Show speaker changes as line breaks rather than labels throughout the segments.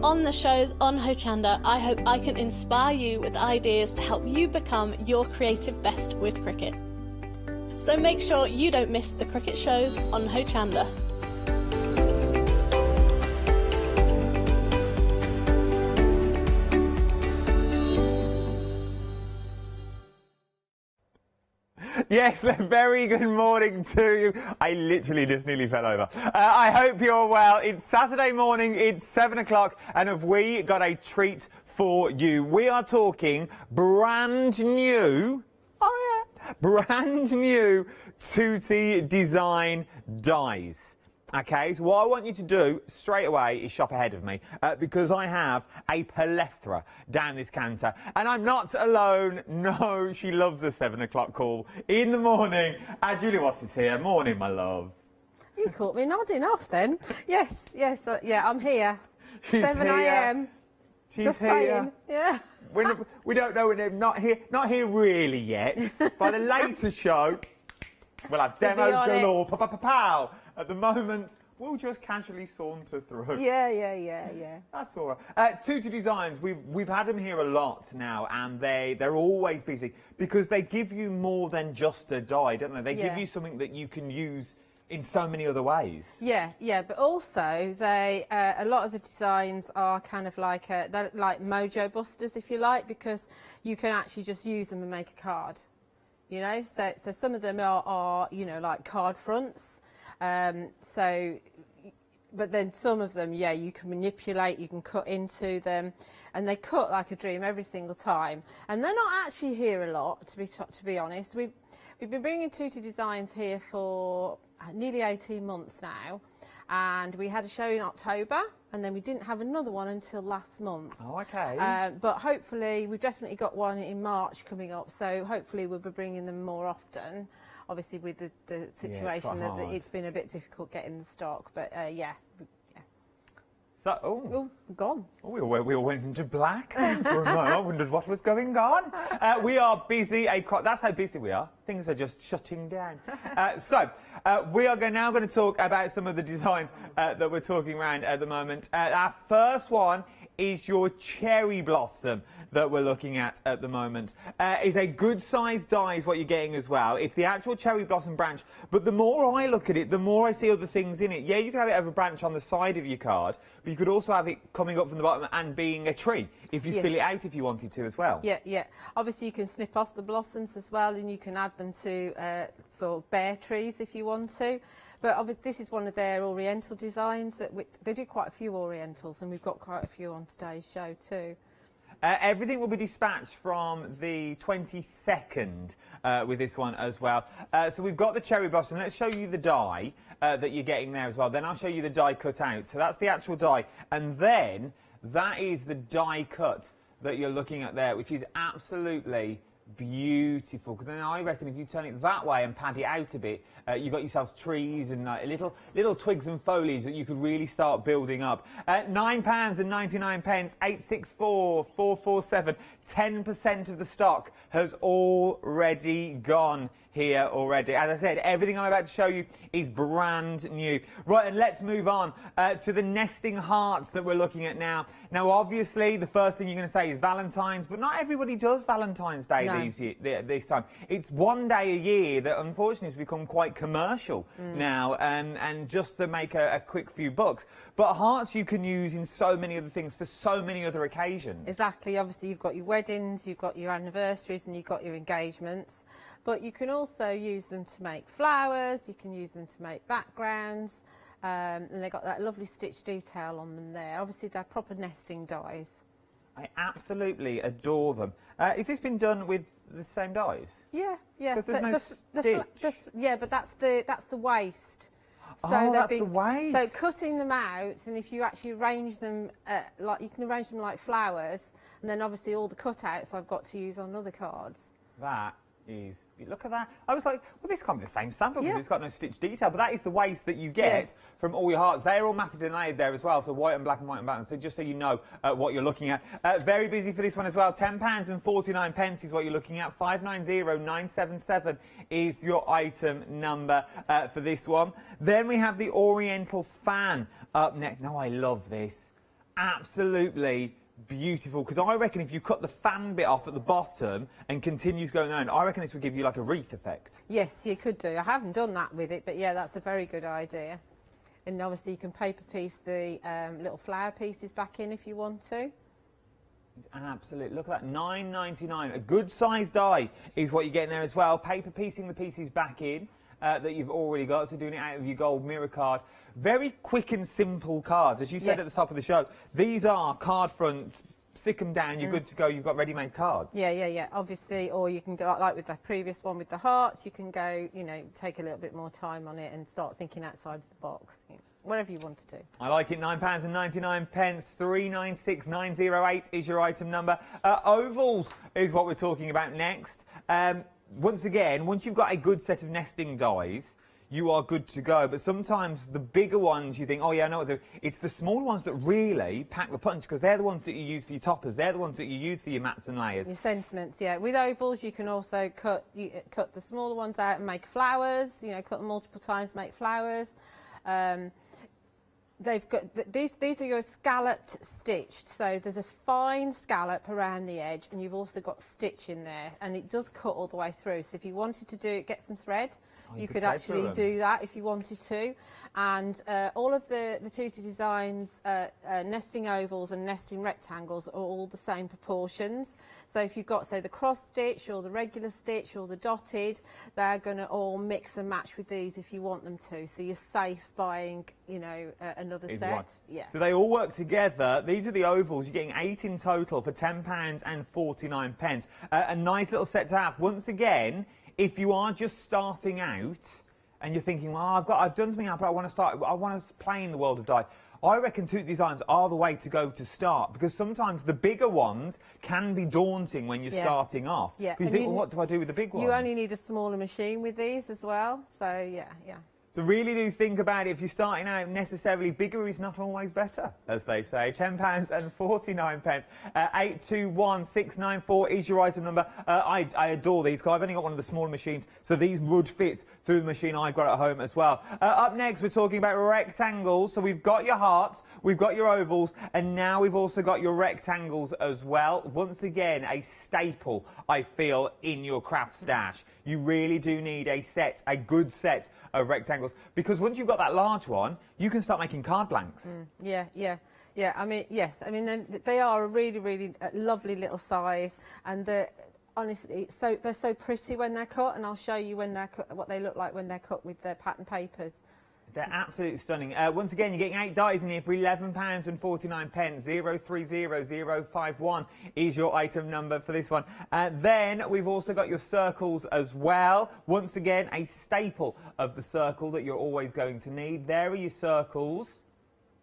On the shows on Hochanda, I hope I can inspire you with ideas to help you become your creative best with Cricut. So make sure you don't miss the Cricut shows on Hochanda.
Yes, a very good morning to you. I literally just nearly fell over. I hope you're well. It's Saturday morning, it's 7 o'clock, and have we got a treat for you. We are talking brand new, brand new Tutti Design dies. Okay, so what I want you to do straight away is shop ahead of me because I have a plethora down this canter. And I'm not alone. No, she loves a 7 o'clock call in the morning. Julie Watt is here. Morning, my love.
You caught me nodding off then. Yes, yeah, I'm here.
She's
7 a.m.
She's
Just
here.
saying, yeah.
We don't know when they're not here really yet. By the later show, we'll have demos galore. Pow. At the moment, we'll just casually saunter through.
Yeah.
That's all right. Tutti Designs, we've had them here a lot now, and they're always busy because they give you more than just a die, don't they? They give you something that you can use in so many other ways. Yeah,
but also they a lot of the designs are kind of like they're like mojo busters, if you like, because you can actually just use them and make a card. You know, so some of them are you know, like card fronts. But then some of them, you can manipulate, you can cut into them, and they cut like a dream every single time. And they're not actually here a lot, to be honest. We've been bringing Tutti Designs here for nearly 18 months now, and we had a show in October, and then we didn't have another one until last month.
Oh, okay.
But hopefully, we've definitely got one in March coming up, so hopefully we'll be bringing them more often. Obviously, with the situation that it's been a bit difficult getting the stock, but yeah.
So,
gone.
Oh, we all went into black for a moment. I wondered what was going on. We are busy. That's how busy we are. Things are just shutting down. We are now going to talk about some of the designs that we're talking around at the moment. Our first one is your cherry blossom that we're looking at the moment. Is a good sized die is what you're getting as well. It's the actual cherry blossom branch, but the more I look at it, the more I see other things in it. Yeah, you can have it as a branch on the side of your card, but you could also have it coming up from the bottom and being a tree if you fill it out if you wanted to as well.
Yeah. Obviously you can snip off the blossoms as well, and you can add them to sort of bare trees if you want to. But obviously this is one of their Oriental designs that they do quite a few Orientals, and we've got quite a few on today's show too.
Everything will be dispatched from the 22nd with this one as well. So we've got the cherry blossom. Let's show you the die that you're getting there as well. Then I'll show you the die cut out. So that's the actual die. And then that is the die cut that you're looking at there, which is absolutely beautiful. Because then I reckon if you turn it that way and pad it out a bit, you've got yourselves trees and little twigs and foliage that you could really start building up. £9.99, 864 447. 10% of the stock has already gone here already. As I said, everything I'm about to show you is brand new. Right, and let's move on to the nesting hearts that we're looking at now. Now, obviously, the first thing you're going to say is Valentine's, but not everybody does Valentine's Day this time. It's one day a year that, unfortunately, has become quite commercial now, and just to make a quick few bucks. But hearts you can use in so many other things for so many other occasions.
Exactly. Obviously, you've got your weddings, you've got your anniversaries, and you've got your engagements. But you can also use them to make flowers, you can use them to make backgrounds, and they've got that lovely stitch detail on them there. Obviously, they're proper nesting dies.
I absolutely adore them. Has this been done with the same dies?
Yeah.
Because there's no stitch.
Yeah, but that's the waste.
So that's the waste.
So cutting them out, and if you actually arrange them, you can arrange them like flowers, and then obviously all the cutouts I've got to use on other cards.
That is, look at that. I was like, well, this can't be the same sample because it's got no stitch detail, but that is the waste that you get from all your hearts. They're all matted and layered there as well, so white and black and white and black. So just so you know what you're looking at. Very busy for this one as well. £10.49 is what you're looking at. 590977 is your item number for this one. Then we have the Oriental fan up next. Now, I love this. absolutely beautiful, because I reckon if you cut the fan bit off at the bottom and continues going on, I reckon this would give you like a wreath effect.
Yes, you could do. I haven't done that with it, but yeah, that's a very good idea. And obviously you can paper piece the little flower pieces back in if you want to.
Absolutely. Look at that, £9.99. A good sized die is what you're getting there as well. Paper piecing the pieces back in that you've already got, so doing it out of your gold mirror card. Very quick and simple cards. As you said at the top of the show, these are card fronts. Stick them down, you're good to go, you've got ready-made cards. Yeah.
Obviously, or you can go, like with the previous one with the hearts, you can go, you know, take a little bit more time on it and start thinking outside of the box. You know, whatever you want to do.
I like it. £9.99. 396908 is your item number. Ovals is what we're talking about next. Once again, once you've got a good set of nesting dies, you are good to go. But sometimes the bigger ones, you think, oh yeah, I know what to do. It's the smaller ones that really pack the punch, because they're the ones that you use for your toppers. They're the ones that you use for your mats and layers.
Your sentiments, yeah. With ovals, you can also cut the smaller ones out and make flowers. You know, cut them multiple times, make flowers. They've got these are your scalloped stitched, so there's a fine scallop around the edge, and you've also got stitch in there, and it does cut all the way through. So if you wanted to do it, get some thread, you could actually do that if you wanted to. And all of the Tutti Designs nesting ovals and nesting rectangles are all the same proportions. So if you've got, say, the cross stitch or the regular stitch or the dotted, they're going to all mix and match with these if you want them to. So you're safe buying, you know, another set. Yeah.
So they all work together. These are the ovals. You're getting 8 in total for £10.49. A nice little set to have. Once again, if you are just starting out and you're thinking, well, I've done something, but I want to play in the world of die, I reckon Tutti Designs are the way to go to start, because sometimes the bigger ones can be daunting when you're starting off.
Yeah.
Because you think, well, what do I do with the big one?
You only need a smaller machine with these as well. So, yeah.
So really do think about it. If you're starting out, necessarily bigger is not always better, as they say. £10.49. 821694 is your item number. I adore these, because I've only got one of the smaller machines, so these would fit through the machine I've got at home as well. Up next, we're talking about rectangles. So we've got your hearts, we've got your ovals, and now we've also got your rectangles as well. Once again, a staple, I feel, in your craft stash. You really do need a good set of rectangles, because once you've got that large one, you can start making card blanks.
Yeah. I mean, yes. I mean, they are a really, really lovely little size, and honestly, they're so pretty when they're cut, and I'll show you when they're cut, what they look like when they're cut with the pattern papers.
They're absolutely stunning. Once again, you're getting 8 dies in here for £11.49. 030051 is your item number for this one. Then we've also got your circles as well. Once again, a staple of the circle that you're always going to need. There are your circles.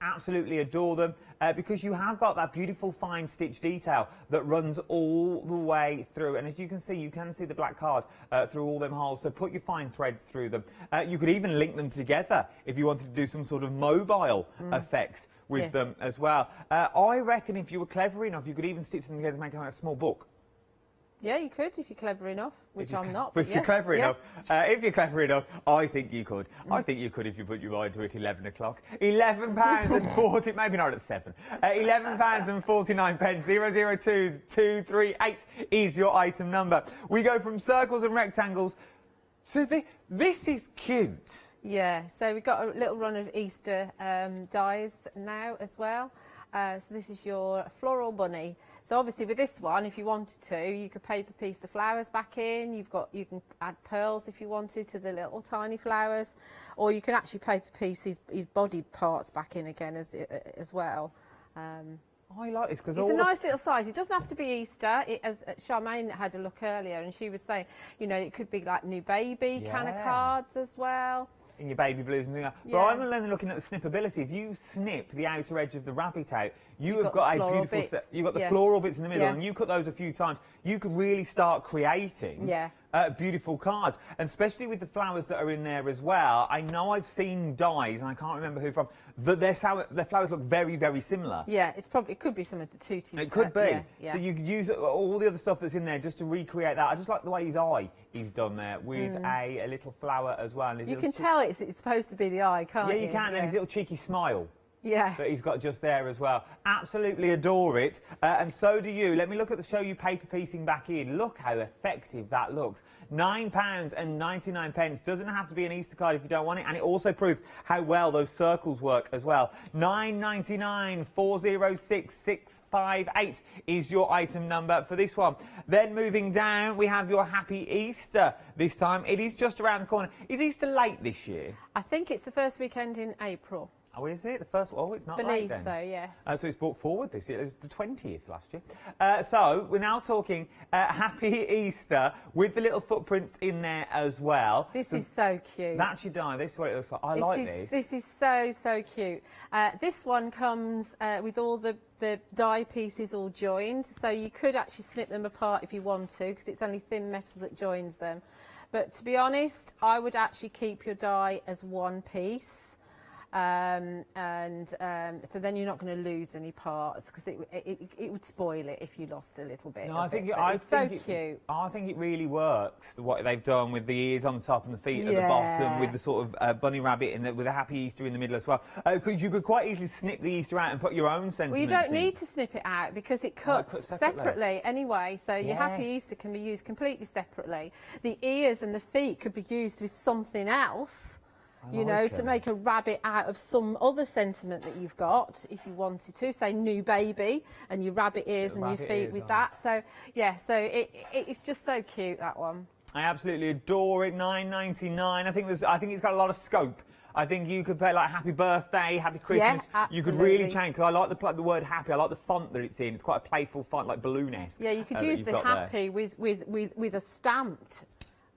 Absolutely adore them, because you have got that beautiful fine stitch detail that runs all the way through, and as you can see the black card through all them holes, so put your fine threads through them. You could even link them together if you wanted to do some sort of mobile effects with them as well. I reckon if you were clever enough, you could even stitch them together to make like a small book.
Yeah, you could if you're clever enough, which I'm not.
But if you're clever enough, I think you could. I think you could if you put your mind to it. 11 o'clock, £11.40. Maybe not at 7. £11.49. 002238 is your item number. We go from circles and rectangles. So this is cute.
Yeah. So we've got a little run of Easter dies now as well. So this is your floral bunny. So obviously with this one, if you wanted to, you could paper piece the flowers back in. You can add pearls if you wanted to the little tiny flowers, or you can actually paper piece his body parts back in again as well.
I like this because
it's a nice little size. It doesn't have to be Easter. As Charmaine had a look earlier, and she was saying, you know, it could be like new baby kind of cards as well.
In your baby blues and things like that. But I'm only looking at the snippability. If you snip the outer edge of the rabbit out, you've got a beautiful set. You've got the floral bits in the middle, and you cut those a few times. You could really start creating beautiful cards, and especially with the flowers that are in there as well. I know I've seen dies, and I can't remember who from, that their flowers look very, very similar. Yeah, it could be some of the Tutti's. It could be. So you could use all the other stuff that's in there just to recreate that. I just like the way his eye is done there with a little flower as well. And you can tell it's supposed to be the eye, can't you? Yeah, you can. And his little cheeky smile.
Yeah.
that he's got just there as well. Absolutely adore it, and so do you. Let me show you paper piecing back in. Look how effective that looks. £9.99. Doesn't have to be an Easter card if you don't want it, and it also proves how well those circles work as well. £9.99, 406658 is your item number for this one. Then moving down, we have your Happy Easter. This time, it is just around the corner. Is Easter late this year?
I think it's the first weekend in April.
Oh, is it? The first? Oh, it's not late
Believe
then.
so, yes.
So it's brought forward this year. It was the 20th last year. So we're now talking Happy Easter with the little footprints in there as well.
This is so cute.
That's your die. This is what it looks like. I like this.
This is so, so cute. This one comes with all the die pieces all joined. So you could actually snip them apart if you want to, because it's only thin metal that joins them. But to be honest, I would actually keep your die as one piece. So then you're not going to lose any parts, because it would spoil it if you lost a little bit.
No,
of
it's
so cute.
I think it really works what they've done with the ears on the top and the feet at the bottom, with the sort of bunny rabbit with a Happy Easter in the middle as well. Because you could quite easily snip the Easter out and put your own sentiments.
Well, you don't need to snip it out because it cuts separately anyway. So your Happy Easter can be used completely separately. The ears and the feet could be used with something else. You know, to make a rabbit out of some other sentiment that you've got, if you wanted to, say new baby, and your rabbit ears and your feet with that. So, yeah, so it's just so cute, that one.
I absolutely adore it. £9.99. I think it's got a lot of scope. I think you could put like Happy Birthday, Happy Christmas.
Yeah, absolutely.
You could really change, because I like the word happy. I like the font that it's in. It's quite a playful font, like balloon-esque.
Yeah, you could use the happy with a stamped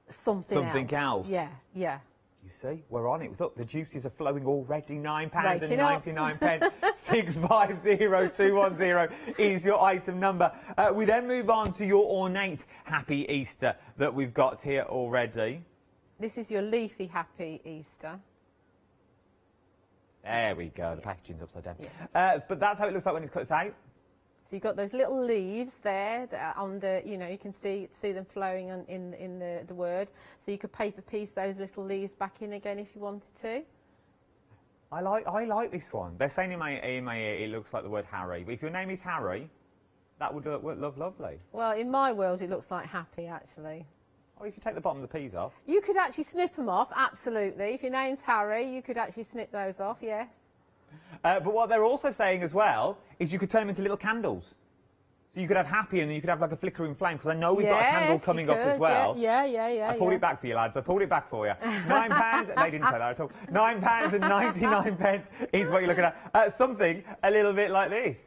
something
else.
Yeah, yeah.
You see, we're on it. Look, the juices are flowing already. £9.99. 650210 is your item number. We then move on to your ornate Happy Easter that we've got here already.
This is your leafy Happy Easter.
There we go. The packaging's upside down.
Yeah.
But that's how it looks like when it's cut out.
So you've got those little leaves there that are on the, you know, you can see them flowing in the word. So you could paper piece those little leaves back in again if you wanted to.
I like this one. They're saying in my ear it looks like the word Harry. But if your name is Harry, that would look lovely.
Well, in my world, it looks like happy, actually.
Oh, if you take the bottom of the peas off.
You could actually snip them off, absolutely. If your name's Harry, you could actually snip those off, yes.
But what they're also saying as well is you could turn them into little candles. So you could have happy and then you could have like a flickering flame, because I know we've got a candle coming up as well.
Yeah.
I pulled it back for you, lads. I pulled it back for you. £9. They didn't say that at all. £9.99 is what you're looking at. Something a little bit like this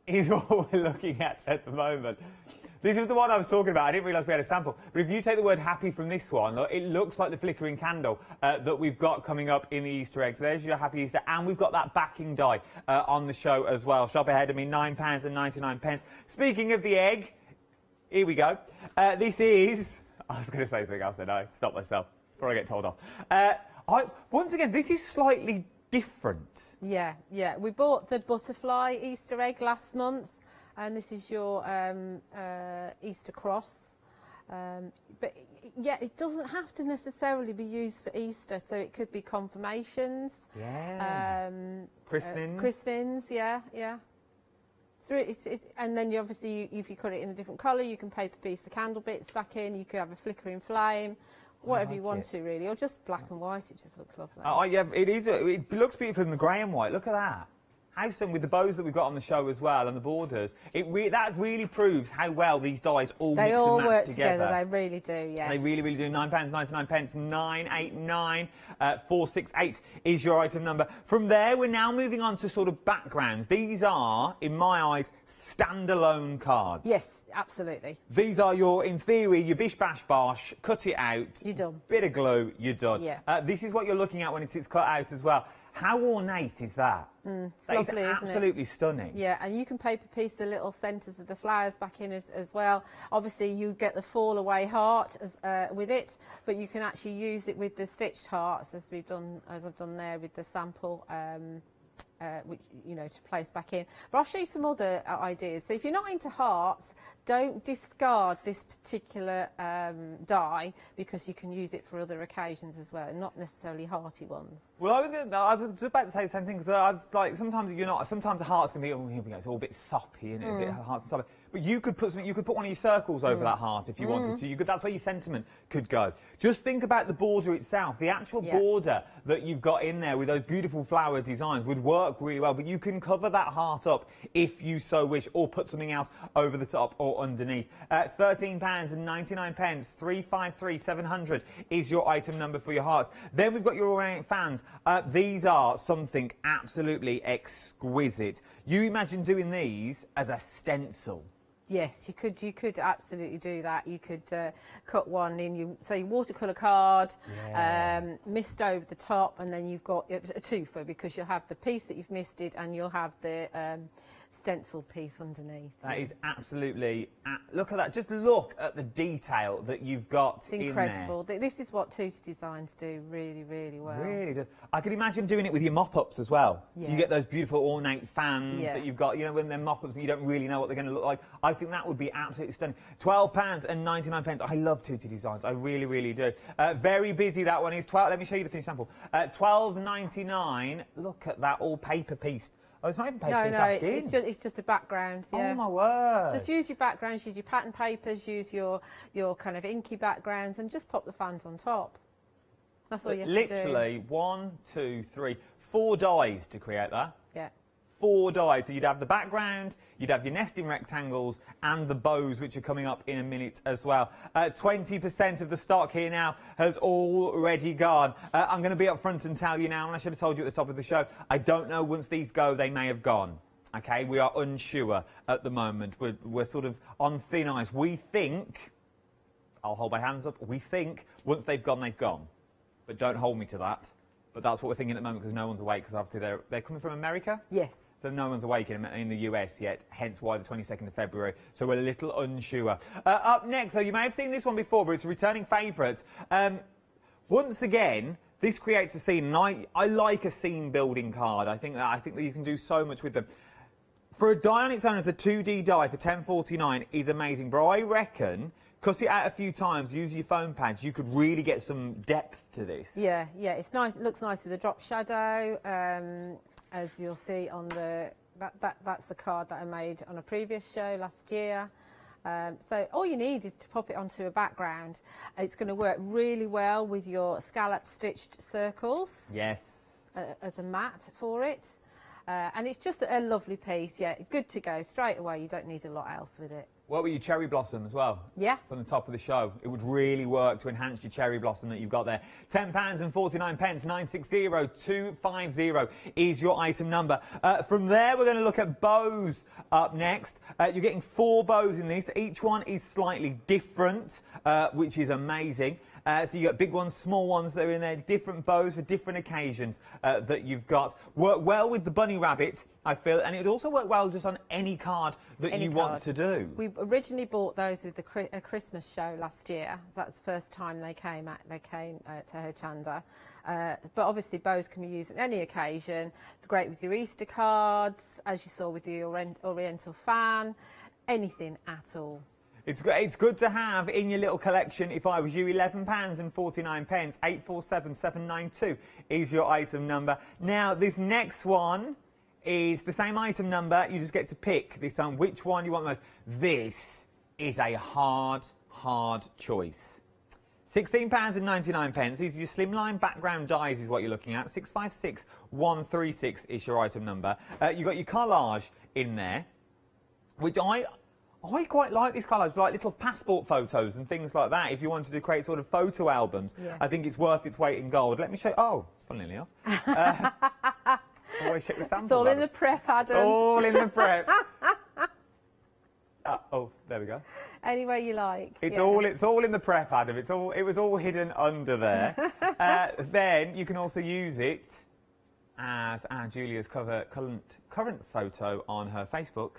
is what we're looking at the moment. This is the one I was talking about. I didn't realise we had a sample. But if you take the word happy from this one, look, it looks like the flickering candle that we've got coming up in the Easter eggs. There's your Happy Easter. And we've got that backing die on the show as well. Shop ahead of me, £9.99. Speaking of the egg, here we go. This is... I was going to say something else, then I stopped myself before I get told off. Once again, this is slightly different.
Yeah. We bought the butterfly Easter egg last month. And this is your Easter cross. But yeah, it doesn't have to necessarily be used for Easter, so it could be confirmations.
Yeah.
Christenings, yeah. So and then obviously, if you cut it in a different colour, you can paper piece the candle bits back in. You could have a flickering flame, whatever you want to, really, or just black and white. It just looks lovely.
Yeah, it is. It looks beautiful in the grey and white. Look at that. House done with the bows that we've got on the show as well, and the borders. That really proves how well these dies all mix and match together. They all work together.
They really do, yes.
They really do. £9.99. 989 468 is your item number. From there, we're now moving on to sort of backgrounds. These are, in my eyes, standalone cards.
Yes, absolutely.
These are your, in theory, your bish bash bosh, cut it out.
You're done.
Bit of glue, you're done.
Yeah.
This is what you're looking at when it's cut out as well. How ornate is that?
It's
that
lovely,
is absolutely stunning.
Yeah, and you can paper piece the little centres of the flowers back in as well. Obviously, you get the fall away heart with it, but you can actually use it with the stitched hearts, as I've done there with the sample which, you know, to place back in. But I'll show you some other ideas. So if you're not into hearts, don't discard this particular die, because you can use it for other occasions as well, and not necessarily hearty ones.
Well, I was about to say the same thing, because I've like sometimes the hearts can be, oh, here we go, it's all a bit soppy and a bit hearts and soppy. But you could put something, you could put one of your circles over that heart if you wanted to. You could, that's where your sentiment could go. Just think about the border itself. The actual border that you've got in there with those beautiful flower designs would work really well. But you can cover that heart up if you so wish, or put something else over the top or underneath. £13.99, 353700 is your item number for your hearts. Then we've got your Ornate fans. These are something absolutely exquisite. You imagine doing these as a stencil.
Yes, you could absolutely do that. You could cut one in, your watercolour card, mist over the top, and then you've got a twofer, because you'll have the piece that you've misted and you'll have the stencil piece underneath.
That is absolutely, look at that, just look at the detail that you've got.
It's incredible. This is what Tutti Designs do really, really well.
Really does. I can imagine doing it with your mop-ups as well. So you get those beautiful ornate fans that you've got, you know, when they're mop-ups and you don't really know what they're going to look like. I think that would be absolutely stunning. £12.99. I love Tutti Designs. I really, really do. Very busy, that one is. Let me show you the finished sample. £12.99. Look at that, all paper pieced. Oh, it's not even paper.
No, it's just a background. Yeah.
Oh my word!
Just use your backgrounds, use your pattern papers, use your kind of inky backgrounds, and just pop the fans on top. That's all you have to do.
Literally 1, 2, 3, 4 dies to create that.
Yeah.
4 dies. So you'd have the background, you'd have your nesting rectangles, and the bows, which are coming up in a minute as well. 20% of the stock here now has already gone. I'm going to be up front and tell you now, and I should have told you at the top of the show, I don't know, once these go, they may have gone. Okay, we are unsure at the moment. We're sort of on thin ice. We think, I'll hold my hands up, we think once they've gone, they've gone. But don't hold me to that. But that's what we're thinking at the moment, because no one's awake, because obviously they're coming from America?
Yes.
So no one's awake in the US yet, hence why the 22nd of February. So we're a little unsure. Up next, so you may have seen this one before, but it's a returning favourite. Once again, this creates a scene, and I like a scene building card. I think that you can do so much with them. For a die on its own as a 2D die for £10.49 is amazing, but I reckon, cut it out a few times, use your foam pads, you could really get some depth to this.
Yeah, it's nice. It looks nice with a drop shadow, as you'll see on that's the card that I made on a previous show last year. So all you need is to pop it onto a background. It's going to work really well with your scallop stitched circles.
Yes.
As a mat for it. And it's just a lovely piece, good to go straight away. You don't need a lot else with it.
What about your cherry blossom as well?
Yeah.
From the top of the show. It would really work to enhance your cherry blossom that you've got there. £10.49, 960250 is your item number. From there, we're going to look at bows up next. You're getting 4 bows in this. Each one is slightly different, which is amazing. So you've got big ones, small ones that are in there, different bows for different occasions that you've got. Work well with the bunny rabbit, I feel, and it would also work well just on any card that you want to do.
We originally bought those with a Christmas show last year. So that's the first time they came to Hochanda. But obviously bows can be used at any occasion. Great with your Easter cards, as you saw with the Oriental fan, anything at all.
It's good to have in your little collection. If I was you, £11.49, 847792 is your item number. Now, this next one is the same item number. You just get to pick this time which one you want most. This is a hard choice. £16.99. These are your Slimline background dies is what you're looking at. 656136 is your item number. You've got your collage in there, which I quite like these collage, like little passport photos and things like that. If you wanted to create sort of photo albums, I think it's worth its weight in gold. Let me show you. Oh, funnily enough. Always check the sample.
It's all in the prep, Adam.
It's all in the prep. Oh, there we go.
Any way you like.
It's all in the prep, Adam. It was all hidden under there. Then you can also use it as Julia's current photo on her Facebook.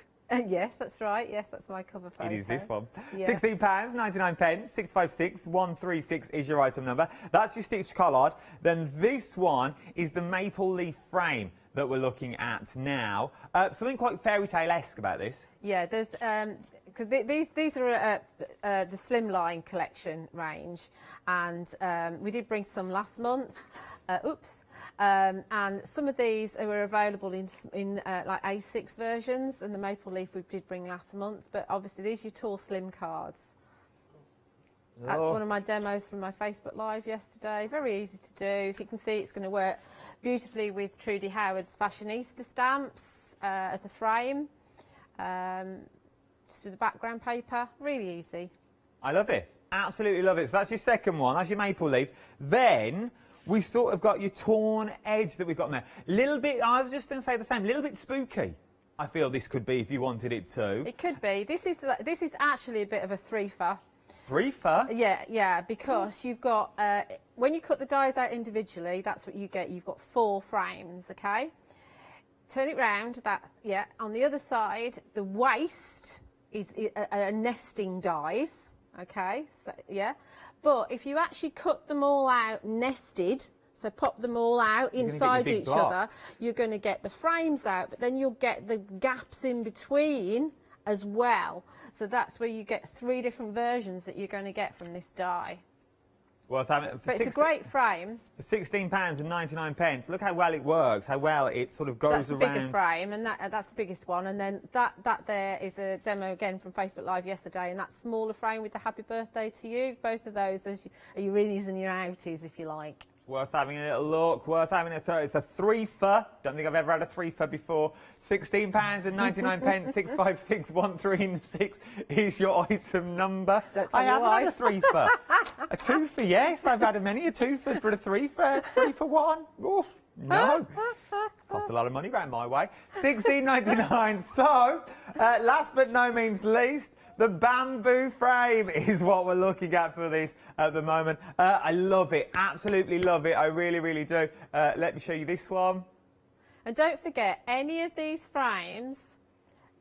Yes, that's right. Yes, that's my cover photo.
It is this one.
Yeah.
£16.99, 656136 is your item number. That's your stitched collard. Then this one is the maple leaf frame. that we're looking at now. Something quite fairy tale-esque about this.
Yeah, there's cause these are the Slimline collection range, and we did bring some last month. And some of these were available in like A6 versions, and the maple leaf we did bring last month. But obviously these are your tall slim cards. That's one of my demos from my Facebook Live yesterday. Very easy to do. So you can see it's going to work beautifully with Trudy Howard's Fashionista stamps as a frame. Just with the background paper. Really easy.
I love it. Absolutely love it. So that's your second one. That's your maple leaf. Then we sort of got your torn edge that we've got in there. Little bit, I was just going to say the same, a little bit spooky. I feel this could be if you wanted it to.
It could be. This is actually a bit of a three-fer.
Three-fer?
Yeah, because you've got, when you cut the dies out individually, that's what you get. You've got 4 frames, okay? Turn it round, on the other side, the waist is a nesting dies, okay? So, yeah. But if you actually cut them all out nested, so pop them all out inside each other, you're going to get the frames out, but then you'll get the gaps in between as well. So that's where you get 3 different versions that you're going to get from this die.
Well,
but it's a great frame.
For £16.99, look how well it works, how well it sort of goes around.
So that's the bigger frame, and that's the biggest one. And then that there is a demo again from Facebook Live yesterday, and that smaller frame with the happy birthday to you. Both of those are your innies and your outies, if you like.
It's worth having a little look, worth having a third. It's a three-fer. Don't think I've ever had a three-fer before. £16.99, 656 is your item number.
Don't tell
I
your
haven't
wife.
had a three-fer. A two-fer, yes. I've had many a two-fers, but a three-fer, 3 for 1. Oof, no. Cost a lot of money round my way. £16.99. So, last but no means least, the bamboo frame is what we're looking at for this at the moment. I love it, absolutely love it. I really, really do. Let me show you this one.
And don't forget, any of these frames,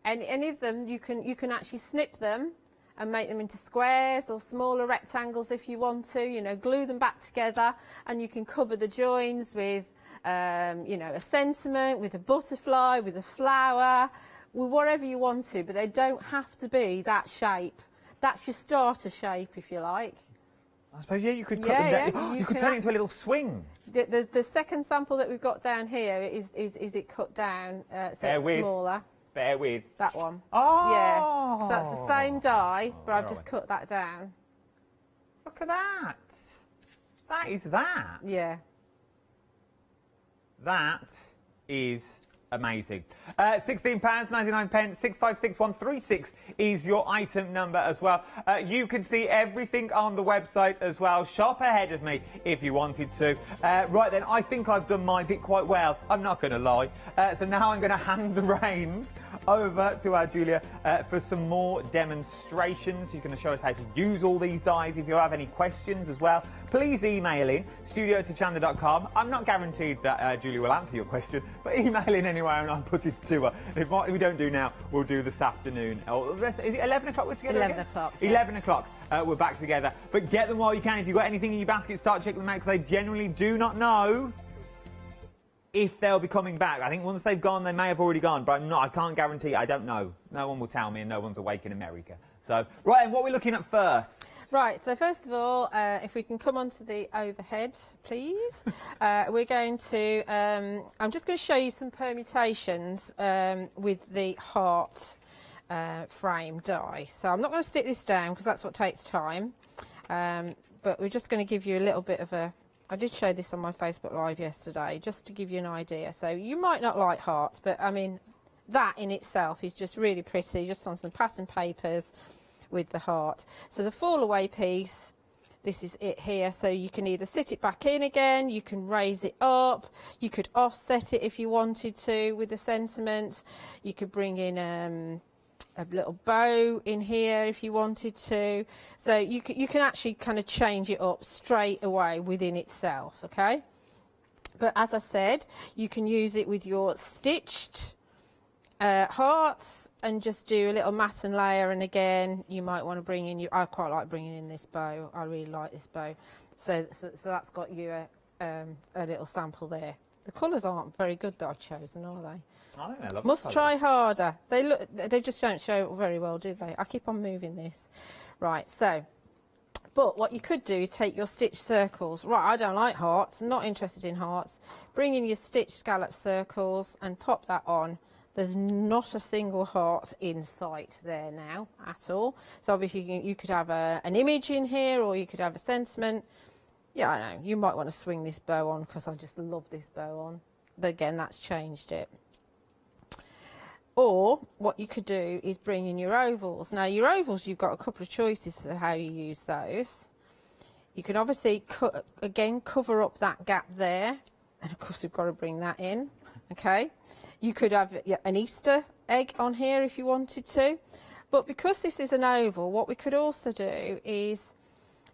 any of them, you can actually snip them and make them into squares or smaller rectangles if you want to. You know, glue them back together, and you can cover the joins with, you know, a sentiment, with a butterfly, with a flower, with whatever you want to. But they don't have to be that shape. That's your starter shape, if you like.
I suppose, yeah, you could cut them down.
Yeah,
you could turn it into a little swing.
The second sample that we've got down here is it cut down, so it's smaller.
Bear with.
That one.
Oh!
Yeah. So that's the same die, but I've just cut that down.
Look at that. That is that.
Yeah.
That is amazing. £16.99, 656136 is your item number as well. You can see everything on the website as well. Shop ahead of me if you wanted to. Right then, I think I've done my bit quite well. I'm not going to lie. So now I'm going to hand the reins over to our Julia for some more demonstrations. She's going to show us how to use all these dies. If you have any questions as well, please email in studio@hochanda.com. I'm not guaranteed that Julia will answer your question, but email in anyway and I'll put it to her. If we don't do now, we'll do this afternoon. Is it 11 o'clock we're together
11
again?
o'clock.
11 o'clock. We're back together. But get them while you can. If you've got anything in your basket, start checking them out, because they generally do not know if they'll be coming back. I think once they've gone, they may have already gone, but I can't guarantee. I don't know. No one will tell me, and no one's awake in America. So, right, and what are we looking at first?
Right, so first of all, if we can come on to the overhead, please. We're going to, I'm just going to show you some permutations with the heart frame die. So I'm not going to stick this down because that's what takes time. But we're just going to give you a little bit of a, I did show this on my Facebook Live yesterday, just to give you an idea. So you might not like hearts, but I mean, that in itself is just really pretty, just on some pattern papers with the heart. So the fall away piece, this is it here. So you can either sit it back in again, you can raise it up, you could offset it if you wanted to with the sentiment, you could bring in a little bow in here if you wanted to. So you can actually kind of change it up straight away within itself, okay? But as I said, you can use it with your stitched hearts and just do a little mat and layer, and again you might want to bring in I quite like bringing in this bow. I really like this bow, so that's got you a little sample there. The colours aren't very good that I've chosen, are they?
I think they're lovely
Must
colours.
try harder. They just don't show very well, do they? I keep on moving this. Right, so, but what you could do is take your stitch circles. Right, I don't like hearts, not interested in hearts. Bring in your stitch scallop circles and pop that on. There's not a single heart in sight there now at all. So obviously you could have an image in here, or you could have a sentiment. Yeah, I know, you might want to swing this bow on because I just love this bow on. But again, that's changed it. Or what you could do is bring in your ovals. Now your ovals, you've got a couple of choices to how you use those. You can obviously, again, cover up that gap there. And of course we've got to bring that in, okay? You could have an Easter egg on here if you wanted to. But because this is an oval, what we could also do is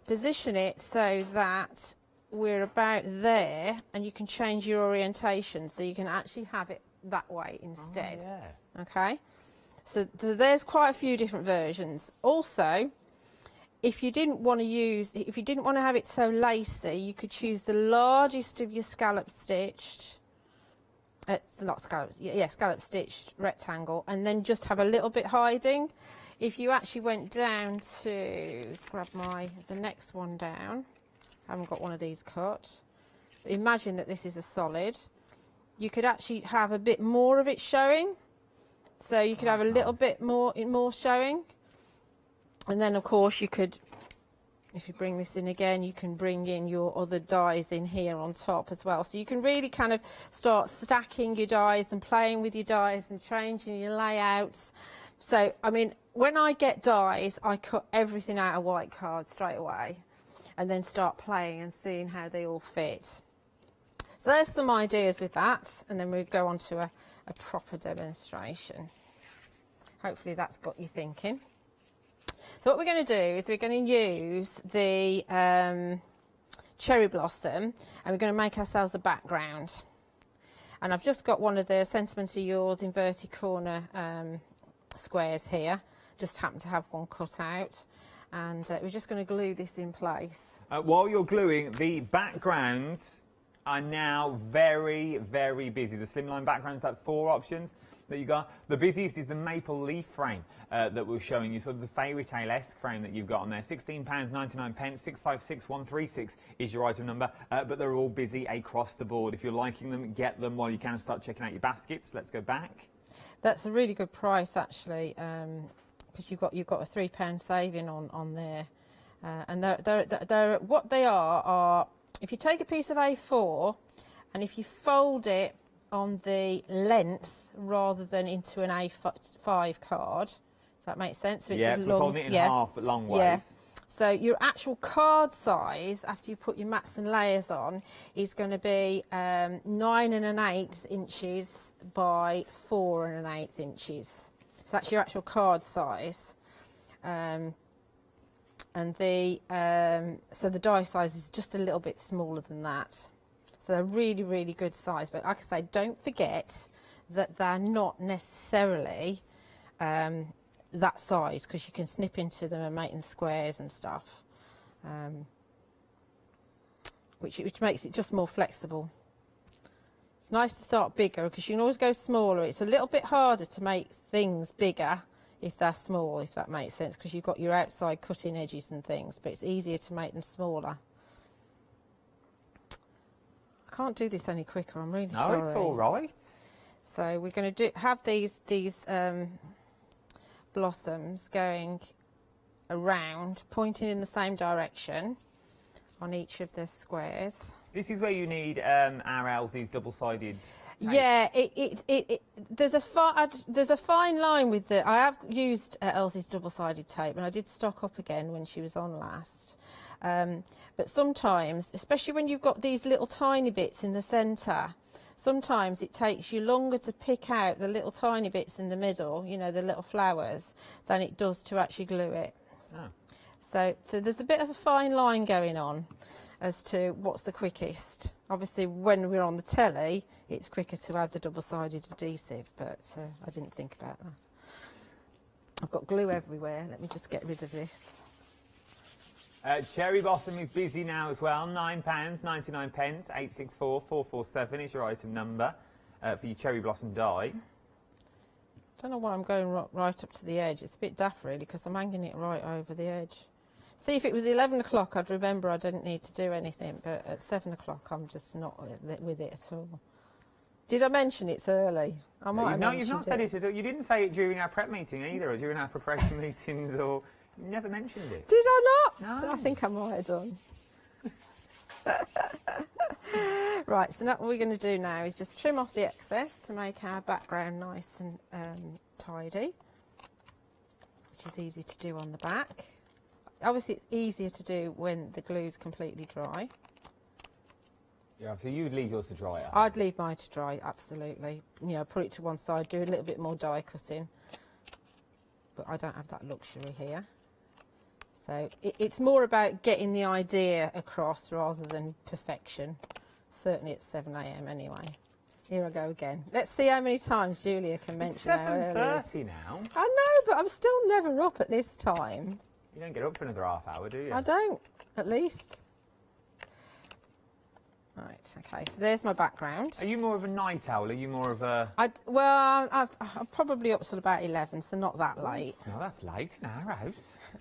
position it so that we're about there, and you can change your orientation so you can actually have it that way instead.
Oh, yeah.
Okay, so there's quite a few different versions. Also, if you didn't want to have it so lacy, you could choose the largest of your scallop stitched. It's not scallop, yeah, scallop stitched rectangle, and then just have a little bit hiding. If you actually went down to, let's grab the next one down. I haven't got one of these cut. Imagine that this is a solid. You could actually have a bit more of it showing. So you could have a little bit more showing. And then of course you could, if you bring this in again, you can bring in your other dies in here on top as well. So you can really kind of start stacking your dies and playing with your dies and changing your layouts. So, I mean, when I get dies, I cut everything out of white card straight away and then start playing and seeing how they all fit. So there's some ideas with that, and then we'll go on to a proper demonstration. Hopefully that's got you thinking. So what we're going to do is we're going to use the cherry blossom, and we're going to make ourselves a background. And I've just got one of the Sentiment of Yours inverted corner squares here. Just happen to have one cut out, and we're just going to glue this in place.
While you're gluing, the backgrounds are now very, very busy. The Slimline backgrounds, like 4 options that you got. The busiest is the maple leaf frame that we're showing you, sort of the fairy tale-esque frame that you've got on there. £16.99, 656136 is your item number, but they're all busy across the board. If you're liking them, get them while you can. Start checking out your baskets. Let's go back.
That's a really good price actually, because you've got a £3 saving on there, and they're what they are. If you take a piece of A4 and if you fold it on the length rather than into an A5 card, does that make sense? So it's
yeah,
a
so
long,
folding it in half but long ways.
Yeah. So your actual card size, after you put your mats and layers on, is going to be 9 1/8 inches by 4 1/8 inches. So that's your actual card size. And so the die size is just a little bit smaller than that. So they're really, really good size. But like I say, don't forget that they're not necessarily that size, because you can snip into them and make them squares and stuff, which makes it just more flexible. It's nice to start bigger because you can always go smaller. It's a little bit harder to make things bigger if they're small, if that makes sense, because you've got your outside cutting edges and things, but it's easier to make them smaller. I can't do this any quicker, I'm really sorry.
No, it's all right.
So we're going to have these blossoms going around, pointing in the same direction on each of the squares.
This is where you need our Elsie's double-sided tape.
Yeah, there's a fine line with the. I have used Elsie's double-sided tape, and I did stock up again when she was on last. But sometimes, especially when you've got these little tiny bits in the centre, sometimes it takes you longer to pick out the little tiny bits in the middle, you know, the little flowers, than it does to actually glue it.
Oh.
So there's a bit of a fine line going on as to what's the quickest. Obviously, when we're on the telly, it's quicker to have the double-sided adhesive, but I didn't think about that. I've got glue everywhere. Let me just get rid of this.
Cherry Blossom is busy now as well. £9.99. 864 447 is your item number for your Cherry Blossom die.
Don't know why I'm going right up to the edge. It's a bit daft really because I'm hanging it right over the edge. See, if it was 11 o'clock, I'd remember I didn't need to do anything, but at 7 o'clock, I'm just not with it at all. Did I mention it's early? I might have mentioned
you've not said it at all. You didn't say it during our prep meeting either, or during our preparation meetings, or you never mentioned it.
Did I
not?
No. I think I might have done. Right, so now what we're going to do now is just trim off the excess to make our background nice and tidy, which is easy to do on the back. Obviously, it's easier to do when the glue's completely dry.
Yeah, so you'd leave yours to dry out?
I'd leave mine to dry, absolutely. You know, put it to one side, do a little bit more die cutting. But I don't have that luxury here. So it's more about getting the idea across rather than perfection. Certainly at 7 AM anyway. Here I go again. Let's see how many times Julia can mention how early.
It's 7:30 now.
I know, but I'm still never up at this time.
You don't get up for another half hour, do you?
I don't, at least. Right, okay, so there's my background.
Are you more of a night owl? Are you more of a...
Well, I'm probably up till about 11, so not that late.
No, that's late in our house.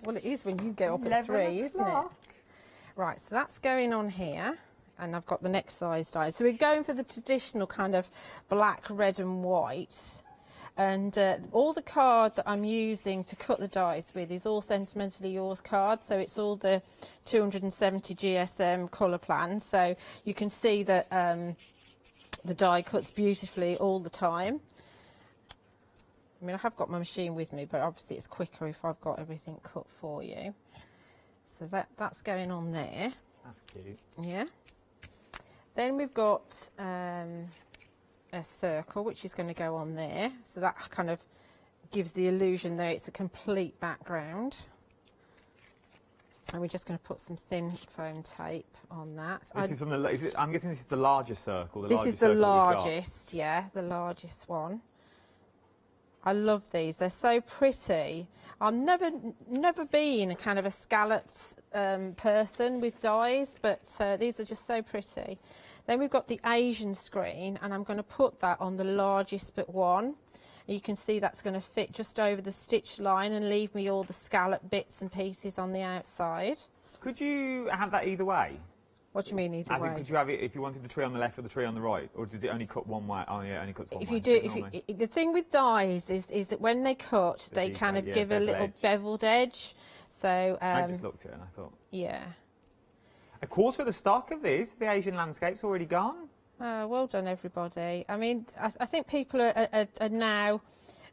Well, it is when you get up at 3, isn't it? Right, so that's going on here, and I've got the next size die. So we're going for the traditional kind of black, red and white. And all the card that I'm using to cut the dies with is all Sentimentally Yours cards. So it's all the 270 GSM colour plans. So you can see that the die cuts beautifully all the time. I mean, I have got my machine with me, but obviously it's quicker if I've got everything cut for you. So that's going on there.
That's cute.
Yeah. Then we've got a circle, which is going to go on there. So that kind of gives the illusion that it's a complete background. And we're just going to put some thin foam tape on that.
This is from the, I'm guessing this is the larger circle.
This is the largest, yeah, the largest one. I love these. They're so pretty. I've never been a kind of a scalloped person with dies, but these are just so pretty. Then we've got the Asian screen, and I'm going to put that on the largest but one. You can see that's going to fit just over the stitch line and leave me all the scallop bits and pieces on the outside.
Could you have that either way?
What do you mean either way?
Could you have it if you wanted the tree on the left or the tree on the right, or does it only cut one way? Oh yeah, it only cuts one way.
The thing with dies is that when they cut, they kind of give a little beveled edge. So
I just looked at it and I thought,
yeah.
A quarter of the stock of this, the Asian landscape's already gone.
Well done, everybody. I mean, I think people are now,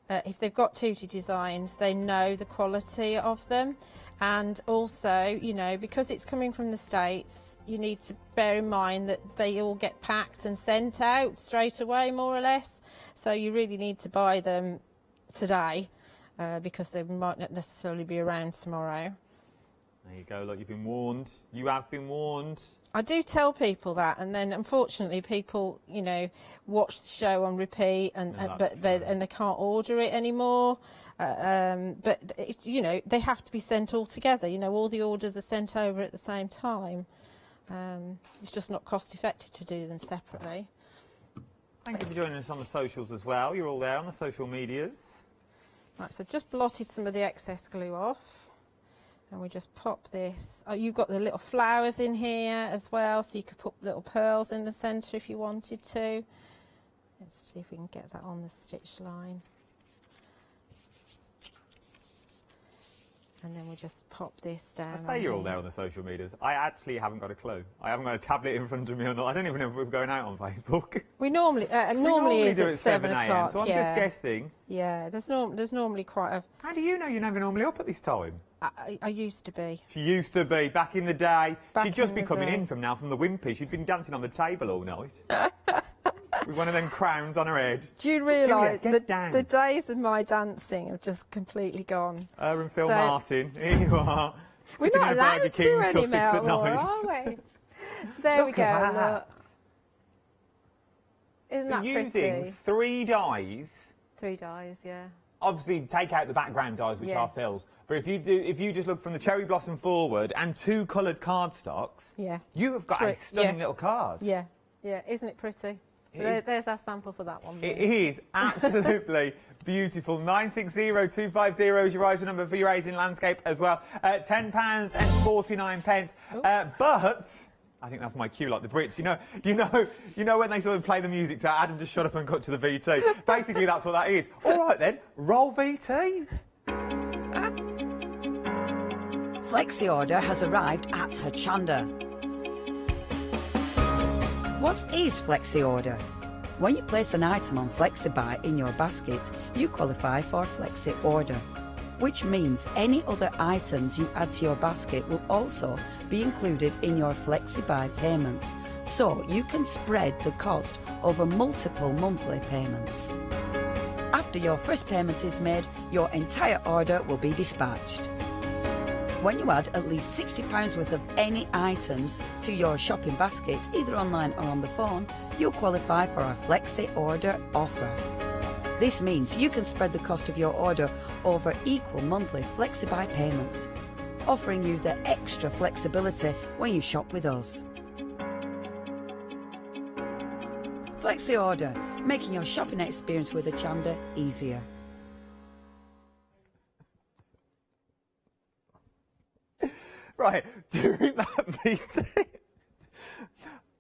if they've got tutti designs, they know the quality of them. And also, you know, because it's coming from the States, you need to bear in mind that they all get packed and sent out straight away, more or less. So you really need to buy them today because they might not necessarily be around tomorrow.
There you go, look, you've been warned. You have been warned.
I do tell people that, and then unfortunately people, you know, watch the show on repeat, and they can't order it anymore. But you know, they have to be sent all together. You know, all the orders are sent over at the same time. It's just not cost effective to do them separately.
Thank you for joining us on the socials as well. You're all there on the social medias.
Right, so I've just blotted some of the excess glue off. And we just pop this. Oh, you've got the little flowers in here as well, so you could put little pearls in the centre if you wanted to. Let's see if we can get that on the stitch line. And then we'll just pop this down.
I say you're all there on the social medias. I actually haven't got a clue. I haven't got a tablet in front of me or not. I don't even know if we're going out on Facebook.
We normally is at 7 o'clock.
So I'm just guessing.
Yeah, there's normally quite a...
How do you know you're never normally up at this time?
I used to be.
She used to be, back in the day. She'd just be coming in from the Wimpy. She'd been dancing on the table all night. With one of them crowns on her head.
Do you realise the days of my dancing have just completely gone?
Her and Phil Martin, here you are.
We're not allowed to anymore, are we? So there we go, look. Isn't that pretty?
Using 3 dies.
3 dies, yeah.
obviously take out the background dies, which are fills. But if you just look from the cherry blossom forward and 2 coloured cardstocks, you have got a stunning little card.
Yeah, isn't it pretty? So there's our sample for that one.
It is absolutely beautiful. 960250 is your item number for your Asian landscape as well. £10.49. But I think that's my cue, like the Brits. You know when they sort of play the music to Adam, just shut up and cut to the VT. Basically, that's what that is. All right then, roll VT.
Flexi order has arrived at Hochanda. What is Flexi order? When you place an item on Flexi Buy in your basket, you qualify for Flexi order, which means any other items you add to your basket will also be included in your Flexi Buy payments, so you can spread the cost over multiple monthly payments. After your first payment is made, your entire order will be dispatched. When you add at least £60 worth of any items to your shopping baskets, either online or on the phone, you'll qualify for our Flexi order offer. This means you can spread the cost of your order over equal monthly Flexi Buy payments, offering you the extra flexibility when you shop with us. Flexi order, making your shopping experience with Hochanda easier.
Right, during that VT,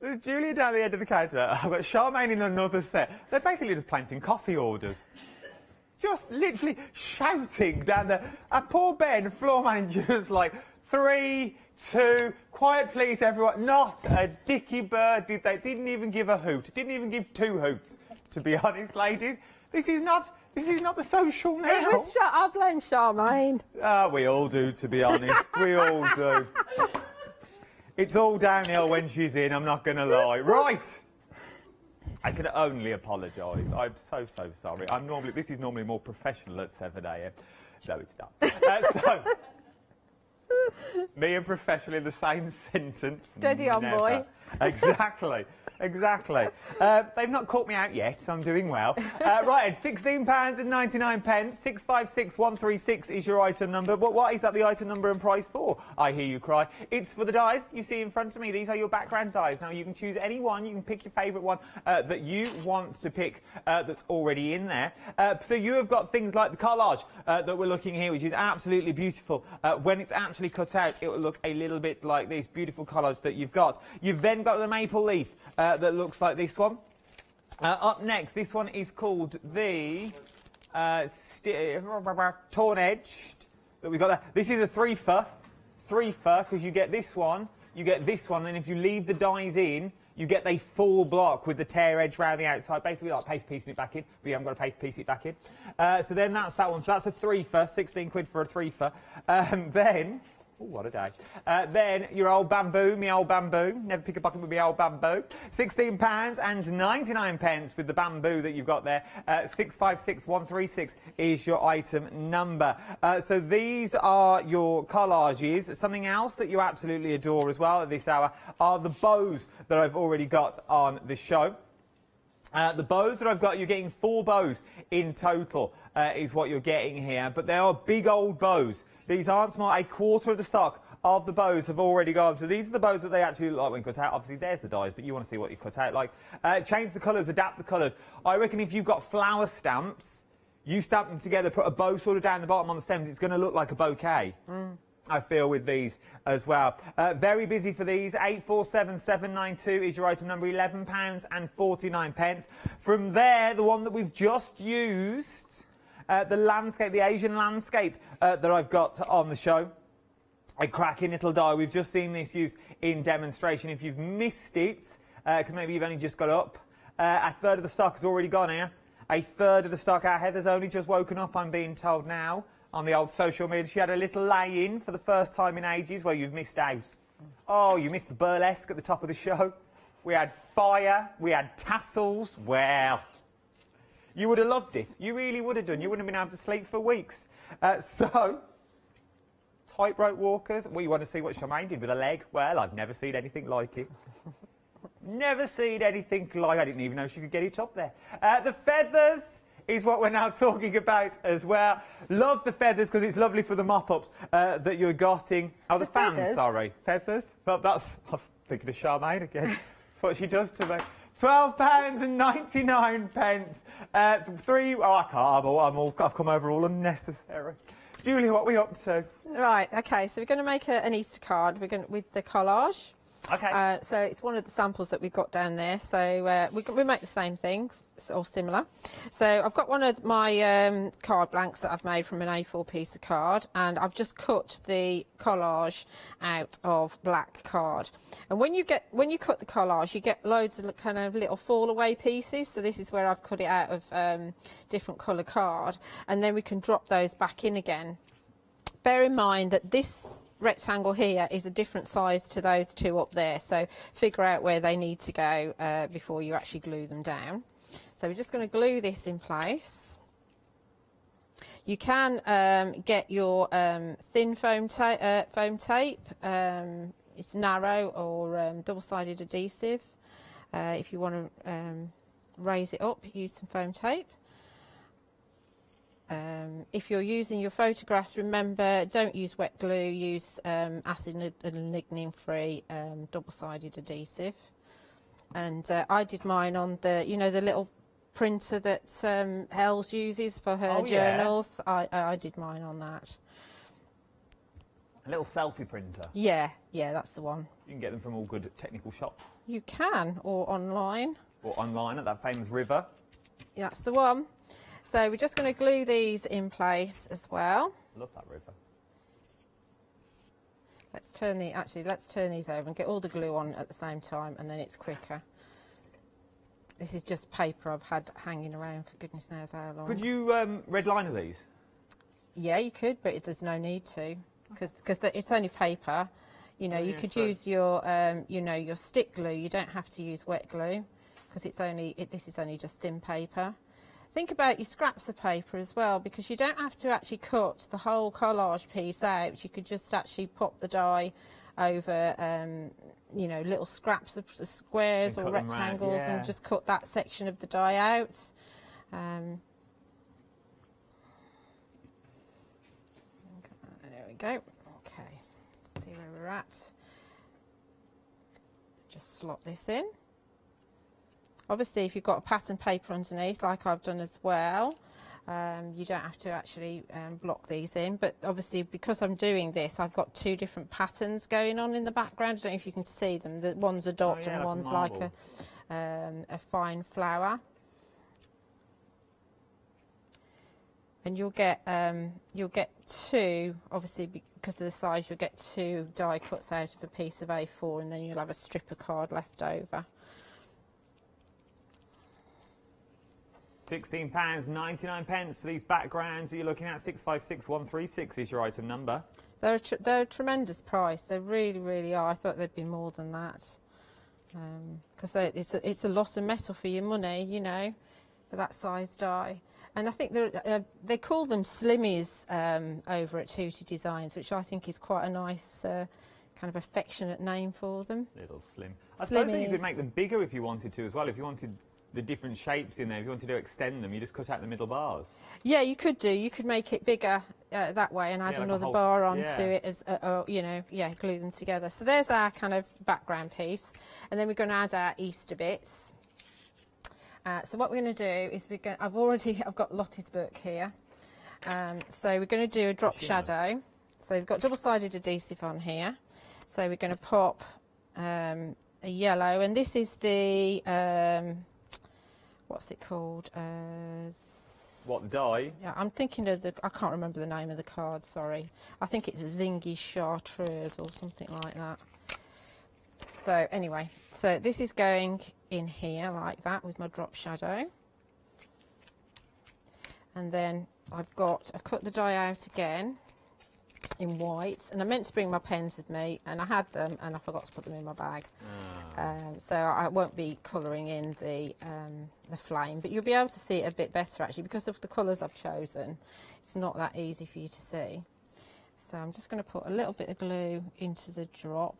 there's Julia down the end of the counter. I've got Charmaine in another set. They're basically just planting coffee orders. Just literally shouting down there. And poor Ben, floor manager's like, 3, 2, quiet please everyone. Not a dicky bird did they. Didn't even give a hoot. Didn't even give 2 hoots, to be honest, ladies. This is not the social now.
It was I blame Charmaine.
We all do, to be honest. We all do. It's all downhill when she's in, I'm not going to lie. Right. I can only apologise. I'm so sorry. This is normally more professional at 7 a.m. No, it's not. Me and professional in the same sentence.
Steady on,
never.
boy.
Exactly. They've not caught me out yet, so I'm doing well. Right, £16.99. 656136 is your item number. But what is that the item number and price for? I hear you cry. It's for the dies you see in front of me. These are your background dies. Now, you can choose any one. You can pick your favourite one that you want to pick that's already in there. So you have got things like the collage that we're looking here, which is absolutely beautiful. When it's actually cut out, it will look a little bit like this beautiful collage that you've got. You've then got the maple leaf that looks like this one. Up next, this one is called the torn edged that we've got there. This is a 3-fer, because you get this one, and if you leave the dies in, you get a full block with the tear edge round the outside, basically like paper piecing it back in, but you haven't got to paper piece it back in. So then that's that one. So that's a 3-fer, 16 quid for a 3-fer. Then, oh, what a day. Then your old bamboo, me old bamboo. Never pick a bucket with me old bamboo. £16.99 with the bamboo that you've got there. 656136 is your item number. So these are your collages. Something else that you absolutely adore as well at this hour are the bows that I've already got on the show. The bows that I've got, you're getting 4 bows in total is what you're getting here. But they are big old bows. These aren't small. A quarter of the stock of the bows have already gone. So these are the bows that they actually look like when cut out. Obviously, there's the dies, but you want to see what you cut out like. Change the colours, adapt the colours. I reckon if you've got flower stamps, you stamp them together, put a bow sort of down the bottom on the stems, it's going to look like a bouquet. I feel with these as well. Very busy for these. 847792 is your item number, £11.49. From there, the one that we've just used, the landscape, the Asian landscape that I've got on the show. A cracking little die. We've just seen this used in demonstration. If you've missed it, because maybe you've only just got up, a third of the stock has already gone here. A third of the stock, our Heather's only just woken up, I'm being told now, on the old social media. She had a little lay-in for the first time in ages. Well, you've missed out. Oh, you missed the burlesque at the top of the show. We had fire. We had tassels. Well, you would have loved it. You really would have done. You wouldn't have been able to sleep for weeks. So, tightrope walkers. Well, you want to see what Charmaine did with a leg? Well, I've never seen anything like it. Never seen anything like I didn't even know she could get it up there. The feathers is what we're now talking about as well. Love the feathers because it's lovely for the mop-ups that you're getting. Oh, the fans,
feathers?
sorry. Feathers? Well, that's... I was thinking of Charmaine again. That's what she does to me. £12.99. Three... Oh, I can't. I've come over all unnecessary. Julie, what are we up to?
Right, okay, so we're going to make an Easter card. We're going with the collage.
Okay.
So it's one of the samples that we've got down there. So we make the same thing or similar. So I've got one of my card blanks that I've made from an A4 piece of card, and I've just cut the collage out of black card. And when you cut the collage, you get loads of kind of little fall away pieces. So this is where I've cut it out of different colour card, and then we can drop those back in again. Bear in mind that this rectangle here is a different size to those two up there, so figure out where they need to go before you actually glue them down. So we're just going to glue this in place. You can get your thin foam tape, it's narrow, or double-sided adhesive. If you want to raise it up, use some foam tape. If you're using your photographs, remember, don't use wet glue, use acid and lignin-free double-sided adhesive. And I did mine on the, you know, the little printer that Els uses for her journals. Yeah. I did mine on that.
A little selfie printer?
Yeah, that's the one.
You can get them from all good technical shops.
You can, or online.
Or online at that famous river.
That's the one. So we're just going to glue these in place as well.
Love that river.
Let's turn these over and get all the glue on at the same time, and then it's quicker. This is just paper I've had hanging around for goodness knows how long.
Could you red liner these?
Yeah, you could, but there's no need to, because it's only paper. You know, you could use your you know, your stick glue. You don't have to use wet glue, because this is only just thin paper. Think about your scraps of paper as well, because you don't have to actually cut the whole collage piece out. You could just actually pop the die over, you know, little scraps of squares or rectangles, and just cut that section of the die out. There we go. Okay, let's see where we're at. Just slot this in. Obviously, if you've got a pattern paper underneath, like I've done as well, you don't have to actually block these in. But obviously, because I'm doing this, I've got two different patterns going on in the background. I don't know if you can see them. One's a dot and one's like a fine flower. And you'll get two, obviously because of the size, you'll get two die cuts out of a piece of A4, and then you'll have a strip of card left over.
£16.99 for these backgrounds that you're looking at. 656136 is your item number.
They're a tremendous price. They really, really are. I thought they'd be more than that, because it's a lot of metal for your money, you know, for that size die. And I think they call them Slimmies over at Hootie Designs, which I think is quite a nice kind of affectionate name for them.
Little slim. I suppose that you could make them bigger if you wanted to as well. If you wanted the different shapes in there, if you wanted to extend them, you just cut out the middle bars. Yeah,
you could do. You could make it bigger that way and add like another bar onto it, as you know, glue them together. So there's our kind of background piece, and then we're going to add our Easter bits. So what we're going to do is I've got Lottie's book here. So we're going to do a drop shadow. So we've got double-sided adhesive on here. So we're going to pop a yellow, and this is the what's it called?
What, the die?
Yeah, I'm thinking of I can't remember the name of the card, sorry. I think it's Zingy Chartreuse or something like that. So anyway, so this is going in here like that with my drop shadow. And then I've cut the die out again in white, and I meant to bring my pens with me, and I had them and I forgot to put them in my bag. So I won't be colouring in the flame, but you'll be able to see it a bit better actually, because of the colours I've chosen. It's not that easy for you to see. So I'm just going to put a little bit of glue into the drop,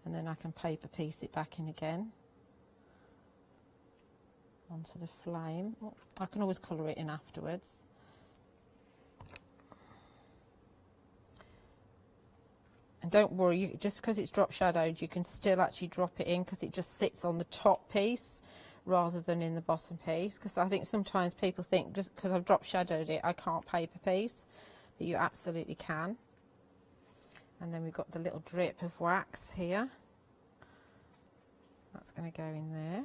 and then I can paper piece it back in again onto the flame. I can always colour it in afterwards. And don't worry, just because it's drop shadowed, you can still actually drop it in because it just sits on the top piece rather than in the bottom piece. Because I think sometimes people think just because I've drop shadowed it, I can't paper piece, but you absolutely can. And then we've got the little drip of wax here. That's going to go in there.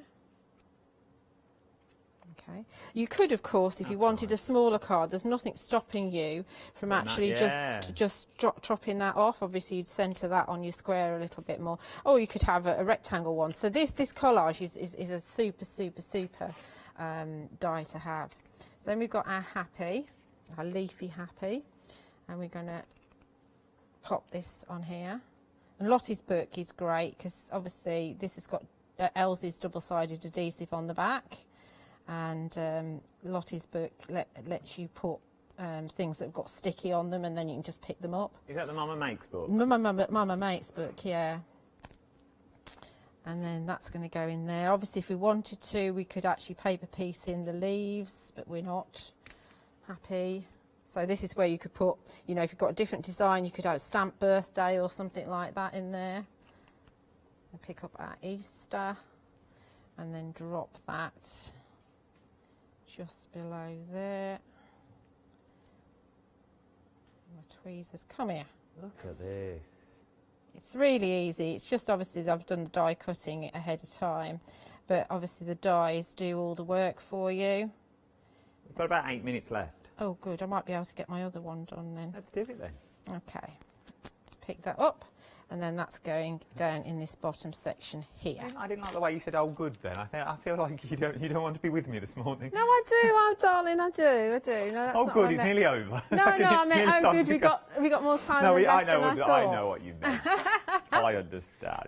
Okay. You could, of course, if you wanted a smaller card, there's nothing stopping you from actually just dropping that off. Obviously, you'd centre that on your square a little bit more. Or you could have a rectangle one. So this collage is a super die to have. So then we've got our happy, our leafy happy, and we're going to pop this on here. And Lottie's book is great because obviously this has got Elsie's double-sided adhesive on the back. And Lottie's book lets you put things that have got sticky on them, and then you can just pick them up.
Is that the Mama Makes book?
Mama Makes book, yeah. And then that's going to go in there. Obviously, if we wanted to, we could actually paper piece in the leaves, but we're not happy. So this is where you could put, you know, if you've got a different design, you could have a stamp birthday or something like that in there. And pick up our Easter, and then drop that just below there. My tweezers, come here.
Look at this.
It's really easy. It's just obviously I've done the die cutting ahead of time, but obviously the dies do all the work for you.
We've got about 8 minutes left.
Oh good, I might be able to get my other one done then.
Let's do it then.
Okay, pick that up. And then that's going down in this bottom section here.
I didn't like the way you said "oh good" then. I feel like you don't want to be with me this morning.
No, I do, oh darling, I do. No, that's
oh
not
good,
what I
it's
meant.
nearly over.
No, I meant oh good. We got more time than left than I thought.
I know what you meant. I understand.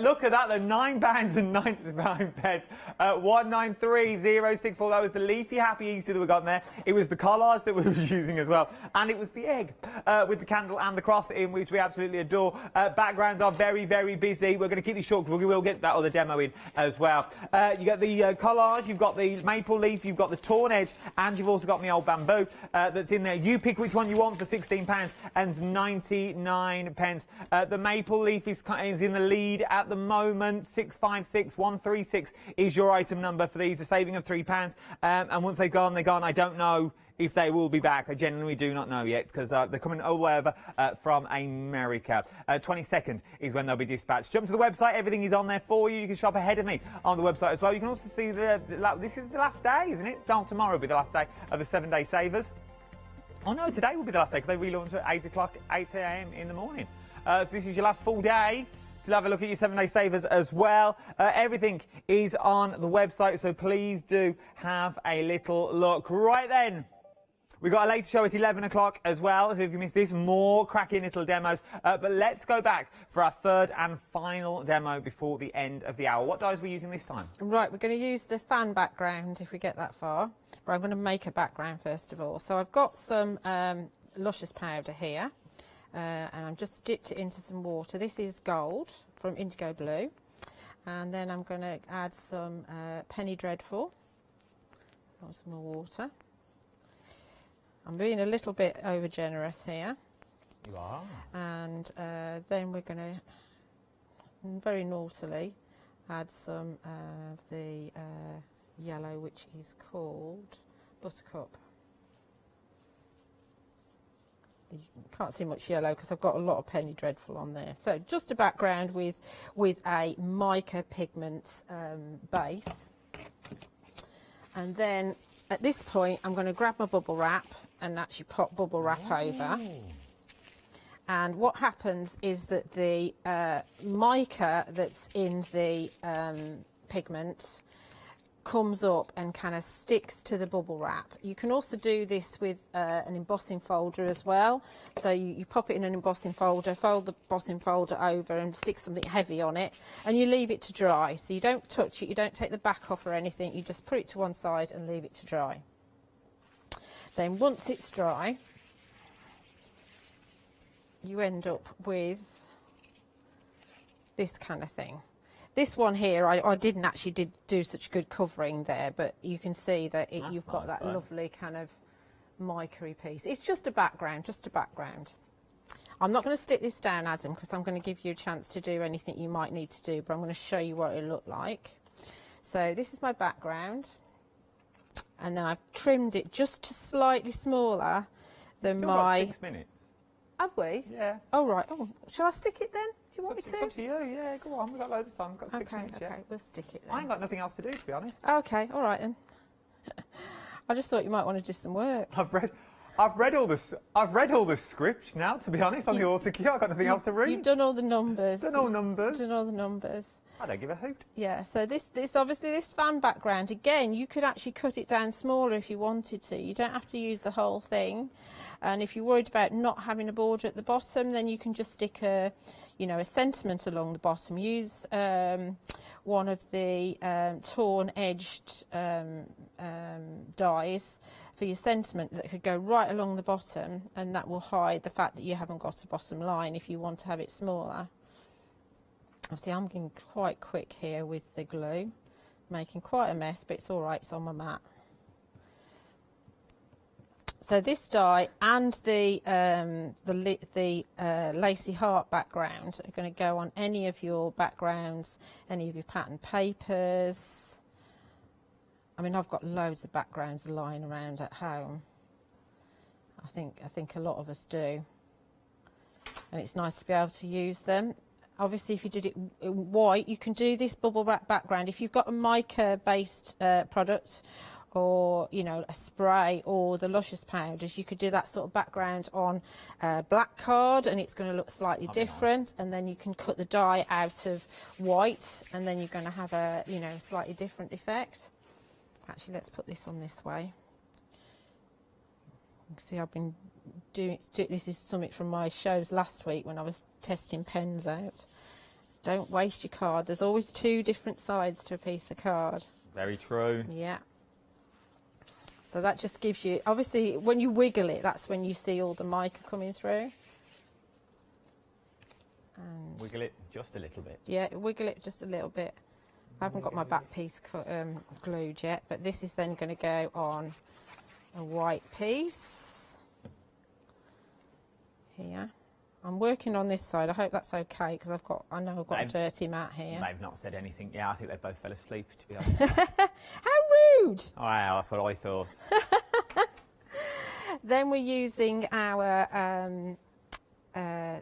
Look at that, the £9.99. 193064. That was the leafy happy Easter that we got in there. It was the collage that we were using as well, and it was the egg with the candle and the cross in, which we absolutely adore. Backgrounds are very busy. We're going to keep these short because we will get that other demo in as well. You got the collage, you've got the maple leaf, you've got the torn edge, and you've also got the old bamboo that's in there. You pick which one you want for £16.99. The maple leaf is in the lead at the moment. 656136 is your item number for these, a saving of £3. And once they're gone, they're gone. I don't know if they will be back. I genuinely do not know yet because they're coming all the way over from America. 22nd is when they'll be dispatched. Jump to the website. Everything is on there for you. You can shop ahead of me on the website as well. You can also see this is the last day, isn't it? No, tomorrow will be the last day of the 7-day savers. Oh no, today will be the last day because they relaunch at 8 a.m. in the morning. So this is your last full day to have a look at your 7-day savers as well. Everything is on the website, so please do have a little look. Right then, we've got a later show at 11 o'clock as well, so if you missed this, more cracking little demos. But let's go back for our third and final demo before the end of the hour. What dies are we using this time? Right,
we're going to use the fan background if we get that far. But I'm going to make a background first of all. So I've got some luscious powder here, and I've just dipped it into some water. This is gold from Indigo Blue. And then I'm going to add some Penny Dreadful. Got some more water. I'm being a little bit over generous here.
You are.
And then we're going to very naughtily add some of the yellow, which is called Buttercup. You can't see much yellow because I've got a lot of Penny Dreadful on there. So just a background with a mica pigment base. And then at this point, I'm going to grab my bubble wrap and actually pop bubble wrap over. And what happens is that the mica that's in the pigment comes up and kind of sticks to the bubble wrap. You can also do this with an embossing folder as well. So you pop it in an embossing folder, fold the embossing folder over and stick something heavy on it, and you leave it to dry. So you don't touch it, you don't take the back off or anything, you just put it to one side and leave it to dry. Then once it's dry, you end up with this kind of thing. This one here, I didn't actually do such good covering there, but you can see that you've got
nice,
that
though.
lovely kind of mica-y piece. It's just a background, just a background. I'm not going to stick this down, Adam, because I'm going to give you a chance to do anything you might need to do, but I'm going to show you what it looked like. So this is my background, and then I've trimmed it just to slightly smaller than
Still
my...
got 6 minutes.
Have we?
Yeah.
Oh, right. Oh, shall I stick it then? Do you want me
It's
to?
up to you, yeah, go on, we've got loads of time, we've got 6 minutes,
Okay,
yeah.
we'll stick it
I
then.
ain't got nothing else to do, to be honest.
Okay, all right then. I just thought you might want to do some work.
I've read all the script now, to be honest, on the autocue. I've got nothing else to read.
You've done all the numbers.
Done all numbers.
Done all the numbers.
I don't give a hoot.
Yeah, so this obviously this fan background, again, you could actually cut it down smaller if you wanted to. You don't have to use the whole thing. And if you're worried about not having a border at the bottom, then you can just stick a sentiment along the bottom. Use one of the torn edged dies for your sentiment that could go right along the bottom, and that will hide the fact that you haven't got a bottom line if you want to have it smaller. Obviously, I'm getting quite quick here with the glue, making quite a mess, but it's all right, it's on my mat. So this die and the lacy heart background are going to go on any of your backgrounds, any of your pattern papers. I mean, I've got loads of backgrounds lying around at home. I think a lot of us do, and it's nice to be able to use them. Obviously, if you did it white, you can do this bubble wrap background. If you've got a mica-based product, or a spray, or the Luscious powders, you could do that sort of background on black card, and it's going to look slightly different. And then you can cut the dye out of white, and then you're going to have a slightly different effect. Actually, let's put this on this way. See, I've been doing this is something from my shows last week when I was testing pens out. Don't waste your card. There's always two different sides to a piece of card.
Very true.
Yeah. So that just gives you, obviously, when you wiggle it, that's when you see all the mica coming through. And
Wiggle it just a little bit.
yeah, wiggle it just a little bit. I haven't got my back piece glued yet, but this is then going to go on a white piece here. I'm working on this side. I hope that's okay, because I know I've got a dirty mat here.
They've not said anything. Yeah, I think they both fell asleep, to be honest.
How rude!
Oh, wow, that's what I thought.
Then we're using our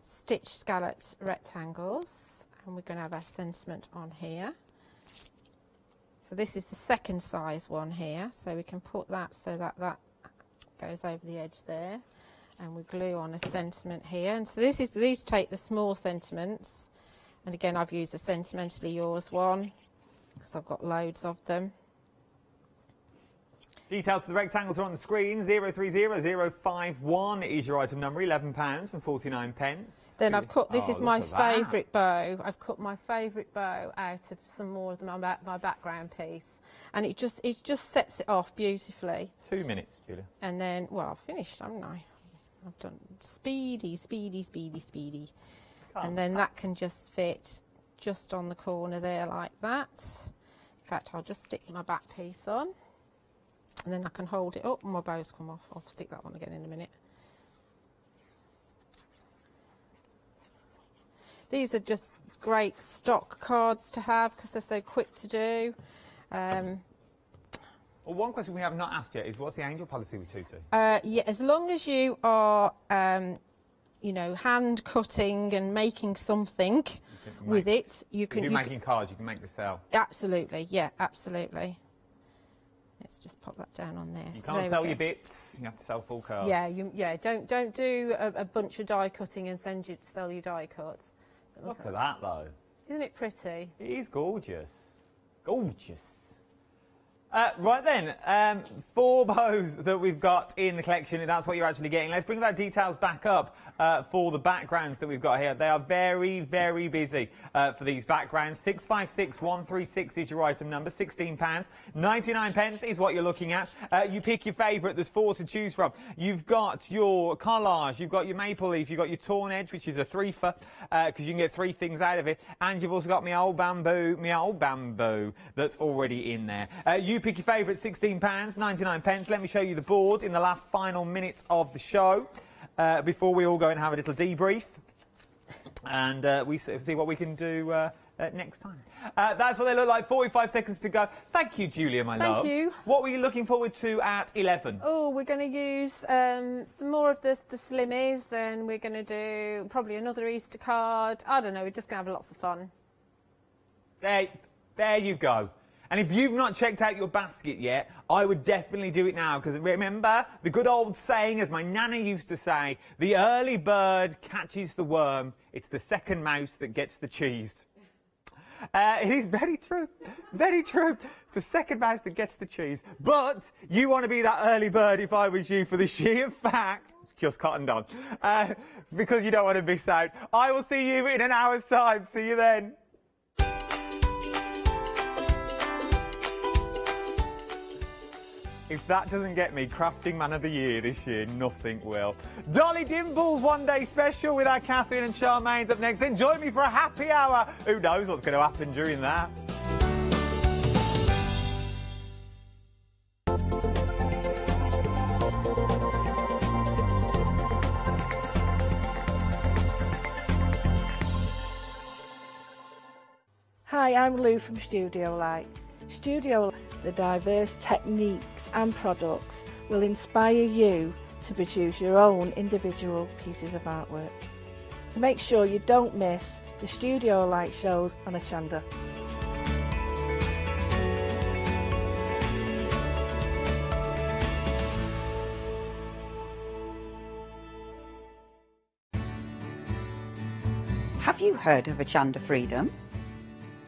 stitched scalloped rectangles, and we're going to have our sentiment on here. So this is the second size one here, so we can put that so that that goes over the edge there, and we glue on a sentiment here. And so these take the small sentiments, and again I've used a Sentimentally Yours one because I've got loads of them.
Details for the rectangles are on the screen. 030051 is your item number, £11.49.
Then I've cut, this is my
look at that.
favourite bow. I've cut my favourite bow out of some more of my background piece, and it just sets it off beautifully.
2 minutes, Julia.
And then, well, I've finished, haven't I? I've done speedy. And then that can just fit just on the corner there like that. In fact, I'll just stick my back piece on, and then I can hold it up and my bows come off. I'll stick that one again in a minute. These are just great stock cards to have because they're so quick to do.
Well, one question we have not asked yet is, what's the angel policy with tutu?
Yeah, as long as you are, hand cutting and making something with it, you can.
If you're making cards, you can make the sale.
Absolutely, yeah, absolutely. Let's just pop that down on there.
You
So
can't
there we
sell
go.
your bits. You have to sell full cards.
Yeah, don't do a bunch of die cutting and sell your die cuts. But
Look at that, though.
Isn't it pretty?
It is gorgeous. Gorgeous. Right then, 4 bows that we've got in the collection, and that's what you're actually getting. Let's bring that details back up for the backgrounds that we've got here. They are very, very busy for these backgrounds. 656136 is your item number, £16. 99 pence is what you're looking at. You pick your favourite. There's 4 to choose from. You've got your collage, you've got your maple leaf, you've got your torn edge, which is a 3 for, because you can get 3 things out of it, and you've also got my old bamboo that's already in there. You pick your favourite, £16, 99 pence. Let me show you the board in the last final minutes of the show before we all go and have a little debrief, and we see what we can do next time. That's what they look like. 45 seconds to go. Thank you, Julia, my love.
Thank you.
What were you looking forward to at 11?
Oh, we're going to use some more of the Slimmies, then we're going to do probably another Easter card. I don't know, we're just going to have lots of fun.
There you go. And if you've not checked out your basket yet, I would definitely do it now, because remember the good old saying, as my nana used to say, the early bird catches the worm, it's the second mouse that gets the cheese. It is very true, very true. It's the second mouse that gets the cheese. But you want to be that early bird, if I was you, for the sheer fact, just cottoned on, because you don't want to miss out. I will see you in an hour's time. See you then. If that doesn't get me Crafting Man of the Year this year, nothing will. Dolly Dimble's One Day Special with our Catherine and Charmaine's up next. Then join me for a happy hour. Who knows what's going to happen during that?
Hi, I'm Lou from Studio Light. Studio Light, the diverse techniques and products will inspire you to produce your own individual pieces of artwork. So make sure you don't miss the Studio Light shows on Hochanda.
Have you heard of Hochanda Freedom?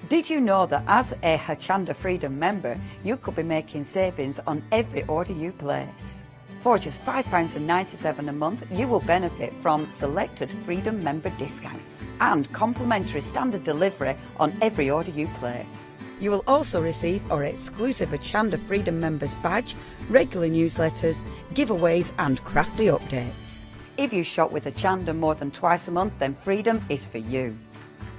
Did you know that as a Hochanda Freedom member, you could be making savings on every order you place? For just £5.97 a month, you will benefit from selected Freedom member discounts and complimentary standard delivery on every order you place. You will also receive our exclusive Hochanda Freedom members badge, regular newsletters, giveaways and crafty updates. If you shop with Hochanda more than twice a month, then Freedom is for you.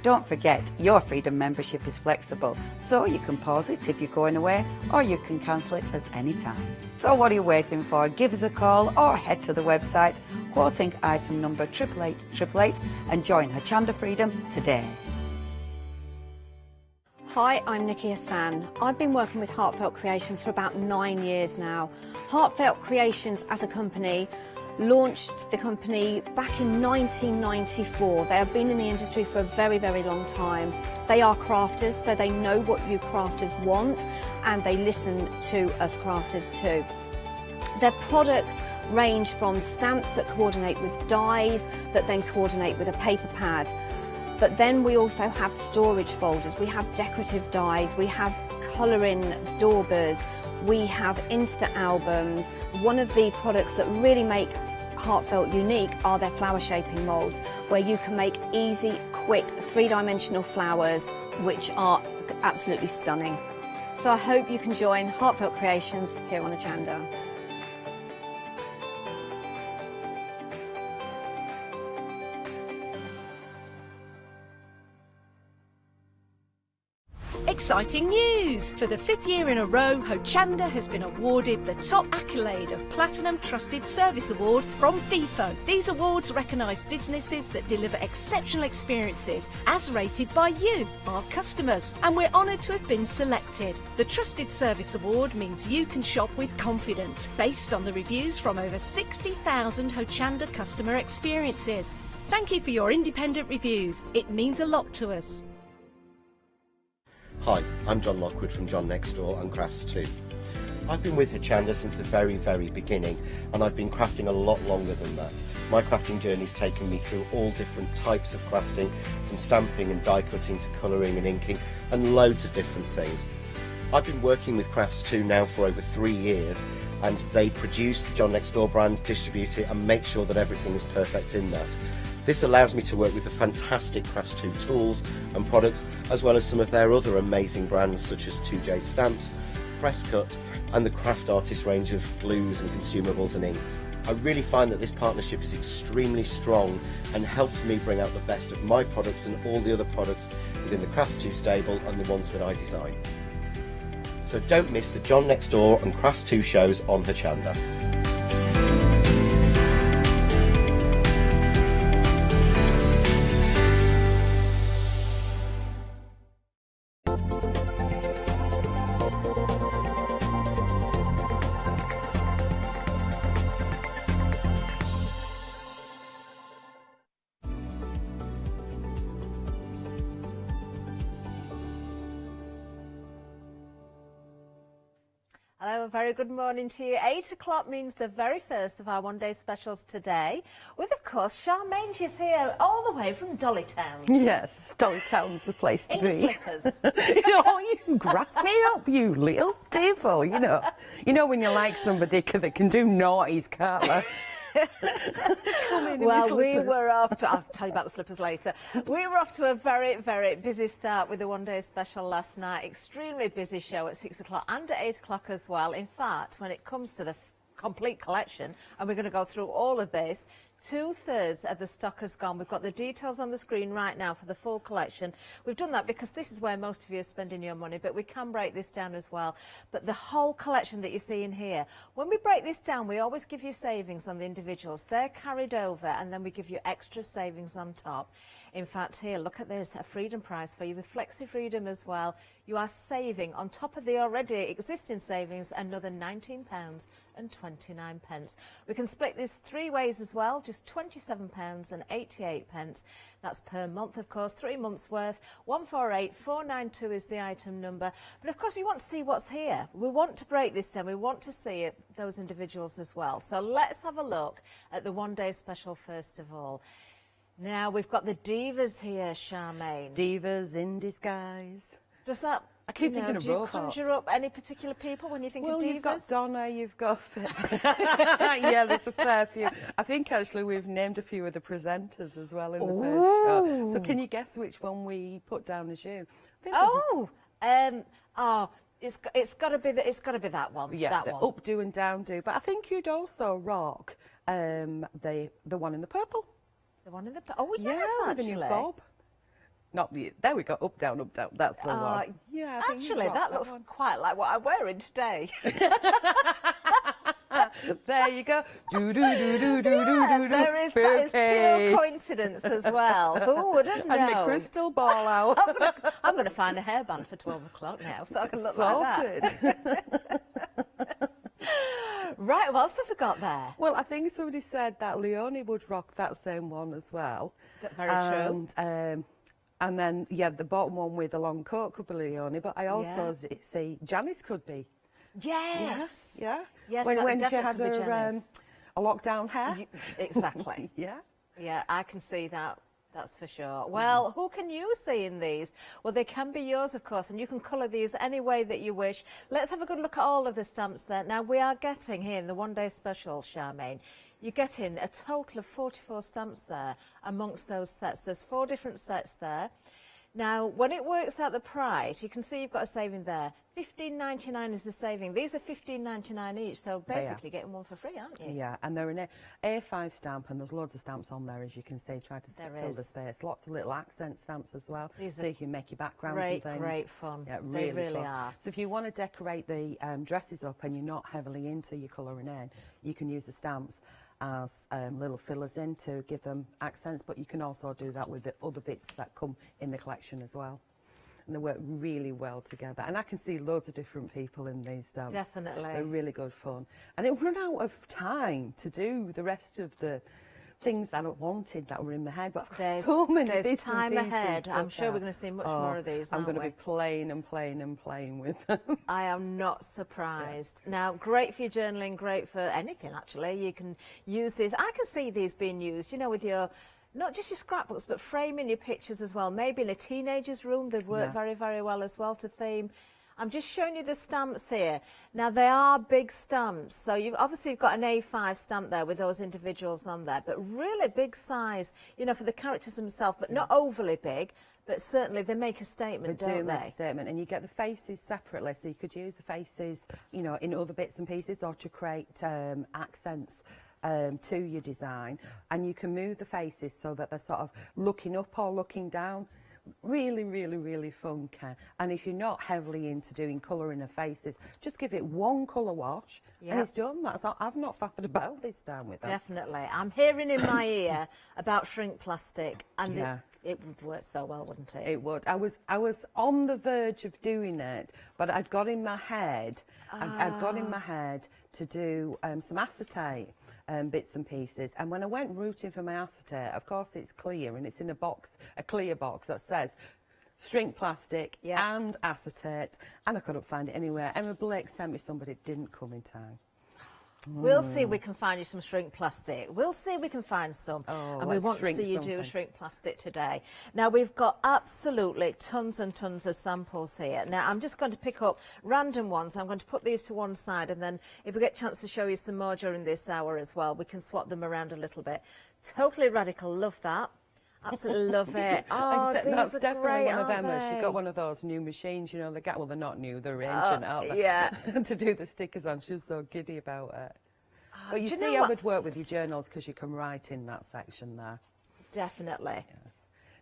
Don't forget, your Freedom membership is flexible, so you can pause it if you're going away, or you can cancel it at any time. So what are you waiting for? Give us a call or head to the website, quoting item number 88888, and join Hochanda Freedom today.
Hi, I'm Nikki Hassan. I've been working with Heartfelt Creations for about 9 years now. Heartfelt Creations as a company launched the company back in 1994. They have been in the industry for a very, very long time. They are crafters, so they know what you crafters want, and they listen to us crafters too. Their products range from stamps that coordinate with dies that then coordinate with a paper pad. But then we also have storage folders, we have decorative dies, we have colouring daubers, we have Insta albums. One of the products that really make Heartfelt unique are their flower shaping moulds, where you can make easy, quick, 3-dimensional flowers, which are absolutely stunning. So I hope you can join Heartfelt Creations here on Hochanda.
Exciting news! For the 5th year in a row, Hochanda has been awarded the top accolade of Platinum Trusted Service Award from Feefo. These awards recognise businesses that deliver exceptional experiences as rated by you, our customers, and we're honoured to have been selected. The Trusted Service Award means you can shop with confidence, based on the reviews from over 60,000 Hochanda customer experiences. Thank you for your independent reviews. It means a lot to us.
Hi, I'm John Lockwood from John Next Door and Crafts Too. I've been with Hochanda since the very, very beginning, and I've been crafting a lot longer than that. My crafting journey's taken me through all different types of crafting, from stamping and die cutting to colouring and inking, and loads of different things. I've been working with Crafts2 now for over 3 years, and they produce the John Next Door brand, distribute it, and make sure that everything is perfect in that. This allows me to work with the fantastic Crafts2 tools and products, as well as some of their other amazing brands such as 2J Stamps, Presscut, and the Craft Artist range of glues and consumables and inks. I really find that this partnership is extremely strong and helps me bring out the best of my products and all the other products within the Crafts2 stable and the ones that I design. So don't miss the John Next Door and Crafts2 shows on Hochanda.
Hello, a very good morning to you. 8 o'clock means the very first of our one-day specials today, with, of course, Charmaine. She's here all the way from Dollytown.
Yes, Dollytown's the place to
In
be.
slippers.
You grass me up, you little devil, you know. You know when you like somebody that can do naughties, can't they?
Well, we were off to, I'll tell you about the slippers later. We were off to a very, very busy start with the one-day special last night. Extremely busy show at 6 o'clock and at 8 o'clock as well. In fact, when it comes to the complete collection, and we're going to go through all of this, 2/3 of the stock has gone. We've got the details on the screen right now for the full collection. We've done that because this is where most of you are spending your money, but we can break this down as well. But the whole collection that you see in here, when we break this down, we always give you savings on the individuals. They're carried over, and then we give you extra savings on top. In fact, here, look at this, a freedom prize for you with Flexi Freedom as well. You are saving, on top of the already existing savings, another £19.29. We can split this 3 ways as well, just £27.88. That's per month, of course, 3 months worth. 148492 is the item number. But of course, we want to see what's here. We want to break this down. We want to see it, those individuals as well. So let's have a look at the one-day special first of all. Now, we've got the divas here, Charmaine.
Divas in disguise.
Does that,
I keep thinking of
do you
robots.
conjure up any particular people when you think of divas?
Well, you've got Donna, you've got... yeah, there's a fair few. I think, actually, we've named a few of the presenters as well in the first show. So can you guess which one we put down as you? It's got to be that one. Yeah,
that
the
one.
updo and downdo. But I think you'd also rock the one in the purple.
The one in the... Oh, yes,
with
actually.
the new bob. Not the... There we go, up, down, up, down. That's the one. Yeah, I think
actually, that looks quite like what I'm wearing today.
There you go. Do-do-do-do-do-do-do-do.
That is pure coincidence as well. Who wouldn't know?
And my crystal ball out.
I'm going to find a hairband for 12 o'clock now, so I can look
Sorted.
like that. Right, what else have we got there?
Well, I think somebody said that Leonie would rock that same one as well.
Very true.
And then, yeah, the bottom one with the long coat could be Leonie, but I also see Janice could be.
Yes.
Yeah.
Yes,
when she had her a lockdown hair.
Exactly.
Yeah.
Yeah, I can see that. That's for sure. Well, who can you see in these? Well, they can be yours, of course, and you can colour these any way that you wish. Let's have a good look at all of the stamps there. Now, we are getting here in the one-day special, Charmaine, you're getting a total of 44 stamps there amongst those sets. There's 4 different sets there. Now, when it works out the price, you can see you've got a saving there. $15.99 is the saving. These are $15.99 each, so basically getting one for free, aren't you?
Yeah, and they're an A5 stamp, and there's loads of stamps on there, as you can see. Try to fill the space. Lots of little accent stamps as well, so you can make your backgrounds and things.
Great fun.
Yeah,
they really
fun.
are.
So if you want to decorate the dresses up and you're not heavily into your colouring in, you can use the stamps as little fillers in to give them accents, but you can also do that with the other bits that come in the collection as well. And they work really well together. And I can see loads of different people in these stamps.
Definitely.
They're really good fun. And it run out of time to do the rest of the things that I wanted that were in my head, but I've got so many bits and
time
pieces
ahead.
to
I'm
look
sure
at.
we're going to see much more of these,
I'm
aren't
going to
we?
be playing and playing and playing with them.
I am not surprised. Now, great for your journaling, great for anything, actually. You can use these. I can see these being used, you know, with your... not just your scrapbooks, but framing your pictures as well. Maybe in a teenager's room, they'd work very, very well as well to theme. I'm just showing you the stamps here. Now, they are big stamps, so you've obviously got an A5 stamp there with those individuals on there, but really big size, you know, for the characters themselves, but not overly big, but certainly they make a statement, don't they?
They do make a statement, and you get the faces separately, so you could use the faces, you know, in other bits and pieces, or to create accents to your design, and you can move the faces so that they're sort of looking up or looking down. Really, really, really funky. And if you're not heavily into doing colouring of faces, just give it one colour wash and it's done. I've not faffed about this time with it.
Definitely. I'm hearing in my ear about shrink plastic, and it would work so well, wouldn't it?
It would. I was on the verge of doing it, but I'd got in my head. I'd got in my head to do some acetate bits and pieces, and when I went rooting for my acetate, of course it's clear and it's in a box, a clear box that says shrink plastic and acetate, and I couldn't find it anywhere. Emma Blake sent me somebody, it didn't come in time.
We'll see if we can find you some shrink plastic. We'll see if we can find some. And we want to see you do shrink plastic today. Now, we've got absolutely tons and tons of samples here. Now, I'm just going to pick up random ones. I'm going to put these to one side, and then if we get a chance to show you some more during this hour as well, we can swap them around a little bit. Totally radical. Love that. Absolutely love it. Oh,
that's definitely
great,
one of them.
aren't
She got one of those new machines, you know, well, they're not new, they're ancient, aren't they?
Yeah.
To do the stickers on. She was so giddy about it. But you
do you
see
know
how
what?
would work with your journals, because you can write in that section there.
Definitely.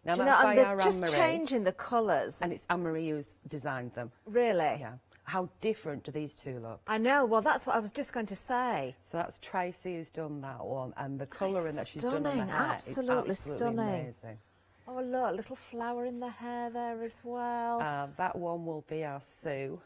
Now,
Do you
that's
know,
by
and they're
our
just
Anne-Marie,
changing the colours.
and it's Anne-Marie who's designed them.
Really?
Yeah. How different do these two look?
I know. Well, that's what I was just going to say.
So that's Tracy who's done that one, and the colouring that she's done on the
Stunning,
hair
absolutely
is absolutely
stunning.
amazing.
Oh, look, a little flower in the hair there as well.
That one will be our Sue.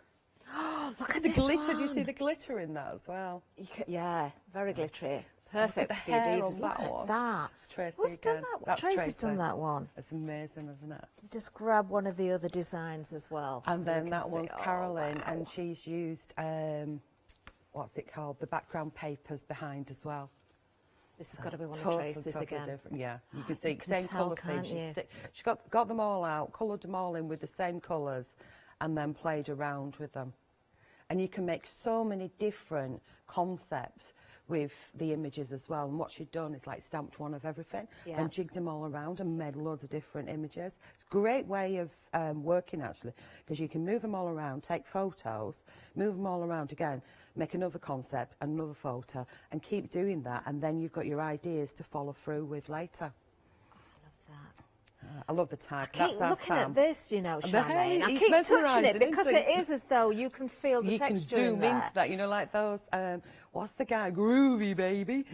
Look at
The
this
glitter,
one.
do you see the glitter in that as well?
Yeah, very glittery. Perfect
the
for your
hair
divas.
on
Look
that
at
one.
that.
It's Tracy
Who's done
again.
that one?
That's
Tracy's
Tracy.
done that one.
It's amazing, isn't it?
Just grab one of the other designs as well.
And
so
then
we can
that
see.
one's
Oh,
Carolyn,
wow.
and she's used, what's it called, the background papers behind as well.
This has got to be one of
Totally
Tracy's again.
different. Yeah, you can see
You can
same
tell,
colour theme.
can't you?
She got them all out, coloured them all in with the same colours, and then played around with them. And you can make so many different concepts with the images as well. And what she'd done is like stamped one of everything and jigged them all around and made loads of different images. It's a great way of working, actually, because you can move them all around, take photos, move them all around again, make another concept, another photo, and keep doing that. And then you've got your ideas to follow through with later. I love the tag.
I keep looking at this, you know, Charmaine. I
It's
keep touching it
mesmerising,
because
isn't
it is as though you can feel the
you can
texture
zoom
in there.
into that, you know, like those, what's the guy, Groovy Baby?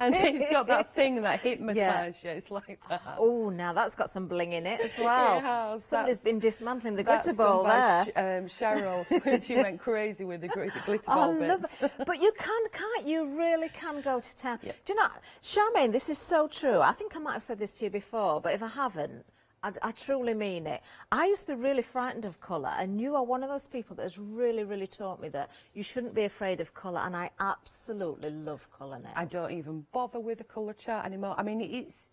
And he's got that thing that hypnotises you, it's like that.
Oh, now that's got some bling in it as well.
It has.
Somebody's been dismantling the
That's
glitter ball
done
there.
by Cheryl, when she went crazy with the glitter ball
I love
bits.
it. But you can't you? Really can go to town. Do you know, Charmaine, this is so true. I think I might have said this to you before, but if I haven't, I truly mean it. I used to be really frightened of colour, and you are one of those people that has really, really taught me that you shouldn't be afraid of colour, and I absolutely love colour now.
I don't even bother with the colour chart anymore. I mean,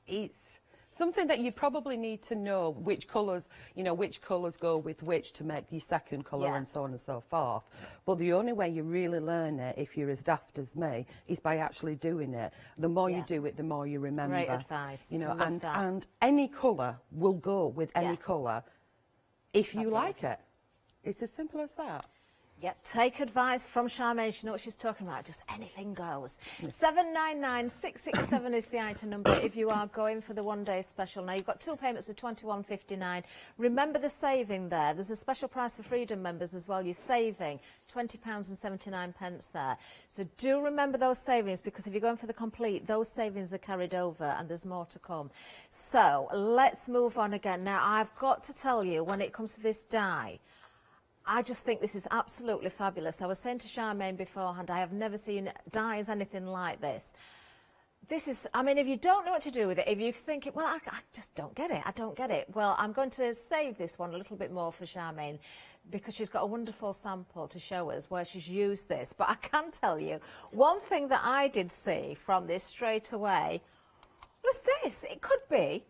it's something that you probably need to know which colours, you know, which colours go with which to make your second colour and so on and so forth. But the only way you really learn it, if you're as daft as me, is by actually doing it. The more you do it, the more you remember.
Great advice.
You know,
I love that.
and any colour will go with any colour if you like it. It's as simple as that.
Yep, take advice from Charmaine. She knows what she's talking about. Just anything goes. 799-667 is the item number if you are going for the one-day special. Now, you've got two payments of £21.59. Remember the saving there. There's a special price for Freedom members as well. You're saving £20.79 there. So do remember those savings, because if you're going for the complete, those savings are carried over and there's more to come. So let's move on again. Now, I've got to tell you, when it comes to this die, I just think this is absolutely fabulous. I was saying to Charmaine beforehand, I have never seen dyes anything like this. This is, I mean, if you don't know what to do with it, if you think, well, I just don't get it, I don't get it. Well, I'm going to save this one a little bit more for Charmaine, because she's got a wonderful sample to show us where she's used this. But I can tell you, one thing that I did see from this straight away was this. It could be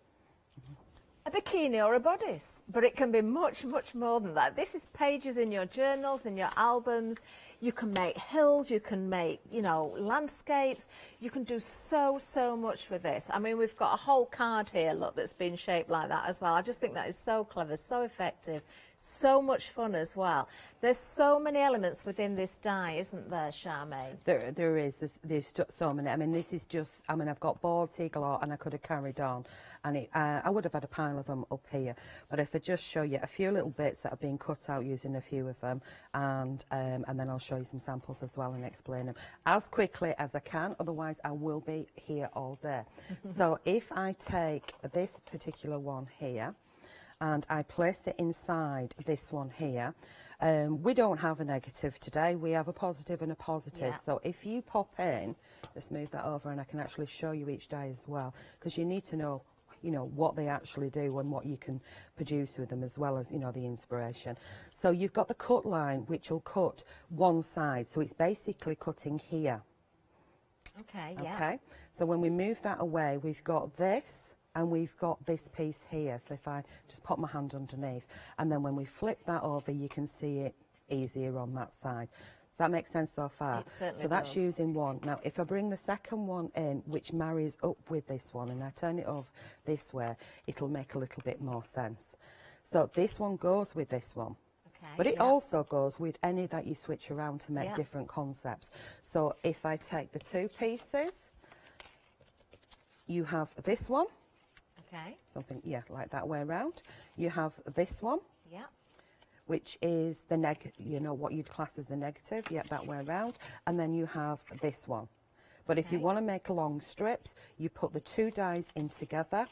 a a bikini or a bodice, but it can be much, much more than that. This is pages in your journals, in your albums. You can make hills, you can make, you know, landscapes. You can do so, so much with this. I mean, we've got a whole card here, look, that's been shaped like that as well. I just think that is so clever, so effective, so much fun as well. There's so many elements within this die, isn't there, Charmaine?
There is. There's just so many. I mean, this is just, I mean, I've got boards here galore, and I could have carried on. And I would have had a pile of them up here. But if I just show you a few little bits that have been cut out using a few of them, and then I'll show you some samples as well and explain them as quickly as I can. Otherwise, I will be here all day. So if I take this particular one here, and I place it inside this one here. We don't have a negative today, we have a positive and a positive. So if you pop in, just move that over and I can actually show you each die as well, because you need to know, you know, what they actually do and what you can produce with them, as well as, you know, the inspiration. So you've got the cut line, which will cut one side, so it's basically cutting here.
Okay, yeah.
Okay, so when we move that away, we've got this, and we've got this piece here. So if I just pop my hand underneath, and then when we flip that over, you can see it easier on that side. Does that make sense so far?
It certainly
so that's
does.
using one. Now, if I bring the second one in, which marries up with this one, and I turn it over this way, it'll make a little bit more sense. So this one goes with this one.
Okay,
But it also goes with any that you switch around to make different concepts. So if I take the two pieces, you have this one.
Okay.
Something, like that way around. You have this one, which is the what you'd class as the negative, that way around. And then you have this one. But if you want to make long strips, you put the two dies in together,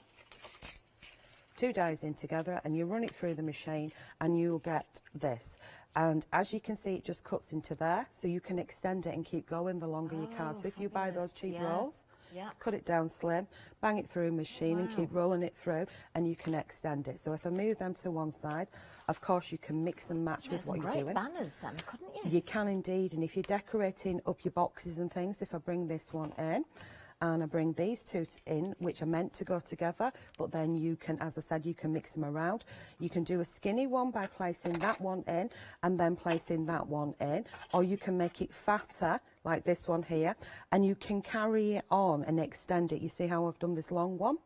and you run it through the machine, and you'll get this. And as you can see, it just cuts into there, so you can extend it and keep going the longer you can. So if you buy those cheap rolls, cut it down slim, bang it through a machine and keep rolling it through, and you can extend it. So if I move them to one side, of course you can mix and match with what you're doing.
Banners then, couldn't you?
You can indeed, and if you're decorating up your boxes and things, if I bring this one in, and I bring these two in, which are meant to go together, but then you can, as I said, you can mix them around. You can do a skinny one by placing that one in and then placing that one in, or you can make it fatter, like this one here, and you can carry it on and extend it. You see how I've done this long one?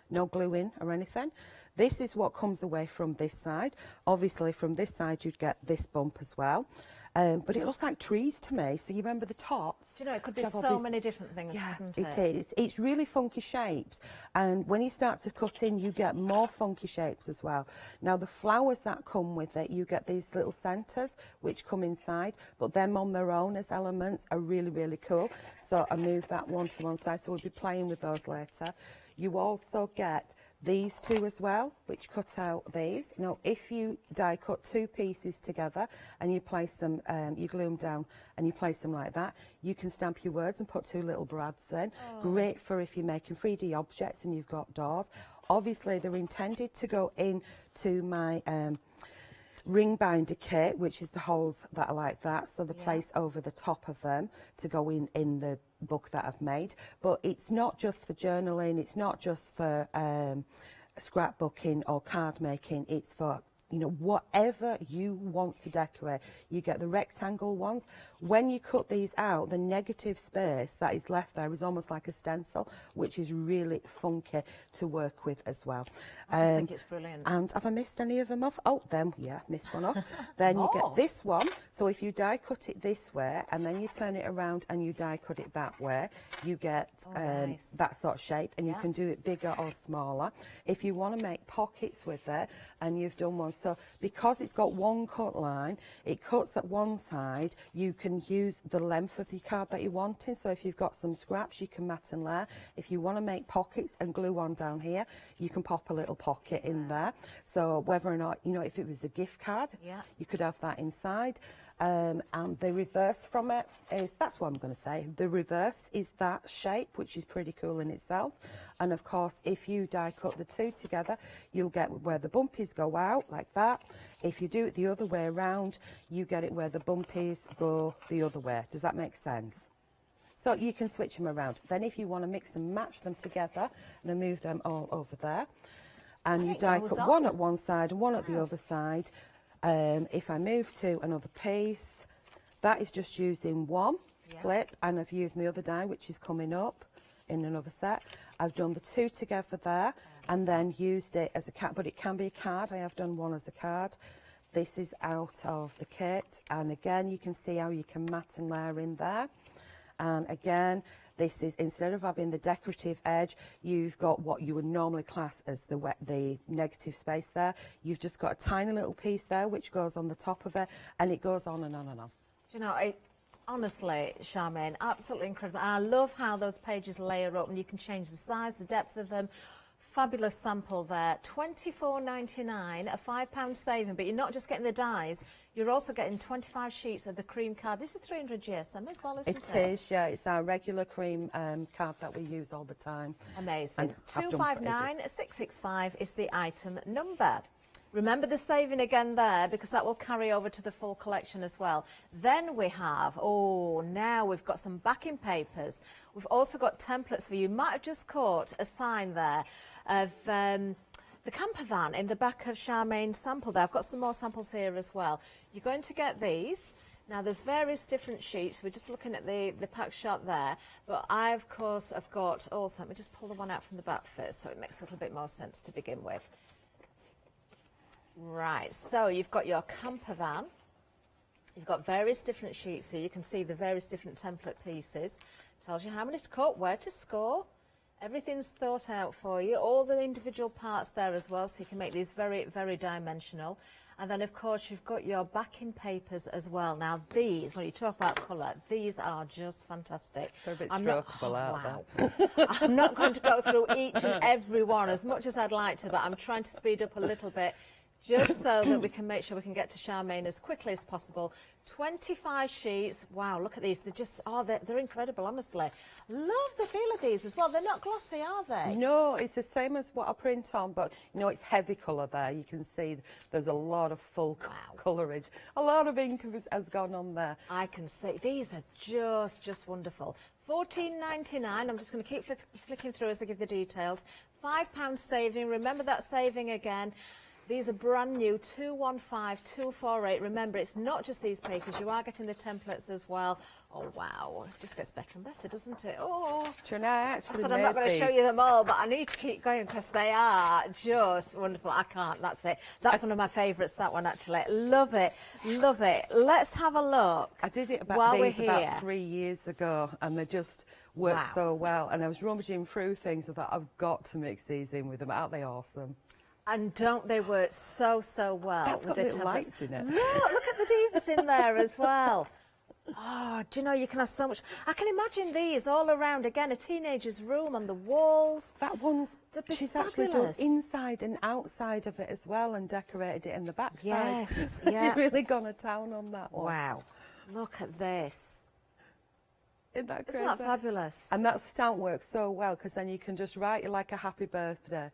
No glue in or anything. This is what comes away from this side. Obviously, from this side, you'd get this bump as well. But it looks like trees to me. So you remember the tops?
Do you know, it could be so many different things, couldn't it?
It is. It's really funky shapes. And when you start to cut in, you get more funky shapes as well. Now, the flowers that come with it, you get these little centres which come inside, but them on their own as elements are really, really cool. So I move that one to one side. So we'll be playing with those later. You also get these two as well, which cut out these. Now, if you die cut two pieces together and you place them, you glue them down and you place them like that, you can stamp your words and put two little brads in. Great for if you're making 3D objects and you've got doors. Obviously, they're intended to go into my ring binder kit, which is the holes that are like that, so the place over the top of them to go in the book that I've made. But it's not just for journaling, it's not just for scrapbooking or card making, it's for, you know, whatever you want to decorate. You get the rectangle ones. When you cut these out, the negative space that is left there is almost like a stencil, which is really funky to work with as well.
I think it's brilliant.
And have I missed any of them off? Oh, then, missed one off. Then you get this one. So if you die cut it this way, and then you turn it around and you die cut it that way, you get
nice.
that sort of shape, and you can do it bigger or smaller. If you want to make pockets with it, and you've done one, so because it's got one cut line, it cuts at one side, you can use the length of the card that you're wanting. So if you've got some scraps, you can mat and layer. If you want to make pockets and glue on down here, you can pop a little pocket in there. So whether or not, you know, if it was a gift card, you could have that inside. And the reverse from it is, that's what I'm going to say, the reverse is that shape, which is pretty cool in itself. And of course, if you die cut the two together, you'll get where the bumpies go out like that. If you do it the other way around, you get it where the bumpies go the other way. Does that make sense? So you can switch them around. Then if you want to mix and match them together, and move them all over there, and you die cut one at one side and one at the other side. If I move to another piece, that is just using one flip, and I've used my other die, which is coming up in another set. I've done the two together there, and then used it as a card, but it can be a card. I have done one as a card. This is out of the kit, and again, you can see how you can mat and layer in there. And again, this is, instead of having the decorative edge, you've got what you would normally class as the negative space there. You've just got a tiny little piece there which goes on the top of it, and it goes on and on and on.
Do you know, honestly, Charmaine, absolutely incredible. I love how those pages layer up and you can change the size, the depth of them. Fabulous sample there. £24.99, a £5 saving, but you're not just getting the dies, you're also getting 25 sheets of the cream card. This is 300 GSM as well, isn't it?
It is, yeah. It's our regular cream card that we use all the time.
Amazing. 259665 is the item number. Remember the saving again there, because that will carry over to the full collection as well. Then we have, now we've got some backing papers. We've also got templates for you. You might have just caught a sign there of the camper van in the back of Charmaine's sample there. I've got some more samples here as well. You're going to get these. Now, there's various different sheets. We're just looking at the pack shot there. But I, of course, have got also, let me just pull the one out from the back first so it makes a little bit more sense to begin with. Right, so you've got your camper van. You've got various different sheets here. You can see the various different template pieces. Tells you how many to cut, where to score. Everything's thought out for you. All the individual parts there as well, so you can make these very, very dimensional. And then, of course, you've got your backing papers as well. Now, these, when you talk about colour, these are just fantastic.
They're a bit strokeable out
there. I'm not going to go through each and every one as much as I'd like to, but I'm trying to speed up a little bit, just so that we can make sure we can get to Charmaine as quickly as possible. 25 sheets. Wow, look at these. They're just, they're incredible, honestly. Love the feel of these as well. They're not glossy, are they?
No, it's the same as what I print on, but, you know, it's heavy colour there. You can see there's a lot of full colourage. A lot of ink has gone on there.
I can see. These are just wonderful. £14.99. I'm just going to keep flicking through as I give the details. £5 saving. Remember that saving again. These are brand new, 215248. Remember, it's not just these papers. You are getting the templates as well. Oh, wow. It just gets better and better, doesn't it? Oh.
Trina, I said
I'm not going to show you them all, but I need to keep going because they are just wonderful. I can't. That's it. That's one of my favourites, that one, actually. Love it. Love it. Let's have a look.
I did it about 3 years ago, and they just worked so well. And I was rummaging through things. I thought, I've got to mix these in with them. Aren't they awesome?
And don't they work so well?
That's
with
got
the
little lights in it.
Look at the divas in there as well. Oh, do you know, you can have so much. I can imagine these all around. Again, a teenager's room on the walls.
That one's, she's actually done inside and outside of it as well and decorated it in the back side.
Yes,
She's really gone to town on that one.
Wow. Look at this.
Isn't that crazy?
Isn't that fabulous?
And that stamp works so well because then you can just write it like a happy birthday.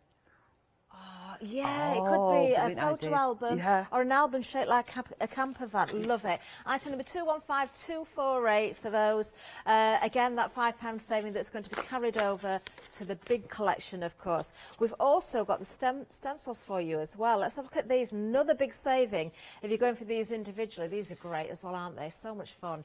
Yeah, it could be a photo album or an album shaped like a camper van. Love it. Item number 215248 for those. Again, that £5 saving that's going to be carried over to the big collection, of course. We've also got the stencils for you as well. Let's have a look at these. Another big saving. If you're going for these individually, these are great as well, aren't they? So much fun.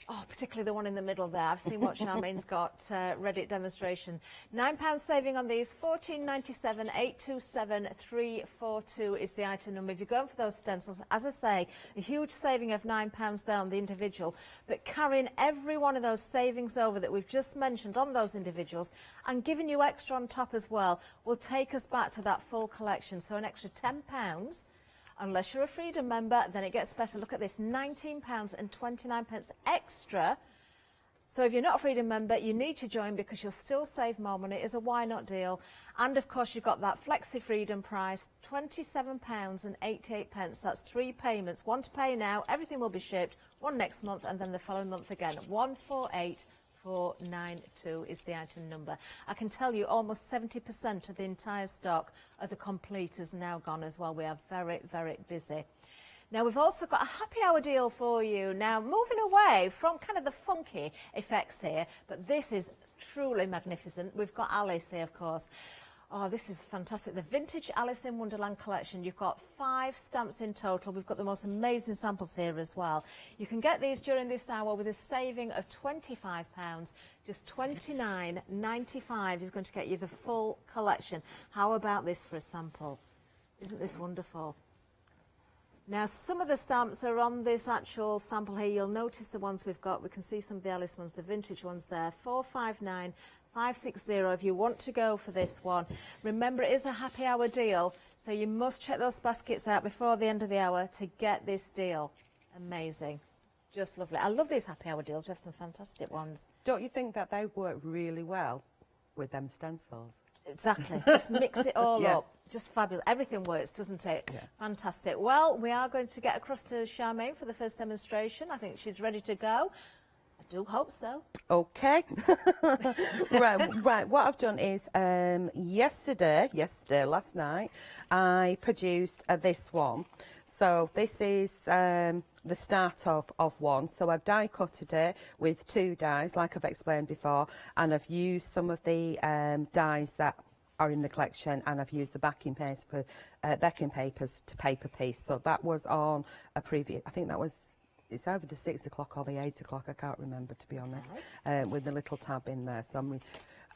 Oh, particularly the one in the middle there. I've seen what Charmaine's got ready at demonstration. £9 saving on these. £14.97. 827342 is the item number. If you're going for those stencils, as I say, a huge saving of £9 there on the individual, but carrying every one of those savings over that we've just mentioned on those individuals and giving you extra on top as well will take us back to that full collection. So an extra £10. Unless you're a Freedom member, then it gets better. Look at this, £19.29 extra. So if you're not a Freedom member, you need to join because you'll still save more money. It's a why not deal. And of course, you've got that Flexi Freedom price, £27.88. That's 3 payments. One to pay now, everything will be shipped. One next month, and then the following month again. 148492 is the item number. I can tell you almost 70% of the entire stock of the complete is now gone as well. We are very, very busy. Now, we've also got a happy hour deal for you. Now, moving away from kind of the funky effects here, but this is truly magnificent. We've got Alice here, of course. Oh, this is fantastic. The Vintage Alice in Wonderland collection. You've got 5 stamps in total. We've got the most amazing samples here as well. You can get these during this hour with a saving of £25. Just $29.95 is going to get you the full collection. How about this for a sample? Isn't this wonderful? Now, some of the stamps are on this actual sample here. You'll notice the ones we've got. We can see some of the Alice ones, the vintage ones there. 459560 if you want to go for this one. Remember, it is a happy hour deal, so you must check those baskets out before the end of the hour to get this deal. Amazing. Just lovely. I love these happy hour deals. We have some fantastic ones.
Don't you think that they work really well with them stencils?
Exactly. Just mix it all
Yeah.
up. Just fabulous. Everything works, doesn't it?
Yeah.
Fantastic. Well, we are going to get across to Charmaine for the first demonstration. I think she's ready to go. I do hope so.
Okay. right. What I've done is last night, I produced this one. So this is the start of one. So I've die cutted it with 2 dies, like I've explained before, and I've used some of the dies that are in the collection, and I've used the backing papers to paper piece. So that was on a previous, I think that was, it's over the 6 o'clock or the 8 o'clock, I can't remember, to be honest, with the little tab in there. So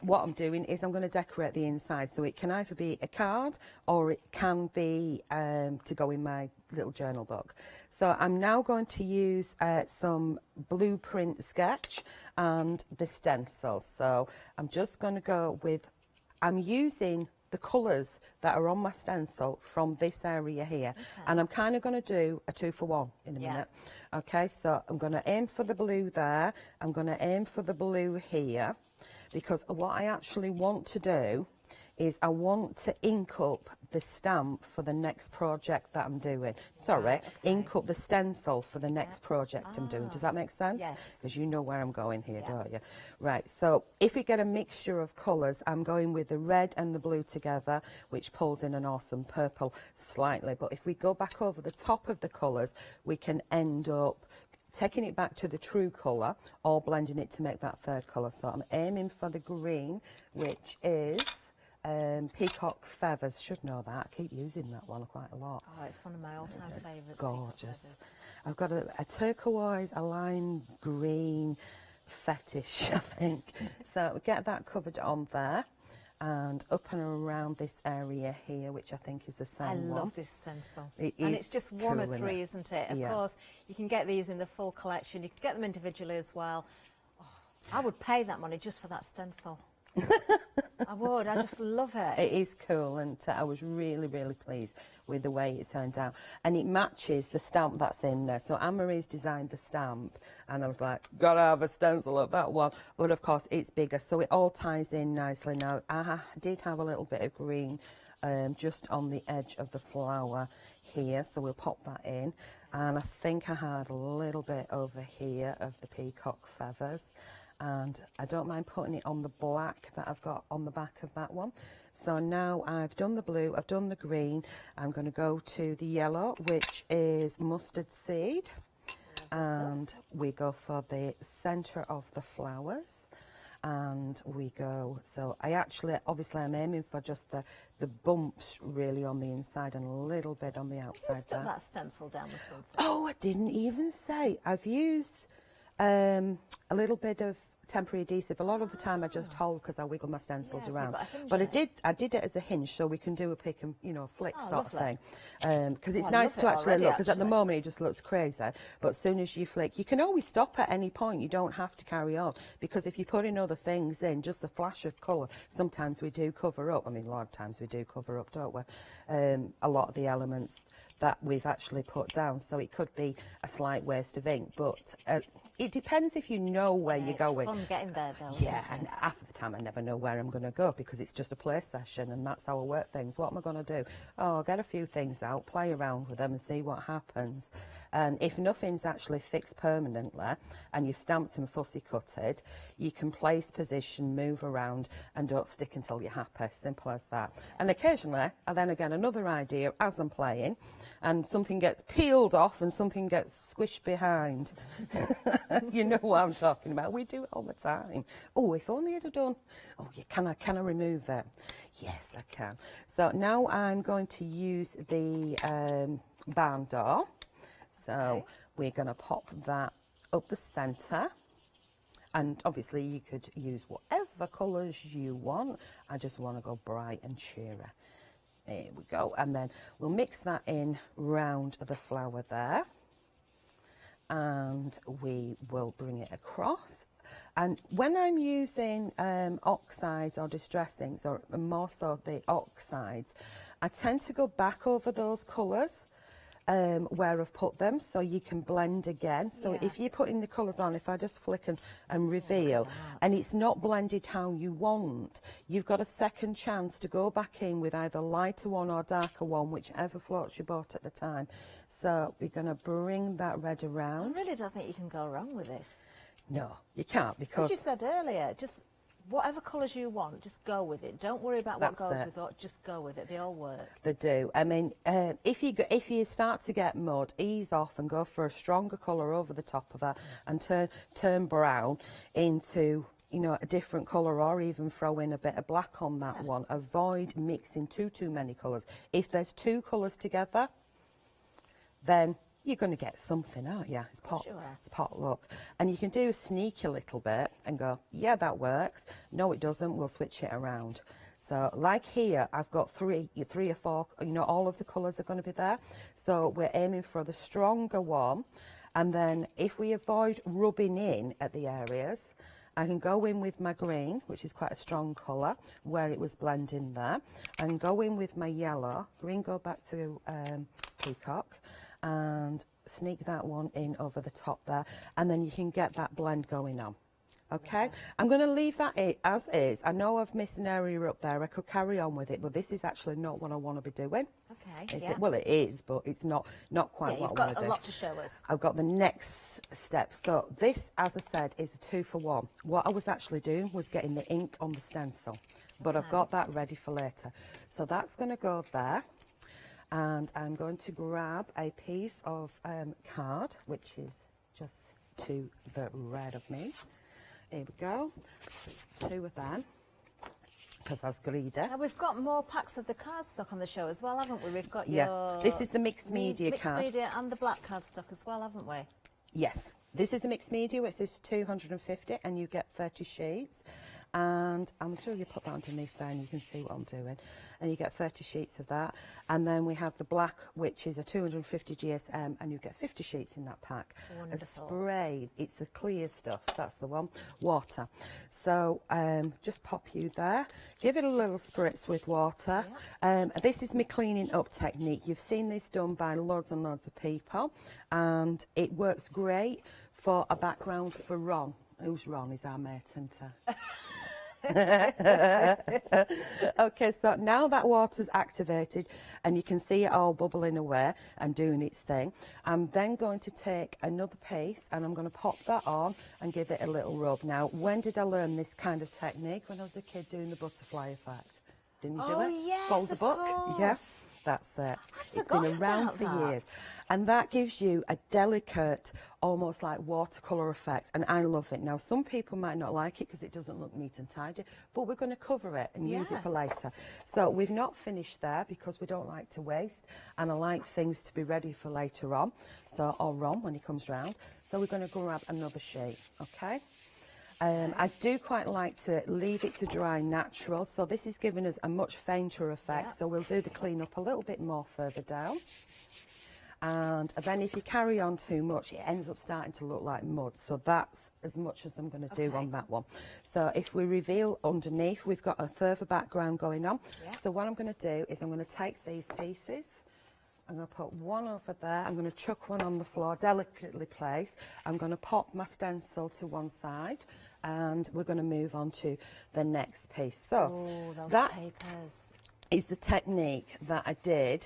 what I'm doing is I'm going to decorate the inside, so it can either be a card or it can be to go in my little journal book. So I'm now going to use some blueprint sketch and the stencil. So I'm just going to go with, I'm using the colours that are on my stencil from this area here. Okay. And I'm kind of going to do a 2-for-1 in a minute. Okay, so I'm going to aim for the blue there. I'm going to aim for the blue here, because what I actually want to do is I want to ink up the stamp for the next project that I'm doing. Sorry, ink up the stencil for the next project I'm doing. Does that make sense?
Yes.
Because you know where I'm going here, don't you? Right, so if we get a mixture of colours, I'm going with the red and the blue together, which pulls in an awesome purple slightly. But if we go back over the top of the colours, we can end up taking it back to the true colour or blending it to make that third colour. So I'm aiming for the green, which is peacock feathers. Should know that. I keep using that one quite a lot.
Oh, it's one of my all-time favourites.
Gorgeous. I've got a turquoise, a lime green fetish, I think. So get that covered on there. And up and around this area here, which I think is the same one.
I love this stencil.
It
and
is
it's just one
cool,
of 3, isn't it? Of course, you can get these in the full collection. You can get them individually as well. Oh, I would pay that money just for that stencil. I would. I just love it.
It is cool, and I was really, really pleased with the way it turned out. And it matches the stamp that's in there. So Anne-Marie's designed the stamp, and I was like, gotta have a stencil of that one. But of course, it's bigger, so it all ties in nicely. Now, I did have a little bit of green just on the edge of the flower here, so we'll pop that in. And I think I had a little bit over here of the peacock feathers. And I don't mind putting it on the black that I've got on the back of that one. So now I've done the blue, I've done the green. I'm going to go to the yellow, which is mustard seed. And we go for the centre of the flowers. And we go, so I actually, obviously I'm aiming for just the bumps really on the inside and a little bit on the outside.
Can you stick that stencil down with something?
Oh, I didn't even say. I've used a little bit of temporary adhesive. A lot of the time I just hold because I wiggle my stencils around. But I did it as a hinge, so we can do a pick and flick sort of thing. Because it's nice to actually look. Because at the moment it just looks crazy. But as soon as you flick, you can always stop at any point. You don't have to carry on. Because if you put in other things in, just the flash of colour, sometimes we do cover up. I mean, a lot of times we do cover up, don't we? A lot of the elements that we've actually put down. So it could be a slight waste of ink, but it depends if you know where you're going.
It's fun getting there, though.
Yeah, and half the time I never know where I'm going to go because it's just a play session and that's how I work things. What am I going to do? Oh, I'll get a few things out, play around with them and see what happens. And if nothing's actually fixed permanently and you've stamped and fussy cutted, you can place, position, move around and don't stick until you're happy. Simple as that. And occasionally, I then again another idea as I'm playing and something gets peeled off and something gets squished behind. You know what I'm talking about. We do it all the time. Oh, if only I'd have done. Oh, yeah, can I remove it? Yes, I can. So now I'm going to use the barn door. So we're going to pop that up the centre. And obviously you could use whatever colours you want. I just want to go bright and cheery. There we go. And then we'll mix that in round the flower there. And we will bring it across. And when I'm using oxides or distressings, or more so the oxides, I tend to go back over those colours where I've put them, so you can blend again. So if you're putting the colours on, if I just flick and reveal, and it's not blended how you want, you've got a second chance to go back in with either lighter one or darker one, whichever floats you bought at the time. So we're going to bring that red around.
I really don't think you can go wrong with this.
No, you can't, because...
As you said earlier, just whatever colours you want, just go with it. Don't worry about what goes with what, just go with it. They all work.
They do. I mean, if you start to get mud, ease off and go for a stronger colour over the top of that and turn brown into, you know, a different colour, or even throw in a bit of black on that one. Avoid mixing too many colours. If there's two colours together, then you're going to get something, aren't you? It's potluck. And you can do a sneaky little bit and go, yeah, that works. No, it doesn't. We'll switch it around. So like here, I've got three or four, you know, all of the colours are going to be there. So we're aiming for the stronger one. And then if we avoid rubbing in at the areas, I can go in with my green, which is quite a strong colour, where it was blending there, and go in with my yellow. Green, go back to peacock, and sneak that one in over the top there, and then you can get that blend going on. Okay, I'm going to leave that as is. I know I've missed an area up there. I could carry on with it, but this is actually not what I want to be doing.
Okay.
Well, it is, but it's not quite what I want to do.
You've got a lot to show us.
I've got the next step. So this, as I said, is a 2-for-1. What I was actually doing was getting the ink on the stencil, but I've got that ready for later. So that's going to go there. And I'm going to grab a piece of card, which is just to the right of me. Here we go. 2 of them, because I was greedy.
Now we've got more packs of the cardstock on the show as well, haven't we? We've got
This is the mixed media card.
Mixed media and the black cardstock as well, haven't we?
Yes. This is a mixed media, which is 250, and you get 30 sheets. And I'm sure you put that underneath there and you can see what I'm doing. And you get 30 sheets of that. And then we have the black, which is a 250 GSM, and you get 50 sheets in that pack.
Wonderful.
A spray, it's the clear stuff, that's the one, water. So just pop you there, give it a little spritz with water. This is my cleaning up technique. You've seen this done by loads and loads of people, and it works great for a background for Ron. Who's Ron? Is our mate, isn't he? Okay, so now that water's activated and you can see it all bubbling away and doing its thing, I'm then going to take another piece and I'm going to pop that on and give it a little rub. Now, when did I learn this kind of technique? When I was a kid doing the butterfly effect. Didn't you do it?
Yes,
Fold the book?
course.
Yes, that's it. It's been around for years. And that gives you a delicate, almost like watercolour effect, and I love it. Now, some people might not like it because it doesn't look neat and tidy, but we're going to cover it and use it for later. So we've not finished there because we don't like to waste, and I like things to be ready for later on, so or Ron when he comes round. So we're going to grab another sheet, okay? I do quite like to leave it to dry natural, so this is giving us a much fainter effect, so we'll do the clean up a little bit more further down. And then if you carry on too much, it ends up starting to look like mud. So that's as much as I'm going to do on that one. So if we reveal underneath, we've got a further background going on. So what I'm going to do is I'm going to take these pieces. I'm going to put one over there. I'm going to chuck one on the floor, delicately placed. I'm going to pop my stencil to one side. And we're going to move on to the next piece. So that is the technique that I did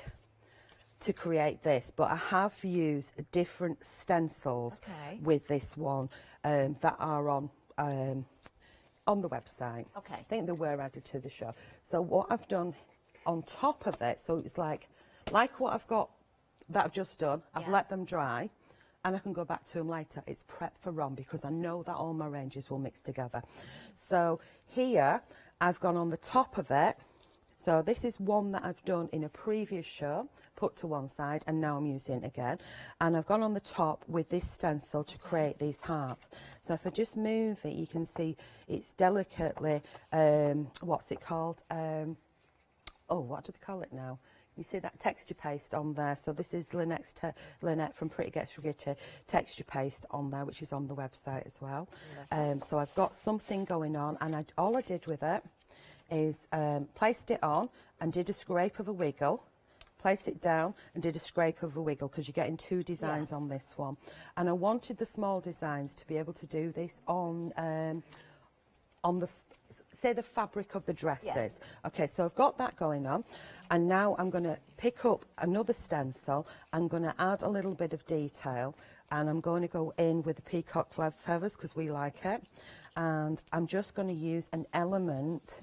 to create this, but I have used different stencils with this one that are on the website. I think they were added to the show. So what I've done on top of it, so it's like what I've got that I've just done, I've let them dry, and I can go back to them later. It's prep for Ron because I know that all my ranges will mix together. So here I've gone on the top of it So this is one that I've done in a previous show, put to one side, and now I'm using it again. And I've gone on the top with this stencil to create these hearts. So if I just move it, you can see it's delicately, what's it called? Oh, what do they call it now? You see that texture paste on there. So this is Lynette from Pretty Gets Gritty texture paste on there, which is on the website as well. So I've got something going on, and all I did with it is placed it on and did a scrape of a wiggle, placed it down and did a scrape of a wiggle, because you're getting two designs on this one. And I wanted the small designs to be able to do this on the, say, the fabric of the dresses. Okay, so I've got that going on, and now I'm going to pick up another stencil. I'm going to add a little bit of detail, and I'm going to go in with the peacock feathers because we like it. And I'm just going to use an element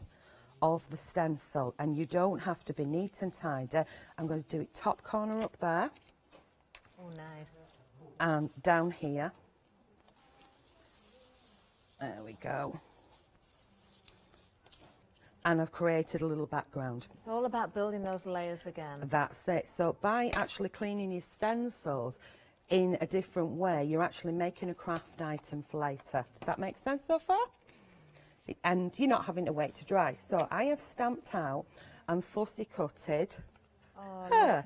of the stencil, and you don't have to be neat and tidy. I'm going to do it top corner up there.
Oh, nice.
And down here. There we go. And I've created a little background.
It's all about building those layers again.
That's it. So by actually cleaning your stencils in a different way, you're actually making a craft item for later. Does that make sense so far? And you're not having to wait to dry. So I have stamped out and fussy cutted her.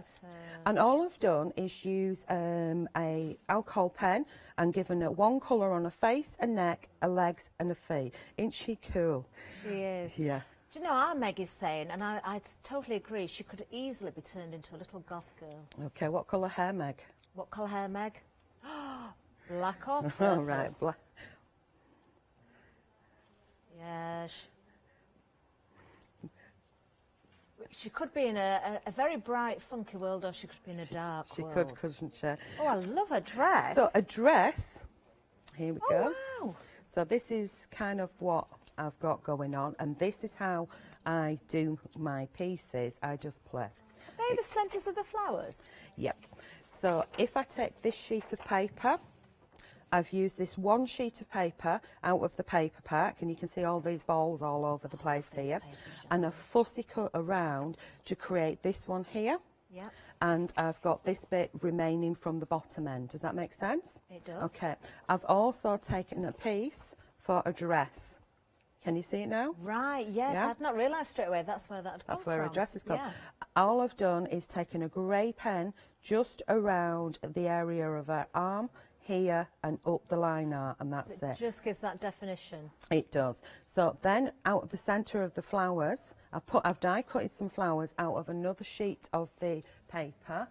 And all I've done is use a alcohol pen and given it one colour on a face, a neck, a legs and a feet. Isn't she cool?
She is.
Yeah.
Do you know, our Meg is saying, and I totally agree, she could easily be turned into a little goth girl.
Okay, what colour hair, Meg?
What colour hair, Meg? Black or purple?
Oh, right, black.
Yes. She could be in a very bright, funky world, or she could be in a dark world.
She could, couldn't she?
Oh, I love a dress.
So a dress, here we go.
Wow.
So this is kind of what I've got going on, and this is how I do my pieces. I just play.
Are they the centres of the flowers?
Yep. So if I take this sheet of paper, I've used this one sheet of paper out of the paper pack, and you can see all these balls all over the place here, and I've fussy cut around to create this one here.
Yeah.
And I've got this bit remaining from the bottom end. Does that make sense?
It does.
Okay. I've also taken a piece for a dress. Can you see it now?
Right, yes.
Yeah?
I'd not realised straight away that's where that had come
That's where
from.
a dress has come.
Yeah.
All I've done is taken a grey pen just around the area of her arm, here and up the line art, and that's it.
Just gives that definition.
It does. So then out of the centre of the flowers, I've die cutted some flowers out of another sheet of the paper,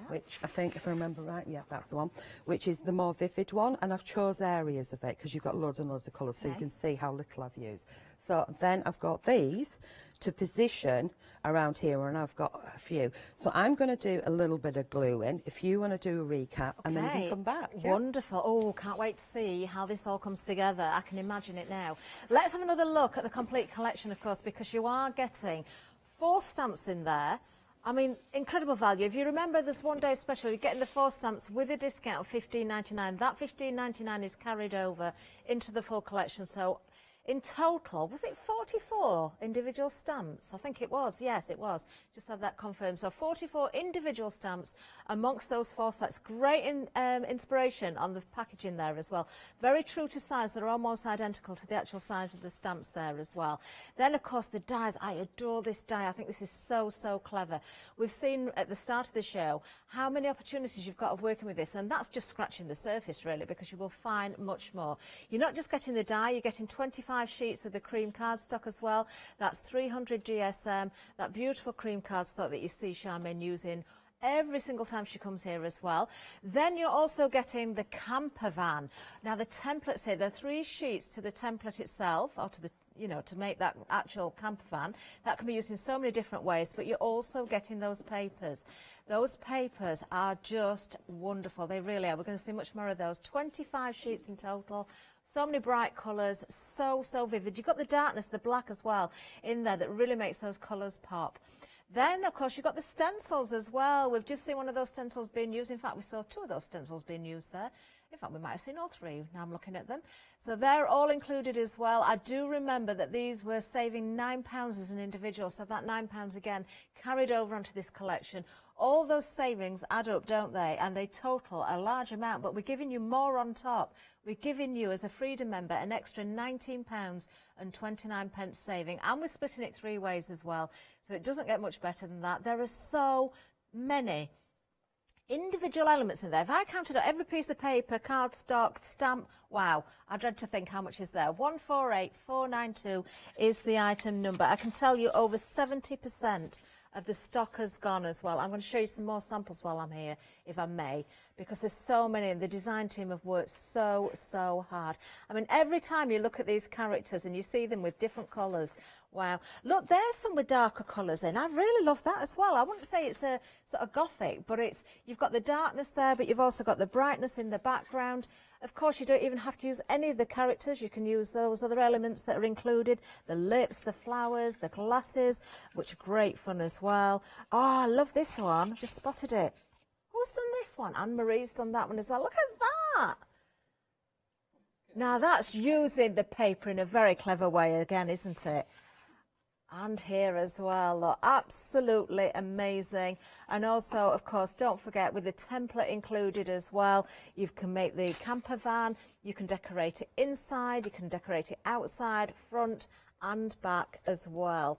which I think, if I remember right, yeah, that's the one, which is the more vivid one, and I've chose areas of it because you've got loads and loads of colours, so you can see how little I've used. So then I've got these to position around here, and I've got a few. So I'm going to do a little bit of gluing if you want to do a recap, and then you can come back. Yeah?
Wonderful. Oh, can't wait to see how this all comes together. I can imagine it now. Let's have another look at the complete collection, of course, because you are getting 4 stamps in there. I mean, incredible value. If you remember this one day special, you're getting the 4 stamps with a discount of $15.99. That $15.99 is carried over into the full collection. So in total, was it 44 individual stamps? I think it was. Yes, it was. Just have that confirmed. So 44 individual stamps amongst those 4 sets. Great inspiration on the packaging there as well. Very true to size. They're almost identical to the actual size of the stamps there as well. Then, of course, the dies. I adore this die. I think this is so, so clever. We've seen at the start of the show how many opportunities you've got of working with this, and that's just scratching the surface, really, because you will find much more. You're not just getting the die, you're getting 25 sheets of the cream cardstock as well. That's 300 GSM, that beautiful cream cardstock that you see Charmaine using every single time she comes here as well. Then you're also getting the camper van. Now the templates here, there are 3 sheets to the template itself, or to the, you know, to make that actual camper van. That can be used in so many different ways, but you're also getting those papers. Those papers are just wonderful. They really are. We're going to see much more of those. 25 sheets in total. So many bright colours, so, so vivid. You've got the darkness, the black as well, in there that really makes those colours pop. Then, of course, you've got the stencils as well. We've just seen one of those stencils being used. In fact, we saw 2 of those stencils being used there In fact, we might have seen all three now I'm looking at them. So they're all included as well. I do remember that these were saving £9 as an individual, so that £9 again carried over onto this collection. All those savings add up, don't they? And they total a large amount, but we're giving you more on top. We're giving you, as a Freedom member, an extra £19.29 saving, and we're splitting it 3 ways as well. So it doesn't get much better than that. There are so many individual elements in there. If I counted up every piece of paper, cardstock, stamp, wow, I dread to think how much is there. 148492 is the item number. I can tell you over 70% of the stock has gone as well. I'm going to show you some more samples while I'm here, if I may, because there's so many, and the design team have worked so hard. I mean, every time you look at these characters and you see them with different colours, wow. Look, there's some with darker colours in. I really love that as well. I wouldn't say it's a sort of gothic, but you've got the darkness there, but you've also got the brightness in the background. Of course, you don't even have to use any of the characters. You can use those other elements that are included, the lips, the flowers, the glasses, which are great fun as well. Oh, I love this one. I've just spotted it. Who's done this one? Anne-Marie's done that one as well. Look at that. Now, that's using the paper in a very clever way again, isn't it? And here as well, look, absolutely amazing. And also, of course, don't forget, with the template included as well, you can make the camper van, you can decorate it inside, you can decorate it outside, front and back as well.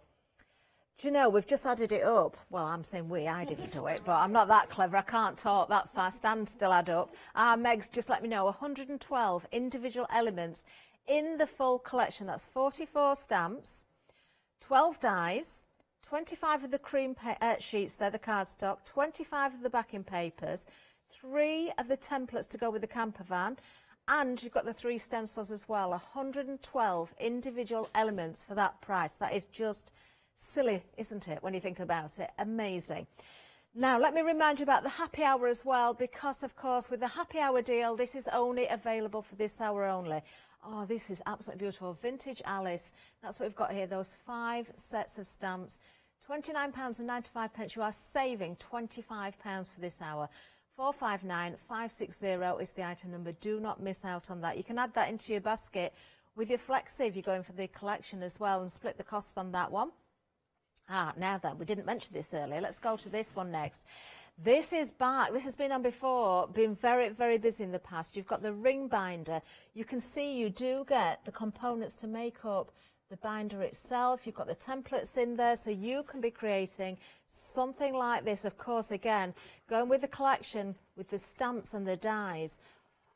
Do you know, we've just added it up. Well, I'm saying I didn't do it, but I'm not that clever. I can't talk that fast and still add up. Meg's just let me know, 112 individual elements in the full collection. That's 44 stamps, 12 dies, 25 of the cream sheets, they're the cardstock, 25 of the backing papers, 3 of the templates to go with the camper van, and you've got the 3 stencils as well. 112 individual elements for that price. That is just silly, isn't it, when you think about it? Amazing. Now, let me remind you about the happy hour as well, because, of course, with the happy hour deal, this is only available for this hour only. Oh, this is absolutely beautiful. Vintage Alice. That's what we've got here, those 5 sets of stamps. £29.95. You are saving £25 for this hour. 459560 is the item number. Do not miss out on that. You can add that into your basket with your Flexi if you're going for the collection as well, and split the cost on that one. Now then, we didn't mention this earlier. Let's go to this one next. This is back. This has been on before, been very busy in the past. You've got the ring binder. You can see you do get the components to make up the binder itself. You've got the templates in there, so you can be creating something like this. Of course, again, going with the collection with the stamps and the dies.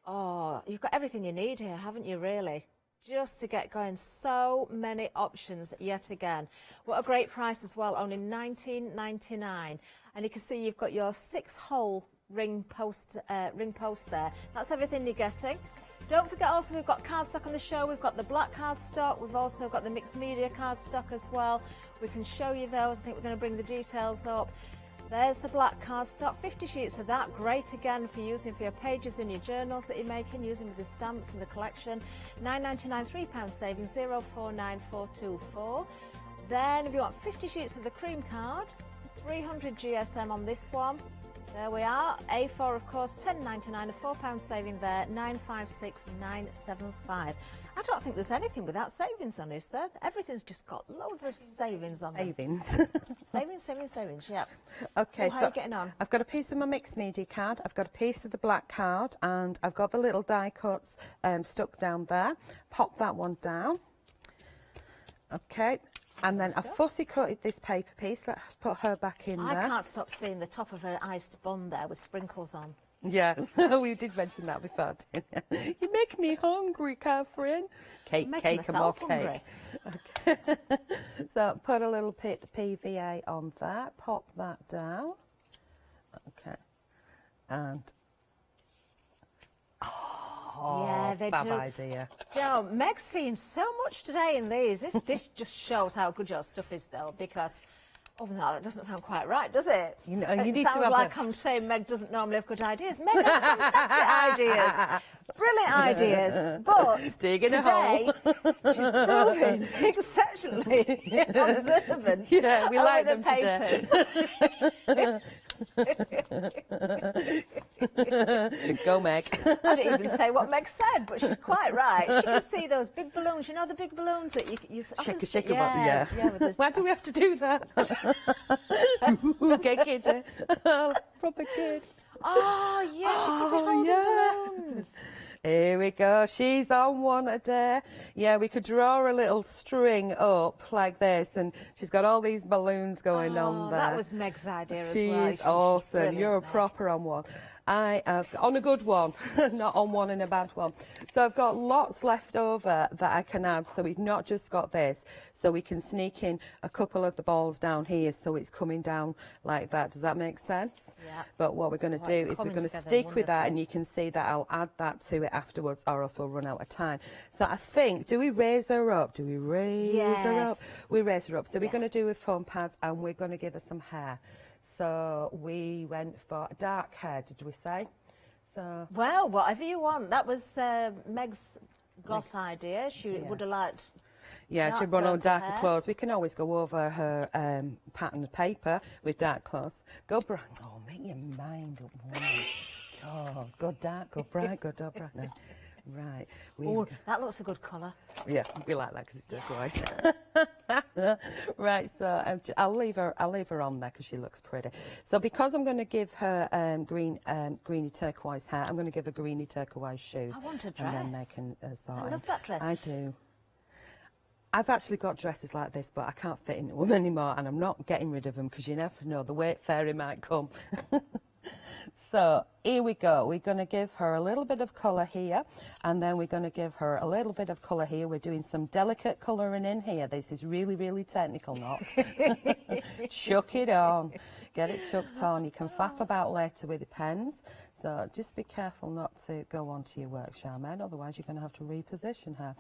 Oh, you've got everything you need here, haven't you, really? Just to get going. So many options yet again. What a great price as well, only $19.99. And you can see you've got your 6-hole ring post there. That's everything you're getting. Don't forget also we've got cardstock on the show. We've got the black cardstock. We've also got the mixed media cardstock as well. We can show you those. I think we're going to bring the details up. There's the black cardstock, 50 sheets of that. Great again for using for your pages in your journals that you're making, using with the stamps and the collection. £9.99, £3 savings, 049424. Then if you want 50 sheets of the cream card, 300 GSM on this one. There we are. A4, of course, £10.99, a £4 saving there, 956975. I don't think there's anything without savings on, is there? Everything's just got loads of savings on them. Savings, yeah.
Okay,
how are
so
you getting on?
I've got a piece of my mixed media card, I've got a piece of the black card, and I've got the little die cuts stuck down there. Pop that one down. Okay. And then I fussy cutted this paper piece. Let's put her back in there.
I can't stop seeing the top of her iced bun there with sprinkles on.
Yeah, we did mention that before, didn't you? You make me hungry, Catherine. Cake and more cake. Okay. So put a little bit of PVA on that. Pop that down. Okay. And...
yeah, they
fab
do.
idea.
You know, Meg's seen so much today in these. This just shows how good your stuff is, though, because, oh no, that doesn't sound quite right, does it?
You know, you
it
need
sounds
to have
like I'm saying Meg doesn't normally have good ideas. Meg has fantastic ideas, brilliant ideas. But today, she's proving exceptionally observant.
Yeah, we like
the
them
papers.
today. Go, Meg.
I didn't even say what Meg said, but she's quite right. She can see those big balloons. You know the big balloons that you often see?
Shake 'em up, yeah.
with the-
Why do we have to do that? Okay, kid. Proper kid.
Oh, yes,
Oh, yeah.
balloons.
Here we go. She's on one a day. Yeah, we could draw a little string up like this, and she's got all these balloons going on there.
That was Meg's idea as well.
She's awesome. You're a proper on one. I have on a good one, not on one and a bad one. So I've got lots left over that I can add. So we've not just got this, so we can sneak in a couple of the balls down here, so it's coming down like that. Does that make sense?
Yeah.
But what we're going to do is we're going to stick with that, and you can see that I'll add that to it afterwards, or else we'll run out of time. So I think, do we raise her up? Do we raise her up? We raise her up. So we're going to do with foam pads, and we're going to give her some hair. So we went for dark hair, did we say? So
Well, whatever you want. That was Meg's goth idea. She would have liked...
yeah, she'd run on darker clothes. We can always go over her pattern of paper with dark clothes. Go bright. Oh, make your mind up, woman. God, go dark, go bright, go dark, bright. No. Right.
Oh, that looks a good colour.
Yeah, we like that because it's turquoise. Right, so I'll leave her on there because she looks pretty. So because I'm going to give her greeny turquoise hair, I'm going to give her greeny turquoise shoes.
I want a dress.
And then they can sort
I love that dress.
I do. I've actually got dresses like this, but I can't fit into them anymore, and I'm not getting rid of them because you never know, the weight fairy might come. So here we go. We're going to give her a little bit of colour here, and then we're going to give her a little bit of colour here. We're doing some delicate colouring in here. This is really, really technical, not. Chuck it on. Get it chucked on. You can faff about later with the pens. So just be careful not to go onto your work, Charmaine, otherwise you're going to have to reposition her.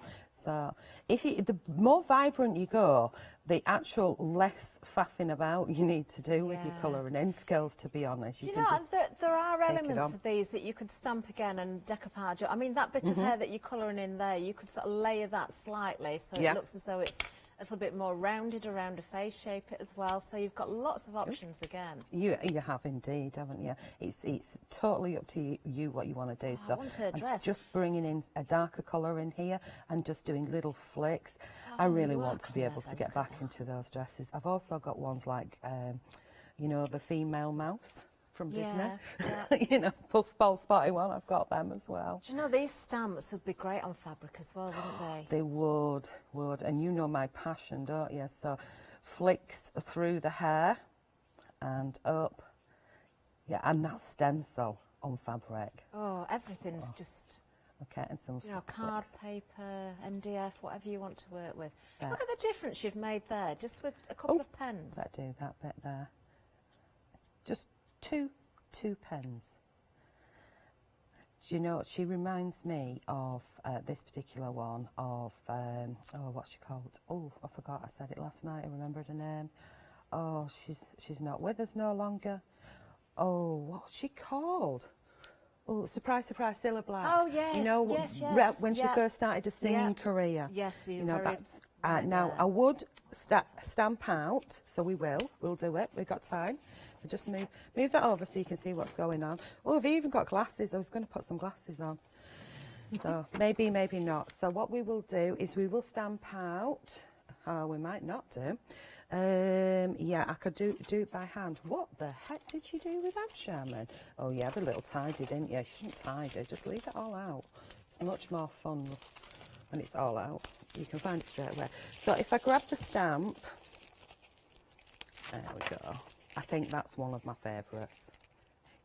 So the more vibrant you go, the actual less faffing about you need to do with your colouring in skills, to be honest.
You know, there are elements of these that you could stamp again and decoupage. I mean, that bit of hair that you're colouring in there, you could sort of layer that slightly so it looks as though it's a little bit more rounded around a face, shape it as well. So you've got lots of options again.
You have indeed, haven't you? It's totally up to you what you want to do.
I want her dress.
Just bringing in a darker colour in here and just doing little flicks. I really want to be able to get back into those dresses. I've also got ones like, you know, the female mouse from Disney. You know, puffball spotty one, I've got them as well.
Do you know, these stamps would be great on fabric as well, wouldn't they?
They would. And you know my passion, don't you? So flicks through the hair and up. Yeah, and that stencil on fabric.
Oh, everything's just...
Okay, and some
you know, card, paper, MDF, whatever you want to work with.
There.
Look at the difference you've made there, just with a couple of pens.
Let's do that bit there. Just two pens. You know, she reminds me of this particular one of, oh, what's she called? Oh, I forgot, I said it last night, I remembered her name. Oh, she's not with us no longer. Oh, what's she called? Oh, surprise, surprise, Cilla Black.
Oh, yes,
you know,
yes,
when she first started a singing career.
Yes,
you know, that's, now, I would stamp out, so we'll do it, we've got time. We'll just move that over so you can see what's going on. Oh, we've even got glasses. I was going to put some glasses on. So maybe not. So what we will do is we will stamp out. Oh, we might not do. Yeah, I could do it by hand. What the heck did you do with that, Sherman? Oh, yeah, the little tidy, didn't you? You shouldn't tidy. Just leave it all out. It's much more fun when it's all out. You can find it straight away. So if I grab the stamp, there we go. I think that's one of my favourites.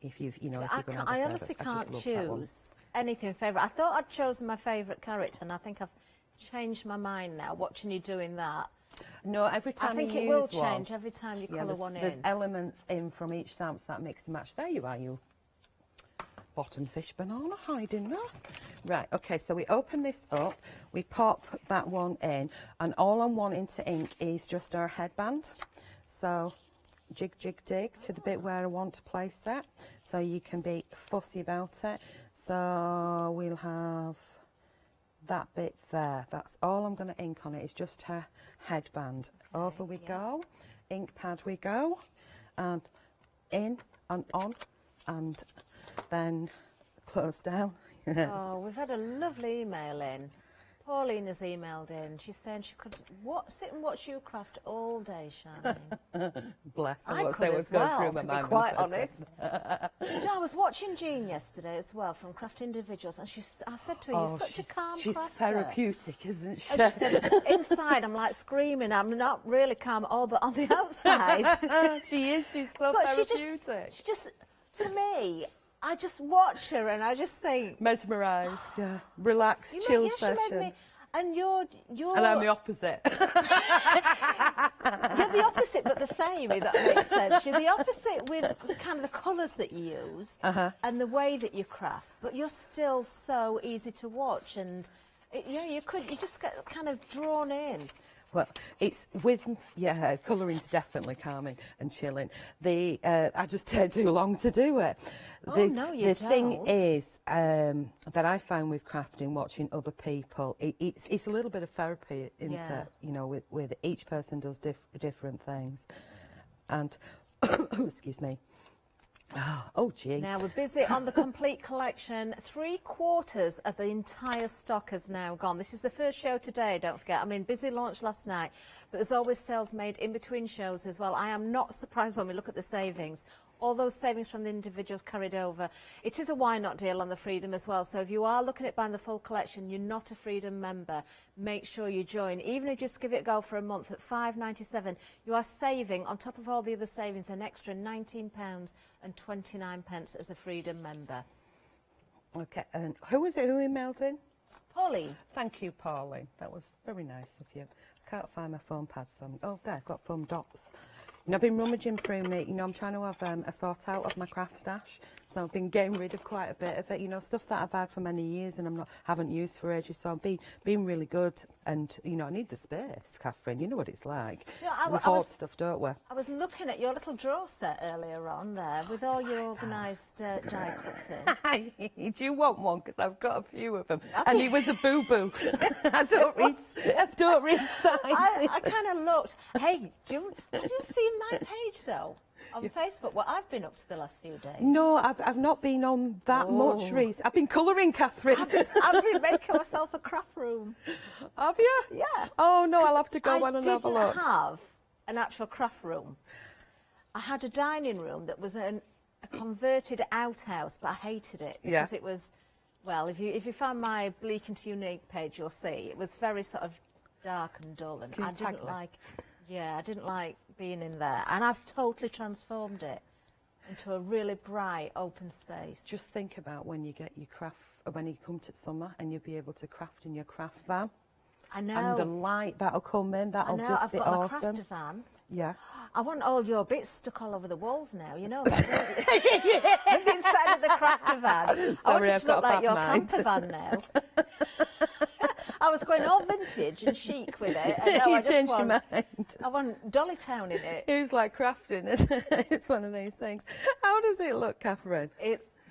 If you're going to have a
I honestly can't choose anything favourite. I thought I'd chosen my favourite character, and I think I've changed my mind now, watching you doing that.
No, every time you use one...
I think it will change every time you colour one in.
There's elements in from each stamp that mix and match. There you are, you bottom fish banana hiding there. Right, okay, so we open this up, we pop that one in, and all I'm wanting to ink is just our headband. So jig, jig, dig to the bit where I want to place it, so you can be fussy about it. So we'll have that bit there. That's all I'm going to ink on it, is just her headband. Over we go, ink pad we go, and in and on, and then close down.
Oh, we've had a lovely email in. Pauline has emailed in. She's saying she could sit and watch you craft all day, Shani.
Bless her.
I
What's
could
that
as
was going
well,
through my
to
mind
be quite
when I
honest.
first started.
You know, I was watching Jean yesterday as well from Craft Individuals, and I said to her, "You're such a calm
she's
crafter."
therapeutic, isn't she?
And she said, inside, I'm like screaming. I'm not really calm at all, but on the outside,
she is. She's so
But
therapeutic.
she just, to me, I just watch her and I just think,
Mesmerised, yeah. Relaxed, chill session.
And you're
And I'm the opposite.
You're the opposite, but the same, if that makes sense. You're the opposite with the kind of the colours that you use and the way that you craft, but you're still so easy to watch, and you just get kind of drawn in.
Well, it's with, colouring's definitely calming and chilling. I just take too long to do it. The thing is that I find with crafting, watching other people, it's a little bit of therapy, isn't it? You know, with each person does different things. And, excuse me. Oh, gee.
Now, we're busy on the complete collection. 3/4 of the entire stock has now gone. This is the first show today, don't forget. I mean, busy launch last night, but there's always sales made in between shows as well. I am not surprised when we look at the savings. All those savings from the individuals carried over. It is a why not deal on the Freedom as well. So if you are looking at buying the full collection, you're not a Freedom member, make sure you join. Even if you just give it a go for a month at £5.97, you are saving, on top of all the other savings, an extra £19.29 as a Freedom member.
Okay, and who was it who emailed in?
Pauline.
Thank you, Pauline. That was very nice of you. I can't find my foam pads. Oh, there, I've got foam dots. You know, I've been rummaging through me, you know, I'm trying to have a sort out of my craft stash, so I've been getting rid of quite a bit of it, you know, stuff that I've had for many years and haven't used for ages, so I've been really good, and, you know, I need the space, Catherine, you know what it's like.
You know,
we hoard stuff, don't we?
I was looking at your little drawer set earlier on there, with all your organised die cuts in.
Do you want one? Because I've got a few of them, and it was a boo-boo. I don't read sizes.
I kind of looked. Hey, have you seen my page though on Facebook? What I've been up to the last few days?
No, I've not been on that much recently. I've been colouring, Catherine.
I've been making myself a craft room.
Have you?
Yeah.
Oh no, I'll have to go on and have a look.
I didn't have an actual craft room. I had a dining room that was a converted outhouse, but I hated it because it was, well, if you find my Bleak into Unique page, you'll see it was very sort of dark and dull, and I didn't like being in there, and I've totally transformed it into a really bright open space.
Just think about when you get your craft, when you come to summer and you'll be able to craft in your craft van.
I know.
And the light that'll come in, that'll just be
I've got
awesome.
my crafter van.
Yeah.
I want all your bits stuck all over the walls now, you know that, don't you? Inside of the crafter van. I want it to look like your camper van now. I was going all vintage and chic with it. And now
You changed your mind.
I want Dolly Town in it.
It was like crafting. It's one of these things. How does it look, Catherine?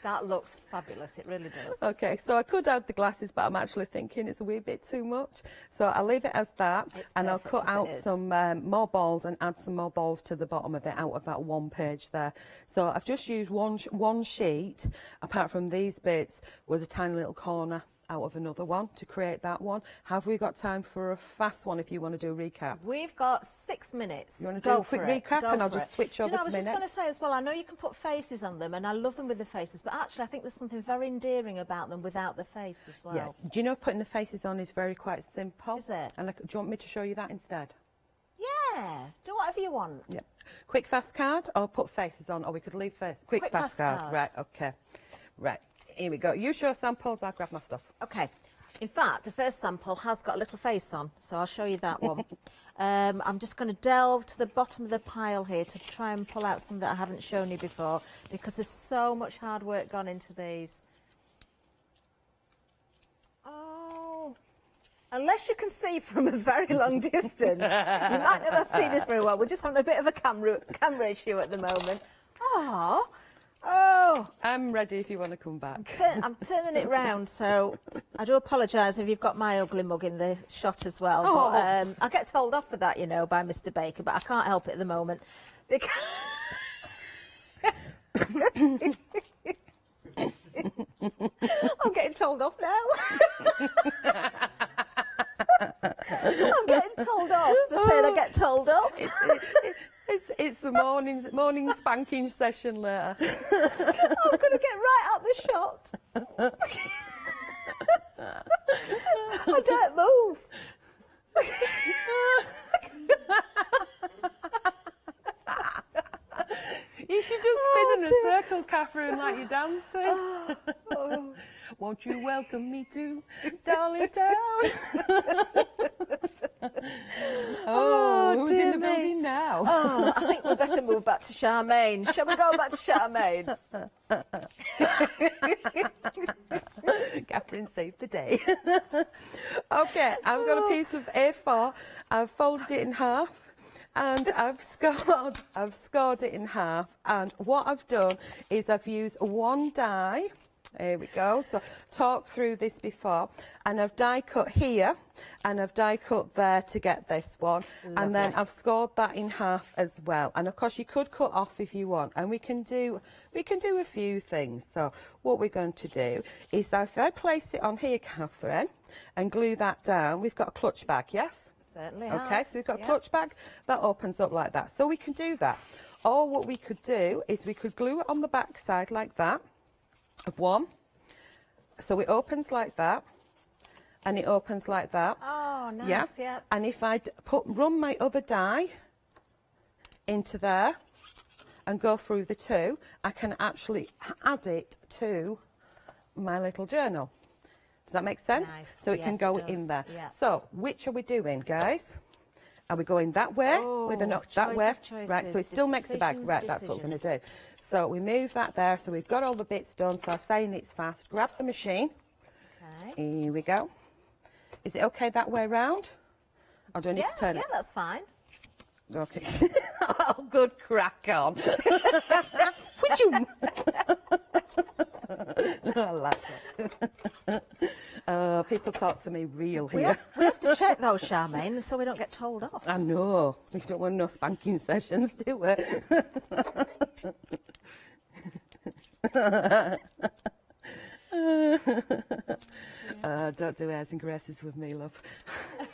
That looks fabulous. It really does.
Okay, so I could add the glasses, but I'm actually thinking it's a wee bit too much. So I'll leave it as that, and I'll cut out some more balls and add some more balls to the bottom of it out of that one page there. So I've just used one sheet. Apart from these bits, was a tiny little corner out of another one to create that one. Have we got time for a fast one if you want to do a recap?
We've got 6 minutes.
You want to do a quick recap and I'll just switch over to my next?
I was just going to say as well, I know you can put faces on them and I love them with the faces, but actually I think there's something very endearing about them without the face as well.
Yeah. Do you know putting the faces on is quite simple?
Is it?
And do you want me to show you that instead?
Yeah, do whatever you want.
Yeah. Quick fast card or put faces on, or we could leave face. Quick fast card. Right, okay. Right. Here we go. You show samples, I'll grab my stuff.
Okay. In fact, the first sample has got a little face on, so I'll show you that one. I'm just going to delve to the bottom of the pile here to try and pull out some that I haven't shown you before, because there's so much hard work gone into these. Oh, unless you can see from a very long distance, you might not see this very well. We're just having a bit of a camera issue at the moment. Oh.
I'm ready if you want to come back.
I'm turning it round, so I do apologise if you've got my ugly mug in the shot as well.
Oh.
But, I get told off for that, you know, by Mr. Baker, but I can't help it at the moment. Because I'm getting told off now. I'm getting told off. Just saying I get told off.
It's the morning spanking session later.
I'm going to get right out the shot. I don't move.
You should just spin in a circle, Catherine, like you're dancing. Won't you welcome me to Darling Town? Who's in the building now?
Oh, I think we better move back to Charmaine. Shall we go back to Charmaine?
Catherine saved the day. Okay, I've got a piece of A4. I've folded it in half. And I've scored it in half. And what I've done is I've used one die. Here we go. So talked through this before, and I've die cut here, and I've die cut there to get this one. Lovely. And then I've scored that in half as well. And of course you could cut off if you want, and we can do a few things. So what we're going to do is that if I place it on here, Catherine, and glue that down, we've got a clutch bag, yes?
Certainly.
Okay, so we've got a clutch bag that opens up like that. So we can do that. Or what we could do is we could glue it on the back side like that, of one. So it opens like that, and it opens like that.
Oh, nice, yeah.
And if I run my other die into there and go through the two, I can actually add it to my little journal. Does that make sense?
Nice.
So it can go in there. Yeah. So which are we doing, guys? Are we going that way with a knock that way? Right, so it still makes the bag. Right, that's what we're going to do. So we move that there. So we've got all the bits done. So I'm saying it's fast. Grab the machine. Okay. Here we go. Is it okay that way round? Or do I need to turn it?
Yeah, that's fine.
Okay. Oh, good crack on. Would you? I like it. People talk to me real here.
We have to check those, Charmaine, so we don't get told off.
I know. We don't want no spanking sessions, do we? Don't do airs and graces with me, love.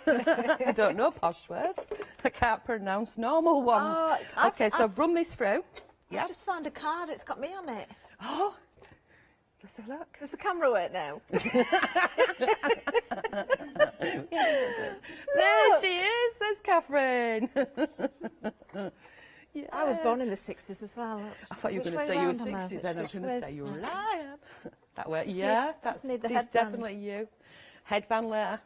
I don't know posh words. I can't pronounce normal ones. Okay, so run this through.
Yeah. I just found a card. It's got me on it.
Oh, let's have a look.
Does the camera work now?
There she is. There's Catherine. Yeah.
I was born in the 60s as well.
I thought you were going to say you were 60, then I was going to say you were lying. That way, yeah, that's definitely you. Headband later.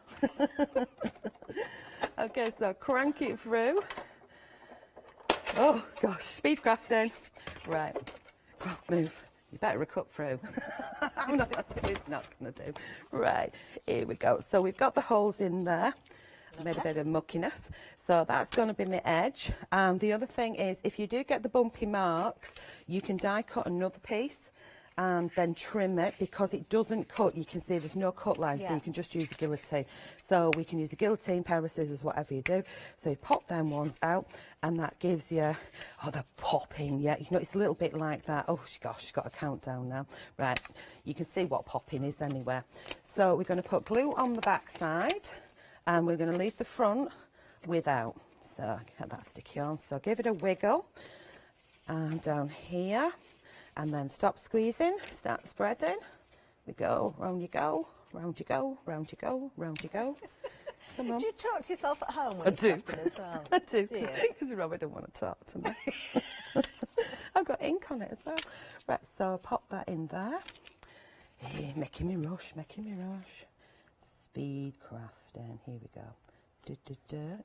Okay, so crank it through. Oh, gosh, speed crafting. Right, oh, move. You better cut through. It's not going to do. Right, here we go. So we've got the holes in there. I made a bit of muckiness. So that's going to be my edge. And the other thing is, if you do get the bumpy marks, you can die cut another piece and then trim it, because it doesn't cut. You can see there's no cut line, so you can just use a guillotine. So we can use a guillotine, pair of scissors, whatever you do. So you pop them ones out, and that gives you, oh, the popping, yeah. You know, it's a little bit like that. Oh, gosh, got a countdown now. Right, you can see what popping is anywhere. So we're going to put glue on the back side, and we're going to leave the front without. So get that sticky on. So give it a wiggle, and down here. And then stop squeezing, start spreading. We go, round you go, round you go, round you go, round you go. Come on.
Do you talk to yourself at home when
I do.
as well?
I do, because Robert don't want to talk to me. I've got ink on it as well. Right, so pop that in there. Hey, making me rush, making me rush. Speed crafting, here we go.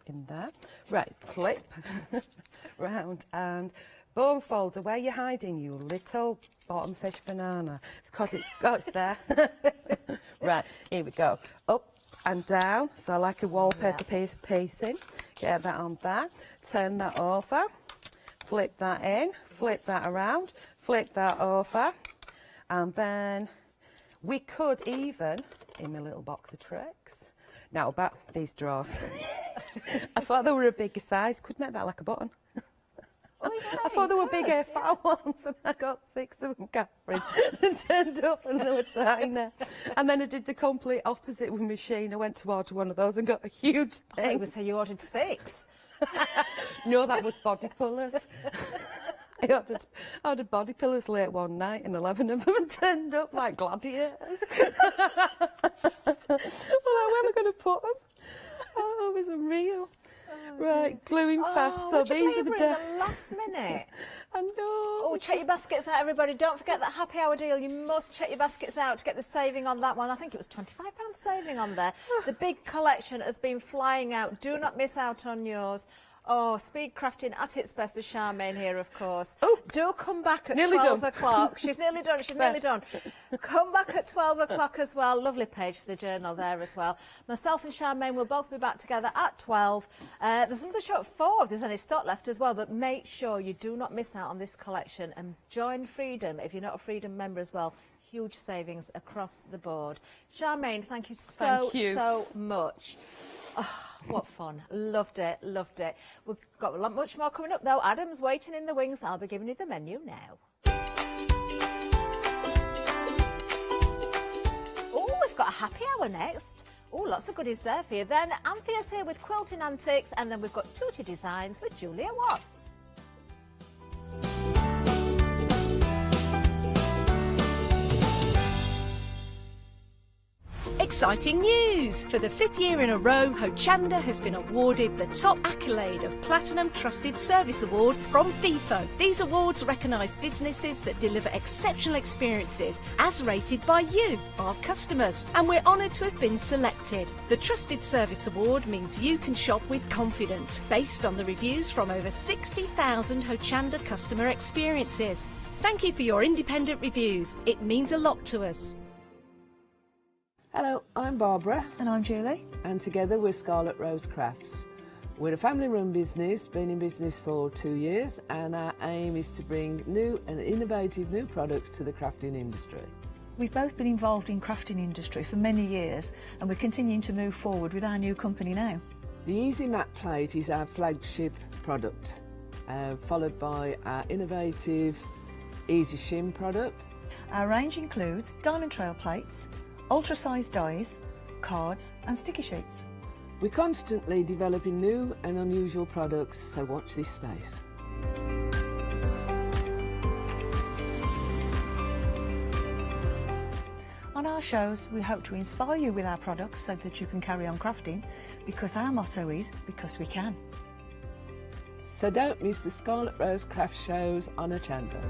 In there. Right, flip round and bone folder. Where you hiding, you little bottom fish banana? Because it's there. Right, here we go. Up and down. So like a wallpaper piecing. Get that on there. Turn that over. Flip that in. Flip that around. Flip that over. And then we could even, in my little box of tricks. Now about these drawers. I thought they were a bigger size. Could make that like a button. I thought there were big fat ones, and I got 6 of them, Catherine, and turned up and they were tiny. And then I did the complete opposite with machine. I went to order one of those and got a huge thing.
It was so you ordered 6.
No, that was body pullers. I ordered body pillars late one night and 11 of them turned up like gladiators. Well, where am I going to put them? Oh, it was unreal. Right, gluing fast. So these are the
last minute.
I know.
Oh, check your baskets out, everybody. Don't forget that happy hour deal. You must check your baskets out to get the saving on that one. I think it was £25 saving on there. The big collection has been flying out. Do not miss out on yours. Oh, speed crafting at its best with Charmaine here, of course.
Oh,
do come back at
nearly
12
done.
o'clock. She's nearly done. She's nearly done. Come back at 12 o'clock as well. Lovely page for the journal there as well. Myself and Charmaine will both be back together at 12. There's another show at 4 if there's any stock left as well, but make sure you do not miss out on this collection and join Freedom if you're not a Freedom member as well. Huge savings across the board. Charmaine, thank you so much. Oh, what fun. Loved it, loved it. We've got a lot much more coming up though. Adam's waiting in the wings. I'll be giving you the menu now. Oh, we've got a happy hour next. Oh, lots of goodies there for you. Then Anthea's here with Quilting Antics, and then we've got Tutti Designs with Julia Watts.
Exciting news! For the 5th year in a row, Hochanda has been awarded the top accolade of Platinum Trusted Service Award from Feefo. These awards recognise businesses that deliver exceptional experiences as rated by you, our customers, and we're honoured to have been selected. The Trusted Service Award means you can shop with confidence, based on the reviews from over 60,000 Hochanda customer experiences. Thank you for your independent reviews. It means a lot to us.
Hello, I'm Barbara.
And I'm Julie.
And together we're Scarlet Rose Crafts. We're a family-run business, been in business for 2 years, and our aim is to bring new and innovative new products to the crafting industry.
We've both been involved in crafting industry for many years, and we're continuing to move forward with our new company now.
The Easy Mat Plate is our flagship product, followed by our innovative Easy Shim product.
Our range includes diamond trail plates, ultra-sized dies, cards and sticky sheets.
We're constantly developing new and unusual products, so watch this space.
On our shows, we hope to inspire you with our products so that you can carry on crafting, because our motto is, because we can.
So don't miss the Scarlet Rose Craft shows on Hochanda.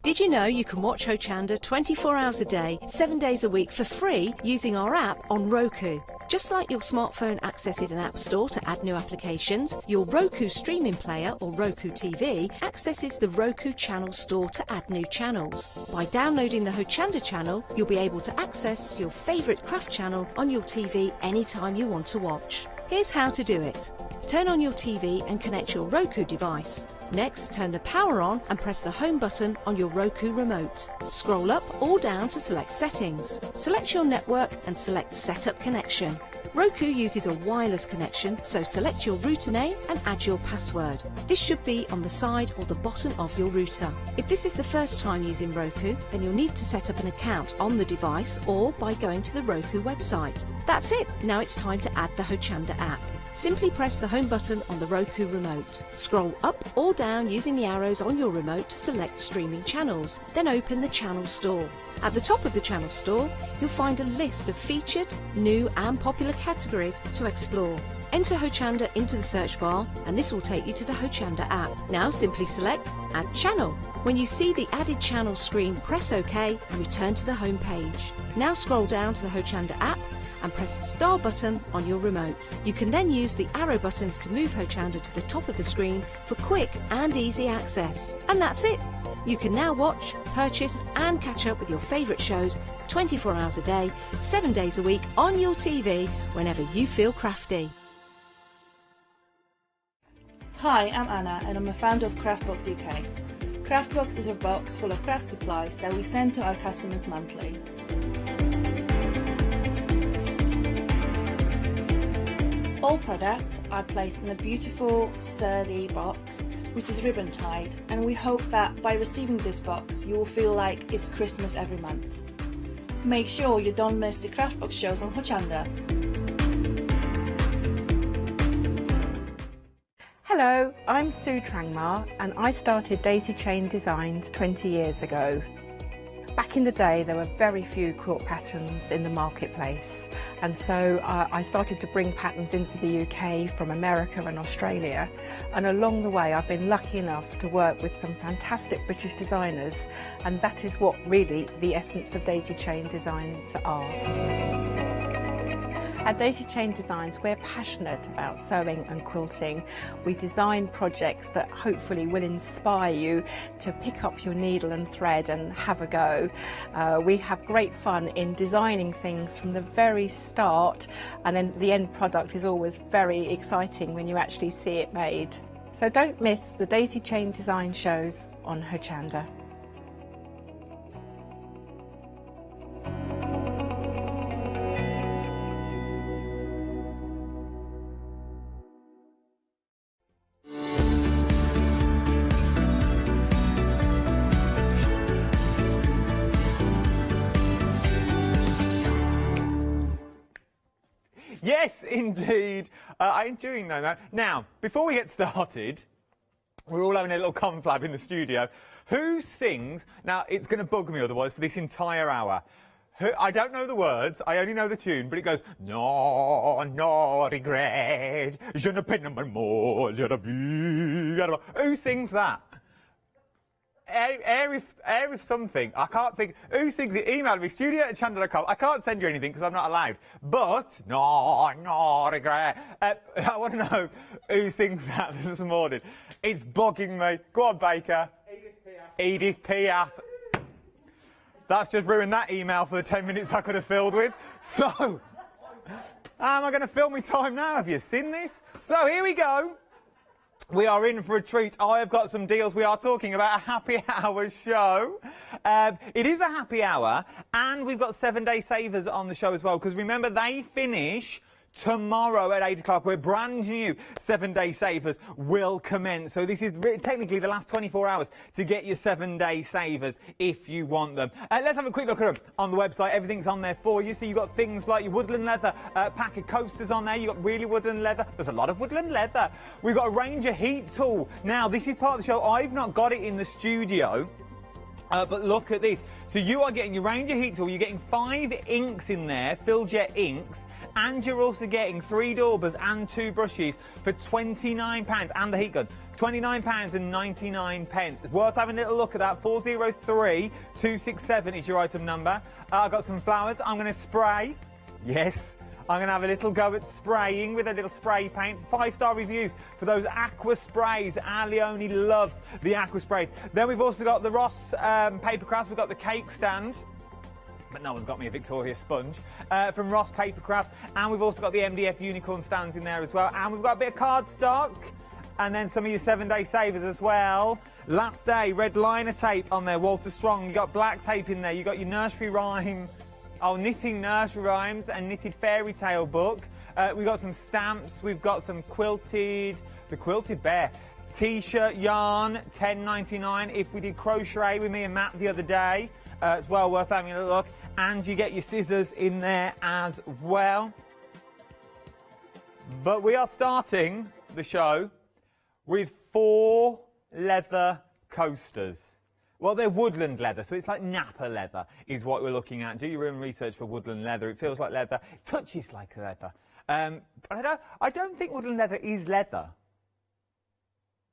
Did you know you can watch Hochanda 24 hours a day, 7 days a week for free using our app on Roku? Just like your smartphone accesses an app store to add new applications, your Roku streaming player or Roku TV accesses the Roku channel store to add new channels. By downloading the Hochanda channel, you'll be able to access your favourite craft channel on your TV anytime you want to watch. Here's how to do it. Turn on your TV and connect your Roku device. Next, turn the power on and press the home button on your Roku remote. Scroll up or down to select settings. Select your network and select Setup Connection. Roku uses a wireless connection, so select your router name and add your password. This should be on the side or the bottom of your router. If this is the first time using Roku, then you'll need to set up an account on the device or by going to the Roku website. That's it. Now it's time to add the Hochanda app. Simply press the home button on the Roku remote. Scroll up or down using the arrows on your remote to select streaming channels. Then open the channel store. At the top of the channel store, you'll find a list of featured, new and popular categories to explore. Enter Hochanda into the search bar and this will take you to the Hochanda app. Now simply select Add Channel. When you see the added channel screen, press OK and return to the home page. Now scroll down to the Hochanda app and press the star button on your remote. You can then use the arrow buttons to move Hochanda to the top of the screen for quick and easy access. And that's it! You can now watch, purchase and catch up with your favourite shows 24 hours a day, 7 days a week on your TV whenever you feel crafty.
Hi, I'm Anna and I'm a founder of Craftbox UK. Craftbox is a box full of craft supplies that we send to our customers monthly. All products are placed in a beautiful, sturdy box, which is ribbon tied, and we hope that by receiving this box, you will feel like it's Christmas every month. Make sure you don't miss the craft box shows on Hochanda. Hello, I'm Sue Trangmar, and I started Daisy Chain Designs 20 years ago. Back in the day, there were very few quilt patterns in the marketplace, and so I started to bring patterns into the UK from America and Australia, and along the way I've been lucky enough to work with some fantastic British designers, and that is what really the essence of Daisy Chain Designs are. At Daisy Chain Designs, we're passionate about sewing and quilting. We design projects that hopefully will inspire you to pick up your needle and thread and have a go. We have great fun in designing things from the very start, and then the end product is always very exciting when you actually see it made. So don't miss the Daisy Chain Design shows on Hochanda.
Yes, indeed. I'm enjoying that. Now, before we get started, we're all having a little conflab in the studio. Who sings? Now, it's going to bug me otherwise for this entire hour. I don't know the words, I only know the tune, but it goes, no, no regret, je ne peine more, je ne vis. Who sings that? Air if something. I can't think. Who sings it? Email me, studio@hochanda.com. I can't send you anything because I'm not allowed. But, no regret. I want to know who sings that this morning. It's bugging me. Go on, Baker. Edith Piaf. That's just ruined that email for the 10 minutes I could have filled with. So, how am I going to fill my time now? Have you seen this? So, here we go. We are in for a treat. I have got some deals. We are talking about a happy hour show. It is a happy hour, and we've got 7-day savers on the show as well, because remember, they finish tomorrow at 8 o'clock. We're brand new 7-day savers will commence. So this is technically the last 24 hours to get your 7-day savers if you want them. Let's have a quick look at them on the website. Everything's on there for you. So you've got things like your woodland leather pack of coasters on there. You've got really woodland leather. There's a lot of woodland leather. We've got a Ranger heat tool. Now, this is part of the show. I've not got it in the studio. But look at this. So you are getting your Ranger heat tool. You're getting 5 inks in there, fill jet inks. And you're also getting 3 daubers and 2 brushes for £29, and the heat gun. £29.99. It's worth having a little look at that. 403267 is your item number. I've got some flowers. I'm going to spray. Yes, I'm going to have a little go at spraying with a little spray paint. 5-star reviews for those aqua sprays. Leonie loves the aqua sprays. Then we've also got the Ross papercraft. We've got the cake stand. But no one's got me a Victoria sponge from Ross Papercrafts, and we've also got the MDF unicorn stands in there as well, and we've got a bit of cardstock, and then some of your 7-day savers as well. Last day, red liner tape on there, Walter Strong. You got black tape in there. You got your nursery rhyme, knitting nursery rhymes and knitted fairy tale book. We've got some stamps. We've got some the quilted bear. T-shirt yarn, $10.99. If we did crochet with me and Matt the other day, it's well worth having a look. And you get your scissors in there as well. But we are starting the show with 4 leather coasters. Well, they're woodland leather, so it's like Napa leather is what we're looking at. Do your own research for woodland leather. It feels like leather. It touches like leather. But I don't think woodland leather is leather.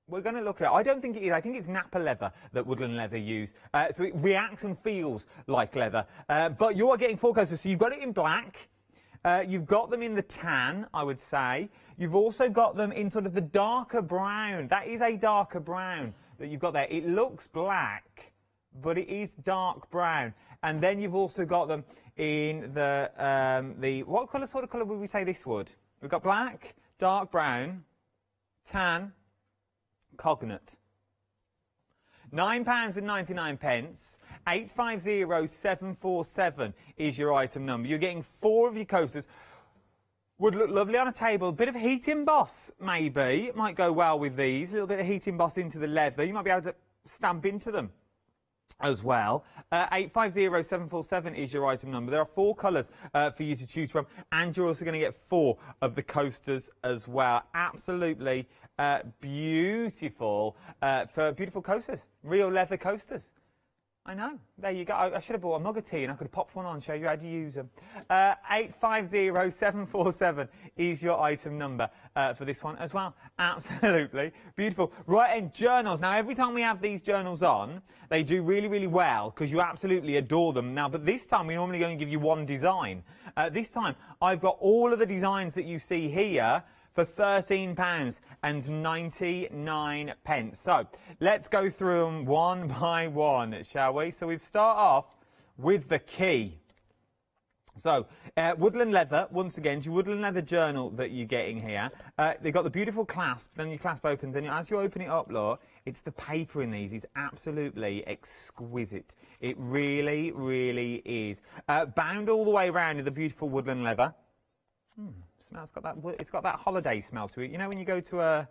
We're going to look at it. I don't think it is. I think it's Napa leather that woodland leather use. So it reacts and feels like leather. But you are getting 4 coasters. So you've got it in black. You've got them in the tan, I would say. You've also got them in sort of the darker brown. That is a darker brown that you've got there. It looks black, but it is dark brown. And then you've also got them in the what colour, sort of colour would we say this would? We've got black, dark brown, tan, cognate. £9.99. 850747 is your item number. You're getting 4 of your coasters. Would look lovely on a table. A bit of heat emboss, maybe. It might go well with these. A little bit of heat emboss into the leather. You might be able to stamp into them as well. 850747 is your item number. There are 4 colours for you to choose from, and you're also going to get 4 of the coasters as well. Absolutely beautiful for beautiful coasters, real leather coasters. I know. There you go. I should have bought a mug of tea and I could have popped one on and show you how to use them. 850747 is your item number for this one as well. Absolutely beautiful. Right, and journals. Now, every time we have these journals on, they do really, really well because you absolutely adore them. Now, but this time we normally only give you one design. This time, I've got all of the designs that you see here for £13.99. So let's go through them one by one, shall we? So we start off with the key. So woodland leather, once again, your woodland leather journal that you're getting here. They've got the beautiful clasp, then your clasp opens, and as you open it up, look, it's the paper in these is absolutely exquisite. It really, really is. Bound all the way around in the beautiful woodland leather. It's got that holiday smell to it. You know when you go to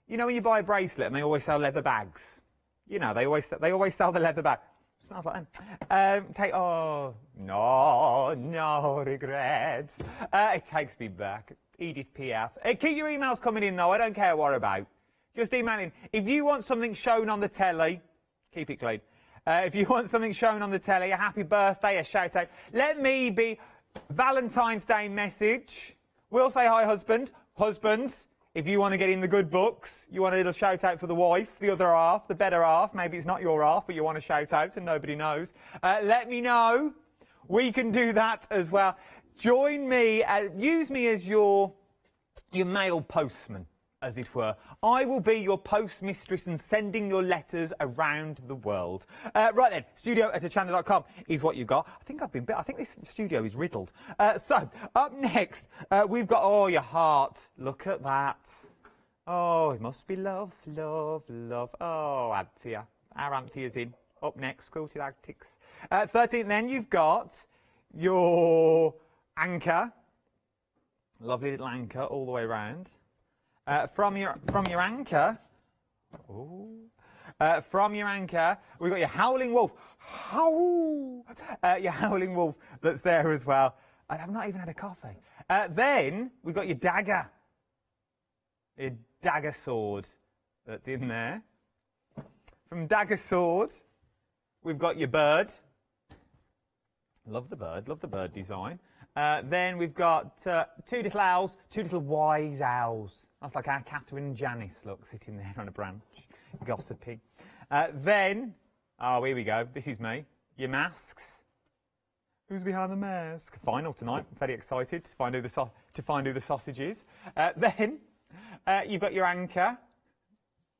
when you buy a bracelet and they always sell leather bags. You know, they always sell the leather bag. Smells like them. No regrets. It takes me back. Edith Piaf. Keep your emails coming in though. I don't care what about. Just email in. If you want something shown on the telly, keep it clean. If you want something shown on the telly, a happy birthday, a shout out. Let me be. Valentine's Day message. We'll say hi, husband. Husbands, if you want to get in the good books, you want a little shout out for the wife, the other half, the better half. Maybe it's not your half, but you want to shout out and nobody knows. Let me know. We can do that as well. Join me. Use me as your mail postman, as it were. I will be your postmistress and sending your letters around the world. Right then, studio@hochanda.com is what you got. I think this studio is riddled. So, up next, we've got, your heart. Look at that. Oh, it must be love, love, love. Oh, Anthea. Our Anthea's in. Up next, Quilted Antics. 13th then, you've got your anchor. Lovely little anchor all the way around. From your anchor, from your anchor, we've got your howling wolf. Howl! Your howling wolf that's there as well. I have not even had a coffee. Then we've got your dagger. Your dagger sword that's in there. From dagger sword, we've got your bird. Love the bird design. Then we've got 2 little owls, 2 little wise owls. That's like our Catherine and Janice, look, sitting there on a branch, gossiping. Then, here we go. This is me. Your masks. Who's behind the mask? Final tonight. I'm very excited to find who the sausage is. Then, you've got your anchor.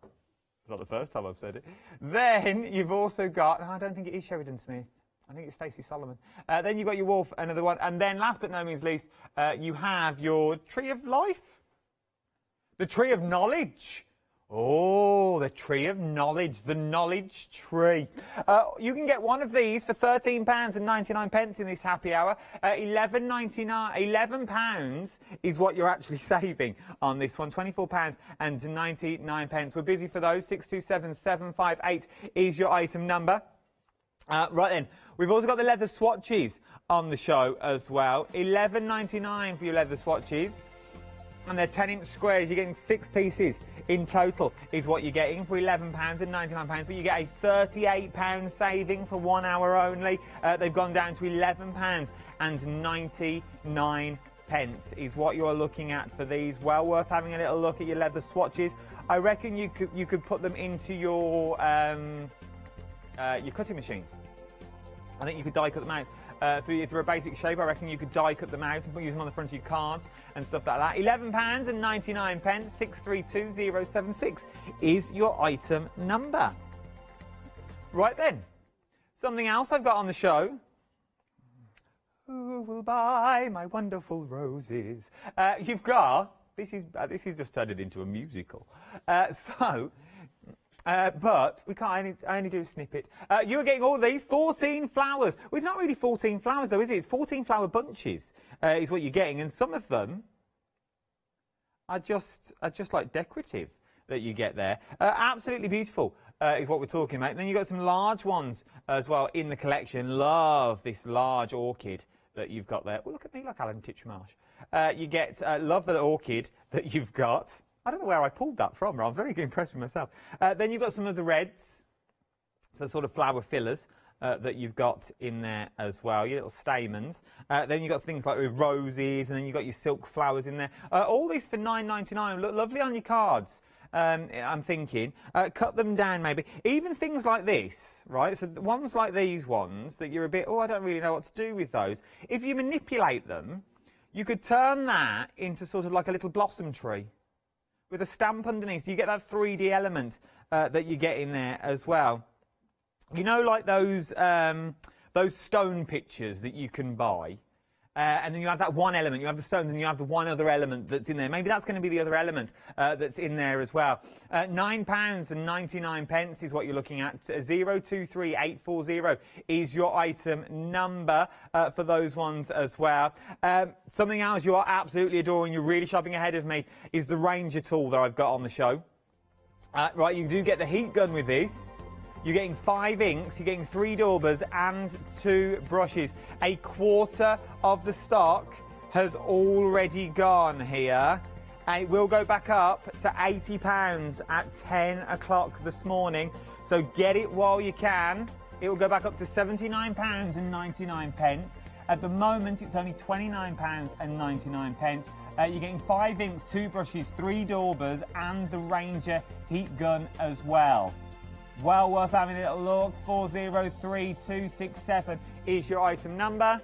It's not the first time I've said it. Then you've also got. I don't think it is Sheridan Smith. I think it's Stacey Solomon. Then you've got your wolf, another one. And then, last but no means least, you have your tree of life. The tree of knowledge. Oh, the tree of knowledge, the knowledge tree. You can get one of these for £13.99 in this happy hour. £11 is what you're actually saving on this one. £24.99. We're busy for those. 627758 is your item number. Right then, we've also got the leather swatches on the show as well. £11.99 for your leather swatches. And they're 10-inch squares. You're getting 6 pieces in total is what you're getting for £11.99. But you get a £38 saving for 1 hour only. They've gone down to £11.99 is what you're looking at for these. Well worth having a little look at your leather swatches. I reckon you could put them into your cutting machines. I think you could die cut them out. If you're a basic shape, I reckon you could die cut them out and use them on the front of your cards and stuff like that. £11.99, 632076 is your item number. Right then, something else I've got on the show. Who will buy my wonderful roses? You've got, this is just turned it into a musical. So, But we can't only do a snippet. You're getting all these 14 flowers. Well, it's not really 14 flowers though, is it? It's 14 flower bunches is what you're getting, and some of them are just like decorative that you get there. Absolutely beautiful is what we're talking about. And then you've got some large ones as well in the collection. Love this large orchid that you've got there. Well, look at me like Alan Titchmarsh. You get, love the orchid that you've got. I don't know where I pulled that from. I'm very impressed with myself. Then you've got some of the reds, so sort of flower fillers that you've got in there as well, your little stamens. Then you've got things like with roses, and then you've got your silk flowers in there. All these for $9.99. Look lovely on your cards. I'm thinking, cut them down maybe. Even things like this, right? So the ones like these ones that you're a bit, oh, I don't really know what to do with those. If you manipulate them, you could turn that into sort of like a little blossom tree with a stamp underneath. So you get that 3D element that you get in there as well. You know, like those stone pictures that you can buy. And then you have that one element, you have the stones, and you have the one other element that's in there. Maybe that's going to be the other element that's in there as well. £9.99 is what you're looking at. 023840 is your item number for those ones as well. Something else you are absolutely adoring, you're really shopping ahead of me, is the Ranger tool that I've got on the show. Right, you do get the heat gun with this. You're getting 5 inks, you're getting 3 daubers and 2 brushes. A quarter of the stock has already gone here. And it will go back up to £80 at 10 o'clock this morning. So get it while you can. It will go back up to £79.99. At the moment, it's only £29.99. You're getting 5 inks, 2 brushes, 3 daubers and the Ranger heat gun as well. Well worth having a little look. 403267 is your item number.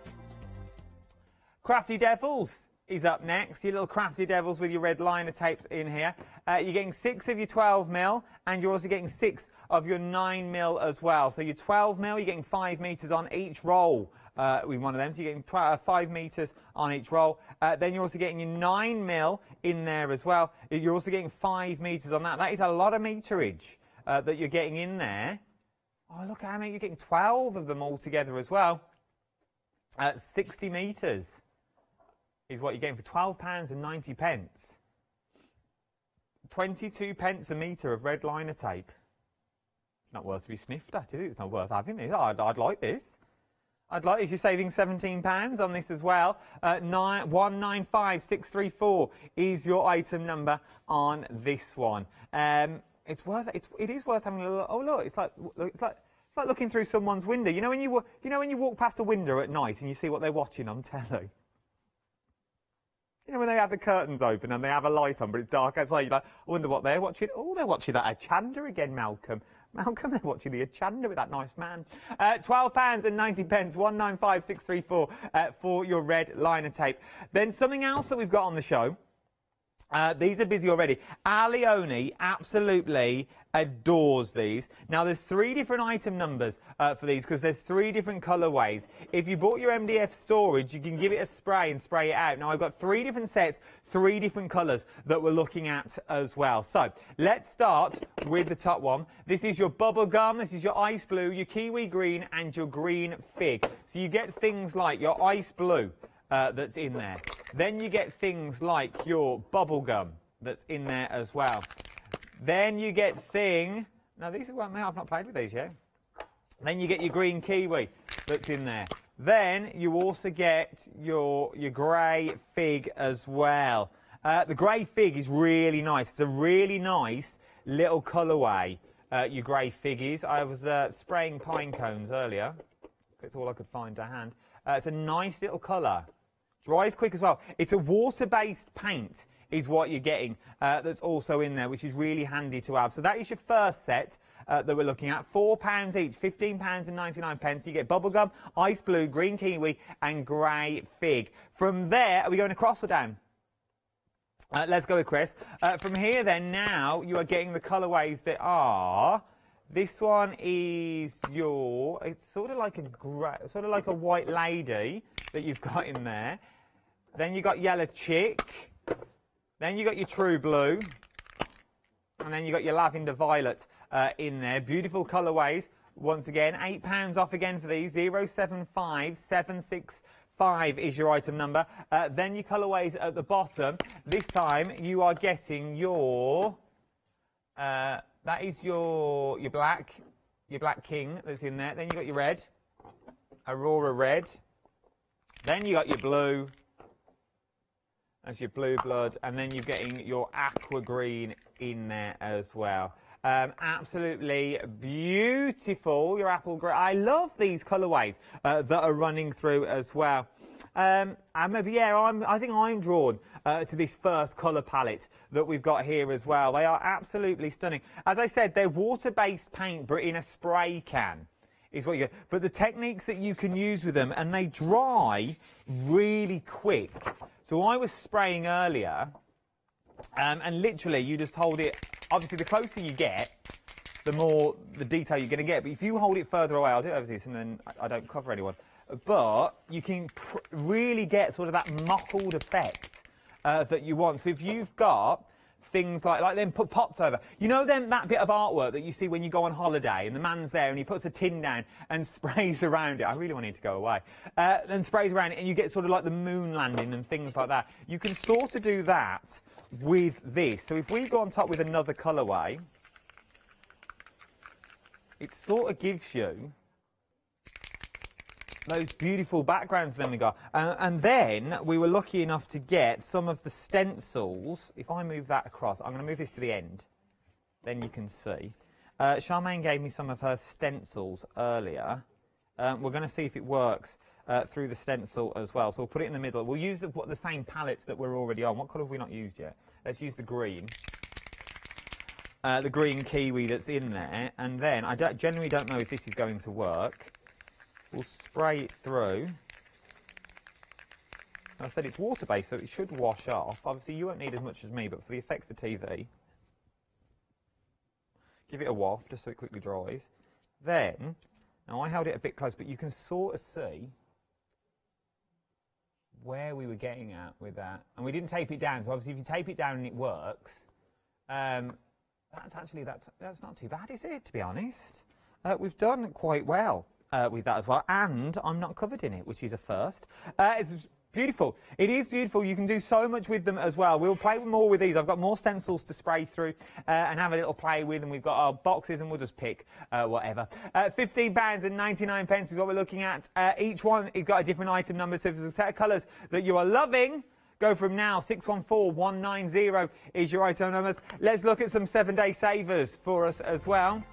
Crafty Devils is up next. Your little Crafty Devils with your red liner tapes in here. You're getting 6 of your 12mm, and you're also getting 6 of your 9mm as well. So your 12mm, you're getting 5 metres on each roll with one of them. So you're getting 5 metres on each roll. Then you're also getting your 9mm in there as well. You're also getting 5 metres on that. That is a lot of meterage that you're getting in there. Oh, look how many, you're getting 12 of them all together as well. 60 metres is what you're getting for £12.90. 22p a metre of red liner tape. It's not worth to be sniffed at, is it? It's not worth having it. I'd like this. I'd like this. You're saving £17 on this as well. 195634 is your item number on this one. It is worth having a look. Oh look, it's like looking through someone's window. You know when you walk past a window at night and you see what they're watching on telly. You know when they have the curtains open and they have a light on, but it's dark outside. You're like, I wonder what they're watching. Oh, they're watching that Hochanda again, Malcolm. Malcolm, they're watching the Hochanda with that nice man. £12.90, 195634 for your red liner tape. Then something else that we've got on the show. These are busy already. Leone absolutely adores these. Now, there's 3 different item numbers for these because there's 3 different colourways. If you bought your MDF storage, you can give it a spray and spray it out. Now, I've got 3 different sets, 3 different colours that we're looking at as well. So, let's start with the top one. This is your bubble gum, this is your ice blue, your kiwi green and your green fig. So, you get things like your ice blue. That's in there. Then you get things like your bubble gum that's in there as well. Then you get now these are one, I've not played with these yet. Then you get your green kiwi that's in there. Then you also get your grey fig as well. The grey fig is really nice. It's a really nice little colourway, your grey fig is. I was spraying pine cones earlier. That's all I could find to hand. It's a nice little colour. Dries quick as well. It's a water-based paint is what you're getting that's also in there, which is really handy to have. So that is your first set that we're looking at. £4 each, £15.99. You get bubblegum, ice blue, green kiwi and grey fig. From there, are we going across or down? Let's go with Chris. From here then, now you are getting the colourways that are... This one is it's sort of like a white lady that you've got in there. Then you got yellow chick. Then you got your true blue. And then you got your lavender violet in there. Beautiful colourways. Once again, £8 off again for these. 075765 is your item number. Then your colourways at the bottom. This time you are getting your, that is your black king that's in there. Then you got your red, Aurora red. Then you got your blue. That's your blue blood, and then you're getting your aqua green in there as well. Absolutely beautiful, your apple green. I love these colourways that are running through as well. I think I'm drawn to this first colour palette that we've got here as well. They are absolutely stunning. As I said, they're water-based paint, but in a spray can. Is what you get. But the techniques that you can use with them, and they dry really quick. So I was spraying earlier, and literally you just hold it. Obviously, the closer you get, the more the detail you're going to get. But if you hold it further away, I'll do it over this, and then I don't cover anyone. But you can really get sort of that mottled effect that you want. So if you've got things like then put pots over. You know that bit of artwork that you see when you go on holiday and the man's there and he puts a tin down and sprays around it. I really want it to go away. Then sprays around it and you get sort of like the moon landing and things like that. You can sort of do that with this. So if we go on top with another colourway, it sort of gives you those beautiful backgrounds then we got. And then we were lucky enough to get some of the stencils. If I move that across, I'm going to move this to the end. Then you can see. Charmaine gave me some of her stencils earlier. We're going to see if it works through the stencil as well. So we'll put it in the middle. We'll use the same palette that we're already on. What colour have we not used yet? Let's use the green. The green kiwi that's in there. And then, I generally don't know if this is going to work. We'll spray it through. I said it's water-based, so it should wash off. Obviously, you won't need as much as me, but for the effect for TV, give it a waft just so it quickly dries. Then, now I held it a bit close, but you can sort of see where we were getting at with that. And we didn't tape it down, so obviously if you tape it down and it works, that's not too bad, is it, to be honest? We've done quite well with that as well, and I'm not covered in it, which is a first. It's beautiful. It is beautiful. You can do so much with them as well. We'll play more with these. I've got more stencils to spray through and have a little play with, and we've got our boxes, and we'll just pick whatever. £15.99 is what we're looking at. Each one has got a different item number, so if there's a set of colours that you are loving, go from now. 614190 is your item numbers. Let's look at some 7-day savers for us as well.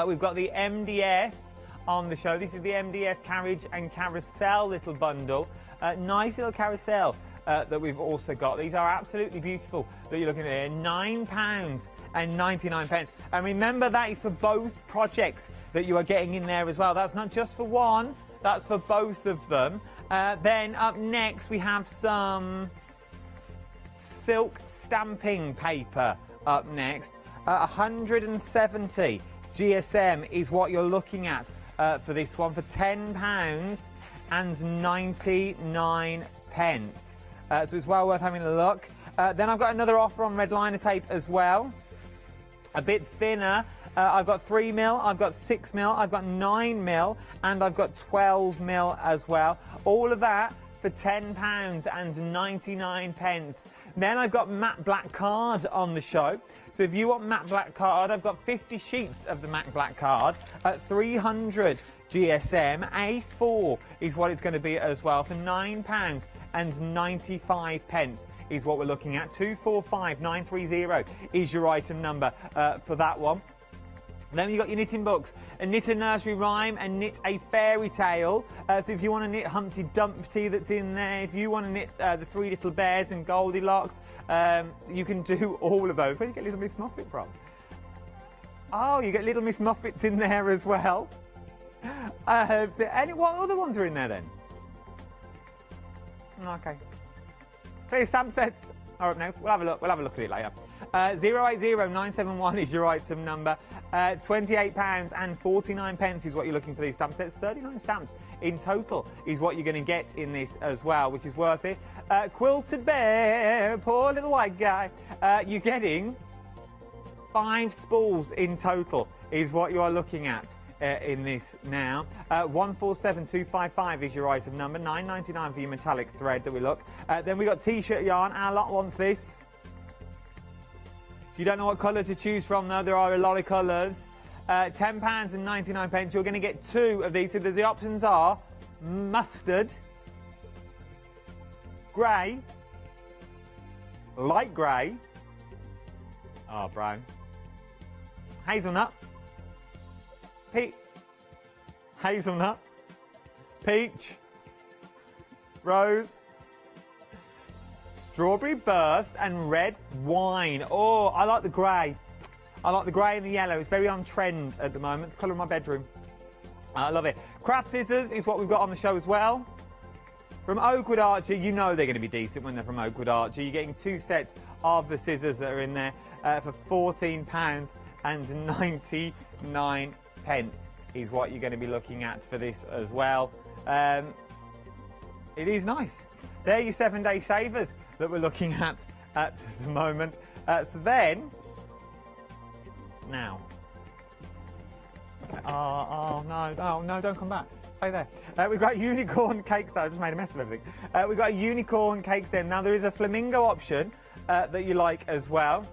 We've got the MDF on the show. This is the MDF carriage and carousel little bundle. Nice little carousel that we've also got. These are absolutely beautiful that you're looking at here. £9.99. And remember, that is for both projects that you are getting in there as well. That's not just for one, that's for both of them. Then up next we have some silk stamping paper up next. 170 GSM is what you're looking at for this one, for £10.99. So it's well worth having a look. Then I've got another offer on red liner tape as well. A bit thinner. I've got 3mm, I've got 6mm, I've got 9mm, and I've got 12mm as well. All of that for £10.99. Then I've got matte black card on the show. So if you want matte black card, I've got 50 sheets of the matte black card at 300 GSM. A4 is what it's going to be as well for £9.95 is what we're looking at. 245930 is your item number for that one. Then you've got your knitting books, a knit a nursery rhyme and knit a fairy tale. So if you want to knit Humpty Dumpty that's in there, if you want to knit the Three Little Bears and Goldilocks, you can do all of those. Where do you get Little Miss Muffet from? Oh, you get Little Miss Muffets in there as well. What other ones are in there then? Okay. Clear stamp sets are up next. We'll have a look at it later. 080971 is your item number. £28.49 is what you're looking for these stamp sets. 39 stamps in total is what you're going to get in this as well, which is worth it. Quilted Bear, poor little white guy. You're getting 5 spools in total is what you are looking at in this now. 147255 is your item number. £9.99 for your metallic thread that we look. Then we got t-shirt yarn. Our lot wants this. So you don't know what colour to choose from though. There are a lot of colours. £10.99. You're going to get 2 of these. So the options are mustard, grey, light grey, brown, hazelnut, hazelnut, peach, rose, strawberry burst, and red wine. Oh, I like the grey. I like the grey and the yellow. It's very on trend at the moment. It's the colour of my bedroom. I love it. Craft scissors is what we've got on the show as well. From Oakwood Archer, you know they're going to be decent when they're from Oakwood Archer. You're getting 2 sets of the scissors that are in there for £14.99 is what you're going to be looking at for this as well. It is nice. They're your 7-day savers that we're looking at the moment. So then, now. Oh, no, don't come back. Stay there. We've got unicorn cakes. I just made a mess of everything. We've got unicorn cakes there. Now, there is a flamingo option that you like as well.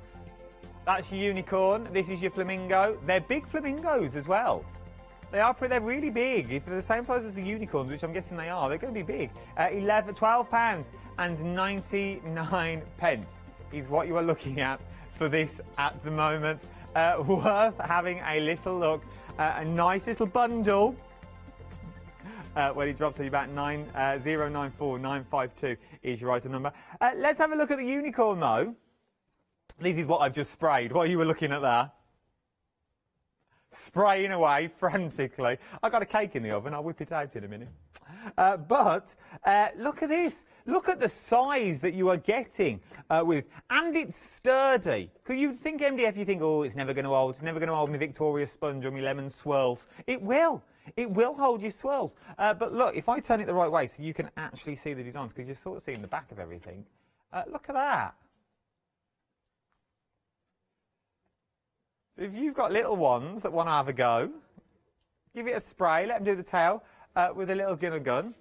That's your unicorn. This is your flamingo. They're big flamingos as well. They're really big. If they're the same size as the unicorns, which I'm guessing they are, they're going to be big. £12.99 is what you are looking at for this at the moment. Worth having a little look. A nice little bundle. When it drops at about 094952 is your item number. Let's have a look at the unicorn though. This is what I've just sprayed. What you were looking at there? Spraying away frantically. I got a cake in the oven. I'll whip it out in a minute. But look at this. Look at the size that you are getting with, and it's sturdy. Because you think MDF, you think, oh, it's never going to hold. It's never going to hold my Victoria sponge or my lemon swirls. It will. It will hold your swirls. But look, if I turn it the right way so you can actually see the designs, because you're sort of seeing the back of everything. Look at that. So if you've got little ones that want to have a go, give it a spray, let them do the tail with a little gun.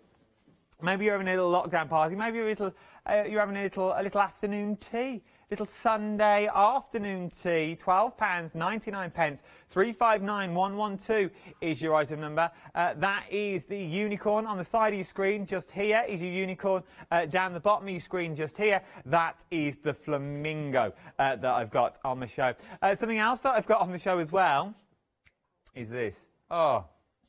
Maybe you're having a little lockdown party. Maybe you're having a little afternoon tea, little Sunday afternoon tea. £12.99. 359112 is your item number. That is the unicorn on the side of your screen. Just here is your unicorn. Down the bottom of your screen, just here, that is the flamingo that I've got on the show. Something else that I've got on the show as well is this. Oh,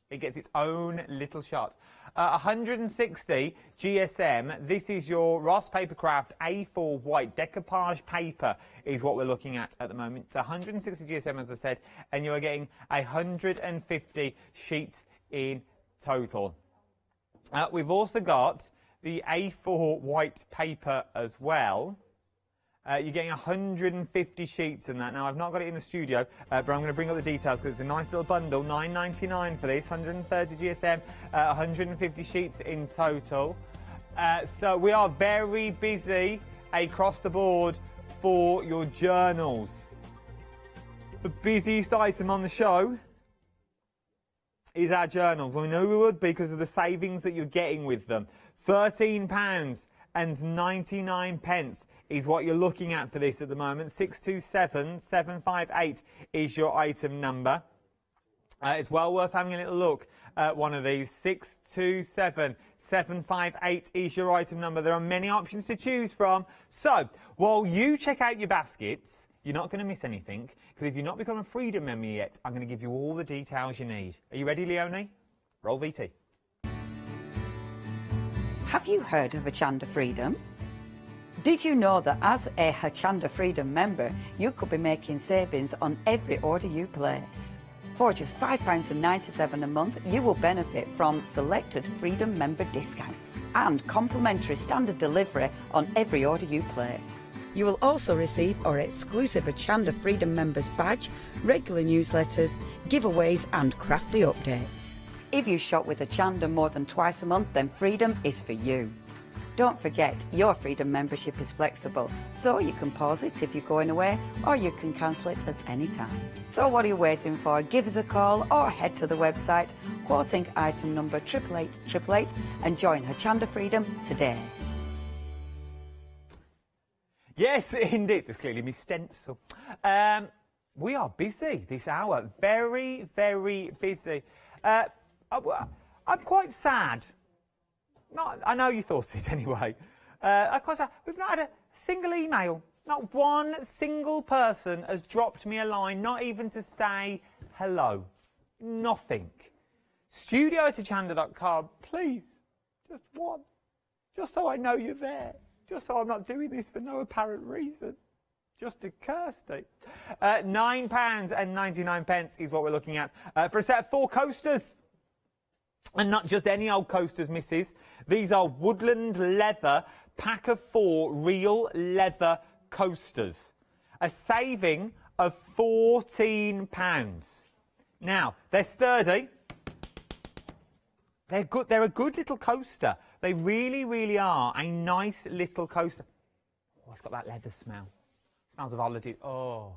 it gets its own little shot. 160 GSM. This is your Ross Papercraft A4 white decoupage paper is what we're looking at the moment. It's 160 GSM, as I said, and you are getting 150 sheets in total. We've also got the A4 white paper as well. You're getting 150 sheets in that. Now, I've not got it in the studio, but I'm going to bring up the details because it's a nice little bundle. £9.99 for this, 130 GSM, 150 sheets in total. So we are very busy across the board for your journals. The busiest item on the show is our journals. We knew we would because of the savings that you're getting with them. £13.99 is what you're looking at for this at the moment. 627758 is your item number. It's well worth having a little look at one of these. 627758 is your item number. There are many options to choose from. So, while you check out your baskets, you're not going to miss anything, because if you've not become a Freedom member yet, I'm going to give you all the details you need. Are you ready, Leonie? Roll VT.
Have you heard of Hochanda Freedom? Did you know that as a Hochanda Freedom member, you could be making savings on every order you place? For just £5.97 a month, you will benefit from selected Freedom member discounts and complimentary standard delivery on every order you place. You will also receive our exclusive Hochanda Freedom members badge, regular newsletters, giveaways and crafty updates. If you shop with Hochanda more than twice a month, then Freedom is for you. Don't forget, your Freedom membership is flexible, so you can pause it if you're going away, or you can cancel it at any time. So what are you waiting for? Give us a call or head to the website, quoting item number 88888, and join Hochanda Freedom today.
Yes, indeed. There's clearly my stencil. We are busy this hour. Very, very busy. I'm quite sad. I know you thought it anyway. I'm quite sad. We've not had a single email. Not one single person has dropped me a line, not even to say hello. Nothing. studio@hochanda.com, please. Just one. Just so I know you're there. Just so I'm not doing this for no apparent reason. Just a Kirsty. £9.99 is what we're looking at for a set of 4 coasters. And not just any old coasters, missus. These are woodland leather, pack of 4 real leather coasters. A saving of £14. Now, they're sturdy. They're good. They're a good little coaster. They really, really are a nice little coaster. Oh, it's got that leather smell. Smells of holiday. Oh,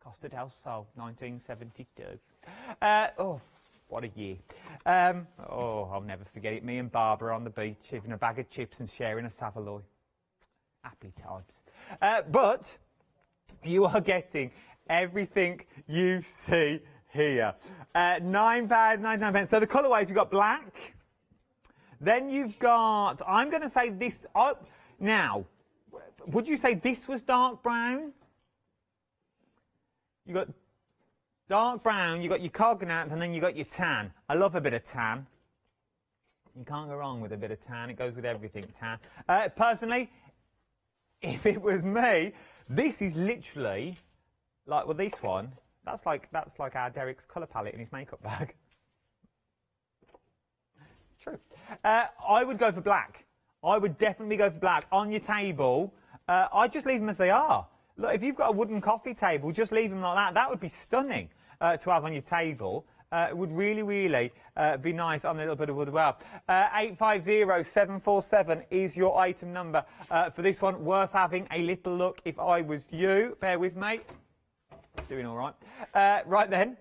Costa del Sol, 1972. Oh, what a year. Oh, I'll never forget it. Me and Barbara on the beach, having a bag of chips and sharing a Savoy. Happy times. But you are getting everything you see here. £9.99. So the colourways, you've got black. Then you've got, I'm going to say this. Now, would you say this was dark brown? You got dark brown, you got your cognate, and then you got your tan. I love a bit of tan. You can't go wrong with a bit of tan. It goes with everything, tan. Personally, if it was me, this is literally like, well, this one, that's like our Derek's colour palette in his makeup bag. True. I would go for black. I would definitely go for black. On your table, I'd just leave them as they are. Look, if you've got a wooden coffee table, just leave them like that. That would be stunning to have on your table. It would really, really be nice on a little bit of wood as well. 850747 is your item number for this one. Worth having a little look if I was you. Bear with me. Doing all right. Right then.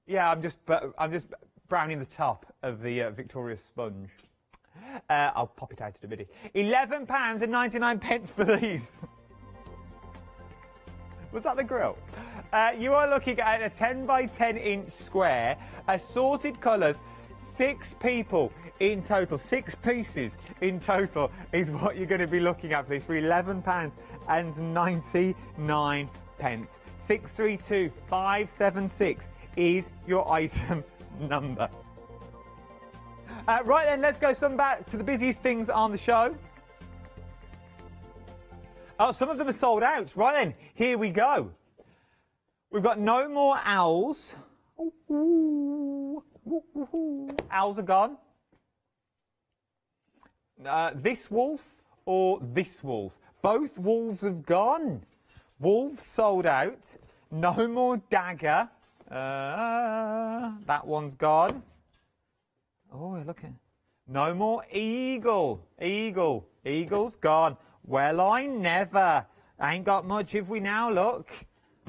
Yeah, I'm just browning the top of the Victoria sponge. I'll pop it out in a minute. £11.99 for these. Was that the grill? You are looking at a 10 by 10 inch square, assorted colours, 6 people in total, 6 pieces in total is what you're going to be looking at for this for £11.99. 632576 is your item number. Right then, let's go back to the busiest things on the show. Oh, some of them are sold out. Right then, here we go. We've got no more owls. Ooh. Owls are gone. This wolf or this wolf? Both wolves have gone. Wolves sold out. No more dagger. That one's gone. Oh, look at. No more eagle. Eagle's gone. Well, I never. Ain't got much if we now look.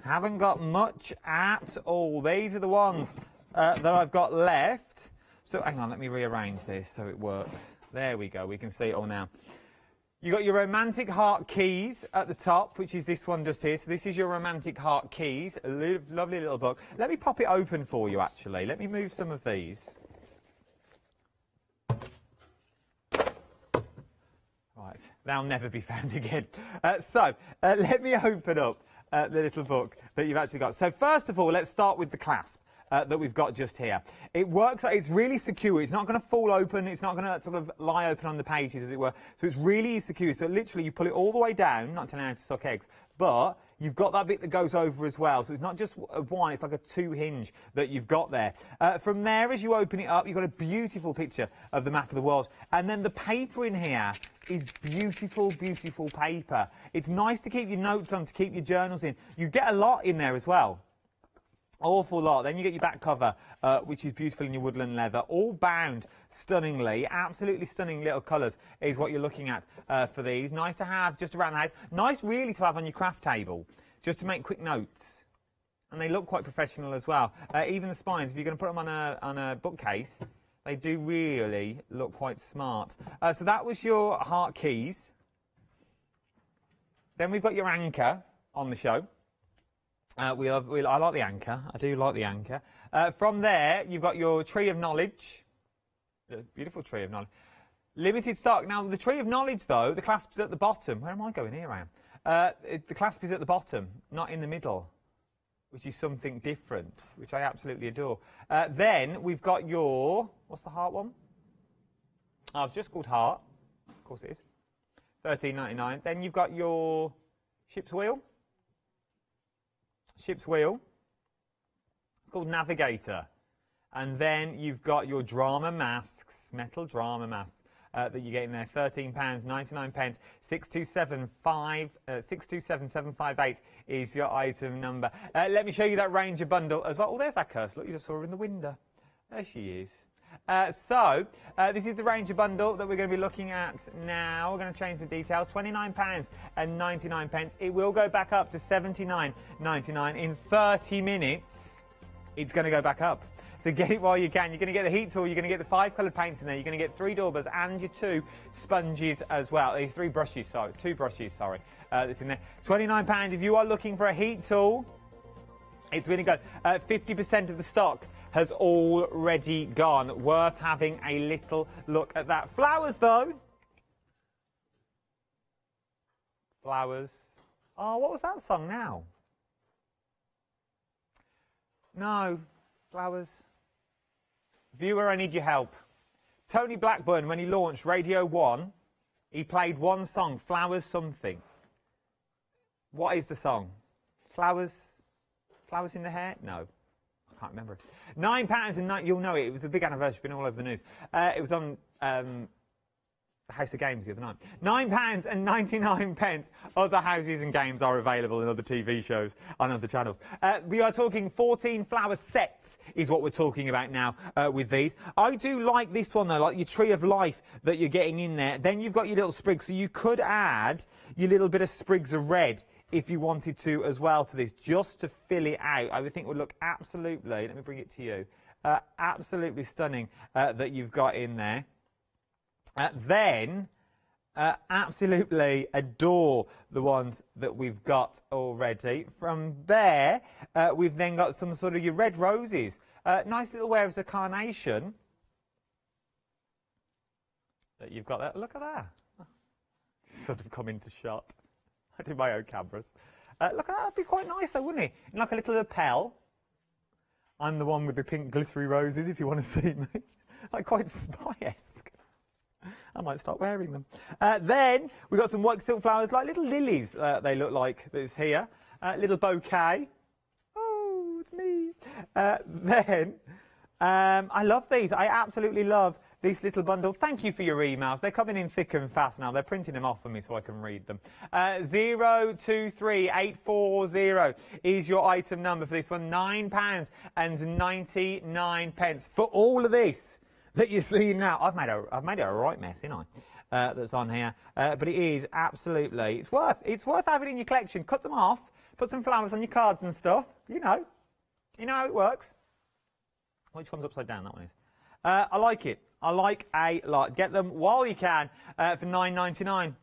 Haven't got much at all. These are the ones that I've got left. So hang on, let me rearrange this so it works. There we go. We can see it all now. You got your romantic heart keys at the top, which is this one just here. So this is your romantic heart keys. A lovely little book. Let me pop it open for you, actually. Let me move some of these. Right, they'll never be found again. Let me open up the little book that you've actually got. So first of all, let's start with the clasp that we've got just here. It works, it's really secure. It's not going to fall open. It's not going to sort of lie open on the pages, as it were. So it's really secure. So literally, you pull it all the way down, not telling you how to suck eggs, but you've got that bit that goes over as well. So it's not just one, it's like a 2 hinge that you've got there. From there, as you open it up, you've got a beautiful picture of the map of the world. And then the paper in here is beautiful, beautiful paper. It's nice to keep your notes on, to keep your journals in. You get a lot in there as well. Awful lot. Then you get your back cover, which is beautiful in your woodland leather, all bound stunningly. Absolutely stunning little colours is what you're looking at for these. Nice to have just around the house. Nice really to have on your craft table, just to make quick notes. And they look quite professional as well. Even the spines, if you're going to put them on a bookcase, they do really look quite smart. So that was your heart keys. Then we've got your anchor on the show. I like the anchor. I do like the anchor. From there, you've got your tree of knowledge. The beautiful tree of knowledge. Limited stock. Now, the tree of knowledge, though, the clasp is at the bottom. Where am I going? Here I am. The clasp is at the bottom, not in the middle, which is something different, which I absolutely adore. Then we've got your, what's the heart one? Oh, it's just called heart. Of course it is. $13.99. Then you've got your ship's wheel. Ship's wheel. It's called Navigator. And then you've got your drama masks, metal drama masks that you get in there. £13.99. 627,758 is your item number. Let me show you that Ranger bundle as well. Oh, there's that curse. Look, you just saw her in the window. There she is. This is the Ranger bundle that we're going to be looking at now. We're going to change the details. £29.99. It will go back up to $79.99 in 30 minutes. It's going to go back up. So get it while you can. You're going to get the heat tool. You're going to get the 5 coloured paints in there. You're going to get 3 daubers and your 2 sponges as well. 3 brushes, sorry. 2 brushes, sorry. That's in there. £29. If you are looking for a heat tool, it's going to go. 50% of the stock has already gone. Worth having a little look at that. Flowers, though. Flowers. Oh, what was that song now? No. Flowers. Viewer, I need your help. Tony Blackburn, when he launched Radio 1, he played one song, Flowers something. What is the song? Flowers? Flowers in the hair? No. I can't remember it. £9 and you'll know it. It was a big anniversary, been all over the news. It was on the House of Games the other night. £9.99. Other houses and games are available in other TV shows on other channels. We are talking 14 flower sets is what we're talking about now with these. I do like this one though, like your tree of life that you're getting in there. Then you've got your little sprigs, so you could add your little bit of sprigs of red if you wanted to as well to this, just to fill it out. I would think would look absolutely, let me bring it to you, absolutely stunning that you've got in there. Then, absolutely adore the ones that we've got already. From there, we've then got some sort of your red roses. Nice little wares of carnation that you've got there. Look at that. Sort of come into shot. I do my own cameras. Look at that, that'd be quite nice though, wouldn't it? In like a little lapel. I'm the one with the pink glittery roses, if you want to see me. Like quite spy-esque. I might start wearing them. Then we've got some white silk flowers, like little lilies, they look like, that's here. Little bouquet. Oh, it's me. Then, I love these. I absolutely love these little bundles. Thank you for your emails. They're coming in thick and fast now. They're printing them off for me so I can read them. 023840 is your item number for this one. £9.99 for all of this that you see now. I've made it a right mess, haven't I? That's on here. But it is absolutely, it's worth having in your collection. Cut them off, put some flowers on your cards and stuff. You know how it works. Which one's upside down? That one is. I like it. I like a lot. Get them while you can for £9.99.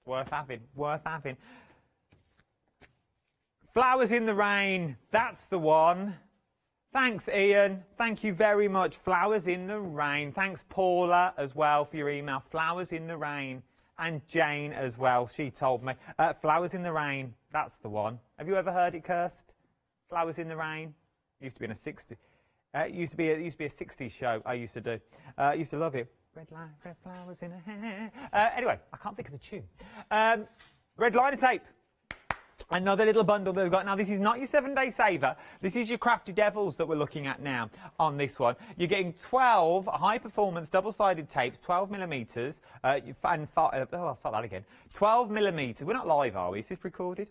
Worth having. Worth having. Flowers in the Rain. That's the one. Thanks, Ian. Thank you very much. Flowers in the Rain. Thanks, Paula, as well, for your email. Flowers in the Rain. And Jane as well. She told me. Flowers in the Rain. That's the one. Have you ever heard it cursed? Flowers in the Rain. It used to be in a 60s. It used to be a 60s show I used to do. I used to love it. Red line, red flowers in her hair. Anyway, I can't think of the tune. Red liner tape. Another little bundle that we've got. Now, this is not your 7-day saver. This is your Crafty Devils that we're looking at now on this one. You're getting 12 high-performance double-sided tapes, 12 millimetres, and I'll start that again. 12 millimetres. We're not live, are we? Is this recorded?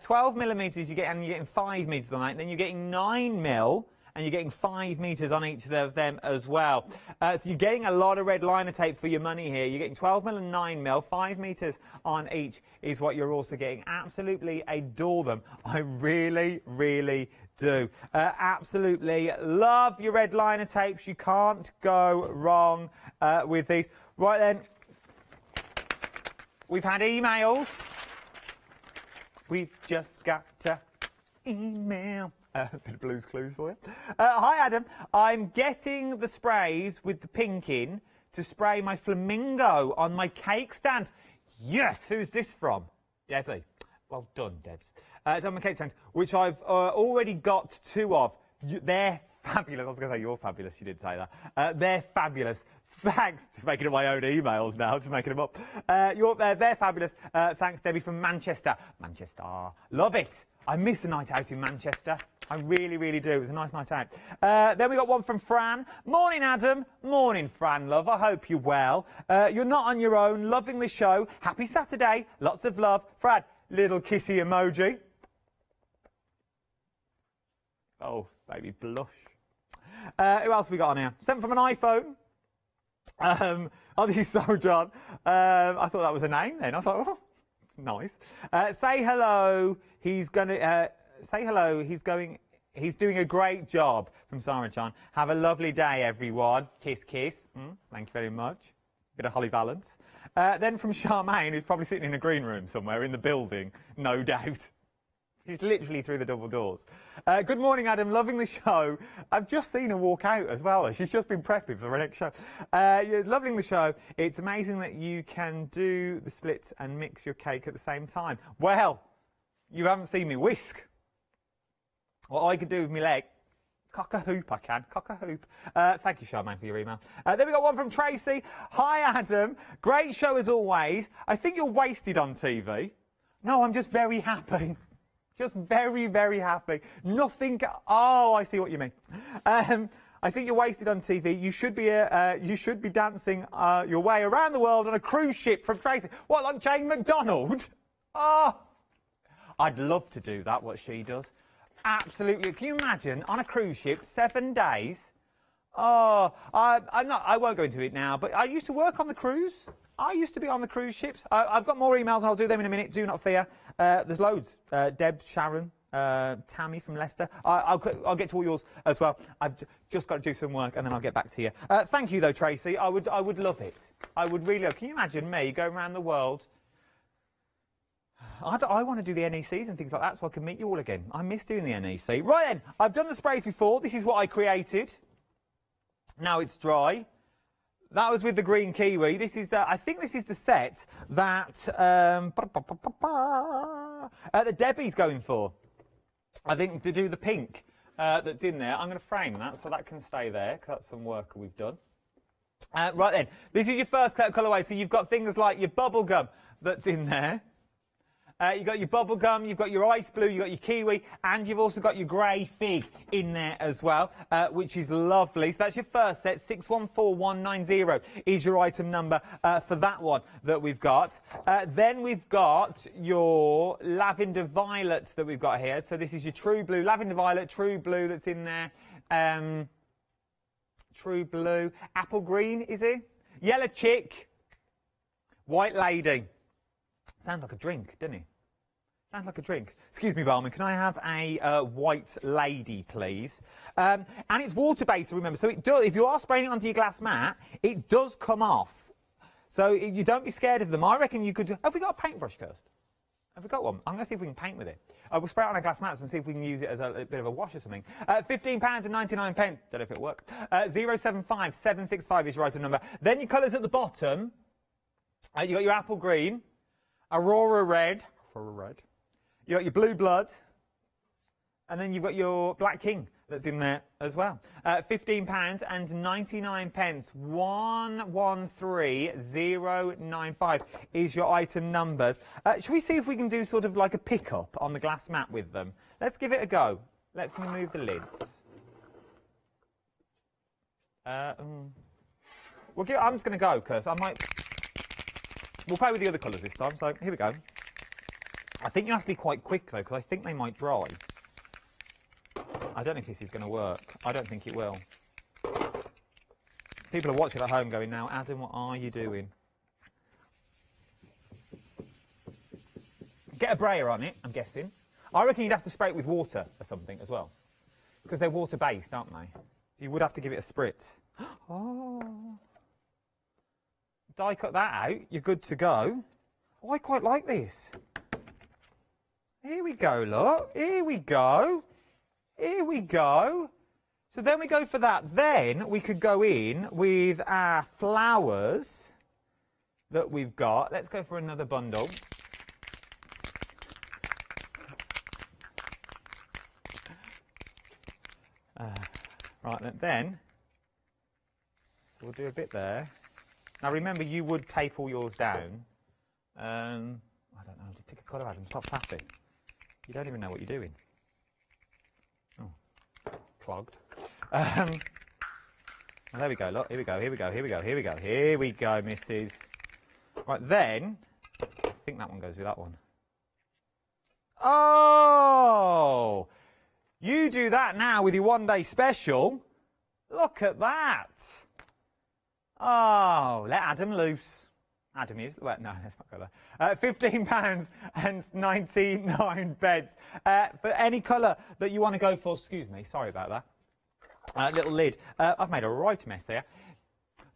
12 millimetres, you're getting 5 metres on that. And then you're getting 9 mil, and you're getting 5 metres on each of them as well. So you're getting a lot of red liner tape for your money here. You're getting 12 mil and 9 mil, 5 metres on each is what you're also getting. Absolutely adore them. I really, really do. Absolutely love your red liner tapes. You can't go wrong with these. Right then, we've had emails. We've just got to email. A bit of Blue's Clues for you. Hi, Adam. I'm getting the sprays with the pink in to spray my flamingo on my cake stand. Yes, who's this from? Debbie. Well done, Debs. It's on my cake stand, which I've already got 2 of. They're fabulous. I was going to say you're fabulous. You did say that. They're fabulous. Thanks. Just making up my own emails now, just making them up. They're fabulous. Thanks, Debbie from Manchester. Manchester. Love it. I miss the night out in Manchester. I really, really do. It was a nice night out. Then we got one from Fran. Morning, Adam. Morning, Fran, love. I hope you're well. You're not on your own. Loving the show. Happy Saturday. Lots of love. Fran, little kissy emoji. Oh, baby blush. Who else have we got on here? Sent from an iPhone. Oh, this is so John. I thought that was a name then. I was like, oh, it's nice. Say hello. He's gonna say hello. He's doing a great job from Sarah John. Have a lovely day, everyone. Kiss, kiss. Thank you very much. Bit of Holly Valance. Then from Charmaine, who's probably sitting in a green room somewhere in the building, no doubt. She's literally through the double doors. Good morning, Adam. Loving the show. I've just seen her walk out as well. She's just been prepping for the next show. You're loving the show. It's amazing that you can do the splits and mix your cake at the same time. Well, you haven't seen me whisk. What I could do with my leg, cock a hoop I can, cock a hoop. Thank you, Charmaine, for your email. Then we got one from Tracy. Hi, Adam. Great show as always. I think you're wasted on TV. No, I'm just very happy. Just very, very happy. Nothing. Oh, I see what you mean. I think you're wasted on TV. You should be dancing your way around the world on a cruise ship from Tracy. What, like Jane McDonald? Oh, I'd love to do that. What she does. Absolutely. Can you imagine on a cruise ship, 7 days? Oh, I won't go into it now. But I used to work on the cruise. I used to be on the cruise ships. I've got more emails. I'll do them in a minute. Do not fear. There's loads. Deb, Sharon, Tammy from Leicester. I'll get to all yours as well. I've just got to do some work and then I'll get back to you. Thank you though, Tracy. I would love it. I would really love. Can you imagine me going around the world? I want to do the NECs and things like that so I can meet you all again. I miss doing the NEC. Right then, I've done the sprays before. This is what I created. Now it's dry. That was with the green kiwi. This is I think this is the set that that Debbie's going for. I think to do the pink that's in there. I'm going to frame that so that can stay there because that's some work we've done. Right then, this is your first colourway. So you've got things like your bubble gum that's in there. You've got your bubble gum, you've got your ice blue, you've got your kiwi, and you've also got your grey fig in there as well, which is lovely. So that's your first set. 614190 is your item number for that one that we've got. Then we've got your lavender violet that we've got here. So this is your true blue, lavender violet, true blue that's in there. True blue, apple green, is it? Yellow chick, white lady. Sounds like a drink, doesn't it? Sounds like a drink. Excuse me, barman, can I have a white lady, please? And it's water-based, remember. So it does, if you are spraying it onto your glass mat, it does come off. So you don't be scared of them. I reckon you could... Have we got a paintbrush, Kirst? Have we got one? I'm going to see if we can paint with it. We'll spray it on our glass mats and see if we can use it as a bit of a wash or something. £15.99. Don't know if it worked. 075 765 is your item number. Then your colours at the bottom. You got your apple green. Aurora red. You got your blue blood. And then you've got your black king that's in there as well. £15.99. 113095 is your item numbers. Should we see if we can do sort of like a pick-up on the glass mat with them? Let's give it a go. Let's remove the lids. I'm just going to go because we'll play with the other colours this time. So here we go. I think you have to be quite quick though, because I think they might dry. I don't know if this is going to work. I don't think it will. People are watching at home going, now, Adam, what are you doing? Get a brayer on it, I'm guessing. I reckon you'd have to spray it with water or something as well, because they're water-based, aren't they? So you would have to give it a spritz. Oh. Die cut that out, you're good to go. Oh, I quite like this. Here we go, look. Here we go. Here we go. So then we go for that. Then we could go in with our flowers that we've got. Let's go for another bundle. Right, then we'll do a bit there. Now remember, you would tape all yours down. I don't know, just pick a colour, Adam. Stop faffing. You don't even know what you're doing. Oh, clogged. Well, there we go, look. Here we go, here we go, here we go, here we go. Here we go, missus. Right, then, I think that one goes with that one. Oh! You do that now with your one-day special. Look at that. Oh, let Adam loose. Adam is. Well, no, let's not go there. £15.99 for any colour that you want to go for. Excuse me, sorry about that. Little lid. I've made a right mess there.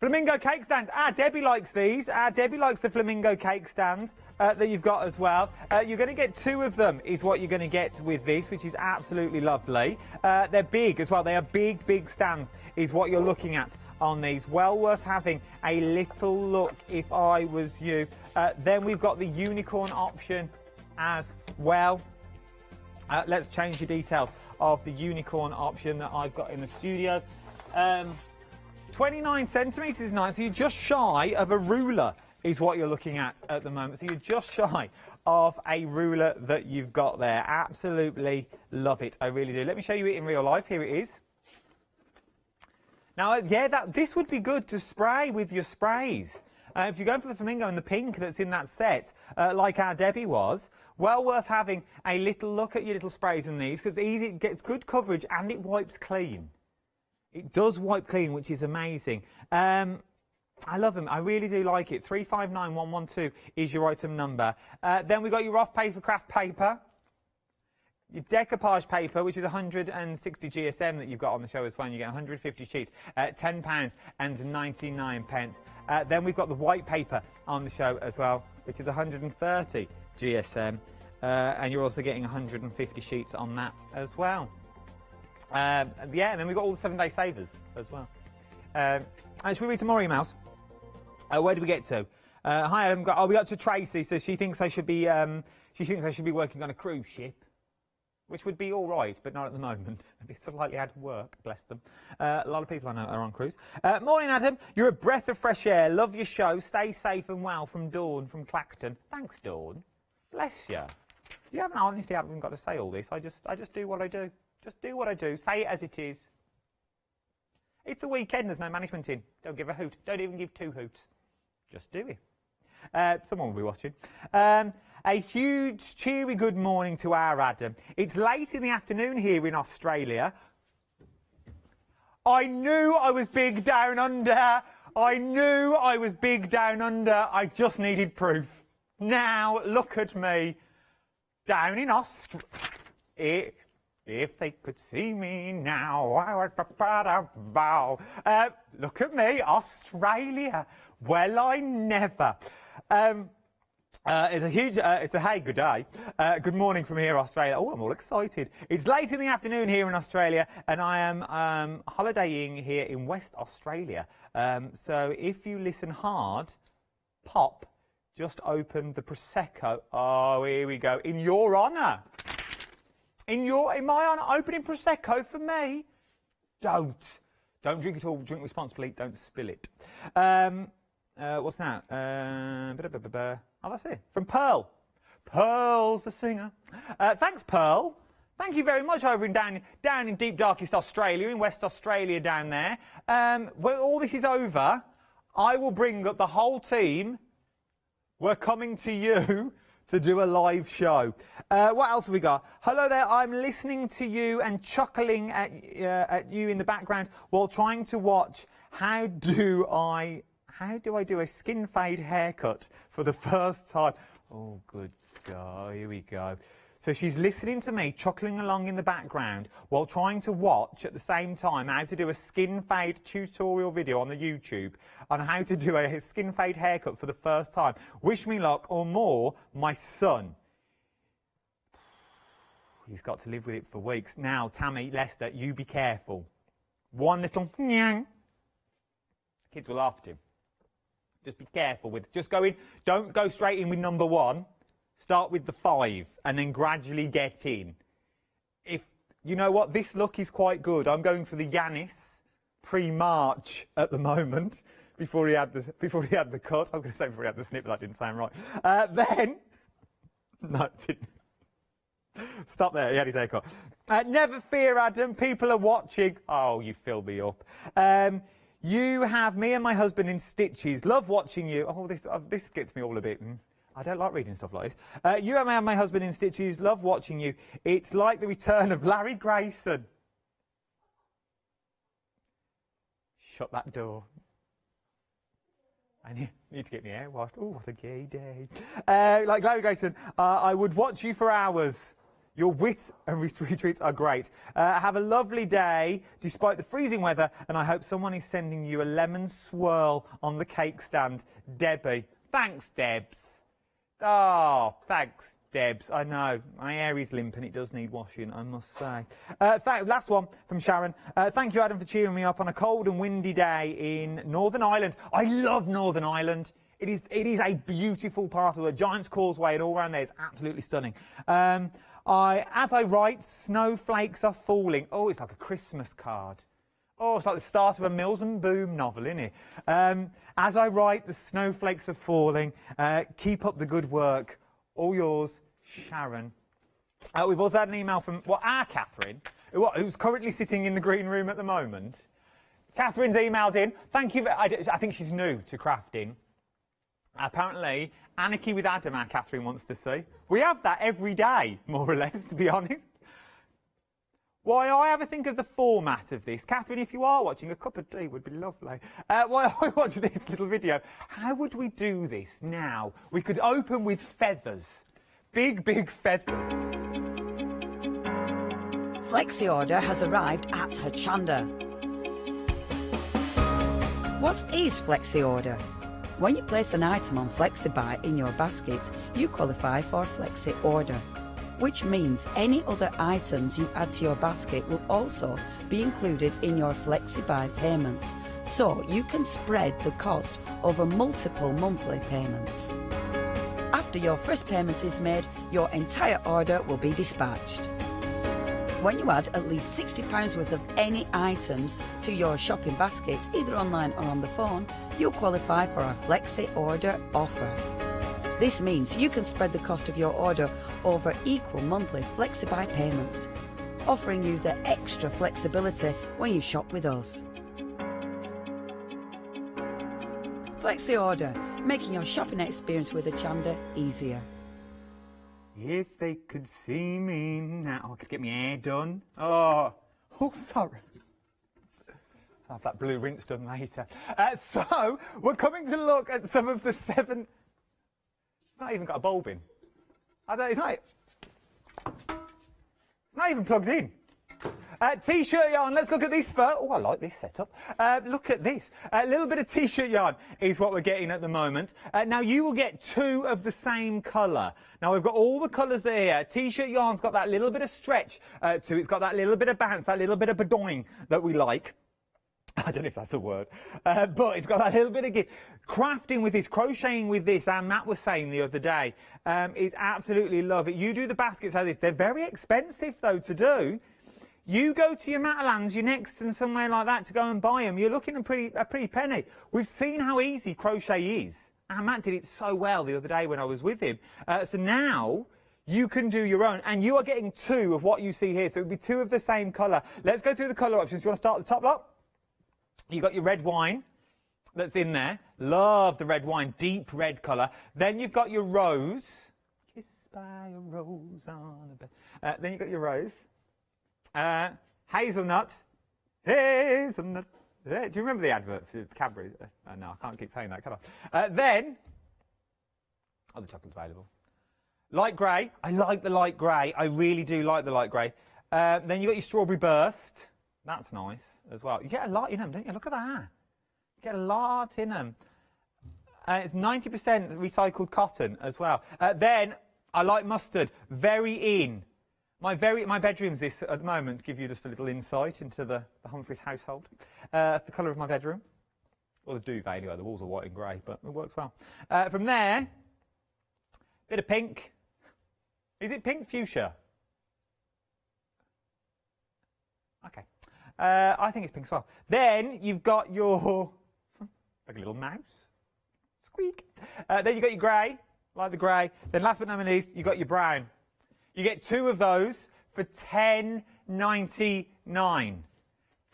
Flamingo cake stand. Debbie likes these. Debbie likes the flamingo cake stand that you've got as well. You're going to get 2 of them is what you're going to get with this, which is absolutely lovely. They're big as well. They are big, big stands is what you're looking at on these. Well worth having a little look if I was you. Then we've got the unicorn option as well. Let's change the details of the unicorn option that I've got in the studio. 29 centimetres is nice, so you're just shy of a ruler is what you're looking at the moment. So you're just shy of a ruler that you've got there. Absolutely love it, I really do. Let me show you it in real life. Here it is. Now, yeah, this would be good to spray with your sprays. If you're going for the flamingo and the pink that's in that set, like our Debbie was, well worth having a little look at your little sprays in these, because it's easy, it gets good coverage and it wipes clean. It does wipe clean, which is amazing. I love them. I really do like it. 359112 is your item number. Then we've got your off papercraft paper. Your decoupage paper, which is 160 GSM that you've got on the show as well. And you get 150 sheets at £10.99. Then we've got the white paper on the show as well, which is 130 GSM. And you're also getting 150 sheets on that as well. Yeah, and then we've got all the 7-day savers as well. And should we read some more emails? Where do we get to? Hi, Adam. We got to Tracy. So she thinks I should be working on a cruise ship, which would be all right, but not at the moment. It'd be slightly out of work. Bless them. A lot of people I know are on cruise. Morning, Adam. You're a breath of fresh air. Love your show. Stay safe and well. From Dawn from Clacton. Thanks, Dawn. Bless you. You haven't honestly haven't got to say all this. I just do what I do. Just do what I do. Say it as it is. It's a weekend. There's no management in. Don't give a hoot. Don't even give 2 hoots. Just do it. Someone will be watching. A huge, cheery good morning to our Adam. It's late in the afternoon here in Australia. I knew I was big down under. I knew I was big down under. I just needed proof. Now, look at me. Down in Australia. If they could see me now, I would bow. Look at me, Australia. Well, I never. It's a huge, hey, good day. Good morning from here, Australia. Oh, I'm all excited. It's late in the afternoon here in Australia, and I am holidaying here in West Australia. So if you listen hard, Pop just opened the Prosecco. Oh, here we go. In your honour. Am I on opening Prosecco for me? Don't drink it all. Drink responsibly. Don't spill it. What's that? Oh, that's it. From Pearl. Pearl's the singer. Thanks, Pearl. Thank you very much over down in deep darkest Australia, in West Australia down there. When all this is over, I will bring up the whole team. We're coming to you to do a live show. What else have we got? Hello there, I'm listening to you and chuckling at you in the background while trying to watch how do I do a skin fade haircut for the first time. Oh, good God, here we go. So she's listening to me, chuckling along in the background while trying to watch at the same time how to do a skin fade tutorial video on the YouTube on how to do a skin fade haircut for the first time. Wish me luck, or more, my son. He's got to live with it for weeks. Now, Tammy, Lester, you be careful. One little nyang. Kids will laugh at him. Just be careful with, just go in, don't go straight in with number 1. Start with the 5 and then gradually get in. If you know what, this look is quite good. I'm going for the Yanis pre-March at the moment. Before he had the cut. I was going to say before he had the snip, but that didn't sound right. Then no, it didn't. Stop there. He had his haircut. Never fear, Adam. People are watching. Oh, you fill me up. You have me and my husband in stitches. Love watching you. Oh, this gets me all a bit. I don't like reading stuff like this. You and my husband in stitches. Love watching you. It's like the return of Larry Grayson. Shut that door. I need to get my hair washed. Oh, what a gay day. Like Larry Grayson, I would watch you for hours. Your wit and retreats are great. Have a lovely day, despite the freezing weather, and I hope someone is sending you a lemon swirl on the cake stand. Debbie. Thanks, Debs. Oh, thanks, Debs. I know, my hair is limp and it does need washing, I must say. Last one from Sharon. Thank you, Adam, for cheering me up on a cold and windy day in Northern Ireland. I love Northern Ireland. It is a beautiful part of the Giant's Causeway and all around there. It's absolutely stunning. As I write, snowflakes are falling. Oh, it's like a Christmas card. Oh, it's like the start of a Mills and Boom novel, isn't it? As I write, the snowflakes are falling. Keep up the good work. All yours, Sharon. We've also had an email from, our Catherine, who's currently sitting in the green room at the moment. Catherine's emailed in. Thank you. I think she's new to crafting. Apparently, Anarchy with Adam, our Catherine wants to see. We have that every day, more or less, to be honest. While I have a think of the format of this, Catherine, if you are watching, a cup of tea would be lovely. While I watch this little video, how would we do this now? We could open with feathers. Big, big feathers.
Flexi order has arrived at Hochanda. What is Flexi order? When you place an item on Flexi Buy in your basket, you qualify for Flexi order, which means any other items you add to your basket will also be included in your Flexi Buy payments, so you can spread the cost over multiple monthly payments. After your first payment is made, your entire order will be dispatched. When you add at least £60 worth of any items to your shopping baskets, either online or on the phone, you'll qualify for our Flexi order offer. This means you can spread the cost of your order over equal monthly Flexi Buy payments, offering you the extra flexibility when you shop with us. Flexi order, making your shopping experience with Hochanda easier.
If they could see me now, I could get my hair done. Oh, sorry. I'll have that blue rinse done later. So, we're coming to look at some of the 7... It's not even got a bulb in. It's not even plugged in. T-shirt yarn, let's look at this first. Oh, I like this setup. Look at this. A little bit of T-shirt yarn is what we're getting at the moment. Now, you will get 2 of the same colour. Now, we've got all the colours there. T-shirt yarn's got that little bit of stretch to it. It's got that little bit of bounce, that little bit of bedoing that we like. I don't know if that's a word, but it's got that little bit of gift. Crafting with this, crocheting with this, and Matt was saying the other day, is absolutely love it. You do the baskets like this. They're very expensive, though, to do. You go to your Matalan's, your Next, and somewhere like that to go and buy them. You're looking at a pretty penny. We've seen how easy crochet is, and Matt did it so well the other day when I was with him. So now you can do your own, and you are getting 2 of what you see here. So it would be 2 of the same colour. Let's go through the colour options. You want to start at the top lot? You've got your red wine that's in there. Love the red wine, deep red colour. Then you've got your rose. Kissed by a rose on a bed. Then you've got your rose. Hazelnut. Hazelnut. Do you remember the advert for Cadbury? No, I can't keep saying that, can I? Then, the chocolate's available. Light grey. I like the light grey. I really do like the light grey. Then you've got your strawberry burst. That's nice as well. You get a lot in them, don't you? Look at that. You get a lot in them. It's 90% recycled cotton as well. Then I like mustard. Very in. My bedroom's this at the moment, to give you just a little insight into the Humphreys household. The colour of my bedroom. Or the duvet anyway, the walls are white and grey, but it works well. From there, bit of pink. Is it pink fuchsia? Okay. I think it's pink as well. Then you've got your, like a little mouse. Squeak. Then you've got your grey, like the grey. Then last but not least, you've got your brown. You get 2 of those for $10.99.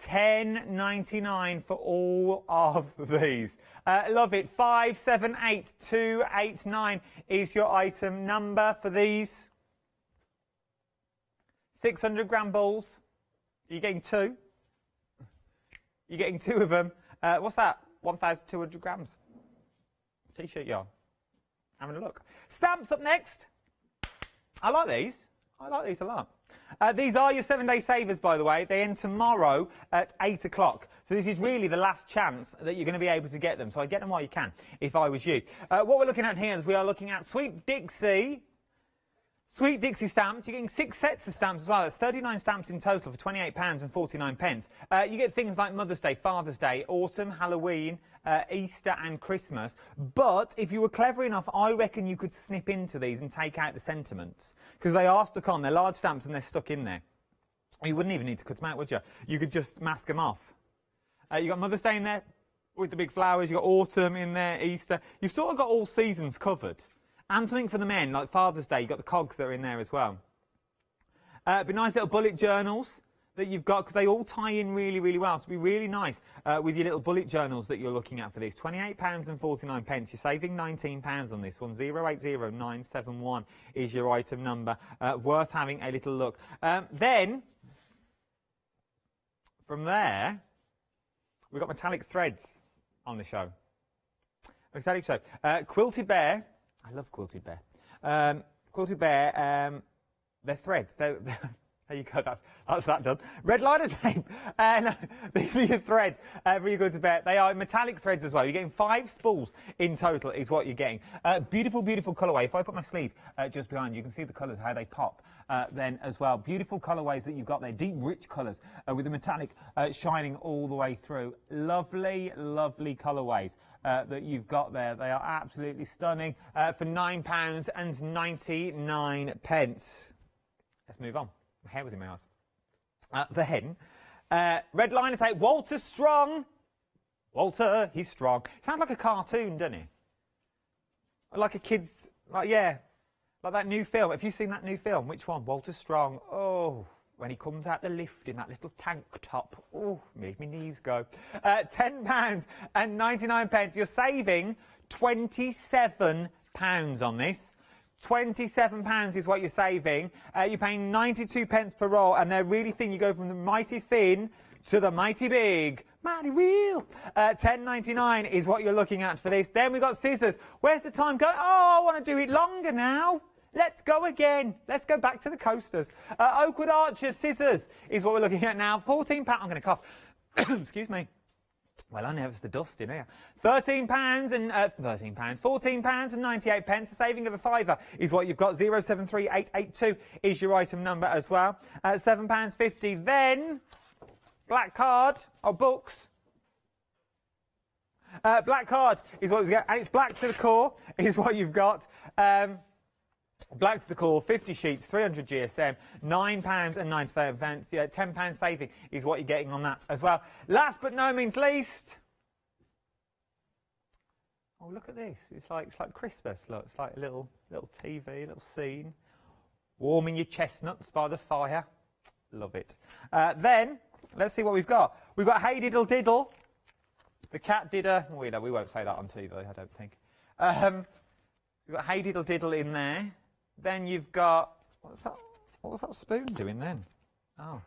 $10.99 for all of these. Love it. 578289 is your item number for these. 600 gram balls. You're getting 2. You're getting 2 of them. What's that? 1,200 grams. T-shirt yarn. Having a look. Stamps up next. I like these. I like these a lot. These are your 7-day savers, by the way. They end tomorrow at 8 o'clock. So this is really the last chance that you're going to be able to get them. So I get them while you can, if I was you. What we're looking at here is we are looking at Sweet Dixie. Sweet Dixie stamps. You're getting 6 sets of stamps as well. That's 39 stamps in total for £28.49. You get things like Mother's Day, Father's Day, Autumn, Halloween, Easter and Christmas. But if you were clever enough, I reckon you could snip into these and take out the sentiments. Because they are stuck on. They're large stamps and they're stuck in there. You wouldn't even need to cut them out, would you? You could just mask them off. You've got Mother's Day in there with the big flowers. You've got Autumn in there, Easter. You've sort of got all seasons covered. And something for the men, like Father's Day. You've got the cogs that are in there as well. Be nice little bullet journals that you've got, because they all tie in really, really well. So it'd be really nice with your little bullet journals that you're looking at for these. £28.49. You're saving £19 on this one. 080971 is your item number. Worth having a little look. Then, from there, we've got metallic threads on the show. Metallic show. Quilted Bear. I love Quilted Bear. Quilted Bear, they're threads. There you go, that's that done. Red liner tape. These are your threads for your Quilted Bear. They are metallic threads as well. You're getting 5 spools in total is what you're getting. Beautiful, beautiful colourway. If I put my sleeve just behind, you can see the colours, how they pop then as well. Beautiful colourways that you've got there. Deep, rich colours with the metallic shining all the way through. Lovely, lovely colourways that you've got there. They are absolutely stunning for £9.99. Let's move on. My hair was in my eyes. Then, red liner tape. Walter Strong. Walter, he's strong. Sounds like a cartoon, doesn't he? Like a kid's, like that new film. Have you seen that new film? Which one? Walter Strong. Oh, when he comes out the lift in that little tank top. Oh, made my knees go. £10.99. You're saving £27 on this. £27 is what you're saving. You're paying 92 pence per roll, and they're really thin. You go from the mighty thin to the mighty big. Mighty real. £10.99 is what you're looking at for this. Then we've got scissors. Where's the time going? Oh, I want to do it longer now. Let's go again. Let's go back to the coasters. Oakwood Archer scissors is what we're looking at now. £14. I'm going to cough. Excuse me. Well, I know it's the dust in here. £14 and £14.98. A saving of a £5 is what you've got. 073882 is your item number as well. £7.50. Then black card or books. Black card is what we get, and it's black to the core is what you've got. Black to the core, 50 sheets, 300 GSM, £9.95. Yeah, £10 saving is what you're getting on that as well. Last but no means least. Oh, look at this. It's like Christmas. Look, it's like a little TV, a little scene. Warming your chestnuts by the fire. Love it. Then, let's see what we've got. We've got Hey Diddle Diddle. The cat did a... we won't say that on TV, I don't think. We've got Hey Diddle Diddle in there. Then you've got... What was that spoon doing then? Oh.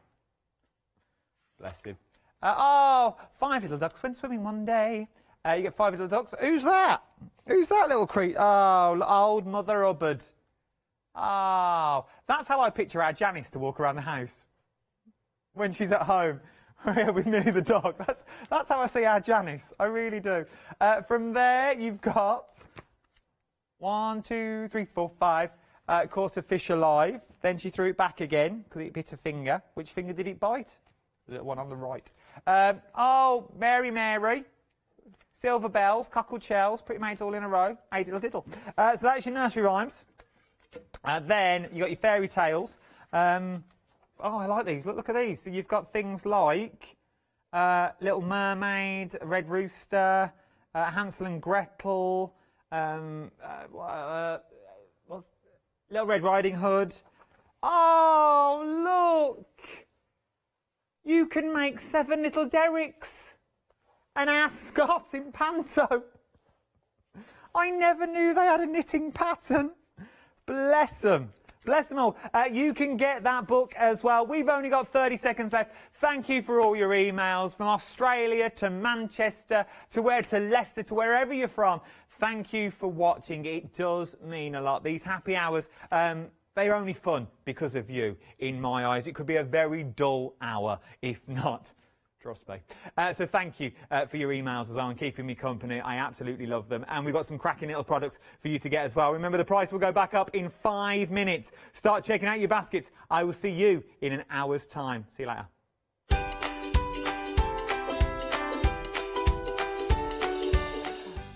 Bless him. 5 little ducks went swimming one day. You get 5 little ducks. Who's that? Who's that little creature? Oh, old Mother Hubbard. Oh, that's how I picture our Janice to walk around the house when she's at home with Minnie the dog. That's how I see our Janice. I really do. From there, you've got 1, 2, 3, 4, 5. Caught a fish alive. Then she threw it back again because it bit a finger. Which finger did it bite? The little one on the right. Mary Mary. Silver bells, cockled shells, pretty much all in a row. Hey diddle diddle. So that's your nursery rhymes. Then you got your fairy tales. I like these. Look at these. So you've got things like Little Mermaid, Red Rooster, Hansel and Gretel, Little Red Riding Hood. Oh, look! You can make 7 little Derricks and ascots in panto. I never knew they had a knitting pattern. Bless them. Bless them all. You can get that book as well. We've only got 30 seconds left. Thank you for all your emails from Australia to Manchester to Leicester to wherever you're from. Thank you for watching. It does mean a lot. These happy hours, they're only fun because of you, in my eyes. It could be a very dull hour if not. Trust me. So thank you for your emails as well and keeping me company. I absolutely love them. And we've got some cracking little products for you to get as well. Remember, the price will go back up in 5 minutes. Start checking out your baskets. I will see you in an hour's time. See you later.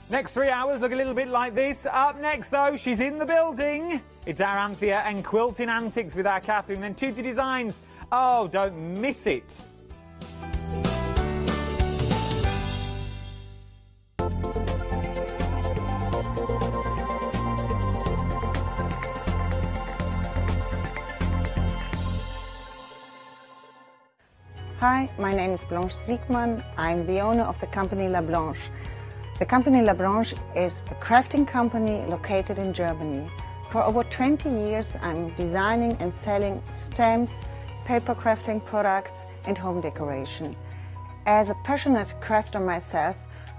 Next 3 hours look a little bit like this. Up next, though, she's in the building. It's our Anthea and Quilting Antics with our Catherine. Then Tutti Designs. Oh, don't miss it.
Hi, my name is Blanche Siegmann. I'm the owner of the company La Blanche. The company La Blanche is a crafting company located in Germany. For over 20 years, I'm designing and selling stamps, paper crafting products, and home decoration. As a passionate crafter myself,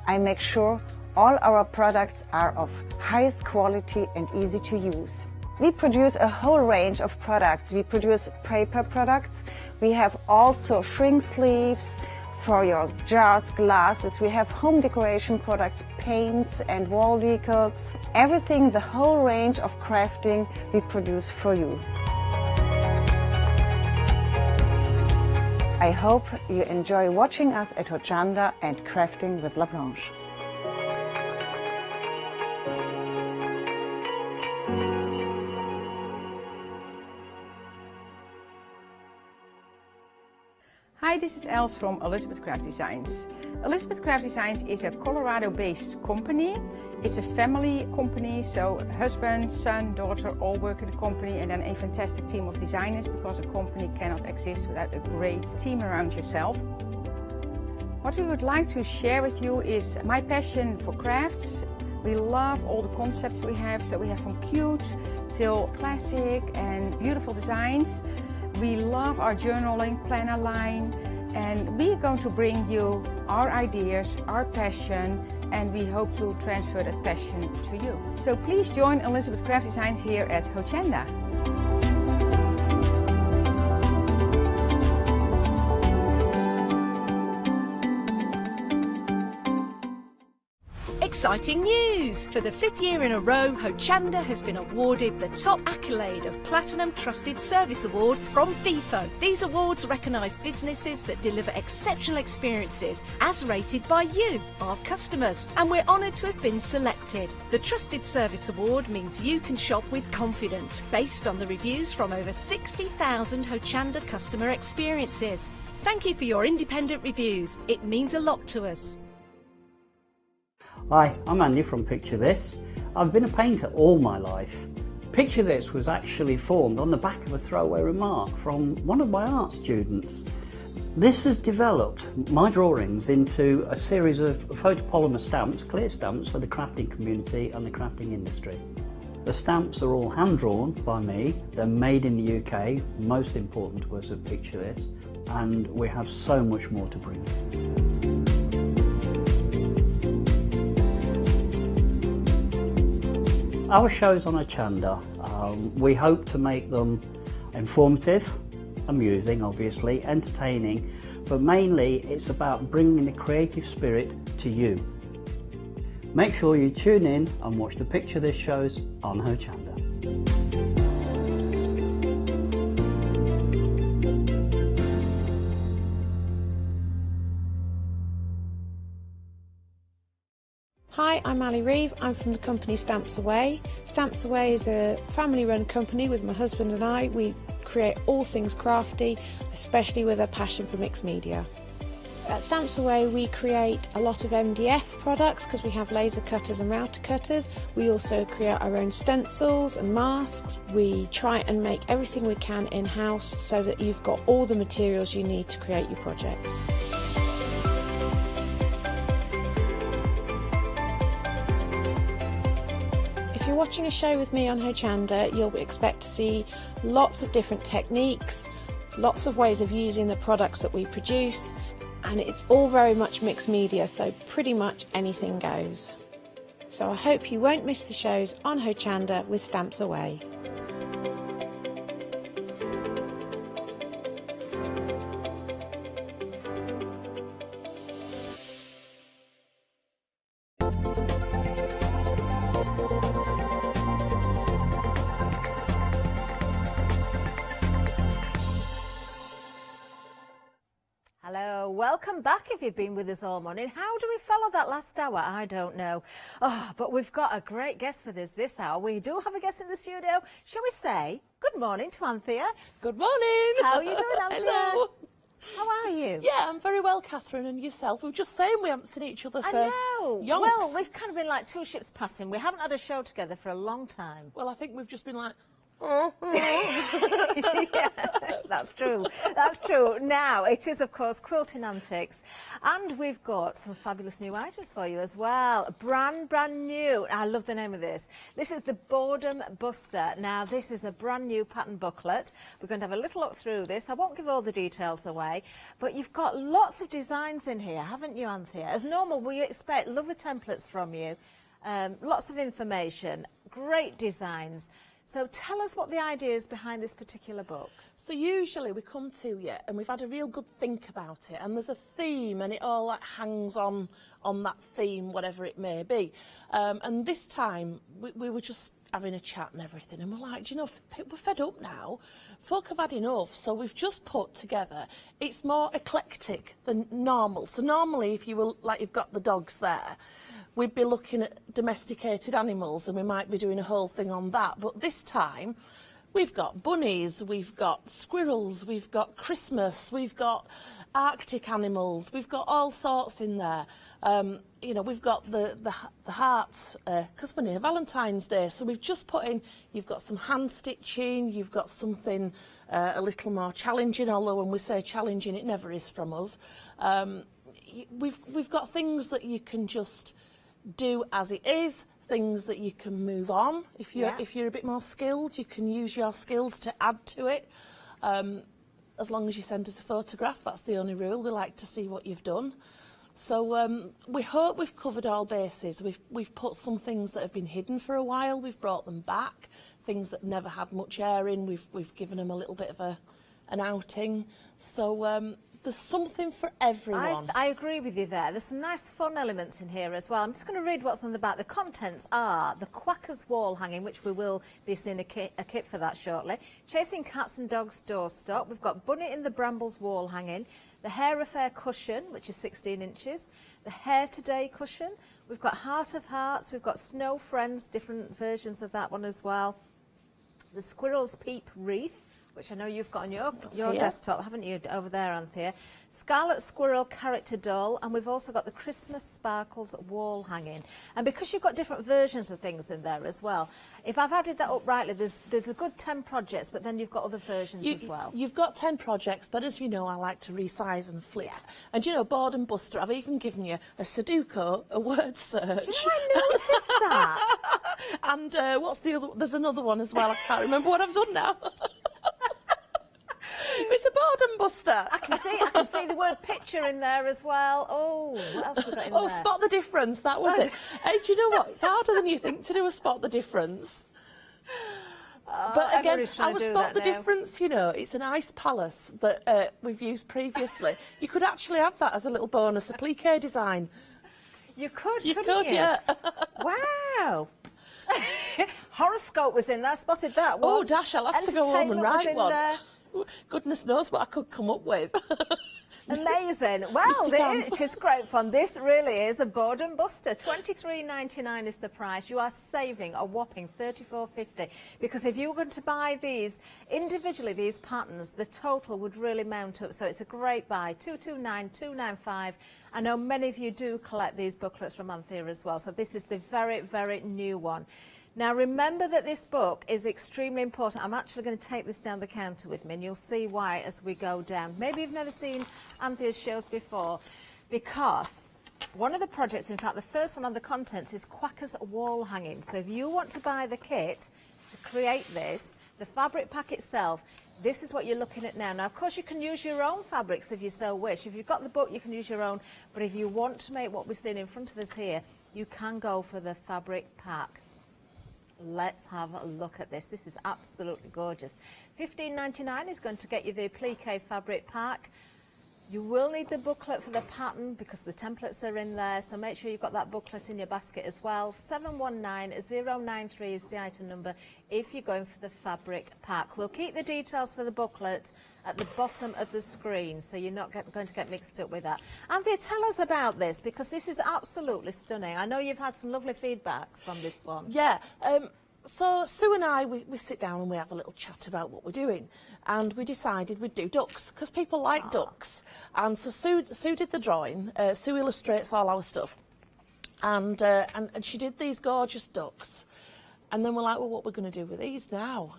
I make sure all our products are of highest quality and easy to use. We produce a whole range of products. We produce paper products. We have also shrink sleeves for your jars, glasses. We have home decoration products, paints and wall decals. Everything, the whole range of crafting we produce for you. I hope you enjoy watching us at Hochanda and crafting with La Blanche.
Hi, this is Els from Elizabeth Craft Designs. Elizabeth Craft Designs is a Colorado-based company. It's a family company, so husband, son, daughter all work in the company, and then a fantastic team of designers, because a company cannot exist without a great team around yourself. What we would like to share with you is my passion for crafts. We love all the concepts we have, so we have from cute till classic and beautiful designs. We love our journaling planner line, and we're going to bring you our ideas, our passion, and we hope to transfer that passion to you. So please join Elizabeth Craft Designs here at Hochanda.
Exciting news! For the 5th year in a row, Hochanda has been awarded the top accolade of Platinum Trusted Service Award from Feefo. These awards recognise businesses that deliver exceptional experiences as rated by you, our customers, and we're honoured to have been selected. The Trusted Service Award means you can shop with confidence, based on the reviews from over 60,000 Hochanda customer experiences. Thank you for your independent reviews. It means a lot to us.
Hi, I'm Andy from Picture This. I've been a painter all my life. Picture This was actually formed on the back of a throwaway remark from one of my art students. This has developed my drawings into a series of photopolymer stamps, clear stamps for the crafting community and the crafting industry. The stamps are all hand-drawn by me, they're made in the UK, most important to us at Picture This, and we have so much more to bring. Our shows on Hochanda, we hope to make them informative, amusing obviously, entertaining, but mainly it's about bringing the creative spirit to you. Make sure you tune in and watch the Picture This shows on Hochanda.
Hi, I'm Ali Reeve. I'm from the company Stamps Away. Stamps Away is a family-run company with my husband and I. We create all things crafty, especially with a passion for mixed media. At Stamps Away we create a lot of MDF products because we have laser cutters and router cutters. We also create our own stencils and masks. We try and make everything we can in-house so that you've got all the materials you need to create your projects. If you're watching a show with me on Hochanda, you'll expect to see lots of different techniques, lots of ways of using the products that we produce, and it's all very much mixed media, so pretty much anything goes. So I hope you won't miss the shows on Hochanda with Stamps Away.
Hello, welcome back if you've been with us all morning. How do we follow that last hour? I don't know. Oh, but we've got a great guest with us this hour. We do have a guest in the studio. Shall we say good morning to Anthea?
Good morning.
How are you doing, Anthea?
Hello.
How are you?
Yeah, I'm very well, Catherine, and yourself? We were just saying we haven't seen each other for yonks.
Well, we've kind of been like two ships passing. We haven't had a show together for a long time.
Well, I think we've just been like...
Yeah, that's true. That's true. Now, it is, of course, Quilting Antics, and we've got some fabulous new items for you as well. Brand new. I love the name of this. This is the Boredom Buster. Now, this is a brand new pattern booklet. We're going to have a little look through this. I won't give all the details away, but you've got lots of designs in here, haven't you, Anthea? As normal, we expect lovely templates from you, lots of information, great designs. So tell us what the idea is behind this particular book.
So usually we come to you and we've had a real good think about it, and there's a theme and it all like hangs on that theme, whatever it may be. And this time we were just having a chat and everything, and we're like, do you know, we're fed up now. Folk have had enough, so we've just put together, it's more eclectic than normal. So normally if you were, like you've got the dogs there, we'd be looking at domesticated animals and we might be doing a whole thing on that. But this time, we've got bunnies, we've got squirrels, we've got Christmas, we've got Arctic animals, we've got all sorts in there. You know, we've got the hearts, because we're near Valentine's Day, so we've just put in, you've got some hand stitching, you've got something a little more challenging, although when we say challenging, it never is from us. We've got things that you can just do as it is, things that you can move on. If you're a bit more skilled, you can use your skills to add to it. As long as you send us a photograph, that's the only rule. We like to see what you've done. So we hope we've covered all bases. We've put some things that have been hidden for a while, we've brought them back. Things that never had much air in, we've given them a little bit of an outing. So there's something for everyone.
I agree with you there. There's some nice fun elements in here as well. I'm just going to read what's on the back. The contents are the Quackers wall hanging, which we will be seeing a kit for that shortly. Chasing Cats and Dogs doorstop. We've got Bunny in the Brambles wall hanging. The Hair Affair cushion, which is 16 inches. The Hair Today cushion. We've got Heart of Hearts. We've got Snow Friends, different versions of that one as well. The Squirrel's Peep wreath, which I know you've got on your desktop, haven't you, over there, Anthea? Scarlet Squirrel character doll, and we've also got the Christmas Sparkles wall hanging. And because you've got different versions of things in there as well, if I've added that up rightly, there's a good 10 projects, but then you've got other versions as well.
You've got 10 projects, but as you know, I like to resize and flip. Yeah. And you know, Board and Buster, I've even given you a Sudoku, a word search.
Do you know, I noticed that.
And what's the other? There's another one as well. I can't remember what I've done now. It's a Board and Buster.
I can see the word picture in there as well. Oh, what else have we got in there?
Oh, Spot the Difference, that was it. Hey, do you know what? It's harder than you think to do a Spot the Difference. But again, our Spot the Difference, you know, it's an ice palace that we've used previously. You could actually have that as a little bonus, applique design.
You could,
you
couldn't
could,
you?
yeah.
Wow. Horoscope was in there, spotted that one.
Oh, dash, I'll have to go home and write one.
There.
Goodness knows what I could come up with.
Amazing. Well, it is great fun. This really is a Board and Buster. $23.99 is the price. You are saving a whopping $34.50, because if you were going to buy these individually, these patterns, the total would really mount up. So it's a great buy. $229.295. I know many of you do collect these booklets from Anthea as well. So this is the very, very new one. Now, remember that this book is extremely important. I'm actually going to take this down the counter with me, and you'll see why as we go down. Maybe you've never seen Anthea's shows before, because one of the projects, in fact, the first one on the contents is Quackers wall hanging. So if you want to buy the kit to create this, the fabric pack itself, this is what you're looking at now. Now, of course, you can use your own fabrics if you so wish. If you've got the book, you can use your own. But if you want to make what we're seeing in front of us here, you can go for the fabric pack. Let's have a look at this. This is absolutely gorgeous. $15.99 is going to get you the applique fabric pack. You will need the booklet for the pattern because the templates are in there, so make sure you've got that booklet in your basket as well. 719093 is the item number if you're going for the fabric pack. We'll keep the details for the booklet at the bottom of the screen, so you're not going to get mixed up with that. Anthea, tell us about this, because this is absolutely stunning. I know you've had some lovely feedback from this one.
Yeah. So Sue and I, we sit down and we have a little chat about what we're doing, and we decided we'd do ducks because people like ducks. And so Sue did the drawing. Sue illustrates all our stuff, and she did these gorgeous ducks. And then we're like, well, what we're going to do with these now?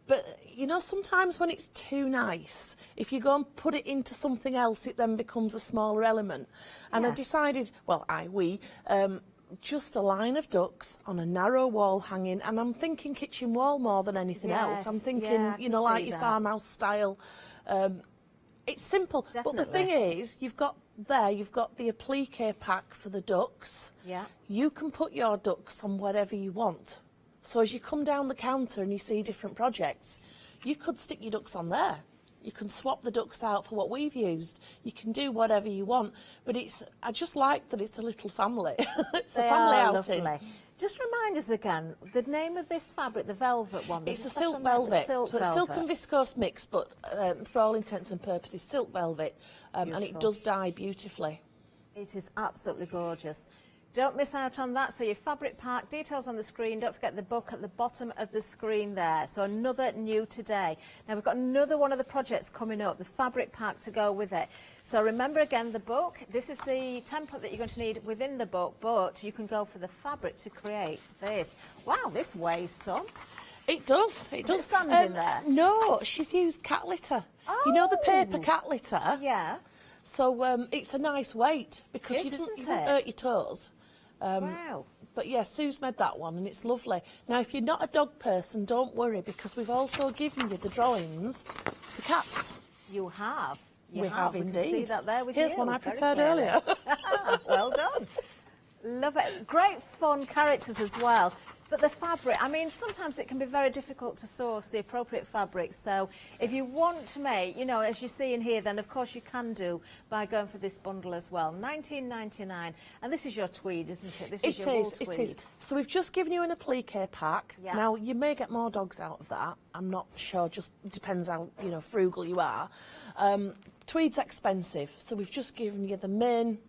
But you know, sometimes when it's too nice, if you go and put it into something else, it then becomes a smaller element. And I decided, well, just a line of ducks on a narrow wall hanging, and I'm thinking kitchen wall more than anything else. I'm thinking, you know, like your farmhouse style. It's simple, but the thing is, you've got the applique pack for the ducks.
Yeah.
You can put your ducks on whatever you want. So as you come down the counter and you see different projects, you could stick your ducks on there. You can swap the ducks out for what we've used. You can do whatever you want. But I just like that it's a little family. It's a family outing.
Lovely. Just remind us again, the name of this fabric, the velvet one.
It's a silk velvet. So it's silk and viscose mix, but for all intents and purposes, silk velvet. And it does dye beautifully.
It is absolutely gorgeous. Don't miss out on that. So your fabric pack, details on the screen. Don't forget the book at the bottom of the screen there. So another new today. Now we've got another one of the projects coming up, the fabric pack to go with it. So remember again the book. This is the template that you're going to need within the book, but you can go for the fabric to create this. Wow, this weighs some.
It does. It does.
Sand in there?
No, she's used cat litter.
Oh.
You know the paper cat litter?
Yeah.
So it's a nice weight because you don't hurt your toes.
Wow.
But yeah, Sue's made that one and it's lovely. Now, if you're not a dog person, don't worry, because we've also given you the drawings for cats.
You have.
We have indeed.
Can see that there with
Here's
you.
one I
Very
prepared
clearly.
earlier.
Well done. Love it. Great fun characters as well. But the fabric, I mean, sometimes it can be very difficult to source the appropriate fabric. So if you want to make, you know, as you see in here, then of course you can do by going for this bundle as well. $19.99. And this is your tweed, isn't it? This is your wool tweed.
It is. So we've just given you an applique pack.
Yeah.
Now, you may get more dogs out of that. I'm not sure, just depends how, you know, frugal you are. Tweed's expensive, so we've just given you the main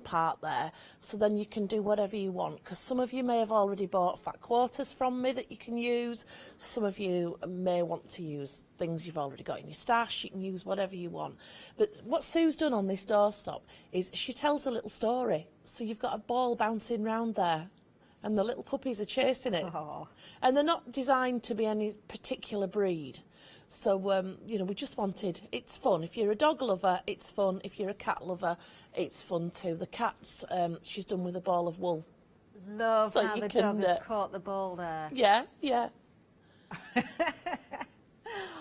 part there, so then you can do whatever you want, because some of you may have already bought fat quarters from me that you can use. Some of you may want to use things you've already got in your stash. You can use whatever you want. But what Sue's done on this doorstop is she tells a little story. So you've got a ball bouncing round there and the little puppies are chasing it.
Oh.
And they're not designed to be any particular breed. So, you know, we just wanted, it's fun. If you're a dog lover, it's fun. If you're a cat lover, it's fun too. The cat's, she's done with a ball of wool.
Love
So
how
you
the
can,
dog has caught the ball there.
Yeah, yeah.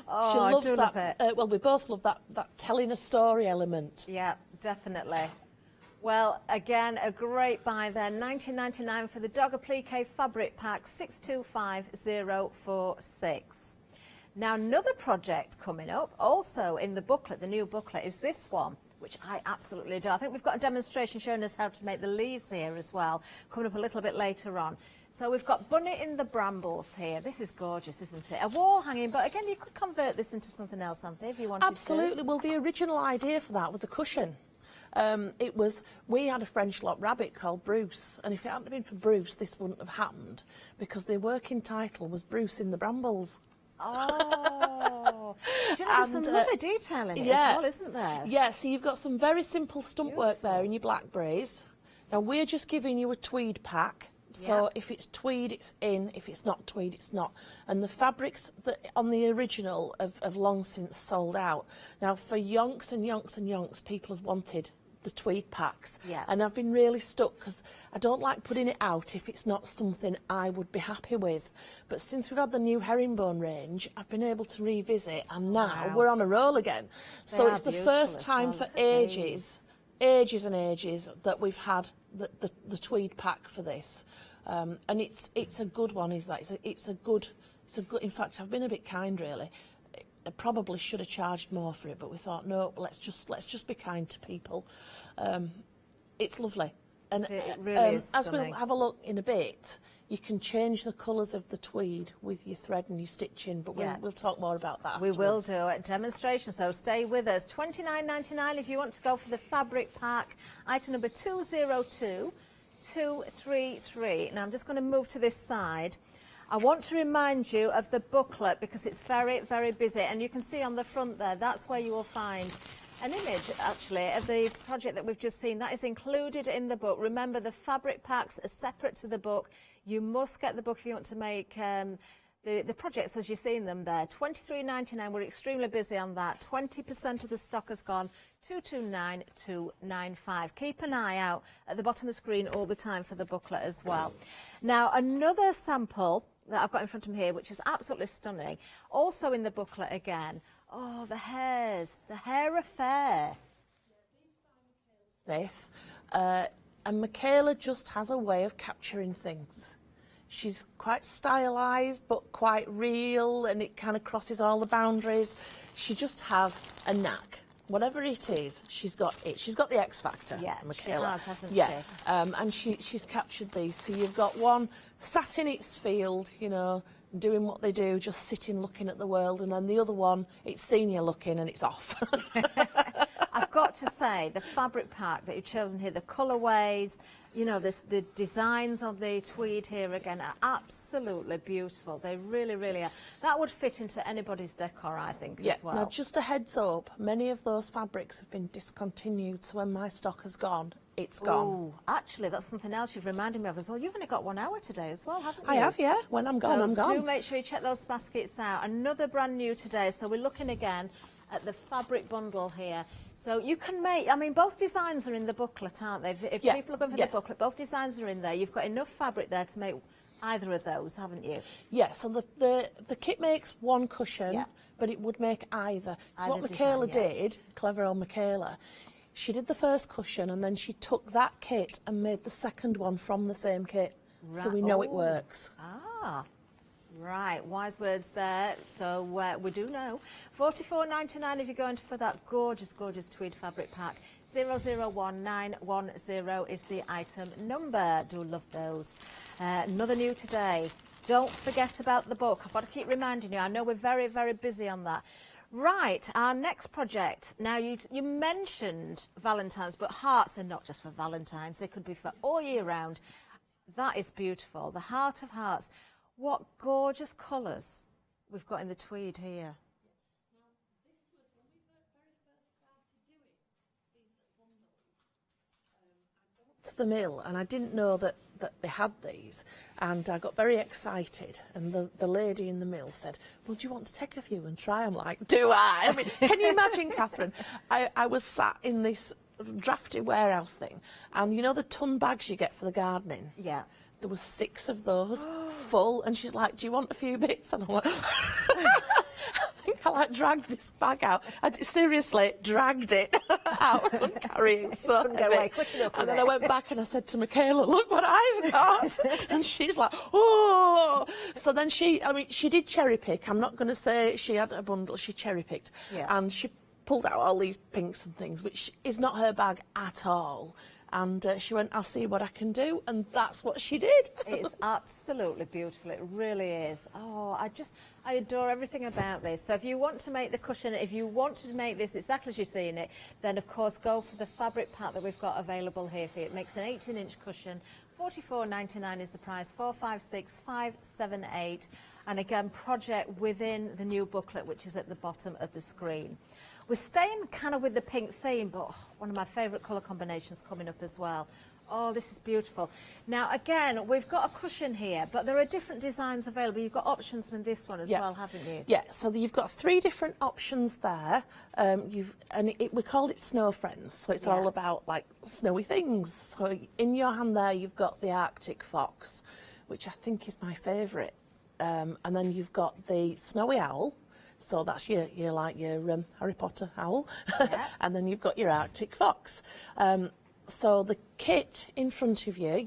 Oh,
She loves
I do
that.
love it.
Well, we both love that telling a story element.
Yeah, definitely. Well, again, a great buy there. $19.99 for the dog applique fabric pack, 625046. Now, another project coming up, also in the booklet, the new booklet, is this one, which I absolutely adore. I think we've got a demonstration showing us how to make the leaves here as well, coming up a little bit later on. So we've got Bunny in the Brambles here. This is gorgeous, isn't it? A wall hanging, but again, you could convert this into something else, Anthony, if you wanted to.
Absolutely. Well, the original idea for that was a cushion. We had a French lock rabbit called Bruce, and if it hadn't been for Bruce, this wouldn't have happened, because the working title was Bruce in the Brambles.
Oh, do you know, there's some lovely detail in it as well, isn't there?
Yeah, so you've got some very simple stump work there in your blackberries. Now, we're just giving you a tweed pack. So if it's tweed, it's in. If it's not tweed, it's not. And the fabrics that on the original have long since sold out. Now, for yonks and yonks and yonks, people have wanted the tweed packs.
Yeah.
And I've been really stuck because I don't like putting it out if it's not something I would be happy with. But since we've had the new herringbone range, I've been able to revisit, and now we're on a roll again. So it's the first time for ages and ages that we've had the tweed pack for this. And it's a good one, is that? It's a good. In fact, I've been a bit kind, really. I probably should have charged more for it, but we thought, no, let's just be kind to people. It's lovely, and
it really is
as
stunning.
we'll have a look in a bit, you can change the colours of the tweed with your thread and your stitching. But we'll talk more about that.
We will do a demonstration, so stay with us. $29.99 if you want to go for the fabric pack. Item number 202233. Now I'm just going to move to this side. I want to remind you of the booklet because it's very, very busy, and you can see on the front there, that's where you will find an image, actually, of the project that we've just seen. That is included in the book. Remember, the fabric packs are separate to the book. You must get the book if you want to make the projects as you've seen them there. $23.99, we're extremely busy on that. 20% of the stock has gone, 229295. Keep an eye out at the bottom of the screen all the time for the booklet as well. Now, another sample that I've got in front of me here, which is absolutely stunning, also in the booklet again. Oh, the hairs, the hair affair.
Smith, and Michaela just has a way of capturing things. She's quite stylised, but quite real, and it kind of crosses all the boundaries. She just has a knack. Whatever it is, she's got it. She's got the X factor.
Yeah,
Michaela.
she has, hasn't
she? And she's captured these. So you've got one sat in its field, you know, doing what they do, just sitting looking at the world, and then the other one, it's senior looking and it's off.
I've got to say, the fabric pack that you've chosen here, the colourways, you know, the designs of the tweed here again are absolutely beautiful. They really, really are. That would fit into anybody's decor, I think, as well.
Now, just a heads up, many of those fabrics have been discontinued, so when my stock has gone, it's gone.
Oh, actually, that's something else you've reminded me of as well. You've only got 1 hour today as well, haven't you?
I have, yeah. When I'm gone, I'm gone.
Do make sure you check those baskets out. Another brand new today, so we're looking again at the fabric bundle here. So you can make, I mean, both designs are in the booklet, aren't they? If people are going for the booklet, both designs are in there. You've got enough fabric there to make either of those, haven't you?
Yeah, so the kit makes one cushion, but it would make either. So what Michaela did, clever old Michaela, she did the first cushion and then she took that kit and made the second one from the same kit. so we know it works.
Ah, right, wise words there. So we do know. $44.99 if you're going for that gorgeous, gorgeous tweed fabric pack. 001910 is the item number. Do love those. Another new today. Don't forget about the book. I've got to keep reminding you. I know we're very, very busy on that. Right, our next project. Now, you mentioned Valentine's, but hearts are not just for Valentine's. They could be for all year round. That is beautiful. The Heart of Hearts. What gorgeous colours we've got in the tweed here.
To the mill, and I didn't know that they had these, and I got very excited, and the lady in the mill said, well, do you want to take a few and try? I'm like, do I? I mean, can you imagine, Catherine? I was sat in this drafty warehouse thing, and you know the ton bags you get for the gardening?
Yeah.
There was 6 of those full, and she's like, do you want a few bits? And I'm like, I think I dragged this bag out. I seriously dragged it out. I couldn't carry it. It was so heavy. And then I went back and I said to Michaela, look what I've got. And she's like, oh. So then she did cherry pick. I'm not going to say she had a bundle. She cherry picked.
Yeah.
And she pulled out all these pinks and things, which is not her bag at all. And she went, I'll see what I can do. And that's what she did.
It's absolutely beautiful. It really is. Oh, I adore everything about this. So if you want to make the cushion, if you want to make this exactly as you're seeing it, then of course go for the fabric pack that we've got available here for you. It makes an 18-inch cushion. $44.99 is the price. 456578. And again, project within the new booklet, which is at the bottom of the screen. We're staying kind of with the pink theme, but one of my favourite colour combinations coming up as well. Oh, this is beautiful. Now, again, we've got a cushion here, but there are different designs available. You've got options with this one as well, haven't you?
Yeah, so you've got 3 different options there. We call it Snow Friends, so it's all about, like, snowy things. So in your hand there, you've got the Arctic Fox, which I think is my favourite. And then you've got the Snowy Owl. So that's your Harry Potter owl.
Yeah.
And then you've got your Arctic Fox. So the kit in front of you,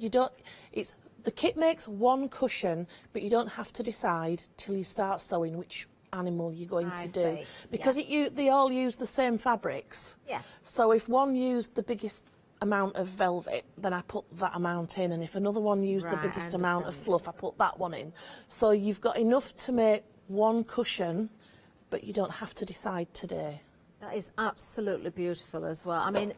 the kit makes one cushion, but you don't have to decide till you start sewing which animal you're going to do. Because they all use the same fabrics.
Yeah.
So if one used the biggest amount of velvet, then I put that amount in, and if another one used the biggest amount of fluff, I put that one in. So you've got enough to make one cushion, but you don't have to decide today.
That is absolutely beautiful as well. I mean,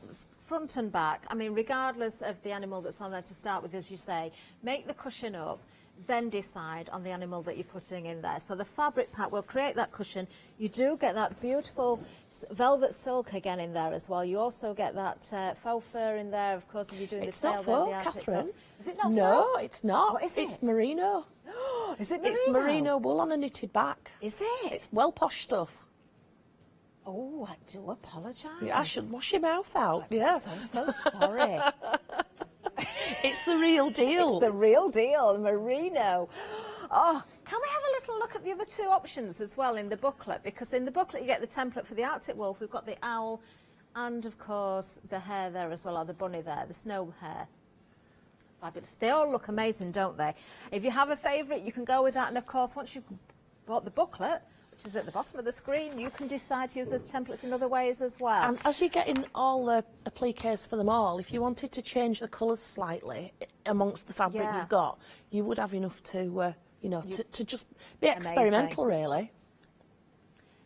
front and back, I mean, regardless of the animal that's on there to start with, as you say, make the cushion up, then decide on the animal that you're putting in there. So the fabric pack will create that cushion. You do get that beautiful velvet silk again in there as well. You also get that faux fur in there, of course, if you're doing
it's
the tail.
It's not faux, Catherine.
Is it not faux?
No, it's not.
What is it?
It's merino.
Is it merino?
It's merino wool on a knitted back.
Is it?
It's well posh stuff.
Oh, I do apologise.
Yeah, I should wash your mouth out. Yeah.
So sorry.
It's the real deal.
It's the real deal, merino. Oh, can we have a little look at the other 2 options as well in the booklet? Because in the booklet you get the template for the Arctic wolf. We've got the owl and, of course, the hare there as well, or the bunny there, the snow hare. Fabulous. They all look amazing, don't they? If you have a favourite, you can go with that. And, of course, once you've bought the booklet, which is at the bottom of the screen, you can decide to use those templates in other ways as well.
And as you're getting all the appliques for them all, if you wanted to change the colours slightly amongst the fabric you've got, you would have enough to, to just be experimental, really.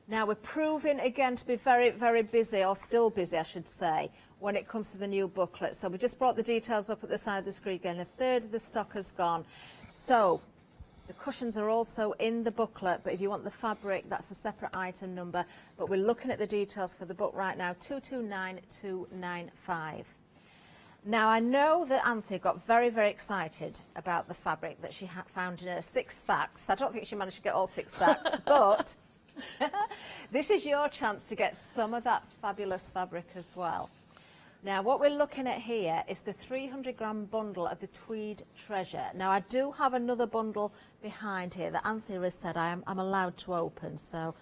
Now, we're proving, again, to be very, very busy, or still busy, I should say, when it comes to the new booklet. So we just brought the details up at the side of the screen again. 1/3 of the stock has gone. So the cushions are also in the booklet, but if you want the fabric, that's a separate item number. But we're looking at the details for the book right now, 229295. Now, I know that Anthea got very, very excited about the fabric that she found in her 6 sacks. I don't think she managed to get all 6 sacks, but this is your chance to get some of that fabulous fabric as well. Now, what we're looking at here is the 300-gram bundle of the Tweed Treasure. Now, I do have another bundle behind here that Anthea has said I'm allowed to open, so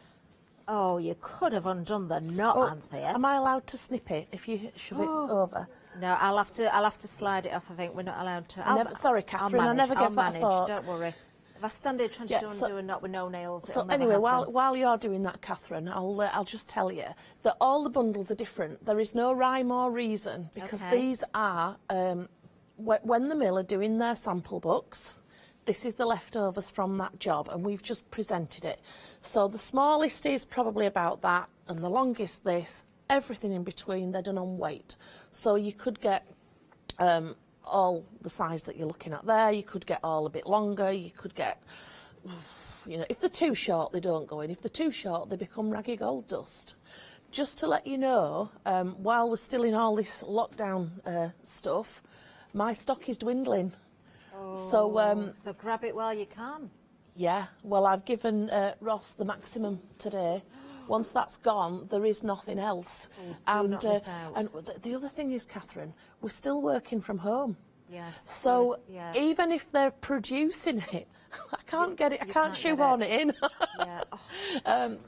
Oh, you could have undone the knot, Anthea.
Am I allowed to snip it if you shove it over?
No, I'll have to slide it off. I think we're not allowed to.
Sorry, Catherine, I never gave that a thought.
Don't worry. If I stand here trying to undo a knot with no nails,
so anyway, while you're doing that, Catherine, I'll just tell you that all the bundles are different. There is no rhyme or reason because these are when the mill are doing their sample books. This is the leftovers from that job, and we've just presented it. So the smallest is probably about that, and the longest this. Everything in between, they're done on weight. So you could get all the size that you're looking at there. You could get all a bit longer. You could get, you know, if they're too short, they don't go in. If they're too short, they become raggy gold dust. Just to let you know, while we're still in all this lockdown stuff, my stock is dwindling.
So grab it while you can.
Yeah, well, I've given Ross the maximum today. Once that's gone, there is nothing else.
Do not miss out.
And the other thing is, Catherine, we're still working from home.
Yes.
So even if they're producing it, I can't get it. I can't shoehorn it in.
Yeah.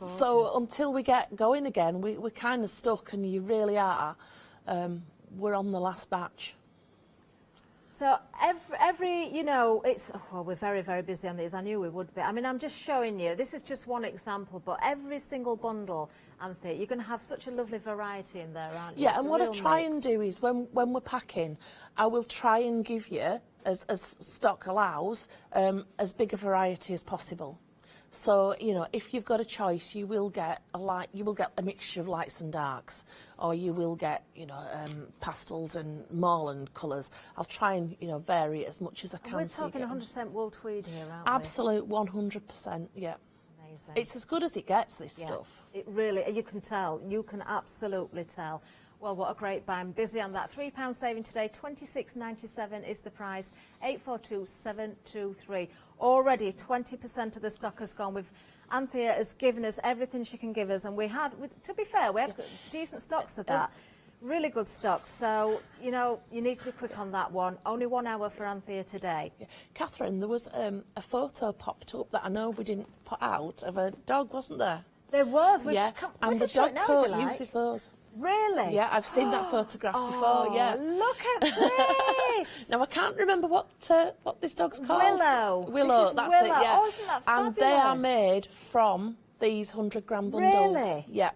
So until we get going again, we're kind of stuck, and you really are. We're on the last batch.
So every you know, it's well, we're very, very busy on these. I knew we would be. I mean, I'm just showing you. This is just one example, but every single bundle, Anthea, you're going to have such a lovely variety in there, aren't you?
Yeah, and what I try and do is when we're packing, I will try and give you, as stock allows, as big a variety as possible. So, you know, if you've got a choice, you will get a mixture of lights and darks, or you will get, you know, pastels and moorland colours. I'll try and, you know, vary it as much as I can.
And we're talking 100% wool tweed here, aren't
Absolute 100%, yeah.
Amazing.
It's as good as it gets, this stuff.
It really, you can tell. You can absolutely tell. Well, what a great buy. I'm busy on that. £3 saving today, $26.97 is the price, 842723. Already 20% of the stock has gone. Anthea has given us everything she can give us, and we had, to be fair, we had decent stocks of that. Really good stock. So, you know, you need to be quick on that one. Only 1 hour for Anthea today.
Yeah. Catherine, there was a photo popped up that I know we didn't put out of a dog, wasn't there?
There was.
And the dog coat uses those.
Really?
Yeah, I've seen that photograph before, yeah.
Look at this!
Now, I can't remember what this dog's called.
Willow.
Willow, that's
Willow.
it, yeah.
Oh, isn't that fabulous?
And they are made from these 100-gram bundles.
Really?
Yeah.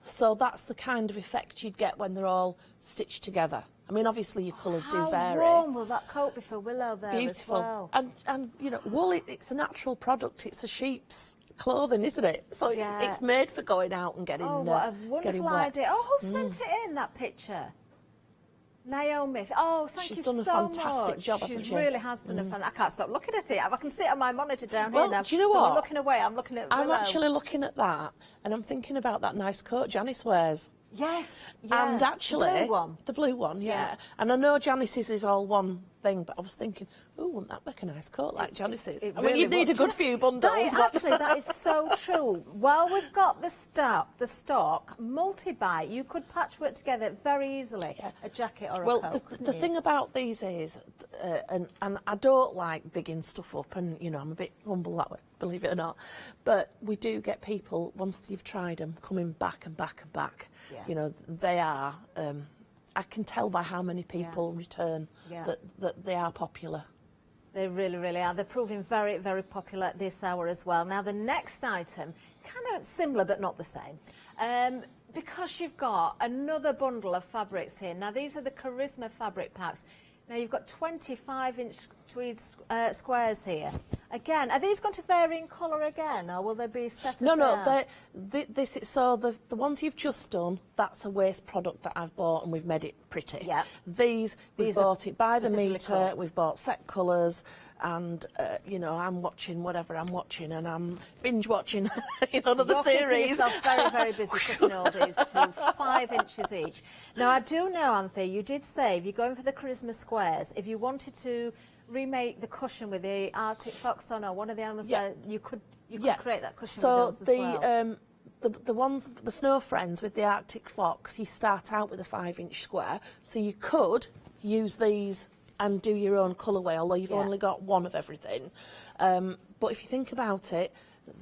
So that's the kind of effect you'd get when they're all stitched together. I mean, obviously, your colours do vary.
How warm will that coat be for Willow there
Beautiful.
as well?
And you know, wool, it's a natural product. It's a sheep's clothing, isn't it? So it's made for going out and getting
what a wonderful idea. Oh, who sent it in, that picture? Naomi. Oh, thank you so much.
She's done a fantastic job, hasn't she?
She really has done a fantastic. I can't stop looking at it. I can see it on my monitor down
well,
here now.
Do you know
so
what?
I'm looking away. I'm looking at Willow.
I'm actually looking at that, and I'm thinking about that nice coat Janice wears.
Yes.
And actually,
the blue one.
Yeah. And I know Janice's is all one thing, but I was thinking, oh, wouldn't that make a nice coat like Janice's? I mean, you'd need a good few bundles.
That is so true. Well, we've got the stock, multi-buy. You could patchwork together very easily a jacket or a coat.
Well, the thing about these is, and I don't like bigging stuff up, and, you know, I'm a bit humble that way, believe it or not, but we do get people, once you've tried them, coming back and back and back.
Yeah.
You know, they are, I can tell by how many people return that they are popular.
They really, really are. They're proving very, very popular this hour as well. Now, the next item, kind of similar but not the same, because you've got another bundle of fabrics here. Now, these are the Charisma fabric packs. Now, you've got 25-inch tweed squares here. Again, are these going to vary in colour again, or will they be set as
the ones you've just done, that's a waste product that I've bought, and we've made it pretty.
Yeah.
We've bought it by the metre, we've bought set colours, and, you know, I'm watching whatever I'm watching, and I'm binge-watching, you know, another series.
You're keeping yourself very, very busy putting all these to 5 inches each. Now, I do know, Anthea, you did say, if you're going for the Charisma squares, if you wanted to remake the cushion with the Arctic fox on or one of the animals there, you could create that cushion with those as well.
The ones, the Snow Friends with the Arctic fox, you start out with a 5-inch square, so you could use these and do your own colourway, although you've only got one of everything. But if you think about it,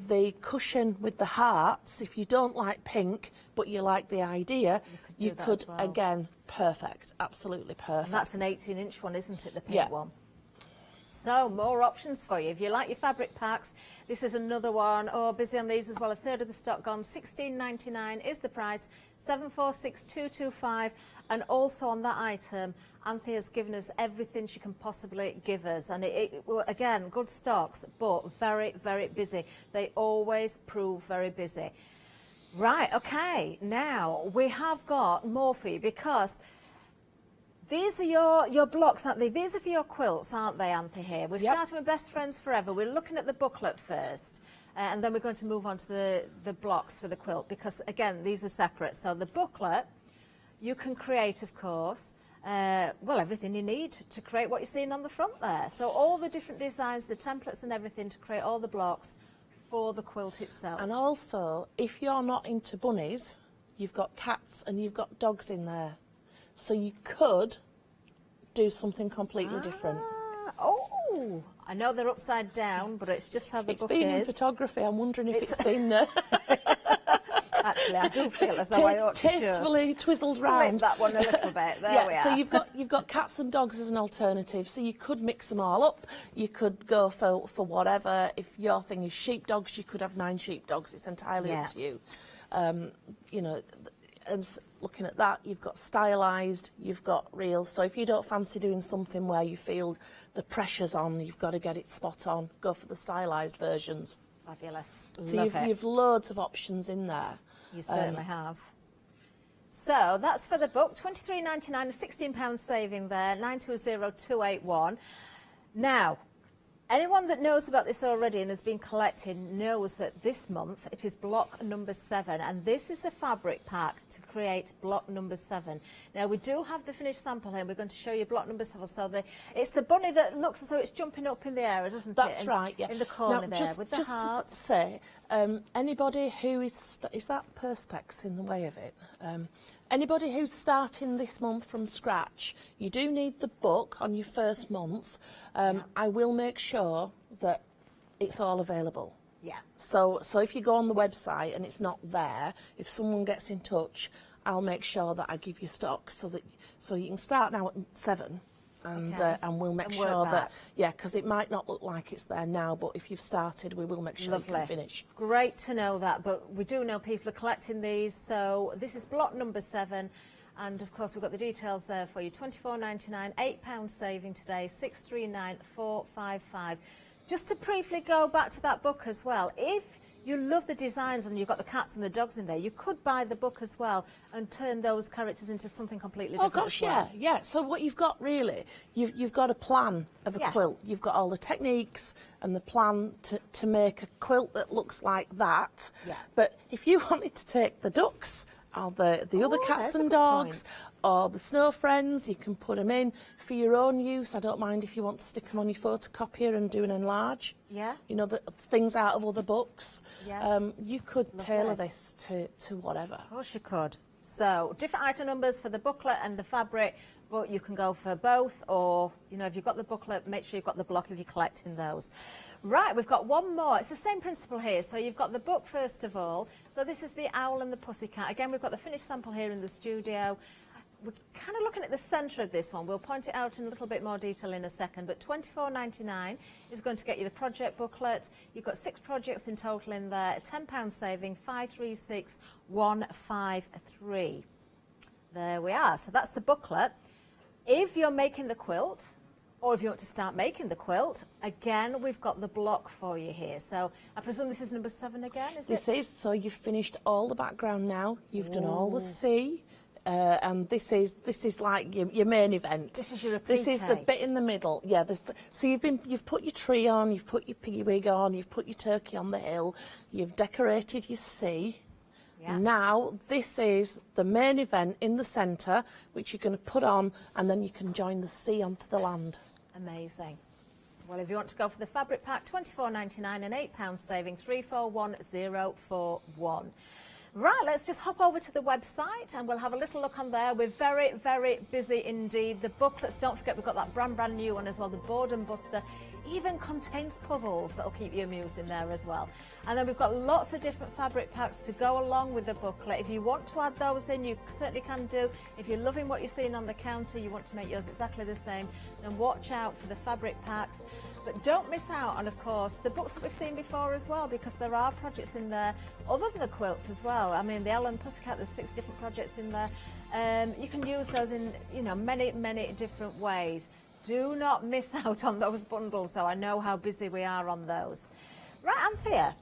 the cushion with the hearts, if you don't like pink but you like the idea, you could again, perfect, absolutely perfect.
And that's an 18-inch one, isn't it, the pink one? So, more options for you. If you like your fabric packs, this is another one. Oh, busy on these as well. A third of the stock gone. $16.99 is the price. 746-225. And also on that item, Anthea's given us everything she can possibly give us. And again, good stocks, but very, very busy. They always prove very busy. Right, okay. Now, we have got more for you because these are your blocks, aren't they? These are for your quilts, aren't they, Anthea, here? We're starting with Best Friends Forever. We're looking at the booklet first, and then we're going to move on to the blocks for the quilt because, again, these are separate. So the booklet, you can create, of course, well, everything you need to create what you're seeing on the front there. So all the different designs, the templates and everything to create all the blocks for the quilt itself.
And also, if you're not into bunnies, you've got cats and you've got dogs in there. So you could do something completely different.
Oh, I know they're upside down, but it's just how the book is.
It's been in photography. I'm wondering if it's been
Actually, I do feel as though I ought to
tastefully twizzled round.
that one a little bit. There we are.
So you've got cats and dogs as an alternative. So you could mix them all up. You could go for whatever. If your thing is sheepdogs, you could have 9 sheepdogs. It's entirely up to you. You know, and looking at that, you've got stylised, you've got reels. So if you don't fancy doing something where you feel the pressure's on, you've got to get it spot on, go for the stylised versions.
Fabulous.
So you've loads of options in there.
You certainly have. So that's for the book, £23.99, a £16 saving there, 920281. Now, anyone that knows about this already and has been collecting knows that this month it is block number 7, and this is a fabric pack to create block number 7. Now we do have the finished sample here, and we're going to show you block number 7. So it's the bunny that looks as though it's jumping up in the air, doesn't it?
That's right, yeah.
In the corner
now,
there with the heart.
Just to say, anybody who is that perspex in the way of it? Anybody who's starting this month from scratch, you do need the book on your first month. I will make sure that it's all available.
Yeah.
So if you go on the website and it's not there, if someone gets in touch, I'll make sure that I give you stock so you can start now at 7. And we'll make sure that, because it might not look like it's there now, but if you've started, we will make sure you can finish.
Great to know that, but we do know people are collecting these, so this is block number 7, and of course we've got the details there for you. £24.99, £8 saving today, 639455. Just to briefly go back to that book as well, if you love the designs and you've got the cats and the dogs in there, you could buy the book as well and turn those characters into something completely different.
Oh gosh, yeah. So what you've got really, you've got a plan of a quilt. You've got all the techniques and the plan to make a quilt that looks like that.
Yeah.
But if you wanted to take the ducks or the other cats and dogs or the snow friends, you can put them in for your own use. I don't mind if you want to stick them on your photocopier and do an enlarge.
Yeah.
You know, the things out of other books.
Yes.
You could tailor this to whatever.
Of course you could. So different item numbers for the booklet and the fabric, but you can go for both, or, you know, if you've got the booklet, make sure you've got the block if you're collecting those. Right, we've got one more. It's the same principle here. So you've got the book first of all. So this is the Owl and the Pussycat. Again, we've got the finished sample here in the studio. We're kind of looking at the centre of this one. We'll point it out in a little bit more detail in a second, but £24.99 is going to get you the project booklet. You've got 6 projects in total in there, a £10 saving, 536153. There we are. So that's the booklet. If you're making the quilt, or if you want to start making the quilt, again, we've got the block for you here. So I presume this is number 7 again, is it?
This is, so you've finished all the background now. You've done all the C. And this is like your main event.
This is your repeat.
This is the bit in the middle. Yeah. So you've put your tree on, you've put your piggy wig on, you've put your turkey on the hill, you've decorated your sea. Yeah. Now this is the main event in the centre, which you're going to put on, and then you can join the sea onto the land.
Amazing. Well, if you want to go for the fabric pack, £24.99 and £8 saving, 341041. Right, let's just hop over to the website and we'll have a little look on there. We're very, very busy indeed. The booklets, don't forget, we've got that brand new one as well, the Boredom Buster. Even contains puzzles that'll keep you amused in there as well. And then we've got lots of different fabric packs to go along with the booklet. If you want to add those in, you certainly can do. If you're loving what you're seeing on the counter, you want to make yours exactly the same, then watch out for the fabric packs. But don't miss out on, of course, the books that we've seen before as well, because there are projects in there other than the quilts as well. I mean, the Ellen Pussycat, there's 6 different projects in there. You can use those in, you know, many, many different ways. Do not miss out on those bundles, though. I know how busy we are on those. Right, Anthea,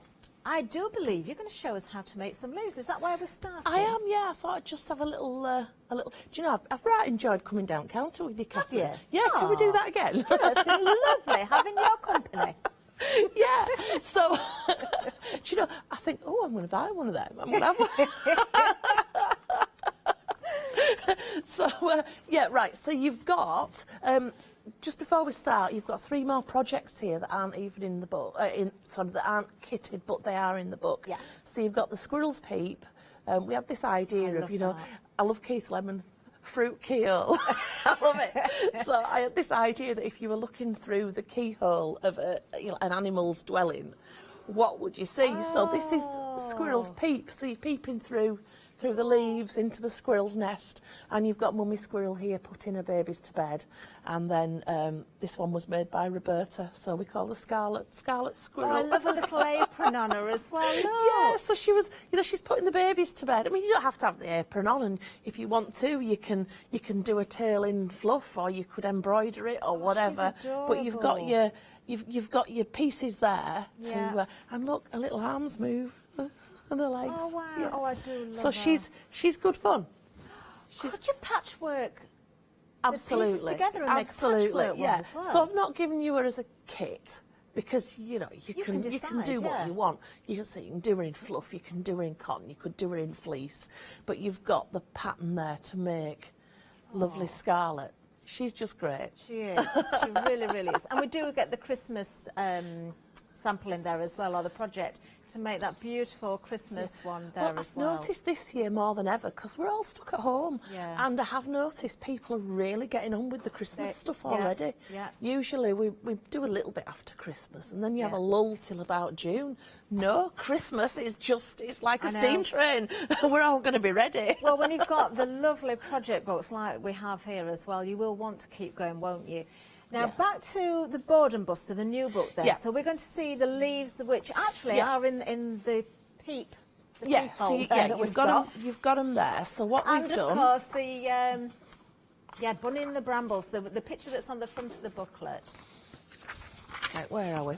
I do believe you're going to show us how to make some leaves. Is that where we're starting?
I am, yeah. I thought I'd just have a little. Do you know, I've right enjoyed coming down counter with you, Catherine.
Have
Yeah, can we do that again?
You know, it's been lovely having your company.
Yeah. So, do you know, I think, oh, I'm going to buy one of them. I'm going to have one. So, yeah, right. So you've got. Just before we start, you've got 3 more projects here that aren't even in the book. That aren't kitted, but they are in the book.
Yeah.
So you've got the Squirrel's Peep. We had this idea of, you know, I love Keith Lemon, fruit keyhole. I love it. So I had this idea that if you were looking through the keyhole of an animal's dwelling, what would you see? Oh. So this is Squirrel's Peep. So you're peeping through the leaves into the squirrel's nest, and you've got Mummy Squirrel here putting her babies to bed. And then this one was made by Roberta, so we call her Scarlet Squirrel.
Oh, I love a little apron on her as well. Look.
Yeah, so she was, you know, she's putting the babies to bed. I mean, you don't have to have the apron on, and if you want to, you can do a tail in fluff, or you could embroider it or whatever. But you've got your pieces there to, and look, her little arms move. And her legs.
Oh wow!
Yeah.
Oh, I do love
So she's good fun.
Could you patchwork
Absolutely.
the pieces together and make patchwork
yeah.
one as well?
So I've not given you her as a kit because you know you can
decide,
do what you want. You can do her in fluff, you can do her in cotton, you could do her in fleece, but you've got the pattern there to make lovely Scarlet. She's just great.
She is. She really, really is. And we do get the Christmas sample in there as well, or the project, to make that beautiful Christmas one there as well.
I've noticed this year more than ever because we're all stuck at home, and I have noticed people are really getting on with the Christmas stuff already.
Yeah.
Usually we do a little bit after Christmas, and then you have a lull till about June. No, Christmas is it's like a steam train. We're all going to be ready.
Well, when you've got the lovely project books like we have here as well, you will want to keep going, won't you? Now, back to the Boredom Buster, the new book then.
Yeah.
So we're going to see the leaves, which actually are in the peep.
So you've got them there. So what we've done...
And, of course, the Bunny in the Brambles, the picture that's on the front of the booklet.
Right, where are we?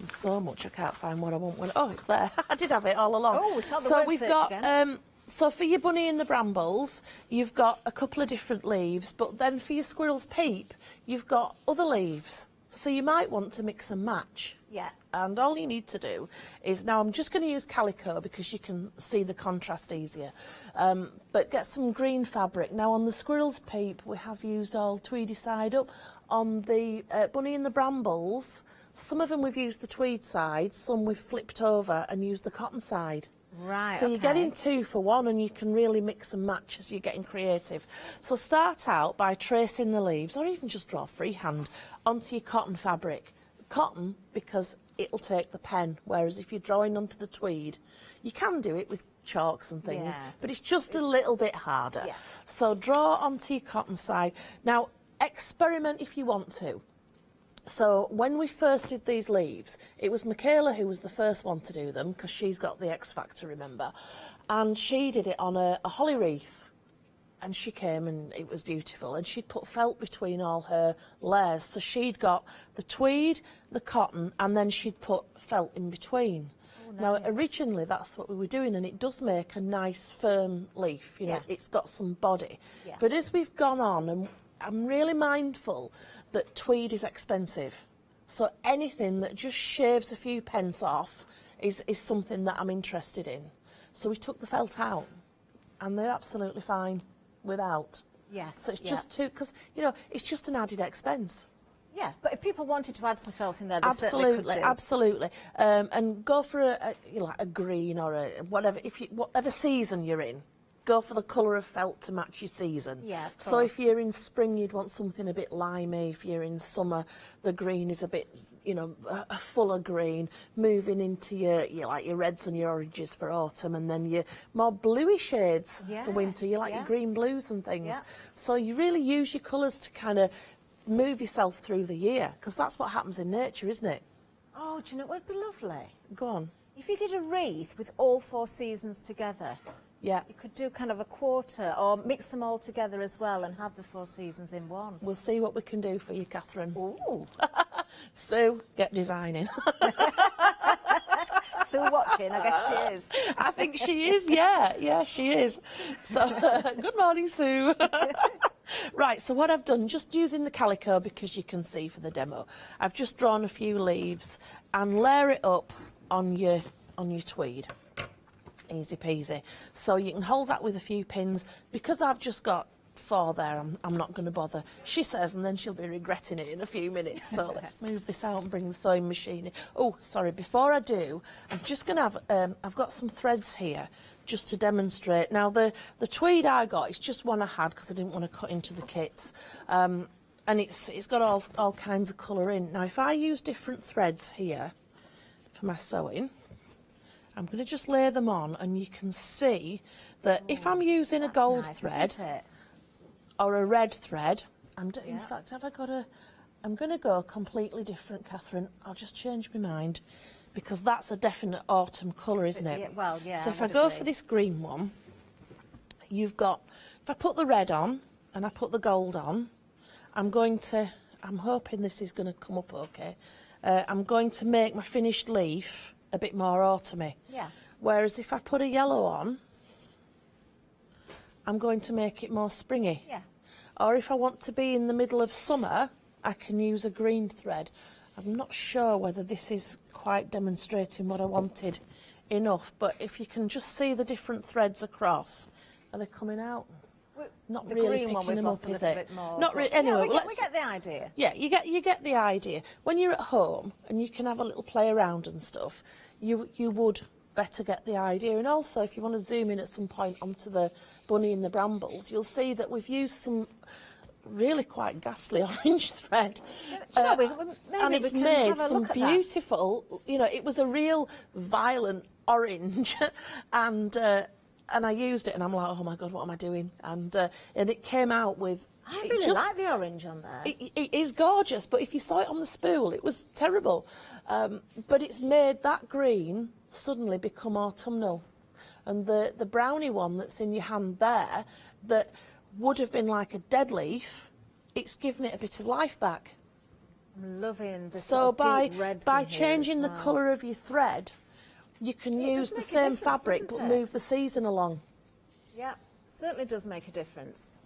There's so much I can't find what I want. Oh, it's there. I did have it all along.
Oh, it's not the
so
word
we've
search
got...
again.
So for your Bunny in the Brambles, you've got a couple of different leaves, but then for your Squirrel's Peep, you've got other leaves. So you might want to mix and match.
Yeah.
And all you need to do is, now I'm just going to use calico because you can see the contrast easier, but get some green fabric. Now on the Squirrel's Peep, we have used all tweedy side up. On the Bunny in the Brambles, some of them we've used the tweed side, some we've flipped over and used the cotton side.
Right,
so you're getting 2 for 1, and you can really mix and match as you're getting creative. So start out by tracing the leaves, or even just draw freehand onto your cotton fabric. Cotton, because it'll take the pen, whereas if you're drawing onto the tweed, you can do it with chalks and things, but it's just a little bit harder. Yeah. So draw onto your cotton side. Now, experiment if you want to. So when we first did these leaves, it was Michaela who was the first one to do them because she's got the X Factor, remember? And she did it on a holly wreath. And she came and it was beautiful. And she'd put felt between all her layers. So she'd got the tweed, the cotton, and then she'd put felt in between. Oh, nice. Now, originally that's what we were doing, and it does make a nice firm leaf. You know, it's got some body. Yeah. But as we've gone on, and I'm really mindful that tweed is expensive. So anything that just shaves a few pence off is something that I'm interested in. So we took the felt out, and they're absolutely fine without.
Yes.
So it's just because, you know, it's just an added expense.
Yeah, but if people wanted to add some felt in there, they certainly could
Absolutely,
do.
absolutely. And go for like a green or a whatever, whatever season you're in. Go for the colour of felt to match your season.
Yeah, of
so
course.
if you're in spring, you'd want something a bit limey. If you're in summer, the green is a bit, you know, a fuller green. Moving into your like your reds and your oranges for autumn, and then your more bluey shades for winter. You like your green blues and things.
Yeah.
So you really use your colours to kind of move yourself through the year, because that's what happens in nature, isn't it?
Oh, do you know what would be lovely?
Go on.
If you did a wreath with all 4 seasons together.
Yeah.
You could do kind of a quarter, or mix them all together as well and have the 4 seasons in one.
We'll see what we can do for you, Catherine.
Ooh.
Sue, get designing.
Sue watching, I guess she is.
I think she is, yeah, she is. So, good morning, Sue. Right, so what I've done, just using the calico because you can see for the demo, I've just drawn a few leaves and layer it up on your tweed. Easy peasy. So you can hold that with a few pins. Because I've just got 4 there, I'm not going to bother, she says, and then she'll be regretting it in a few minutes. So let's move this out and bring the sewing machine in. Oh, sorry, before I do, I'm just going to have, I've got some threads here just to demonstrate. Now, the tweed I got, it's just one I had because I didn't want to cut into the kits. And it's got all kinds of colour in. Now, if I use different threads here for my sewing, I'm going to just lay them on, and you can see that if I'm using a gold thread or a red thread, in fact, have I got I'm going to go completely different, Catherine. I'll just change my mind, because that's a definite autumn colour, isn't it?
Well, yeah.
So if I go for this green one, you've got, if I put the red on and I put the gold on, I'm hoping this is going to come up okay. I'm going to make my finished leaf a bit more autumny.
Yeah.
Whereas if I put a yellow on, I'm going to make it more springy.
Yeah.
Or if I want to be in the middle of summer, I can use a green thread. I'm not sure whether this is quite demonstrating what I wanted enough, but if you can just see the different threads across, are they coming out? Not
the
really
green one
picking
we've
them
lost
up,
a
is
little
it?
bit more,
Not really.
but-
Anyway,
Yeah,
well,
we get the idea.
Yeah, you get the idea. When you're at home and you can have a little play around and stuff, you would better get the idea. And also, if you want to zoom in at some point onto the bunny and the brambles, you'll see that we've used some really quite ghastly orange thread, and it's made some beautiful. You know, it was a real violent orange, and I used it, and I'm like, oh my god, what am I doing? And it came out with.
I really like the orange on there.
It is gorgeous, but if you saw it on the spool, it was terrible. But it's made that green suddenly become autumnal. And the brownie one that's in your hand there, that would have been like a dead leaf, it's given it a bit of life back.
I'm loving the
So by
reds
changing the colour of your thread, you can use the same fabric but move the season along.
Yeah, certainly does make a difference.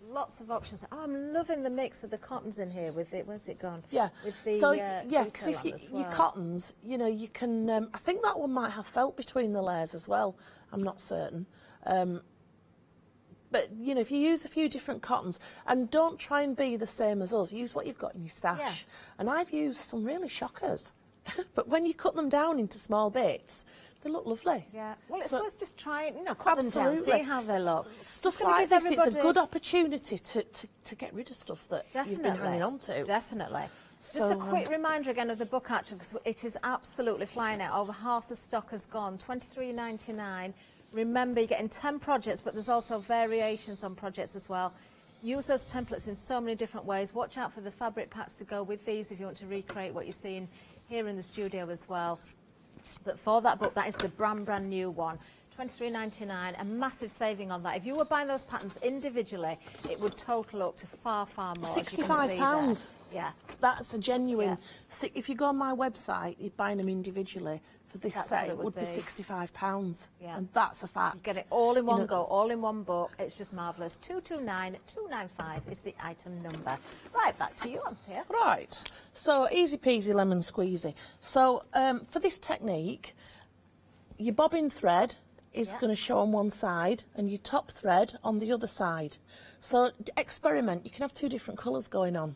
Lots of options. Oh, I'm loving the mix of the cottons in here with it. Where's it gone?
Yeah.
With the,
so yeah, because if
well.
your cottons, you know, you can. I think that one might have felt between the layers as well. I'm not certain. But you know, if you use a few different cottons, and don't try and be the same as us. Use what you've got in your stash.
Yeah.
And I've used some really shockers, but when you cut them down into small bits, they look lovely.
Yeah. Well, it's
So-
worth just trying. You know, cut them down,
Absolutely.
see how they look.
Stuff
Just gonna
like
give
this, it's a
everybody-
good opportunity to get rid of stuff that you've been hanging on to.
Definitely.
So,
Just a quick reminder again of the book, actually, because it is absolutely flying out. Over half the stock has gone. $23.99. Remember, you're getting 10 projects, but there's also variations on projects as well. Use those templates in so many different ways. Watch out for the fabric packs to go with these if you want to recreate what you're seeing here in the studio as well. But for that book, that is the brand new one. $23.99, a massive saving on that. If you were buying those patterns individually, it would total up to far more.
£65.
Yeah.
That's a genuine. If you go on my website, you're buying them individually. For this
That's
set,
what
it
it
would
would
be
be.
£65.
Yeah.
And that's a fact.
You get it all in one
know-
go, all in one book. It's just marvellous. 229295 is the item number. Right, back to you, Anthea.
Right, so easy peasy lemon squeezy. So for this technique, your bobbin thread is going to show on one side and your top thread on the other side. So experiment, you can have 2 different colours going on.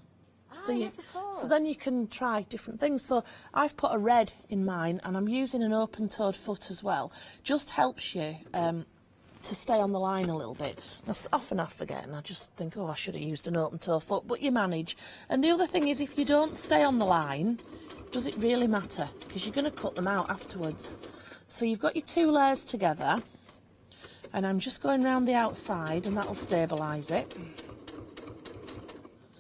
So then you can try different things. So I've put a red in mine, and I'm using an open-toed foot as well. Just helps you to stay on the line a little bit. Now, often I forget, and I just think, oh, I should have used an open-toe foot, but you manage. And the other thing is, if you don't stay on the line, does it really matter? Because you're going to cut them out afterwards. So you've got your 2 layers together, and I'm just going round the outside, and that'll stabilise it.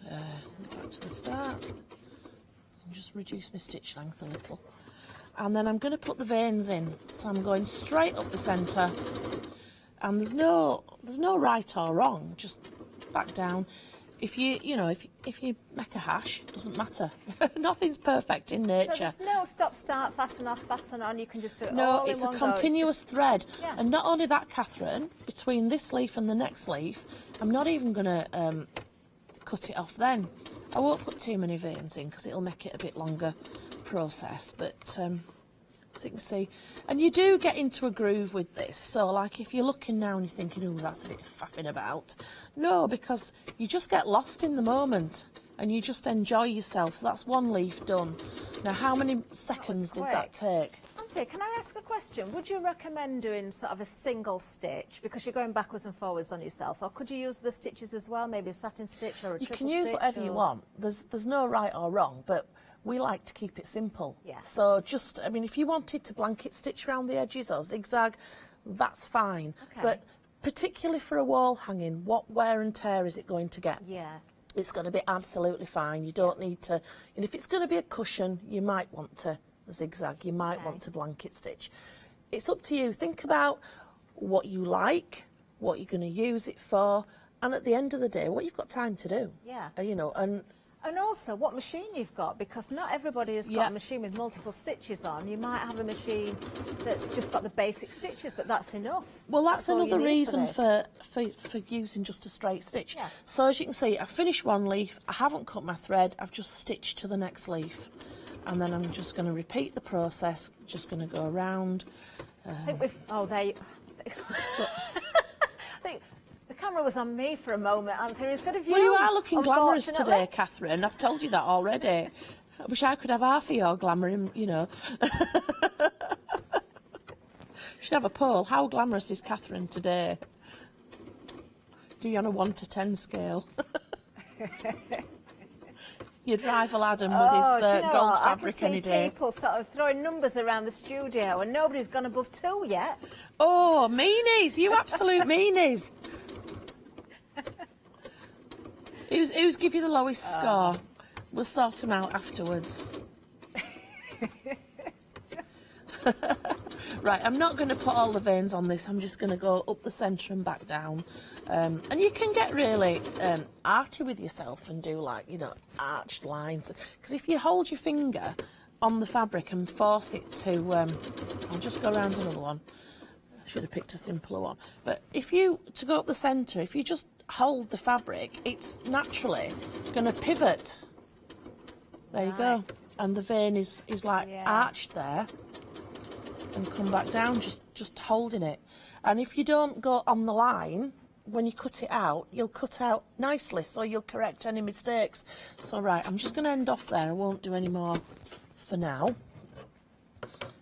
Back to the start. Just reduce my stitch length a little. And then I'm going to put the veins in. So I'm going straight up the centre. And there's no right or wrong, just back down. If you make a hash, it doesn't matter. Nothing's perfect in nature.
So there's no stop, start, fasten off, fasten on. You can just do it all
No,
in
it's
one
a
go.
continuous thread.
Yeah.
And not only that, Catherine, between this leaf and the next leaf, I'm not even going to cut it off then. I won't put too many veins in because it'll make it a bit longer process. But so you can see, and you do get into a groove with this. So like if you're looking now and you're thinking, oh, that's a bit faffing about. No, because you just get lost in the moment and you just enjoy yourself. So that's one leaf done. Now, how many seconds did that take?
Anthea, can I ask a question? Would you recommend doing sort of a single stitch because you're going backwards and forwards on yourself, or could you use the stitches as well, maybe a satin stitch or a triple stitch?
You can use whatever you want. There's no right or wrong, but we like to keep it simple.
Yeah.
So just, I mean, if you wanted to blanket stitch around the edges or zigzag, that's fine.
Okay.
But particularly for a wall hanging, what wear and tear is it going to get?
Yeah.
It's going to be absolutely fine. You don't need to, and if it's going to be a cushion, you might want to zigzag, you might want to blanket stitch. It's up to you. Think about what you like, what you're going to use it for, and at the end of the day, what you've got time to do.
Yeah.
You know,
and also what machine you've got, because not everybody has got a machine with multiple stitches on. You might have a machine that's just got the basic stitches, but that's enough.
Well, that's
all you
another
need
reason
for
for using just a straight stitch.
Yeah.
So as you can see, I finished one leaf, I haven't cut my thread, I've just stitched to the next leaf. And then I'm just going to repeat the process, just going to go around.
I think we've, I think the camera was on me for a moment, Anthea, instead of you.
Well, you are looking glamorous
unfortunately.
today, Catherine. I've told you that already. I wish I could have half of your glamour, you know. Should have a poll. How glamorous is Catherine today? Do you on a 1 to 10 scale? You'd rival Adam with his gold fabric any day.
I can see people sort of throwing numbers around the studio and nobody's gone above 2 yet.
Oh, meanies! You absolute meanies! Who's give you the lowest score? We'll sort them out afterwards. Right, I'm not going to put all the veins on this. I'm just going to go up the centre and back down. And you can get really arty with yourself and do, like, you know, arched lines. Because if you hold your finger on the fabric and force it to... I'll just go around another one. I should have picked a simpler one. But if you, to go up the centre, if you just hold the fabric, it's naturally going to pivot. There you go. And the vein is like arched there. And come back down, just holding it. And if you don't go on the line, when you cut it out, you'll cut out nicely, so you'll correct any mistakes. So, right, I'm just going to end off there. I won't do any more for now.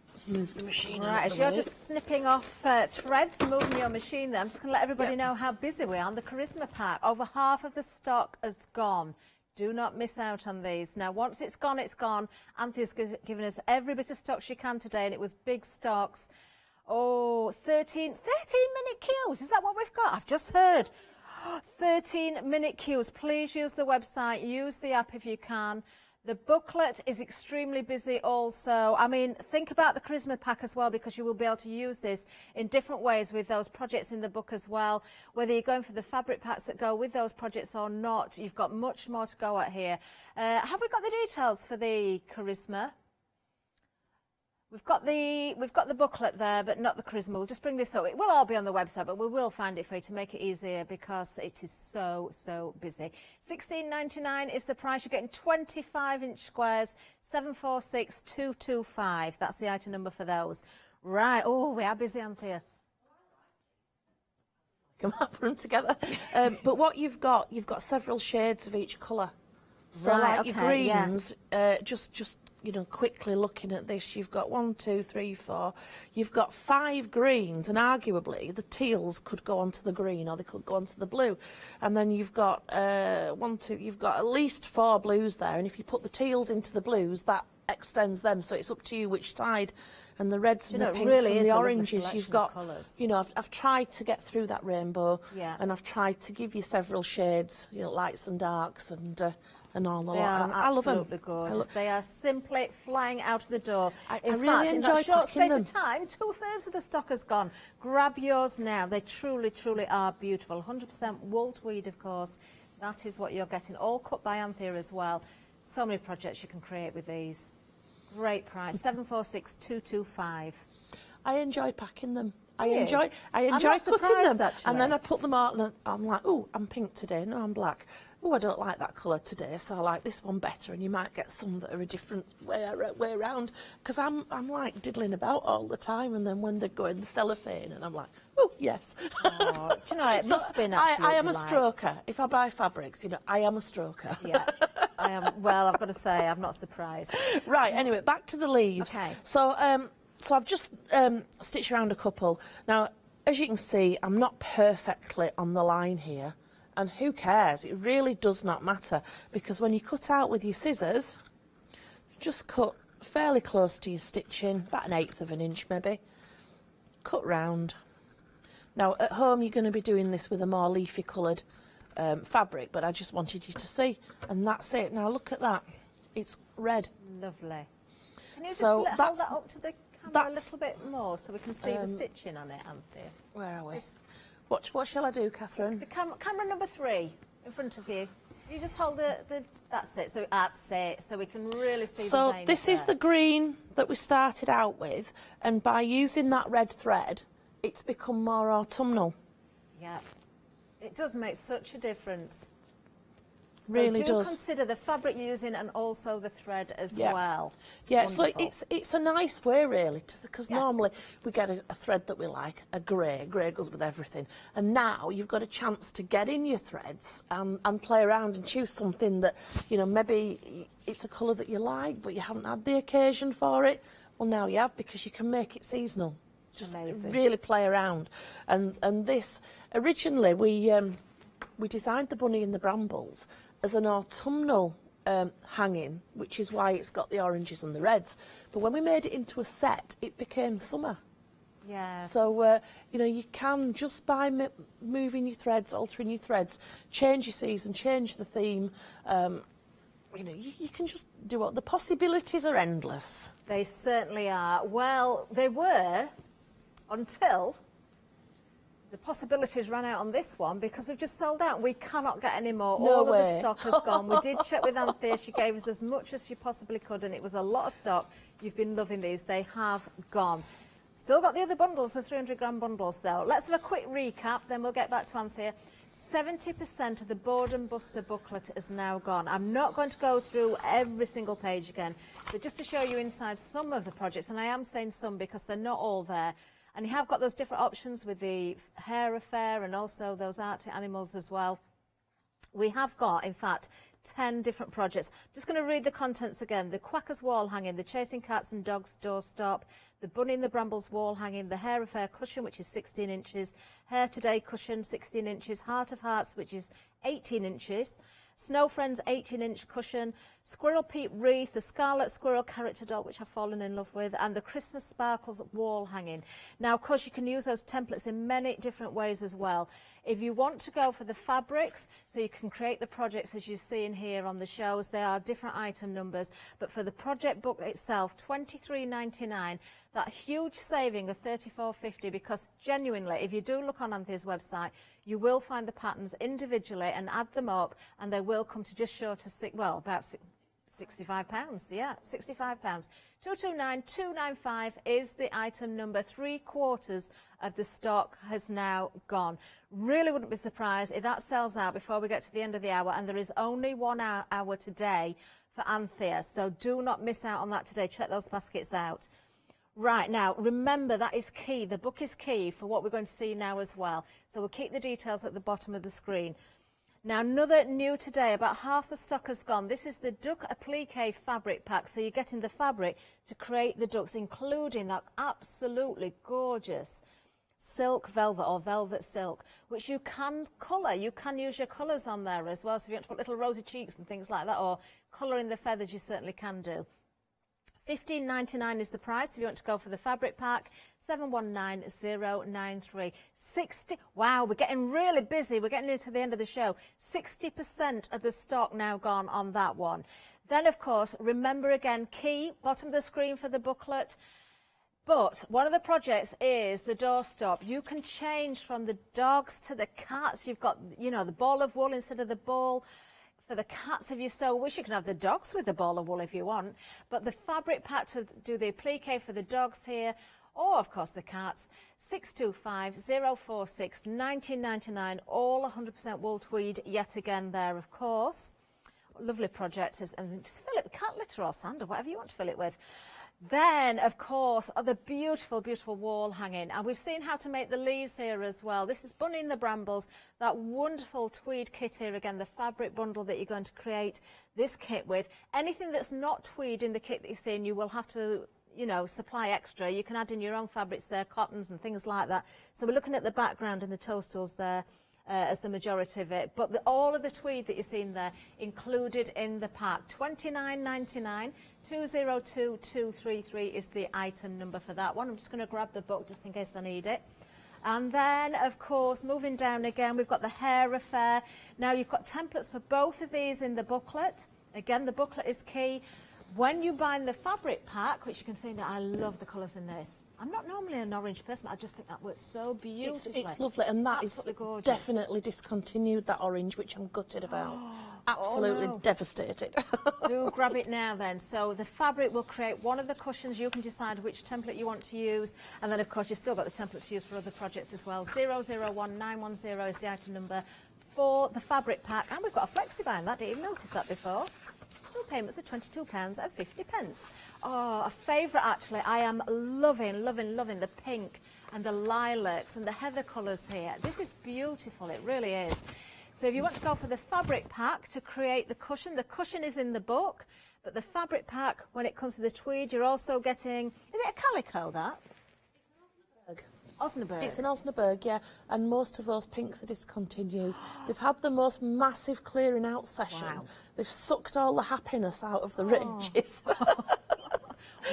Let's move the machine out
Right,
of
as
the
you're
way.
just snipping off threads, moving your machine there, I'm just going to let everybody know how busy we are on the Charisma pack. Over half of the stock has gone. Do not miss out on these. Now, once it's gone, it's gone. Anthea's given us every bit of stock she can today, and it was big stocks. Oh, 13-minute queues. Is that what we've got? I've just heard. 13-minute queues. Please use the website. Use the app if you can. The booklet is extremely busy also. I mean, think about the Charisma pack as well, because you will be able to use this in different ways with those projects in the book as well. Whether you're going for the fabric packs that go with those projects or not, you've got much more to go at here. Have we got the details for the Charisma? We've got the booklet there, but not the Charisma. We'll just bring this up. It will all be on the website, but we will find it for you to make it easier because it is so busy. $16.99 is the price. You're getting 25-inch squares, 746225. That's the item number for those. Right. Oh, we are busy, Anthea.
Come on, put them together. But what you've got several shades of each colour. So
Right,
like your
okay, yeah.
greens, just you know, quickly looking at this, you've got 1, 2, 3, 4. You've got 5 greens, and arguably the teals could go onto the green, or they could go onto the blue. And then you've got you've got at least 4 blues there. And if you put the teals into the blues, that extends them. So it's up to you which side. And the reds and the pinks
really
and
is
the
a lovely
oranges,
selection
you've
of
got.
colours.
You know, I've tried to get through that rainbow,
Yeah.
and I've tried to give you several shades, you know, lights and darks, and all the
They
lot.
are
And I love them.
absolutely gorgeous. They are simply flying out of the door.
I
In
really
fact, in
enjoy
that short
packing
space
them.
of time, 2/3 of the stock has gone. Grab yours now. They truly, truly are beautiful. 100% wool tweed, of course. That is what you're getting. All cut by Anthea as well. So many projects you can create with these. Great price. 746,225.
I enjoy packing them. I
Do you?
enjoy
I'm not
cutting
surprised,
them,
actually.
and then I put them out, and I'm like, oh, I'm pink today. No, I'm black. Oh, I don't like that colour today, so I like this one better. And you might get some that are a different way around, because I'm like diddling about all the time, and then when they go in the cellophane, and I'm like, oh yes.
Oh, do you know, it must be an absolute
I am a
delight.
stroker. If I buy fabrics, you know, I am a stroker.
Yeah, I am. Well, I've got to say, I'm not surprised.
Right. Anyway, back to the leaves.
Okay.
So I've just stitched around a couple. Now, as you can see, I'm not perfectly on the line here. And who cares? It really does not matter. Because when you cut out with your scissors, just cut fairly close to your stitching, about 1/8 of an inch maybe. Cut round. Now, at home, you're going to be doing this with a more leafy coloured fabric, but I just wanted you to see. And that's it. Now, look at that. It's red.
Lovely. Can you just
So
hold
that's-
that up to the camera a little bit more so we can see the stitching on it, Anthea?
Where are we? What shall I do, Catherine?
The camera number 3 in front of you. You just hold the that's it. So we can really see the
So
veins
this is
there.
the green that we started out with, and by using that red thread, it's become more autumnal.
Yeah, it does make such a difference. So
Really
do
does.
consider the fabric you're using and also the thread as
Yeah.
well.
Yeah,
Wonderful.
so it's a nice way really, because normally we get a thread that we like, a grey. Grey goes with everything. And now you've got a chance to get in your threads and play around and choose something that, you know, maybe it's a colour that you like, but you haven't had the occasion for it. Well, now you have, because you can make it seasonal. Just
Amazing.
really play around. And this, originally we designed the bunny in the brambles as an autumnal hanging, which is why it's got the oranges and the reds. But when we made it into a set, it became summer.
Yeah.
So, you know, you can, just by moving your threads, altering your threads, change your season, change the theme, you know, you can just do what, the possibilities are endless.
They certainly are. Well, they were until the possibilities ran out on this one, because we've just sold out. We cannot get any more.
No
All
way.
of the stock has gone. We did check with Anthea. She gave us as much as she possibly could, and it was a lot of stock. You've been loving these. They have gone. Still got the other bundles, the 300-gram bundles, though. Let's have a quick recap, then we'll get back to Anthea. 70% of the Boredom Buster booklet is now gone. I'm not going to go through every single page again, but just to show you inside some of the projects, and I am saying some because they're not all there. And you have got those different options with the hair affair and also those Arctic animals as well. We have got, in fact, 10 different projects. Just going to read the contents again. The Quackers wall hanging, the Chasing Cats and Dogs doorstop, the Bunny in the Brambles wall hanging, the Hair Affair cushion, which is 16 inches, Hair Today cushion, 16 inches, Heart of Hearts, which is 18 inches, Snow Friends 18-inch cushion, Squirrel Pete wreath, the Scarlet Squirrel character doll, which I've fallen in love with, and the Christmas Sparkles wall hanging. Now, of course, you can use those templates in many different ways as well. If you want to go for the fabrics, so you can create the projects as you're seeing here on the shows, they are different item numbers, but for the project book itself, $23.99, that huge saving of $34.50, because genuinely, if you do look on Anthea's website, you will find the patterns individually and add them up, and they will come to just short of about £65. Yeah, £65. 229,295 is the item number. 3/4 of the stock has now gone. Really wouldn't be surprised if that sells out before we get to the end of the hour, and there is only 1 hour today for Anthea, so do not miss out on that today. Check those baskets out. Right, now, remember, that is key. The book is key for what we're going to see now as well. So we'll keep the details at the bottom of the screen. Now, another new today, about half the stock has gone. This is the duck applique fabric pack. So you're getting the fabric to create the ducks, including that absolutely gorgeous silk velvet or velvet silk, which you can colour. You can use your colours on there as well. So if you want to put little rosy cheeks and things like that, or colour in the feathers, you certainly can do. $15.99 is the price if you want to go for the fabric pack. 719093. 60. Wow, we're getting really busy. We're getting into the end of the show. 60% of the stock now gone on that one. Then, of course, remember again, key, bottom of the screen for the booklet. But one of the projects is the doorstop. You can change from the dogs to the cats. You've got, you know, the ball of wool instead of the ball. For the cats, if you so wish, you can have the dogs with the ball of wool if you want. But the fabric pack to do the applique for the dogs here, or of course the cats, 625046 1999, all 100% wool tweed yet again there, of course. Lovely project, and just fill it with cat litter or sand or whatever you want to fill it with. Then, of course, are the beautiful, beautiful wall hanging. And we've seen how to make the leaves here as well. This is Bunny in the Brambles, that wonderful tweed kit here again, the fabric bundle that you're going to create this kit with. Anything that's not tweed in the kit that you're seeing, you will have to, you know, supply extra. You can add in your own fabrics there, cottons and things like that. So we're looking at the background and the toadstools there. As the majority of it, but all of the tweed that you're seeing there included in the pack. $29.99, 202233 is the item number for that one. I'm just going to grab the book just in case I need it. And then, of course, moving down again, we've got the hair affair. Now, you've got templates for both of these in the booklet. Again, the booklet is key. When you buy the fabric pack, which you can see now, I love the colours in this. I'm not normally an orange person, but I just think that works so beautifully.
It's lovely, and that
absolutely
is
gorgeous.
Definitely discontinued, that orange, which I'm gutted about. Absolutely devastated.
Do grab it now then. So the fabric will create one of the cushions. You can decide which template you want to use, and then of course you've still got the template to use for other projects as well. 001910 is the item number for the fabric pack, and we've got a Flexi buy on that. Didn't even notice that before. Two payments of £22.50. Oh, a favourite actually. I am loving, loving, loving the pink and the lilacs and the heather colours here. This is beautiful, it really is. So if you want to go for the fabric pack to create the cushion is in the book, but the fabric pack, when it comes to the tweed, you're also getting, is it a calico that? Osnaburg.
It's an Osnaburg, yeah, and most of those pinks are discontinued. They've had the most massive clearing out session.
Wow.
They've sucked all the happiness out of the ranges.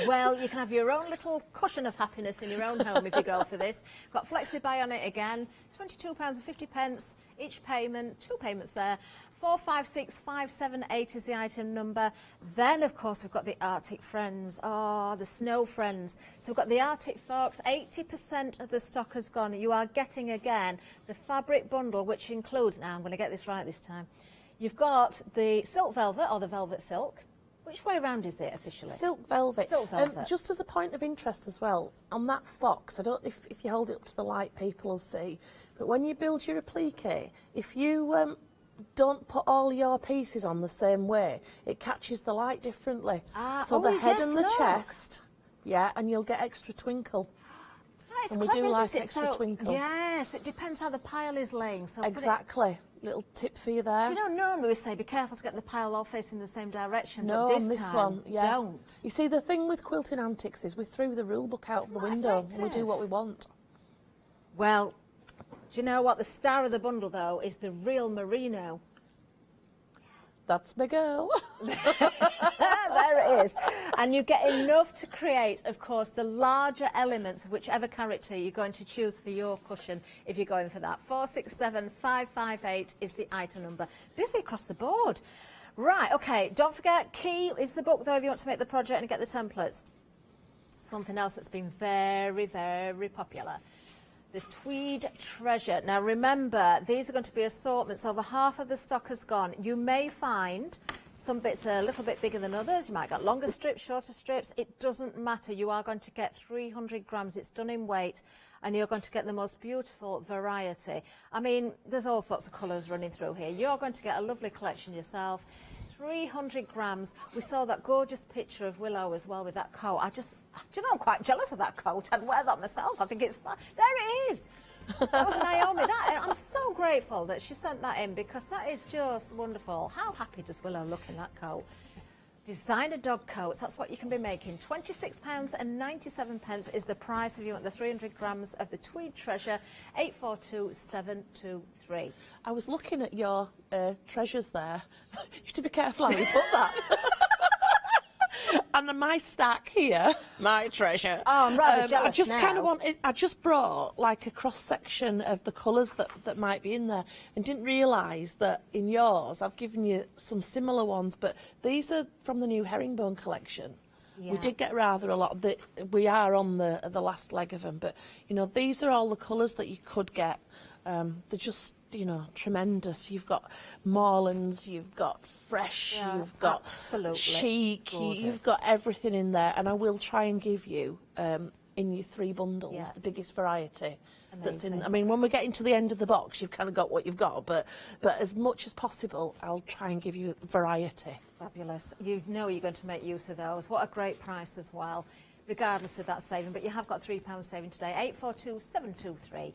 Well, you can have your own little cushion of happiness in your own home if you go for this. Got Flexi buy on it again, £22.50 each payment, two payments there. 456578 is the item number. Then, of course, we've got the Arctic Friends. Oh, the Snow Friends. So we've got the Arctic Folks. 80% of the stock has gone. You are getting, again, the fabric bundle, which includes, now I'm going to get this right this time. You've got the silk velvet, or the velvet silk. Which way around is it officially?
Silk velvet.
Silk velvet.
Just as a point of interest as well, on that fox, I don't know if you hold it up to the light, people will see, but when you build your applique, if you don't put all your pieces on the same way, it catches the light differently. So the head and the chest, yeah, and you'll get extra twinkle.
Nice,
and we
clever,
do like
isn't it?
extra twinkle.
Yes, it depends how the pile is laying. So
exactly. Little tip for you there.
Do you know, normally we say be careful to get the pile all facing the same direction.
No,
but
on this
time,
one, yeah.
Don't.
You see, the thing with quilting antics is we threw the rule book out of the window and we do what we want.
Well, do you know what? The star of the bundle, though, is the real merino.
That's my girl.
There it is. And you get enough to create, of course, the larger elements of whichever character you're going to choose for your cushion if you're going for that. 467558 is the item number. Busy across the board. Right, OK, don't forget, key is the book, though, if you want to make the project and get the templates. Something else that's been very, very popular. The Tweed Treasure. Now remember, these are going to be assortments. Over half of the stock has gone. You may find some bits are a little bit bigger than others. You might get longer strips, shorter strips. It doesn't matter. You are going to get 300 grams. It's done in weight, and you're going to get the most beautiful variety. I mean, there's all sorts of colours running through here. You're going to get a lovely collection yourself. 300 grams. We saw that gorgeous picture of Willow as well with that coat. Do you know, I'm quite jealous of that coat. I'd wear that myself. I think it's fun. There it is. That was Naomi. I'm so grateful grateful that she sent that in because that is just wonderful. How happy does Willow look in that coat? Designer dog coats, that's what you can be making. £26.97 is the price if you want the 300 grams of the Tweed Treasure, 842723.
I was looking at your treasures there. You have to be careful how you put that. And my stack here, my treasure.
Oh, I'm rather jealous
I just
now.
kind of wanted, I just brought like a cross section of the colours that might be in there, and didn't realise that in yours I've given you some similar ones, but these are from the new herringbone collection.
Yeah.
We did get rather a lot. We are on the last leg of them, but you know these are all the colours that you could get. They're just, you know, tremendous. You've got Morelands, you've got Fresh,
Yeah,
you've got
absolutely
Chic,
gorgeous.
you've got everything in there, and I will try and give you in your 3 bundles the biggest variety that's in.
Amazing.
I mean, when we get into the end of the box, you've kind of got what you've got, but as much as possible, I'll try and give you variety.
Fabulous. You know you're going to make use of those. What a great price as well, regardless of that saving. But you have got £3 saving today, 842723.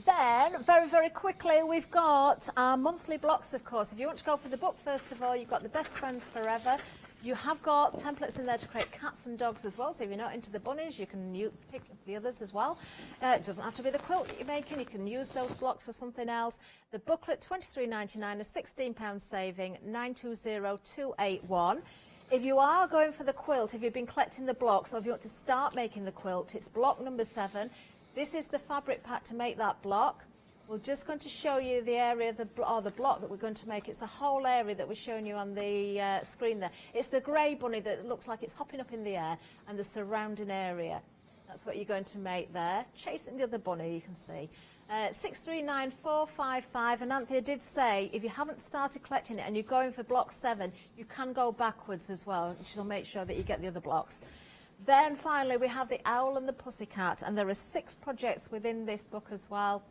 Then, very, very quickly, we've got our monthly blocks, of course. If you want to go for the book, first of all, you've got the Best Friends Forever. You have got templates in there to create cats and dogs as well, so if you're not into the bunnies, you can pick the others as well. It doesn't have to be the quilt that you're making, you can use those blocks for something else. The booklet, £23.99, a £16 saving, 920281. If you are going for the quilt, if you've been collecting the blocks, or if you want to start making the quilt, it's block number 7. This is the fabric pack to make that block. We're just going to show you the area, the block that we're going to make. It's the whole area that we're showing you on the screen there. It's the grey bunny that looks like it's hopping up in the air, and the surrounding area. That's what you're going to make there. Chasing the other bunny, you can see. 639455, and Anthea did say if you haven't started collecting it and you're going for block 7, you can go backwards as well. She'll make sure that you get the other blocks. Then finally we have the Owl and the Pussycat, and there are 6 projects within this book as well.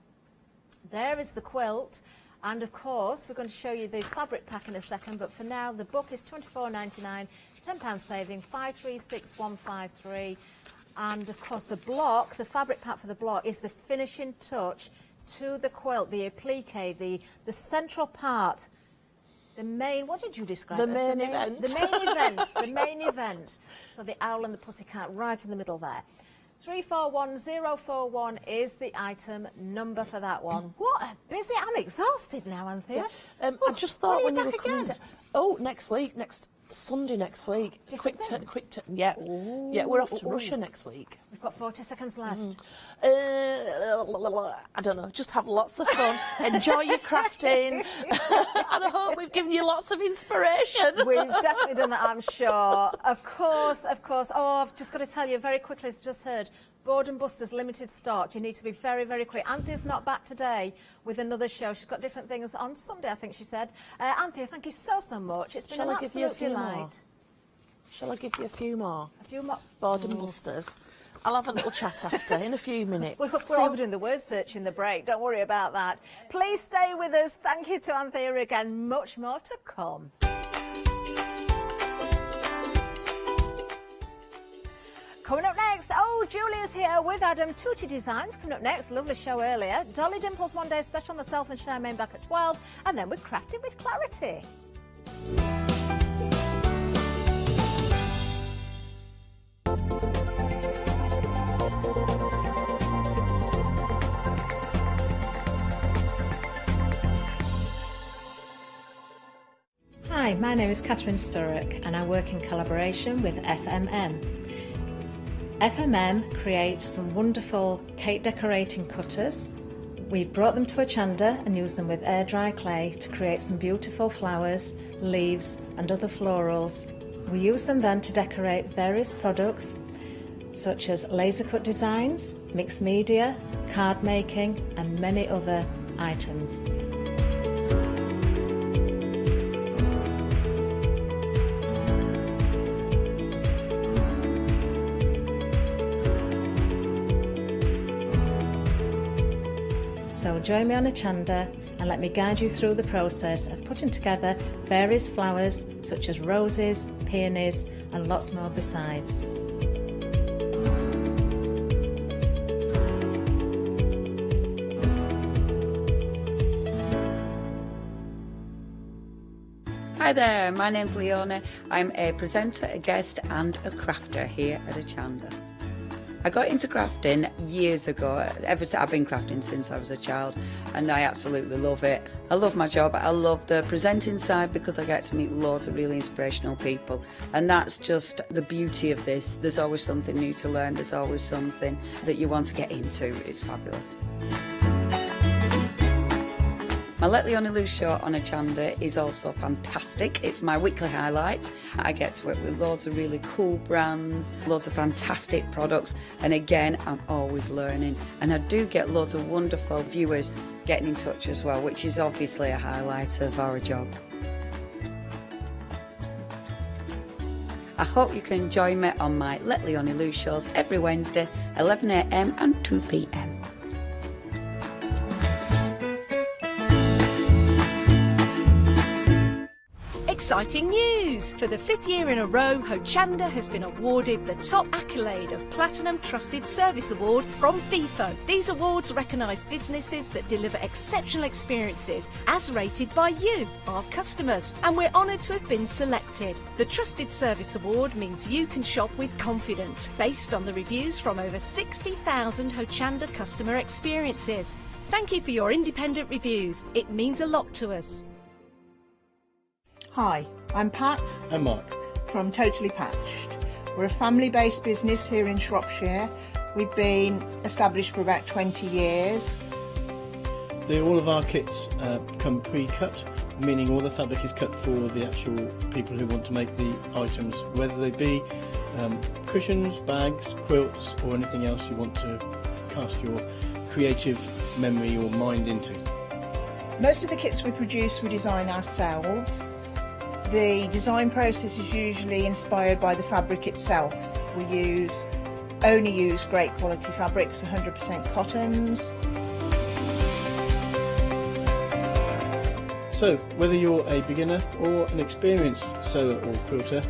There is the quilt, and of course we're going to show you the fabric pack in a second, but for now the book is £24.99, £10 saving, 536153. And of course the block, the fabric pack for the block, is the finishing touch to the quilt, the applique, the central part, the main, what did you describe
The
as?
main event.
The main event, the main event. So the Owl and the Pussycat right in the middle there. 341041 is the item number for that one. What a busy, I'm exhausted now, Anthea.
I just thought when you were coming down, next week, next Sunday next week. Yeah, we're off to Russia next week.
We've got 40 seconds left.
I don't know, just have lots of fun, enjoy your crafting, and I hope we've given you lots of inspiration.
We've definitely done that, I'm sure. Of course. Oh, I've just got to tell you very quickly, as just heard, Board and Busters limited stock. You need to be very, very quick. Anthea's not back today with another show. She's got different things on Sunday, I think she said. Anthea, thank you so much. It's been an absolute delight.
Shall I give you a few more?
A few more?
Board and Busters. I'll have a little chat after, in a few minutes.
We're all doing the word search in the break. Don't worry about that. Please stay with us. Thank you to Anthea again. Much more to come. Coming up next, Julia's here with Adam. Tutti Designs coming up next. Lovely show earlier. Dolly Dimples one day special. Myself and Charmaine back at 12. And then we're crafting with clarity.
Hi, my name is Catherine Sturrock and I work in collaboration with FMM. FMM creates some wonderful cake decorating cutters. We've brought them to Hochanda and used them with air dry clay to create some beautiful flowers, leaves and other florals. We use them then to decorate various products such as laser cut designs, mixed media, card making and many other items. So join me on Hochanda and let me guide you through the process of putting together various flowers such as roses, peonies and lots more besides.
Hi there, my name's Leona. I'm a presenter, a guest and a crafter here at Hochanda. I got into crafting years ago. I've been crafting since I was a child and I absolutely love it. I love my job. I love the presenting side because I get to meet loads of really inspirational people, and that's just the beauty of this. There's always something new to learn. There's always something that you want to get into. It's fabulous. My Let Leona Loose show on Hochanda is also fantastic. It's my weekly highlight. I get to work with loads of really cool brands, loads of fantastic products, and again, I'm always learning. And I do get loads of wonderful viewers getting in touch as well, which is obviously a highlight of our job. I hope you can join me on my Let Leona Loose shows every Wednesday, 11 AM and 2 PM.
Exciting news! For the 5th year in a row, Hochanda has been awarded the top accolade of Platinum Trusted Service Award from Feefo. These awards recognise businesses that deliver exceptional experiences as rated by you, our customers, and we're honoured to have been selected. The Trusted Service Award means you can shop with confidence, based on the reviews from over 60,000 Hochanda customer experiences. Thank you for your independent reviews. It means a lot to us.
Hi, I'm Pat.
And Mark.
From Totally Patched. We're a family-based business here in Shropshire. We've been established for about 20 years.
All of our kits come pre-cut, meaning all the fabric is cut for the actual people who want to make the items, whether they be cushions, bags, quilts or anything else you want to cast your creative memory or mind into.
Most of the kits we produce we design ourselves. The design process is usually inspired by the fabric itself. We only use great quality fabrics, 100% cottons.
So, whether you're a beginner or an experienced sewer or quilter,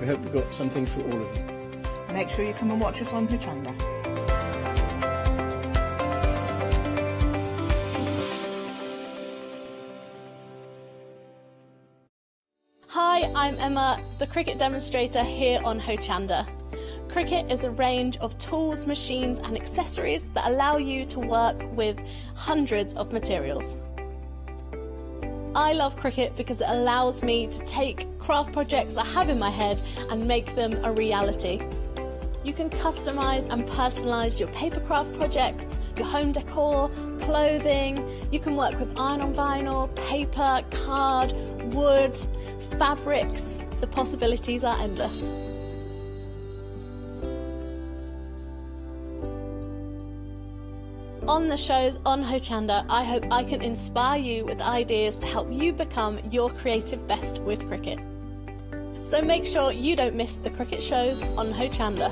we hope we've got something for all of you.
Make sure you come and watch us on Hochanda.
Hi, I'm Emma, the cricket demonstrator here on Hochanda. Cricket is a range of tools, machines and accessories that allow you to work with hundreds of materials. I love cricket because it allows me to take craft projects I have in my head and make them a reality. You can customise and personalise your papercraft projects, your home decor, clothing. You can work with iron on vinyl, paper, card, wood, fabrics. The possibilities are endless. On the shows on Hochanda, I hope I can inspire you with ideas to help you become your creative best with cricket. So make sure you don't miss the cricket shows on Hochanda.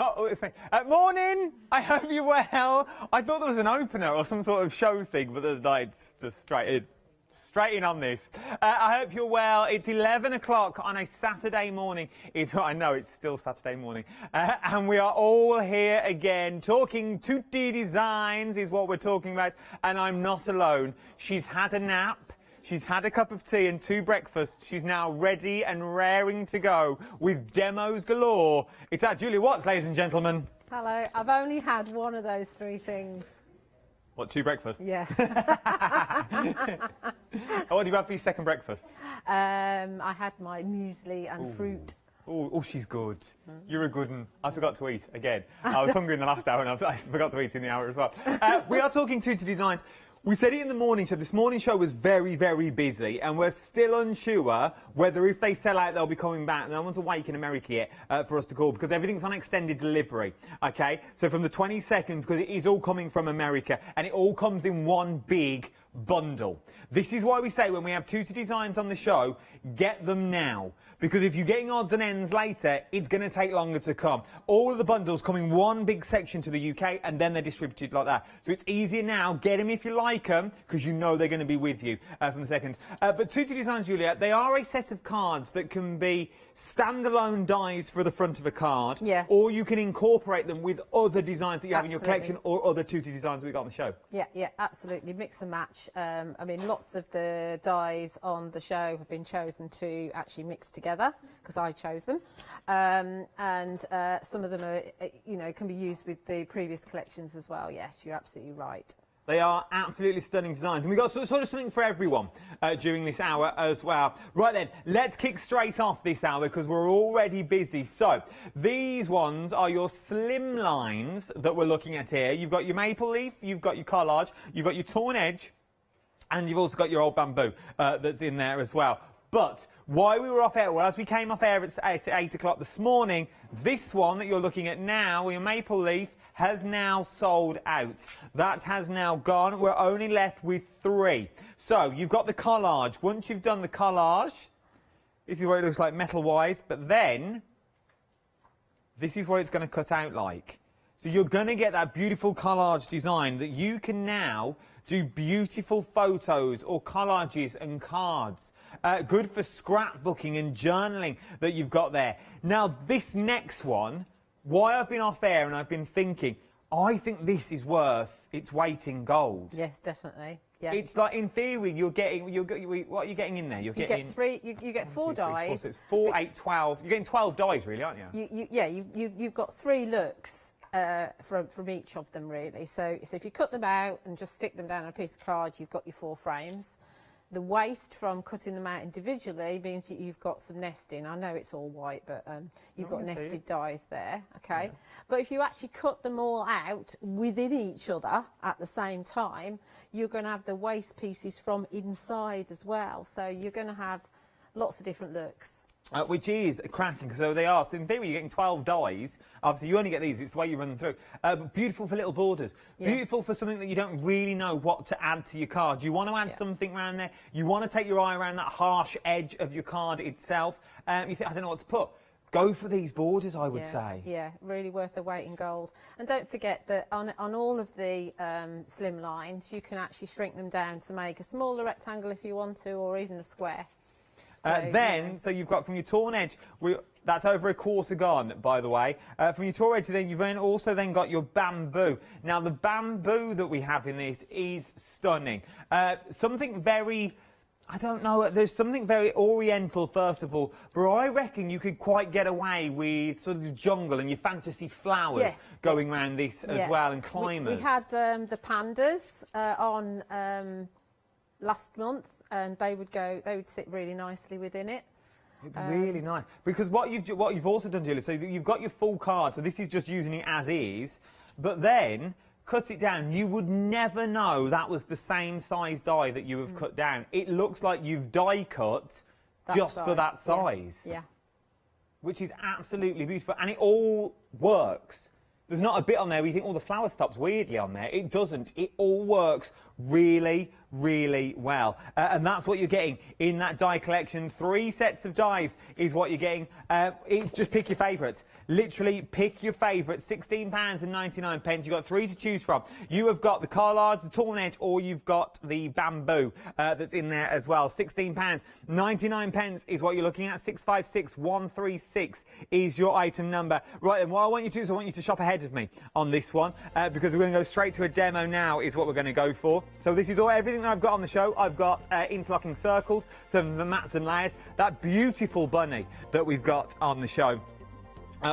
Oh, it's me. Morning! I hope you're well. I thought there was an opener or some sort of show thing, but there's not. It's just straight in on this. I hope you're well. It's 11 o'clock on a Saturday morning. I know it's still Saturday morning. And we are all here again talking Tutti Designs is what we're talking about. And I'm not alone. She's had a nap. She's had a cup of tea and 2 breakfasts. She's now ready and raring to go with demos galore. It's Julie Watts, ladies and gentlemen.
Hello, I've only had one of those 3 things.
What, 2 breakfasts?
Yeah.
What do you have for your second breakfast?
I had my muesli and fruit.
Oh, she's good. You're a good one. I forgot to eat again. I was hungry in the last hour and I forgot to eat in the hour as well. We are talking Tutti Designs. We said it in the morning show. This morning show was very, very busy, and we're still unsure whether if they sell out, they'll be coming back. No one's awake in America yet for us to call because everything's on extended delivery. Okay, so from the 22nd, because it is all coming from America, and it all comes in one big bundle. This is why we say when we have tutor designs on the show, get them now. Because if you're getting odds and ends later, it's going to take longer to come. All of the bundles come in one big section to the UK and then they're distributed like that. So it's easier now. Get them if you like them because you know they're going to be with you from the second. But tutor designs, Julia, they are a set of cards that can be standalone dies for the front of a card.
Yeah.
Or you can incorporate them with other designs that you have in your
Absolutely.
collection or other tutor designs we got on the show.
Yeah, yeah, absolutely. Mix and match. I mean, lots of the dies on the show have been chosen to actually mix together because I chose them. And some of them are, you know, can be used with the previous collections as well. Yes, you're absolutely right.
They are absolutely stunning designs. And we've got sort of something for everyone during this hour as well. Right then, let's kick straight off this hour because we're already busy. So, these ones are your Slimlines that we're looking at here. You've got your maple leaf, you've got your collage, you've got your torn edge, and you've also got your old bamboo that's in there as well. But why we were off air, well, as we came off air at 8 o'clock this morning, this one that you're looking at now, your maple leaf, has now sold out. That has now gone. We're only left with 3. So you've got the collage. Once you've done the collage, this is what it looks like metal-wise, but then this is what it's going to cut out like. So you're going to get that beautiful collage design that you can now do beautiful photos or collages and cards. Good for scrapbooking and journaling that you've got there. Now, this next one, why I've been off air and I've been thinking, I think this is worth its weight in gold.
Yes, definitely. Yeah.
It's like, in theory, what are you getting in there?
You get 3, you get 4 dies.
4, so it's 4, 8, 12. You're getting 12 dies, really, aren't you?
You've got 3 looks from each of them, really. So if you cut them out and just stick them down on a piece of card, you've got your 4 frames. The waste from cutting them out individually means that you've got some nesting. I know it's all white, but you've got nested dies there, okay? Yeah. But if you actually cut them all out within each other at the same time, you're going to have the waste pieces from inside as well. So you're going to have lots of different looks.
Which is cracking, so they are. So in theory, you're getting 12 dies. Obviously, you only get these, but it's the way you run them through. But beautiful for little borders. Yeah. Beautiful for something that you don't really know what to add to your card. You want to add something around there. You want to take your eye around that harsh edge of your card itself. You think, I don't know what to put. Go for these borders, I would say.
Yeah, really worth the weight in gold. And don't forget that on all of the slim lines, you can actually shrink them down to make a smaller rectangle if you want to, or even a square.
So you've got from your torn edge, that's over a quarter gone, by the way. From your torn edge, then you've also got your bamboo. Now, the bamboo that we have in this is stunning. Something very, I don't know, there's something very Oriental, first of all, but I reckon you could quite get away with sort of the jungle and your fantasy flowers going around this as well, and climbers.
We had the pandas on last month, and they would sit really nicely within it.
It'd be really nice, because what you've also done, Julia, so you've got your full card, so this is just using it as is, but then cut it down. You would never know that was the same size die that you have cut down. It looks like you've die cut just for that size.
Yeah.
Which is absolutely beautiful, and it all works. There's not a bit on there where you think, oh, the flower stops weirdly on there. It doesn't. It all works really, really well. And that's what you're getting in that die collection. 3 sets of dies is what you're getting. Just pick your favourites. Literally pick your favourites. £16.99. You've got 3 to choose from. You have got the collage, the torn edge, or you've got the bamboo that's in there as well. £16.99 is what you're looking at. 656136 is your item number. Right, then what I want you to do is I want you to shop ahead of me on this one, because we're going to go straight to a demo now is what we're going to go for. So this is everything that I've got on the show. I've got interlocking circles, some of the mats and layers, that beautiful bunny that we've got on the show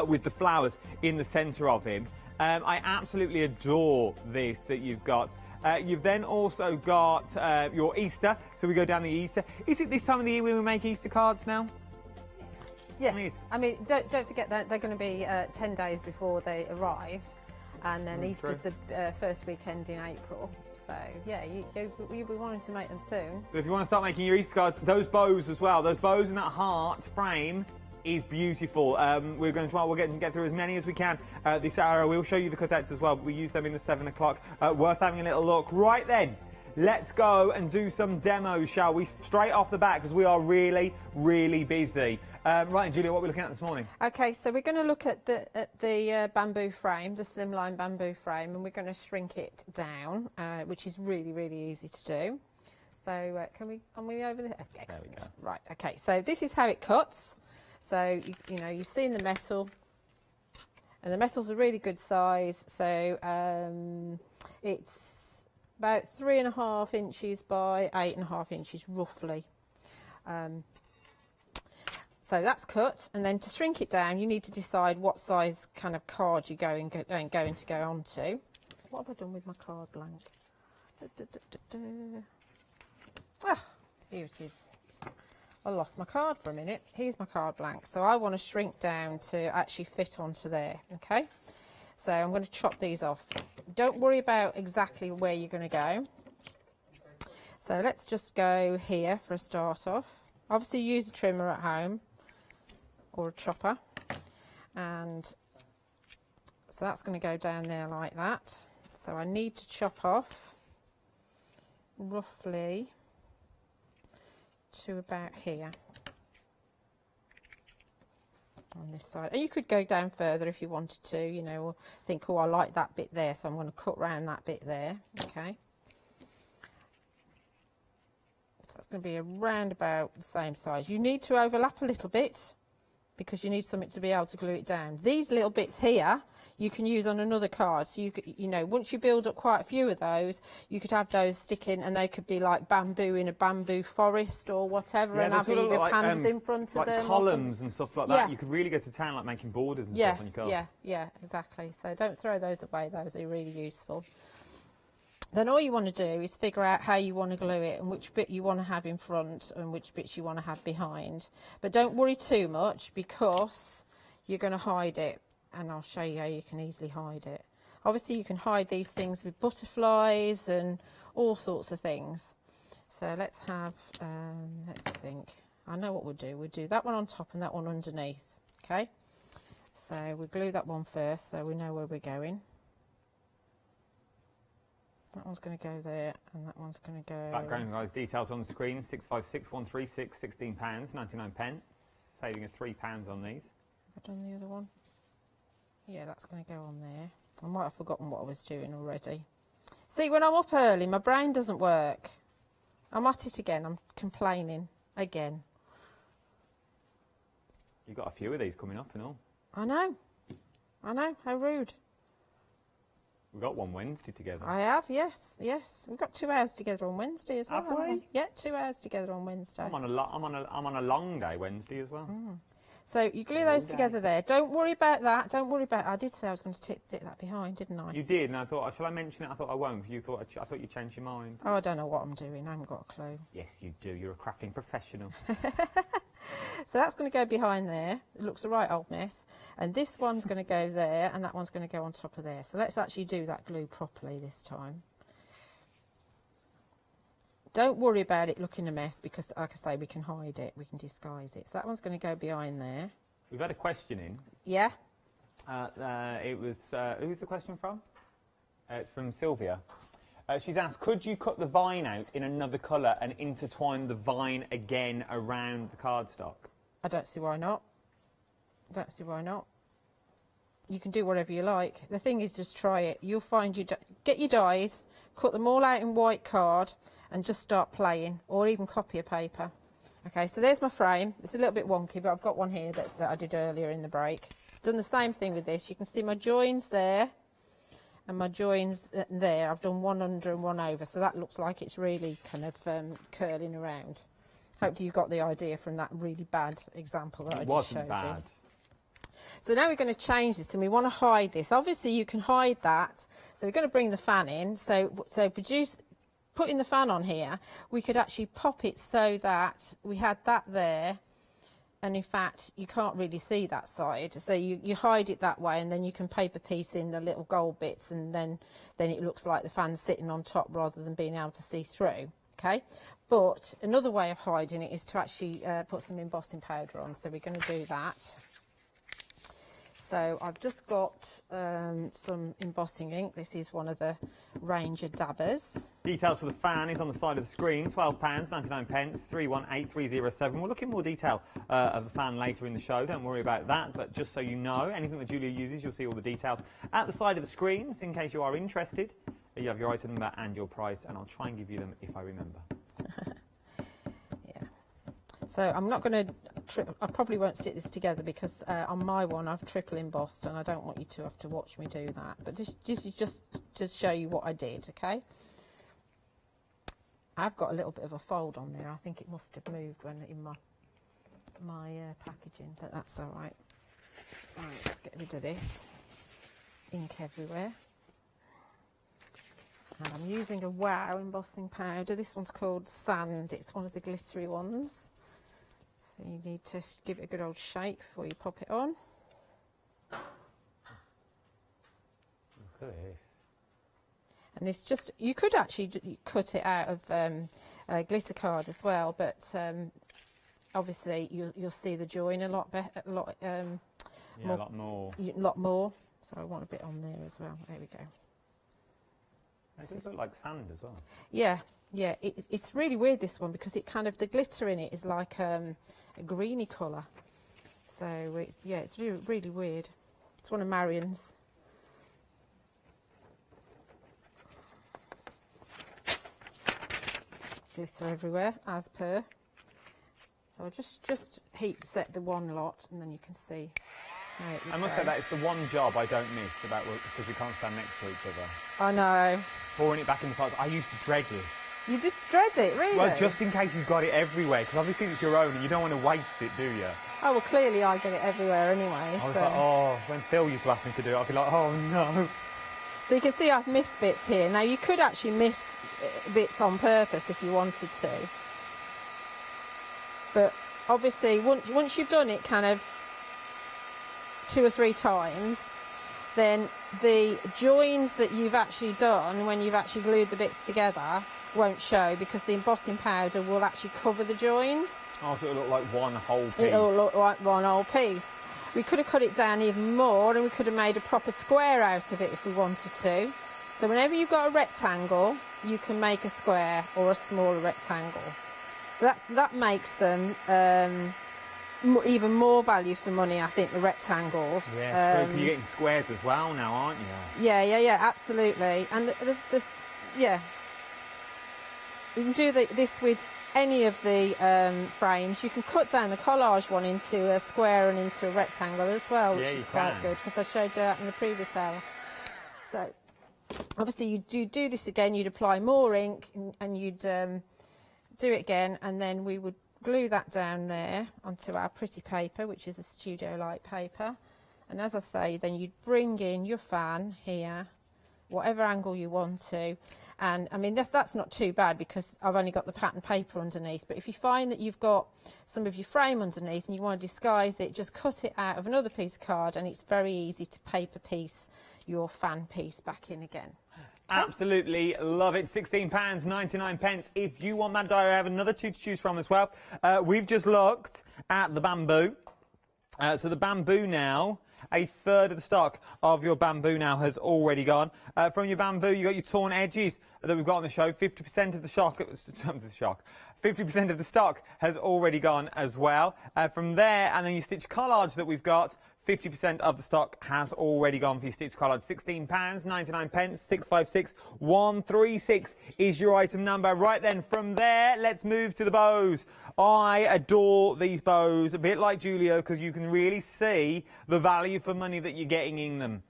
with the flowers in the centre of him. I absolutely adore this that you've got. You've then also got your Easter, so we go down the Easter. Is it this time of the year when we make Easter cards now?
Yes. I mean, don't forget that they're going to be 10 days before they arrive, and then Easter's the first weekend in April. So, yeah, you'll be wanting to make them soon.
So if you want to start making your Easter cards, those bows as well, those bows in that heart frame is beautiful. We're going to try, we'll get through as many as we can this hour. We'll show you the cutouts as well, but we use them in the 7 o'clock. Worth having a little look. Right then, let's go and do some demos, shall we? Straight off the bat, because we are really, really busy. Right, Julia, what are we looking at this morning?
Okay, so we're going to look at the bamboo frame, the Slimline bamboo frame, and we're going to shrink it down, which is really, really easy to do. So can we, are we over there? Excellent. There we go. Right, okay, so this is how it cuts. So, you know, you've seen the metal, and the metal's a really good size. So it's about 3.5 inches by 8.5 inches, roughly. So that's cut, and then to shrink it down, you need to decide what size kind of card you're going to go onto. What have I done with my card blank? Ah, here it is. I lost my card for a minute. Here's my card blank. So I want to shrink down to actually fit onto there, okay? So I'm going to chop these off. Don't worry about exactly where you're going to go. So let's just go here for a start off. Obviously use a trimmer at home or a chopper. And so that's going to go down there like that. So I need to chop off roughly to about here on this side. And you could go down further if you wanted to, you know, or think, oh, I like that bit there, so I'm going to cut round that bit there. Okay, so it's going to be around about the same size. You need to overlap a little bit because you need something to be able to glue it down. These little bits here you can use on another card, so you could, you know, once you build up quite a few of those, you could have those sticking, and they could be like bamboo in a bamboo forest or whatever, and have either panels in front of
like
them,
columns and stuff like that. You could really go to town, like making borders and stuff on your cards.
Yeah, exactly. So don't throw those away. Those are really useful. Then all you want to do is figure out how you want to glue it and which bit you want to have in front and which bits you want to have behind. But don't worry too much, because you're going to hide it, and I'll show you how you can easily hide it. Obviously you can hide these things with butterflies and all sorts of things. So let's have, let's think. I know what we'll do. We'll do that one on top and that one underneath. Okay, so we'll glue that one first so we know where we're going. That one's going to go there, and that one's going to go...
Background guys, details on the screen, 656136, £16.99, saving of £3 on these.
Have I done the other one? Yeah, that's going to go on there. I might have forgotten what I was doing already. See, when I'm up early, my brain doesn't work. I'm at it again, I'm complaining again.
You've got a few of these coming up and all.
I know, how rude.
We've got one Wednesday together.
I have, yes. We've got 2 hours together on Wednesday as well.
Have we?
Yeah, 2 hours together on Wednesday.
I'm on a long day Wednesday as well.
So you glue those together there. Don't worry about that. Don't worry about it. I did say I was going to stick that behind, didn't I?
You did, and I thought, shall I mention it? I thought I won't, because I thought you changed your mind.
Oh, I don't know what I'm doing. I haven't got a clue.
Yes, you do. You're a crafting professional.
So that's going to go behind there. It looks a right old mess. And this one's going to go there, and that one's going to go on top of there. So let's actually do that glue properly this time. Don't worry about it looking a mess, because, like I say, we can hide it. We can disguise it. So that one's going to go behind there.
We've had a question in.
Yeah?
It was, who's the question from? It's from Sylvia. She's asked, could you cut the vine out in another colour and intertwine the vine again around the cardstock?
I don't see why not. Don't see why not. You can do whatever you like. The thing is, just try it. You'll find get your dies, cut them all out in white card, and just start playing, or even copy a paper. Okay, so there's my frame. It's a little bit wonky, but I've got one here that I did earlier in the break. Done the same thing with this. You can see my joins there, and my joins there. I've done one under and one over, so that looks like it's really kind of curling around. Hopefully you got the idea from that really bad example that I just showed you. So now we're going to change this, and we want to hide this. Obviously you can hide that, so we're going to bring the fan in. So putting the fan on here, we could actually pop it so that we had that there, and in fact you can't really see that side, so you hide it that way, and then you can paper piece in the little gold bits, and then it looks like the fan's sitting on top rather than being able to see through. Okay, but another way of hiding it is to actually put some embossing powder on, so we're going to do that. So I've just got some embossing ink. This is one of the Ranger dabbers.
Details for the fan is on the side of the screen. £12.99, 318307. We'll look in more detail of the fan later in the show. Don't worry about that. But just so you know, anything that Julia uses, you'll see all the details at the side of the screens in case you are interested. You have your item number and your price, and I'll try and give you them if I remember.
So I'm not going to, I probably won't stick this together because on my one I've triple embossed and I don't want you to have to watch me do that. But this is just to show you what I did, okay? I've got a little bit of a fold on there. I think it must have moved when in my packaging, but that's all right. Right, let's get rid of this. Ink everywhere. And I'm using a Wow embossing powder. This one's called Sand. It's one of the glittery ones. So you need to give it a good old shake before you pop it on.
Look at this.
And this just, you could actually cut it out of a glitter card as well, but obviously you'll see the join a lot better, a lot more. So I want a bit on there as well. There we go.
It does look like sand as well.
Yeah, yeah. It's really weird, this one, because it kind of, the glitter in it is like a greeny colour. So it's really, really weird. It's one of Marion's. Glitter everywhere, as per. So I'll just heat set the one lot, and then you can see how it would
I must
go.
say that it's the one job I don't miss about because we can't stand next to each other.
I know.
Pouring it back in the pots. I used to dread it.
You just dread it, really?
Well, just in case you've got it everywhere, because obviously it's your own and you don't want to waste it, do you?
Oh, well, clearly I get it everywhere anyway.
I was
so.
like, oh, when Phil used to ask me to do it, I'd be like, oh no.
So you can see I've missed bits here. Now, you could actually miss bits on purpose if you wanted to. But obviously, once you've done it kind of 2 or 3 times, then the joins that you've actually done when you've actually glued the bits together won't show, because the embossing powder will actually cover the joins.
Oh, so it'll look like one whole piece.
It'll look like one whole piece. We could have cut it down even more, and we could have made a proper square out of it if we wanted to. So whenever you've got a rectangle, you can make a square or a smaller rectangle. So that makes them even more value for money, I think, the rectangles.
Yeah, so you're getting squares as well now, aren't you?
Yeah, absolutely. And there's yeah. You can do this with any of the frames. You can cut down the collage one into a square and into a rectangle as well, which is quite good, because I showed that in the previous hour. So obviously you do this again, you'd apply more ink and you'd do it again, and then we would glue that down there onto our pretty paper, which is a studio light paper. And as I say, then you'd bring in your fan here, whatever angle you want to. And I mean, that's not too bad, because I've only got the pattern paper underneath. But if you find that you've got some of your frame underneath and you want to disguise it, just cut it out of another piece of card, and it's very easy to paper piece your fan piece back in again.
Absolutely love it. £16.99. If you want Mad Diary, I have another 2 to choose from as well. We've just looked at the bamboo. So the bamboo now, a third of the stock of your bamboo now has already gone. From your bamboo, you got your torn edges that we've got on the show. 50% of the stock, 50% of the stock has already gone as well. From there, and then your stitch collage that we've got, 50% of the stock has already gone for your stitch collage. £16.99, 656 136 is your item number. Right then, from there, let's move to the bows. I adore these bows, a bit like Julia, because you can really see the value for money that you're getting in them.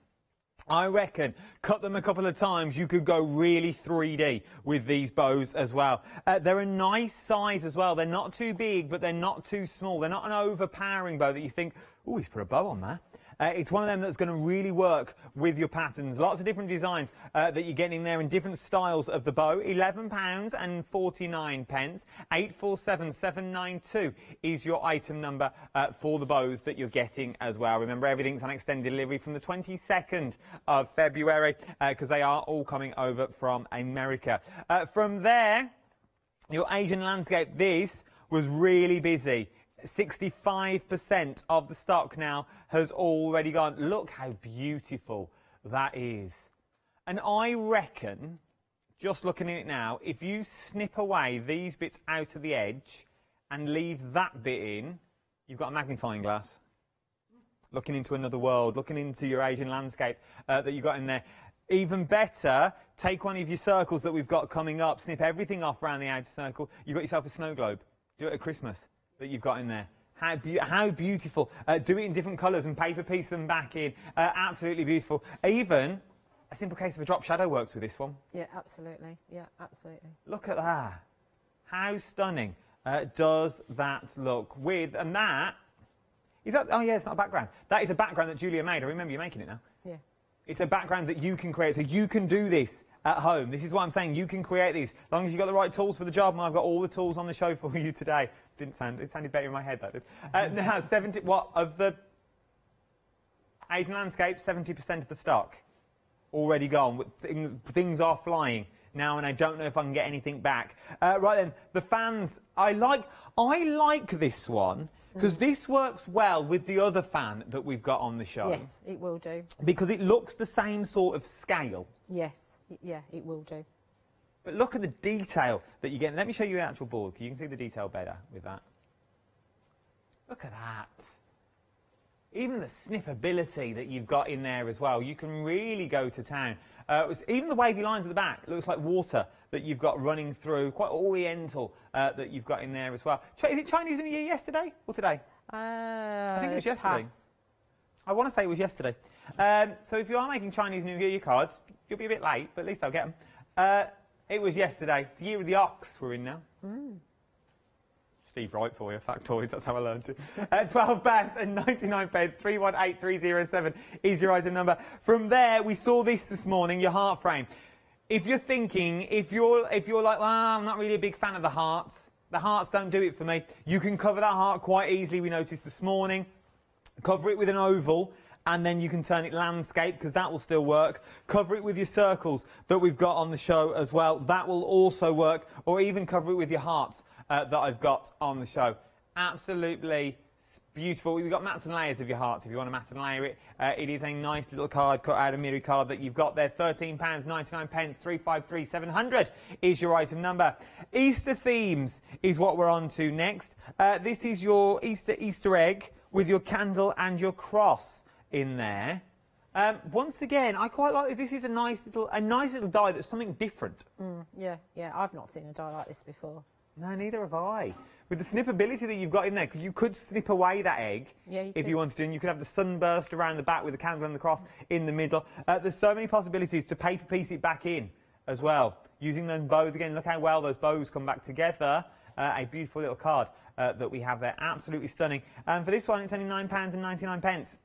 I reckon, cut them a couple of times, you could go really 3D with these bows as well. They're a nice size as well. They're not too big, but they're not too small. They're not an overpowering bow that you think, oh, he's put a bow on there. It's one of them that's going to really work with your patterns. Lots of different designs that you're getting in there in different styles of the bow. £11.49. 847792 is your item number for the bows that you're getting as well. Remember, everything's on extended delivery from the 22nd of February because they are all coming over from America. From there, your Asian landscape, this was really busy. 65% of the stock now has already gone. Look how beautiful that is. And I reckon, just looking at it now, if you snip away these bits out of the edge and leave that bit in, you've got a magnifying glass. Looking into another world, looking into your Asian landscape that you've got in there. Even better, take one of your circles that we've got coming up, snip everything off around the outer circle. You've got yourself a snow globe. Do it at Christmas that you've got in there. How beautiful. Do it in different colours and paper piece them back in. Absolutely beautiful. Even a simple case of a drop shadow works with this one.
Yeah, absolutely. Yeah, absolutely.
Look at that. How stunning does that look with, and that, is that, oh yeah, it's not a background. That is a background that Julia made. I remember you making it now.
Yeah.
It's a background that you can create, so you can do this at home. This is what I'm saying, you can create these, as long as you've got the right tools for the job, and I've got all the tools on the show for you today. It sounded better in my head, that did. Now, of the Asian landscape, 70% of the stock already gone. Things are flying now, and I don't know if I can get anything back. Right then, the fans, I like this one, because this works well with the other fan that we've got on the show.
Yes, it will do.
Because it looks the same sort of scale.
Yes, yeah, it will do.
But look at the detail that you get. Let me show you the actual board, because you can see the detail better with that. Look at that. Even the snippability that you've got in there as well. You can really go to town. Even the wavy lines at the back, it looks like water that you've got running through. Quite Oriental that you've got in there as well. Is it Chinese New Year yesterday or today? I think it was yesterday.
Pass.
I want to say it was yesterday. So if you are making Chinese New Year cards, you'll be a bit late, but at least I'll get them. It was yesterday. The year of the ox we're in now. Steve Wright for you, factoids, that's how I learned it. £12.99, 318307 is your item number. From there, we saw this morning, your heart frame. If you're thinking, if you're like, well, I'm not really a big fan of the hearts don't do it for me, you can cover that heart quite easily, we noticed this morning. Cover it with an oval, and then you can turn it landscape, because that will still work. Cover it with your circles that we've got on the show as well. That will also work. Or even cover it with your hearts that I've got on the show. Absolutely beautiful. We've got mats and layers of your hearts if you want to mat and layer it. It is a nice little card, cut out of Miri card that you've got there. £13.99, 353700 is your item number. Easter themes is what we're on to next. This is your Easter egg with your candle and your cross in there. Once again, I quite like this. This is a nice little die that's something different.
Yeah, I've not seen a die like this before.
No, neither have I. With the snippability that you've got in there, you could snip away that egg if you wanted to, and you could have the sunburst around the back with the candle and the cross in the middle. There's so many possibilities to paper piece it back in as well. Using those bows again, look how well those bows come back together. A beautiful little card that we have there, absolutely stunning. And for this one, it's only £9.99.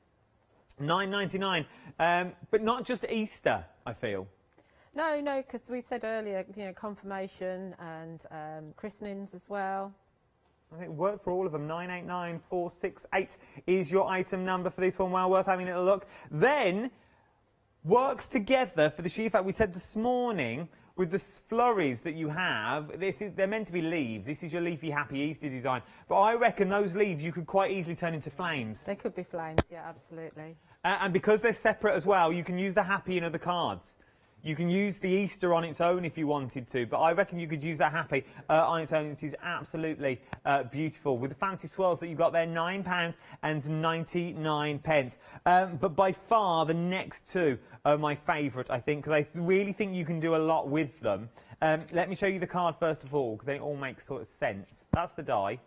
£9.99, but not just Easter, I feel.
No, because we said earlier, confirmation and christenings as well.
I think it worked for all of them. 989468 is your item number for this one. Well worth having a little look. Then, works together for the sheaf. We said this morning, with the flurries that you have, they're meant to be leaves. This is your leafy happy Easter design. But I reckon those leaves you could quite easily turn into flames.
They could be flames, yeah, absolutely.
And because they're separate as well, you can use the happy in other cards. You can use the Easter on its own if you wanted to, but I reckon you could use that happy on its own. It is absolutely beautiful. With the fancy swirls that you've got there, £9.99. But by far, the next two are my favourite, I think, because I really think you can do a lot with them. Let me show you the card first of all, because then it all makes sort of sense. That's the die.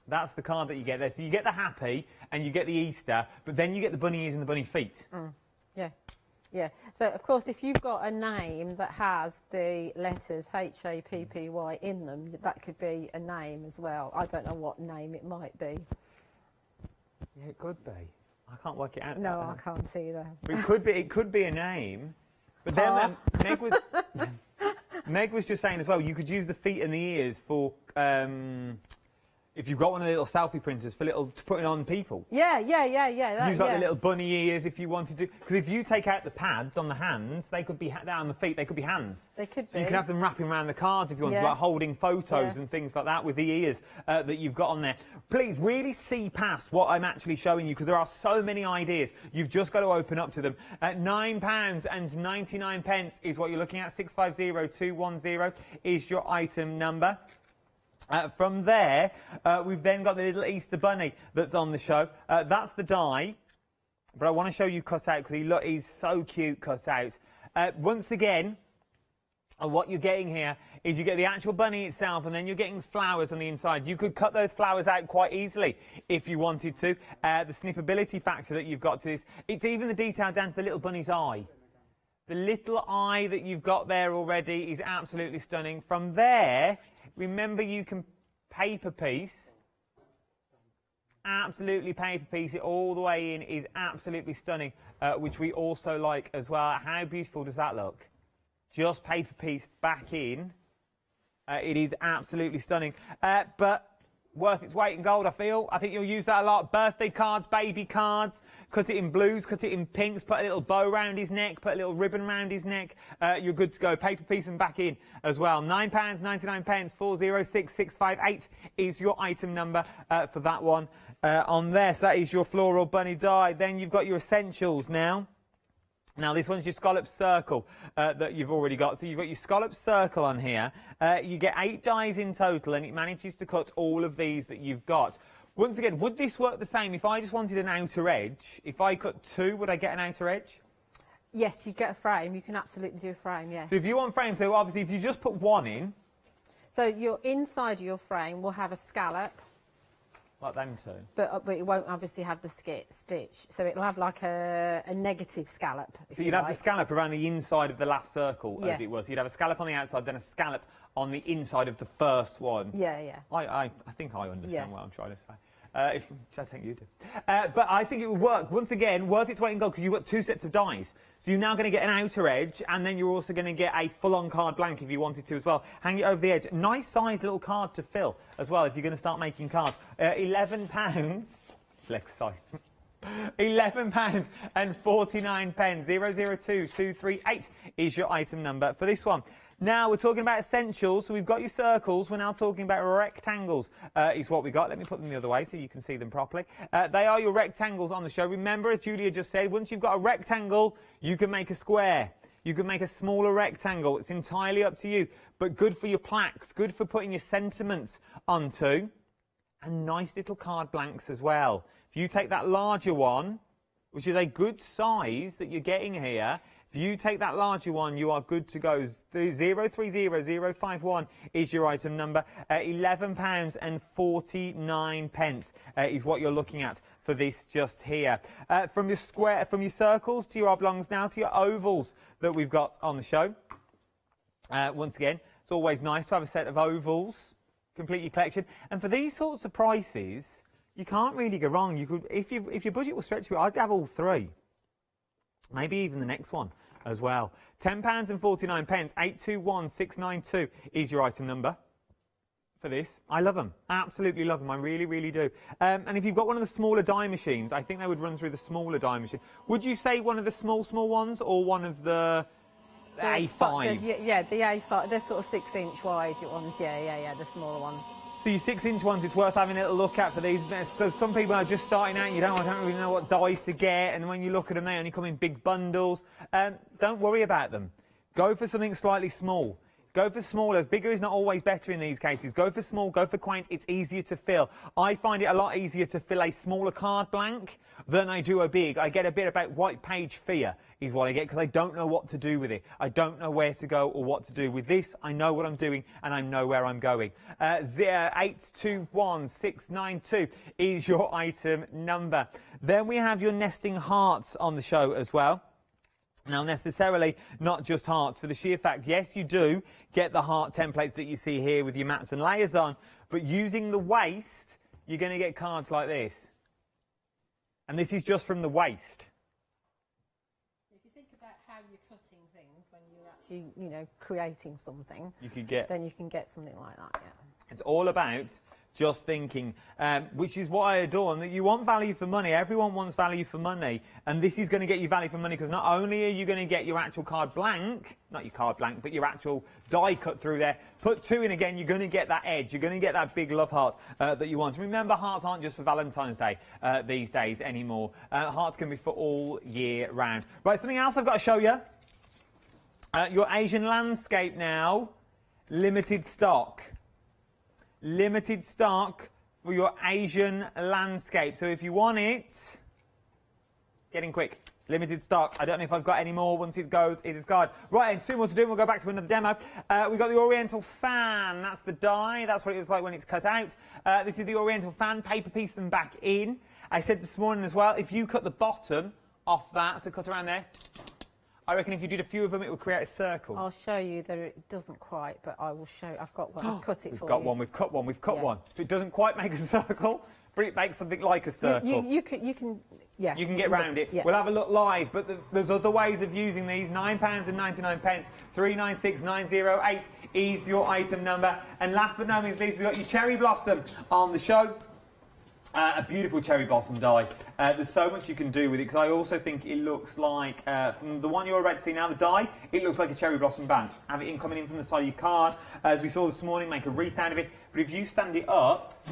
That's the card that you get there. So you get the happy and you get the Easter, but then you get the bunny ears and the bunny feet.
Yeah, so of course if you've got a name that has the letters H-A-P-P-Y in them, that could be a name as well. I don't know what name it might be.
Yeah, it could be. I can't work it out.
No, I can't either.
But it could be a name. But then Meg was just saying as well, you could use the feet and the ears for if you've got one of the little selfie printers for to put it on people.
Yeah.
Use like the little bunny ears if you wanted to. Because if you take out the pads on the hands, they could be down the feet. They could be hands.
They could be.
So you can have them wrapping around the cards if you want to, like holding photos and things like that with the ears that you've got on there. Please really see past what I'm actually showing you because there are so many ideas. You've just got to open up to them. £9.99 is what you're looking at. 650210 is your item number. From there, we've then got the little Easter bunny that's on the show. That's the die, but I want to show you cut out because he's so cute cut out. Once again, what you're getting here is you get the actual bunny itself and then you're getting flowers on the inside. You could cut those flowers out quite easily if you wanted to. The snippability factor that you've got to this, it's even the detail down to the little bunny's eye. The little eye that you've got there already is absolutely stunning. From there, remember you can paper piece, absolutely paper piece it all the way in is absolutely stunning, which we also like as well. How beautiful does that look? Just paper pieced back in. It is absolutely stunning, but worth its weight in gold, I feel. I think you'll use that a lot. Birthday cards, baby cards, cut it in blues, cut it in pinks, put a little bow around his neck, put a little ribbon around his neck. You're good to go. Paper piece and back in as well. £9.99, 406658 is your item number for that one on there. So that is your floral bunny die. Then you've got your essentials now. Now, this one's your scallop circle that you've already got. So you've got your scallop circle on here. You get 8 dies in total, and it manages to cut all of these that you've got. Once again, would this work the same if I just wanted an outer edge? If I cut 2, would I get an outer edge?
Yes, you get a frame. You can absolutely do a frame, yes.
So if you want frame, so obviously if you just put 1 in...
So your inside of your frame will have a scallop.
Like them two.
But it won't obviously have the stitch. So it'll have like a negative scallop.
So you'd have the scallop around the inside of the last circle, as it was. You'd have a scallop on the outside, then a scallop on the inside of the first one.
Yeah.
I think I understand what I'm trying to say. I think you do. But I think it would work. Once again, worth its weight in gold because you've got 2 sets of dies. So you're now going to get an outer edge, and then you're also going to get a full-on card blank if you wanted to as well. Hang it over the edge. Nice sized little card to fill as well if you're going to start making cards. £11. Flexi. £11.49. 002238 is your item number for this one. Now we're talking about essentials, so we've got your circles, we're now talking about rectangles is what we got. Let me put them the other way so you can see them properly. They are your rectangles on the show. Remember, as Julia just said, once you've got a rectangle, you can make a square. You can make a smaller rectangle. It's entirely up to you, but good for your plaques, good for putting your sentiments onto, and nice little card blanks as well. If you take that larger one, which is a good size that you're getting here, if you take that larger one, you are good to go. 030051 is your item number. £11.49 is what you're looking at for this just here. From your circles to your oblongs now to your ovals that we've got on the show. Once again, it's always nice to have a set of ovals, complete your collection. And for these sorts of prices, you can't really go wrong. You could, if your budget will stretch to it, I'd have all 3. Maybe even the next one as well. £10.49. 821692 is your item number for this. I love them. Absolutely love them. I really, really do. And if you've got one of the smaller die machines, I think they would run through the smaller die machine. Would you say one of the small ones or one of the A5s?
Yeah, the A5. They're sort of 6-inch wide ones. Yeah, the smaller ones.
So your 6-inch ones, it's worth having a little look at for these. So some people are just starting out, I don't really know what dies to get, and when you look at them, they only come in big bundles. Don't worry about them. Go for something slightly small. Go for smaller. Bigger is not always better in these cases. Go for small, go for quaint. It's easier to fill. I find it a lot easier to fill a smaller card blank than I do a big. I get a bit about white page fear is what I get because I don't know what to do with it. I don't know where to go or what to do with this. I know what I'm doing and I know where I'm going. 821692 is your item number. Then we have your nesting hearts on the show as well. Now, necessarily not just hearts. For the sheer fact, yes, you do get the heart templates that you see here with your mats and layers on, but using the waist, you're going to get cards like this. And this is just from the waist.
If you think about how you're cutting things when you're actually, creating something,
you could get,
then you can get something like that, yeah.
It's all about just thinking, which is what I adore, and that you want value for money. Everyone wants value for money, and this is going to get you value for money, because not only are you going to get your actual card blank, not your card blank, but your actual die cut through there, put 2 in again, you're going to get that edge, you're going to get that big love heart that you want. Remember, hearts aren't just for Valentine's Day these days anymore. Hearts can be for all year round. Right, something else I've got to show you. Your Asian landscape now, limited stock. Limited stock for your Asian landscape. So if you want it, get in quick. Limited stock. I don't know if I've got any more. Once it goes, it is gone. Right, and 2 more to do, and we'll go back to another demo. We've got the Oriental fan. That's the die. That's what it looks like when it's cut out. This is the Oriental fan. Paper piece them back in. I said this morning as well, if you cut the bottom off that, so cut around there, I reckon if you did a few of them, it would create a circle.
I'll show you that it doesn't quite, but I will show. I've got one. I've cut it for you.
We've got one. We've cut one. We've cut one. If it doesn't quite make a circle, but it makes something like a circle.
You can, yeah.
You can get round it.
Yeah.
We'll have a look live, but there's other ways of using these. £9.99. 396908 is your item number. And last but not least, we've got your cherry blossom on the show. A beautiful cherry blossom die. There's so much you can do with it, because I also think it looks like, from the one you're about to see now, the die, it looks like a cherry blossom band. Have it coming in from the side of your card, as we saw this morning, make a wreath out of it. But if you stand it up,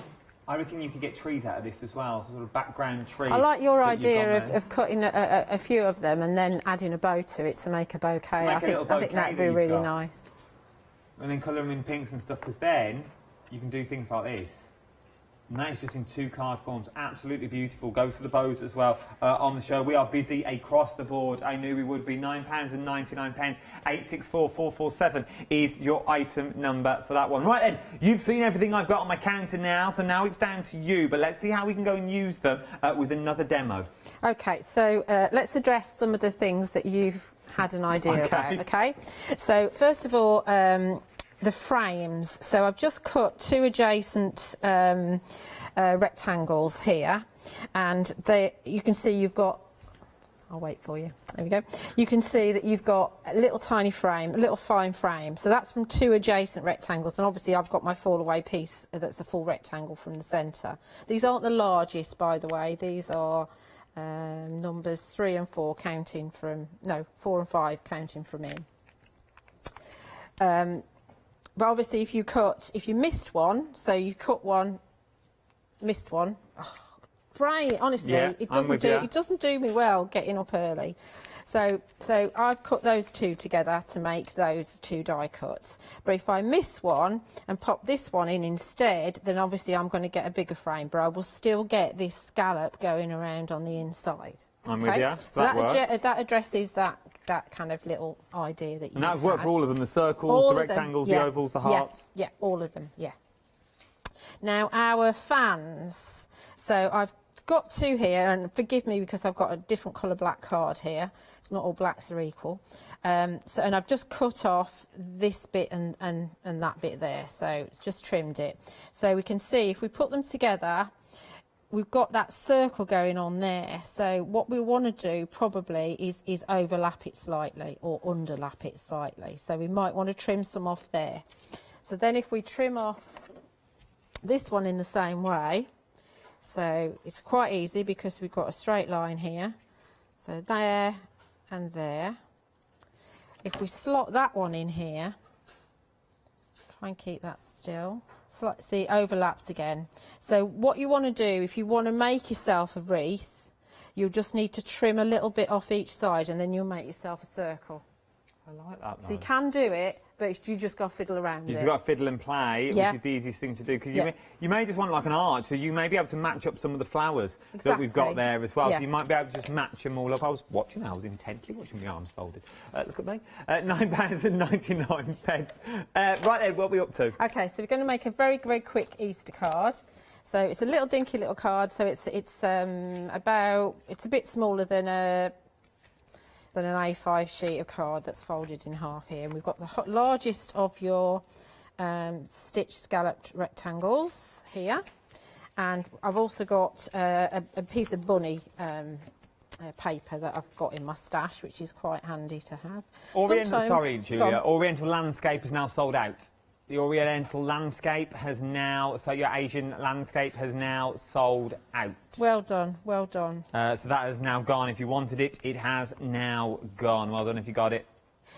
I reckon you could get trees out of this as well, sort of background trees.
I like your idea of cutting a few of them and then adding a bow to it to make a bouquet. I think that'd be really nice.
And then colour them in pinks and stuff, because then you can do things like this. And that is just in 2 card forms. Absolutely beautiful. Go for the bows as well on the show. We are busy across the board. I knew we would be. £9.99. 864447 is your item number for that one. Right then, you've seen everything I've got on my counter now, so now it's down to you. But let's see how we can go and use them with another demo.
OK, so let's address some of the things that you've had an idea about, OK? So, first of all, the frames. So I've just cut 2 adjacent rectangles here, and you can see you've got, I'll wait for you, there we go. You can see that you've got a little tiny frame, a little fine frame. So that's from 2 adjacent rectangles, and obviously I've got my fall away piece that's a full rectangle from the centre. These aren't the largest, by the way. These are numbers 3 and 4 counting from, no, 4 and 5 counting from in. But obviously if you missed one, so you cut one, missed one, brain, honestly,
yeah,
it doesn't do me well getting up early. So I've cut those 2 together to make those 2 die cuts. But if I miss one and pop this one in instead, then obviously I'm going to get a bigger frame, but I will still get this scallop going around on the inside.
I'm with you.
So that addresses that kind of little idea that you had.
And that would work for all of them, the circles, the rectangles, the ovals, the hearts?
Yeah, all of them, yeah. Now, our fans. So I've got 2 here, and forgive me because I've got a different colour black card here. It's not all blacks are equal. And I've just cut off this bit and that bit there, so it's just trimmed it. So we can see if we put them together, we've got that circle going on there. So what we want to do probably is overlap it slightly or underlap it slightly. So we might want to trim some off there. So then if we trim off this one in the same way, so it's quite easy because we've got a straight line here. So there and there. If we slot that one in here, try and keep that still. See, it overlaps again. So what you want to do, if you want to make yourself a wreath, you'll just need to trim a little bit off each side, and then you'll make yourself a circle.
I like that,
So you can do it, but you just got to fiddle around with it.
You've got to fiddle and play,
Yeah.
which is the easiest thing to do, because you may just want like an arch, so you may be able to match up some of the flowers that we've got there as well.
Yeah.
So you might be able to just match them all up. I was watching that, I was intently watching my arms folded. Look at me. £9.99. Right then, what are we up to?
Okay, so we're going to make a very, very quick Easter card. So it's a little dinky little card. So it's a bit smaller than an A5 sheet of card that's folded in half here. And we've got the largest of your stitched scalloped rectangles here. And I've also got a piece of bunny paper that I've got in my stash, which is quite handy to have.
Oriental, sorry, Julia. Oriental Landscape is now sold out. The Oriental landscape has now, so your Asian landscape has now sold out.
Well done, well done.
So that has now gone. If you wanted it, it has now gone. Well done if you got it.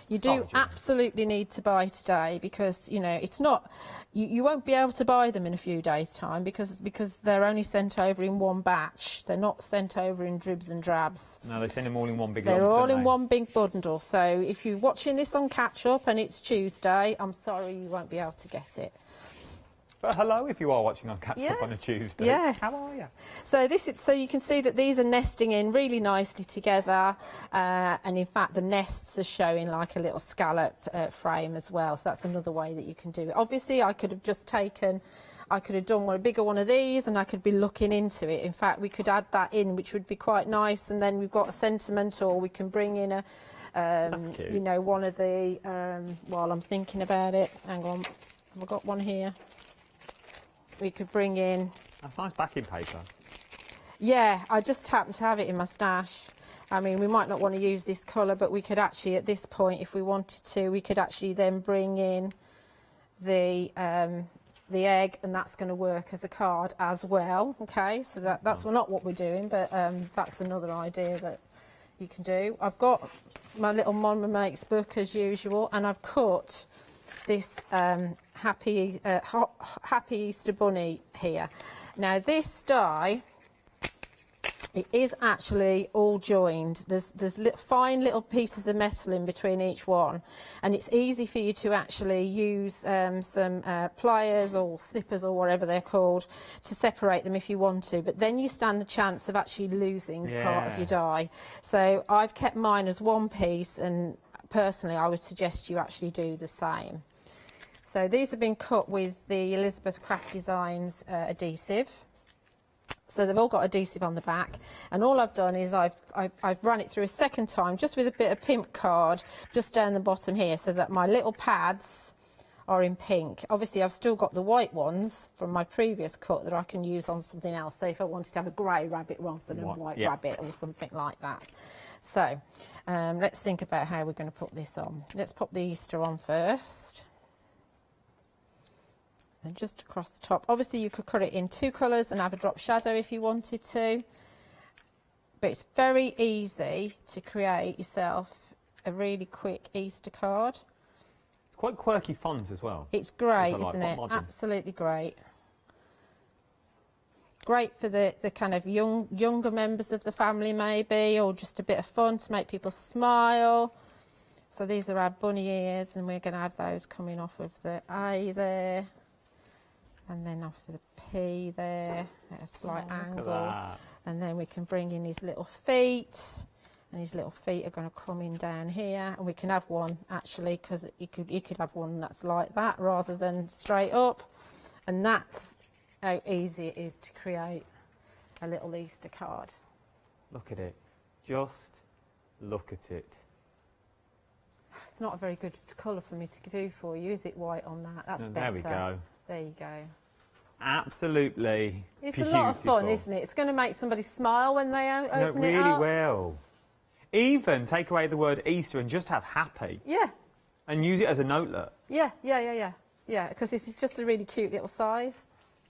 You do absolutely need to buy today because, you know, it's not... You won't be able to buy them in a few days' time because they're only sent over in one batch. They're not sent over in dribs and drabs.
No, they send them all in one big
They're
lump,
all
don't
in
they?
one big bundle. So if you're watching this on catch-up and it's Tuesday, I'm sorry you won't be able to get it.
But hello, if you are watching on Catch Up on a Tuesday.
Yes.
How are you?
So so you can see that these are nesting in really nicely together, and in fact the nests are showing like a little scallop frame as well. So that's another way that you can do it. Obviously, I could have just taken. I could have done a bigger one of these and I could be looking into it. In fact, we could add that in, which would be quite nice. And then we've got a sentiment, or we can bring in a, you know, one of the, while I'm thinking about it, hang on, have I got one here? We could bring in...
That's nice backing paper.
Yeah, I just happen to have it in my stash. I mean, we might not want to use this colour, but we could actually, at this point, if we wanted to, we could actually then bring in the egg, and that's going to work as a card as well. Okay, so that's not what we're doing, but that's another idea that you can do. I've got my little Mama Makes book as usual, and I've cut this happy Easter Bunny here. Now this die, it is actually all joined. There's fine little pieces of metal in between each one, and it's easy for you to actually use some pliers or snippers or whatever they're called to separate them if you want to, but then you stand the chance of actually losing part of your die. So I've kept mine as one piece, and personally I would suggest you actually do the same. So these have been cut with the Elizabeth Craft Designs adhesive. So they've all got adhesive on the back, and all I've done is I've run it through a second time just with a bit of pimp card just down the bottom here, so that my little pads are in pink. Obviously I've still got the white ones from my previous cut that I can use on something else, so if I wanted to have a grey rabbit rather than a white rabbit or something like that. So let's think about how we're going to put this on. Let's put the Easter on first. Then just across the top. Obviously you could cut it in two colours and have a drop shadow if you wanted to, but it's very easy to create yourself a really quick Easter card.
It's quite quirky font as well.
It's great,
like,
isn't it?
modern.
Absolutely great. Great for the kind of younger members of the family maybe, or just a bit of fun to make people smile. So these are our bunny ears, and we're going to have those coming off of the A there. And then off the P there, at a slight angle. And then we can bring in his little feet, and his little feet are going to come in down here. And we can have one, actually, because you could have one that's like that rather than straight up. And that's how easy it is to create a little Easter card.
Look at it. Just look at it.
It's not a very good colour for me to do for you, is it, white on that? That's better.
There we go.
There you go.
Absolutely
It's
beautiful.
a lot of fun, isn't it? It's going to make somebody smile when they open it up.
It really will. Even take away the word Easter and just have happy.
Yeah.
And use it as a notelet.
Yeah, because this is just a really cute little size.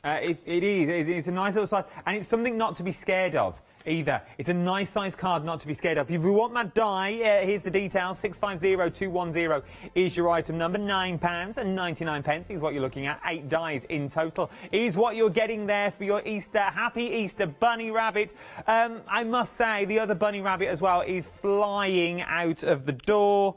It is. It's a nice little size, and it's something not to be scared of either. It's a nice size card not to be scared of. If you want that die, here's the details. 650210 is your item number. £9.99 is what you're looking at. 8 dies in total is what you're getting there for your Easter. Happy Easter bunny rabbit. I must say, the other bunny rabbit as well is flying out of the door.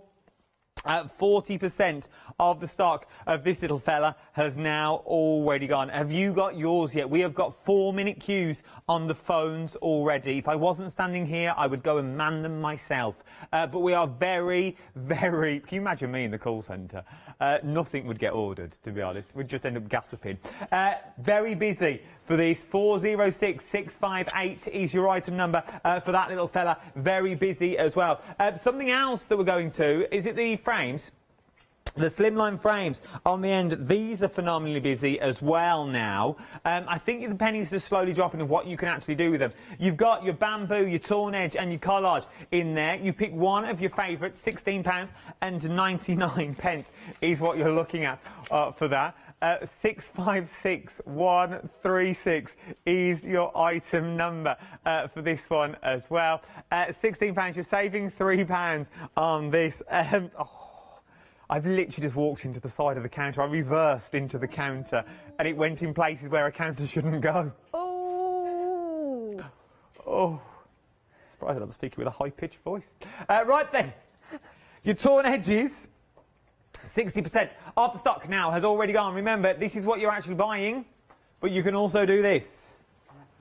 40% of the stock of this little fella has now already gone. Have you got yours yet? We have got 4-minute queues on the phones already. If I wasn't standing here, I would go and man them myself. But we are very, very... Can you imagine me in the call centre? Nothing would get ordered, to be honest. We'd just end up gossiping. Very busy for this. 406658 is your item number for that little fella. Very busy as well. Something else that we're going to, is it the frames? The Slimline frames on the end, these are phenomenally busy as well now. I think the pennies are slowly dropping of what you can actually do with them. You've got your bamboo, your torn edge and your collage in there. You pick one of your favourites, £16.99 is what you're looking at for that. 656136 is your item number for this one as well. £16, you're saving £3 on this. I've literally just walked into the side of the counter. I reversed into the counter and it went in places where a counter shouldn't go.
Oh!
Oh. Surprised I'm speaking with a high-pitched voice. Right then. Your torn edges, 60% off the stock now has already gone. Remember, this is what you're actually buying, but you can also do this.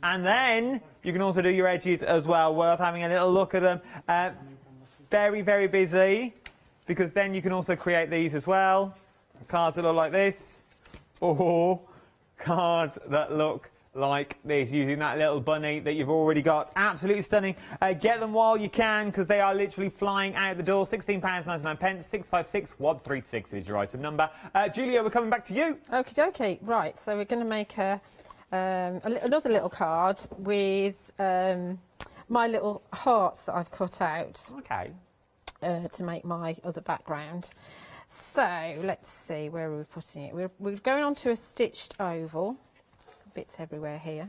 And then you can also do your edges as well. Worth having a little look at them. Very, very busy. Because then you can also create these as well. Cards that look like this. Or cards that look like this, using that little bunny that you've already got. Absolutely stunning. Get them while you can, because they are literally flying out the door. £16.99, 656 136 is your item number. Julia, we're coming back to you.
Okie dokie. Right, so we're going to make another little card with my little hearts that I've cut out.
Okay.
To make my other background. So let's see, where are we putting it? We're going on to a stitched oval. Bits everywhere here.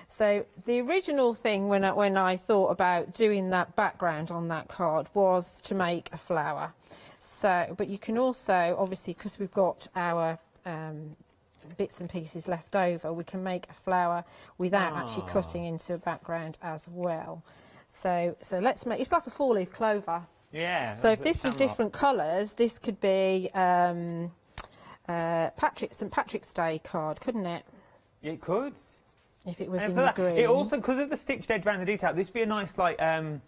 So the original thing when I thought about doing that background on that card was to make a flower. So, but you can also, obviously, because we've got our bits and pieces left over, we can make a flower without actually cutting into a background as well. So let's make, it's like a four-leaf clover.
Yeah.
So if this was different colours, this could be St Patrick's Day card, couldn't it?
It could.
If it was
and
in the green.
It also, because of the stitched edge around the detail, this would be a nice, like, to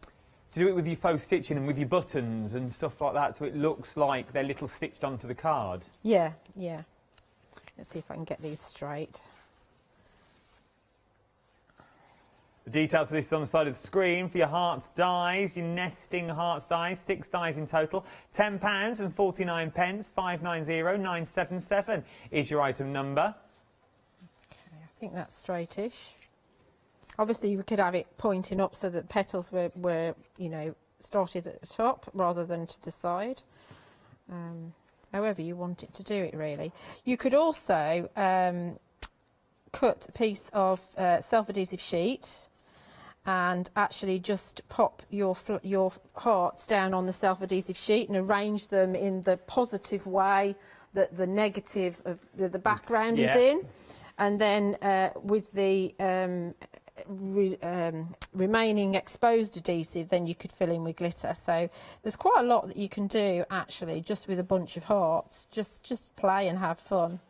do it with your faux stitching and with your buttons and stuff like that, so it looks like they're little stitched onto the card.
Yeah, yeah. Let's see if I can get these straight.
The details for this is on the side of the screen for your hearts dies, your nesting hearts dies, 6 dies in total, £10.49, 590977 is your item number.
Okay, I think that's straightish. Obviously, we could have it pointing up so that the petals were you know, started at the top rather than to the side. However you want it to do it, really. You could also cut a piece of self-adhesive sheet and actually just pop your hearts down on the self-adhesive sheet and arrange them in the positive way that the negative of the background is in. And then with the remaining exposed adhesive, then you could fill in with glitter. So there's quite a lot that you can do actually just with a bunch of hearts. Just play and have fun.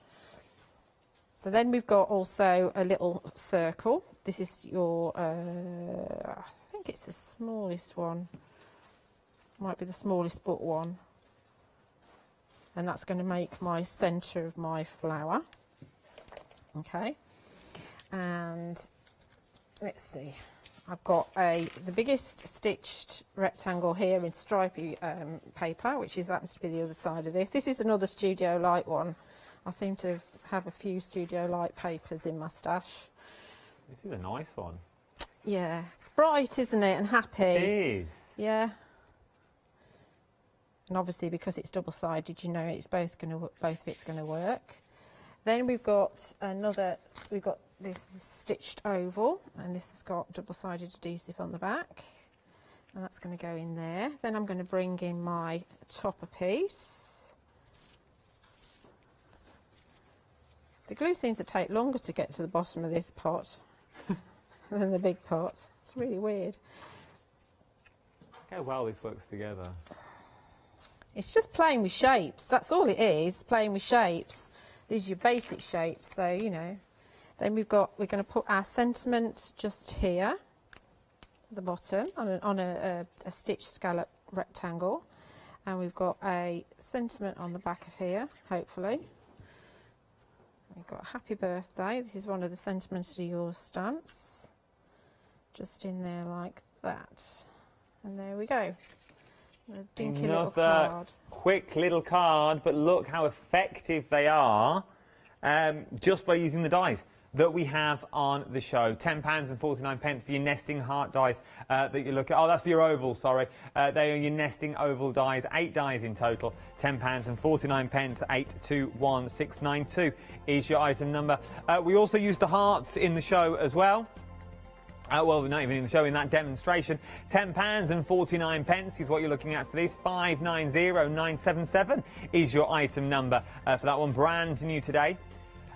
So then we've got also a little circle. This is your, I think it's the smallest one. Might be the smallest but one. And that's going to make my centre of my flower. Okay. And let's see. I've got the biggest stitched rectangle here in stripy paper, which happens to be the other side of this. This is another Studio Light one. I seem to have a few Studio Light papers in my stash.
This is a nice one.
Yeah, it's bright, isn't it, and happy.
It is.
Yeah. And obviously, because it's double-sided, you know it's both of it's going to work. Then we've got this stitched oval, and this has got double-sided adhesive on the back, and that's going to go in there. Then I'm going to bring in my topper piece. The glue seems to take longer to get to the bottom of this pot than the big pot. It's really weird.
Look how well this works together.
It's just playing with shapes. That's all it is, playing with shapes. These are your basic shapes, so, you know. Then we're going to put our sentiment just here, at the bottom, on a stitched scallop rectangle. And we've got a sentiment on the back of here, hopefully. We've got happy birthday. This is one of the sentiments to yours stamps. Just in there like that. And there we go. A dinky little
Another
card.
quick little card, but look how effective they are just by using the dies that we have on the show. £10.49 for your nesting heart dies that you look at. Oh, that's for your oval, sorry. They are your nesting oval dies, 8 dies in total. £10.49, 821692 is your item number. We also use the hearts in the show as well. Well, not even in the show, in that demonstration. £10.49 is what you're looking at for this. 590977 is your item number for that one. Brand new today.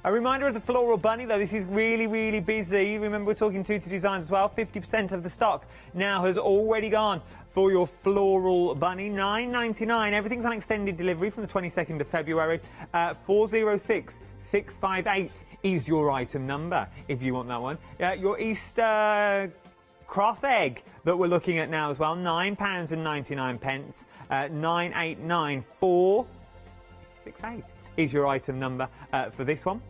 A reminder of the floral bunny, though. This is really, really busy. Remember, we're talking to designs as well. 50% of the stock now has already gone for your floral bunny. $9.99. Everything's on extended delivery from the 22nd of February. 406658 is your item number, if you want that one. Your Easter cross egg that we're looking at now as well. £9.99. 989468 is your item number for this one.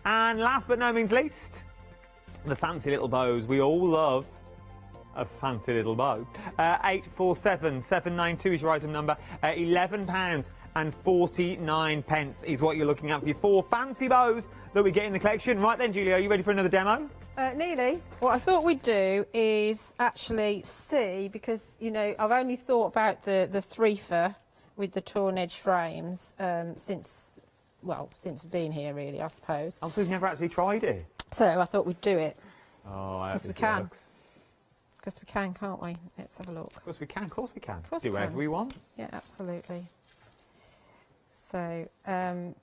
And last but no means least, the fancy little bows. We all love a fancy little bow. 847792 is your item number. £11.49 is what you're looking at for your 4 fancy bows that we get in the collection. Right then, Julia, are you ready for another demo?
Nearly. What I thought we'd do is actually see, because, you know, I've only thought about the Feefo with the torn edge frames since being here, really, I suppose.
Oh, so we've never actually tried it? So
I thought we'd do it.
Oh, I hope
Because we
this
can.
works.
Because we can, can't we? Let's have a look.
Of course we can, of course we can.
Of course
Do
we
whatever
can.
we want.
Yeah, absolutely. So, I'm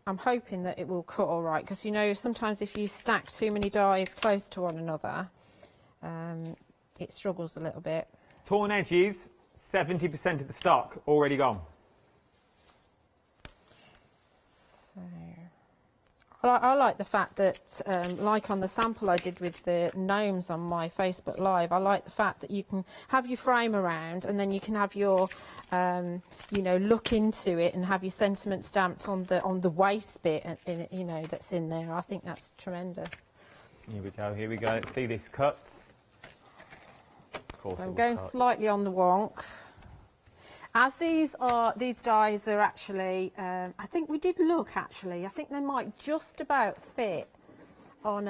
hoping that it will cut all right, because, you know, sometimes if you stack too many dies close to one another, it struggles a little bit.
Torn edges, 70% of the stock already gone.
So, I like the fact that, like on the sample I did with the gnomes on my Facebook Live, I like the fact that you can have your frame around and then you can have your, you know, look into it and have your sentiment stamped on the waist bit, you know, that's in there. I think that's tremendous.
Here we go, here we go. Let's see this cuts. Of course
So
it
I'm
will
going
cut.
slightly on the wonk. As these dies are actually, I think we did look actually, I think they might just about fit on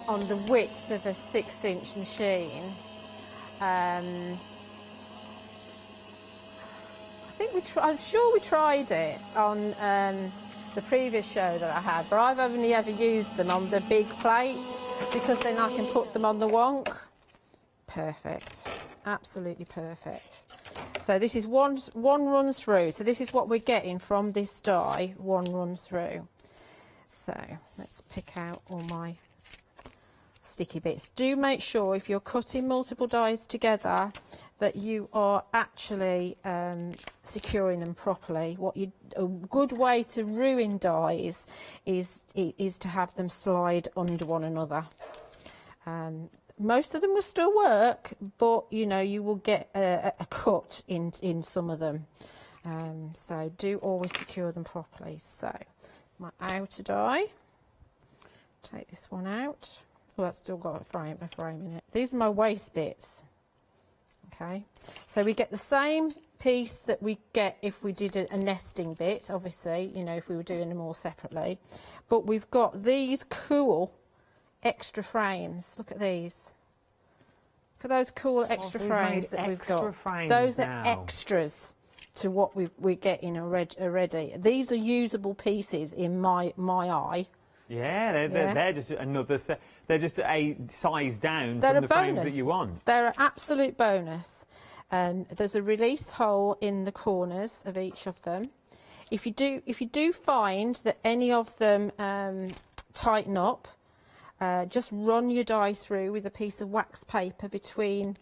the width of a 6-inch machine. I think I'm sure we tried it on the previous show that I had, but I've only ever used them on the big plates because then I can put them on the wonk. Perfect. Absolutely perfect. So this is one run through. So this is what we're getting from this die, one run through. So let's pick out all my sticky bits. Do make sure if you're cutting multiple dies together that you are actually securing them properly. A good way to ruin dies is to have them slide under one another. Most of them will still work, but you know you will get a cut in some of them. So do always secure them properly. So my outer die, take this one out. Oh, that's still got a frame in it. These are my waist bits. Okay, so we get the same piece that we get if we did a nesting bit. Obviously, you know, if we were doing them all separately, but we've got these cool extra frames. Look at these. Look at those cool extra frames that we've got. Those are extras to what we're getting already. These are usable pieces in my eye.
Yeah, they're just another. They're just a size down
They're
from
a
the frames
bonus.
that you want.
They're an absolute bonus. And there's a release hole in the corners of each of them. If you do find that any of them tighten up, just run your die through with a piece of wax paper between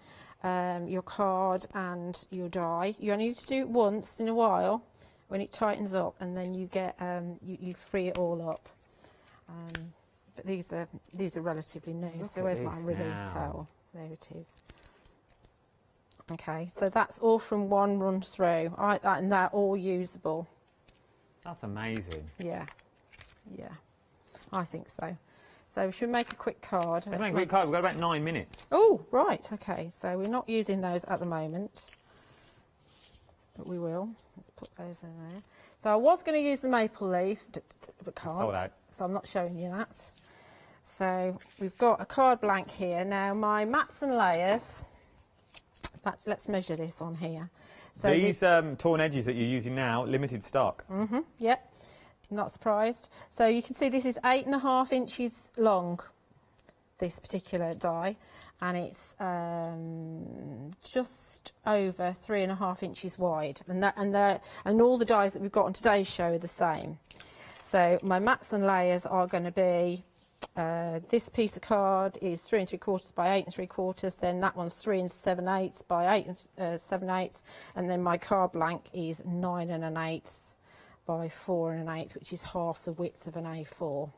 your card and your die. You only need to do it once in a while when it tightens up, and then you get you free it all up. But these are relatively new.
Look
so
at
where's my
this
release
now.
hole? There it is. Okay, so that's all from one run through, and they're all usable.
That's amazing.
Yeah, I think so. So should we make a quick card?
Let's make a quick card. We've got about 9 minutes.
Oh, right, okay. So we're not using those at the moment, but we will. Let's put those in there. So I was going to use the maple leaf, but can't. So I'm not showing you that. So we've got a card blank here. Now my mats and layers, in fact, let's measure this on here. So
these torn edges that you're using now, limited stock.
Yep. Not surprised. So you can see this is 8.5 inches long, this particular die, and it's just over 3.5 inches wide. And all the dies that we've got on today's show are the same. So my mats and layers are going to be this piece of card is 3 3/4 by 8 3/4. Then that one's 3 7/8 by 8 7/8, and then my card blank is 9 1/8 by 4 1/8, which is half the width of an A4.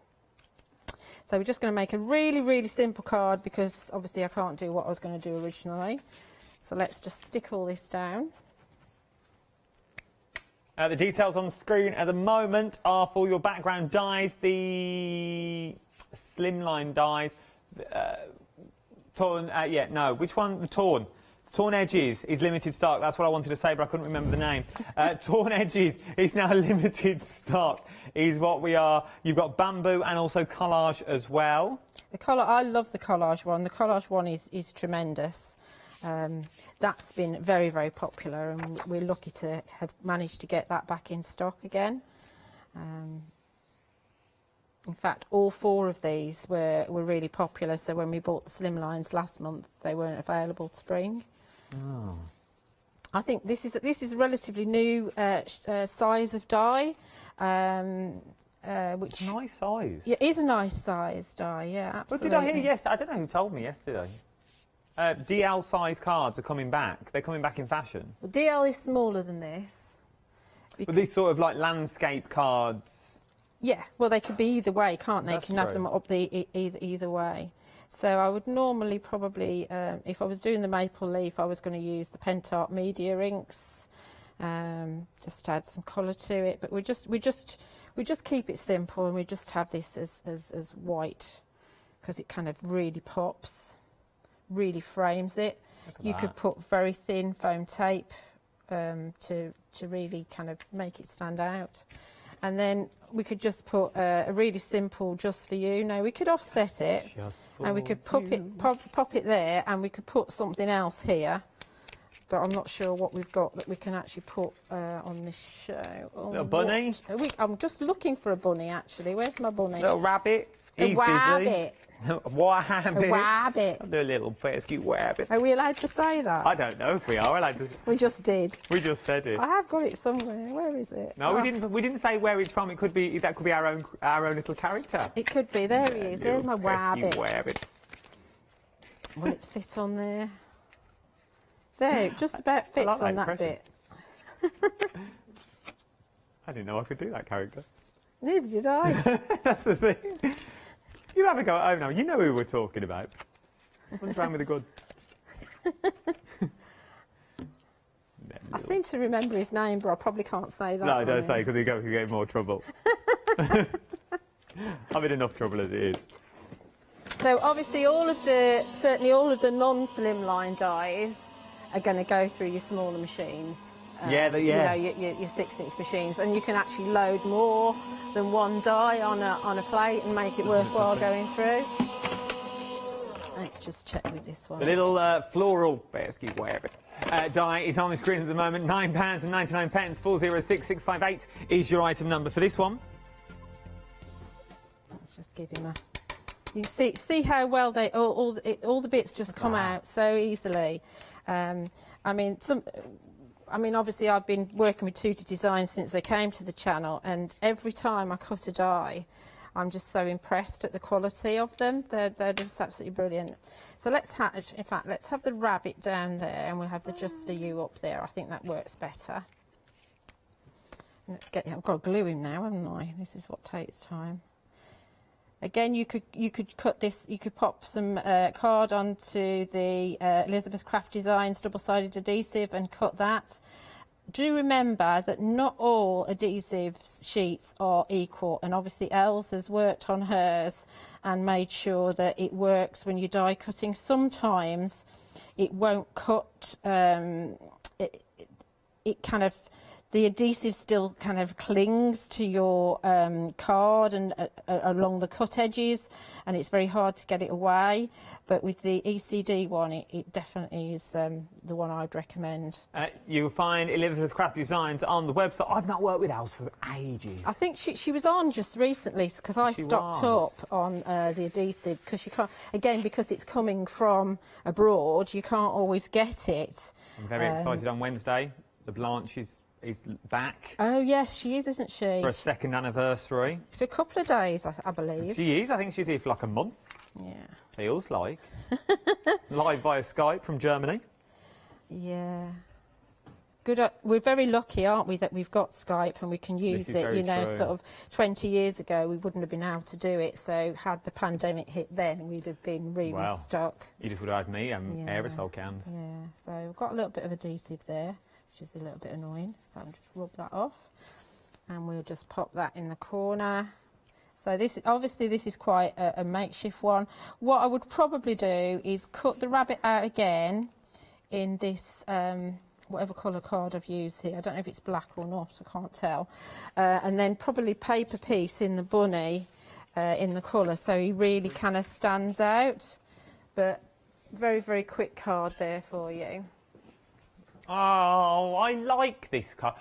So we're just going to make a really, really simple card because obviously I can't do what I was going to do originally. So let's just stick all this down.
The details on the screen at the moment are for your background dies, the Slimline dies, torn, which one? The torn. Torn Edges is limited stock. That's what I wanted to say, but I couldn't remember the name. Torn Edges is now limited stock, is what we are. You've got bamboo and also collage as well.
I love the collage one. The collage one is tremendous. That's been very, very popular, and we're lucky to have managed to get that back in stock again. In fact, all 4 of these were really popular, so when we bought the Slimlines last month, they weren't available to bring.
Oh.
I think this is a relatively new size of die. Which
nice size.
Yeah, it is a nice size die, yeah, absolutely.
What did I hear yesterday? I don't know who told me yesterday. DL size cards are coming back. They're coming back in fashion.
Well, DL is smaller than this.
But these sort of like landscape cards.
Yeah, well, they could be either way, can't they? You
That's
can have
true.
them up either way. So I would normally probably, if I was doing the maple leaf, I was going to use the Pentart Media inks, just to add some colour to it. But we just keep it simple, and we just have this as white, because it kind of really pops, really frames it. You could put very thin foam tape to really kind of make it stand out. And then we could just put a really simple "just for you." Now we could offset it, and we could pop it there, and we could put something else here. But I'm not sure what we've got that we can actually put on this show.
A bunny?
I'm just looking for a bunny, actually. Where's my bunny?
Little rabbit.
A
He's
rabbit.
busy. A rabbit.
A rabbit.
The little pesky rabbit.
Are we allowed to say that?
I don't know if we are allowed to.
We just did.
We just said it.
I have got it somewhere. Where is it?
No, we didn't. We didn't say where it's from. It could be that could be our own little character.
It could be. There he is. There's my rabbit.
Rabbit.
Will it fit on there? There, it just about fits
like
on
that
that bit.
I didn't know I could do that character.
Neither did I.
That's the thing. You have a go at home now. You know who we're talking about. Runs around with a gun.
I seem to remember his name, but I probably can't say that.
No, don't say, because you could get in more trouble. I'm in enough trouble as it is.
So obviously certainly all of the non-slimline dies are going to go through your smaller machines.
Yeah.
You know, your 6-inch machines, and you can actually load more than one die on a plate and make it worthwhile going through. Let's just check with this one.
The little floral die is on the screen at the moment. £9.99. 406658 is your item number for this one.
Let's just give him a. You can see how well they all the bits just come out so easily. I mean, obviously I've been working with Tutor Design since they came to the channel, and every time I cut a die, I'm just so impressed at the quality of them. They're just absolutely brilliant. So let's have the rabbit down there, and we'll have the Just For You up there. I think that works better. Let's get. I've got to glue him now, haven't I? This is what takes time. Again, you could cut this. You could pop some card onto the Elizabeth Craft Designs double-sided adhesive and cut that. do remember that not all adhesive sheets are equal, and obviously Els has worked on hers and made sure that it works when you're die cutting. Sometimes it won't cut, it kind of, the adhesive still kind of clings to your card and along the cut edges, and it's very hard to get it away. But with the ECD one, it definitely is the one I'd recommend.
You'll find Elizabeth's Craft Designs on the website. I've not worked with Els for ages.
I think she was on just recently because I stocked up on the adhesive, because you can't, again, because it's coming from abroad, you can't always get it.
I'm very excited. On Wednesday, the Blanche is back.
Oh yes, she is, isn't she?
For a second anniversary.
For a couple of days, I believe.
She is. I think she's here for like a month.
Yeah.
Feels like. Live via Skype from Germany.
Yeah. Good. We're very lucky, aren't we, that we've got Skype and we can use it. You know, sort of 20 years ago, we wouldn't have been able to do it. So had the pandemic hit then, we'd have been really stuck.
You just would have had me and aerosol cans.
Yeah. So we've got a little bit of adhesive there, which is a little bit annoying. So I'll just rub that off, and we'll just pop that in the corner. So this, obviously, this is quite a makeshift one. What I would probably do is cut the rabbit out again in this whatever colour card I've used here. I don't know if it's black or not, I can't tell. And then probably paper piece in the bunny in the colour, so he really kind of stands out. But very, very quick card there for you.
Oh, I like this card.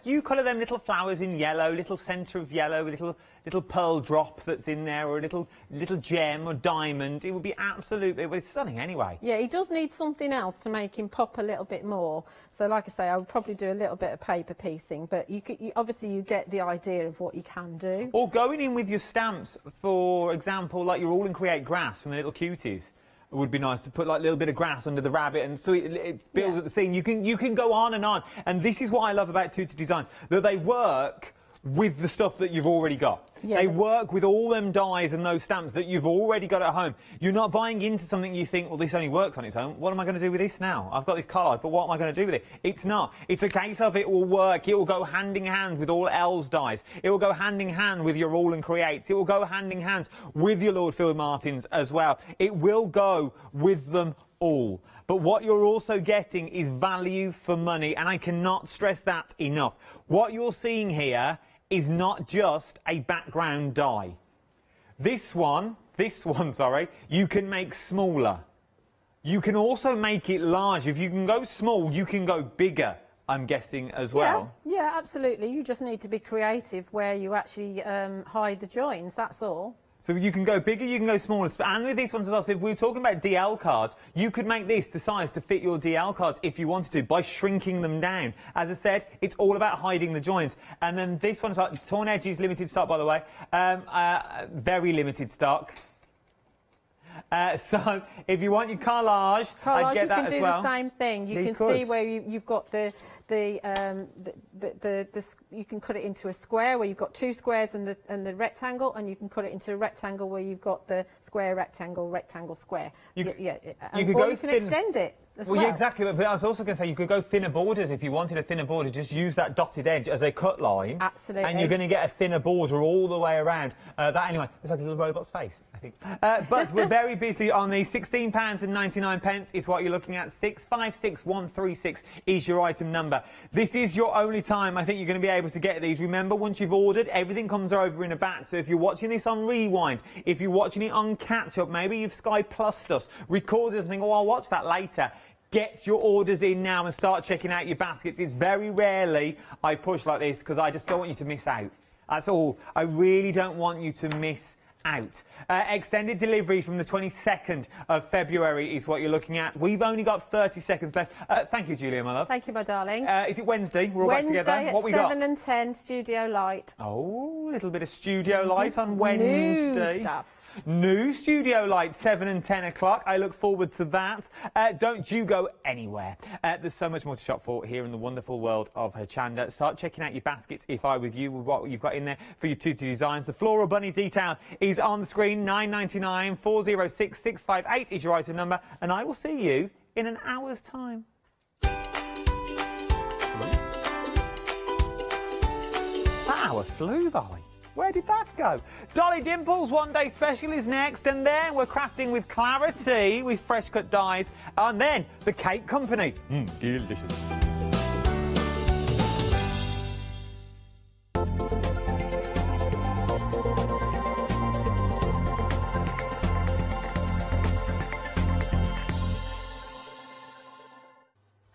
You colour them little flowers in yellow, little centre of yellow, little pearl drop that's in there, or a little gem or diamond. It would be absolutely, well, it's stunning anyway.
Yeah, he does need something else to make him pop a little bit more. So, like I say, I would probably do a little bit of paper piecing, but obviously you get the idea of what you can do.
Or going in with your stamps, for example, like your All and Create grass from the Little Cuties. It would be nice to put like a little bit of grass under the rabbit, and so it builds up the scene. You can go on, and this is what I love about Tutti Designs, that they work with the stuff that you've already got. Yeah, they work with all them dies and those stamps that you've already got at home. You're not buying into something you think, well, this only works on its own. What am I going to do with this now? I've got this card, but what am I going to do with it? It's not. It's a case of it will work. It will go hand in hand with all Els dies. It will go hand in hand with your All and Creates. It will go hand in hand with your Lord Field Martins as well. It will go with them all. But what you're also getting is value for money, and I cannot stress that enough. What you're seeing here is not just a background die. This one, sorry, you can make smaller. You can also make it large. If you can go small, you can go bigger, I'm guessing, as well.
Yeah, absolutely. You just need to be creative where you actually hide the joins, that's all.
So you can go bigger, you can go smaller. And with these ones as well, so if we were talking about DL cards, you could make this the size to fit your DL cards if you wanted to by shrinking them down. As I said, it's all about hiding the joins. And then this one's about torn edges, limited stock, by the way. Very limited stock. So if you want your collage, I'd get that as well.
You can do the same thing. You can see where you've got you can cut it into a square where you've got two squares and the rectangle, and you can cut it into a rectangle where you've got the square, rectangle, rectangle, square. You can extend it as well.
Yeah, exactly. But I was also going to say you could go thinner borders if you wanted a thinner border. Just use that dotted edge as a cut line.
Absolutely.
And you're going to get a thinner border all the way around. That anyway, it's like a little robot's face, I think. But we're very busy on the £16.99 is what you're looking at. 656136 is your item number. This is your only time I think you're going to be able to get these. Remember, once you've ordered, everything comes over in a batch. So if you're watching this on Rewind, if you're watching it on Catch Up, maybe you've Sky Plussed us, recorded us and think, oh, I'll watch that later. Get your orders in now and start checking out your baskets. It's very rarely I push like this because I just don't want you to miss out. That's all. I really don't want you to miss out. Extended delivery from the 22nd of February is what you're looking at. We've only got 30 seconds left. Thank you, Julia, my love.
Thank you, my darling.
Is it Wednesday? We're all back together.
Wednesday
What we
at
got?
7 and 10, Studio Light.
Oh, a little bit of Studio Light on Wednesday.
New stuff.
New Studio Light, 7 and 10 o'clock. I look forward to that. Don't you go anywhere. There's so much more to shop for here in the wonderful world of Hochanda. Start checking out your baskets, if I with you, with what you've got in there for your Tutti Designs. The floral bunny detail is on the screen. 999 406 658 is your item number. And I will see you in an hour's time. That hour flew by. Where did that go? Dolly Dimple's One Day Special is next, and then we're crafting with clarity with fresh cut dies, and then the cake company. Delicious.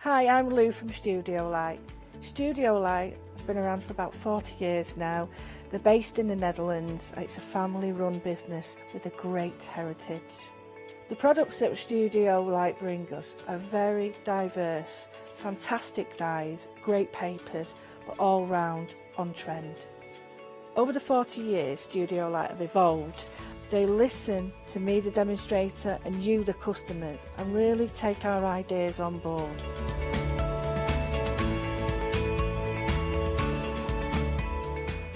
Hi, I'm Lou from Studio Light. Studio Light has been around for about 40 years now. They're based in the Netherlands. It's a family-run business with a great heritage. The products that Studio Light bring us are very diverse, fantastic dyes, great papers, but all round on trend. Over the 40 years Studio Light have evolved. They listen to me, the demonstrator, and you, the customers, and really take our ideas on board.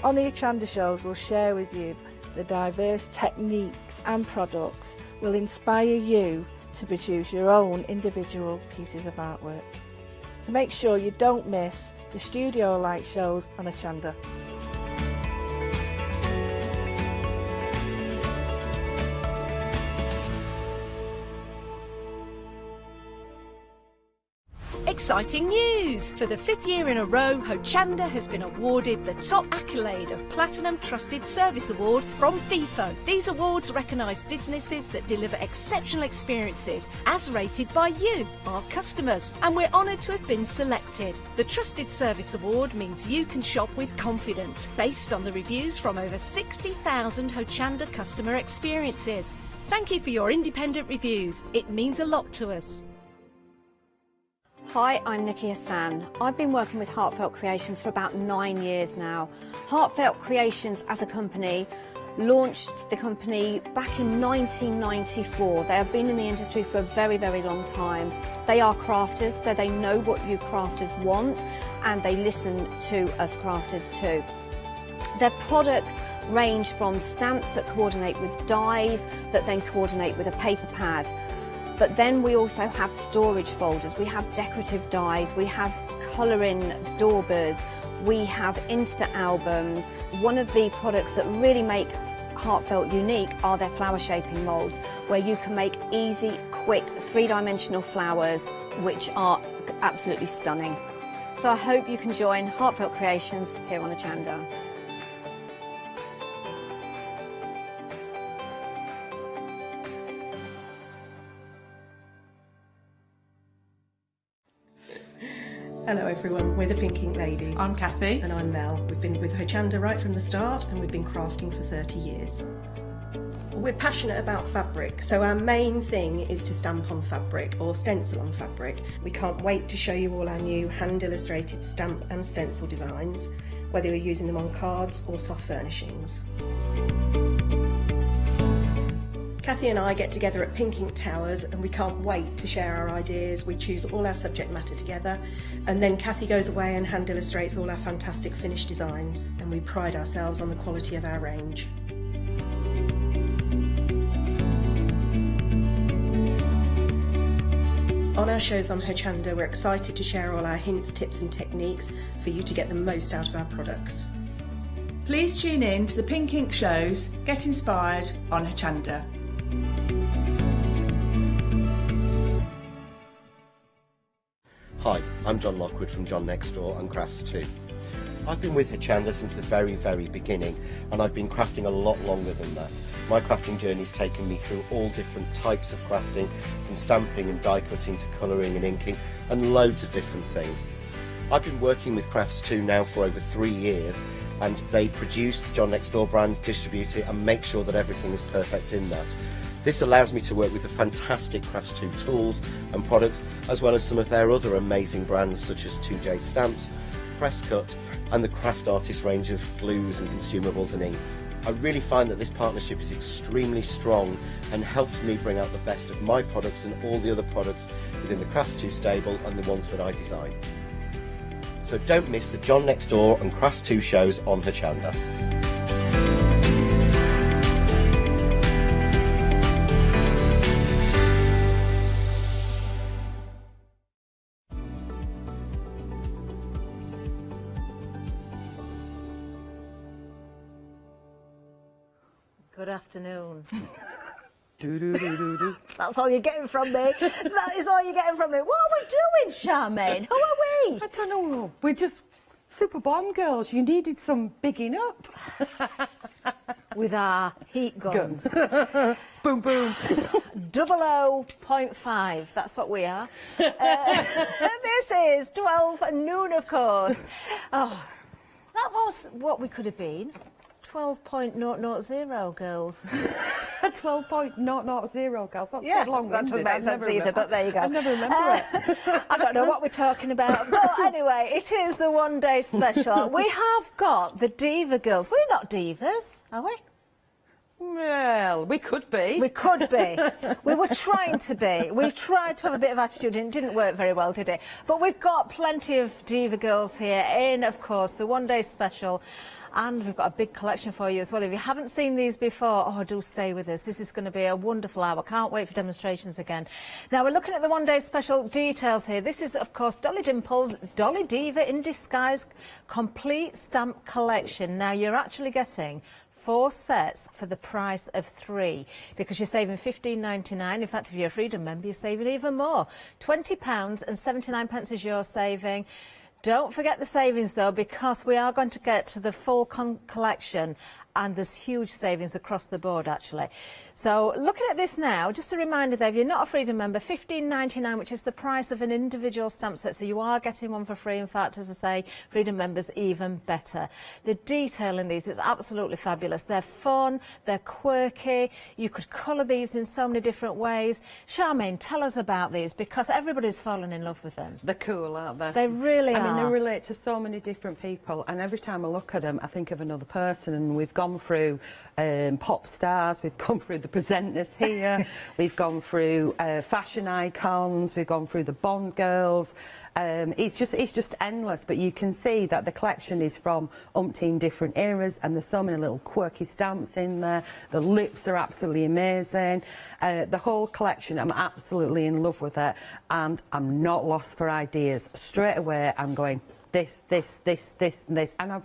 On the Hochanda shows, we'll share with you the diverse techniques and products will inspire you to produce your own individual pieces of artwork. So make sure you don't miss the Studio Light shows on Hochanda.
Exciting news! For the 5th year in a row, Hochanda has been awarded the top accolade of Platinum Trusted Service Award from Feefo. These awards recognise businesses that deliver exceptional experiences as rated by you, our customers, and we're honoured to have been selected. The Trusted Service Award means you can shop with confidence, based on the reviews from over 60,000 Hochanda customer experiences. Thank you for your independent reviews. It means a lot to us.
Hi, I'm Nikki Hassan. I've been working with Heartfelt Creations for about 9 years now. Heartfelt Creations as a company launched the company back in 1994. They have been in the industry for a very, very long time. They are crafters, so they know what you crafters want, and they listen to us crafters too. Their products range from stamps that coordinate with dies that then coordinate with a paper pad. But then we also have storage folders, we have decorative dies, we have colouring daubers, we have Insta albums. One of the products that really make Heartfelt unique are their flower shaping moulds, where you can make easy, quick, three-dimensional flowers, which are absolutely stunning. So I hope you can join Heartfelt Creations here on Hochanda.
Hello everyone, we're the Pink Ink Ladies.
I'm Kathy.
And I'm Mel. We've been with Hochanda right from the start and we've been crafting for 30 years. We're passionate about fabric, so our main thing is to stamp on fabric or stencil on fabric. We can't wait to show you all our new hand illustrated stamp and stencil designs, whether you're using them on cards or soft furnishings. Kathy and I get together at Pink Ink Towers and we can't wait to share our ideas. We choose all our subject matter together and then Kathy goes away and hand illustrates all our fantastic finished designs, and we pride ourselves on the quality of our range. On our shows on Hochanda, we're excited to share all our hints, tips and techniques for you to get the most out of our products.
Please tune in to the Pink Ink shows, get inspired on Hochanda.
Hi, I'm John Lockwood from John Next Door and Crafts Too. I've been with Hochanda since the very, very beginning, and I've been crafting a lot longer than that. My crafting journey's taken me through all different types of crafting, from stamping and die cutting to colouring and inking, and loads of different things. I've been working with Crafts Too now for over 3 years, and they produce the John Next Door brand, distribute it, and make sure that everything is perfect in that. This allows me to work with the fantastic Crafts Too tools and products, as well as some of their other amazing brands such as 2J Stamps, Press Cut, and the Craft Artist range of glues and consumables and inks. I really find that this partnership is extremely strong and helps me bring out the best of my products and all the other products within the Crafts Too stable and the ones that I design. So don't miss the John Next Door and Crafts Too shows on Hochanda.
Good afternoon.
Do-do-do-do-do.
That's all you're getting from me. That is all you're getting from me. What are we doing, Charmaine? Who are we?
I don't know. We're just super Bond girls. You needed some bigging up.
With our heat guns.
Boom, boom.
00.5, that's what we are. This is 12 noon, of course. Oh, that was what we could have been. 12.000 girls.
12.000 girls. That's
Yeah,
quite long.
that doesn't make sense either, but there you go.
I never remember it.
I don't know what we're talking about. But anyway, it is the one-day special. We have got the Diva girls. We're not divas, are we?
Well, we could be.
We could be. We were trying to be. We tried to have a bit of attitude and it didn't work very well, did it? But we've got plenty of Diva girls here in, of course, the one-day special. And we've got a big collection for you as well. If you haven't seen these before, oh, do stay with us. This is going to be a wonderful hour. Can't wait for demonstrations again. Now, we're looking at the one-day special details here. This is, of course, Dolly Dimple's Dolly Diva in Disguise complete stamp collection. Now, you're actually getting 4 sets for the price of 3 because you're saving $15.99. In fact, if you're a Freedom member, you're saving even more. £20.79 is your saving. Don't forget the savings though, because we are going to get to the full collection and there's huge savings across the board actually. So looking at this now, just a reminder there, if you're not a Freedom member, $15.99, which is the price of an individual stamp set, so you are getting one for free. In fact, as I say, Freedom members even better. The detail in these is absolutely fabulous. They're fun, they're quirky, you could colour these in so many different ways. Charmaine, tell us about these, because everybody's fallen in love with them.
They're cool, aren't they?
They really are.
I mean, they relate to so many different people, and every time I look at them, I think of another person, and we've gone through pop stars, we've gone through the presenters here, we've gone through fashion icons, we've gone through the Bond girls. It's just endless, but you can see that the collection is from umpteen different eras and there's so many little quirky stamps in there. The lips are absolutely amazing. The whole collection, I'm absolutely in love with it, and I'm not lost for ideas. Straight away I'm going this, and this, and I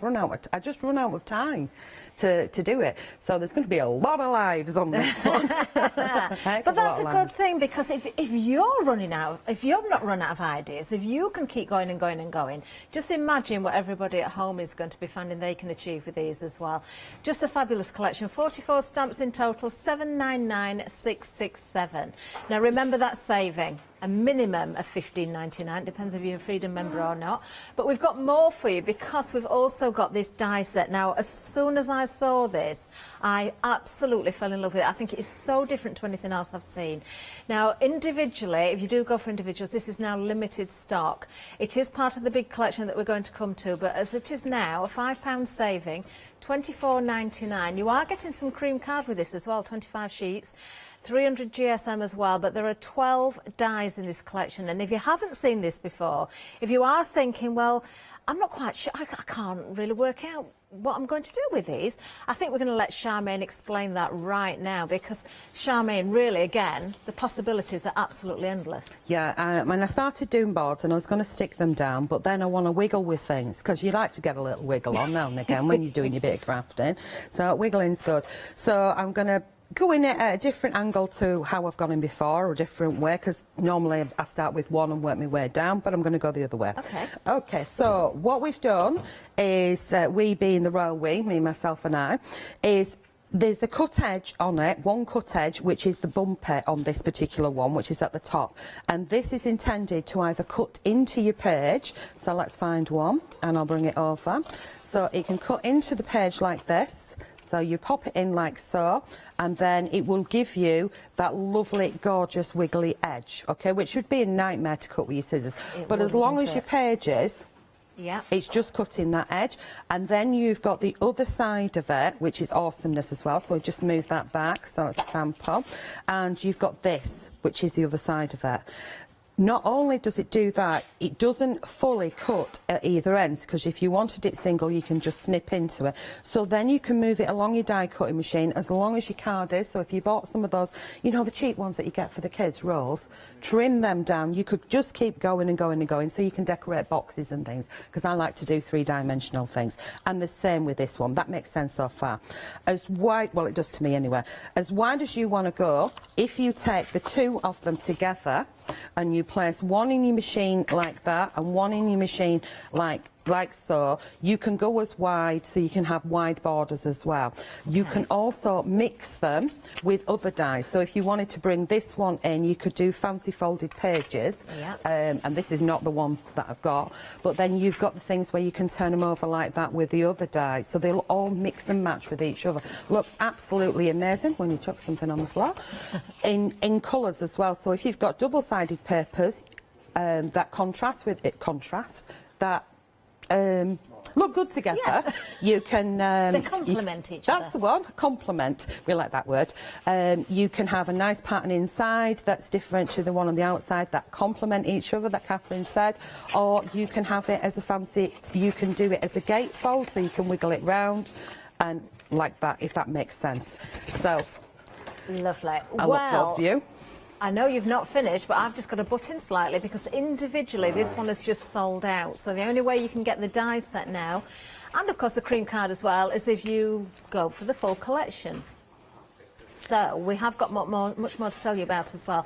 just run out of time to do it. So there's going to be a lot of lives on this one.
But that's a good thing, because if you're running out, if you've not run out of ideas, if you can keep going and going and going, just imagine what everybody at home is going to be finding they can achieve with these as well. Just a fabulous collection. 44 stamps in total, $799,667. Now remember that saving. A minimum of $15.99, depends if you're a Freedom member or not. But we've got more for you, because we've also got this die set. Now, as soon as I saw this, I absolutely fell in love with it. I think it is so different to anything else I've seen. Now, individually, if you do go for individuals, this is now limited stock. It is part of the big collection that we're going to come to, but as it is now, a £5 saving, $24.99. You are getting some cream card with this as well, 25 sheets. 300 GSM as well, but there are 12 dies in this collection. And if you haven't seen this before, if you are thinking, well, I'm not quite sure, I can't really work out what I'm going to do with these, I think we're going to let Charmaine explain that right now, because Charmaine, really, again, the possibilities are absolutely endless.
Yeah, when I started doing boards and I was going to stick them down, but then I want to wiggle with things, because you like to get a little wiggle on now and again when you're doing your bit of crafting. So wiggling's good. So I'm going to go in at a different angle to how I've gone in before, or a different way, because normally I start with one and work my way down, but I'm going to go the other way. Okay, so what we've done is, we being the royal we, me, myself and I, is there's a cut edge on it, one cut edge, which is the bumper on this particular one, which is at the top. And this is intended to either cut into your page, so let's find one, and I'll bring it over. So it can cut into the page like this. So you pop it in like so, and then it will give you that lovely, gorgeous, wiggly edge, okay, which would be a nightmare to cut with your scissors. But as long as your pages, it's just cutting that edge. And then you've got the other side of it, which is awesomeness as well. So I just move that back, so it's a sample. And you've got this, which is the other side of it. Not only does it do that, it doesn't fully cut at either ends, because if you wanted it single, you can just snip into it. So then you can move it along your die cutting machine as long as your card is. So if you bought some of those, you know, the cheap ones that you get for the kids, rolls, trim them down. You could just keep going and going and going, so you can decorate boxes and things, because I like to do three-dimensional things. And the same with this one. That makes sense so far. As wide, well, it does to me anyway, as wide as you want to go, if you take the two of them together, and you place one in your machine like that and one in your machine like so, you can go as wide, so you can have wide borders as well. You can also mix them with other dies. So if you wanted to bring this one in, you could do fancy folded pages. And this is not the one that I've got, but then you've got the things where you can turn them over like that with the other dies, so they'll all mix and match with each other. Looks absolutely amazing when you chuck something on the floor. in colours as well. So if you've got double-sided papers that contrast with it, that look good together, you can...
they complement each other.
That's the one, complement, we like that word. You can have a nice pattern inside that's different to the one on the outside, that complement each other, that Catherine said, or you can have it as a fancy, you can do it as a gatefold, so you can wiggle it round, and like that, if that makes sense. So...
Lovely.
I look forward to you.
I know you've not finished, but I've just got to butt in slightly, because individually this one has just sold out. So the only way you can get the die set now, and of course the cream card as well, is if you go for the full collection. So we have got much more to tell you about as well.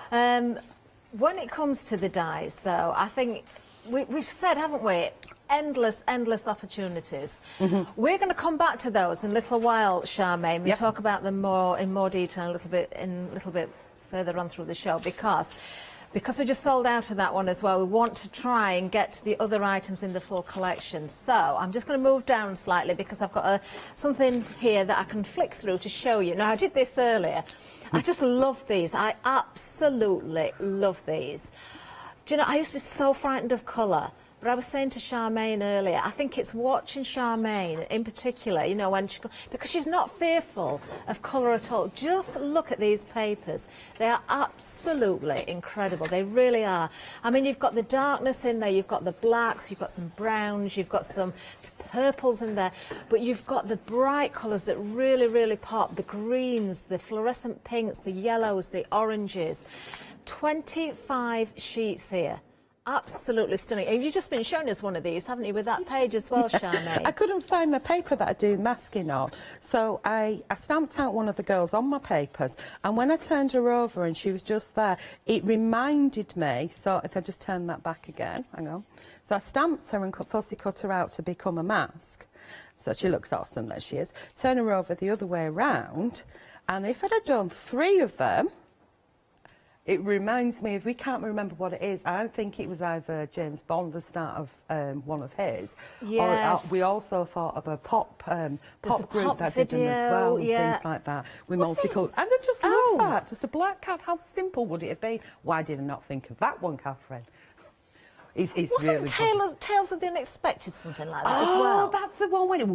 When it comes to the dies, though, I think we've said, haven't we, endless opportunities. We're going to come back to those in a little while, Charmaine. We'll talk about them in more detail a little bit further on through the show, because we just sold out of that one as well. We want to try and get to the other items in the full collection. So I'm just going to move down slightly, because I've got something here that I can flick through to show you. Now, I did this earlier. I just love these. I absolutely love these. Do you know, I used to be so frightened of colour. But I was saying to Charmaine earlier, I think it's watching Charmaine in particular, you know, when because she's not fearful of colour at all. Just look at these papers. They are absolutely incredible. They really are. I mean, you've got the darkness in there, you've got the blacks, you've got some browns, you've got some purples in there, but you've got the bright colours that really, really pop. The greens, the fluorescent pinks, the yellows, the oranges. 25 sheets here. Absolutely stunning. And you've just been showing us one of these, haven't you, with that page as well, Charmaine?
I couldn't find the paper that I do masking on, so I stamped out one of the girls on my papers, and when I turned her over and she was just there, it reminded me, so if I just turn that back again, hang on. So I stamped her and fussy cut her out to become a mask, so she looks awesome, there she is. Turn her over the other way around, and if I'd have done 3 of them, it reminds me of, we can't remember what it is. I think it was either James Bond, the start of one of his.
Yes.
Or we also thought of a pop group that did them as well, and things like that. With multicoloured. And I just love that. Just a black cat. How simple would it have been? Why did I not think of that one, Catherine? It's
Wasn't
really
Tales of the Unexpected something like that as
well?
well?
That's the one when it...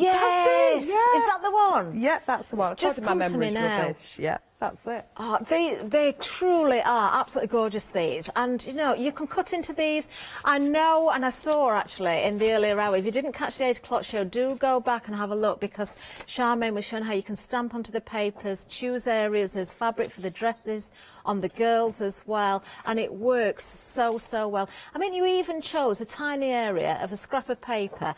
Yes!
That's it, yeah.
Is that the one?
Yeah, that's the one.
It's just
my
come to me
memory's
now.
rubbish. Yeah, that's it.
Oh, they truly are absolutely gorgeous, these. And, you know, you can cut into these. I know, and I saw, actually, in the earlier hour, if you didn't catch the 8 o'clock show, do go back and have a look, because Charmaine was showing how you can stamp onto the papers, choose areas, there's fabric for the dresses, on the girls as well, and it works so well. I mean, you even chose a tiny area of a scrap of paper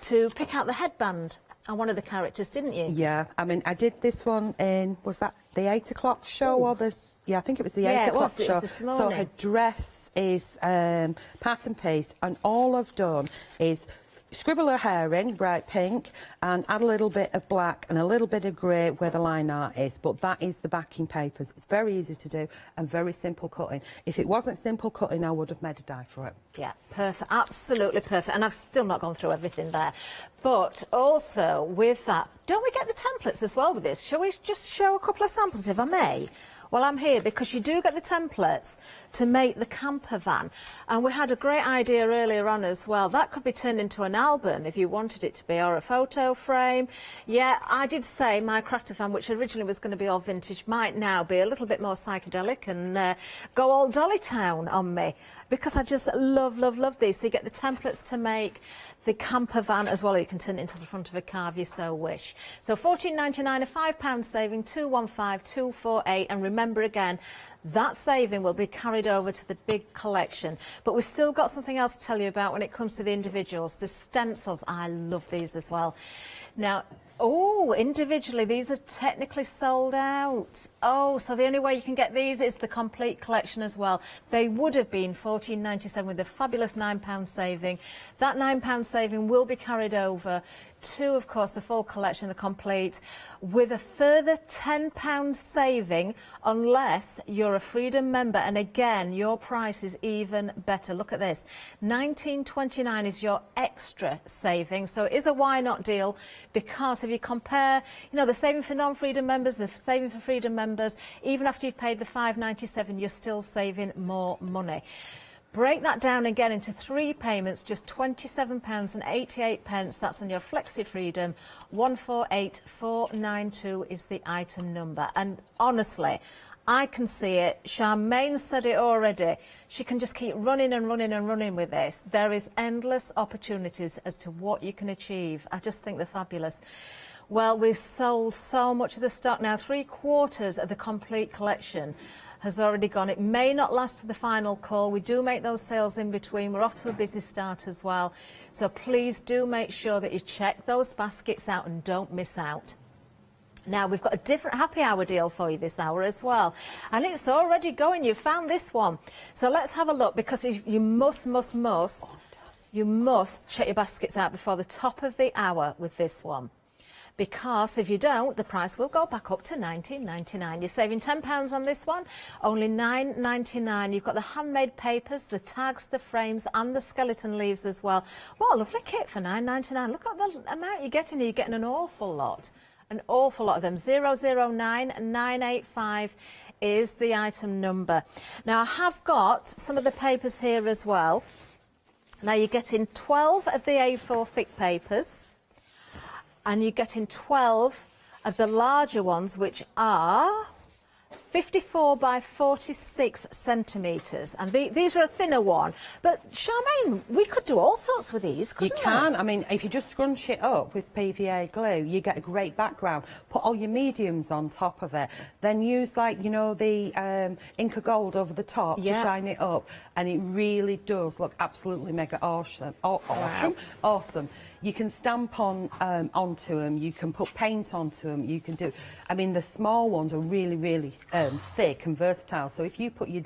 to pick out the headband on one of the characters, didn't you?
Yeah, I mean, I did this one in, was that the 8 o'clock show or the... Yeah, I think it was the 8 o'clock show.
It was this morning.
So her dress is pattern piece, and all I've done is scribble her hair in bright pink and add a little bit of black and a little bit of grey where the line art is, but that is the backing papers. It's very easy to do and very simple cutting. If it wasn't simple cutting, I would have made a die for it.
Yeah, perfect, absolutely perfect. And I've still not gone through everything there. But also with that, don't we get the templates as well with this? Shall we just show a couple of samples, if I may?
Well, I'm here because you do get the templates to make the camper van. And we had a great idea earlier on as well. That could be turned into an album if you wanted it to be, or a photo frame. Yeah, I did say my crafter van, which originally was going to be all vintage, might now be a little bit more psychedelic and go all Dolly Town on me. Because I just love, love, love these. So you get the templates to make the camper van as well, or you can turn it into the front of a car if you so wish. So £14.99, a £5 saving, 215248, and remember again, that saving will be carried over to the big collection. But we've still got something else to tell you about when it comes to the individuals. The stencils, I love these as well. Now, oh, individually, these are technically sold out. Oh, so the only way you can get these is the complete collection as well. They would have been £14.97 with a fabulous £9 saving. That £9 saving will be carried over to, of course, the full collection, the complete, with a further £10 saving unless you're a Freedom member. And again, your price is even better. Look at this. £19.29 is your extra saving. So it is a why not deal, because if you compare, you know, the saving for non-Freedom members, the saving for Freedom members, even after you've paid the £5.97, you're still saving more money. Break that down again into 3 payments, just £27.88. That's on your Flexi Freedom. 148492 is the item number. And honestly, I can see it. Charmaine said it already. She can just keep running and running and running with this. There is endless opportunities as to what you can achieve. I just think they're fabulous. Well, we've sold so much of the stock now. 3/4 of the complete collection has already gone. It may not last to the final call. We do make those sales in between. We're off to a busy start as well. So please do make sure that you check those baskets out and don't miss out. Now, we've got a different happy hour deal for you this hour as well. And it's already going. You found this one. So let's have a look, because you must check your baskets out before the top of the hour with this one. Because if you don't, the price will go back up to £19.99. You're saving £10 on this one, only £9.99. You've got the handmade papers, the tags, the frames, and the skeleton leaves as well. What a lovely kit for £9.99. Look at the amount you're getting. You're getting an awful lot of them. 009985 is the item number. Now, I have got some of the papers here as well. Now, you're getting 12 of the A4 thick papers, and you're getting 12 of the larger ones, which are 54 by 46 centimetres. And these are a thinner one. But, Charmaine, we could do all sorts with these, couldn't we?
You can. I mean, if you just scrunch it up with PVA glue, you get a great background. Put all your mediums on top of it. Then use, like, you know, the Inca Gold over the top to shine it up. And it really does look absolutely mega awesome. Awesome. You can stamp onto them, you can put paint onto them, you can do... I mean, the small ones are really, really thick and versatile. So if you put your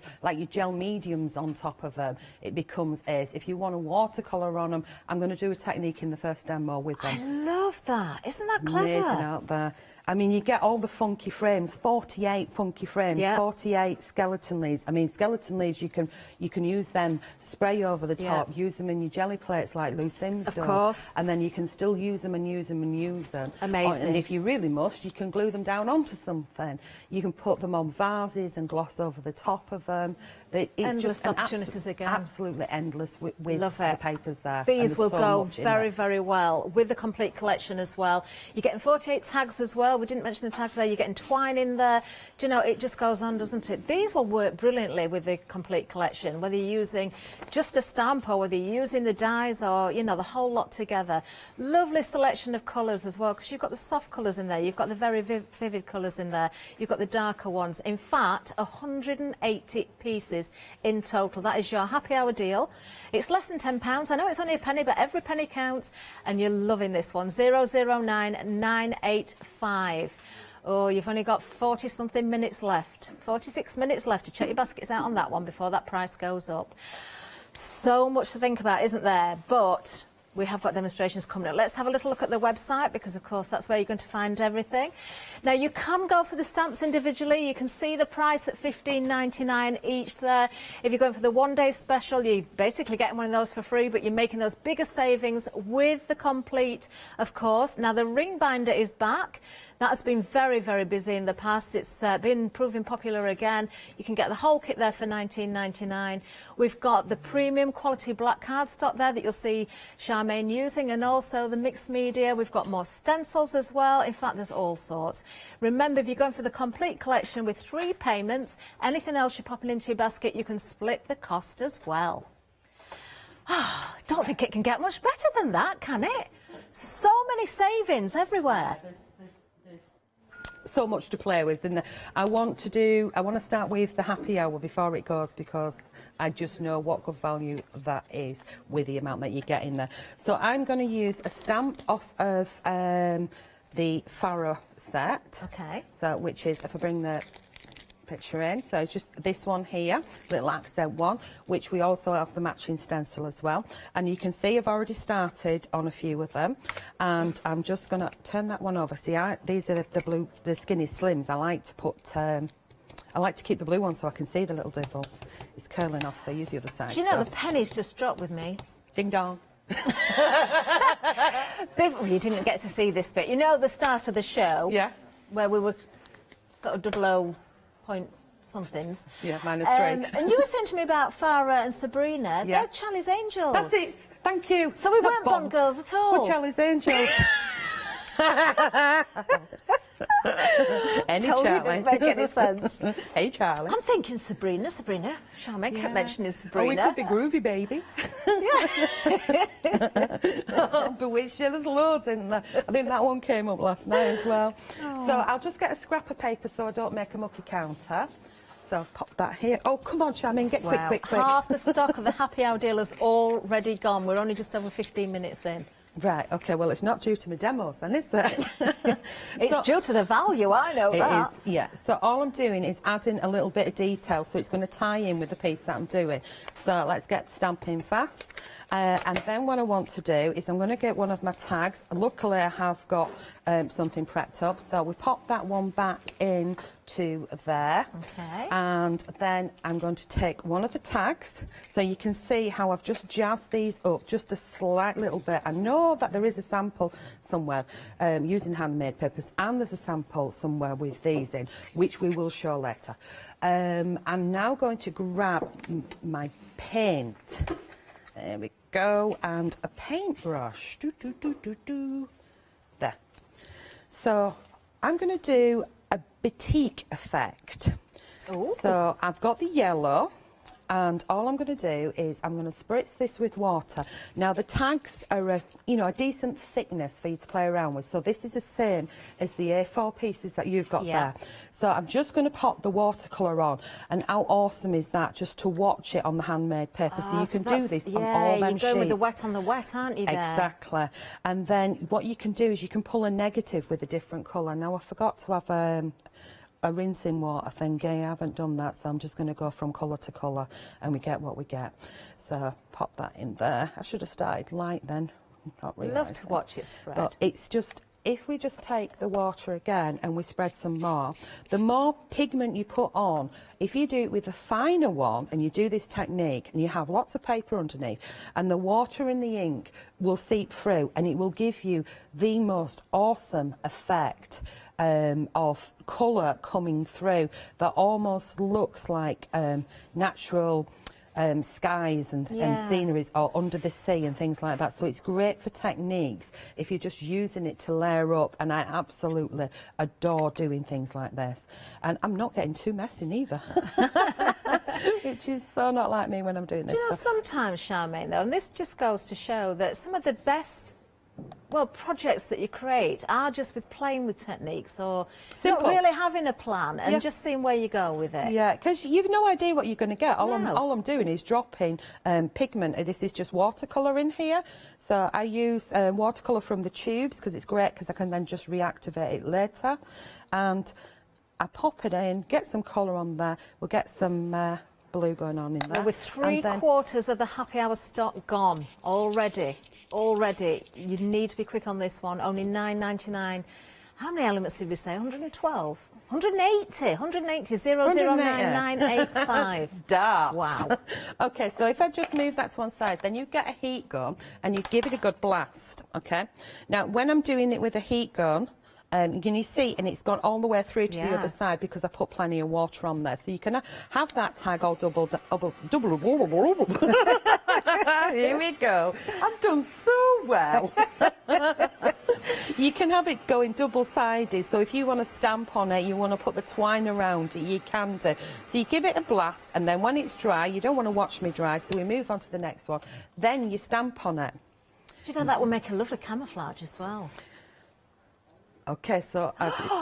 gel mediums on top of them, it becomes ace. If you want a watercolour on them, I'm going to do a technique in the first demo with them.
I love that. Isn't that clever?
Amazing out there. I mean, you get all the funky frames, 48 funky frames, 48 skeleton leaves. I mean, skeleton leaves, you can use them, spray over the top, use them in your jelly plates like Lou Sims does.
Of course.
And then you can still use them and use them and use them.
Amazing.
And if you really must, you can glue them down onto something. You can put them on vases and gloss over the top of them. It's
endless
just
opportunities again.
Absolutely endless with the papers there.
These will go very, very well with the complete collection as well. You're getting 48 tags as well. We didn't mention the tags there. You're getting twine in there. Do you know, it just goes on, doesn't it? These will work brilliantly with the complete collection, whether you're using just a stamp or whether you're using the dies or, you know, the whole lot together. Lovely selection of colours as well, because you've got the soft colours in there. You've got the very vivid colours in there. You've got the darker ones. In fact, 180 pieces in total. That is your happy hour deal. It's less than £10. I know it's only a penny, but every penny counts, and you're loving this one. 009985. Oh, you've only got 40-something minutes left. 46 minutes left to check your baskets out on that one before that price goes up. So much to think about, isn't there? But we have got demonstrations coming up. Let's have a little look at the website, because of course that's where you're going to find everything. Now, you can go for the stamps individually. You can see the price at £15.99 each there. If you're going for the one-day special, you're basically getting one of those for free, but you're making those bigger savings with the complete, of course. Now, the ring binder is back. That has been very, very busy in the past. It's been proving popular again. You can get the whole kit there for $19.99. We've got the premium quality black cardstock there that you'll see Charmaine using, and also the mixed media. We've got more stencils as well. In fact, there's all sorts. Remember, if you're going for the complete collection with 3 payments, anything else you're popping into your basket, you can split the cost as well. Don't think it can get much better than that, can it? So many savings everywhere.
There's so much to play with, and I want to start with the happy hour before it goes, because I just know what good value that is with the amount that you get in there. So I'm going to use a stamp off of the Faro set.
Okay.
So which is, if I bring the picture in, so it's just this one here, little accent one, which we also have the matching stencil as well. And you can see I've already started on a few of them, and I'm just going to turn that one over. See, these are the skinny slims. I like to put I like to keep the blue one so I can see the little devil. It's curling off, so use the other side.
Do you know, the pennies just dropped with me.
Ding dong.
You didn't get to see this bit. You know, at the start of the show,
yeah,
where we were sort of 00 point somethings.
Yeah, -3.
And you were saying to me about Farah and Sabrina.
Yeah.
They're Charlie's Angels.
That's it. Thank you.
So we weren't Bond girls at all.
We're Charlie's Angels. Any
Told
Charlie.
you didn't make any sense.
Hey, Charlie.
I'm thinking Sabrina. Charmaine kept mentioning Sabrina.
Oh, we could be groovy, baby. Bewitched, there's loads in there. I think that one came up last night as well.
Oh.
So I'll just get a scrap of paper so I don't make a mucky counter. So pop that here. Oh, come on, Charmaine, get quick.
Half the stock of the happy hour deal is already gone. We're only just over 15 minutes in.
Right, OK, well, it's not due to my demos then, is it?
It's due to the value, I know that.
It is, yeah. So all I'm doing is adding a little bit of detail, so it's going to tie in with the piece that I'm doing. So let's get stamping fast. And then what I want to do is I'm going to get one of my tags. Luckily, I have got something prepped up. So we pop that one back in to there.
Okay.
And then I'm going to take one of the tags. So you can see how I've just jazzed these up just a slight little bit. I know that there is a sample somewhere using handmade papers, and there's a sample somewhere with these in, which we will show later. I'm now going to grab my paint. There we go, and a paintbrush. There. So I'm going to do a batik effect.
Ooh.
So I've got the yellow, and all I'm going to do is I'm going to spritz this with water. Now the tags are a decent thickness for you to play around with. So this is the same as the A4 pieces that you've got there. So I'm just going to pop the watercolour on, and how awesome is that, just to watch it on the handmade paper. So you can do this on all them sheets.
You're going with the wet on the wet, aren't you, there?
Exactly. And then what you can do is you can pull a negative with a different colour. Now I forgot to have a rinsing water thingy. I haven't done that, so I'm just going to go from colour to colour, and we get what we get. So pop that in there. I should have started light then. Not realising.
Love to watch it spread.
But it's just, if we just take the water again and we spread some more, the more pigment you put on, if you do it with a finer one and you do this technique and you have lots of paper underneath, and the water and the ink will seep through, and it will give you the most awesome effect of colour coming through that almost looks like natural skies and sceneries, or under the sea and things like that. So it's great for techniques if you're just using it to layer up, and I absolutely adore doing things like this. And I'm not getting too messy neither, which is so not like me when I'm doing this.
Do you know, sometimes, Charmaine, though, and this just goes to show that some of the best projects that you create are just with playing with techniques, or
Simple.
not really having a plan and just seeing where you go with it.
Yeah, because you've no idea what you're going to get. All I'm doing is dropping pigment. This is just watercolour in here. So I use watercolour from the tubes because it's great, because I can then just reactivate it later. And I pop it in, get some colour on there. We'll get some blue going on in there.
Well, with three-quarters of the happy hour stock gone already, you need to be quick on this one. Only $9.99. How many elements did we say? 112? 180, 009985.
Darts.
Wow.
Okay, so if I just move that to one side, then you get a heat gun and you give it a good blast, okay? Now, when I'm doing it with a heat gun, Can you see? And it's gone all the way through to the
Yeah.
other side because I put plenty of water on there. So you can have that tag all double. Here we go. I've done so well. You can have it going double-sided, so if you want to stamp on it, you want to put the twine around it, you can do. So you give it a blast, and then when it's dry, you don't want to watch me dry, so we move on to the next one. Then you stamp on it.
Do you know that will make a lovely camouflage as well?
Okay, so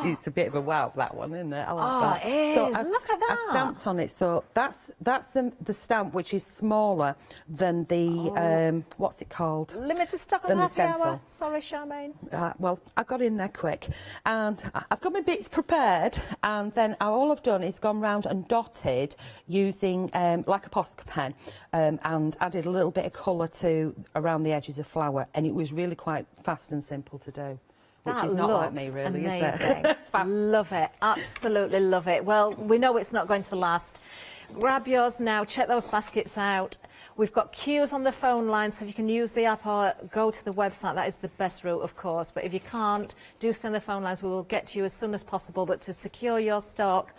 it's a bit of a wow, that one, isn't it? I like
Oh,
that.
it is.
So
Look at that.
I've stamped on it, so that's the stamp which is smaller than the, what's it called?
Limited stock
Than
on
the
happy hour.
stencil.
Sorry, Charmaine.
Well, I got in there quick, and I've got my bits prepared, and then all I've done is gone round and dotted using like a Posca pen, and added a little bit of colour to around the edges of flower, and it was really quite fast and simple to do. Which
That
is not like
looks
me, really,
amazing.
is it?
Love it. Absolutely love it. Well, we know it's not going to last. Grab yours now. Check those baskets out. We've got queues on the phone line, so if you can use the app or go to the website, that is the best route, of course. But if you can't, do send the phone lines. We will get to you as soon as possible. But to secure your stock,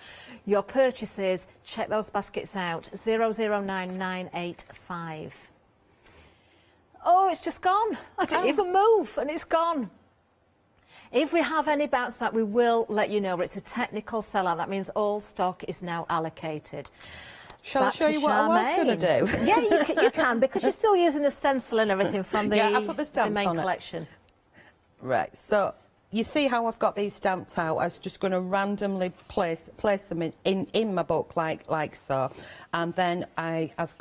your purchases, check those baskets out. 009985. Oh, it's just gone. I didn't even move, and it's gone. If we have any bounce back, we will let you know. It's a technical sellout. That means all stock is now allocated.
Shall I show you what I was going to do?
Yeah, you can, because you're still using the stencil and everything from the,
I put the stamps
main
on it.
collection.
Right, so you see how I've got these stamps out? I was just going to randomly place them in my book like so, and then I've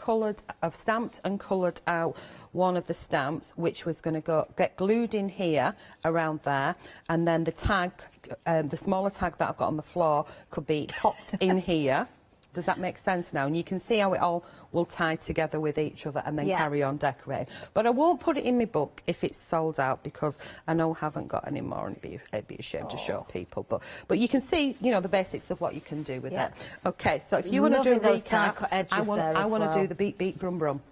stamped and coloured out one of the stamps, which was going to get glued in here around there, and then the tag, the smaller tag that I've got on the floor, could be popped in here. Does that make sense now? And you can see how it all will tie together with each other and then carry on decorating. But I won't put it in my book if it's sold out, because I know I haven't got any more, and it'd be a shame to show people. But you can see, you know, the basics of what you can do with it. Okay, so if you want to do a recap, I want to do the beat, beat, brum, brum.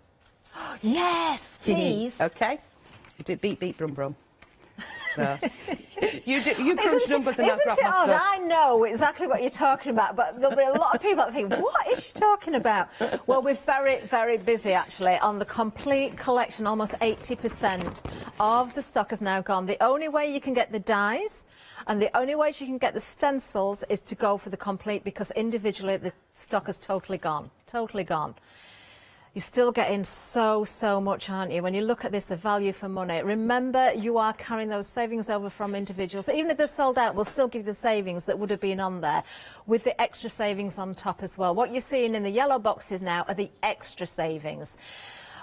Yes, please.
Okay, do beat, beat, brum, brum. So, you crunch numbers and I'll grab my stuff.
I know exactly what you're talking about, but there'll be a lot of people that think, what is she talking about? Well, we're very, very busy, actually, on the complete collection. Almost 80% of the stock has now gone. The only way you can get the dies and the only way you can get the stencils is to go for the complete, because individually the stock has totally gone. Totally gone. You're still getting so much, aren't you? When you look at this, the value for money. Remember, you are carrying those savings over from individuals. Even if they're sold out, we'll still give the savings that would have been on there, with the extra savings on top as well. What you're seeing in the yellow boxes now are the extra savings.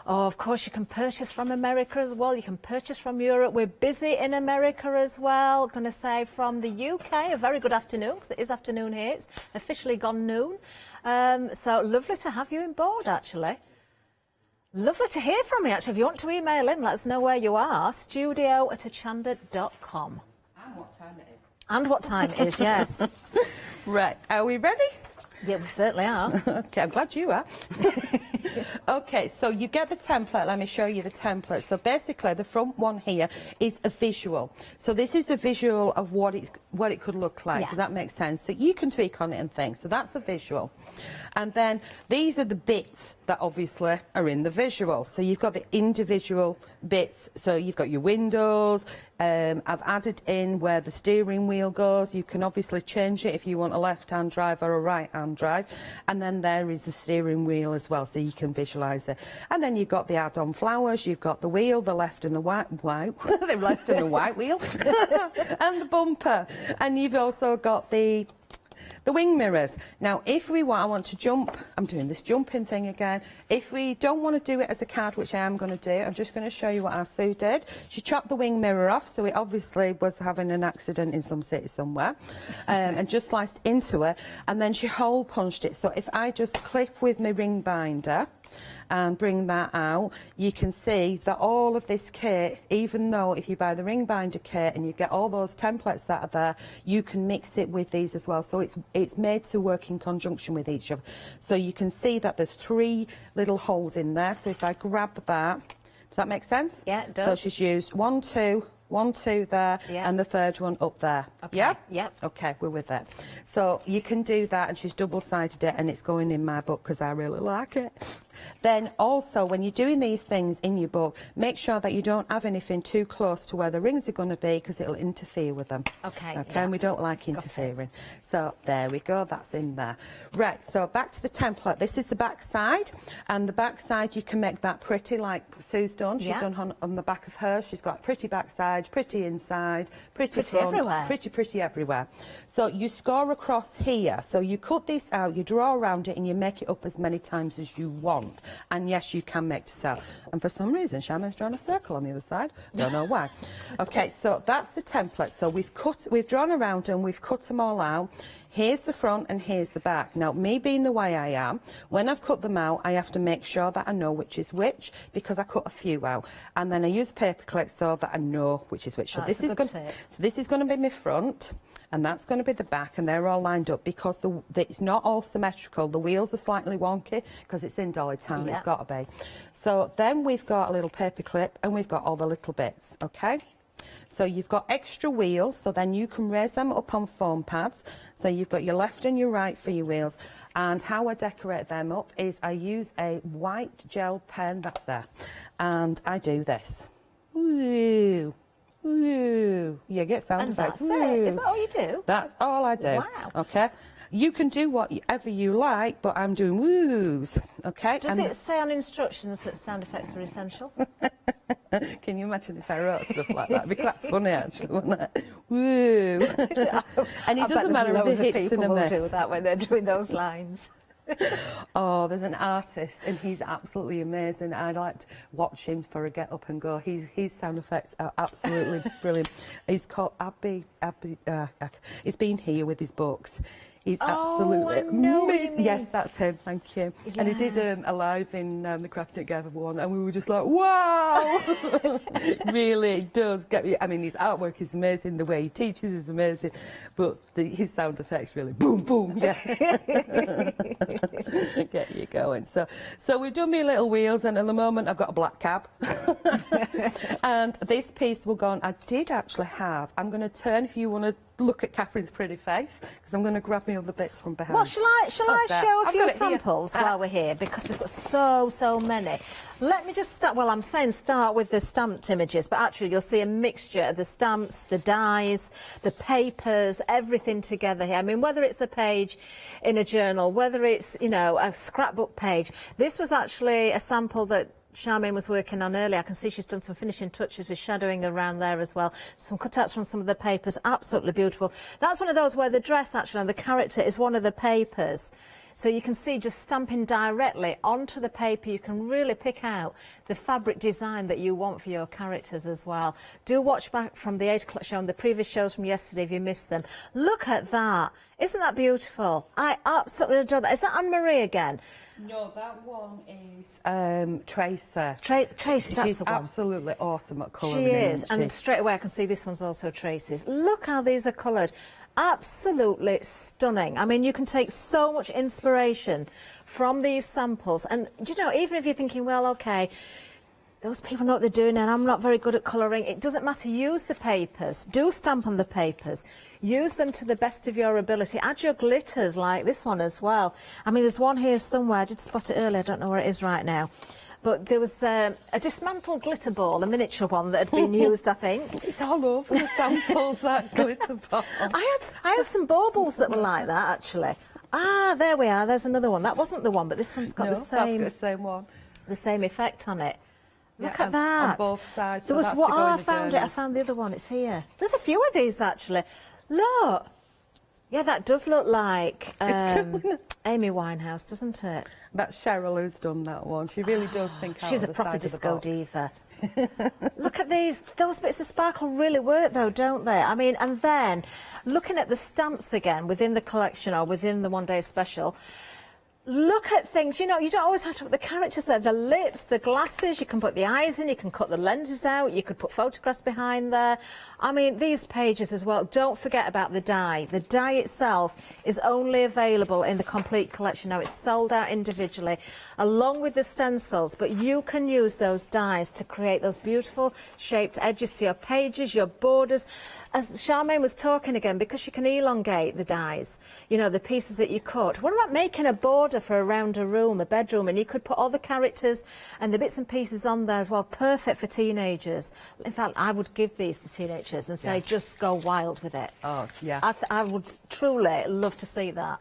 Oh, of course, you can purchase from America as well. You can purchase from Europe. We're busy in America as well. Going to say from the UK, a very good afternoon, because it is afternoon here. It's officially gone noon. So lovely to have you on board, actually. Lovely to hear from you, actually. If you want to email in, let us know where you are. studio@hochanda.com.
And what time it is.
And what time it is, yes.
Right, are we ready?
Yeah, we certainly are.
Okay, I'm glad you are. Okay, so you get the template. Let me show you the template. So basically, the front one here is a visual. So this is a visual of what it could look like.
Yeah.
Does that make sense? So you can tweak on it and things. So that's a visual. And then these are the bits that obviously are in the visual. So you've got the individual bits. So you've got your windows. I've added in where the steering wheel goes. You can obviously change it if you want a left-hand drive or a right-hand drive. And then there is the steering wheel as well, so you can visualise it. And then you've got the add-on flowers. You've got the wheel, the left and the the left and the white wheel, and the bumper. And you've also got the wing mirrors. Now, if we want, I want to jump, I'm doing this jumping thing again. If we don't want to do it as a card, which I am going to do, I'm just going to show you what our Sue did. She chopped the wing mirror off, so it obviously was having an accident in some city somewhere, and just sliced into it, and then she hole punched it. So if I just clip with my ring binder and bring that out, you can see that all of this kit, even though if you buy the ring binder kit and you get all those templates that are there, you can mix it with these as well. So it's made to work in conjunction with each other. So you can see that there's 3 little holes in there. So if I grab that, does that make sense?
Yeah, it does.
So she's used 1, 2, 1, 2 there, and the third one up there.
Okay.
Yeah?
Yep.
Okay, we're with that. So you can do that, and she's double-sided it, and it's going in my book because I really like it. Then also, when you're doing these things in your book, make sure that you don't have anything too close to where the rings are going to be because it'll interfere with them.
Okay.
Okay, and we don't like interfering. So there we go, that's in there. Right, so back to the template. This is the back side, and the back side you can make that pretty like Sue's done. She's done on the back of hers. She's got pretty back side, pretty inside, pretty front,
everywhere.
pretty everywhere. So you score across here. So you cut this out, you draw around it, and you make it up as many times as you want. And yes, you can make to sell. And for some reason, Shaman's drawn a circle on the other side. Don't know why. Okay, so that's the template. So we've drawn around and we've cut them all out. Here's the front and here's the back. Now, me being the way I am, when I've cut them out, I have to make sure that I know which is which because I cut a few out. And then I use paper clips so that I know which is which. So this is going to be my front. And that's going to be the back, and they're all lined up because it's not all symmetrical. The wheels are slightly wonky because it's in Dolly Town, it's got to be. So then we've got a little paper clip and we've got all the little bits, okay? So you've got extra wheels, so then you can raise them up on foam pads. So you've got your left and your right for your wheels. And how I decorate them up is I use a white gel pen, that's there, and I do this. Ooh. Ooh, yeah, get sound effects.
And that's it. Is that all you do?
That's all I do.
Wow.
Okay. You can do whatever you like, but I'm doing woos. Okay.
Does it say on instructions that sound effects are essential?
Can you imagine if I wrote stuff like that? It'd be quite funny, actually, wouldn't it? Woo. And it doesn't matter if it hits in a miss.
People will do that when they're doing those lines.
Oh, there's an artist and he's absolutely amazing. I'd like to watch him for a get up and go. His sound effects are absolutely brilliant. He's called Abby. He's been here with his books. He's absolutely amazing. Yes, that's him. Thank you. Yeah. And he did a live in the Crafting Together one, and we were just like, wow! Really, it does get me. I mean, his artwork is amazing. The way he teaches is amazing, but his sound effects really boom, boom, yeah. Get you going. So we've done me little wheels, and at the moment I've got a black cab. And this piece will go on. I did actually have. I'm going to turn if you want to look at Catherine's pretty face because I'm going to grab me other bits from behind.
Well, shall I show a few samples while we're here because we've got so many. Let me just start. Well, I'm saying start with the stamped images, but actually you'll see a mixture of the stamps, the dies, the papers, everything together here. I mean, whether it's a page in a journal, whether it's a scrapbook page. This was actually a sample that Charmaine was working on earlier. I can see she's done some finishing touches with shadowing around there as well. Some cutouts from some of the papers, absolutely beautiful. That's one of those where the dress actually and the character is one of the papers. So you can see just stamping directly onto the paper, you can really pick out the fabric design that you want for your characters as well. Do watch back from the 8 o'clock show and the previous shows from yesterday if you missed them. Look at that. Isn't that beautiful? I absolutely adore that. Is that Anne-Marie again?
No, that one is Tracer.
Tracy, that's
She's
the one.
absolutely awesome at colouring.
She is, and straight away I can see this one's also Tracy's. Look how these are coloured. Absolutely stunning. I mean, you can take so much inspiration from these samples. And, even if you're thinking, well, OK, those people know what they're doing and I'm not very good at colouring, it doesn't matter. Use the papers. Do stamp on the papers. Use them to the best of your ability. Add your glitters like this one as well. I mean, there's one here somewhere. I did spot it earlier. I don't know where it is right now. But there was a dismantled glitter ball, a miniature one that had been used, I think.
It's all over the samples, that glitter ball.
I had some baubles that were like that, actually. Ah, there we are. There's another one. That wasn't the one, but this one's got the same...
that's got the same one.
The same effect on it. Look
Yeah,
at that.
On both sides.
There was what I found it. I found the other one. It's here. There's a few of these, actually. Look. Yeah, that does look like Amy Winehouse, doesn't it?
That's Cheryl who's done that one. She really does think out
She's
of
a
the
proper
side
disco
of the box.
diva. Look at these. Those bits of sparkle really work, though, don't they? I mean, and then looking at the stamps again within the collection or within the one-day special, look at things, you know, you don't always have to put the characters there, the lips, the glasses, you can put the eyes in, you can cut the lenses out, you could put photographs behind there. I mean, these pages as well, don't forget about the die. The die itself is only available in the complete collection. Now, it's sold out individually, along with the stencils, but you can use those dies to create those beautiful shaped edges to your pages, your borders. As Charmaine was talking again, because you can elongate the dies, you know, the pieces that you cut. What about making a border for around a room, a bedroom, and you could put all the characters and the bits and pieces on there as well. Perfect for teenagers. In fact, I would give these to teenagers and say, just go wild with it.
Oh, yeah.
I would truly love to see that.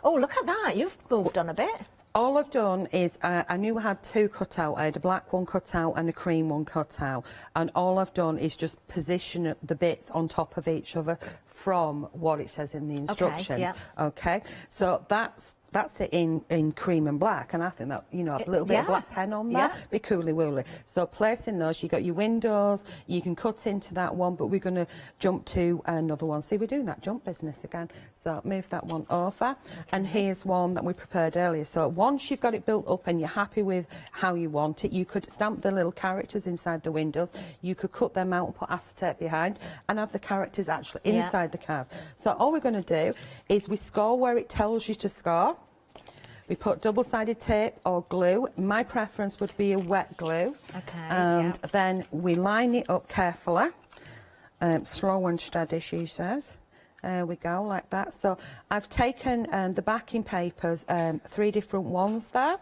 Oh, look at that. You've moved on a bit.
All I've done is, I knew I had two cut out. I had a black one cut out and a cream one cut out. And all I've done is just position the bits on top of each other from what it says in the instructions.
Okay, yeah.
Okay? So that's it in cream and black, and I think that, you know, a little bit of black pen on there, be cooly wooly. So placing those, you got your windows, you can cut into that one, but we're going to jump to another one. See, we're doing that jump business again. So move that one over, and here's one that we prepared earlier. So once you've got it built up and you're happy with how you want it, you could stamp the little characters inside the windows, you could cut them out and put acetate behind, and have the characters actually inside the card. So all we're going to do is we score where it tells you to score. We put double-sided tape or glue. My preference would be a wet glue.
Okay,
and then we line it up carefully. Slow and steady, she says. There we go, like that. So I've taken the backing papers, 3 different ones there.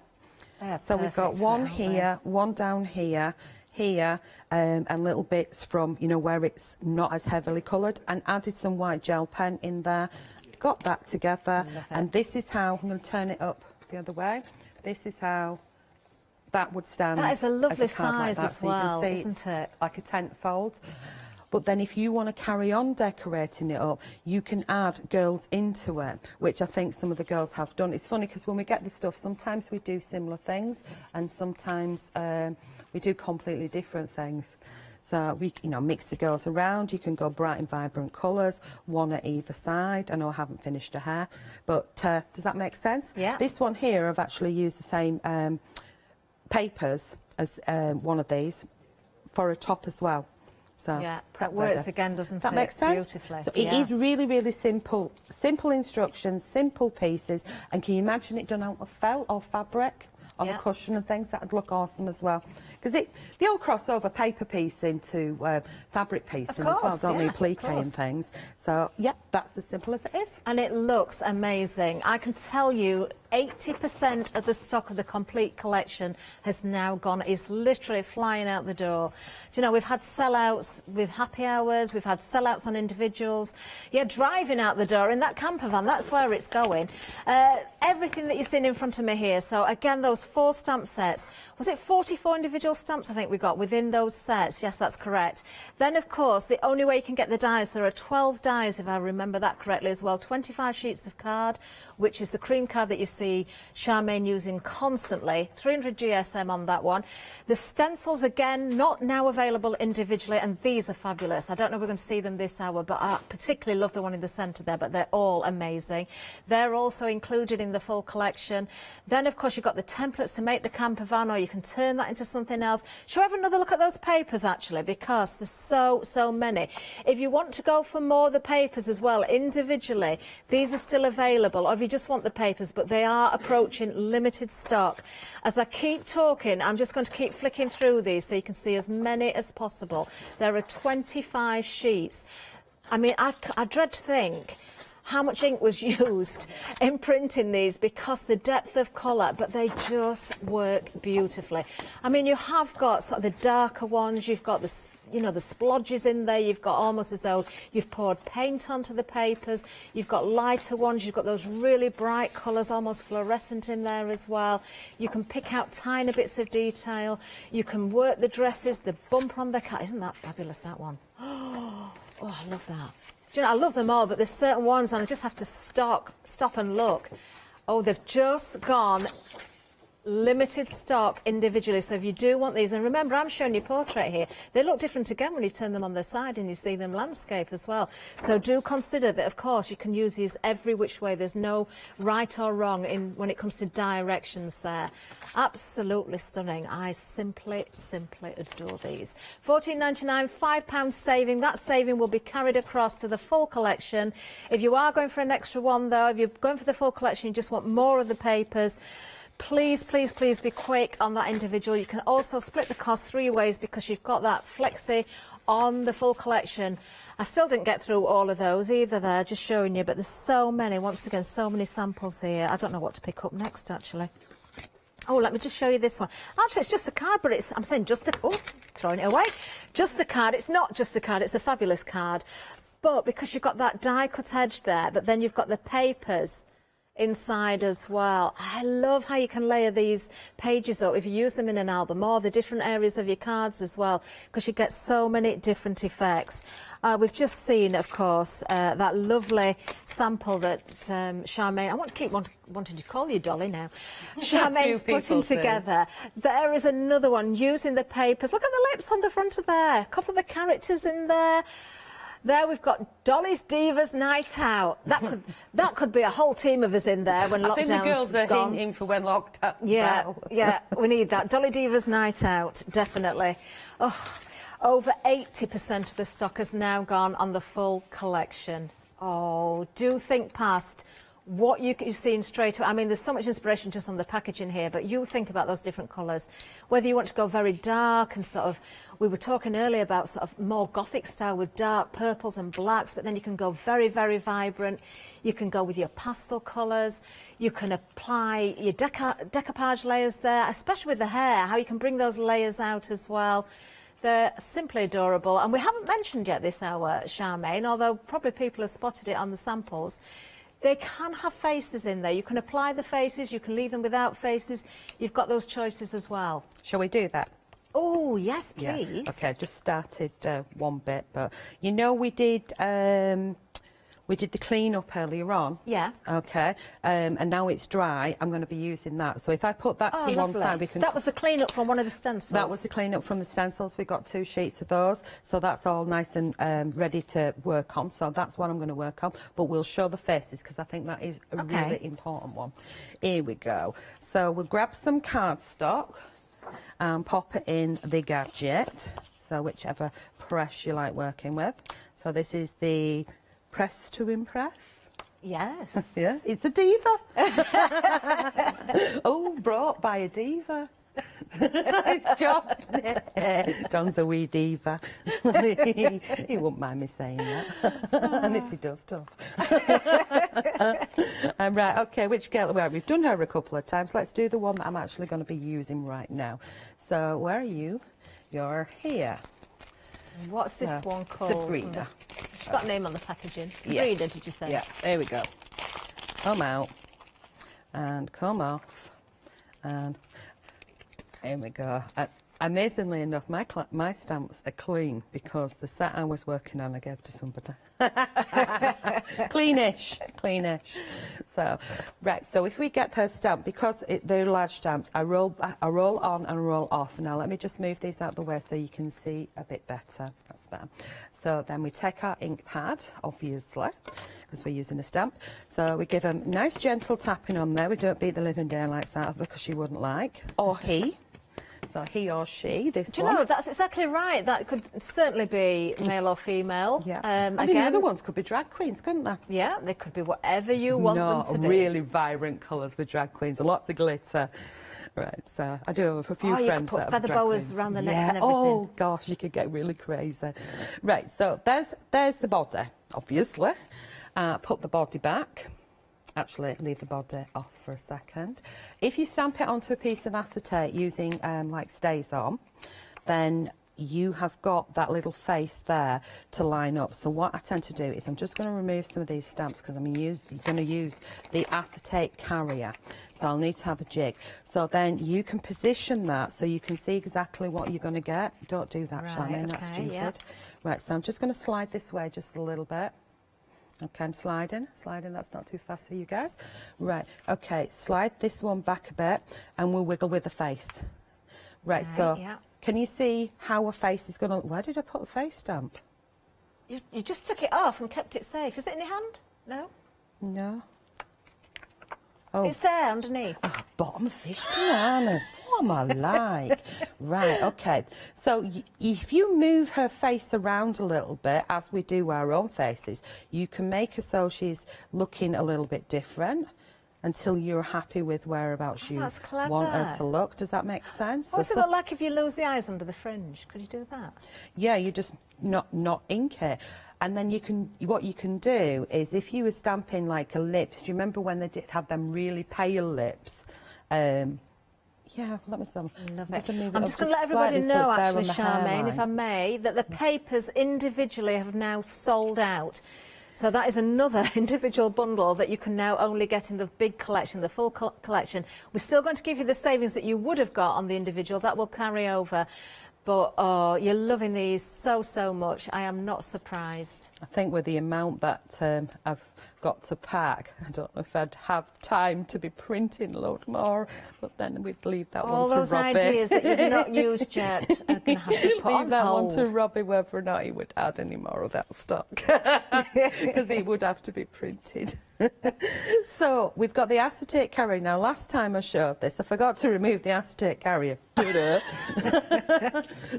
So we've got one here, one down here, here, and little bits from, you know, where it's not as heavily coloured, and added some white gel pen in there. Got that together, and this is how, I'm going to turn it up the other way. This is how that would stand.
That is a lovely
as a card
size
like that.
as
So you can
well,
see
isn't
it's
it?
like a tent fold. But then if you want to carry on decorating it up, you can add girls into it, which I think some of the girls have done. It's funny because when we get this stuff, sometimes we do similar things, and sometimes we do completely different things. So we, you know, mix the girls around. You can go bright and vibrant colours, one at either side. I know I haven't finished her hair, but does that make sense?
Yeah.
This one here, I've actually used the same papers as one of these for a top as well. So
yeah, that works again, doesn't it?
That makes sense.
Beautifully.
So it is really, really simple. Simple instructions, simple pieces, and can you imagine it done out of felt or fabric? On a cushion and things, that would look awesome as well. Because they all cross over paper piece into fabric piecing as well, don't they? Plique and things. So, yeah, that's as simple as it is.
And it looks amazing. I can tell you 80% of the stock of the complete collection has now gone, is literally flying out the door. Do you know, we've had sellouts with happy hours, we've had sellouts on individuals. Yeah, driving out the door in that camper van, that's where it's going. Everything that you're seeing in front of me here. So, again, those 4 stamp sets. Was it 44 individual stamps I think we got within those sets? Yes, that's correct. Then, of course, the only way you can get the dies, there are 12 dies, if I remember that correctly as well. 25 sheets of card, which is the cream card that you see Charmaine using constantly. 300 GSM on that one. The stencils, again, not now available individually, and these are fabulous. I don't know if we're going to see them this hour, but I particularly love the one in the centre there, but they're all amazing. They're also included in the full collection. Then, of course, you've got the templates to make the camper van, or you can turn that into something else. Shall we have another look at those papers, actually, because there's so many. If you want to go for more of the papers as well, individually, these are still available, or if you just want the papers, but they are approaching limited stock. As I keep talking, I'm just going to keep flicking through these so you can see as many as possible. There are 25 sheets. I mean, I dread to think how much ink was used in printing these, because the depth of colour, but they just work beautifully. I mean, you have got sort of the darker ones, you've got the, you know, the splodges in there, you've got almost as though you've poured paint onto the papers, you've got lighter ones, you've got those really bright colours, almost fluorescent in there as well. You can pick out tiny bits of detail, you can work the dresses, the bumper on the cat. Isn't that fabulous, that one? Oh, I love that. Do you know, I love them all, but there's certain ones and I just have to stop and look. Oh, they've just gone Limited stock individually, so if you do want these, and remember I'm showing you portrait here, they look different again when you turn them on their side and you see them landscape as well. So do consider that, of course, you can use these every which way. There's no right or wrong when it comes to directions there. Absolutely stunning. I simply adore these. £14.99, £5 saving. That saving will be carried across to the full collection. If you are going for an extra one though, if you're going for the full collection, you just want more of the papers, please be quick on that individual. You can also split the cost 3 ways because you've got that Flexi on the full collection. I still didn't get through all of those either there, just showing you, but there's so many, once again, so many samples here. I don't know what to pick up next, actually. Oh, let me just show you this one. Actually, it's just a card, but I'm saying just a... Oh, throwing it away. Just a card. It's not just a card, it's a fabulous card. But because you've got that die-cut edge there, but then you've got the papers inside as well. I love how you can layer these pages up if you use them in an album, or the different areas of your cards as well, because you get so many different effects. We've just seen, of course, that lovely sample that Charmaine, I want to keep wanting to call you Dolly now, Charmaine's putting together. There is another one using the papers. Look at the lips on the front of there, a couple of the characters in there. There we've got Dolly's Divas Night Out. That could be a whole team of us in there when lockdown's gone.
I think the girls are hinting for when lockdown's out.
Yeah, we need that. Dolly Divas Night Out, definitely. Oh, over 80% of the stock has now gone on the full collection. Oh, do think past what you're seeing straight away. I mean, there's so much inspiration just on the packaging here, but you think about those different colours. Whether you want to go very dark and sort of, we were talking earlier about sort of more gothic style with dark purples and blacks, but then you can go very, very vibrant. You can go with your pastel colours. You can apply your decoupage layers there, especially with the hair, how you can bring those layers out as well. They're simply adorable. And we haven't mentioned yet this hour, Charmaine, although probably people have spotted it on the samples. They can have faces in there. You can apply the faces, you can leave them without faces. You've got those choices as well.
Shall we do that?
Oh, yes, please.
Yeah. Okay, just started one bit, but you know we did the clean up earlier on.
Yeah.
Okay, and now it's dry. I'm going to be using that. So if I put that to one side, we can...
That was the clean up from one of the stencils.
That was the clean up from the stencils. We've got 2 sheets of those. So that's all nice and ready to work on. So that's what I'm going to work on. But we'll show the faces because I think that is a really important one. Here we go. So we'll grab some cardstock and pop it in the gadget. So whichever press you like working with. So this is the Press to Impress.
Yes.
Yeah, it's a diva. Oh, brought by a diva. It's John. John's a wee diva. He won't mind me saying that. And if he does, tough. Right, okay, which girl? Well, we've done her a couple of times. Let's do the one that I'm actually going to be using right now. So, where are you? You're here.
What's this one called?
Sabrina.
She's got a name on the packaging. Sabrina, did you say?
Yeah, there we go. Come out and come off, and here we go. Amazingly enough, my stamps are clean because the set I was working on I gave to somebody. Cleanish. So, right, so if we get her stamp, because they're large stamps, I roll on and roll off. Now let me just move these out the way so you can see a bit better. That's better. So then we take our ink pad, obviously, because we're using a stamp. So we give them nice gentle tapping on there. We don't beat the living daylights out of her because she wouldn't like, or he. So he or she, this
one. Do you know, that's exactly right. That could certainly be male or female.
Yeah. And the other ones could be drag queens, couldn't they?
Yeah, they could be whatever you want them to be.
Really vibrant colours with drag queens, lots of glitter. Right, so I do have a few friends that have
feather
drag
boas
queens.
around the necks and everything.
Oh gosh, you could get really crazy. Right, so there's the body, obviously. Put the body back. Actually, leave the body off for a second. If you stamp it onto a piece of acetate using like stays on, then you have got that little face there to line up. So what I tend to do is I'm just going to remove some of these stamps because I'm going to use the acetate carrier. So I'll need to have a jig. So then you can position that so you can see exactly what you're going to get. Don't do that, Charmaine, that's stupid.
Yeah.
Right, so I'm just going to slide this way just a little bit. Okay, I'm sliding, that's not too fast for you guys. Right, okay, slide this one back a bit and we'll wiggle with the face. Right, so can you see how a face is going to... Where did I put a face stamp?
You just took it off and kept it safe. Is it in your hand? No?
No. Oh.
It's there underneath.
Oh, bottom fish bananas. What am I like? Right, okay. So if you move her face around a little bit, as we do our own faces, you can make her so she's looking a little bit different until you're happy with whereabouts you want her to look. Does that make sense?
What's it look like if you lose the eyes under the fringe? Could you do that?
Yeah, you just not ink it. And then what you can do is, if you were stamping like a lips, do you remember when they did have them really pale lips? Yeah, let me see.
Love it. I'm just going to let everybody know, actually, Charmaine, if I may, that the papers individually have now sold out. So that is another individual bundle that you can now only get in the big collection, the full collection. We're still going to give you the savings that you would have got on the individual. That will carry over. But you're loving these so much. I am not surprised.
I think with the amount that I've got to pack, I don't know if I'd have time to be printing a lot more, but then we'd leave that one to Robbie.
All those ideas that you've not used yet are going to have to put
leave that
on
one to Robbie, whether or not he would add any more of that stock, because he would have to be printed. So we've got the acetate carrier. Now, last time I showed this, I forgot to remove the acetate carrier.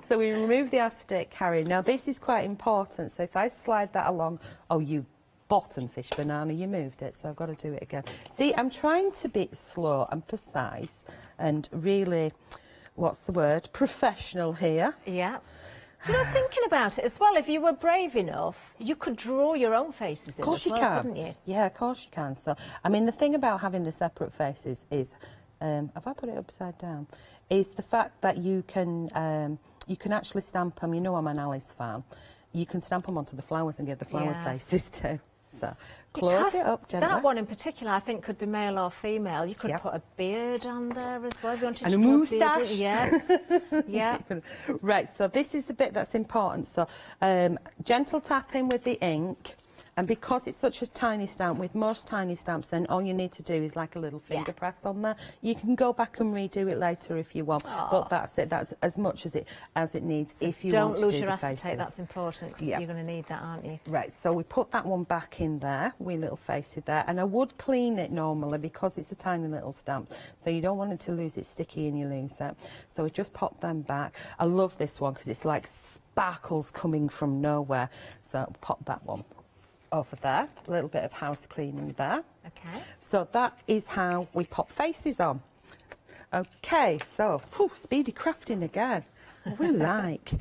So we removed the acetate carrier. Now, this is quite important. So if I slide that along, oh, you bottom fish banana, you moved it, so I've got to do it again. See, I'm trying to be slow and precise and really, what's the word, professional here.
Yeah. You know, thinking about it as well, if you were brave enough, you could draw your own faces in.
Of course
as
you
well,
can.
couldn't you?
Yeah, of course you can. So, I mean, the thing about having the separate faces is, have I put it upside down? Is the fact that you can actually stamp them. You know, I'm an Alice fan. You can stamp them onto the flowers and give the flowers faces too. So close it up gently.
That one in particular, I think, could be male or female. You could put a beard on there as well if you wanted
and
to
a moustache.
Yes. Yeah.
Right. So this is the bit that's important. So gentle tapping with the ink. And because it's such a tiny stamp, with most tiny stamps, then all you need to do is like a little finger press on there. You can go back and redo it later if you want, but that's it. That's as much as it needs. So if you want to do the faces. Don't lose your acetate.
That's important. Yeah. You're going to need that, aren't you?
Right. So we put that one back in there. Wee little facey there, and I would clean it normally because it's a tiny little stamp. So you don't want it to lose its sticky and you lose it. So we just pop them back. I love this one because it's like sparkles coming from nowhere. So pop that one over there, a little bit of house cleaning there.
Okay.
So that is how we pop faces on. Okay, so speedy crafting again. We like.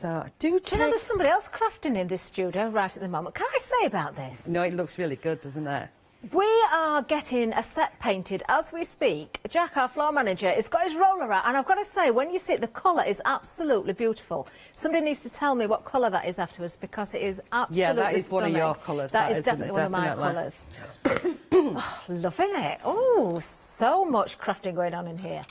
So
do you know there's somebody else crafting in this studio right at the moment? Can I say about this?
No, it looks really good, doesn't it?
We are getting a set painted as we speak. Jack, our floor manager, has got his roller out, and I've got to say, when you see it, the colour is absolutely beautiful. Somebody needs to tell me what colour that is afterwards, because it is absolutely
stunning. Yeah, that is
stunning.
one of your colours.
That is definitely one of my colours. Oh, loving it. Oh, so much crafting going on in here.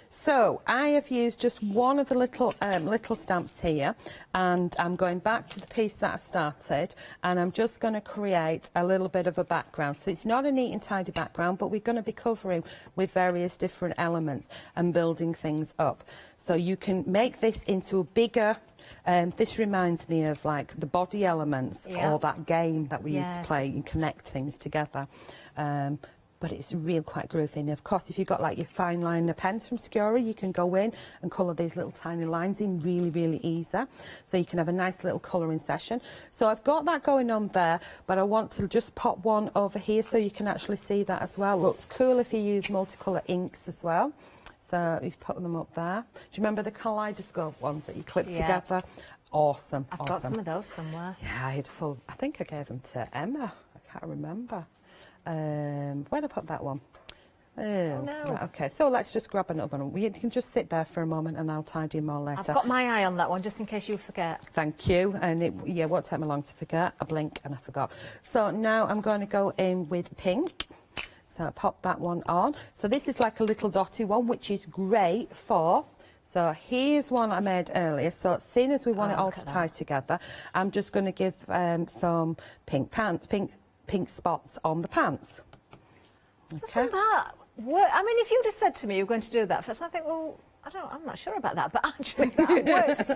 So I have used just one of the little stamps here, and I'm going back to the piece that I started, and I'm just going to create a little bit of a background. So it's not a neat and tidy background, but we're going to be covering with various different elements and building things up. So you can make this into a bigger, this reminds me of like the body elements or that game that we used to play and connect things together. But it's real quite groovy. And of course, if you've got like your fine liner pens from Sciora, you can go in and colour these little tiny lines in really easy. So you can have a nice little colouring session. So I've got that going on there, but I want to just pop one over here so you can actually see that as well. Looks cool if you use multicolour inks as well. So you put them up there. Do you remember the kaleidoscope ones that you clip together? Awesome.
I've got some of those somewhere.
Yeah, I think I gave them to Emma. I can't remember. Where'd I put that one? Oh, no. Right, okay, so let's just grab another one. You can just sit there for a moment and I'll tidy more later.
I've got my eye on that one just in case you forget.
Thank you. And it won't take me long to forget. I blink and I forgot. So now I'm going to go in with pink. So pop that one on. So this is like a little dotty one, which is great for... So here's one I made earlier. So seeing as we want it all to tie together, I'm just going to give some pink pants, pink pink spots on the pants.
Doesn't that work? I mean, if you'd have said to me you're going to do that first, I think, well, I'm not sure about that, but actually that works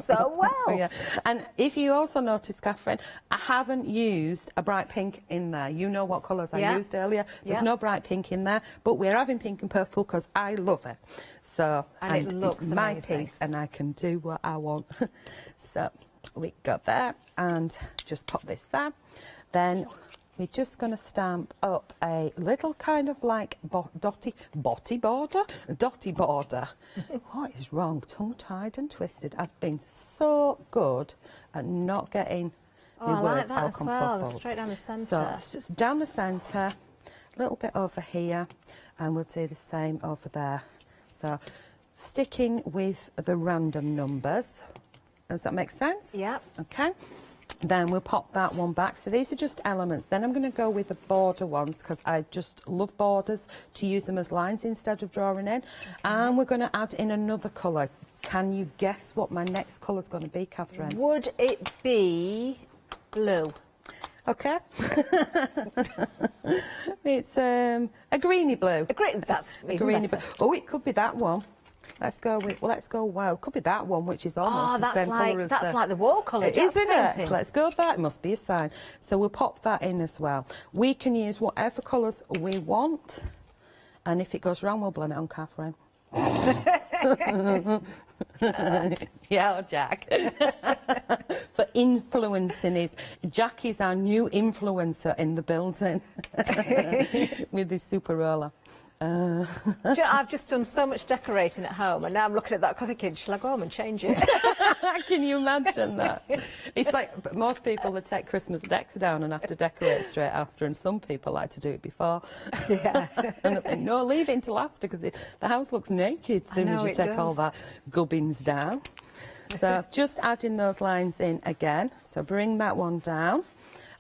so well.
Yeah. And if you also notice, Catherine, I haven't used a bright pink in there. You know what colours I used earlier. There's no bright pink in there, but we're having pink and purple because I love it. So,
and it looks
it's my
amazing.
piece and I can do what I want. So we got that and just pop this there. Then we're just going to stamp up a little kind of like dotty border. What is wrong? Tongue-tied and twisted. I've been so good at not getting my words out confuzzled.
Straight down the centre.
So it's just down the centre, a little bit over here, and we'll do the same over there. So sticking with the random numbers. Does that make sense?
Yeah.
Okay. Then we'll pop that one back. So these are just elements. Then I'm going to go with the border ones because I just love borders, to use them as lines instead of drawing in. And we're going to add in another colour. Can you guess what my next colour is going to be, Catherine?
Would it be blue?
Okay. It's a greeny blue.
That's
a
even
greeny
better.
blue. Oh, it could be that one. Let's go with, well, let's go wild. It could be that one, which is almost the same colour as
that's like the wall colour.
Isn't it? Let's go with that. It must be a sign. So we'll pop that in as well. We can use whatever colours we want. And if it goes wrong, we'll blame it on Catherine. Yeah, Jack. For influencing us. Jack is our new influencer in the building with his super roller.
Do you know, I've just done so much decorating at home, and now I'm looking at that thinking, shall I go home and change it?
Can you imagine that? It's like most people that take Christmas decks down and have to decorate straight after, and some people like to do it before.
Yeah.
And I think, no, leave it until after, because the house looks naked as soon as you take all that gubbins down. So just adding those lines in again. So bring that one down.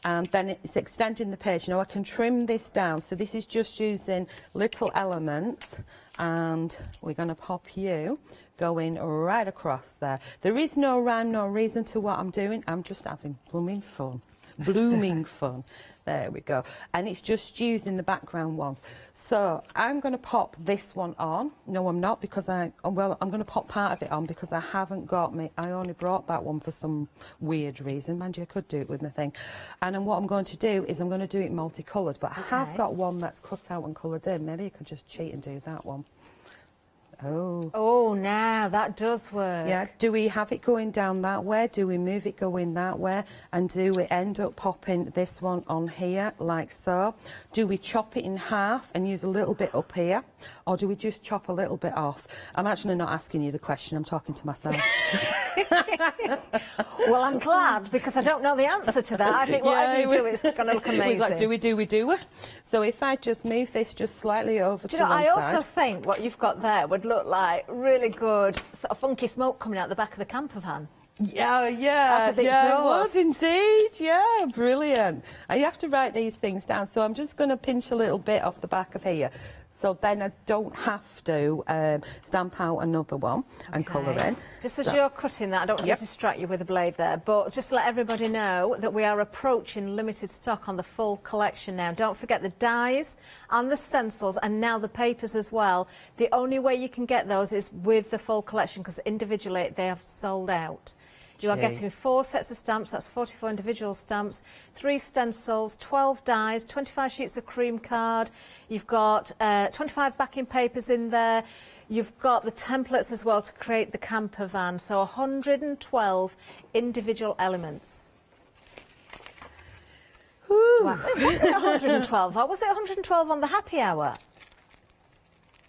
And then it's extending the page. Now I can trim this down. So this is just using little elements, and we're going to pop you going right across there. There is no rhyme, no reason to what I'm doing. I'm just having blooming fun. Blooming fun. There we go. And it's just using the background ones. So I'm going to pop this one on. No, I'm not, because I'm going to pop part of it on because I haven't got I only brought that one for some weird reason. Mind you, I could do it with my thing. And then what I'm going to do is I'm going to do it multicoloured, but I have got one that's cut out and coloured in. Maybe you could just cheat and do that one.
Oh, now that does work.
Yeah. Do we have it going down that way? Do we move it going that way? And do we end up popping this one on here, like so? Do we chop it in half and use a little bit up here? Or do we just chop a little bit off? I'm actually not asking you the question, I'm talking to myself.
Well, I'm glad, because I don't know the answer to that. I think whatever you do, it's going to look amazing.
It was like, do we? So if I just move this just slightly over to one side.
I also think what you've got there would look like really good, sort of funky smoke coming out the back of the camper van.
Yeah, it would indeed. Yeah, brilliant. I have to write these things down, so I'm just going to pinch a little bit off the back of here. So then I don't have to stamp out another one and colour in.
Just as you're cutting that, I don't want to distract you with the blade there, but just to let everybody know that we are approaching limited stock on the full collection now. Don't forget the dies and the stencils, and now the papers as well. The only way you can get those is with the full collection, because individually they have sold out. You are getting 4 sets of stamps, that's 44 individual stamps, 3 stencils, 12 dies, 25 sheets of cream card. You've got 25 backing papers in there. You've got the templates as well to create the camper van. So 112 individual elements. Wow. Was it 112? Or was it 112 on the happy hour?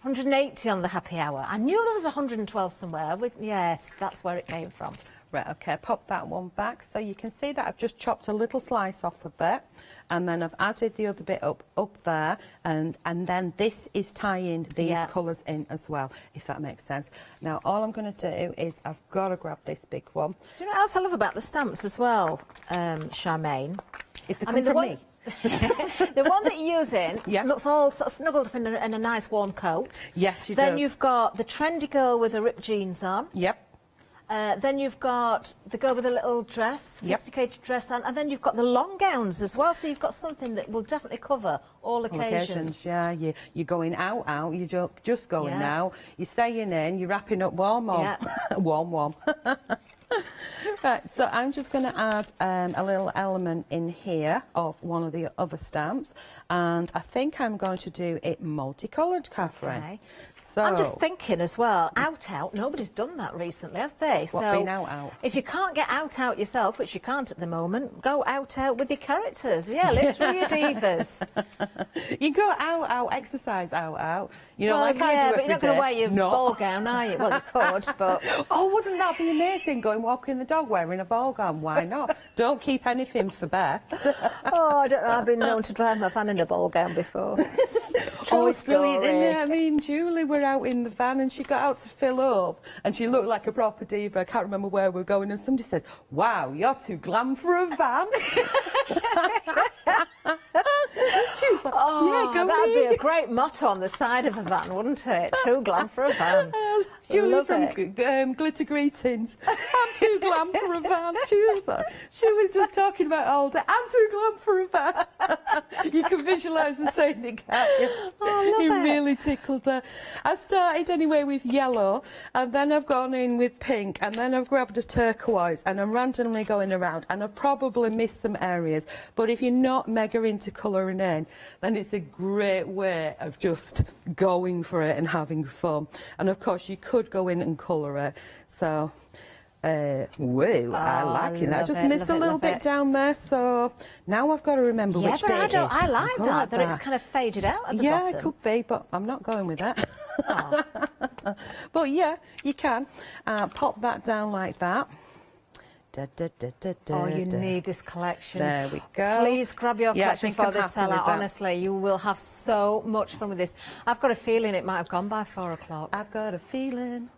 180 on the happy hour. I knew there was 112 somewhere. Yes, that's where it came from.
Right, okay, pop that one back. So you can see that I've just chopped a little slice off of it, and then I've added the other bit up there, and then this is tying these colours in as well, if that makes sense. Now, all I'm going to do is I've got to grab this big one.
Do you know what else I love about the stamps as well, Charmaine?
Is the come from me?
The one that you're using looks all sort of snuggled up in a nice warm coat.
Yes, she
Then
does.
you've got the trendy girl with the ripped jeans on.
Yep.
Then you've got the girl with a little dress, sophisticated dress, and then you've got the long gowns as well. So you've got something that will definitely cover all occasions.
Yeah, you're going out, you're just going out, you're staying in, you're wrapping up warm. Warm. Right, so I'm just going to add a little element in here of one of the other stamps, and I think I'm going to do it multicoloured, Catherine.
Okay.
So
I'm just thinking as well, out, nobody's done that recently, have they?
What,
so
been out?
If you can't get out yourself, which you can't at the moment, go out with your characters. Yeah, live through your divas.
You go out, exercise out. You know,
well,
like I do
but
every
you're not going
day.
to wear your ball gown, are you? Well, you could, but...
Oh, wouldn't that be amazing, going walking the dog wearing a ball gown? Why not? Don't keep anything for best.
Oh, I don't know, I've been known to drive my van in a ball gown before.
Oh, it's brilliant, isn't it? I mean, Julie were out in the van and she got out to fill up and she looked like a proper diva. I can't remember where we were going, and somebody said, "Wow, you're too glam for a van." She was like, "Yeah, go
that'd
me."
be a great motto on the side of a van, wouldn't it? Too glam for a van.
Julie from Glitter Greetings. I'm too glam for a van. She was just talking about it all day. I'm too glam for a van. You can visualise her saying it, can't you?
Oh, I love
it really tickled her. I started anyway with yellow, and then I've gone in with pink, and then I've grabbed a turquoise, and I'm randomly going around, and I've probably missed some areas. But if you're not mega into colouring in, then it's a great way of just going for it and having fun. And of course, you could go in and colour it. So, whoa, I like it. I just missed a little bit down there, so now I've got to remember which bit it is.
I like that it's kind of faded out at the bottom.
Yeah, it could be, but I'm not going with that. But yeah, you can. Pop that down like that.
Oh, you need this collection.
There we go.
Please grab your collection before they sell out.
that.
Honestly, you will have so much fun with this. I've got a feeling it might have gone by 4 o'clock.
I've got a feeling.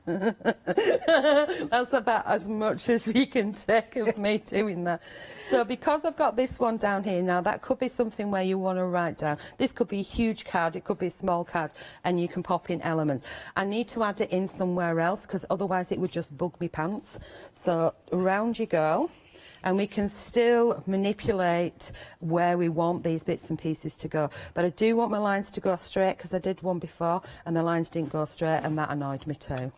That's about as much as you can take of me doing that. So because I've got this one down here now, that could be something where you want to write down. This could be a huge card, it could be a small card, and you can pop in elements. I need to add it in somewhere else because otherwise it would just bug me pants. So around you go. And we can still manipulate where we want these bits and pieces to go. But I do want my lines to go straight because I did one before and the lines didn't go straight, and that annoyed me too.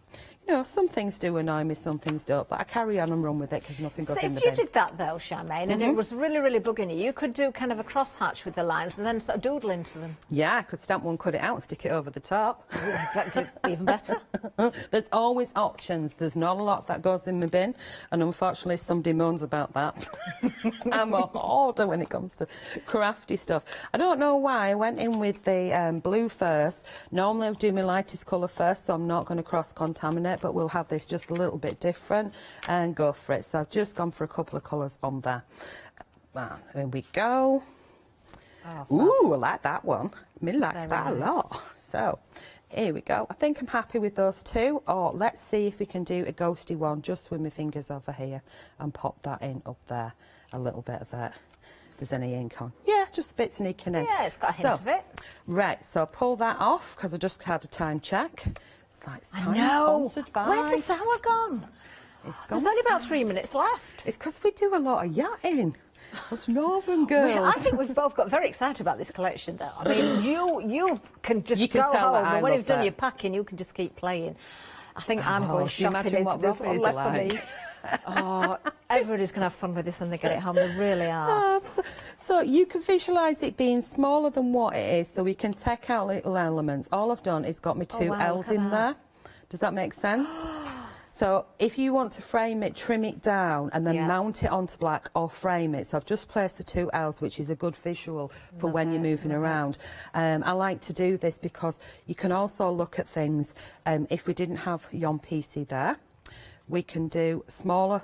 You know, some things do annoy me, some things don't, but I carry on and run with it because nothing goes in the bin.
If you did that though, Charmaine, and it was really, really bugging you, you could do kind of a crosshatch with the lines and then sort of doodle into them.
Yeah, I could stamp one, cut it out, stick it over the top.
Even better.
There's always options. There's not a lot that goes in the bin, and unfortunately somebody moans about that. I'm a hoarder when it comes to crafty stuff. I don't know why I went in with the blue first. Normally I would do my lightest colour first, so I'm not going to cross-contaminate, but we'll have this just a little bit different and go for it. So I've just gone for a couple of colours on there. There we go. Ooh, I like that one. I like that a lot. So here we go. I think I'm happy with those two. Or let's see if we can do a ghosty one just with my fingers over here and pop that in up there. A little bit of it. If there's any ink on. Yeah, just a bit sneaking in.
Yeah, it's got a hint of it.
Right, so pull that off because I just had a time check. It's time sponsored by.
Where's the sour gone? There's only about 3 minutes left.
It's because we do a lot of yachting. Us northern girls.
I think we've both got very excited about this collection, though. I mean, you can just
You can
go
tell that
home,
I
and when
love
you've done
that.
your packing, you can just keep playing. I think I'm going
can you
shopping
imagine
into
what
this one
Robbie'd
left
like?
for me. Oh, everybody's going to have fun with this when they get it home. They really are.
So you can visualise it being smaller than what it is, so we can take out little elements. All I've done is got my two L's in there. Does that make sense? So if you want to frame it, trim it down and then mount it onto black or frame it. So I've just placed the two L's, which is a good visual for when you're moving around. I like to do this because you can also look at things. If we didn't have yon piecey there, we can do smaller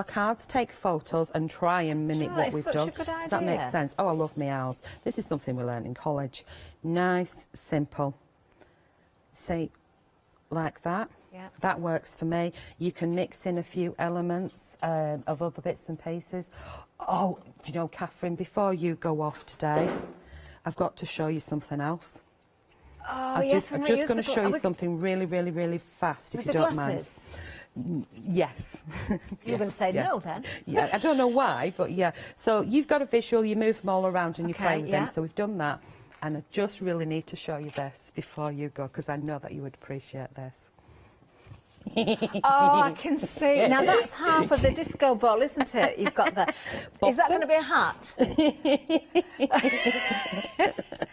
cards, take photos and try and mimic what we've done. Does that make sense? Oh, I love my owls. This is something we learned in college. Nice, simple. See, like that.
Yeah.
That works for me. You can mix in a few elements of other bits and pieces. Oh, you know, Catherine, before you go off today, I've got to show you something else.
Oh,
I'm just going to show you something really, really, really fast, if you don't mind. Yes.
You're going to say no then?
Yeah, I don't know why, but yeah. So you've got a visual, you move them all around and you play with them. So we've done that. And I just really need to show you this before you go, because I know that you would appreciate this.
Oh, I can see. Now that's half of the disco ball, isn't it? You've got that. Is that going to be a hat?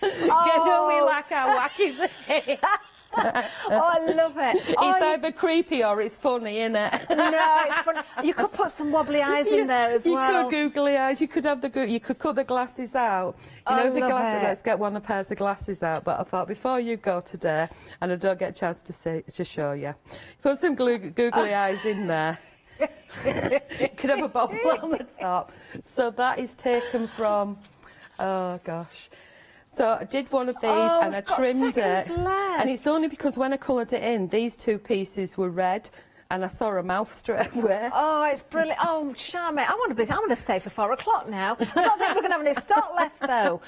You know we like our wacky thing.
Oh, I love it.
It's either creepy or it's funny, isn't it?
No, it's funny. You could put some wobbly eyes in there as well.
You could googly eyes. You could have you could cut the glasses out. You know, the glasses. Let's get one of the pairs of glasses out. But I thought before you go today, and I don't get a chance to show you, put some googly eyes in there. You could have a bubble on the top. So that is taken from. Oh gosh. So I did one of these and I trimmed it, and it's only because when I coloured it in, these two pieces were red, and I saw a mouth straight away.
Oh, it's brilliant! Oh, Charmaine, I want to stay for 4 o'clock now. I don't think we're going to have any stock left though.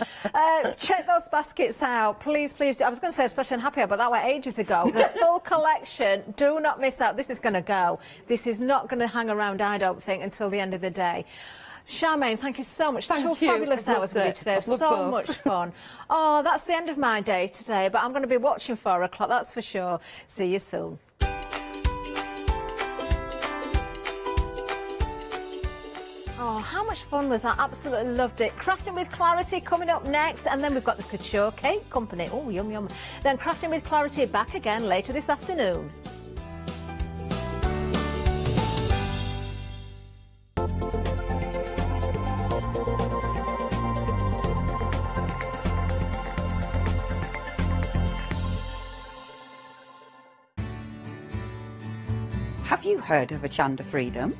Check those baskets out, please, please. I was going to say especially on Happy Hour, but that went ages ago. The full collection. Do not miss out. This is going to go. This is not going to hang around, I don't think, until the end of the day. Charmaine, thank you so much.
Thank you.
Fabulous hours with you today. So much fun. Oh, that's the end of my day today, but I'm going to be watching 4 o'clock, that's for sure. See you soon. Oh, how much fun was that? Absolutely loved it. Crafting with Clarity coming up next, and then we've got the Couture Cake Company. Oh, yum, yum. Then Crafting with Clarity back again later this afternoon.
Have you heard of Hochanda Freedom?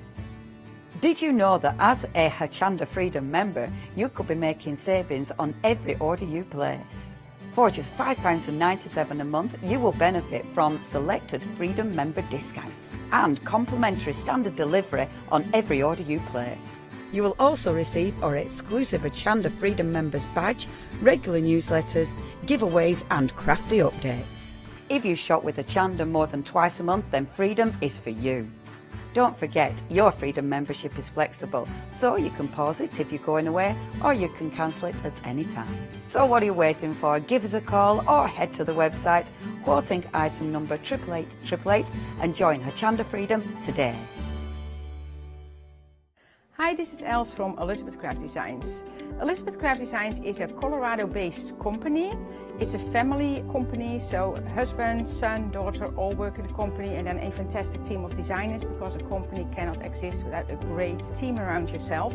Did you know that as a Hochanda Freedom member, you could be making savings on every order you place? For just £5.97 a month, you will benefit from selected Freedom member discounts and complimentary standard delivery on every order you place. You will also receive our exclusive Hochanda Freedom members badge, regular newsletters, giveaways and crafty updates. If you shop with Hochanda more than twice a month, then Freedom is for you. Don't forget, your Freedom membership is flexible, so you can pause it if you're going away, or you can cancel it at any time. So what are you waiting for? Give us a call or head to the website, quoting item number 88888, and join Hochanda Freedom today.
Hi, this is Els from Elizabeth Craft Designs. Elizabeth Craft Designs is a Colorado-based company. It's a family company, so husband, son, daughter all work in the company, and then a fantastic team of designers, because a company cannot exist without a great team around yourself.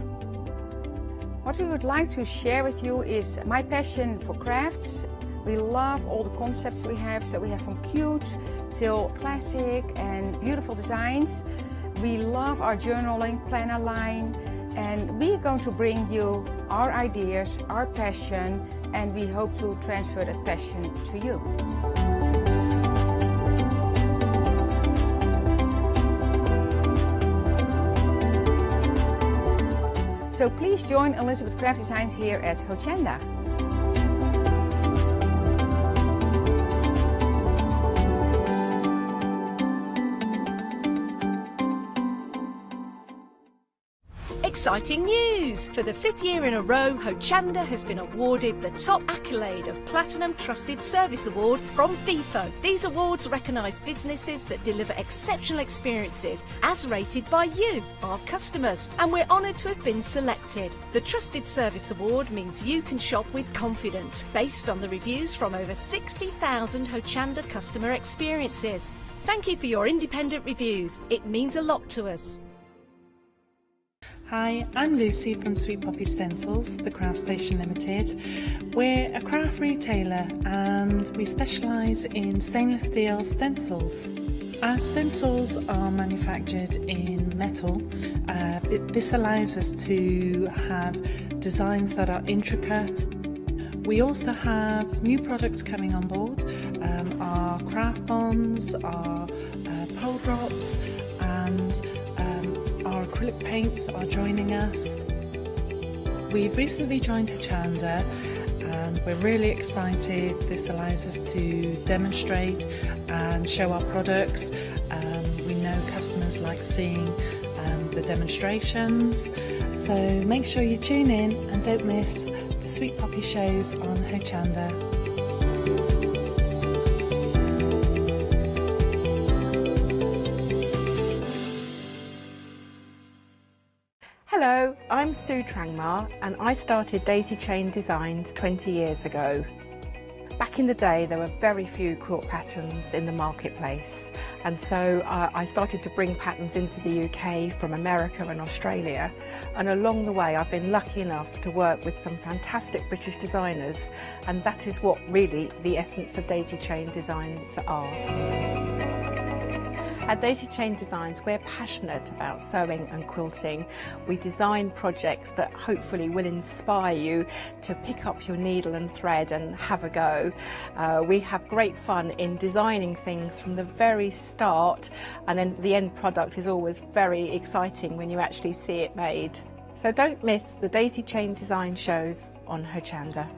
What we would like to share with you is my passion for crafts. We love all the concepts we have, so we have from cute till classic and beautiful designs. We love our journaling planner line, and we're going to bring you our ideas, our passion, and we hope to transfer that passion to you. So please join Elizabeth Craft Designs here at Hochanda.
Exciting news! For the 5th year in a row, Hochanda has been awarded the top accolade of Platinum Trusted Service Award from Feefo. These awards recognise businesses that deliver exceptional experiences as rated by you, our customers, and we're honoured to have been selected. The Trusted Service Award means you can shop with confidence, based on the reviews from over 60,000 Hochanda customer experiences. Thank you for your independent reviews. It means a lot to us.
Hi, I'm Lucy from Sweet Poppy Stencils, the Craft Station Limited. We're a craft retailer and we specialise in stainless steel stencils. Our stencils are manufactured in metal. This allows us to have designs that are intricate. We also have new products coming on board, our craft bonds, our pole drops, and our acrylic paints are joining us. We've recently joined Hochanda and we're really excited. This allows us to demonstrate and show our products. We know customers like seeing the demonstrations, so make sure you tune in and don't miss the Sweet Poppy shows on Hochanda.
Hello, I'm Sue Trangmar and I started Daisy Chain Designs 20 years ago. Back in the day there were very few quilt patterns in the marketplace, and so I started to bring patterns into the UK from America and Australia, and along the way I've been lucky enough to work with some fantastic British designers, and that is what really the essence of Daisy Chain Designs are. At Daisy Chain Designs, we're passionate about sewing and quilting. We design projects that hopefully will inspire you to pick up your needle and thread and have a go. We have great fun in designing things from the very start, and then the end product is always very exciting when you actually see it made. So don't miss the Daisy Chain Design shows on Hochanda.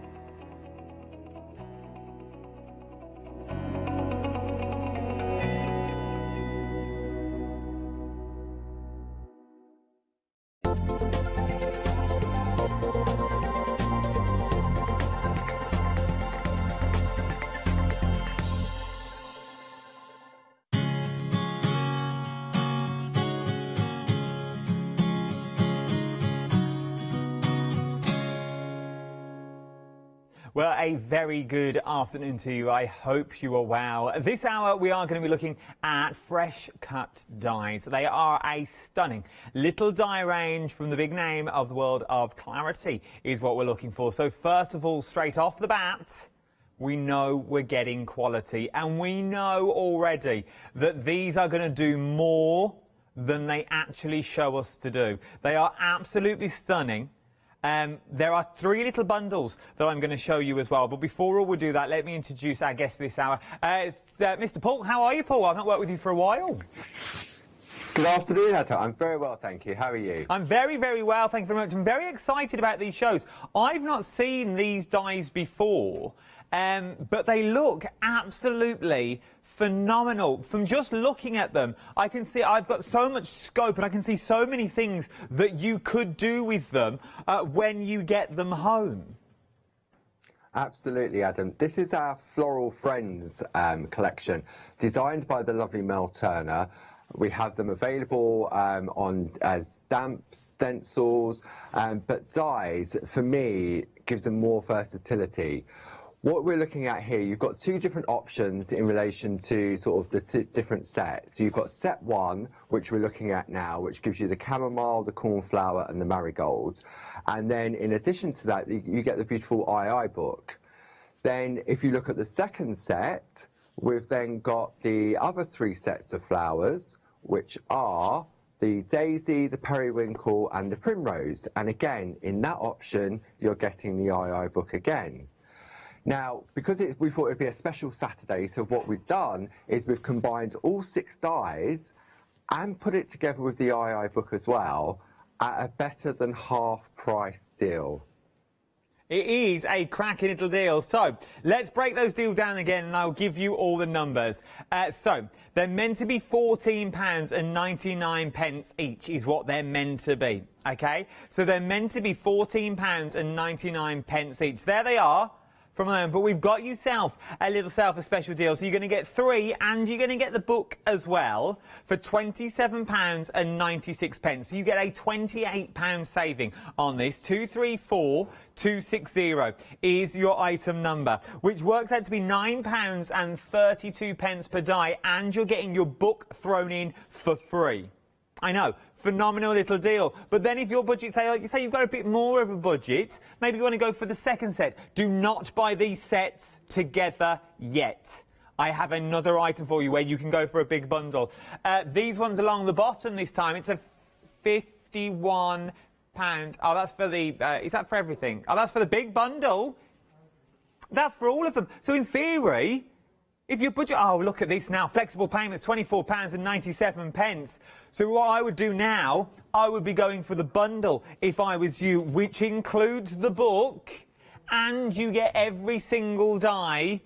Well, a very good afternoon to you. I hope you are well. This hour we are going to be looking at fresh cut dies. They are a stunning little die range from the big name of the world of Clarity is what we're looking for. So first of all, straight off the bat, we know we're getting quality, and we know already that these are going to do more than they actually show us to do. They are absolutely stunning. There are 3 little bundles that I'm going to show you as well. But before we do that, let me introduce our guest for this hour. It's Mr. Paul. How are you, Paul? I've not worked with you for a while.
Good afternoon, Atta. I'm very well, thank you. How are you?
I'm very, very well. Thank you very much. I'm very excited about these shows. I've not seen these dies before, but they look absolutely phenomenal. From just looking at them, I can see I've got so much scope, and I can see so many things that you could do with them when you get them home.
Absolutely, Adam. This is our Floral Friends collection, designed by the lovely Mel Turner. We have them available as stamps, stencils, but dies, for me, gives them more versatility. What we're looking at here, you've got 2 different options in relation to sort of the different sets. So you've got set 1, which we're looking at now, which gives you the chamomile, the cornflower and the marigold. And then in addition to that, you get the beautiful II book. Then if you look at the second set, we've then got the other 3 sets of flowers, which are the daisy, the periwinkle and the primrose. And again, in that option, you're getting the II book again. Now, because we thought it'd be a special Saturday, so what we've done is we've combined all 6 dies and put it together with the II book as well at a better than half price deal.
It is a cracking little deal. So let's break those deals down again, and I'll give you all the numbers. So they're meant to be £14.99 each is what they're meant to be. OK, so they're meant to be £14.99 each. There they are. From home, but we've got yourself a special deal. So you're going to get 3 and you're going to get the book as well for £27.96. So you get a £28 saving on this. 234260 is your item number, which works out to be £9.32 per die, and you're getting your book thrown in for free. I know. Phenomenal little deal. But then if your budget, say you've got a bit more of a budget, maybe you want to go for the second set. Do not buy these sets together yet. I have another item for you where you can go for a big bundle. These ones along the bottom this time, it's a £51. Oh, that's for the, is that for everything? Oh, that's for the big bundle. That's for all of them. So in theory, if your budget, oh, look at this now, flexible payments, £24.97. So what I would do now, I would be going for the bundle if I was you, which includes the book and you get every single die.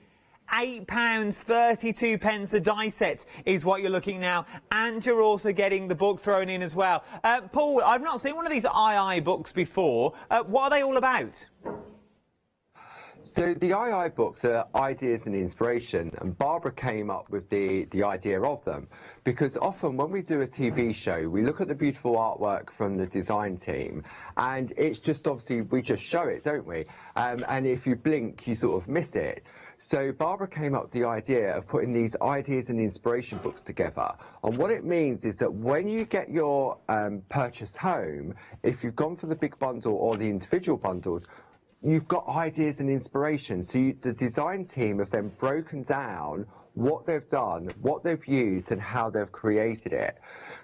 £8.32 a die set is what you're looking now, and you're also getting the book thrown in as well. Paul, I've not seen one of these II books before. What are they all about?
So the II books are ideas and inspiration, and Barbara came up with the idea of them because often when we do a TV show, we look at the beautiful artwork from the design team, and it's just obviously we just show it, don't we? And if you blink, you sort of miss it. So Barbara came up with the idea of putting these ideas and inspiration books together. And what it means is that when you get your purchase home, if you've gone for the big bundle or the individual bundles, you've got ideas and inspiration. So the design team have then broken down what they've done, what they've used, and how they've created it.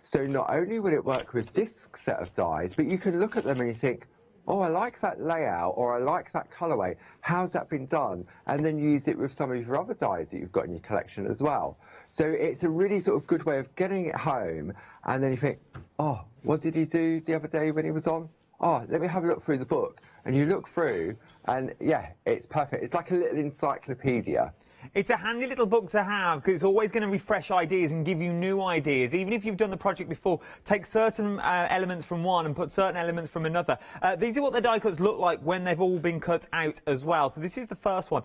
So not only will it work with this set of dies, but you can look at them and you think, oh, I like that layout, or I like that colourway. How's that been done? And then use it with some of your other dies that you've got in your collection as well. So it's a really sort of good way of getting it home, and then you think, oh, what did he do the other day when he was on? Oh, let me have a look through the book. And you look through, and yeah, it's perfect. It's like a little encyclopedia.
It's a handy little book to have because it's always going to refresh ideas and give you new ideas. Even if you've done the project before, take certain elements from one and put certain elements from another. These are what the die cuts look like when they've all been cut out as well. So this is the first one,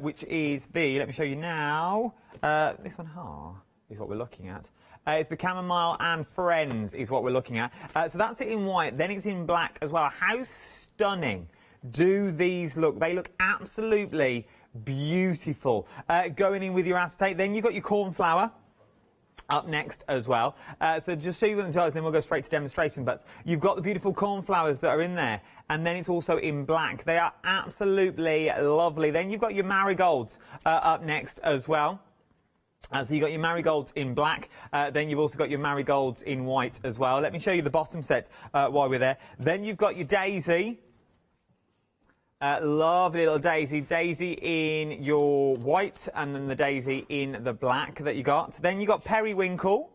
which is let me show you now. This one is what we're looking at. It's the Chamomile and Friends is what we're looking at. So that's it in white. Then it's in black as well. How stunning do these look? They look absolutely beautiful. Going in with your acetate. Then you've got your cornflower up next as well. So just show you the dies, then we'll go straight to demonstration. But you've got the beautiful cornflowers that are in there. And then it's also in black. They are absolutely lovely. Then you've got your marigolds up next as well. So you've got your marigolds in black, then you've also got your marigolds in white as well. Let me show you the bottom set while we're there. Then you've got your daisy. Lovely little daisy. Daisy in your white, and then the daisy in the black that you got. Then you've got periwinkle.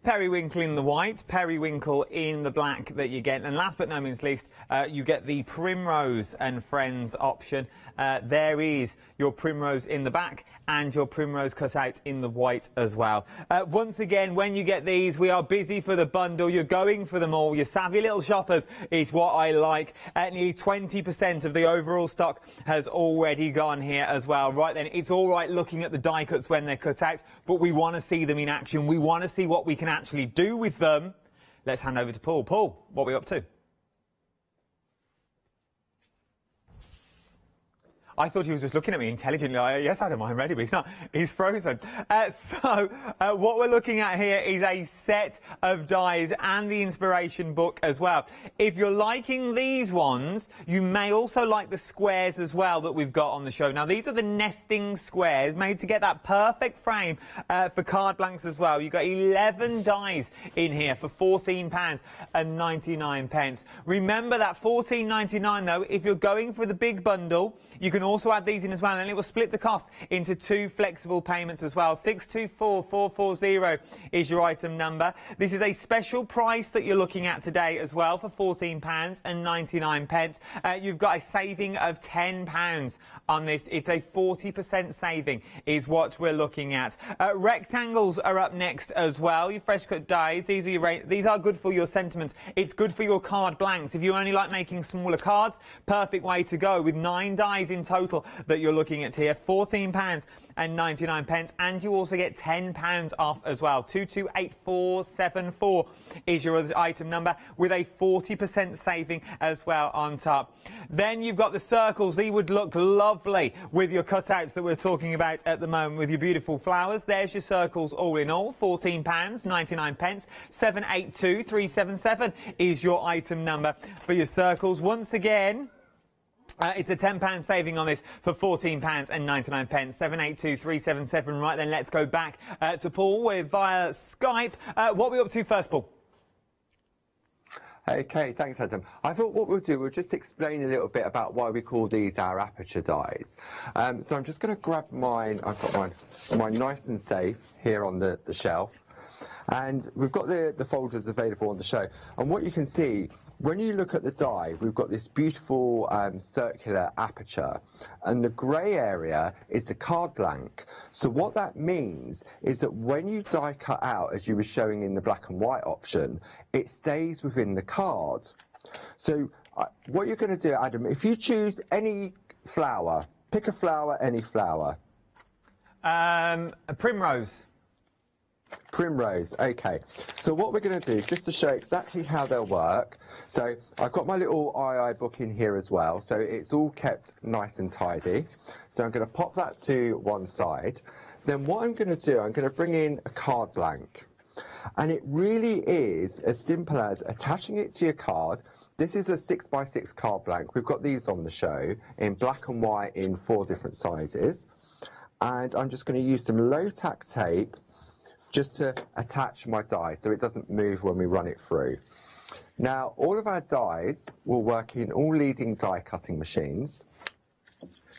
Periwinkle in the white, periwinkle in the black that you get. And last but no means least, you get the Primrose and Friends option. There is your Primrose in the back and your Primrose cut out in the white as well. Once again, when you get these, we are busy for the bundle. You're going for them all. You're savvy little shoppers is what I like. Nearly 20% of the overall stock has already gone here as well. Right then, it's all right looking at the die cuts when they're cut out, but we want to see them in action. We want to see what we can actually do with them. Let's hand over to Paul. Paul, what are we up to? I thought he was just looking at me intelligently. Yes, Adam, I'm ready, but he's not. He's frozen. What we're looking at here is a set of dies and the inspiration book as well. If you're liking these ones, you may also like the squares as well that we've got on the show. Now, these are the nesting squares made to get that perfect frame for card blanks as well. You've got 11 dies in here for £14.99. Remember that £14.99 though, if you're going for the big bundle, you can also add these in as well, and it will split the cost into 2 flexible payments as well. 624440 is your item number. This is a special price that you're looking at today as well for £14.99. You've got a saving of £10 on this. It's a 40% saving is what we're looking at. Rectangles are up next as well. Your fresh cut dies. These are good for your sentiments. It's good for your card blanks. If you only like making smaller cards, perfect way to go with 9 dies in total that you're looking at here. £14.99, and you also get £10 off as well. 228474 is your item number with a 40% saving as well on top. Then you've got the circles. These would look lovely with your cutouts that we're talking about at the moment with your beautiful flowers. There's your circles all in all. £14.99. 782377 is your item number for your circles. Once again, it's a £10 saving on this for £14.99. 782377. Right then, let's go back to Paul via Skype. What are we up to first, Paul?
Okay, thanks, Adam. I thought what we'll do, we'll just explain a little bit about why we call these our aperture dies. So I'm just going to grab mine. I've got mine nice and safe here on the shelf. And we've got the folders available on the show. And what you can see, when you look at the die, we've got this beautiful circular aperture, and the grey area is the card blank. So what that means is that when you die cut out, as you were showing in the black and white option, it stays within the card. So what you're going to do, Adam, if you choose any flower, pick a flower, any flower.
A primrose.
Primrose, okay. So what we're going to do, just to show exactly how they'll work, so I've got my little II book in here as well, so it's all kept nice and tidy. So I'm going to pop that to one side. Then what I'm going to do, I'm going to bring in a card blank. And it really is as simple as attaching it to your card. This is a 6x6 card blank. We've got these on the show in black and white in 4 different sizes. And I'm just going to use some low-tack tape just to attach my die so it doesn't move when we run it through. Now, all of our dies will work in all leading die cutting machines.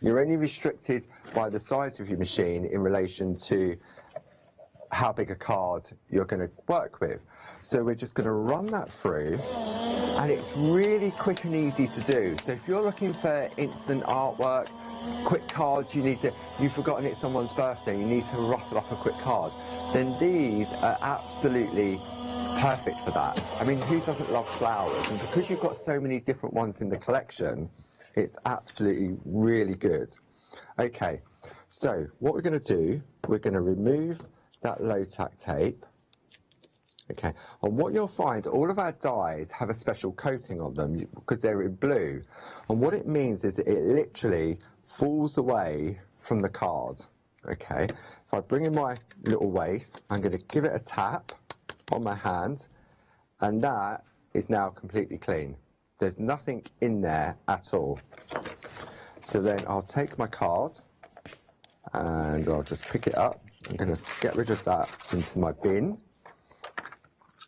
You're only restricted by the size of your machine in relation to how big a card you're going to work with. So we're just going to run that through, and it's really quick and easy to do. So if you're looking for instant artwork, quick cards, you've forgotten it's someone's birthday, you need to rustle up a quick card, then these are absolutely perfect for that. I mean, who doesn't love flowers? And because you've got so many different ones in the collection, it's absolutely really good. Okay, so what we're going to do, we're going to remove that low-tack tape. Okay, and what you'll find, all of our dies have a special coating on them because they're in blue. And what it means is that it literally falls away from the card. Okay, if I bring in my little waste, I'm going to give it a tap on my hand, and that is now completely clean. There's nothing in there at all. So then I'll take my card and I'll just pick it up. I'm going to get rid of that into my bin,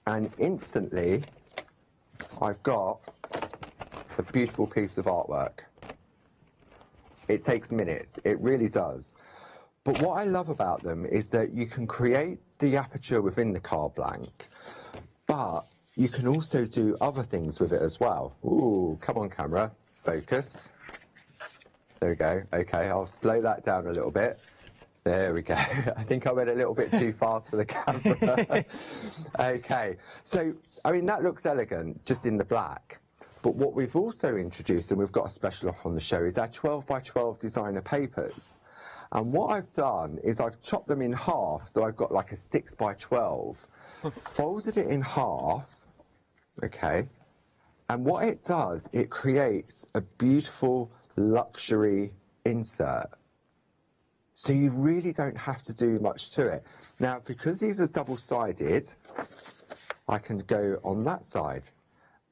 and instantly I've got a beautiful piece of artwork. It takes minutes, it really does. But what I love about them is that you can create the aperture within the card blank, but you can also do other things with it as well. Ooh, come on camera, focus. There we go. Okay, I'll slow that down a little bit. There we go. I think I went a little bit too fast for the camera. Okay, so, I mean, that looks elegant just in the black. But what we've also introduced, and we've got a special offer on the show, is our 12x12 designer papers. And what I've done is I've chopped them in half, so I've got like a 6x12, folded it in half, okay, and what it does, it creates a beautiful luxury insert. So you really don't have to do much to it. Now, because these are double-sided, I can go on that side,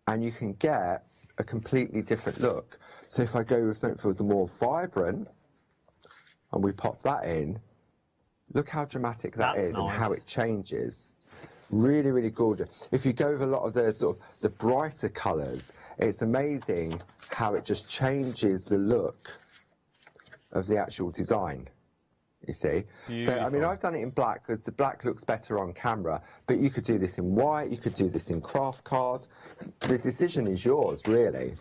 and you can get a completely different look. So if I go with something for the more vibrant, and we pop that in, look how dramatic that is and how it changes. Really, really gorgeous. If you go with a lot of the sort of the brighter colours, it's amazing how it just changes the look of the actual design. You see? Beautiful. So, I mean, I've done it in black because the black looks better on camera, but you could do this in white, you could do this in craft card. The decision is yours, really.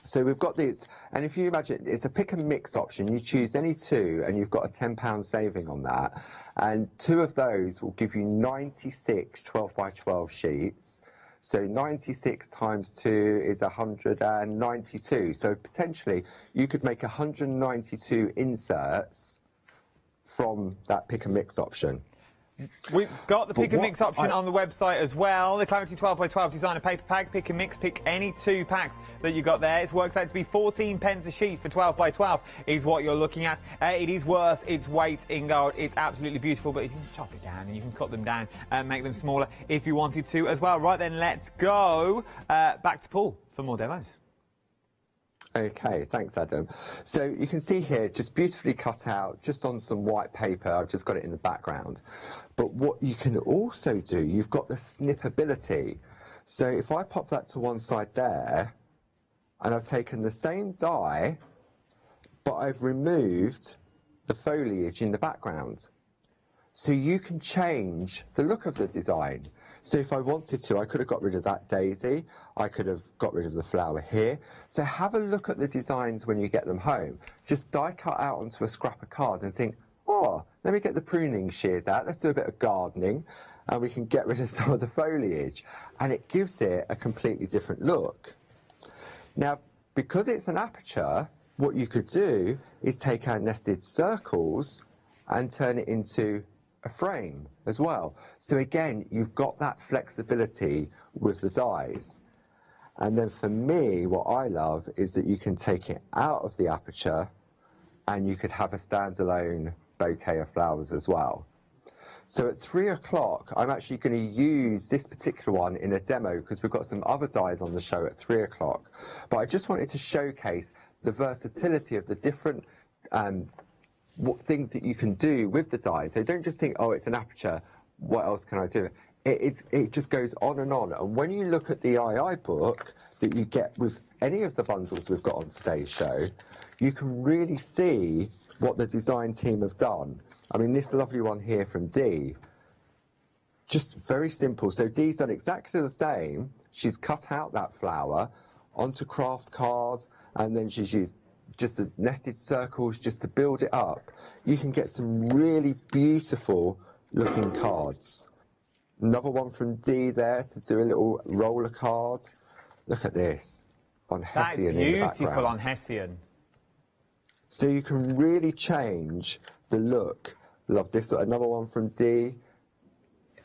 So we've got these, and if you imagine, it's a pick and mix option. You choose any two, and you've got a £10 saving on that. And 2 of those will give you 96 12x12 sheets. So 96 times 2 is 192. So potentially, you could make 192 inserts from that pick and mix option.
We've got the pick and mix option on the website as well. The Clarity 12x12 designer paper pack, pick and mix, pick any 2 packs that you got there. It works out to be 14 pence a sheet for 12x12 is what you're looking at. It is worth its weight in gold. It's absolutely beautiful, but you can chop it down and you can cut them down and make them smaller if you wanted to as well. Right then, let's go back to Paul for more demos.
Okay, thanks Adam. So you can see here, just beautifully cut out, just on some white paper. I've just got it in the background. But what you can also do, you've got the snippability. So if I pop that to one side there, and I've taken the same die, but I've removed the foliage in the background. So you can change the look of the design. So if I wanted to, I could have got rid of that daisy, I could have got rid of the flower here. So have a look at the designs when you get them home. Just die cut out onto a scrap of card and think, oh, let me get the pruning shears out, let's do a bit of gardening, and we can get rid of some of the foliage. And it gives it a completely different look. Now, because it's an aperture, what you could do is take our nested circles and turn it into a frame as well. So again, you've got that flexibility with the dies. And then for me, what I love is that you can take it out of the aperture and you could have a standalone bouquet of flowers as well. So at 3 o'clock, I'm actually going to use this particular one in a demo because we've got some other dies on the show at 3 o'clock. But I just wanted to showcase the versatility of the different what things that you can do with the dies. So don't just think, oh, it's an aperture, what else can I do? It just goes on. And when you look at the II book that you get with any of the bundles we've got on today's show, you can really see what the design team have done. I mean, this lovely one here from Dee, just very simple. So Dee's done exactly the same. She's cut out that flower onto craft cards, and then she's used just the nested circles just to build it up. You can get some really beautiful looking cards. Another one from Dee there to do a little roller card. Look at this on Hessian in the background.
That's beautiful on Hessian.
So you can really change the look. Love this. Another one from Dee.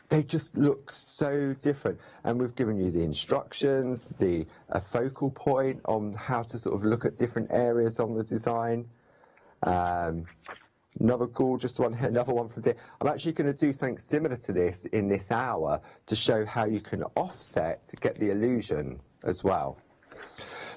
They just look so different. And we've given you the instructions, a focal point on how to sort of look at different areas on the design. Another gorgeous one here, another one from Dee. I'm actually going to do something similar to this in this hour to show how you can offset to get the illusion as well.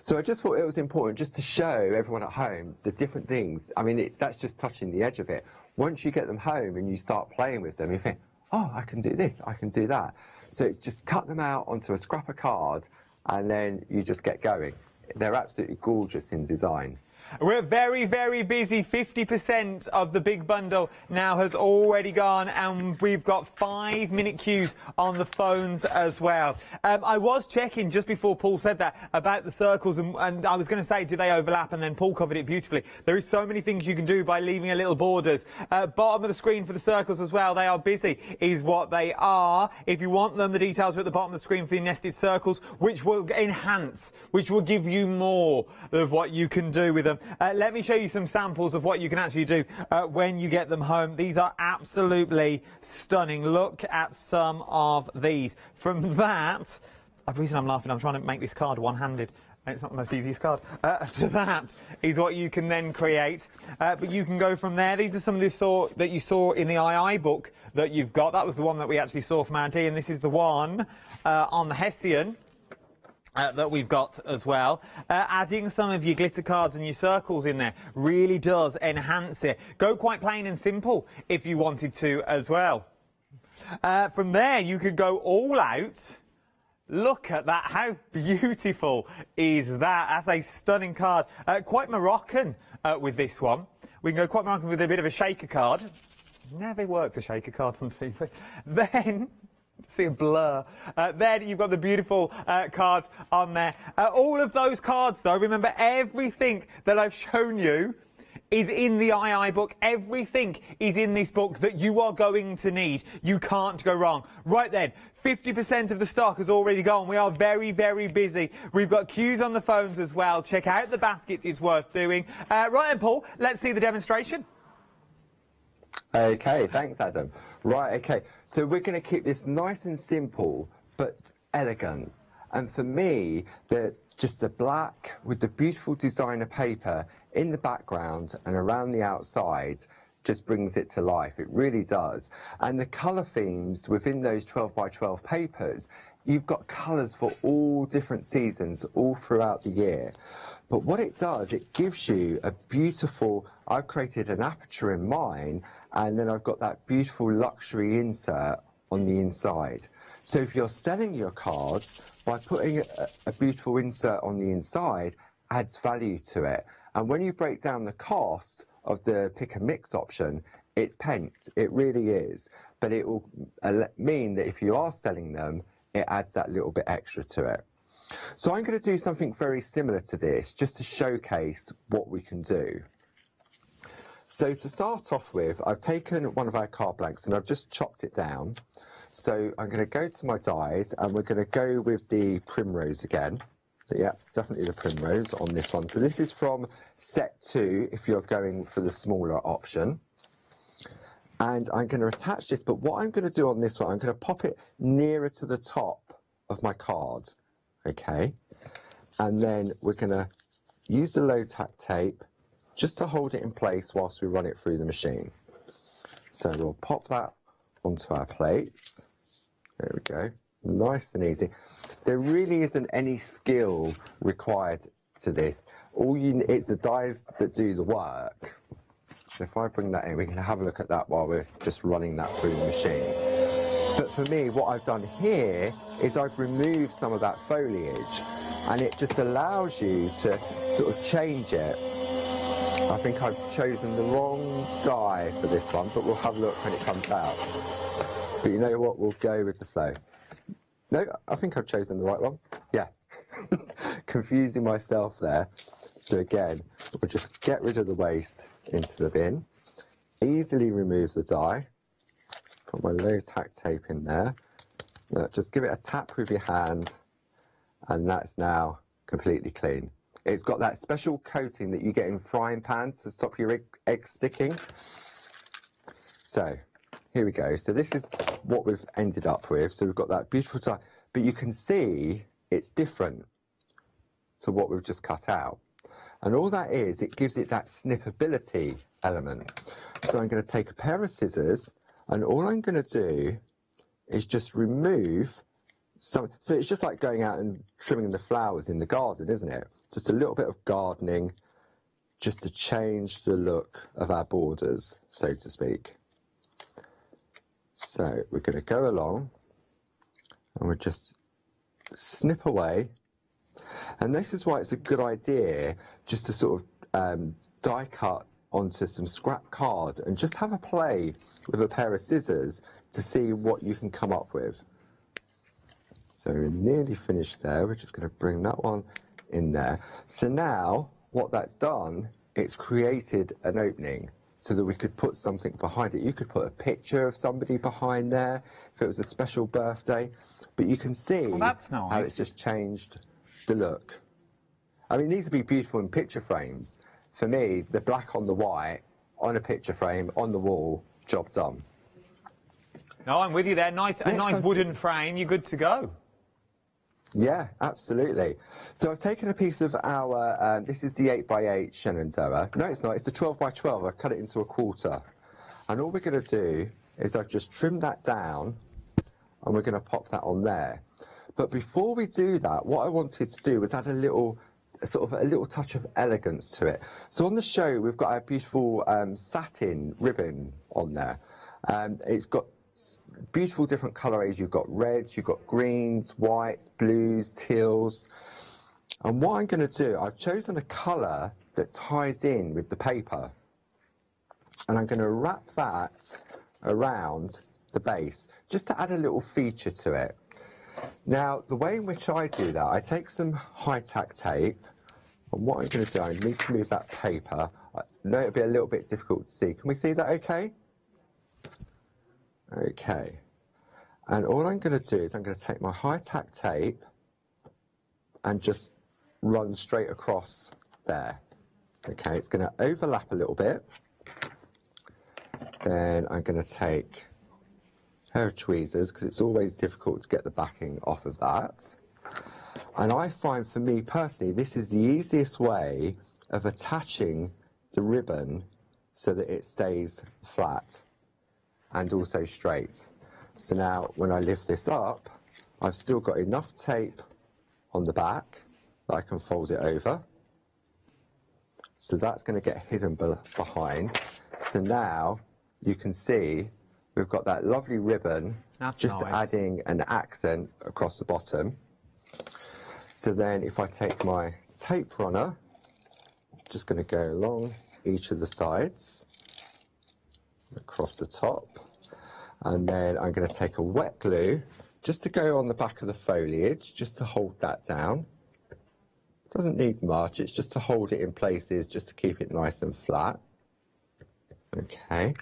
So I just thought it was important just to show everyone at home the different things. I mean, that's just touching the edge of it. Once you get them home and you start playing with them, you think, oh, I can do this, I can do that. So it's just cut them out onto a scrap of card and then you just get going. They're absolutely gorgeous in design.
We're very, very busy. 50% of the big bundle now has already gone, and we've got 5-minute queues on the phones as well. I was checking just before Paul said that about the circles, and I was going to say, do they overlap? And then Paul covered it beautifully. There is so many things you can do by leaving a little borders. Bottom of the screen for the circles as well. They are busy, is what they are. If you want them, the details are at the bottom of the screen for the nested circles, which will enhance, which will give you more of what you can do with them. Let me show you some samples of what you can actually do when you get them home. These are absolutely stunning. Look at some of these. From that, the reason I'm laughing, I'm trying to make this card one-handed. It's not the most easiest card. That is what you can then create. But you can go from there. These are some of the that you saw in the II book that you've got. That was the one that we actually saw from our D, and this is the one on the Hessian. That we've got as well. Adding some of your glitter cards and your circles in there really does enhance it. Go quite plain and simple if you wanted to as well. From there, you could go all out. Look at that. How beautiful is that? That's a stunning card. Quite Moroccan with this one. We can go quite Moroccan with a bit of a shaker card. Never works a shaker card on TV. Then... see a blur. Then you've got the beautiful cards on there. All of those cards, though, remember, everything that I've shown you is in the II book. Everything is in this book that you are going to need. You can't go wrong. Right then, 50% of the stock has already gone. We are very, very busy. We've got queues on the phones as well. Check out the baskets. It's worth doing. Right then, Paul, let's see the demonstration.
Okay, thanks, Adam. Right, okay. So we're going to keep this nice and simple, but elegant. And for me, just the black with the beautiful designer paper in the background and around the outside just brings it to life. It really does. And the colour themes within those 12 by 12 papers, you've got colours for all different seasons, all throughout the year. But what it does, it gives you a beautiful, I've created an aperture in mine, and then I've got that beautiful luxury insert on the inside. So if you're selling your cards, by putting a beautiful insert on the inside adds value to it. And when you break down the cost of the pick and mix option, it's pence. It really is. But it will mean that if you are selling them, it adds that little bit extra to it. So I'm going to do something very similar to this, just to showcase what we can do. So to start off with, I've taken one of our card blanks and I've just chopped it down. So I'm going to go to my dies and we're going to go with the primrose again. Yeah, definitely the primrose on this one. So this is from set 2 if you're going for the smaller option. And I'm going to attach this, but what I'm going to do on this one, I'm going to pop it nearer to the top of my card, okay? And then we're going to use the low tack tape just to hold it in place whilst we run it through the machine. So we'll pop that onto our plates. There we go, nice and easy. There really isn't any skill required to this. It's the dies that do the work. So if I bring that in, we can have a look at that while we're just running that through the machine. But for me, what I've done here is I've removed some of that foliage, and it just allows you to sort of change it. I think I've chosen the wrong die for this one, but we'll have a look when it comes out. But you know what, we'll go with the flow. No, I think I've chosen the right one. Yeah, confusing myself there. So again, we'll just get rid of the waste into the bin, easily remove the die, put my low tack tape in there. Now, just give it a tap with your hand, and that's now completely clean. It's got that special coating that you get in frying pans to stop your egg sticking. So here we go. So this is what we've ended up with. So we've got that beautiful die, but you can see it's different to what we've just cut out. And all that is, it gives it that snippability element. So I'm going to take a pair of scissors, and all I'm going to do is just remove some. So it's just like going out and trimming the flowers in the garden, isn't it? Just a little bit of gardening, just to change the look of our borders, so to speak. So we're going to go along, and we'll just snip away. And this is why it's a good idea just to sort of die cut onto some scrap card and just have a play with a pair of scissors to see what you can come up with. So we're nearly finished there. We're just going to bring that one in there. So now what that's done, it's created an opening so that we could put something behind it. You could put a picture of somebody behind there if it was a special birthday, but you can see
that's nice.
How it's just changed the look. I mean, these would be beautiful in picture frames. For me, the black on the white, on a picture frame, on the wall, job done.
No, I'm with you there. Nice, a nice wooden frame. You're good to go.
Yeah, absolutely. So I've taken a piece of our, this is the 8x8 Shenandoah. No, it's not. It's the 12x12. I've cut it into a quarter. And all we're going to do is I've just trimmed that down, and we're going to pop that on there. But before we do that, what I wanted to do was add a little touch of elegance to it. So on the show, we've got our beautiful satin ribbon on there. It's got beautiful different colours. You've got reds, you've got greens, whites, blues, teals. And what I'm going to do, I've chosen a colour that ties in with the paper. And I'm going to wrap that around the base, just to add a little feature to it. Now, the way in which I do that, I take some high tack tape, and what I'm going to do, I need to move that paper. I know it'll be a little bit difficult to see. Can we see that okay? Okay. And all I'm going to do is I'm going to take my high tack tape and just run straight across there. Okay, it's going to overlap a little bit. Then I'm going to take pair of tweezers, because it's always difficult to get the backing off of that. And I find, for me personally, this is the easiest way of attaching the ribbon so that it stays flat and also straight. So now when I lift this up, I've still got enough tape on the back that I can fold it over. So that's going to get hidden behind. So now you can see we've got that lovely ribbon,
that's
just
nice.
Adding an accent across the bottom. So then if I take my tape runner, just going to go along each of the sides, across the top, and then I'm going to take a wet glue just to go on the back of the foliage, just to hold that down. Doesn't need much, it's just to hold it in places, just to keep it nice and flat. Okay.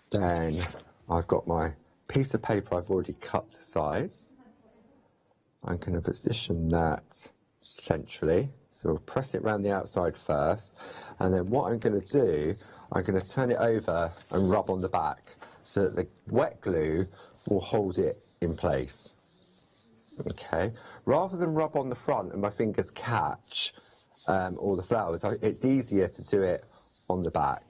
Then I've got my piece of paper I've already cut to size. I'm going to position that centrally. So we'll press it around the outside first, and then what I'm going to do, I'm going to turn it over and rub on the back so that the wet glue will hold it in place. Okay, rather than rub on the front and my fingers catch all the flowers, it's easier to do it on the back.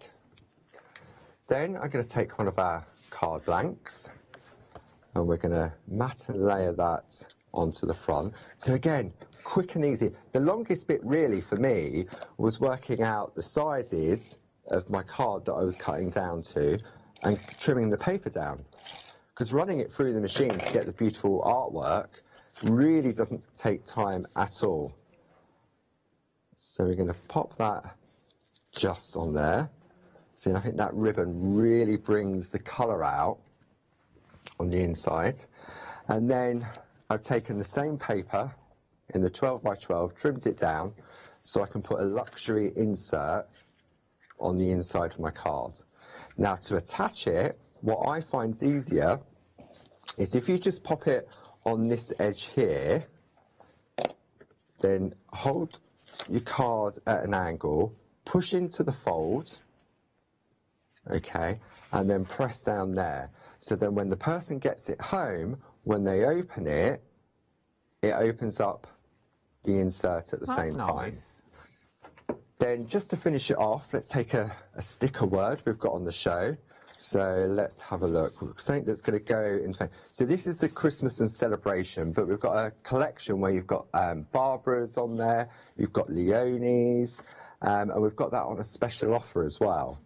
Then I'm going to take one of our card blanks and we're going to mat and layer that onto the front. So again, quick and easy. The longest bit really for me was working out the sizes of my card that I was cutting down to and trimming the paper down. Because running it through the machine to get the beautiful artwork really doesn't take time at all. So we're going to pop that just on there. See, I think that ribbon really brings the colour out on the inside. And then I've taken the same paper in the 12 by 12, trimmed it down so I can put a luxury insert on the inside of my card. Now to attach it, what I find easier is if you just pop it on this edge here, then hold your card at an angle, push into the fold, okay, and then press down there. So then when the person gets it home, when they open it, it opens up the insert at the same time. Then just to finish it off, let's take a sticker word we've got on the show. So let's have a look. Something that's going to go in. So this is the Christmas and celebration, but we've got a collection where you've got Barbara's on there, you've got Leonie's, and we've got that on a special offer as well.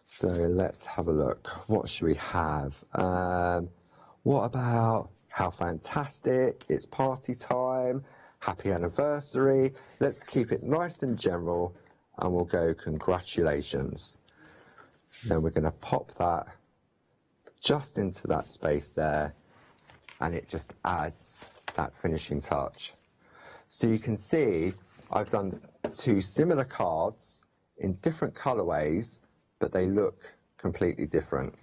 So let's have a look. What should we have? What about how fantastic, it's party time, happy anniversary. Let's keep it nice and general, and we'll go congratulations. Then we're going to pop that just into that space there, and it just adds that finishing touch. So you can see I've done two similar cards in different colourways, but they look completely different.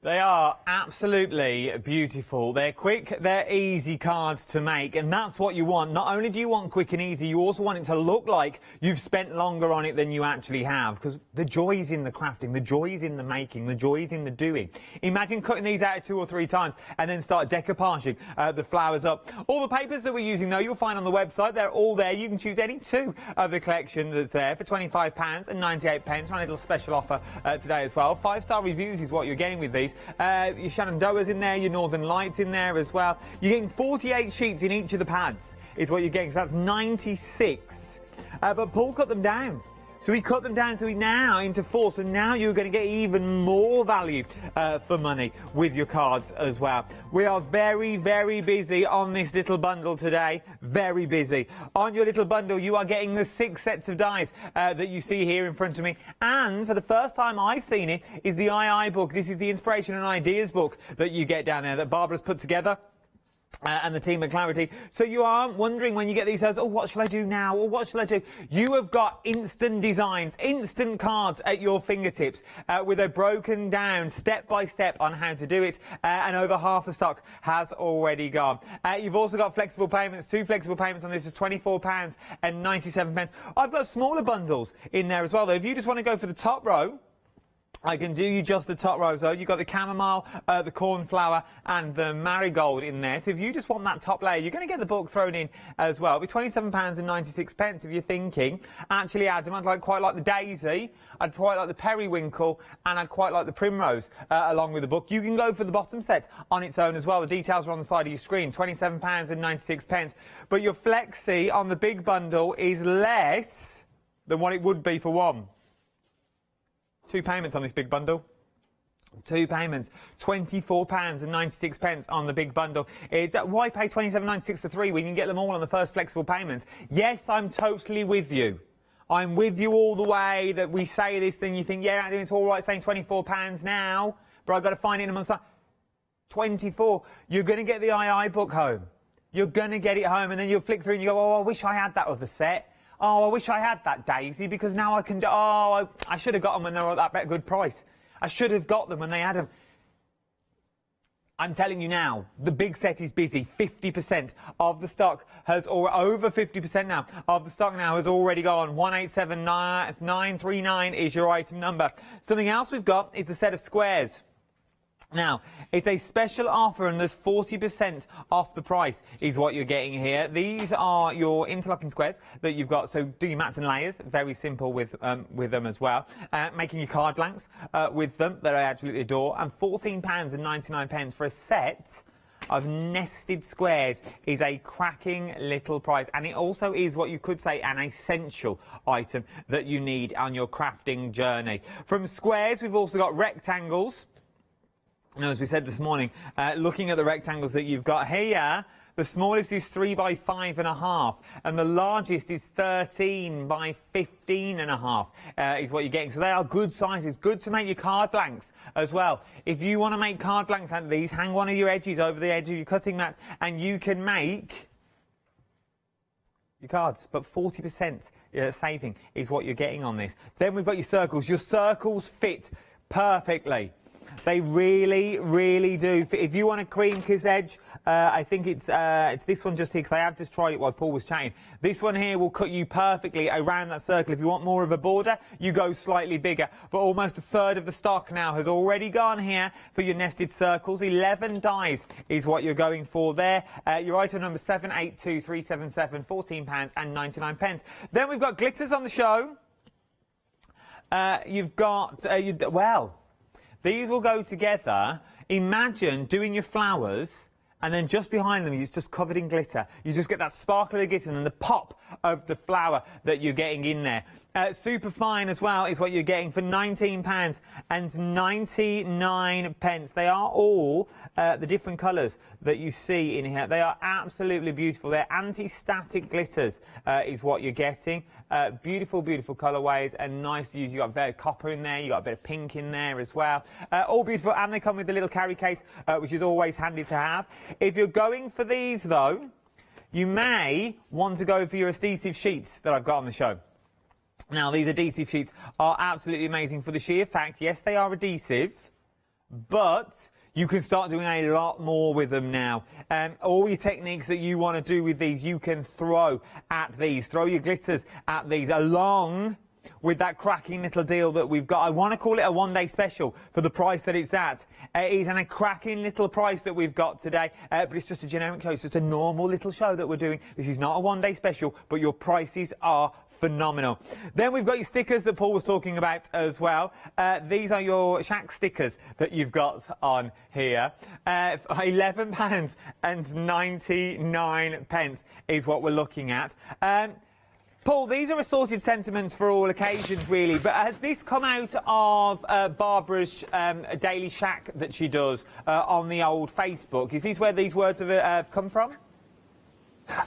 They are absolutely beautiful. They're quick, they're easy cards to make, and that's what you want. Not only do you want quick and easy, you also want it to look like you've spent longer on it than you actually have, because the joy is in the crafting, the joy is in the making, the joy is in the doing. Imagine cutting these out 2 or 3 times and then start decoupaging the flowers up. All the papers that we're using, though, you'll find on the website. They're all there. You can choose any 2 of the collection that's there for £25 and 98 pence on a little special offer today as well. 5-star reviews is what you're getting with these. Your Shenandoah's in there, your Northern Lights in there as well. You're getting 48 sheets in each of the pads is what you're getting, so that's 96. But Paul cut them down. So he cut them down, so he's now into 4, so now you're going to get even more value for money with your cards as well. We are very, very busy on this little bundle today. Very busy. On your little bundle, you are getting the 6 sets of dies that you see here in front of me. And for the first time I've seen it, is the II book. This is the Inspiration and Ideas book that you get down there that Barbara's put together. And the team at Clarity. So you aren't wondering when you get these as, oh, what shall I do now? Or what shall I do? You have got instant designs, instant cards at your fingertips with a broken down step-by-step on how to do it. And over half the stock has already gone. You've also got flexible payments, 2 flexible payments on this is £24 and 97 pence. I've got smaller bundles in there as well, though. If you just want to go for the top row, I can do you just the top row. So you've got the chamomile, the cornflower and the marigold in there. So if you just want that top layer, you're going to get the book thrown in as well. It'll be £27 and 96 pence if you're thinking. Actually, Adam, I'd quite like the daisy, I'd quite like the periwinkle, and I'd quite like the primrose along with the book. You can go for the bottom set on its own as well. The details are on the side of your screen, £27 and 96 pence. But your Flexi on the big bundle is less than what it would be for one. 2 payments on this big bundle. 2 payments, £24 and 96 pence on the big bundle. Why pay £27.96 for 3 when you can get them all on the first flexible payments? Yes, I'm totally with you. I'm with you all the way that we say this thing, you think, yeah, it's all right saying £24 now, but I've got to find it in a month's time. 24. You're going to get the II book home. You're going to get it home, and then you'll flick through and you go, oh, I wish I had that other set. Oh, I wish I had that Daisy, because now I can do... Oh, I should have got them when they were at that good price. I should have got them when they had them. I'm telling you now, the big set is busy. 50% of the stock has, or over 50% now, of the stock now has already gone. 187939 is your item number. Something else we've got is a set of squares. Now, it's a special offer and there's 40% off the price is what you're getting here. These are your interlocking squares that you've got. So do your mats and layers, very simple with them as well. Making your card blanks with them that I absolutely adore. And £14.99 for a set of nested squares is a cracking little price. And it also is what you could say an essential item that you need on your crafting journey. From squares, we've also got rectangles. Now, as we said this morning, looking at the rectangles that you've got here, the smallest is 3 by 5.5, and the largest is 13 by 15.5 is what you're getting. So they are good sizes, good to make your card blanks as well. If you want to make card blanks out of these, hang one of your edges over the edge of your cutting mats, and you can make your cards. But 40% saving is what you're getting on this. Then we've got your circles. Your circles fit perfectly. They really, really do. If you want a cream kiss edge, I think it's this one just here, because I have just tried it while Paul was chatting. This one here will cut you perfectly around that circle. If you want more of a border, you go slightly bigger. But almost a third of the stock now has already gone here for your nested circles. 11 dies is what you're going for there. Your item number 782377, £14.99. Then we've got glitters on the show. You've got, well... These will go together. Imagine doing your flowers and then just behind them it's just covered in glitter. You just get that sparkle of glitter and then the pop of the flower that you're getting in there. Super fine as well is what you're getting for £19.99. They are all the different colours that you see in here. They are absolutely beautiful. They're anti-static glitters is what you're getting. Beautiful, beautiful colourways and nice to use. You've got a bit of copper in there, you've got a bit of pink in there as well. All beautiful, and they come with a little carry case, which is always handy to have. If you're going for these, though, you may want to go for your adhesive sheets that I've got on the show. Now, these adhesive sheets are absolutely amazing for the sheer fact, yes, they are adhesive, but you can start doing a lot more with them now. All your techniques that you want to do with these, you can throw at these. Throw your glitters at these, along with that cracking little deal that we've got. I want to call it a one-day special for the price that it's at. It is a cracking little price that we've got today, but it's just a generic show. It's just a normal little show that we're doing. This is not a one-day special, but your prices are phenomenal. Then we've got your stickers that Paul was talking about as well. These are your Shack stickers that you've got on here. £11.99 is what we're looking at. Paul, these are assorted sentiments for all occasions, really, but has this come out of Barbara's daily shack that she does on the old Facebook? Is this where these words have come from?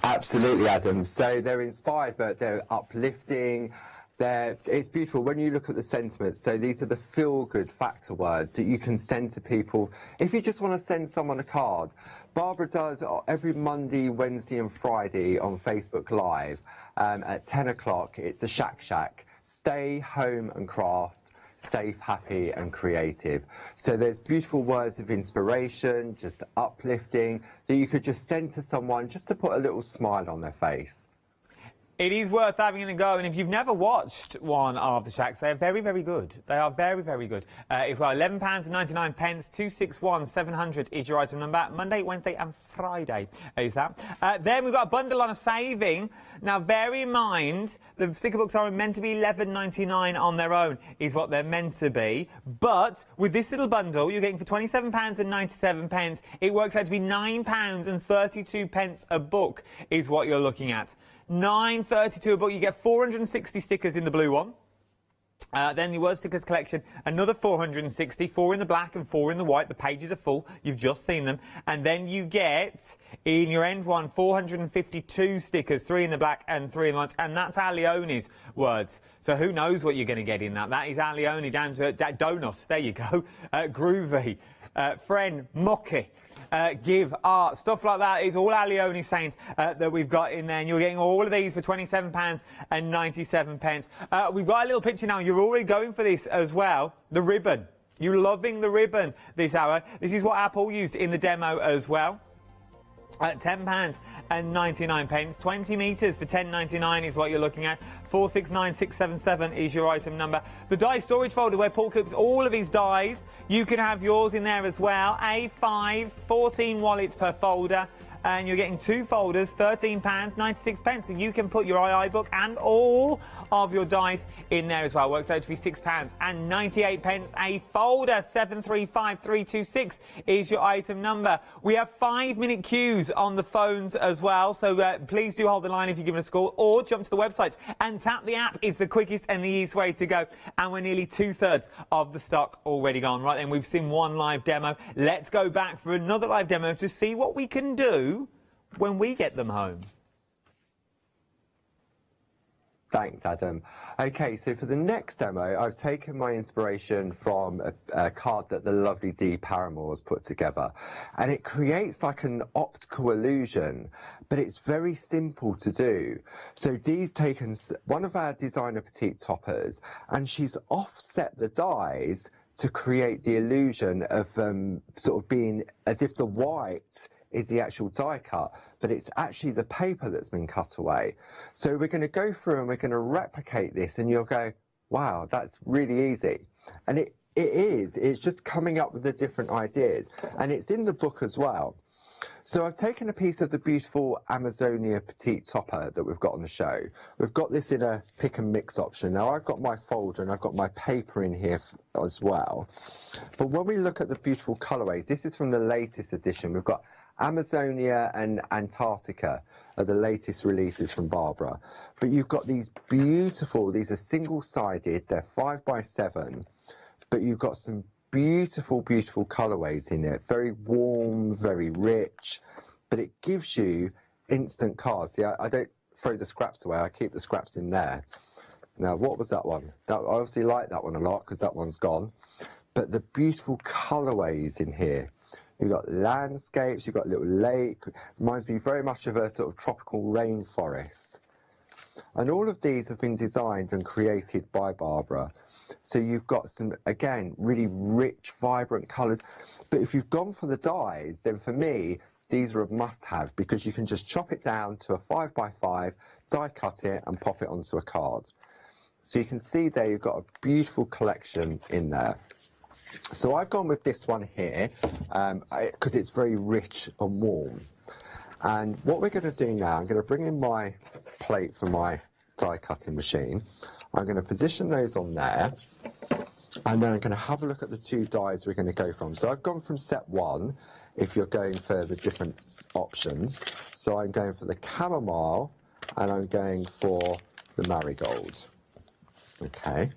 Absolutely, Adam. So they're inspired, but they're uplifting. It's beautiful when you look at the sentiments. So these are the feel-good factor words that you can send to people if you just want to send someone a card. Barbara does every Monday, Wednesday and Friday on Facebook Live at 10 o'clock. It's the Shack Shack. Stay home and craft. Safe, happy and creative. So there's beautiful words of inspiration, just uplifting, that you could just send to someone just to put a little smile on their face.
It is worth having a go, and if you've never watched one of the Shacks, they're very, very good. They are very, very good. If we're £11.99, 261700 is your item number. Monday, Wednesday and Friday is that. Then we've got a bundle on a saving. Now, bear in mind, the sticker books are meant to be £11.99 on their own, is what they're meant to be. But with this little bundle, you're getting for £27.97. It works out to be £9.32 a book is what you're looking at. £9.32 a book. You get 460 stickers in the blue one. Then the word stickers collection, another 460, 4 in the black and 4 in the white. The pages are full. You've just seen them. And then you get, in your end one, 452 stickers, 3 in the black and 3 in the white. And that's our Leone's words. So who knows what you're going to get in that. That is our Leone down to Donut. There you go. Groovy. Friend, Mucky. Give, art, stuff like that is all our Leone Saints that we've got in there, and you're getting all of these for £27.97. We've got a little picture now. You're already going for this as well. The ribbon. You're loving the ribbon this hour. This is what Apple used in the demo as well. £10.99. 20 metres for £10.99 is what you're looking at. 469677 is your item number. The die storage folder where Paul keeps all of his dies. You can have yours in there as well. A5, 14 wallets per folder. And you're getting 2 folders, £13.96. So you can put your II book and all of your dies in there as well. Works out to be £6.98 a folder. 735326 is your item number. We have 5-minute queues on the phones as well. So please do hold the line if you're giving us a call, or jump to the website and tap the app. Is the quickest and the easiest way to go. And we're nearly 2/3 of the stock already gone. Right then, we've seen one live demo. Let's go back for another live demo to see what we can do when we get them home.
Thanks, Adam. Okay, so for the next demo, I've taken my inspiration from a card that the lovely Dee Paramore has put together. And it creates like an optical illusion, but it's very simple to do. So Dee's taken one of our designer petite toppers, and she's offset the dies to create the illusion of sort of being as if the white is the actual die cut, but it's actually the paper that's been cut away. So we're going to go through and we're going to replicate this, and you'll go, wow, that's really easy. And it is. It's just coming up with the different ideas. And it's in the book as well. So I've taken a piece of the beautiful Amazonia petite topper that we've got on the show. We've got this in a pick and mix option. Now I've got my folder and I've got my paper in here as well. But when we look at the beautiful colorways, this is from the latest edition. We've got Amazonia and Antarctica are the latest releases from Barbara. But you've got these beautiful, these are single-sided, they're 5x7, but you've got some beautiful, beautiful colorways in it. Very warm, very rich, but it gives you instant cards. See, I don't throw the scraps away, I keep the scraps in there. Now, what was that one? I obviously like that one a lot because that one's gone. But the beautiful colorways in here. You've got landscapes, you've got a little lake. Reminds me very much of a sort of tropical rainforest. And all of these have been designed and created by Barbara. So you've got some, again, really rich, vibrant colours. But if you've gone for the dies, then for me, these are a must-have because you can just chop it down to a 5x5, die cut it and pop it onto a card. So you can see there you've got a beautiful collection in there. So I've gone with this one here because it's very rich and warm. And what we're going to do now, I'm going to bring in my plate for my die cutting machine. I'm going to position those on there, and then I'm going to have a look at the 2 dies we're going to go from. So I've gone from set 1 if you're going for the different options. So I'm going for the chamomile and I'm going for the marigold. Okay.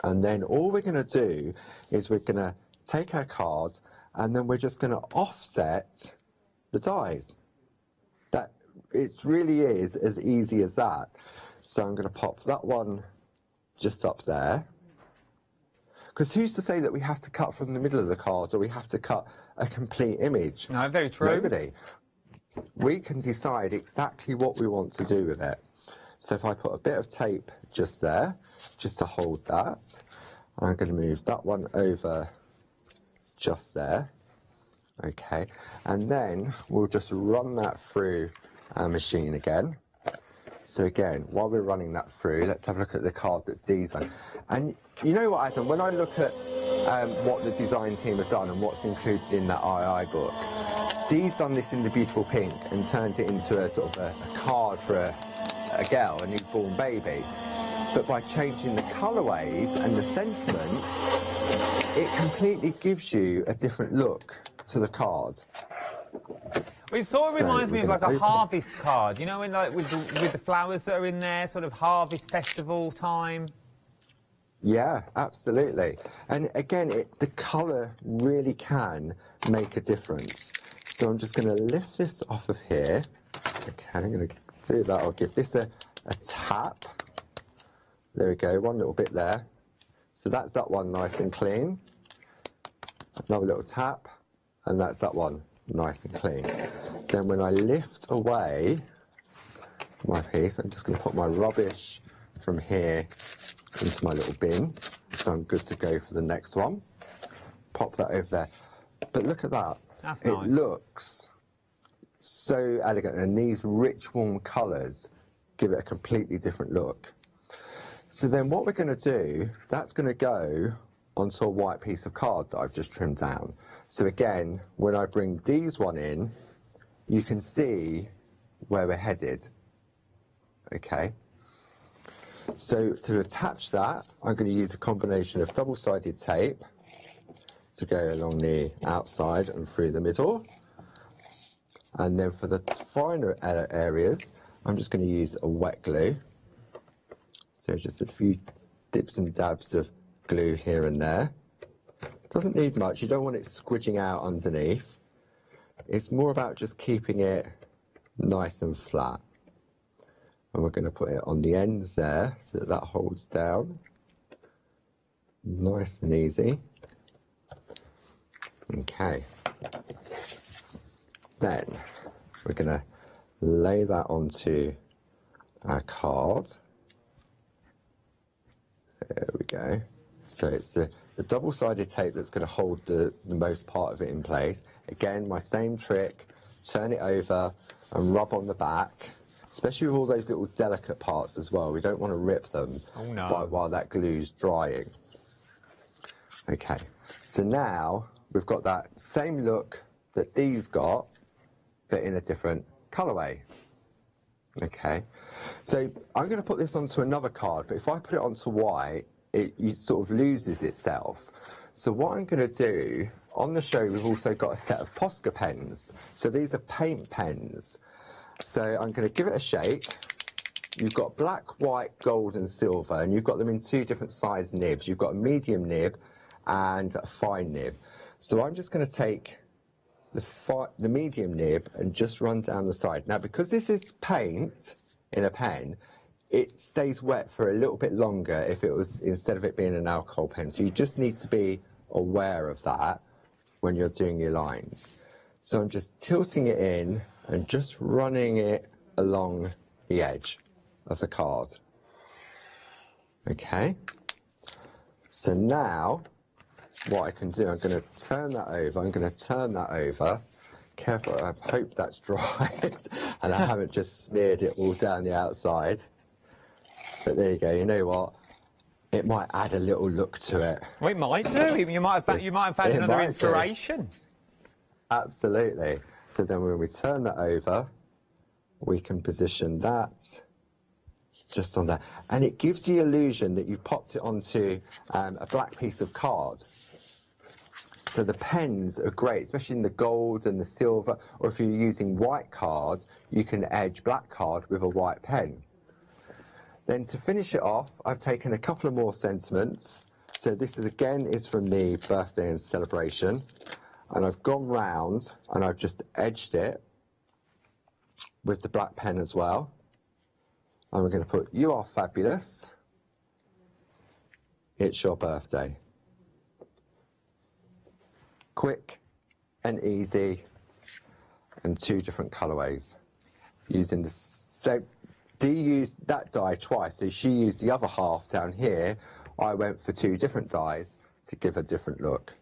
And then all we're going to do is we're going to take our card and then we're just going to offset the dies. That it really is as easy as that. So I'm going to pop that one just up there. Because who's to say that we have to cut from the middle of the card or we have to cut a complete image?
No, very true.
Nobody. We can decide exactly what we want to do with it. So if I put a bit of tape just there, just to hold that, I'm going to move that one over just there. Okay, and then we'll just run that through our machine again. So again, while we're running that through, let's have a look at the card that Dee's done. And you know what, Adam, when I look at what the design team have done and what's included in that II book, Dee's done this in the beautiful pink and turned it into a sort of a card for a girl, a newborn baby. But by changing the colourways and the sentiments, it completely gives you a different look to the card.
Well, it sort of reminds me of like a harvest card, you know, in like with the flowers that are in there, sort of harvest festival time.
Yeah, absolutely. And again, the colour really can make a difference. So I'm just going to lift this off of here. Okay, I'm going to do that. I'll give this a tap. There we go, one little bit there. So that's that one nice and clean. Another little tap, and that's that one nice and clean. Then when I lift away my piece, I'm just going to put my rubbish from here into my little bin. So I'm good to go for the next one. Pop that over there. But look at that.
That's
it
nice.
Looks so elegant, and these rich, warm colours give it a completely different look. So then what we're going to do, that's going to go onto a white piece of card that I've just trimmed down. So again, when I bring these one in, you can see where we're headed. Okay. So to attach that, I'm going to use a combination of double-sided tape to go along the outside and through the middle. And then for the finer areas, I'm just going to use a wet glue. So just a few dips and dabs of glue here and there. Doesn't need much, you don't want it squidging out underneath. It's more about just keeping it nice and flat. And we're going to put it on the ends there so that that holds down. Nice and easy. Okay. Then we're going to lay that onto our card. There we go. So it's the double-sided tape that's going to hold the most part of it in place. Again, my same trick, turn it over and rub on the back, especially with all those little delicate parts as well. We don't want to rip them while that glue's drying. Okay, so now we've got that same look that these got, but in a different colourway. Okay, so I'm going to put this onto another card, but if I put it onto white, it sort of loses itself. So what I'm going to do, on the show we've also got a set of Posca pens. So these are paint pens. So I'm going to give it a shake. You've got black, white, gold and silver, and you've got them in two different size nibs. You've got a medium nib and a fine nib. So I'm just going to take the medium nib and just run down the side. Now, because this is paint in a pen, it stays wet for a little bit longer if it was, instead of it being an alcohol pen. So you just need to be aware of that when you're doing your lines. So I'm just tilting it in and just running it along the edge of the card. Okay. So now what I can do, I'm going to turn that over. I'm going to turn that over. Careful, I hope that's dry and I haven't just smeared it all down the outside. But there you go. You know what? It might add a little look to it.
Well, it might do. You might have found another inspiration.
Absolutely. So then when we turn that over, we can position that just on there. And it gives the illusion that you've popped it onto a black piece of card. So the pens are great, especially in the gold and the silver, or if you're using white card, you can edge black card with a white pen. Then to finish it off, I've taken a couple of more sentiments. So this is again from the birthday and celebration. And I've gone round and I've just edged it with the black pen as well. And we're going to put, "You are fabulous. It's your birthday." Quick and easy, and two different colourways. Using the, so Dee used that die twice, so she used the other half down here. I went for two different dies to give a different look.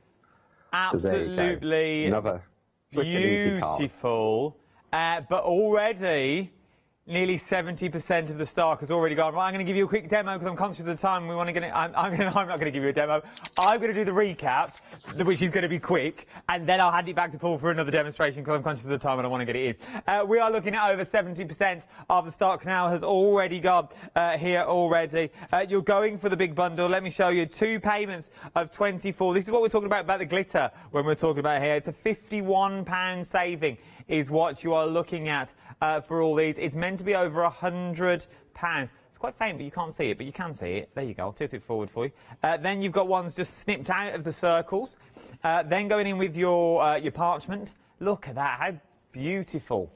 Absolutely.
So there you go. Another quick and easy card.
Beautiful. But already, nearly 70% of the stock has already gone. Right, I'm going to give you a quick demo because I'm conscious of the time. We want to get it. I'm not going to give you a demo. I'm going to do the recap, which is going to be quick, and then I'll hand it back to Paul for another demonstration because I'm conscious of the time and I want to get it in. We are looking at over 70% of the stock now has already gone here already. You're going for the big bundle. Let me show you 2 payments of 24. This is what we're talking about the glitter when we're talking about here. It's a £51 saving is what you are looking at for all these. It's meant to be over £100. It's It's quite faint, but you can't see it, but you can see it. There you go. I'll tilt it forward for you. Then you've got ones just snipped out of the circles. Then going in with your parchment. Look at that. How beautiful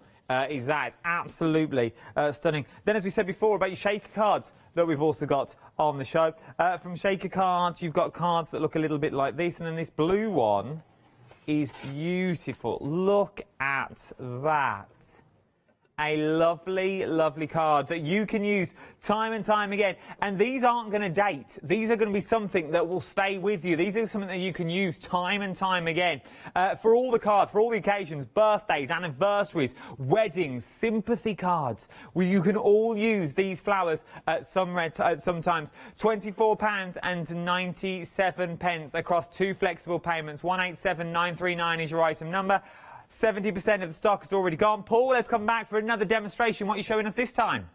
is that? It's absolutely stunning. Then, as we said before, about your shaker cards that we've also got on the show. From shaker cards, you've got cards that look a little bit like this, and then this blue one is beautiful. Look at that. A lovely, lovely card that you can use time and time again. And these aren't going to date. These are going to be something that will stay with you. These are something that you can use time and time again. For all the cards, for all the occasions, birthdays, anniversaries, weddings, sympathy cards, where you can all use these flowers at sometimes. £24.97 across 2 flexible payments. 187939 is your item number. 70% of the stock has already gone. Paul, let's come back for another demonstration. What are you showing us this time?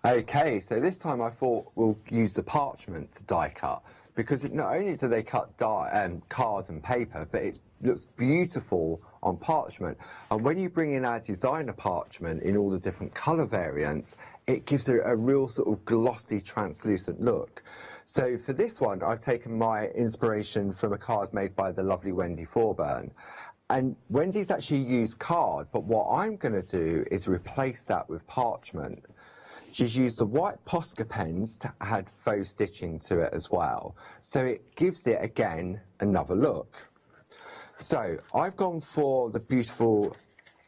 Okay, so this time I thought we'll use the parchment to die cut, because not only do they cut cards and paper, but it looks beautiful on parchment. And when you bring in our designer parchment in all the different colour variants, it gives it a real sort of glossy, translucent look. So for this one, I've taken my inspiration from a card made by the lovely Wendy Forburn. And Wendy's actually used card, but what I'm going to do is replace that with parchment. She's used the white Posca pens to add faux stitching to it as well. So it gives it, again, another look. So I've gone for the beautiful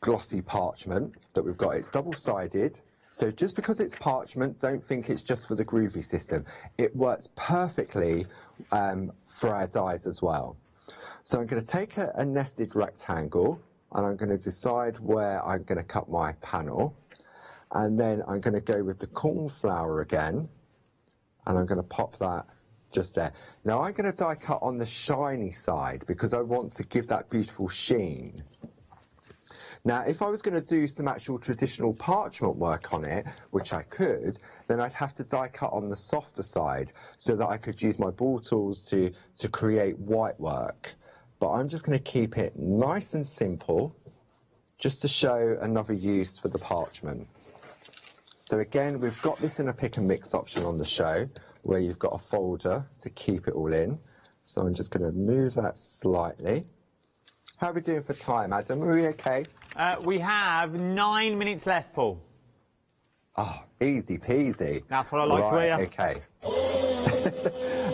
glossy parchment that we've got. It's double-sided. So just because it's parchment, don't think it's just for the groovy system. It works perfectly for our dies as well. So I'm going to take a nested rectangle, and I'm going to decide where I'm going to cut my panel. And then I'm going to go with the cornflower again, and I'm going to pop that just there. Now I'm going to die cut on the shiny side because I want to give that beautiful sheen. Now, if I was going to do some actual traditional parchment work on it, which I could, then I'd have to die cut on the softer side so that I could use my ball tools to create white work. But I'm just going to keep it nice and simple, just to show another use for the parchment. So again, we've got this in a pick and mix option on the show, where you've got a folder to keep it all in. So I'm just going to move that slightly. How are we doing for time, Adam? Are we okay?
We have 9 minutes left, Paul.
Oh, easy peasy.
That's what I like to hear.
Okay.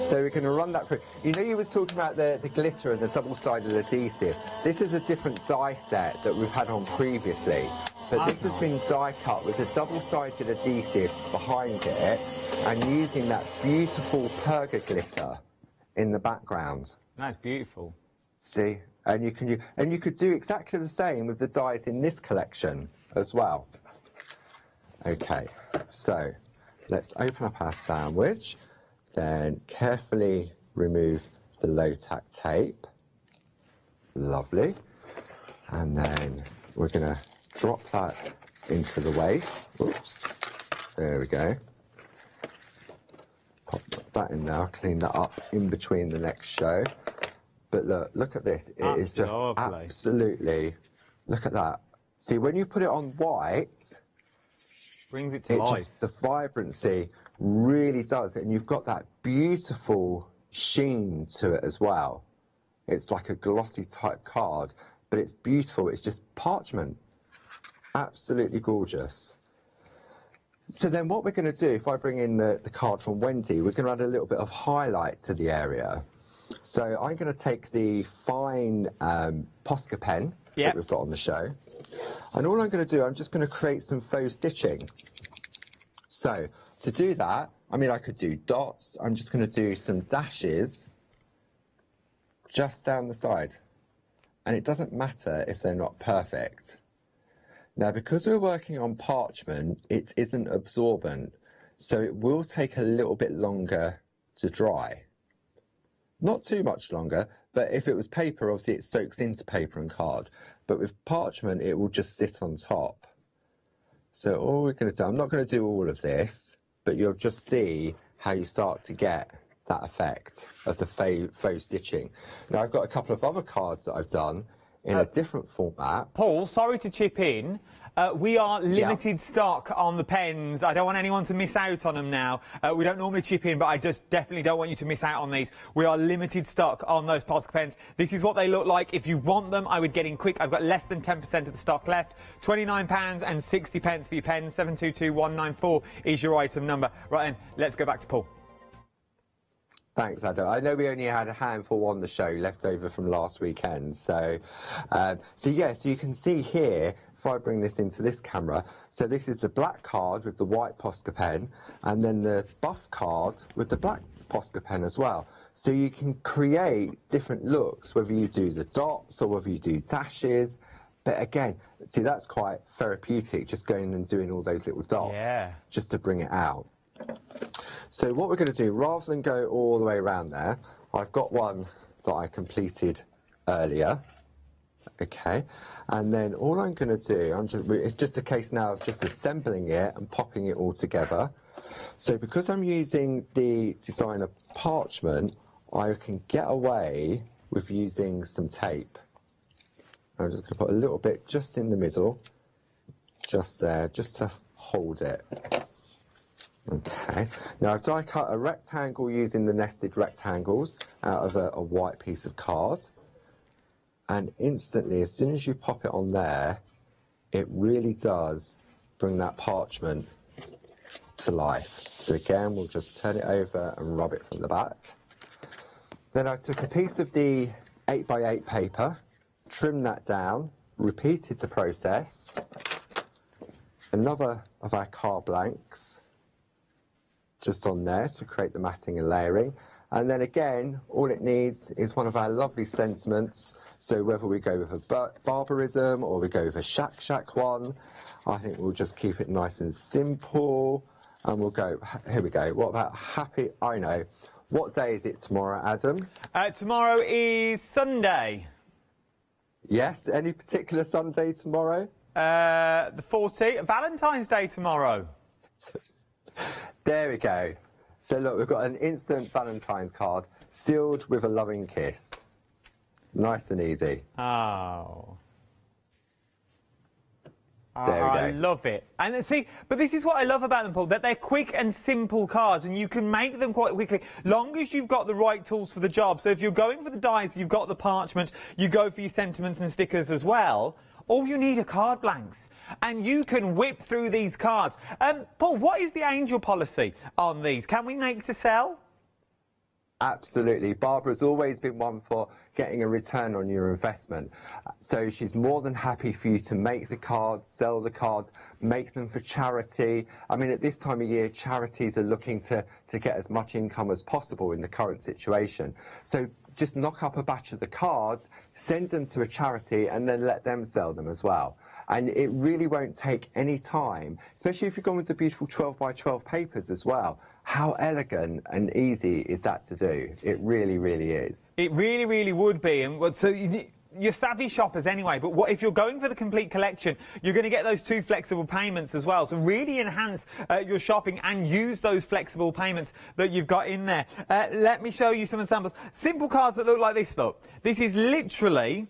So we're going to run that through. You know, you was talking about the glitter and the double-sided adhesive. This is a different die set that we've had on previously. But this has been die cut with a double-sided adhesive behind it and using that beautiful perga glitter in the background.
That's beautiful.
See? And you could do exactly the same with the dies in this collection as well. Okay, so let's open up our sandwich. Then carefully remove the low-tack tape. Lovely. And then we're going to drop that into the waste. Oops. There we go. Pop that in now, clean that up in between the next show. But look at this. It is just absolutely, look at that. See, when you put it on white,
brings it to life.
The vibrancy really does, and you've got that beautiful sheen to it as well. It's like a glossy type card, but it's beautiful. It's just parchment. Absolutely gorgeous. So then what we're going to do, if I bring in the card from Wendy, we're going to add a little bit of highlight to the area. So I'm going to take the fine Posca pen that we've got on the show, and all I'm going to do, I'm just going to create some faux stitching. So to do that, I mean, I could do dots. I'm just going to do some dashes just down the side. And it doesn't matter if they're not perfect. Now, because we're working on parchment, it isn't absorbent, so it will take a little bit longer to dry. Not too much longer, but if it was paper, obviously it soaks into paper and card. But with parchment, it will just sit on top. So all we're going to do, I'm not going to do all of this, but you'll just see how you start to get that effect of the faux stitching. Now, I've got a couple of other cards that I've done in a different format.
Paul, sorry to chip in. We are limited stock on the pens. I don't want anyone to miss out on them now. We don't normally chip in, but I just definitely don't want you to miss out on these. We are limited stock on those Posca pens. This is what they look like. If you want them, I would get in quick. I've got less than 10% of the stock left. £29.60 for your pens. 722194 is your item number. Right then, let's go back to Paul.
Thanks, Adam. I know we only had a handful on the show left over from last weekend. So you can see here, if I bring this into this camera, so this is the black card with the white Posca pen, and then the buff card with the black Posca pen as well. So you can create different looks, whether you do the dots or whether you do dashes. But again, see, that's quite therapeutic, just going and doing all those little dots, just to bring it out. So what we're going to do, rather than go all the way around there, I've got one that I completed earlier. Okay, and then all I'm going to do, it's just a case now of just assembling it and popping it all together. So because I'm using the designer parchment, I can get away with using some tape. I'm just going to put a little bit just in the middle, just there, just to hold it. Okay, now I've die cut a rectangle using the nested rectangles out of a white piece of card. And instantly, as soon as you pop it on there, it really does bring that parchment to life. So again, we'll just turn it over and rub it from the back. Then I took a piece of the 8x8 paper, trimmed that down, repeated the process. Another of our card blanks, just on there to create the matting and layering. And then again, all it needs is one of our lovely sentiments. So whether we go with a barbarism or we go with a shack one, I think we'll just keep it nice and simple. And we'll go, here we go. What about happy, I know. What day is it tomorrow, Adam?
Tomorrow is Sunday.
Yes, any particular Sunday tomorrow?
The 14th, Valentine's Day tomorrow.
There we go. So look, we've got an instant Valentine's card sealed with a loving kiss. Nice and easy.
Oh.
There we go.
I love it. And see, but this is what I love about them, Paul, that they're quick and simple cards, and you can make them quite quickly, long as you've got the right tools for the job. So if you're going for the dies, you've got the parchment, you go for your sentiments and stickers as well, all you need are card blanks. And you can whip through these cards. Paul, what is the angel policy on these? Can we make to sell?
Absolutely. Barbara's always been one for getting a return on your investment. So she's more than happy for you to make the cards, sell the cards, make them for charity. I mean, at this time of year, charities are looking to get as much income as possible in the current situation. So just knock up a batch of the cards, send them to a charity, and then let them sell them as well. And it really won't take any time, especially if you've gone with the beautiful 12x12 papers as well. How elegant and easy is that to do? It really, really is.
It really, really would be. And so you're savvy shoppers anyway, but what if you're going for the complete collection, you're going to get those 2 flexible payments as well. So really enhance your shopping and use those flexible payments that you've got in there. Let me show you some examples. Simple cards that look like this, look. This is literally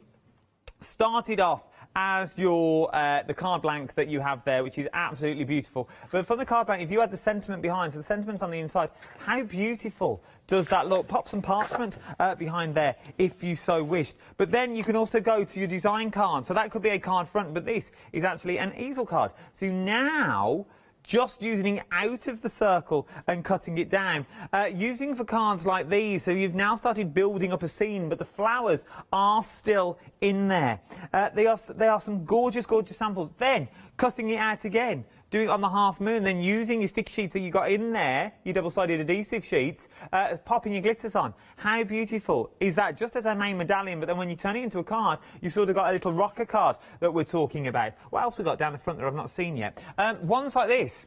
started off as your the card blank that you have there, which is absolutely beautiful. But from the card blank, if you had the sentiment behind, so the sentiment's on the inside, how beautiful does that look? Pop some parchment behind there if you so wished. But then you can also go to your design card. So that could be a card front, but this is actually an easel card. So now, just using it out of the circle and cutting it down. Using for cards like these, so you've now started building up a scene, but the flowers are still in there. They are some gorgeous, gorgeous samples. Then, cutting it out again, doing it on the half moon, then using your sticky sheets that you got in there, your double-sided adhesive sheets, popping your glitters on. How beautiful is that? Just as a main medallion, but then when you turn it into a card, you sort of got a little rocker card that we're talking about. What else we got down the front that I've not seen yet? Ones like this.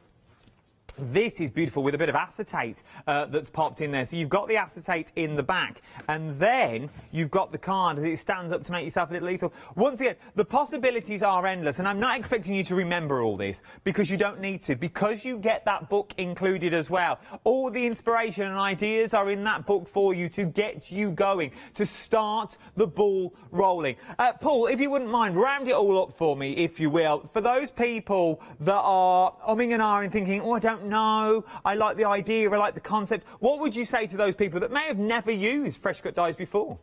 This is beautiful with a bit of acetate that's popped in there. So you've got the acetate in the back, and then you've got the card as it stands up to make yourself a little easel. Once again, the possibilities are endless, and I'm not expecting you to remember all this because you don't need to, because you get that book included as well. All the inspiration and ideas are in that book for you to get you going, to start the ball rolling. Paul, if you wouldn't mind, round it all up for me, if you will. For those people that are umming and ahhing, thinking, oh, I don't know, I like the idea, I like the concept, what would you say to those people that may have never used fresh cut dies before?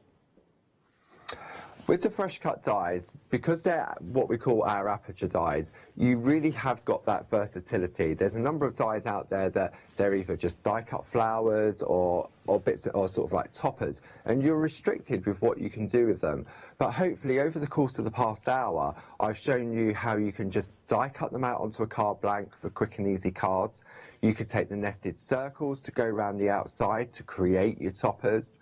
With the fresh cut dies, because they're what we call our aperture dies, you really have got that versatility. There's a number of dies out there that they're either just die cut flowers or bits or sort of like toppers, and you're restricted with what you can do with them. But hopefully over the course of the past hour, I've shown you how you can just die cut them out onto a card blank for quick and easy cards. You could take the nested circles to go around the outside to create your toppers.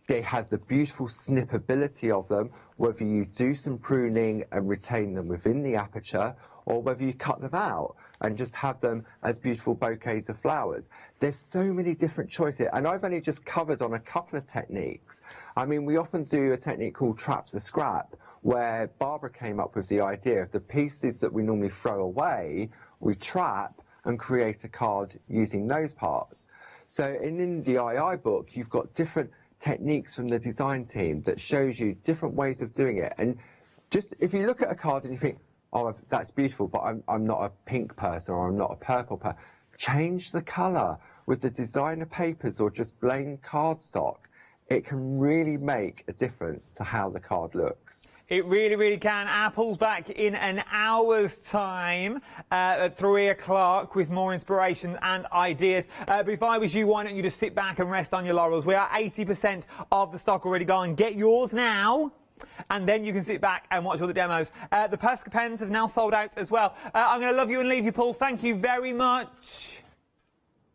They have the beautiful snippability of them, whether you do some pruning and retain them within the aperture, or whether you cut them out and just have them as beautiful bouquets of flowers. There's so many different choices, and I've only just covered on a couple of techniques. I mean, we often do a technique called trap the scrap, where Barbara came up with the idea of the pieces that we normally throw away, we trap and create a card using those parts. So in the II book, you've got different techniques from the design team that shows you different ways of doing it. And just if you look at a card and you think, oh, that's beautiful, but I'm not a pink person or I'm not a purple person, change the colour with the designer papers or just plain cardstock. It can really make a difference to how the card looks.
It really, really can. Apple's back in an hour's time at 3 o'clock with more inspiration and ideas. But if I was you, why don't you just sit back and rest on your laurels? We are 80% of the stock already gone. Get yours now, and then you can sit back and watch all the demos. The Posca pens have now sold out as well. I'm going to love you and leave you, Paul. Thank you very much.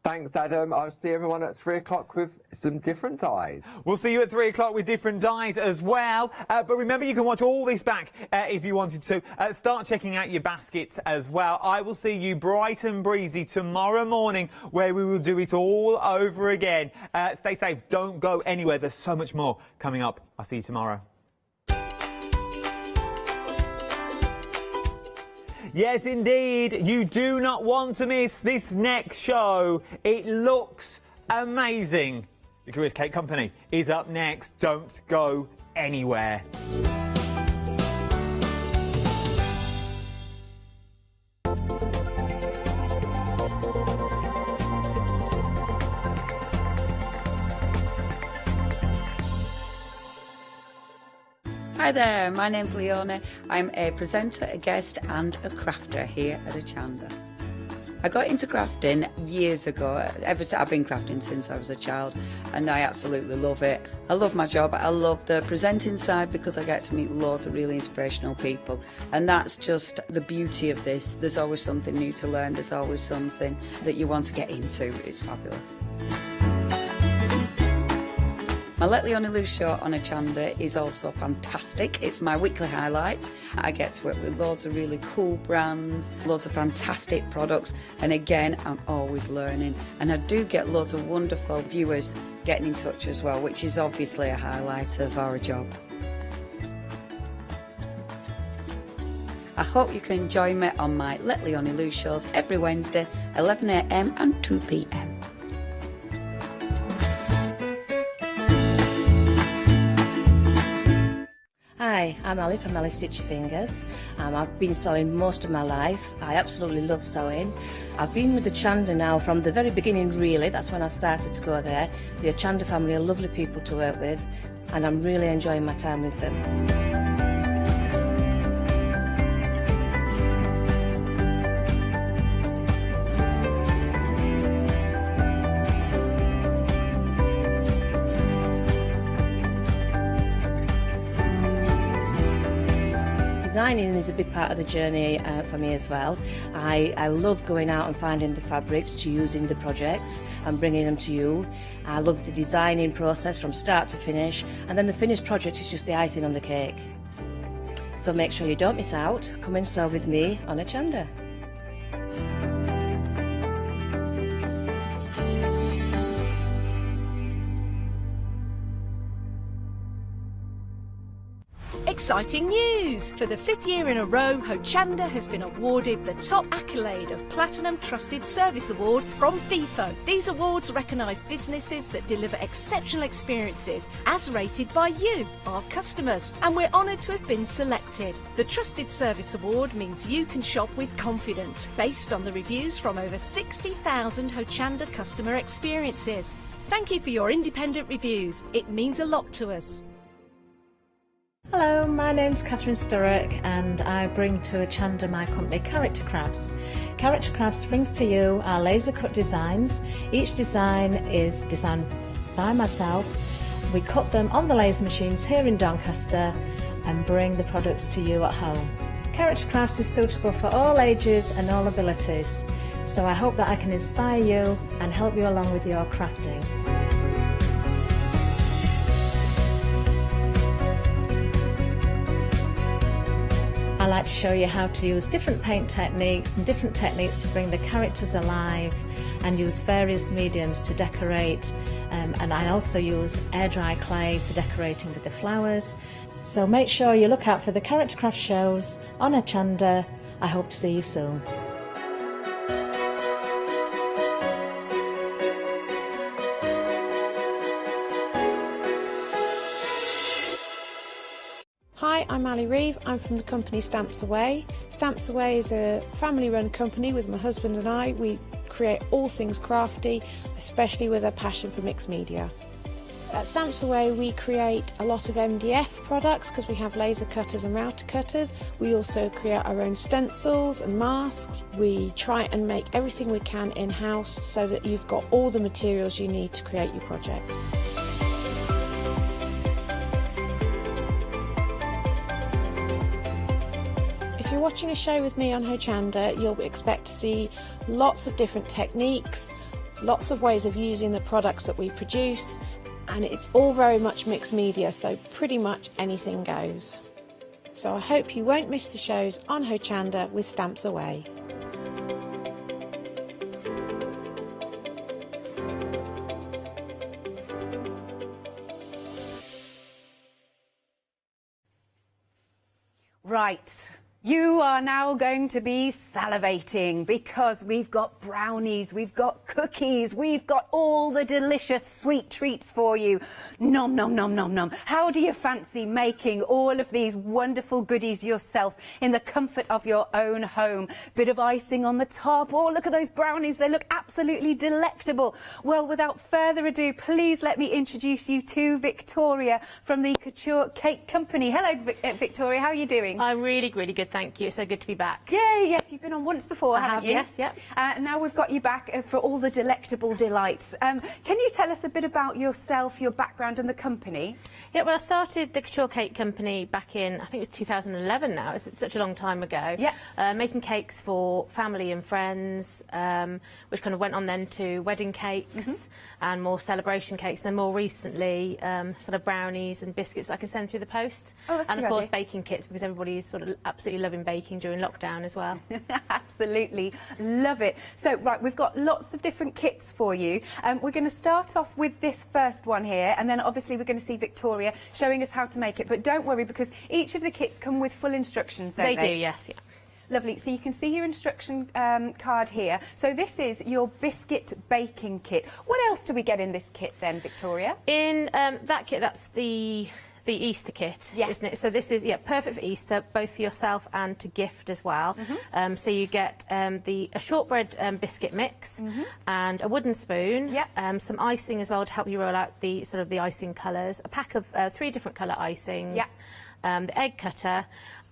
Thanks, Adam. I'll see everyone at 3 o'clock with some different dies.
We'll see you at 3 o'clock with different dies as well. But remember, you can watch all this back if you wanted to. Start checking out your baskets as well. I will see you bright and breezy tomorrow morning, where we will do it all over again. Stay safe. Don't go anywhere. There's so much more coming up. I'll see you tomorrow. Yes, indeed. You do not want to miss this next show. It looks amazing. The Curious Cake Company is up next. Don't go anywhere.
Hi there, my name's Leona. I'm a presenter, a guest and a crafter here at Hochanda. I got into crafting years ago. I've been crafting since I was a child and I absolutely love it. I love my job. I love the presenting side because I get to meet loads of really inspirational people, and that's just the beauty of this. There's always something new to learn. There's always something that you want to get into. It's fabulous. My Let Leona Loose show on Hochanda is also fantastic. It's my weekly highlight. I get to work with loads of really cool brands, loads of fantastic products, and again, I'm always learning. And I do get loads of wonderful viewers getting in touch as well, which is obviously a highlight of our job. I hope you can join me on my Let Leona Loose shows every Wednesday, 11 AM and 2 PM.
Hi, I'm Ali from Ali Stitchy Fingers. I've been sewing most of my life. I absolutely love sewing. I've been with the Hochanda now from the very beginning, really. That's when I started to go there. The Hochanda family are lovely people to work with, and I'm really enjoying my time with them. Designing is a big part of the journey for me as well. I love going out and finding the fabrics to use in the projects and bringing them to you. I love the designing process from start to finish, and then the finished project is just the icing on the cake. So make sure you don't miss out. Come and sew with me on Hochanda.
Exciting news! For the 5th year in a row, Hochanda has been awarded the top accolade of Platinum Trusted Service Award from Feefo. These awards recognise businesses that deliver exceptional experiences as rated by you, our customers, and we're honoured to have been selected. The Trusted Service Award means you can shop with confidence, based on the reviews from over 60,000 Hochanda customer experiences. Thank you for your independent reviews. It means a lot to us.
Hello, my name's Catherine Sturrock and I bring to Hochanda my company Character Crafts. Character Crafts brings to you our laser cut designs. Each design is designed by myself. We cut them on the laser machines here in Doncaster and bring the products to you at home. Character Crafts is suitable for all ages and all abilities, so I hope that I can inspire you and help you along with your crafting. I like to show you how to use different paint techniques and different techniques to bring the characters alive and use various mediums to decorate, and I also use air dry clay for decorating with the flowers. So make sure you look out for the Character Craft shows on Hochanda. I hope to see you soon.
Hi, I'm Ali Reeve. I'm from the company Stamps Away. Stamps Away is a family-run company with my husband and I. We create all things crafty, especially with a passion for mixed media. At Stamps Away we create a lot of MDF products because we have laser cutters and router cutters. We also create our own stencils and masks. We try and make everything we can in-house so that you've got all the materials you need to create your projects. If you're watching a show with me on Hochanda, you'll expect to see lots of different techniques, lots of ways of using the products that we produce, and it's all very much mixed media, so pretty much anything goes. So I hope you won't miss the shows on Hochanda with Stamps Away.
Right, you are now going to be salivating because we've got brownies, we've got cookies, we've got all the delicious sweet treats for you. Nom, nom, nom, nom, nom. How do you fancy making all of these wonderful goodies yourself in the comfort of your own home? Bit of icing on the top. Oh, look at those brownies. They look absolutely delectable. Well, without further ado, please let me introduce you to Victoria from the Couture Cake Company. Hello, Victoria. How are you doing?
I'm really, really good, thank you. So good to be back.
Yay, yes, you've been on once before, haven't you?
Yes, yep.
Now we've got you back for all the delectable delights. Can you tell us a bit about yourself, your background and the company?
Yeah, well, I started the Couture Cake Company back in, I think it was 2011 now, it's such a long time ago.
Yeah.
Making cakes for family and friends, which kind of went on then to wedding cakes and more celebration cakes, and then more recently sort of brownies and biscuits I can send through the post.
Oh, that's
and
a good
of course
idea.
baking kits, because everybody's sort of absolutely loving baking during lockdown as well.
Absolutely, love it. So, right, we've got lots of different kits for you. We're going to start off with this first one here, and then obviously we're going to see Victoria showing us how to make it. But don't worry, because each of the kits come with full instructions, don't they?
They do, yes, yeah.
Lovely. So you can see your instruction card here. So this is your biscuit baking kit. What else do we get in this kit then, Victoria?
In that kit, that's the Easter kit, isn't it? So this is perfect for Easter, both for yourself and to gift as well. So you get a shortbread biscuit mix and a wooden spoon, some icing as well to help you roll out the icing colours, a pack of 3 different colour icings, the egg cutter,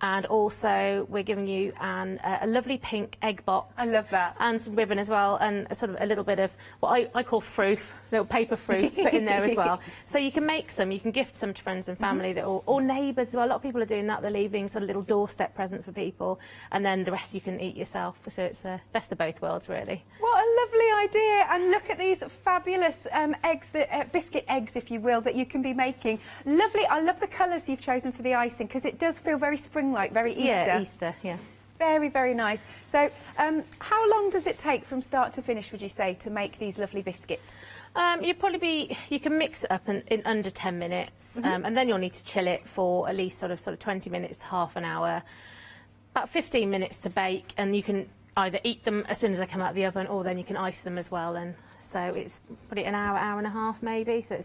and also we're giving you a lovely pink egg box.
I love that.
And some ribbon as well, and a little bit of what I call fruit, little paper fruit to put in there as well. So you can make some, you can gift some to friends and family or neighbours as well. A lot of people are doing that. They're leaving sort of little doorstep presents for people, and then the rest you can eat yourself. So it's the best of both worlds, really.
What a lovely idea! And look at these fabulous eggs, biscuit eggs, if you will, that you can be making. Lovely. I love the colours you've chosen for the icing because it does feel very spring-like, very Easter.
Yeah, Easter, yeah.
Very, very nice. So how long does it take from start to finish, would you say, to make these lovely biscuits?
You can mix it up in under 10 minutes, and then you'll need to chill it for at least sort of 20 minutes to half an hour, about 15 minutes to bake, and you can either eat them as soon as they come out of the oven, or then you can ice them as well. And so it's probably an hour, hour and a half maybe, so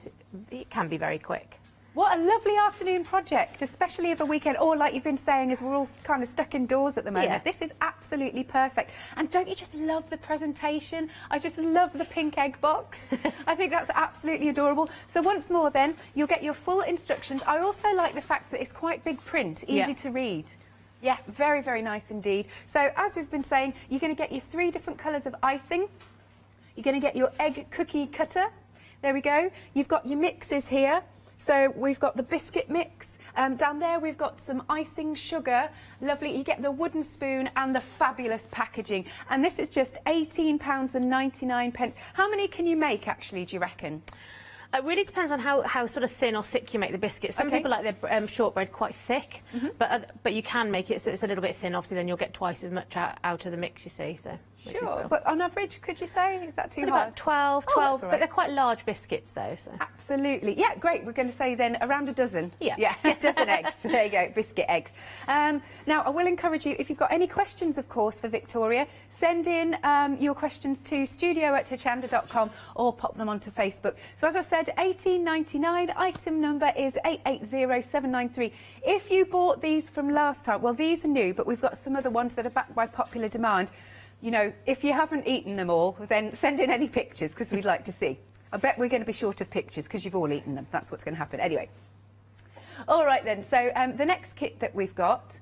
it can be very quick.
What a lovely afternoon project, especially over a weekend, or like you've been saying, as we're all kind of stuck indoors at the moment.
Yeah.
This is absolutely perfect. And don't you just love the presentation? I just love the pink egg box. I think that's absolutely adorable. So once more then, you'll get your full instructions. I also like the fact that it's quite big print, easy to read. Yeah, very, very nice indeed. So as we've been saying, you're going to get your 3 different colours of icing. You're going to get your egg cookie cutter. There we go. You've got your mixes here. So we've got the biscuit mix. Down there we've got some icing sugar. Lovely. You get the wooden spoon and the fabulous packaging. And this is just £18.99. How many can you make actually, do you reckon?
It really depends on how sort of thin or thick you make the biscuits. Some people like their shortbread quite thick, but you can make it so it's a little bit thin. Obviously, then you'll get twice as much out of the mix, you see. So
sure, but on average, could you say, is that too hard?
About 12, but they're quite large biscuits though. So.
Absolutely, yeah, great. We're going to say then around a dozen.
Yeah,
a dozen eggs. There you go, biscuit eggs. Now, I will encourage you, if you've got any questions, of course, for Victoria, send in your questions to studio@hochanda.com or pop them onto Facebook. So as I said, £18.99, item number is 880793. If you bought these from last time, well, these are new, but we've got some other ones that are back by popular demand. You know, if you haven't eaten them all, then send in any pictures, because we'd like to see. I bet we're going to be short of pictures, because you've all eaten them. That's what's going to happen. Anyway. All right, then. So the next kit that we've got,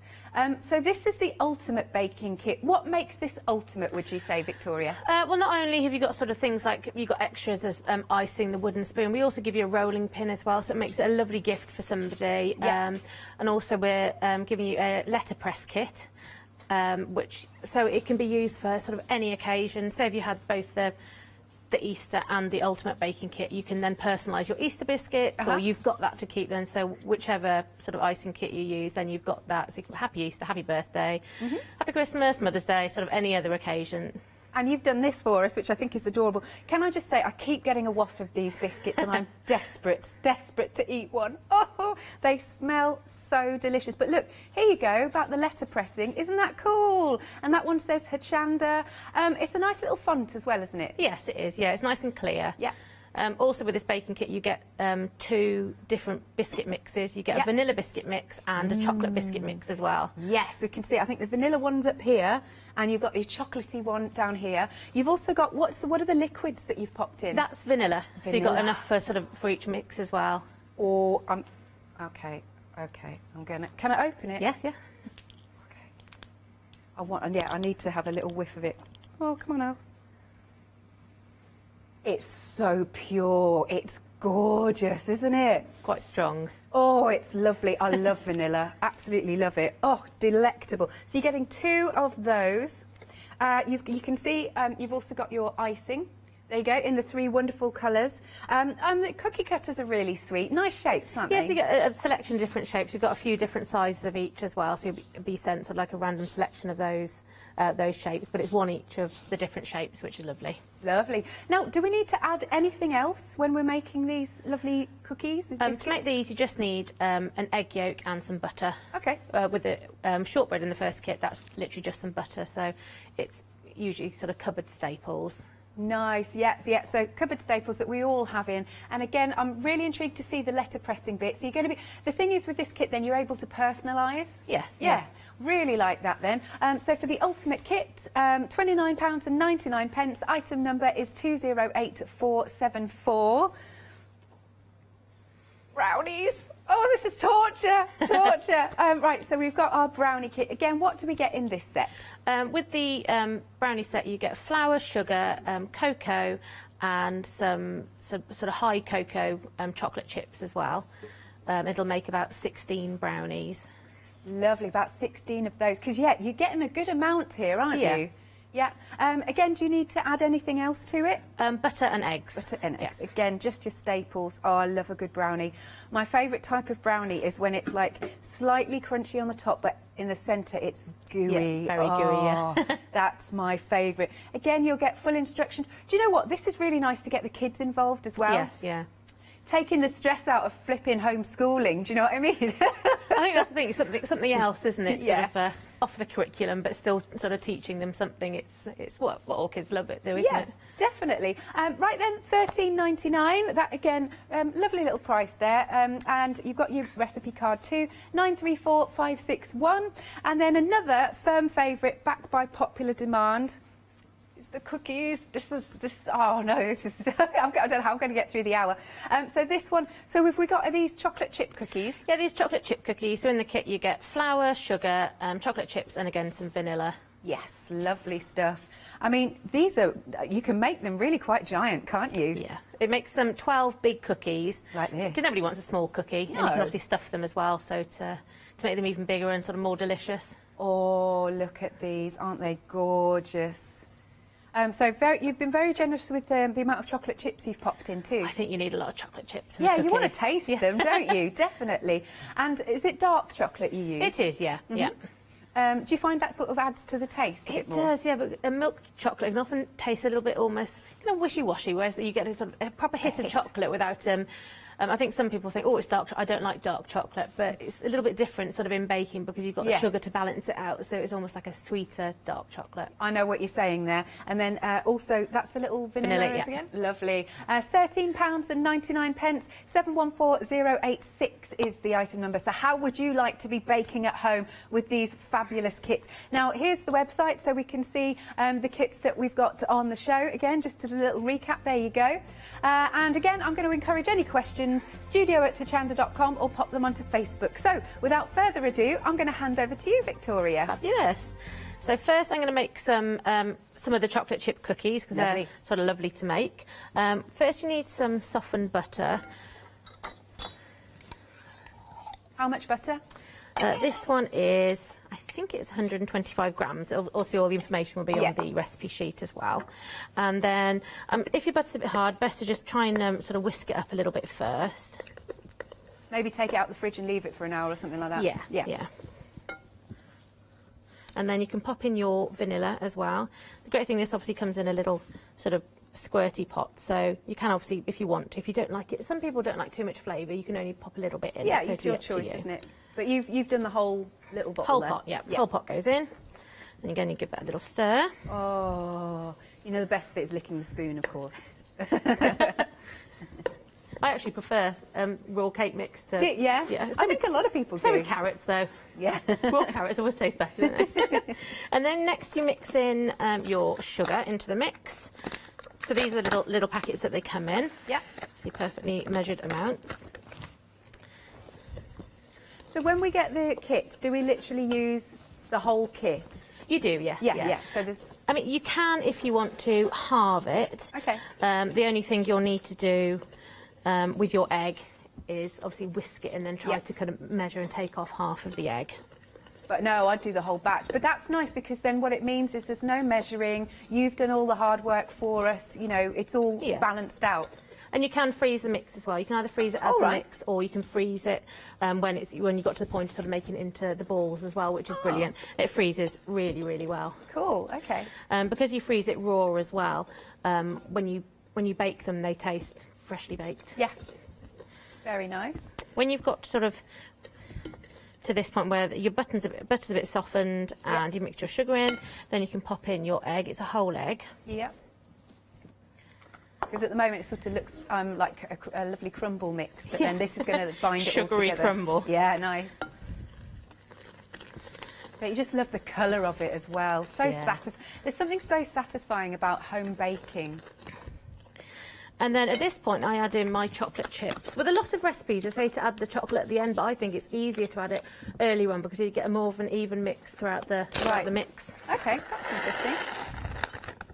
so this is the ultimate baking kit. What makes this ultimate, would you say, Victoria?
Well, not only have you got sort of things like you've got extras as icing, the wooden spoon, we also give you a rolling pin as well, so it makes it a lovely gift for somebody. And also we're giving you a letterpress kit, so it can be used for sort of any occasion. Say if you had both the Easter and the ultimate baking kit, you can then personalise your Easter biscuits, or you've got that to keep then, so whichever sort of icing kit you use, then you've got that. So you can happy Easter, happy birthday, happy Christmas, Mother's Day, sort of any other occasion.
And you've done this for us, which I think is adorable. Can I just say, I keep getting a waft of these biscuits and I'm desperate to eat one. Oh, they smell so delicious. But look, here you go, about the letterpressing. Isn't that cool? And that one says Hochanda. It's a nice little font as well, isn't it?
Yes, it is. Yeah, it's nice and clear.
Yeah.
Also with this baking kit you get 2 different biscuit mixes. You get a vanilla biscuit mix and a chocolate biscuit mix as well.
Yes, we can see, I think the vanilla one's up here and you've got your chocolatey one down here. You've also got, what are the liquids that you've popped in?
That's vanilla. So you've got enough for each mix as well.
Or, okay, I'm gonna, can I open it?
Yes, yeah.
Okay. I need to have a little whiff of it. Oh, come on now. It's so pure. It's gorgeous, isn't it?
Quite strong.
Oh, it's lovely. I love vanilla. Absolutely love it. Oh, delectable. So you're getting 2 of those. You can see you've also got your icing. There you go, in the 3 wonderful colours. And the cookie cutters are really sweet. Nice shapes, aren't they?
Yes, you get a selection of different shapes. We've got a few different sizes of each as well, so you'll be sent sort of like a random selection of those shapes, but it's one each of the different shapes, which is lovely.
Lovely. Now, do we need to add anything else when we're making these lovely cookies?
To make these, you just need an egg yolk and some butter.
Okay.
With the shortbread in the first kit, that's literally just some butter, so it's usually sort of cupboard staples.
Nice, yeah. So cupboard staples that we all have in. And again, I'm really intrigued to see the letterpressing bit. So you're going to be, the thing is with this kit then, you're able to personalise.
Yes.
Yeah, really like that then. So for the ultimate kit, £29.99, item number is 208474. Brownies. Oh, this is torture, torture. Right, so we've got our brownie kit. Again, what do we get in this set?
With the brownie set, you get flour, sugar, cocoa, and some sort of high cocoa chocolate chips as well. It'll make about 16 brownies.
Lovely, about 16 of those. Because, yeah, you're getting a good amount here, aren't you? Yeah. Again, do you need to add anything else to it?
Butter and eggs.
Butter and eggs. Again, just your staples. Oh, I love a good brownie. My favourite type of brownie is when it's like slightly crunchy on the top, but in the centre it's gooey.
Yeah, very gooey, yeah.
That's my favourite. Again, you'll get full instructions. Do you know what? This is really nice to get the kids involved as well.
Yes, yeah.
Taking the stress out of flipping homeschooling, do you know what I mean?
I think that's the thing, something else, isn't it?
Yeah.
Sort of off the curriculum, but still sort of teaching them something. It's what all kids love it, though, isn't
yeah,
it?
definitely. Right then, $13.99. That again, lovely little price there. And you've got your recipe card too, 934561. And then another firm favourite, backed by popular demand. The cookies. Oh no, this is I don't know how I'm going to get through the hour. So this one, so have we got these chocolate chip cookies?
Yeah, these chocolate chip cookies. So in the kit you get flour, sugar, chocolate chips, and again some vanilla.
Yes, lovely stuff. I mean, these are, you can make them really quite giant, can't you?
Yeah, it makes them 12 big cookies.
Like this.
Because nobody wants a small cookie, and you can obviously stuff them as well, so to make them even bigger and sort of more delicious.
Oh, look at these, aren't they gorgeous? So you've been very generous with the amount of chocolate chips you've popped in too.
I think you need a lot of chocolate chips.
Yeah, you want to taste them, don't you? Definitely. And is it dark chocolate you use?
It is, yeah.
Mm-hmm.
Yeah.
Do you find that sort of adds to the taste a bit more?
It does, yeah, but a milk chocolate can often taste a little bit almost kind of wishy-washy, whereas you get a sort of a proper hit of chocolate without... I think some people think, oh, it's dark chocolate. I don't like dark chocolate, but it's a little bit different sort of in baking because you've got the sugar to balance it out, so it's almost like a sweeter dark chocolate.
I know what you're saying there. And then also, that's the little vanilla again? Lovely. £13.99. 714086 is the item number. So how would you like to be baking at home with these fabulous kits? Now, here's the website so we can see the kits that we've got on the show. Again, just a little recap. There you go. And again, I'm going to encourage any questions, studio@hochanda.com, or pop them onto Facebook. So, without further ado, I'm going to hand over to you, Victoria.
Fabulous. So first I'm going to make some of the chocolate chip cookies, because they're sort of lovely to make. First you need some softened butter.
How much butter?
This one is, I think it's 125 grams. Also, all the information will be on the recipe sheet as well. And then, if your butter's a bit hard, best to just try and sort of whisk it up a little bit first.
Maybe take it out the fridge and leave it for an hour or something like that.
Yeah. And then you can pop in your vanilla as well. The great thing, this obviously comes in a little sort of squirty pot, so you can obviously, if you want to, if you don't like it, some people don't like too much flavour, you can only pop a little bit in.
Yeah,
it's
it's your choice, isn't it? But you've done the whole little bottle.
Whole pot, yeah. Whole pot goes in, and again you give that a little stir.
Oh, you know the best bit is licking the spoon, of course.
I actually prefer raw cake mix to...
Yeah? I think a lot of people do.
So with carrots, though.
Yeah.
Raw carrots always taste better, don't they? And then next you mix in your sugar into the mix. So these are the little packets that they come in.
Yeah.
So perfectly measured amounts.
So when we get the kit, do we literally use the whole kit?
You do, yes.
Yeah. So there's...
I mean, you can, if you want to, halve it.
Okay.
The only thing you'll need to do with your egg is obviously whisk it and then try to kind of measure and take off half of the egg.
But no, I'd do the whole batch. But that's nice because then what it means is there's no measuring. You've done all the hard work for us. You know, it's all balanced out.
And you can freeze the mix as well. You can either freeze it as a mix, or you can freeze it when you got to the point of sort of making it into the balls as well, which is brilliant. It freezes really, really well.
Cool. Okay.
Because you freeze it raw as well, when you bake them, they taste freshly baked.
Yeah. Very nice.
When you've got sort of to this point where your butter's a bit softened and you mixed your sugar in, then you can pop in your egg. It's a whole egg.
Yeah. Because at the moment it sort of looks like a lovely crumble mix, but then this is going to bind it all together.
Sugary crumble.
Yeah, nice. But you just love the colour of it as well. So there's something so satisfying about home baking.
And then at this point I add in my chocolate chips. With a lot of recipes they say to add the chocolate at the end, but I think it's easier to add it earlier on because you get a more of an even mix throughout the mix.
Okay, that's interesting.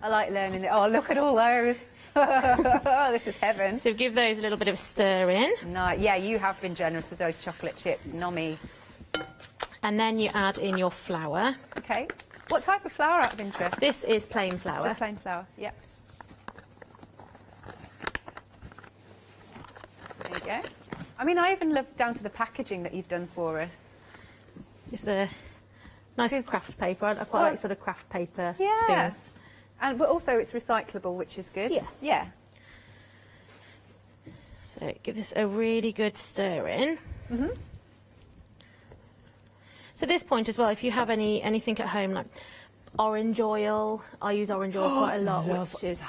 I like learning it. Oh, look at all those. This is heaven.
So give those a little bit of stir in.
No, yeah, you have been generous with those chocolate chips, not me.
And then you add in your flour.
Okay. What type of flower, out of interest?
This is plain flour.
Just plain flour, yep. There you go. I mean, I even love down to the packaging that you've done for us.
It's a nice craft paper. I quite like sort of craft paper things.
But also it's recyclable, which is good. Yeah.
So give this a really good stir in. So at this point as well, if you have anything at home like orange oil, I use orange oil quite a lot, which is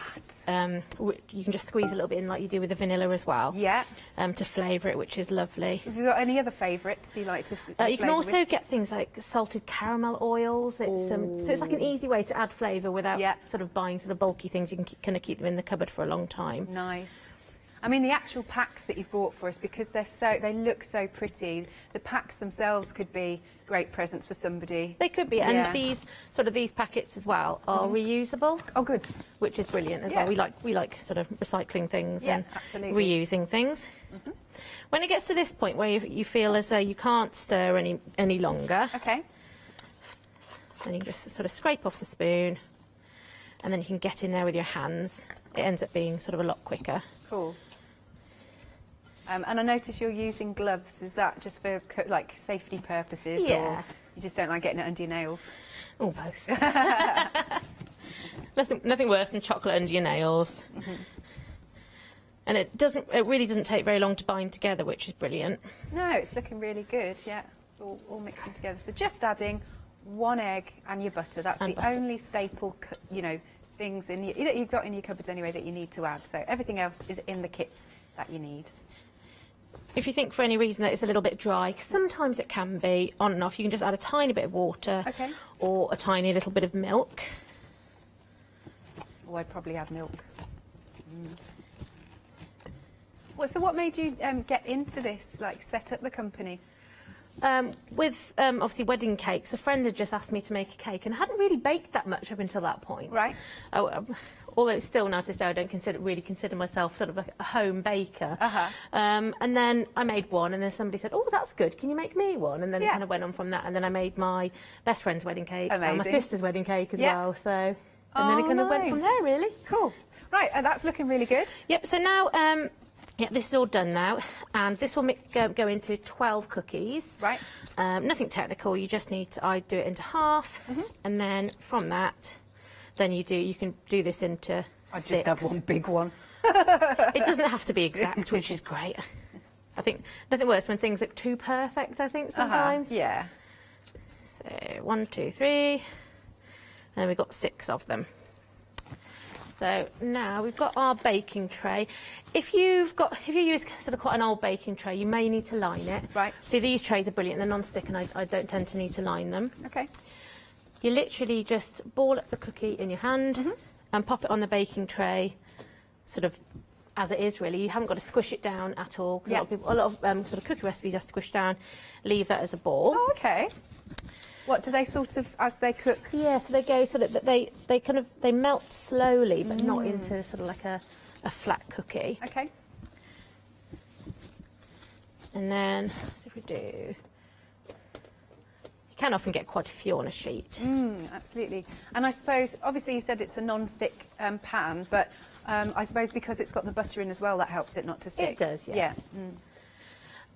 you can just squeeze a little bit in like you do with the vanilla as well.
Yeah.
To flavour it, which is lovely.
Have you got any other favourites you like to
you can also get things like salted caramel oils. It's so it's like an easy way to add flavour without sort of buying sort of bulky things. You can kind of keep them in the cupboard for a long time.
Nice. I mean, the actual packs that you've brought for us, because they look so pretty. The packs themselves could be great presents for somebody.
They could be, and these packets as well are reusable.
Oh, good.
Which is brilliant as well. We like sort of recycling things and
absolutely.
reusing things. When it gets to this point where you feel as though you can't stir any longer,
okay,
then you can just sort of scrape off the spoon, and then you can get in there with your hands. It ends up being sort of a lot quicker.
Cool. And I notice you're using gloves. Is that just for like safety purposes?
Yeah.
Or you just don't like getting it under your nails?
Oh, both. Nothing worse than chocolate under your nails. And it really doesn't take very long to bind together, which is brilliant.
No, it's looking really good. Yeah, it's all mixing together. So just adding 1 egg and your butter. That's the only staple, things that you've got in your cupboards anyway that you need to add. So everything else is in the kit that you need.
If you think for any reason that it's a little bit dry, 'cause sometimes it can be on and off, you can just add a tiny bit of water or a tiny little bit of milk.
Oh, I'd probably add milk. Well, so what made you get into this, like set up the company?
With obviously wedding cakes, a friend had just asked me to make a cake, and I hadn't really baked that much up until that point.
Right.
Although it's still now to this day, I don't really consider myself sort of a home baker. And then I made one, and then somebody said, "Oh, that's good. Can you make me one?" And then it kind of went on from that. And then I made my best friend's wedding cake and my sister's wedding cake as well. So, and then it kind of went from there, really.
Cool. Right, and that's looking really good.
Yep. So now. This is all done now, and this will go into 12 cookies.
Right.
Nothing technical. You just need to. I do it into half, and then from that, then you can do this into.
I just have one big one.
It doesn't have to be exact, which is great. I think nothing worse when things look too perfect. I think sometimes.
Yeah.
So 1, 2, 3, and then we've got 6 of them. So now we've got our baking tray. If you use sort of quite an old baking tray, you may need to line it.
Right.
See, these trays are brilliant. They're non-stick, and I don't tend to need to line them.
Okay.
You literally just ball up the cookie in your hand and pop it on the baking tray, sort of as it is. Really, you haven't got to squish it down at all. 'Cause a lot of sort of cookie recipes you have to squish down. Leave that as a ball.
Oh, okay. What do they sort of, as they cook?
Yeah, so they go sort of they melt slowly, but not into sort of like a flat cookie.
Okay.
And then, so if we do, you can often get quite a few on a sheet.
Absolutely. And I suppose, obviously, you said it's a non-stick pan, but I suppose because it's got the butter in as well, that helps it not to stick.
It does, yeah.
Yeah.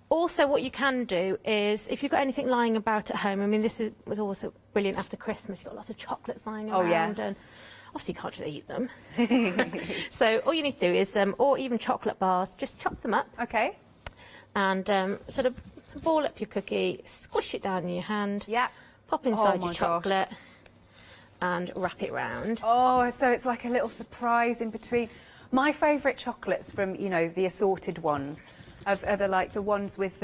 Also, what you can do is, if you've got anything lying about at home, I mean, this was also brilliant after Christmas. You've got lots of chocolates lying around, and obviously you can't just eat them. So all you need to do is, or even chocolate bars, just chop them up.
Okay.
And sort of ball up your cookie, squish it down in your hand.
Yeah.
Pop inside your chocolate and wrap it round.
Oh, so it's like a little surprise in between. My favourite chocolates from, the assorted ones. Are the ones with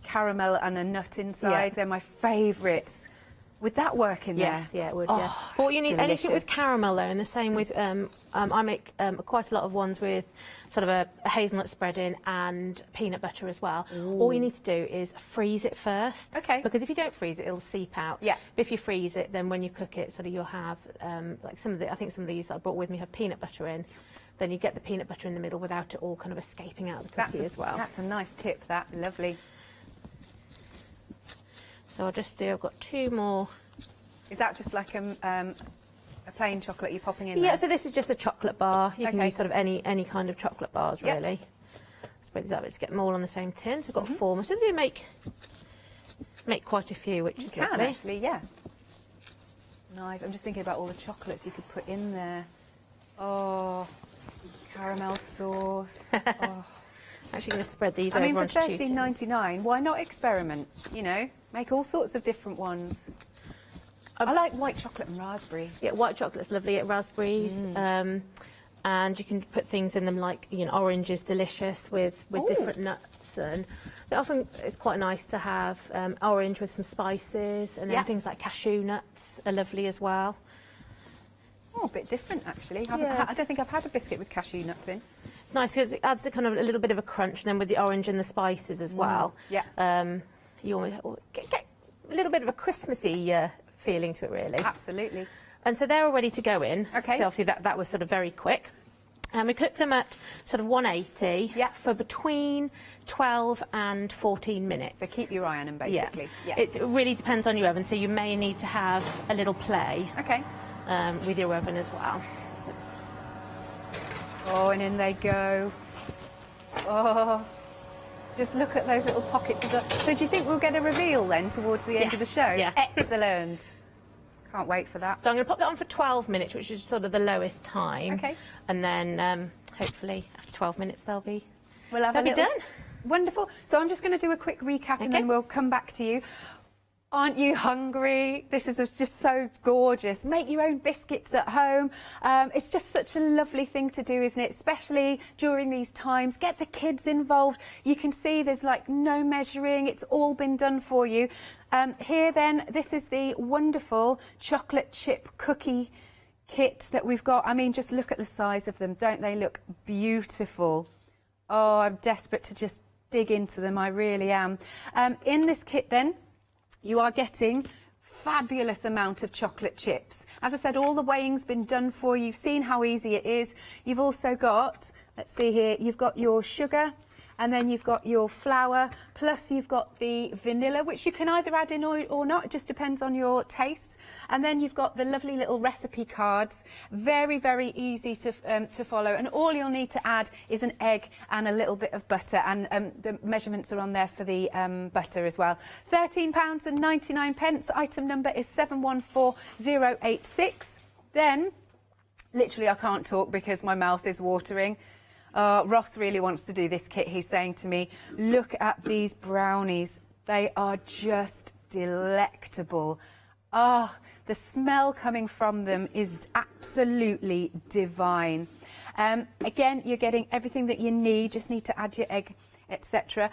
caramel and a nut inside.
Yeah.
They're my favourites. Would that work in there?
Yes, yeah, it would. Yeah. But what you need, anything with caramel though, and the same with. I make quite a lot of ones with sort of a hazelnut spread in and peanut butter as well.
Ooh.
All you need to do is freeze it first.
Okay.
Because if you don't freeze it, it'll seep out.
Yeah.
But if you freeze it, then when you cook it, sort of you'll have like I think some of these that I brought with me have peanut butter in. Then you get the peanut butter in the middle without it all kind of escaping out of the cookie as well.
That's a nice tip, that. Lovely.
So I've got 2 more
Is that just like a plain chocolate you're popping in
Yeah,
there?
so this is just a chocolate bar. You can
Okay.
use sort of any kind of chocolate bars,
Yep.
really. Spread these out, let's get them all on the same tin. So we've got
Mm-hmm.
4 more. So they make quite a few, which is
You can
lovely.
actually, yeah. Nice. I'm just thinking about all the chocolates you could put in there. Oh, caramel sauce. Oh.
Actually going to spread these
I
over
mean, for
onto 2 tins.
$13.99, why not experiment? You know, make all sorts of different ones. I like white chocolate and raspberry.
Yeah, white chocolate's lovely at raspberries. And you can put things in them like, you know, orange is delicious with different nuts, and often it's quite nice to have orange with some spices, and then
Yeah.
things like cashew nuts are lovely as well.
Oh, a bit different actually.
Yeah.
I don't think I've had a biscuit with cashew nuts in.
Nice because it adds a kind of a little bit of a crunch, and then with the orange and the spices as well.
Yeah.
You almost get a little bit of a Christmassy feeling to it, really.
Absolutely.
And so they're all ready to go in.
Okay.
So obviously that was sort of very quick. And we cook them at sort of 180 for between 12 and 14 minutes.
So keep your eye on them, basically.
Yeah. It really depends on your oven, so you may need to have a little play with your oven as well. Oops.
Oh, and in they go. Oh, just look at those little pockets of the... So do you think we'll get a reveal then towards the end of the
Yes,
show?
yeah.
Excellent. Can't wait for that.
So I'm going to pop that on for 12 minutes, which is sort of the lowest time.
Okay.
And then hopefully after 12 minutes they'll be
We'll
done.
Wonderful. So I'm just going to do a quick recap and then we'll come back to you. Aren't you hungry? This is just so gorgeous. Make your own biscuits at home. It's just such a lovely thing to do, isn't it? Especially during these times. Get the kids involved. You can see there's like no measuring. It's all been done for you. Here then, this is the wonderful chocolate chip cookie kit that we've got. I mean, just look at the size of them. Don't they look beautiful? Oh, I'm desperate to just dig into them. I really am. In this kit then, you are getting fabulous amount of chocolate chips. As I said, all the weighing's been done for you. You've seen how easy it is. You've also got, let's see here, you've got your sugar, and then you've got your flour, plus you've got the vanilla, which you can either add in or not. It just depends on your taste. And then you've got the lovely little recipe cards. Very, very easy to follow. And all you'll need to add is an egg and a little bit of butter. And the measurements are on there for the butter as well. £13.99. Item number is 714086. Then, literally I can't talk because my mouth is watering. Ross really wants to do this kit. He's saying to me, look at these brownies. They are just delectable. Ah, the smell coming from them is absolutely divine. Again, you're getting everything that you need. Just need to add your egg, etc.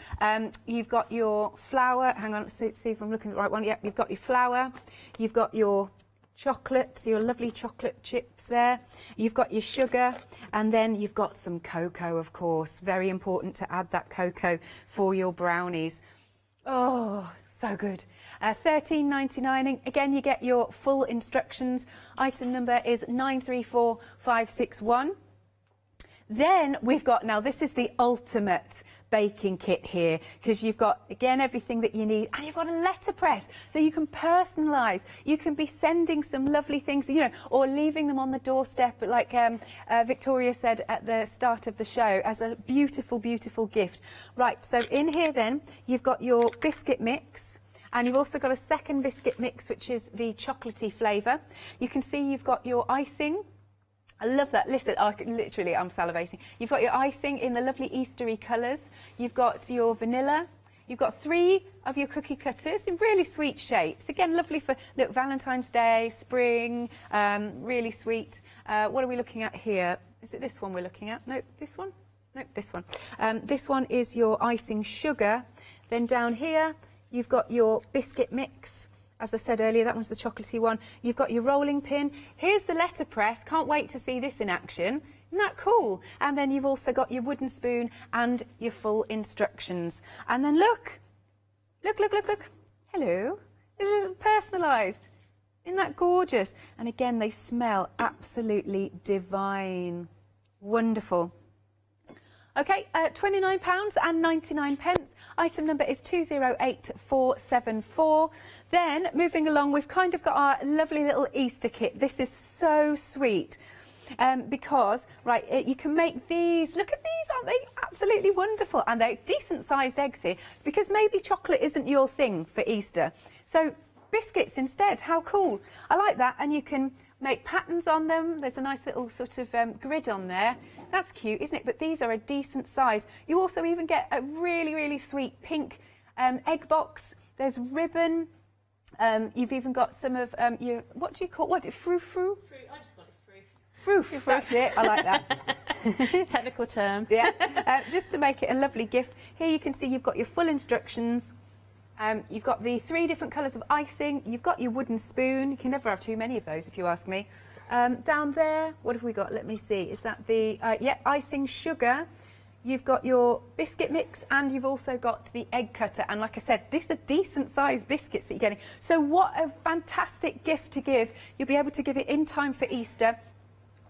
You've got your flour. Hang on, let's see if I'm looking at the right one. Yep, you've got your flour. You've got your chocolate, your lovely chocolate chips there. You've got your sugar, and then you've got some cocoa, of course. Very important to add that cocoa for your brownies. Oh, so good. £13.99. Again, you get your full instructions. Item number is 934561. Then we've got, now this is the ultimate baking kit here, because you've got, again, everything that you need, and you've got a letterpress, so you can personalise. You can be sending some lovely things, you know, or leaving them on the doorstep, like Victoria said at the start of the show, as a beautiful, beautiful gift. Right, so in here then, you've got your biscuit mix, and you've also got a second biscuit mix, which is the chocolatey flavour. You can see you've got your icing. I love that. Listen, I'm salivating. You've got your icing in the lovely Eastery colours. You've got your vanilla. You've got 3 of your cookie cutters in really sweet shapes. Again, lovely for, look, Valentine's Day, spring, really sweet. What are we looking at here? Is it this one we're looking at? No, this one? No, this one. This one is your icing sugar. Then down here, you've got your biscuit mix. As I said earlier, that one's the chocolatey one. You've got your rolling pin. Here's the letterpress. Can't wait to see this in action. Isn't that cool? And then you've also got your wooden spoon and your full instructions. And then look. Look, look, look, look. Hello. This is personalised. Isn't that gorgeous? And again, they smell absolutely divine. Wonderful. Okay, £29.99. Item number is 208474. Then, moving along, we've kind of got our lovely little Easter kit. This is so sweet. Because, right, you can make these. Look at these, aren't they absolutely wonderful? And they're decent-sized eggs here, because maybe chocolate isn't your thing for Easter. So biscuits instead, how cool. I like that, and you can make patterns on them. There's a nice little sort of grid on there. That's cute, isn't it? But these are a decent size. You also even get a really, really sweet pink egg box. There's ribbon. You've even got some of your, what do you call, what, frou-frou?
I just call it
Froof, that's it, I like that.
technical term.
Yeah, just to make it a lovely gift. Here you can see you've got your full instructions. You've got the 3 different colours of icing. You've got your wooden spoon. You can never have too many of those, if you ask me. Down there, what have we got? Let me see. Is that the, icing sugar. You've got your biscuit mix, and you've also got the egg cutter. And like I said, these are decent-sized biscuits that you're getting. So what a fantastic gift to give. You'll be able to give it in time for Easter,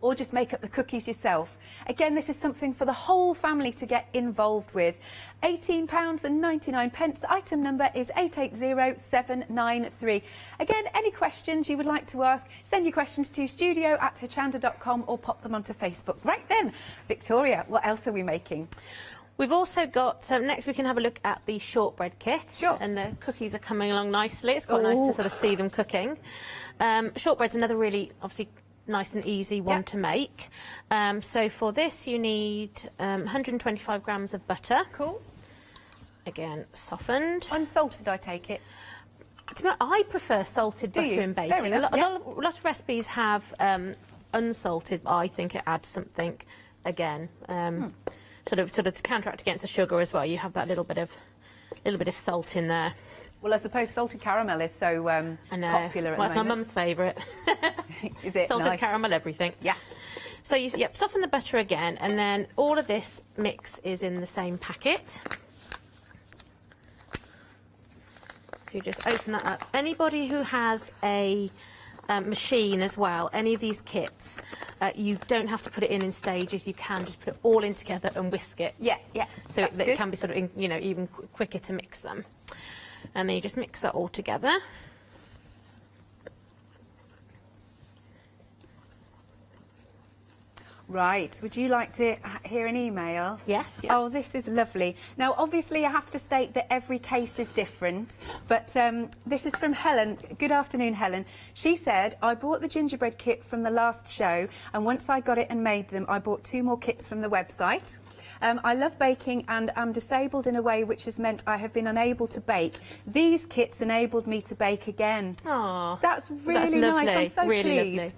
or just make up the cookies yourself. Again, this is something for the whole family to get involved with. £18.99. Item number is 880793. Again, any questions you would like to ask, send your questions to studio@hochanda.com or pop them onto Facebook. Right then, Victoria, what else are we making?
We've also got, next we can have a look at the shortbread kit.
Sure.
And the cookies are coming along nicely. It's quite nice to sort of see them cooking. Shortbread's another really, obviously, nice and easy one to make. So for this you need 125 grams of butter.
Cool.
Again, softened.
Unsalted, I take it.
I prefer salted butter in baking.
Fair enough,
a lot of recipes have unsalted, but I think it adds something again. Sort of to counteract against the sugar as well. You have that little bit of salt in there.
Well, I suppose salted caramel is so popular at the moment.
It's my mum's favourite.
Is it?
Salted
Nice.
caramel, everything.
Yeah.
So you soften the butter again, and then all of this mix is in the same packet. So you just open that up. Anybody who has a machine as well, any of these kits, you don't have to put it in stages. You can just put it all in together and whisk it.
Yeah, yeah.
So that it can be sort of, even quicker to mix them. And then you just mix that all together.
Right, would you like to hear an email?
Yes. Yeah.
Oh, this is lovely. Now, obviously, I have to state that every case is different, but this is from Helen. Good afternoon, Helen. She said, I bought the gingerbread kit from the last show, and once I got it and made them, I bought 2 more kits from the website. I love baking and am disabled in a way which has meant I have been unable to bake. These kits enabled me to bake again.
Aww.
That's really nice. I'm so
really
pleased.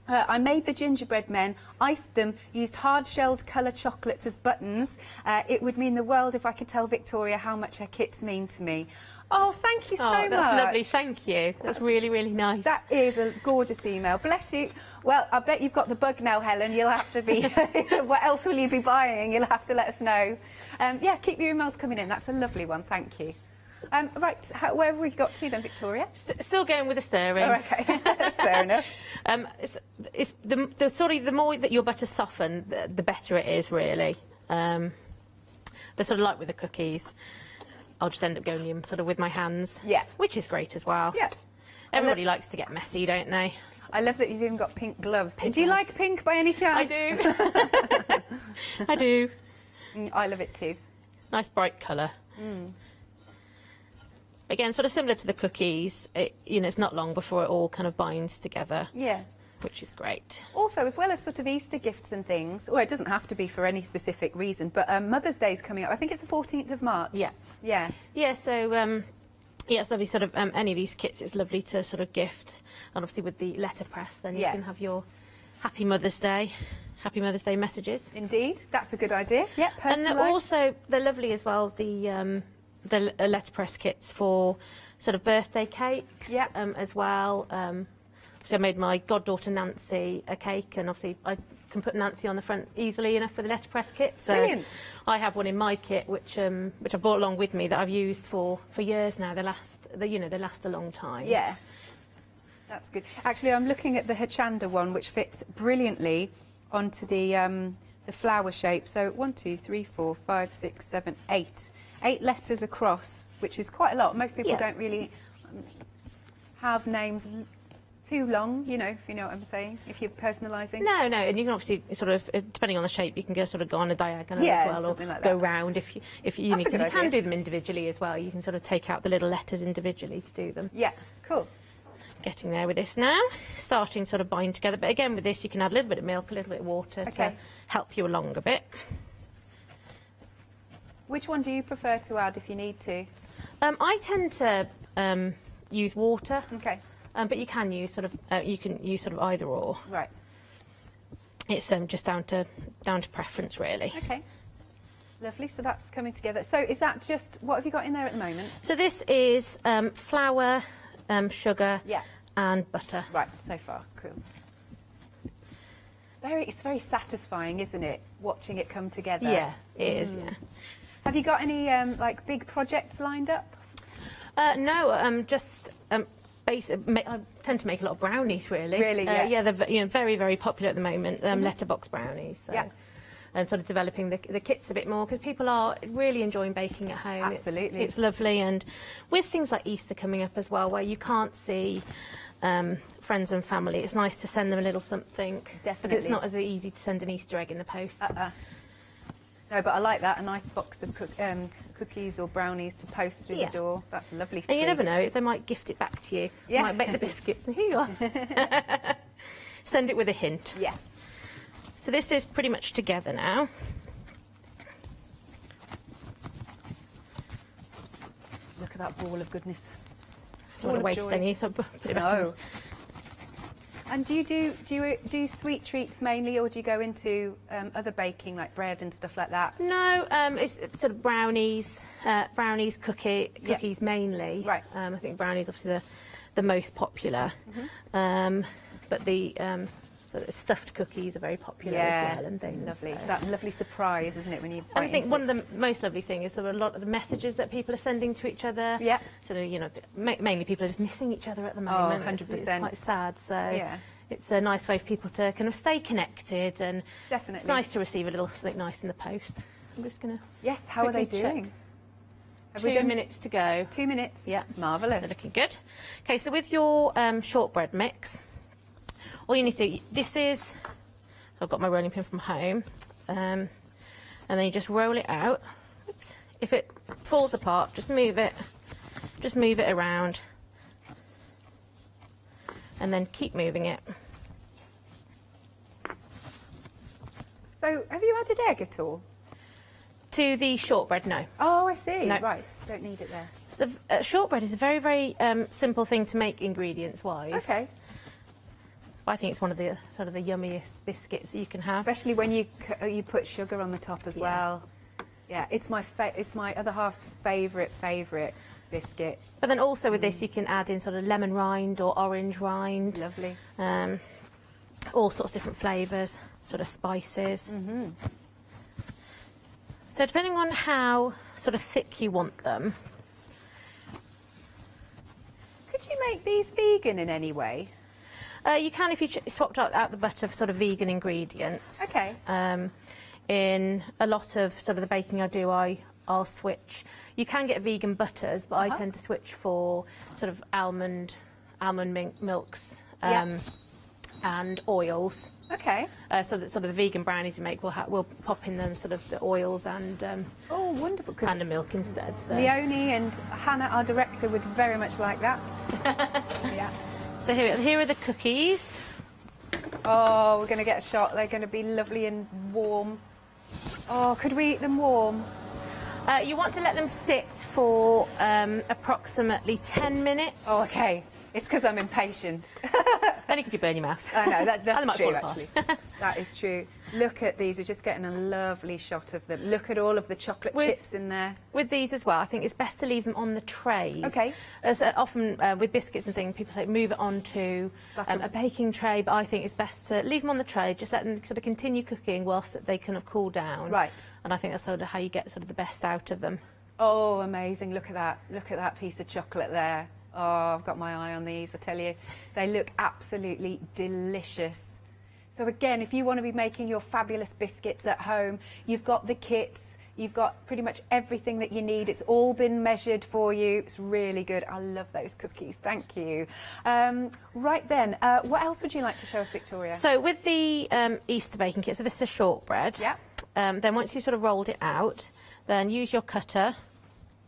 I made the gingerbread men, iced them, used hard-shelled colour chocolates as buttons. It would mean the world if I could tell Victoria how much her kits mean to me. Oh, thank you so much.
That's lovely. Thank you. That's really, really nice.
That is a gorgeous email. Bless you. Well, I bet you've got the bug now, Helen. You'll have to be... What else will you be buying? You'll have to let us know. Yeah, keep your emails coming in. That's a lovely one. Thank you. Right, where have we got to then, Victoria?
Still going with the stirring.
Oh, okay. That's fair enough.
It's the more that your butter's softened, the better it is, really. But sort of like with the cookies, I'll just end up going in sort of with my hands.
Yeah.
Which is great as well.
Yeah.
Everybody likes to get messy, don't they?
I love that you've even got pink gloves. Do you like pink by any chance?
I do. I do.
I love it too.
Nice bright colour. Again, sort of similar to the cookies, it's not long before it all kind of binds together.
Yeah.
Which is great.
Also, as well as sort of Easter gifts and things, well, it doesn't have to be for any specific reason, but Mother's Day's coming up. I think it's the 14th of March.
Yeah.
Yeah.
Yeah, so, it's lovely sort of, any of these kits, it's lovely to sort of gift. And obviously with the letterpress, then you can have your Happy Mother's Day messages.
Indeed, that's a good idea. Yeah, personalised.
And they're lovely as well, the letterpress kits for sort of birthday cakes as well. So I made my goddaughter Nancy a cake, and obviously I can put Nancy on the front easily enough for the letterpress kit. So
brilliant.
I have one in my kit which I brought along with me that I've used for years now. They last a long time.
Yeah. That's good. Actually, I'm looking at the Hochanda one, which fits brilliantly onto the flower shape. So 1, 2, 3, 4, 5, 6, 7, 8 8 letters across, which is quite a lot. Most people
Yeah.
don't really have names too long, you know, if you know what I'm saying, if you're personalising.
No, and you can obviously sort of, depending on the shape, you can sort of go on a diagonal
Yeah,
as well, or
something like
go
that.
round if you
That's a
need.
good
You can
idea.
do them individually as well. You can sort of take out the little letters individually to do them.
Yeah, cool.
Getting there with this now, starting sort of bind together. But again, with this, you can add a little bit of milk, a little bit of water to
Okay.
help you along a bit.
Which one do you prefer to add if you need to?
I tend to use water.
Okay.
But you can use sort of either or.
Right.
It's just down to preference, really.
Okay. Lovely. So that's coming together. So is that just, what have you got in there at the moment?
So this is flour, sugar,
Yeah.
and butter.
Right. So far, cool. It's very satisfying, isn't it? Watching it come together.
Yeah, it is. Yeah.
Have you got any like big projects lined up?
No, just basic. I tend to make a lot of brownies, really.
Really, yeah.
Yeah, they're very, very popular at the moment. Letterbox brownies. So.
Yeah.
And sort of developing the kits a bit more, because people are really enjoying baking at home.
Absolutely.
It's lovely, and with things like Easter coming up as well, where you can't see friends and family, it's nice to send them a little something.
Definitely.
It's not as easy to send an Easter egg in the post.
No, but I like that, a nice box of cookies or brownies to post through
Yeah.
the door. That's a lovely
And you
treat.
never know, they might gift it back to you.
Yeah.
Might make the biscuits, and here you are. Send it with a hint.
Yes.
So this is pretty much together now.
Look at that ball of goodness.
Don't want to waste any, so put it back in.
No. And do you do sweet treats mainly, or do you go into other baking like bread and stuff like that?
No, it's sort of brownies, cookies mainly.
Right.
I think brownies obviously the most popular, but the sort of stuffed cookies are very popular as well, and things.
Lovely.
so.
It's that lovely surprise, isn't it, when you
And I
bite
think
into
one
it?
of the most lovely things is there are a lot of the messages that people are sending to each other.
Yeah.
Sort of, you know, mainly people are just missing each other at the moment.
100%.
It's quite sad. So
Yeah.
it's a nice way for people to kind of stay connected, and
Definitely.
it's nice to receive a little something nice in the post. I'm just going to.
Yes. How are they doing? Have we
2
done-
minutes to go.
2 minutes.
Yeah.
Marvellous.
They're looking good. Okay, so with your shortbread mix, all you need to do, this is, I've got my rolling pin from home, and then you just roll it out. Oops. If it falls apart, just move it around, and then keep moving it.
So, have you added egg at all?
To the shortbread, no.
Oh, I see.
No.
Right. Don't need it there.
So shortbread is a very, very simple thing to make ingredients-wise.
Okay.
I think it's one of the sort of the yummiest biscuits that you can have.
Especially when you put sugar on the top as well. Yeah, it's my other half's favourite biscuit.
But then also with this, you can add in sort of lemon rind or orange rind.
Lovely.
All sorts of different flavours, sort of spices. So depending on how sort of thick you want them.
Could you make these vegan in any way?
You can if you swapped out the butter for sort of vegan ingredients.
Okay.
In a lot of sort of the baking I do, I'll switch. You can get vegan butters, but I tend to switch for sort of almond milks and oils.
Okay.
So that sort of the vegan brownies we make, we'll pop in them sort of the oils and
oh, wonderful,
and the milk instead. So.
Leonie and Hannah, our director, would very much like that. Yeah.
So here are the cookies.
Oh, we're going to get a shot. They're going to be lovely and warm. Oh, could we eat them warm?
You want to let them sit for approximately 10 minutes.
Oh, okay. It's because I'm impatient.
Only because you burn your mouth.
I know,
And they
that's
might
true,
fall apart.
actually. That is true. Look at these. We're just getting a lovely shot of them. Look at all of the chocolate chips in there.
With these as well, I think it's best to leave them on the trays.
Okay.
As often with biscuits and things, people say move it onto a baking tray, but I think it's best to leave them on the tray, just let them sort of continue cooking whilst they kind of cool down.
Right.
And I think that's sort of how you get sort of the best out of them.
Oh, amazing. Look at that. Look at that piece of chocolate there. Oh, I've got my eye on these, I tell you. They look absolutely delicious. So again, if you want to be making your fabulous biscuits at home, you've got the kits. You've got pretty much everything that you need. It's all been measured for you. It's really good. I love those cookies. Thank you. Right then, what else would you like to show us, Victoria?
So with the Easter baking kit, so this is a shortbread.
Yeah.
Then once you sort of rolled it out, then use your cutter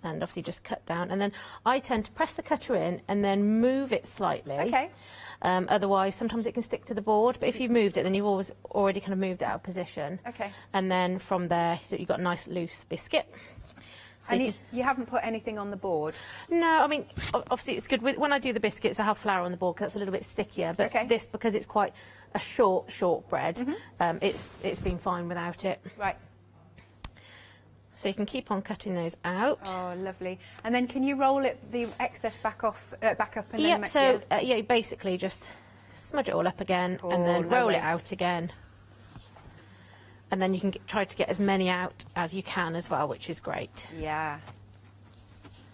and obviously just cut down. And then I tend to press the cutter in and then move it slightly.
Okay.
Otherwise, sometimes it can stick to the board. But if you've moved it, then you've already kind of moved it out of position.
Okay.
And then from there, so you've got a nice loose biscuit. So
And you haven't put anything on the board?
No, I mean, obviously it's good. When I do the biscuits, I have flour on the board because that's a little bit stickier. But this, because it's quite a short bread, it's been fine without it.
Right.
So you can keep on cutting those out.
Oh, lovely. And then can you roll it, the excess back up and then...
Yep, so yeah, basically just smudge it all up again and then roll it out again. And then you can try to get as many out as you can as well, which is great.
Yeah.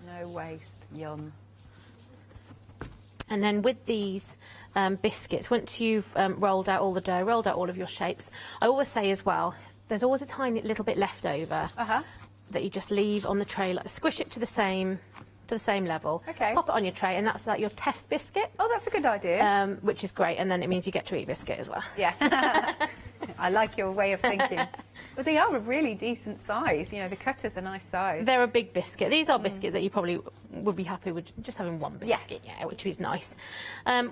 No waste. Yum.
And then with these biscuits, once you've rolled out all the dough, rolled out all of your shapes, I always say as well, there's always a tiny little bit left over that you just leave on the tray. Like, squish it to the same level.
Okay.
Pop it on your tray, and that's like your test biscuit.
Oh, that's a good idea.
Which is great, and then it means you get to eat biscuit as well.
Yeah. I like your way of thinking. But they are a really decent size. You know, the cutter's a nice size.
They're a big biscuit. These are biscuits that you probably would be happy with just having one biscuit, yeah, which is nice.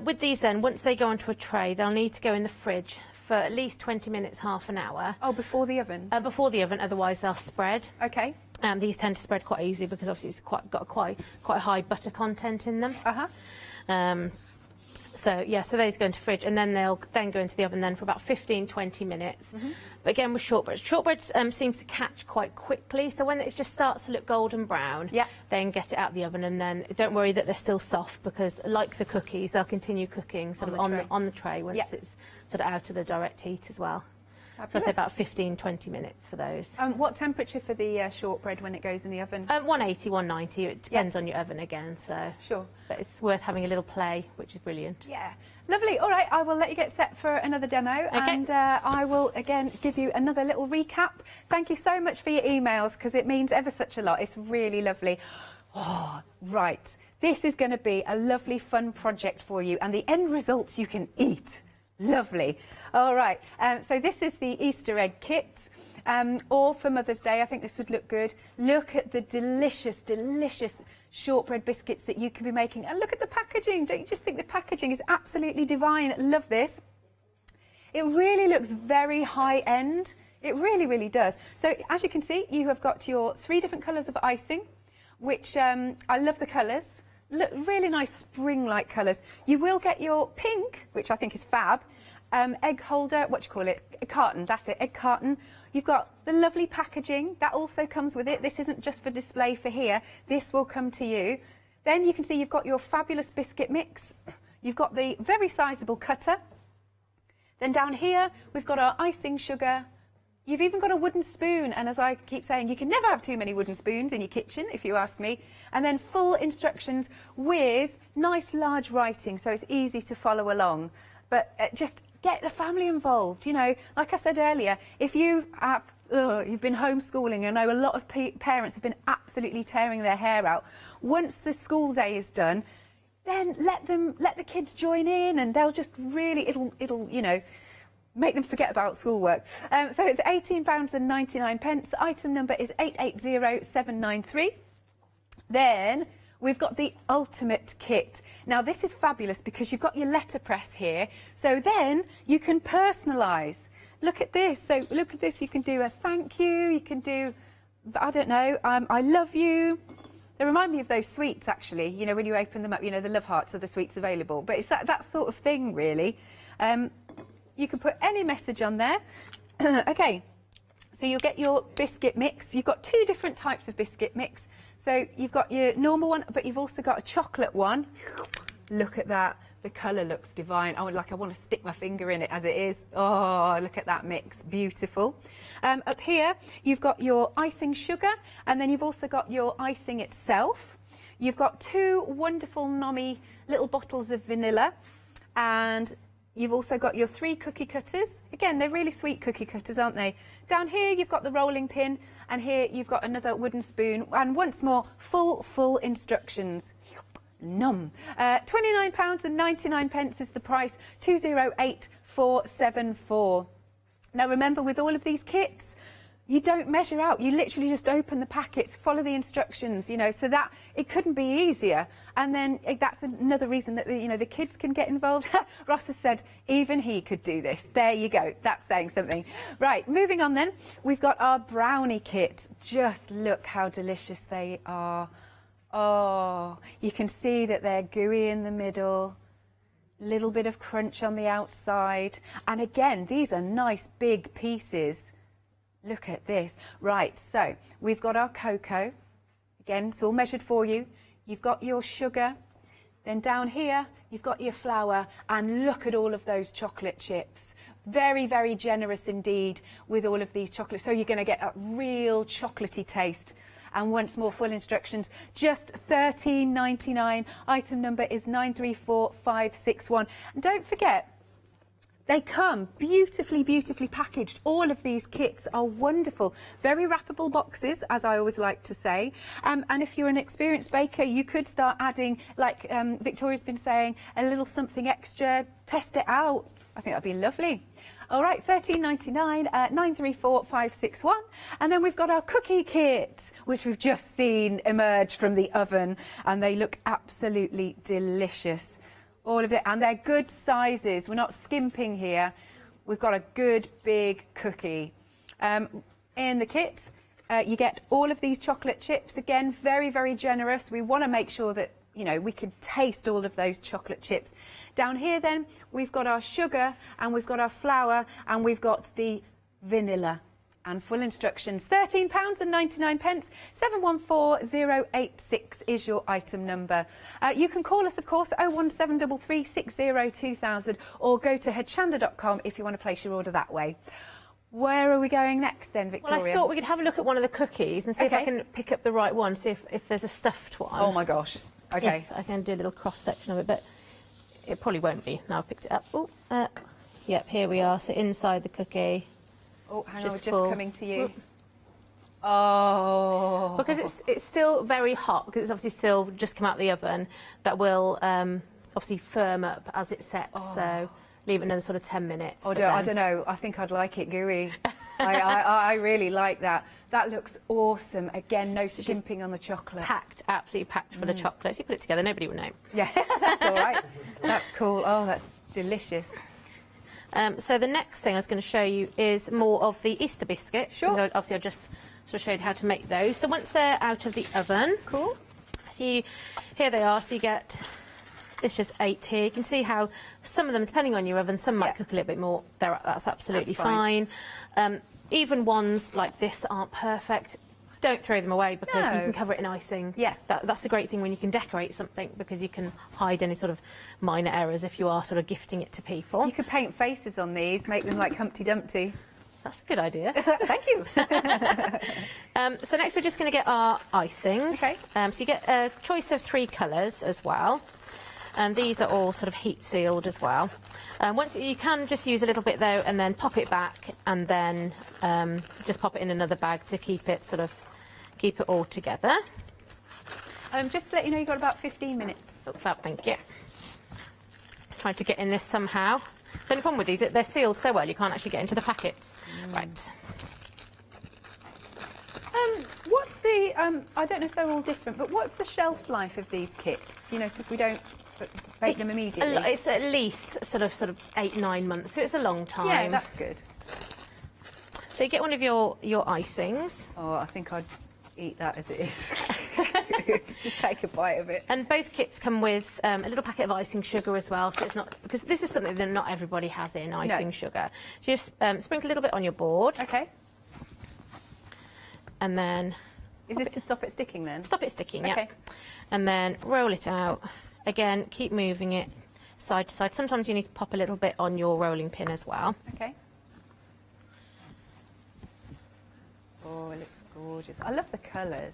With these then, once they go onto a tray, they'll need to go in the fridge for at least 20 minutes, half an hour.
Oh, before the oven?
Before the oven, otherwise they'll spread.
Okay.
These tend to spread quite easily because obviously it's got quite high butter content in them. So yeah, so those go into fridge and then they'll then go into the oven then for about 15-20 minutes. But again with shortbreads seems to catch quite quickly. So when it just starts to look golden brown, then get it out of the oven and then don't worry that they're still soft because like the cookies, they'll continue cooking sort of on the tray once it's sort of out of the direct heat as well. So I say about 15-20 minutes for those.
What temperature for the shortbread when it goes in the oven?
180, 190. It depends on your oven again. So
sure,
but it's worth having a little play, which is brilliant.
Yeah, lovely. All right, I will let you get set for another demo, and I will again give you another little recap. Thank you so much for your emails because it means ever such a lot. It's really lovely. Oh, right. This is going to be a lovely, fun project for you, and the end results you can eat. Lovely. All right, so this is the Easter egg kit, or for Mother's Day, I think this would look good. Look at the delicious, delicious shortbread biscuits that you can be making. And look at the packaging. Don't you just think the packaging is absolutely divine? Love this. It really looks very high end. It really, really does. So as you can see, you have got your 3 different colours of icing, which I love the colours. Look, really nice spring-like colours. You will get your pink, which I think is fab, egg holder, what do you call it? A carton, that's it, egg carton. You've got the lovely packaging, that also comes with it. This isn't just for display for here, this will come to you. Then you can see you've got your fabulous biscuit mix. You've got the very sizable cutter. Then down here, we've got our icing sugar. You've even got a wooden spoon, and as I keep saying, you can never have too many wooden spoons in your kitchen, if you ask me. And then full instructions with nice large writing, so it's easy to follow along. But just get the family involved, you know. Like I said earlier, if you have, you've been homeschooling, I know a lot of parents have been absolutely tearing their hair out. Once the school day is done, then let the kids join in, and they'll just really, it'll you know, make them forget about schoolwork. So it's £18.99. Item number is 880793. Then we've got the ultimate kit. Now this is fabulous because you've got your letterpress here. So then you can personalise. Look at this. So look at this. You can do a thank you. You can do, I don't know, I love you. They remind me of those sweets actually. You know, when you open them up, you know, the love hearts are the sweets available. But it's that sort of thing really. You can put any message on there. Okay, so you'll get your biscuit mix. You've got 2 different types of biscuit mix. So you've got your normal one, but you've also got a chocolate one. Look at that. The colour looks divine. I want to stick my finger in it as it is. Oh, look at that mix. Beautiful. Up here, you've got your icing sugar, and then you've also got your icing itself. You've got 2 wonderful, nommy little bottles of vanilla, and You've also got your 3 cookie cutters. Again, they're really sweet cookie cutters, aren't they? Down here, you've got the rolling pin, and here you've got another wooden spoon. And once more, full instructions. Num. £29.99 is the price, 208474. Now remember, with all of these kits, you don't measure out. You literally just open the packets, follow the instructions, you know, so that it couldn't be easier. And then that's another reason that, you know, the kids can get involved. Ross has said even he could do this. There you go. That's saying something. Right, moving on then. We've got our brownie kit. Just look how delicious they are. Oh, you can see that they're gooey in the middle. Little bit of crunch on the outside. And again, these are nice big pieces. Look at this. Right, so we've got our cocoa. Again, it's all measured for you. You've got your sugar. Then down here, you've got your flour. And look at all of those chocolate chips. Very, very generous indeed with all of these chocolates. So you're going to get a real chocolatey taste. And once more, full instructions, just £13.99. Item number is 934561. And don't forget, they come beautifully packaged. All of these kits are wonderful. Very wrappable boxes, as I always like to say. And if you're an experienced baker, you could start adding, like Victoria's been saying, a little something extra. Test it out. I think that'd be lovely. All right, £13.99, 934561. And then we've got our cookie kit, which we've just seen emerge from the oven. And they look absolutely delicious. All of it, and they're good sizes. We're not skimping here. We've got a good big cookie. In the kit, you get all of these chocolate chips. Again, very, very generous. We want to make sure that, you know, we can taste all of those chocolate chips. Down here then, we've got our sugar, and we've got our flour, and we've got the vanilla. And full instructions, £13.99, 714086 is your item number. You can call us, of course, 01733 602000, or go to hochanda.com if you want to place your order that way. Where are we going next then, Victoria?
Well, I thought we could have a look at one of the cookies and see if I can pick up the right one, see if there's a stuffed one.
Oh my gosh. Okay.
If I can do a little cross-section of it, but it probably won't be. Now I've picked it up. Oh, yep, here we are. So inside the cookie.
Oh, hang on, we're just coming to you. Oh.
Because it's still very hot, because it's obviously still just come out of the oven, that will obviously firm up as it sets. So leave it another sort of 10 minutes.
I don't know. I think I'd like it gooey. I really like that. That looks awesome. Again, no skimping on the chocolate.
Packed, absolutely packed full of chocolates. You put it together, nobody will know.
Yeah, that's all right. That's cool. Oh, that's delicious.
So the next thing I was going to show you is more of the Easter biscuits.
Sure.
Obviously, I just sort of showed how to make those. So once they're out of the oven,
cool.
See, here they are. So you get, it's just 8 here. You can see how some of them, depending on your oven, some might cook a little bit more. That's absolutely fine. Even ones like this that aren't perfect, don't throw them away, because you can cover it in icing.
Yeah.
That's the great thing when you can decorate something, because you can hide any sort of minor errors if you are sort of gifting it to people.
You could paint faces on these, make them like Humpty Dumpty.
That's a good idea.
Thank you.
So next we're just going to get our icing.
Okay.
So you get a choice of 3 colours as well. And these are all sort of heat sealed as well. Once you can just use a little bit though, and then pop it back, and then just pop it in another bag to keep it all together.
Just to let you know, you've got about 15 minutes.
Oh, fab, thank you. Trying to get in this somehow. The only problem with these, they're sealed so well you can't actually get into the packets. Right.
What's the, I don't know if they're all different, but what's the shelf life of these kits? You know, so if we don't bake them immediately.
It's at least sort of 8-9 months, so it's a long time.
Yeah, that's good.
So you get one of your icings.
Oh, I think I'd eat that as it is. Just take a bite of it.
And both kits come with a little packet of icing sugar as well, so it's not, because this is something that not everybody has in, icing sugar. So just sprinkle a little bit on your board.
Okay.
And then...
Is this to stop it sticking then?
Stop it sticking, yeah.
Okay.
And then roll it out. Again, keep moving it side to side. Sometimes you need to pop a little bit on your rolling pin as well.
Okay. Oh, it looks gorgeous. I love the colours.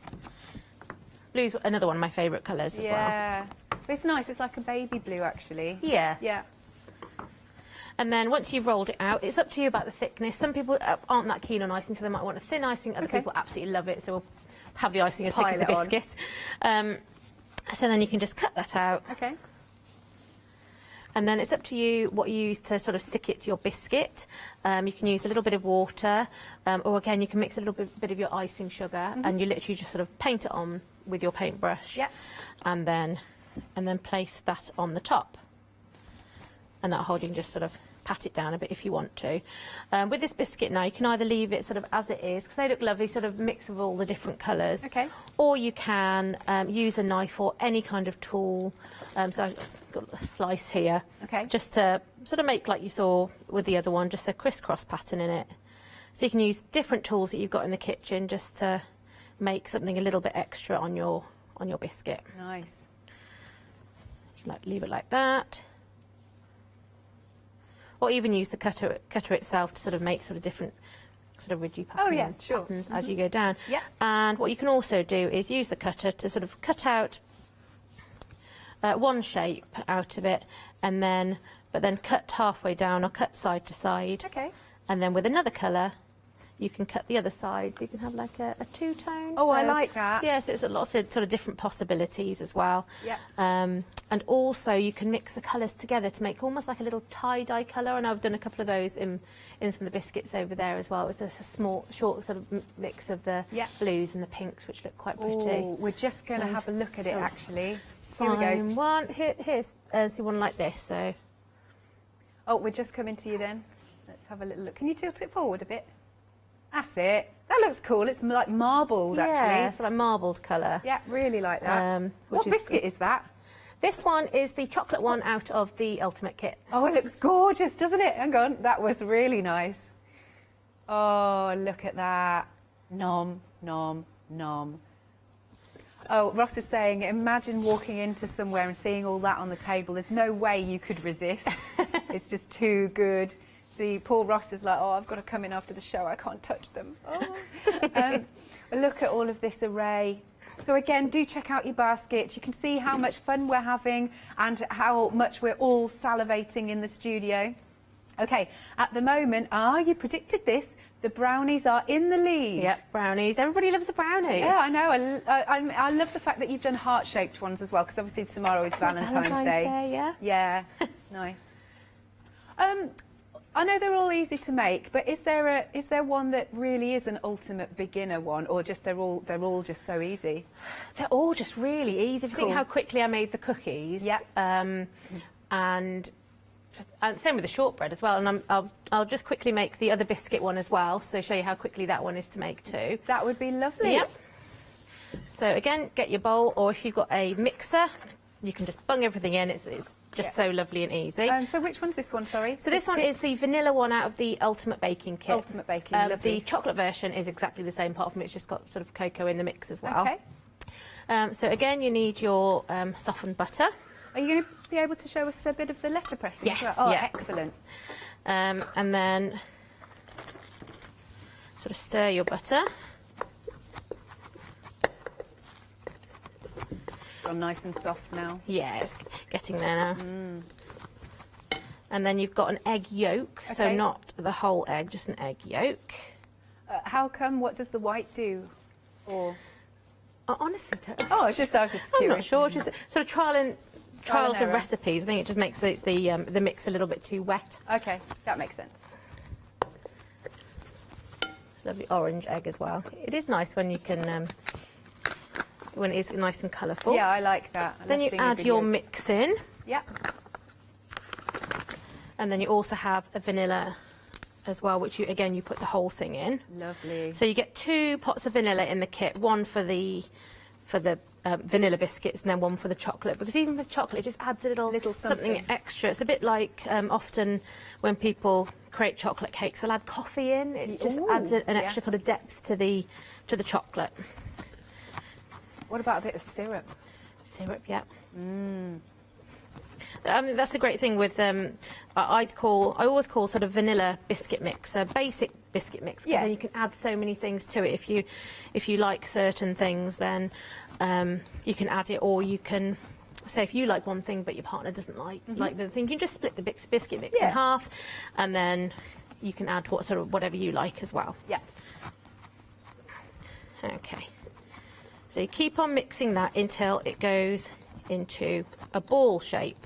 Blue's another one of my favourite colours as well.
Yeah. It's nice. It's like a baby blue, actually.
Yeah.
Yeah.
And then once you've rolled it out, it's up to you about the thickness. Some people aren't that keen on icing, so they might want a thin icing. Other people absolutely love it, so we'll have the icing as thick as the biscuit. So then you can just cut that out.
Okay.
And then it's up to you what you use to sort of stick it to your biscuit. You can use a little bit of water, or again, you can mix a little bit of your icing sugar, and you literally just sort of paint it on with your paintbrush.
Yeah.
And then place that on the top. And that whole, you can just sort of pat it down a bit if you want to. With this biscuit now, you can either leave it sort of as it is, because they look lovely, sort of mix of all the different colours.
Okay.
Or you can use a knife or any kind of tool. So I've got a slice here.
Okay.
Just to sort of make, like you saw with the other one, just a crisscross pattern in it. So you can use different tools that you've got in the kitchen just to make something a little bit extra on your biscuit.
Nice.
Leave it like that. Or even use the cutter itself to sort of make sort of different sort of ridgy patterns, as you go down.
Yeah.
And what you can also do is use the cutter to sort of cut out one shape out of it, and then cut halfway down or cut side to side.
Okay.
And then with another colour, you can cut the other side, so you can have like a two-tone.
Oh,
so,
I like that.
Yeah, so it's lots of sort of different possibilities as well.
Yeah.
And also you can mix the colours together to make almost like a little tie-dye colour, and I've done a couple of those in some of the biscuits over there as well. It was a small, short sort of mix of the blues and the pinks, which look quite pretty.
Oh, we're just going to have a look at it, actually. Here we
Fine
go.
one. Here's one like this. So.
Oh, we're just coming to you then. Let's have a little look. Can you tilt it forward a bit? That's it. That looks cool. It's like marbled, actually.
Yeah, it's like marbled colour.
Yeah, really like that. What biscuit is that?
This one is the chocolate one out of the Ultimate Kit.
Oh, it looks gorgeous, doesn't it? Hang on. That was really nice. Oh, look at that. Nom, nom, nom. Oh, Ross is saying, imagine walking into somewhere and seeing all that on the table. There's no way you could resist. It's just too good. See, Paul Ross is like, oh, I've got to come in after the show. I can't touch them. Oh. Look at all of this array. So again, do check out your basket. You can see how much fun we're having and how much we're all salivating in the studio. Okay, at the moment, you predicted this. The brownies are in the lead.
Yep, brownies. Everybody loves a brownie.
Yeah, I know. I love the fact that you've done heart-shaped ones as well, because obviously tomorrow is Valentine's Day.
Yeah.
Yeah, nice. I know they're all easy to make, but is there one that really is an ultimate beginner one, or just they're all just so easy?
They're all just really easy. If you think
Cool.
how quickly I made the cookies.
Yeah.
And same with the shortbread as well. And I'll just quickly make the other biscuit one as well, so show you how quickly that one is to make too.
That would be lovely.
Yep. So again, get your bowl, or if you've got a mixer, you can just bung everything in. It's just so lovely and easy.
So which one's this one, sorry?
So this one is the vanilla one out of the Ultimate Baking Kit.
Ultimate Baking, lovely.
The chocolate version is exactly the same, apart from it's just got sort of cocoa in the mix as well.
Okay.
So again, you need your softened butter.
Are you going to be able to show us a bit of the letter pressing?
Yes,
as well? Oh,
yeah.
excellent.
And then sort of stir your butter.
Gone nice and soft now.
Yeah, it's getting there now. And then you've got an egg yolk, so
Okay.
not the whole egg, just an egg yolk.
How come? What does the white do? Or
honestly,
I was just
I'm
curious.
not sure. Just sort of trials of
error.
recipes. I think it just makes the mix a little bit too wet.
Okay, that makes sense.
It's a lovely orange egg as well. It is nice when you can, when it is nice and colourful.
Yeah, I like that.
Then you add your mix in.
Yeah.
And then you also have a vanilla as well, which you put the whole thing in.
Lovely.
So you get 2 pots of vanilla in the kit, one for the vanilla biscuits and then one for the chocolate, because even with chocolate it just adds a little something extra. It's a bit like often when people create chocolate cakes, they'll add coffee in. It just adds an extra kind of depth to the chocolate.
What about a bit of syrup?
Syrup, yeah. I mean, that's the great thing with I always call sort of vanilla biscuit mix a basic biscuit mix, because then you can add so many things to it. If you like certain things, then you can add it, or you can say if you like one thing but your partner doesn't like the other thing, you can just split the biscuit mix in half, and then you can add whatever you like as well.
Yeah.
Okay. So you keep on mixing that until it goes into a ball shape,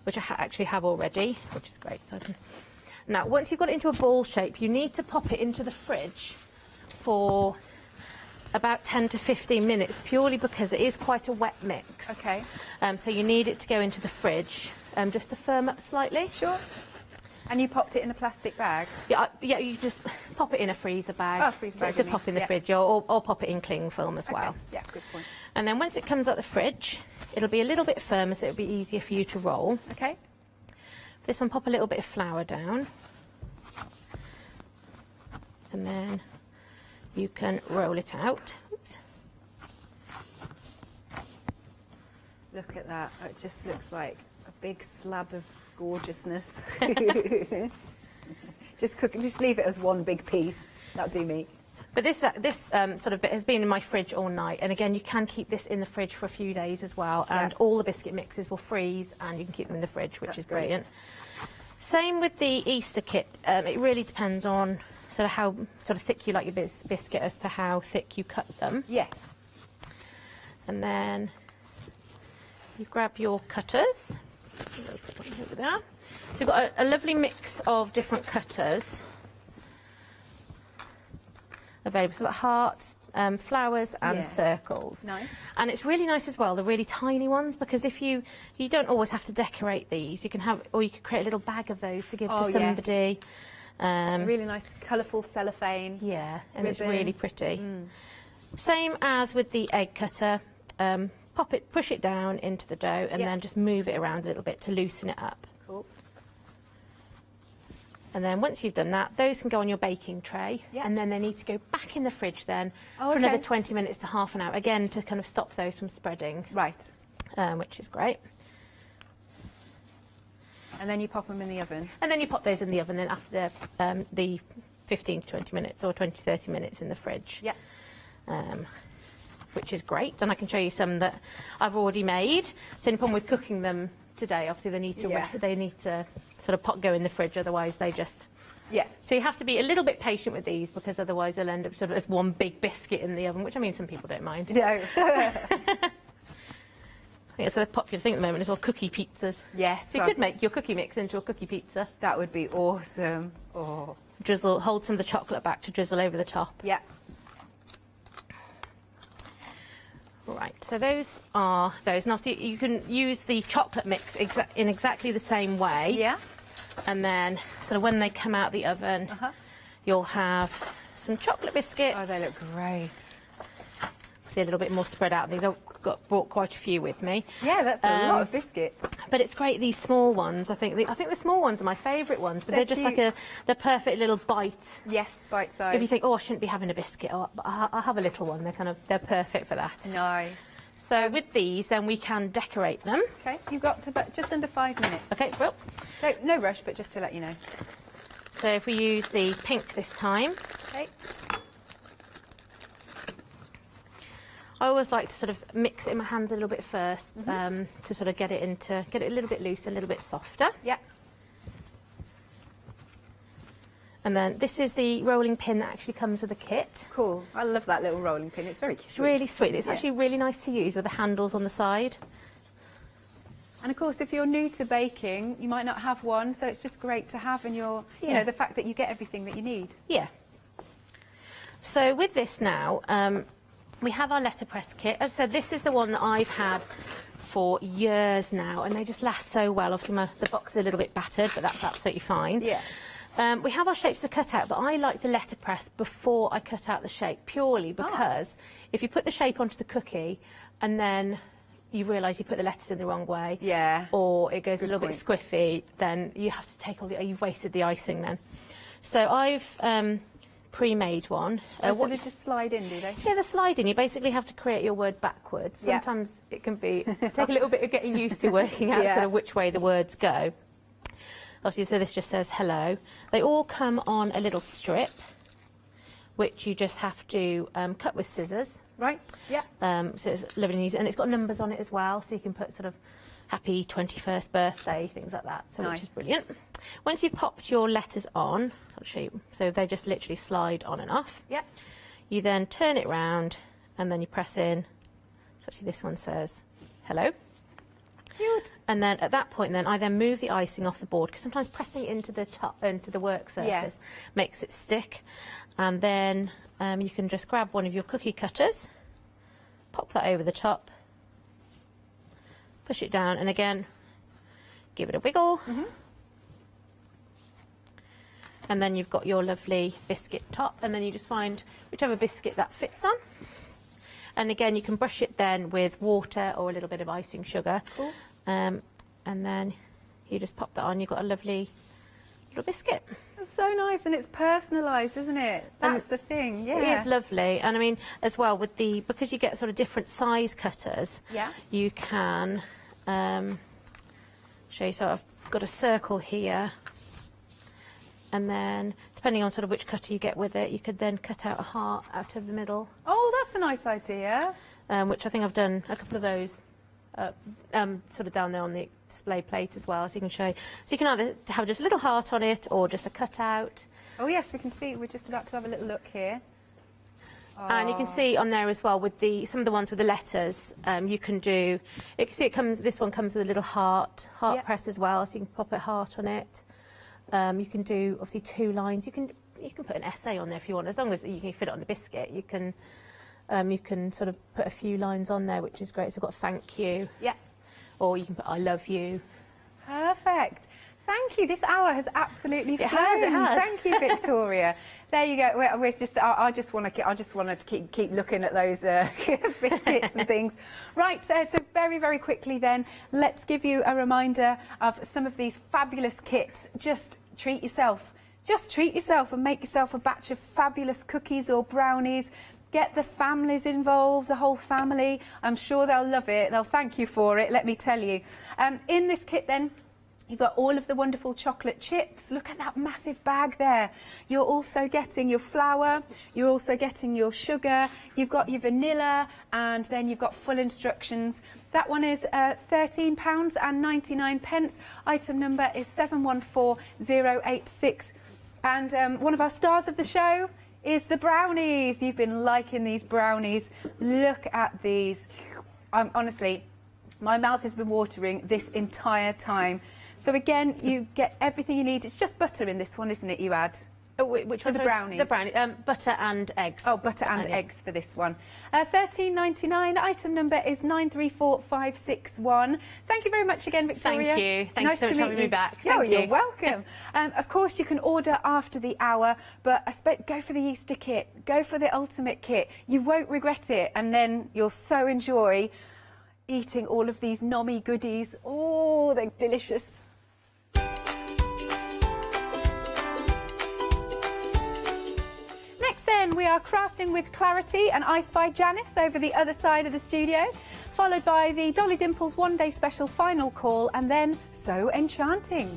which I actually have already, which is great. So I can... Now, once you've got it into a ball shape, you need to pop it into the fridge for about 10 to 15 minutes, purely because it is quite a wet mix.
Okay.
So you need it to go into the fridge just to firm up slightly.
Sure. And you popped it in a plastic bag?
Yeah, you just pop it in a freezer bag.
Oh, freezer bag.
To pop in the fridge, or pop it in cling film as well.
Yeah, good point.
And then once it comes out the fridge, it'll be a little bit firmer, so it'll be easier for you to roll.
Okay.
This one, pop a little bit of flour down. And then you can roll it out. Oops.
Look at that. It just looks like a big slab of gorgeousness. Just leave it as one big piece. That'll do me.
But this sort of bit has been in my fridge all night, and again, you can keep this in the fridge for a few days as well, and all the biscuit mixes will freeze, and you can keep them in the fridge, which is brilliant. Same with the Easter kit. It really depends on sort of how thick you like your biscuit as to how thick you cut them.
Yeah.
And then you grab your cutters. Over there. So you've got a lovely mix of different cutters available, so like hearts, flowers and circles.
Nice.
And it's really nice as well, the really tiny ones, because if you don't always have to decorate these, you can have, or you could create a little bag of those to give to somebody.
Really nice colourful cellophane.
Yeah, and it's
ribbon.
really pretty. Same as with the egg cutter. Push it down into the dough, and then just move it around a little bit to loosen it up.
Cool.
And then once you've done that, those can go on your baking tray, and then they need to go back in the fridge then for another 20 minutes to half an hour, again to kind of stop those from spreading.
Right.
Which is great.
And then you pop them in the oven.
And then you pop those in the oven then after the 15 to 20 minutes or 20 to 30 minutes in the fridge.
Yeah.
Which is great, and I can show you some that I've already made. So any problem with cooking them today, obviously they need to sort of go in the fridge, otherwise they just...
Yeah. So
you have to be a little bit patient with these, because otherwise they'll end up sort of as one big biscuit in the oven, which I mean some people don't mind.
No.
It's a popular thing at the moment as well, cookie pizzas.
Yes.
So you could make your cookie mix into a cookie pizza.
That would be awesome. Oh.
Hold some of the chocolate back to drizzle over the top.
Yeah.
Right, so those are those. And obviously you can use the chocolate mix in exactly the same way.
Yeah.
And then sort of when they come out the oven, you'll have some chocolate biscuits.
Oh, they look great.
See a little bit more spread out. These I've brought quite a few with me.
Yeah, that's a lot of biscuits.
But it's great, these small ones. I think the small ones are my favourite ones, but they're just
cute.
like the perfect little bite.
Yes, bite size.
If you think, oh, I shouldn't be having a biscuit, I'll have a little one. They're perfect for that.
Nice.
So with these, then we can decorate them.
Okay, you've got just under 5 minutes.
Okay, well.
No rush, but just to let you know.
So if we use the pink this time.
Okay.
I always like to sort of mix it in my hands a little bit first, to sort of get it a little bit loose, a little bit softer.
Yeah.
And then this is the rolling pin that actually comes with the kit.
Cool. I love that little rolling pin. It's very cute.
It's really sweet. It's actually really nice to use with the handles on the side.
And of course, if you're new to baking, you might not have one, so it's just great to have in your, you know, the fact that you get everything that you need.
Yeah. So with this now, we have our letterpress kit. As I said, this is the one that I've had for years now, and they just last so well. Obviously, the box is a little bit battered, but that's absolutely fine.
Yeah.
We have our shapes to cut out, but I like to letterpress before I cut out the shape, purely because if you put the shape onto the cookie and then you realise you put the letters in the wrong way, or it goes a little bit squiffy, then you have to take you've wasted the icing then. So I've pre-made one.
So they just slide in, do they?
Yeah, they slide in. You basically have to create your word backwards. Sometimes it can take a little bit of getting used to working out sort of which way the words go. Obviously, so this just says hello. They all come on a little strip, which you just have to cut with scissors.
Right, yeah.
So it's lovely and easy, and it's got numbers on it as well, so you can put sort of happy 21st birthday, things like that, so
Nice.
which is brilliant. Once you've popped your letters on, I'll show you, so they just literally slide on and off.
Yep.
You then turn it round, and then you press in. So actually this one says hello.
Cute.
And then at that point, then I then move the icing off the board, because sometimes pressing it into the top, into the work surface makes it stick. And then you can just grab one of your cookie cutters, pop that over the top, push it down, and again, give it a wiggle. And then you've got your lovely biscuit top, and then you just find whichever biscuit that fits on. And again, you can brush it then with water or a little bit of icing sugar.
Cool.
And then you just pop that on, you've got a lovely little biscuit.
It's so nice, and it's personalised, isn't it? That's the thing, yeah.
It is lovely. And I mean, as well, with the, because you get sort of different size cutters,
Yeah.
you can show you, so I've got a circle here. And then, depending on sort of which cutter you get with it, you could then cut out a heart out of the middle.
Oh, that's a nice idea.
Which I think I've done a couple of those sort of down there on the display plate as well, so you can show. So you can either have just a little heart on it or just a cutout.
Oh yes, we can see, we're just about to have a little look here.
And you can see on there as well with the some of the ones with the letters, you can do, you can see it comes, this one comes with a little heart press as well, so you can pop a heart on it. You can do obviously 2 lines. You can put an essay on there if you want, as long as you can fit it on the biscuit. You can sort of put a few lines on there, which is great. So we've got thank you.
Yeah.
Or you can put I love you.
Perfect. Thank you. This hour has absolutely flown.
It has.
Thank you, Victoria. There you go. We're just. I just want to keep looking at those biscuits and things. Right. So very, very quickly then, let's give you a reminder of some of these fabulous kits. Just treat yourself. Just treat yourself and make yourself a batch of fabulous cookies or brownies. Get the families involved, the whole family. I'm sure they'll love it. They'll thank you for it, let me tell you. In this kit then, you've got all of the wonderful chocolate chips. Look at that massive bag there. You're also getting your flour. You're also getting your sugar. You've got your vanilla, and then you've got full instructions. That one is £13.99. Item number is 714086. And one of our stars of the show is the brownies. You've been liking these brownies. Look at these. Honestly, my mouth has been watering this entire time. So again, you get everything you need. It's just butter in this one, isn't it, you add?
Which
for
one?
the brownies?
The brownie, butter and eggs.
Oh, butter and eggs for this one. £13.99. Item number is 934561. Thank you very much again, Victoria.
Thank you. Thank you so much for having me back.
Oh,
Thank
you're
you.
welcome. Of course, you can order after the hour, but go for the Easter kit. Go for the ultimate kit. You won't regret it, and then you'll so enjoy eating all of these nommy goodies. Oh, they're delicious. Next then, we are crafting with clarity, and I spy Janice over the other side of the studio, followed by the Dolly Dimples One Day Special Final Call, and then So Enchanting.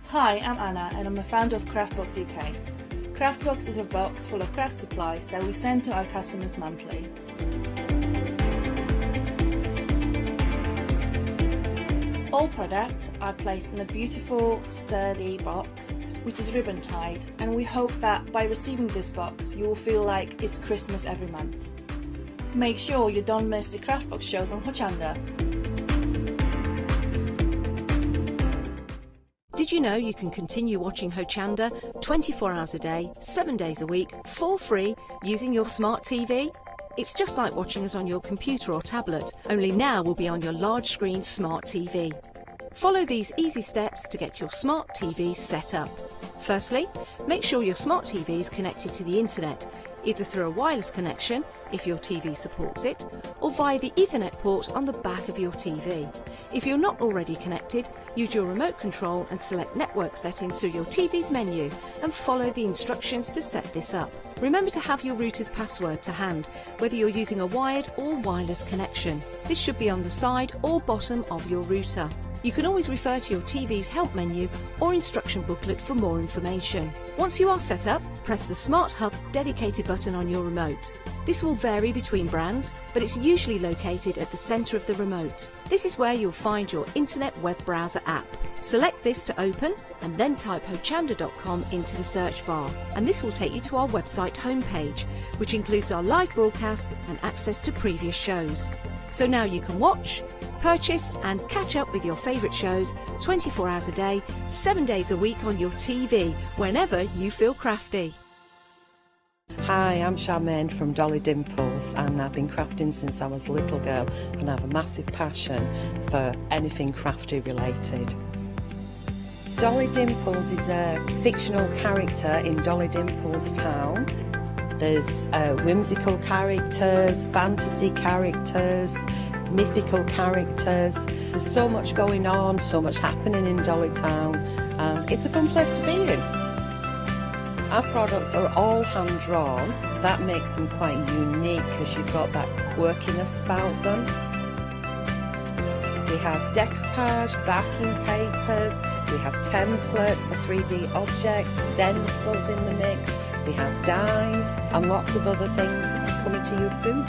Hi, I'm Anna and I'm a founder of Craftbox UK. Craftbox is a box full of craft supplies that we send to our customers monthly. All products are placed in a beautiful, sturdy box, which is ribbon tied, and we hope that by receiving this box, you will feel like it's Christmas every month. Make sure you don't miss the Craftbox shows on Hochanda.
Did you know you can continue watching Hochanda 24 hours a day, 7 days a week, for free, using your smart TV? It's just like watching us on your computer or tablet, only now we'll be on your large screen smart TV. Follow these easy steps to get your smart TV set up. Firstly, make sure your smart TV is connected to the internet. either through a wireless connection, if your TV supports it, or via the Ethernet port on the back of your TV. If you're not already connected, use your remote control and select network settings through your TV's menu and follow the instructions to set this up. Remember to have your router's password to hand, whether you're using a wired or wireless connection. This should be on the side or bottom of your router. You can always refer to your TV's help menu or instruction booklet for more information. Once you are set up, press the Smart Hub dedicated button on your remote. This will vary between brands, but it's usually located at the centre of the remote. This is where you'll find your internet web browser app. Select this to open and then type hochanda.com into the search bar, and this will take you to our website homepage, which includes our live broadcast and access to previous shows. So now you can watch, purchase and catch up with your favourite shows 24 hours a day, 7 days a week on your TV, whenever you feel crafty.
Hi, I'm Charmaine from Dolly Dimples, and I've been crafting since I was a little girl, and I have a massive passion for anything crafty related. Dolly Dimples is a fictional character in Dolly Dimples town. There's whimsical characters, fantasy characters, mythical characters. There's so much going on, so much happening in Dolly Town, and it's a fun place to be in. Our products are all hand drawn. That makes them quite unique because you've got that quirkiness about them. We have decoupage, backing papers, we have templates for 3D objects, stencils in the mix, we have dies and lots of other things coming to you soon.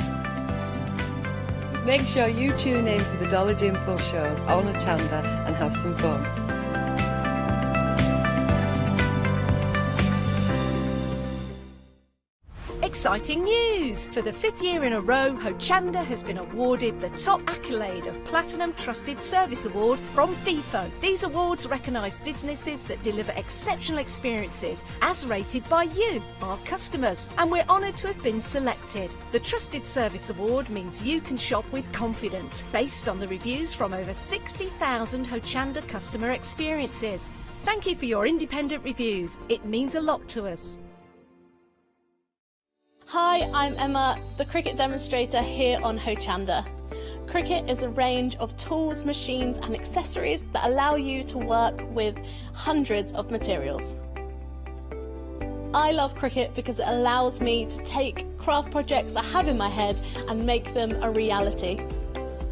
Make sure you tune in for the Dolly Dimples shows on Hochanda and have some fun.
Exciting news! For the 5th year in a row, Hochanda has been awarded the top accolade of Platinum Trusted Service Award from Feefo. These awards recognise businesses that deliver exceptional experiences as rated by you, our customers, and we're honoured to have been selected. The Trusted Service Award means you can shop with confidence, based on the reviews from over 60,000 Hochanda customer experiences. Thank you for your independent reviews. It means a lot to us.
Hi, I'm Emma, the Cricut demonstrator here on Hochanda. Cricut is a range of tools, machines and accessories that allow you to work with hundreds of materials. I love Cricut because it allows me to take craft projects I have in my head and make them a reality.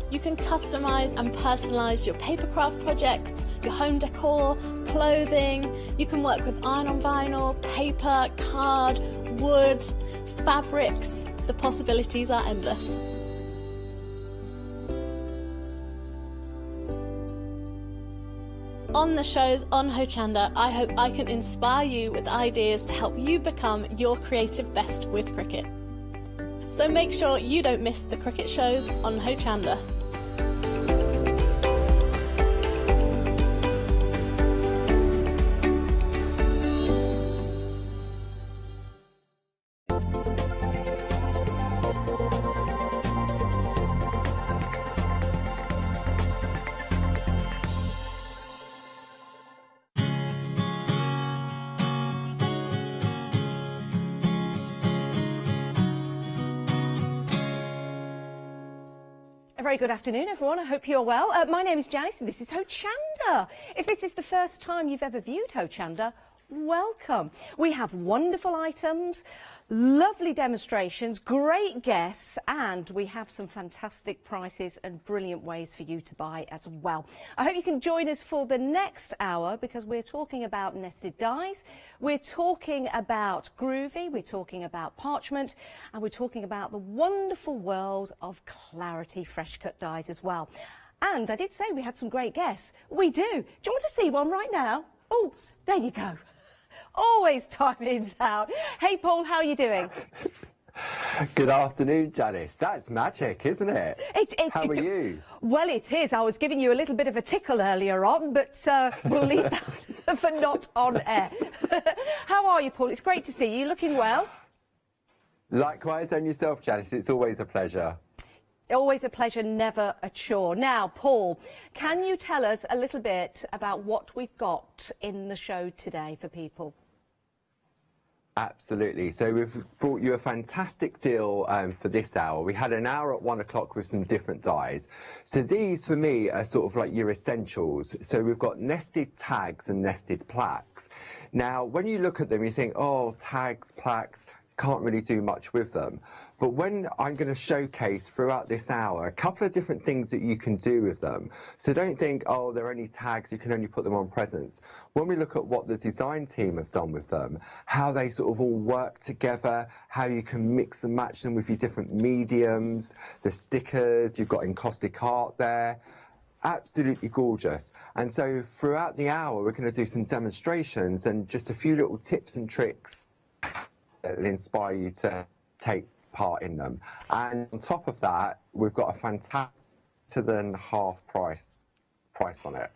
You can customise and personalise your papercraft projects, your home decor, clothing. You can work with iron on vinyl, paper, card, wood, fabrics. The possibilities are endless. On the shows on Hochanda, I hope I can inspire you with ideas to help you become your creative best with Cricut. So make sure you don't miss the Cricut shows on Hochanda.
Very good afternoon, everyone. I hope you're well. My name is Janice and this is Hochanda. If this is the first time you've ever viewed Hochanda, welcome. We have wonderful items, lovely demonstrations, great guests, and we have some fantastic prices and brilliant ways for you to buy as well. I hope you can join us for the next hour because we're talking about nested dies, we're talking about groovy, we're talking about parchment, and we're talking about the wonderful world of Clarity fresh cut dies as well. And I did say we had some great guests. We do. Do you want to see one right now? Oh, there you go. Always timing's out. Hey, Paul, how are you doing?
Good afternoon, Janice. That's magic, isn't it? How are you?
Well, it is. I was giving you a little bit of a tickle earlier on, but we'll leave that for not on air. How are you, Paul? It's great to see you. Looking well?
Likewise, and yourself, Janice. It's always a pleasure.
Always a pleasure, never a chore. Now, Paul, can you tell us a little bit about what we've got in the show today for people?
Absolutely. So we've brought you a fantastic deal for this hour. We had an hour at 1 o'clock with some different dies. So these, for me, are sort of like your essentials. So we've got nested tags and nested plaques. Now, when you look at them, you think, oh, tags, plaques, can't really do much with them. But when I'm going to showcase throughout this hour a couple of different things that you can do with them. So don't think, oh, they're only tags, you can only put them on presents. When we look at what the design team have done with them, how they sort of all work together, how you can mix and match them with your different mediums, the stickers, you've got encaustic art there. Absolutely gorgeous. And so throughout the hour, we're going to do some demonstrations and just a few little tips and tricks that will inspire you to take part in them. And on top of that, we've got a fantastic than half price on it.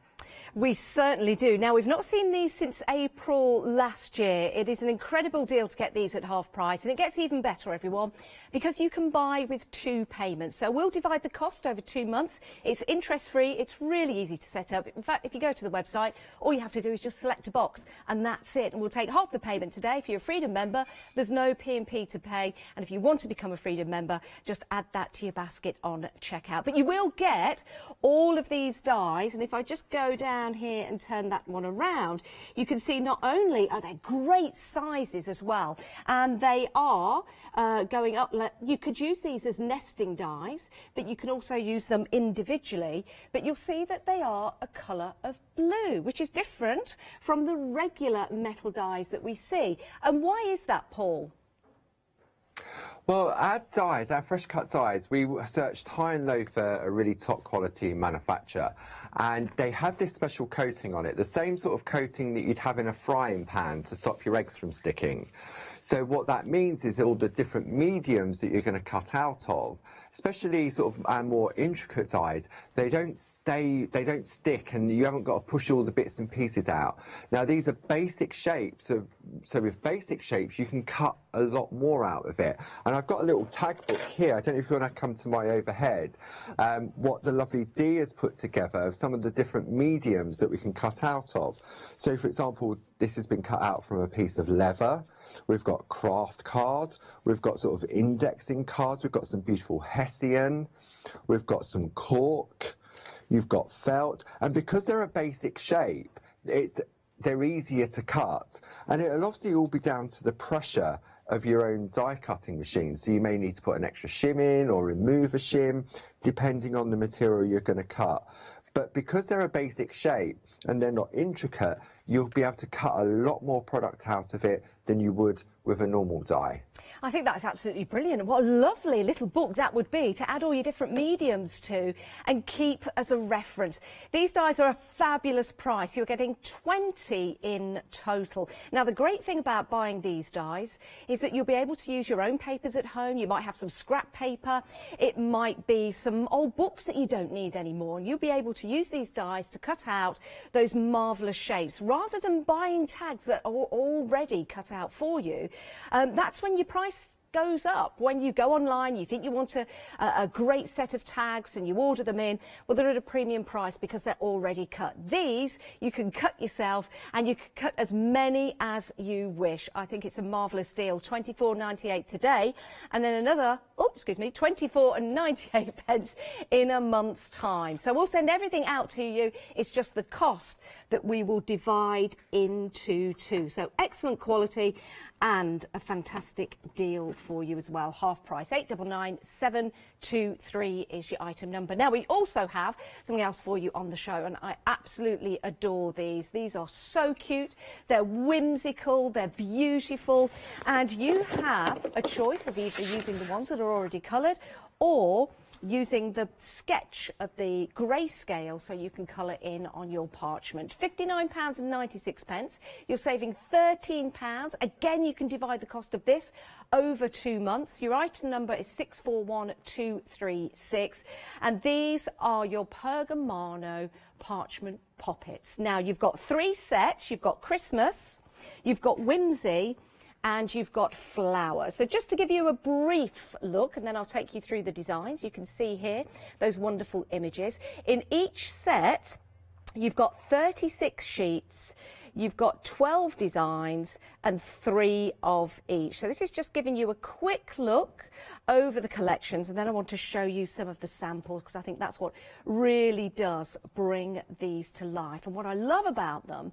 We certainly do. Now, we've not seen these since April last year. It is an incredible deal to get these at half price, and it gets even better, everyone, because you can buy with 2 payments. So we'll divide the cost over 2 months. It's interest-free. It's really easy to set up. In fact, if you go to the website, all you have to do is just select a box, and that's it. And we'll take half the payment today. If you're a Freedom member, there's no P&P to pay. And if you want to become a Freedom member, just add that to your basket on checkout. But you will get all of these dies, and if I just go down here and turn that one around, you can see not only are they great sizes as well, and they are going up. You could use these as nesting dies, but you can also use them individually. But you'll see that they are a colour of blue, which is different from the regular metal dies that we see. And why is that, Paul?
Well, our dies, our fresh cut dies, we searched high and low for a really top quality manufacturer, and they have this special coating on it, the same sort of coating that you'd have in a frying pan to stop your eggs from sticking. So what that means is all the different mediums that you're going to cut out of, especially sort of our more intricate dies, they don't stick, and you haven't got to push all the bits and pieces out. Now these are basic shapes, so with basic shapes you can cut a lot more out of it. And I've got a little tag book here, I don't know if you want to come to my overhead, what the lovely Dee has put together of some of the different mediums that we can cut out of. So for example, this has been cut out from a piece of leather. We've got craft cards, we've got sort of indexing cards, we've got some beautiful Hessian, we've got some cork, you've got felt, and because they're a basic shape, they're easier to cut, and it'll obviously all be down to the pressure of your own die cutting machine. So you may need to put an extra shim in or remove a shim, depending on the material you're going to cut. But because they're a basic shape and they're not intricate, you'll be able to cut a lot more product out of it than you would with a normal die.
I think that's absolutely brilliant. What a lovely little book that would be to add all your different mediums to and keep as a reference. These dies are a fabulous price. You're getting 20 in total. Now, the great thing about buying these dies is that you'll be able to use your own papers at home. You might have some scrap paper. It might be some old books that you don't need anymore. And you'll be able to use these dies to cut out those marvellous shapes rather than buying tags that are already cut out for you. That's when your price goes up. When you go online, you think you want a great set of tags and you order them in, well, they're at a premium price because they're already cut. These you can cut yourself, and you can cut as many as you wish. I think it's a marvellous deal. £24.98 today, and then another, £24.98 in a month's time. So we'll send everything out to you. It's just the cost that we will divide into 2. So excellent quality and a fantastic deal for you as well. Half price, 899723 is your item number. Now, we also have something else for you on the show, and I absolutely adore these. These are so cute, they're whimsical, they're beautiful, and you have a choice of either using the ones that are already coloured or using the sketch of the grayscale so you can colour in on your parchment. £59.96. You're saving £13. Again, you can divide the cost of this over 2 months. Your item number is 641236, and these are your Pergamano parchment poppets. Now, you've got 3 sets. You've got Christmas, you've got Whimsy, and you've got flowers. So just to give you a brief look, and then I'll take you through the designs. You can see here those wonderful images. In each set, you've got 36 sheets. you've got 12 designs and 3 of each. So this is just giving you a quick look over the collections, and then I want to show you some of the samples because I think that's what really does bring these to life. And what I love about them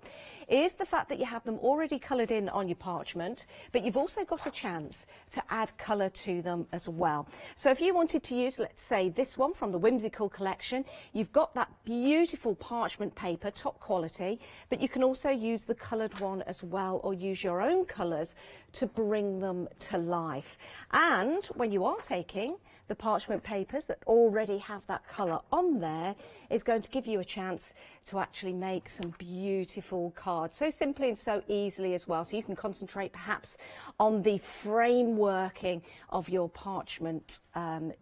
is the fact that you have them already coloured in on your parchment, but you've also got a chance to add colour to them as well. So if you wanted to use, let's say, this one from the Whimsical collection, you've got that beautiful parchment paper, top quality, but you can also use the coloured one as well, or use your own colours to bring them to life. And when you are taking the parchment papers that already have that colour on there, is going to give you a chance to actually make some beautiful cards, so simply and so easily as well. So you can concentrate perhaps on the frameworking of your parchment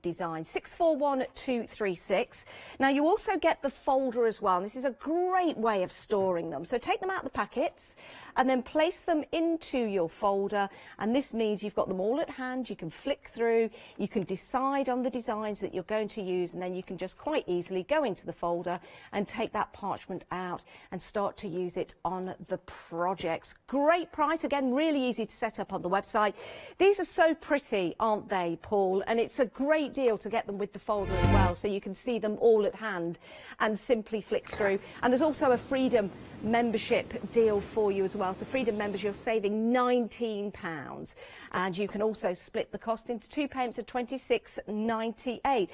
design. 641236. Now you also get the folder as well, and this is a great way of storing them. So take them out of the packets and then place them into your folder, and this means you've got them all at hand. You can flick through, you can decide on the designs that you're going to use, and then you can just quite easily go into the folder and take that parchment out and start to use it on the projects. Great price, again, really easy to set up on the website. These are so pretty, aren't they, Paul? And it's a great deal to get them with the folder as well, so you can see them all at hand and simply flick through. And there's also a Freedom membership deal for you as well. So Freedom members, you're saving £19, and you can also split the cost into 2 payments of £26.98.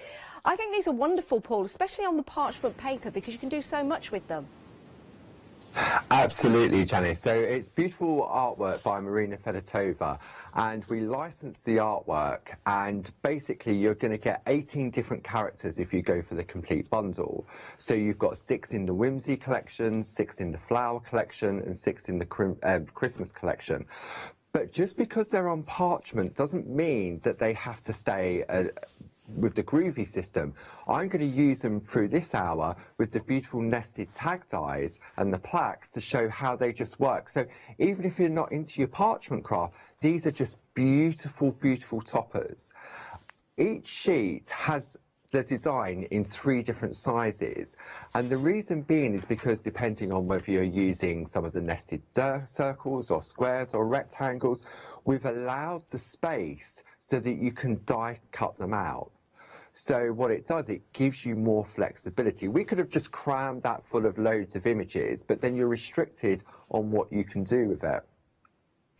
I think these are wonderful, Paul, especially on the parchment paper, because you can do so much with them.
Absolutely, Janice. So it's beautiful artwork by Marina Fedotova, and we license the artwork, and basically you're going to get 18 different characters if you go for the complete bundle. So you've got 6 in the Whimsy collection, 6 in the Flower collection, and 6 in the Christmas collection. But just because they're on parchment doesn't mean that they have to stay with the groovy system. I'm going to use them through this hour with the beautiful nested tag dies and the plaques to show how they just work. So even if you're not into your parchment craft, these are just beautiful, beautiful toppers. Each sheet has the design in 3 different sizes, and the reason being is because depending on whether you're using some of the nested circles or squares or rectangles, we've allowed the space so that you can die cut them out. So what it does, it gives you more flexibility. We could have just crammed that full of loads of images, but then you're restricted on what you can do with it.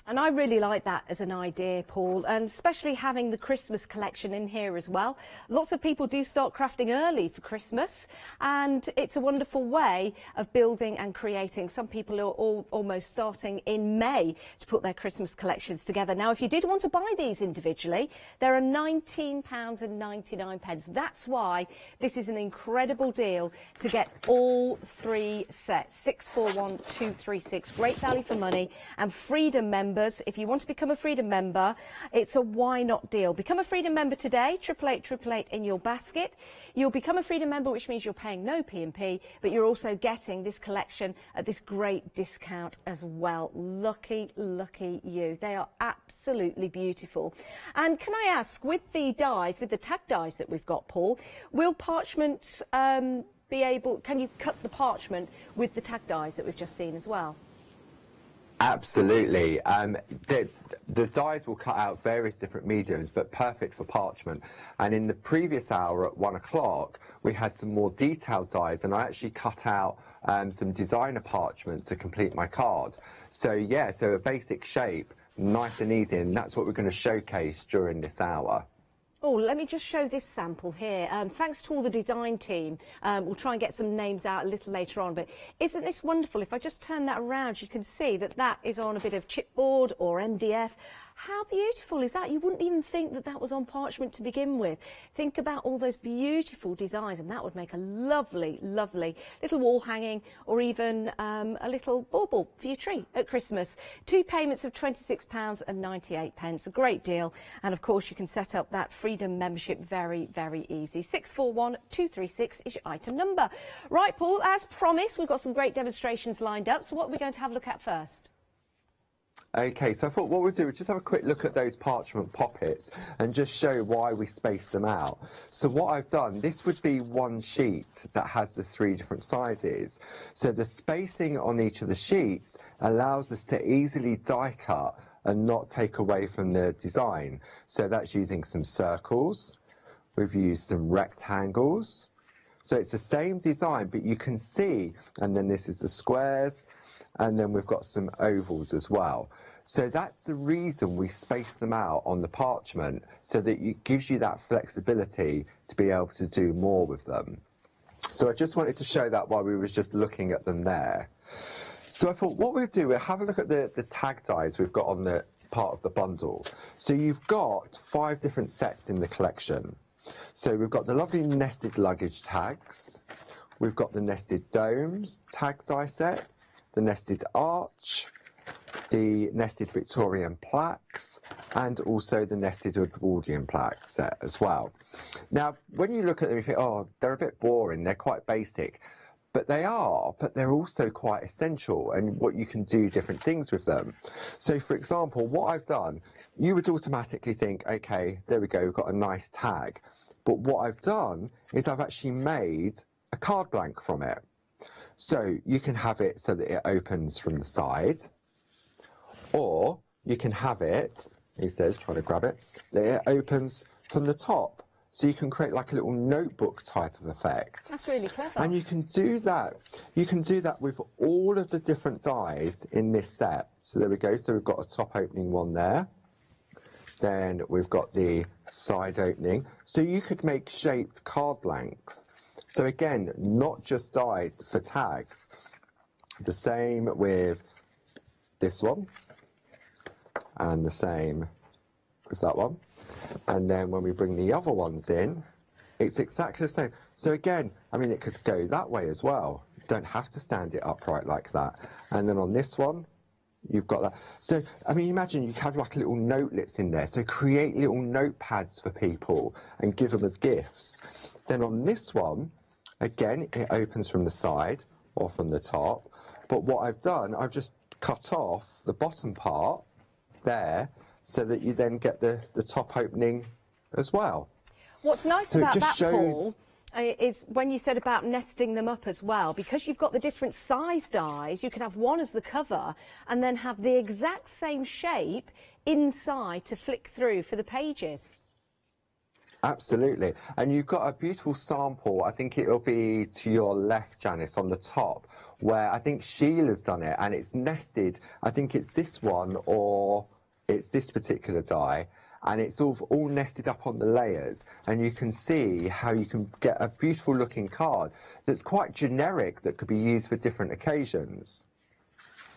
And I really like that as an idea, Paul, and especially having the Christmas collection in here as well. Lots of people do start crafting early for Christmas, and it's a wonderful way of building and creating. Some people are almost starting in May to put their Christmas collections together. Now, if you did want to buy these individually, they're £19.99. That's why this is an incredible deal to get all 3 sets. 641236, great value for money, and Freedom members. If you want to become a Freedom member, it's a why not deal. Become a Freedom member today, 88888 in your basket. You'll become a Freedom member, which means you're paying no P&P, but you're also getting this collection at this great discount as well. Lucky, lucky you. They are absolutely beautiful. And can I ask, with the dies, with the tag dies that we've got, Paul, will parchment be able, can you cut the parchment with the tag dies that we've just seen as well?
Absolutely. The dies will cut out various different mediums, but perfect for parchment. And in the previous hour at 1 o'clock, we had some more detailed dies, and I actually cut out some designer parchment to complete my card. So yeah, so a basic shape, nice and easy, and that's what we're going to showcase during this hour.
Oh, let me just show this sample here. Thanks to all the design team. We'll try and get some names out a little later on, but isn't this wonderful? If I just turn that around, you can see that that is on a bit of chipboard or MDF. How beautiful is that? You wouldn't even think that that was on parchment to begin with. Think about all those beautiful designs, and that would make a lovely, lovely little wall hanging, or even a little bauble for your tree at Christmas. 2 payments of £26.98, a great deal. And of course, you can set up that Freedom membership very, very easy. 641236 is your item number. Right, Paul, as promised, we've got some great demonstrations lined up. So what are we going to have a look at first?
Okay, so I thought what we'll do is just have a quick look at those parchment poppets and just show why we space them out. So what I've done, this would be one sheet that has the 3 different sizes. So the spacing on each of the sheets allows us to easily die cut and not take away from the design. So that's using some circles, we've used some rectangles. So it's the same design, but you can see, and then this is the squares, and then we've got some ovals as well. So that's the reason we space them out on the parchment, so that it gives you that flexibility to be able to do more with them. So I just wanted to show that while we was just looking at them there. So I thought what we'll do, we'll have a look at the tag dies we've got on the part of the bundle. So you've got 5 different sets in the collection. So we've got the lovely nested luggage tags, we've got the nested domes tag die set, the nested arch, the nested Victorian plaques, and also the nested Edwardian plaque set as well. Now, when you look at them, you think, oh, they're a bit boring, they're quite basic. But they are, but they're also quite essential, and what you can do different things with them. So, for example, what I've done, you would automatically think, okay, there we go, we've got a nice tag. But what I've done is I've actually made a card blank from it. So you can have it so that it opens from the side, or you can have it, he says, trying to grab it, that it opens from the top. So you can create like a little notebook type of effect.
That's really clever.
And you can do that. You can do that with all of the different dies in this set. So there we go. So we've got a top opening one there. Then we've got the side opening. So you could make shaped card blanks. So again, not just dies for tags. The same with this one. And the same with that one. And then when we bring the other ones in, it's exactly the same. So again, I mean, it could go that way as well. You don't have to stand it upright like that. And then on this one, you've got that. So, I mean, imagine you have like little notelets in there. So create little notepads for people and give them as gifts. Then on this one, again, it opens from the side or from the top. But what I've done, I've just cut off the bottom part there, so that you then get the top opening as well.
What's nice
so
about
it just
that,
shows...
Paul, is when you said about nesting them up as well, because you've got the different size dies, you can have one as the cover and then have the exact same shape inside to flick through for the pages.
Absolutely. And you've got a beautiful sample, I think it'll be to your left, Janice, on the top, where I think Sheila's done it, and it's nested. I think it's this one, or it's this particular die, and it's all nested up on the layers, and you can see how you can get a beautiful looking card that's quite generic, that could be used for different occasions.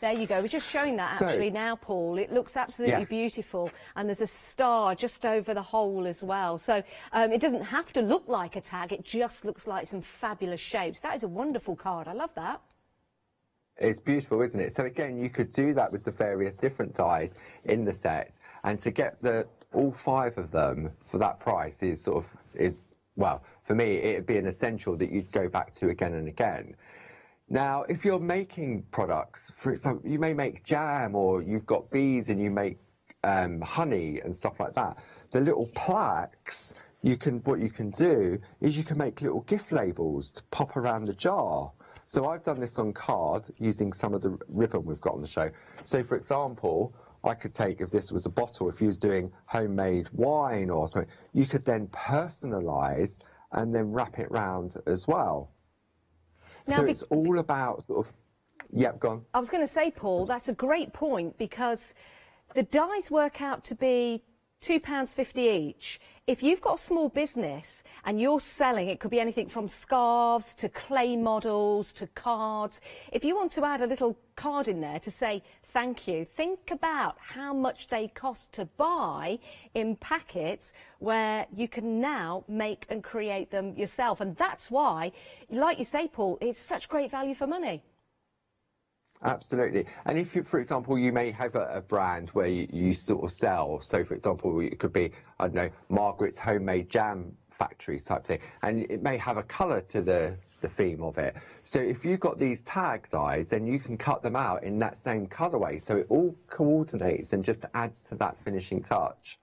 There you go. We're just showing that actually now, Paul. It looks absolutely beautiful, and there's a star just over the hole as well. So it doesn't have to look like a tag, it just looks like some fabulous shapes. That is a wonderful card. I love that.
It's beautiful, isn't it? So again, you could do that with the various different dies in the sets, and to get all 5 of them for that price is well, for me, it'd be an essential that you'd go back to again and again. Now, if you're making products, for example, you may make jam, or you've got bees and you make honey and stuff like that. The little plaques, what you can do is you can make little gift labels to pop around the jar. So I've done this on card using some of the ribbon we've got on the show. So for example, I could take, if this was a bottle, if you was doing homemade wine or something, you could then personalise and then wrap it round as well. Now, so it's all about sort of, yep, go on.
I was going to say, Paul, that's a great point, because the dies work out to be £2.50 each. If you've got a small business and you're selling, it could be anything from scarves to clay models to cards. If you want to add a little card in there to say thank you, think about how much they cost to buy in packets, where you can now make and create them yourself. And that's why, like you say, Paul, it's such great value for money.
Absolutely. And if you, for example, you may have a brand where you sort of sell, so for example, it could be, I don't know, Margaret's Homemade Jam Factory type thing, and it may have a colour to the the theme of it. So if you've got these tag dies, then you can cut them out in that same colourway, so it all coordinates and just adds to that finishing touch.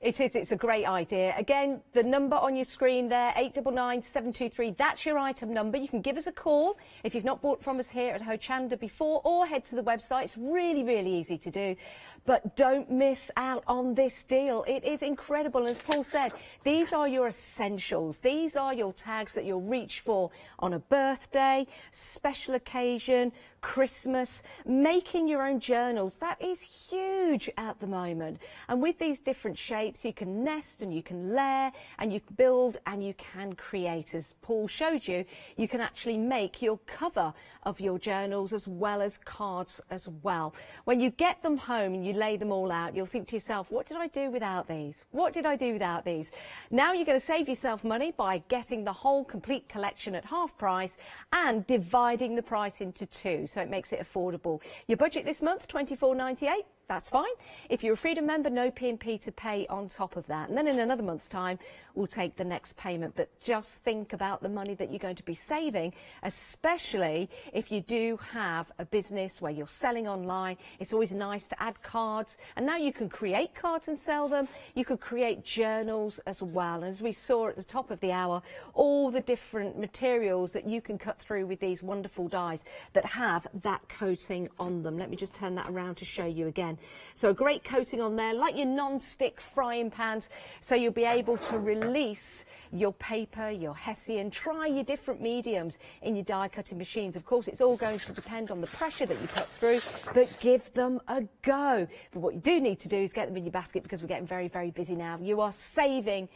It is, it's a great idea. Again, the number on your screen there, 899 723, that's your item number. You can give us a call if you've not bought from us here at Hochanda before, or head to the website. It's really, really easy to do. But don't miss out on this deal. It is incredible. As Paul said, these are your essentials. These are your tags that you'll reach for on a birthday, special occasion, Christmas, making your own journals. That is huge at the moment. And with these different shapes, you can nest and you can layer and you can build and you can create. As Paul showed you, you can actually make your cover of your journals as well as cards as well. When you get them home and you lay them all out, you'll think to yourself, what did I do without these? What did I do without these? Now you're going to save yourself money by getting the whole complete collection at half price and dividing the price into two, so it makes it affordable. Your budget this month, $24.98. That's fine. If you're a Freedom member, no P&P to pay on top of that. And then in another month's time, we'll take the next payment. But just think about the money that you're going to be saving, especially if you do have a business where you're selling online. It's always nice to add cards. And now you can create cards and sell them. You could create journals as well. And as we saw at the top of the hour, all the different materials that you can cut through with these wonderful dies that have that coating on them. Let me just turn that around to show you again. So a great coating on there, like your non-stick frying pans, so you'll be able to release your paper, your hessian, try your different mediums in your die cutting machines. Of course, it's all going to depend on the pressure that you cut through, but give them a go. But what you do need to do is get them in your basket, because we're getting very, very busy now. You are saving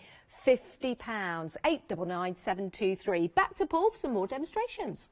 £50. 899 723. Back to Paul for some more demonstrations.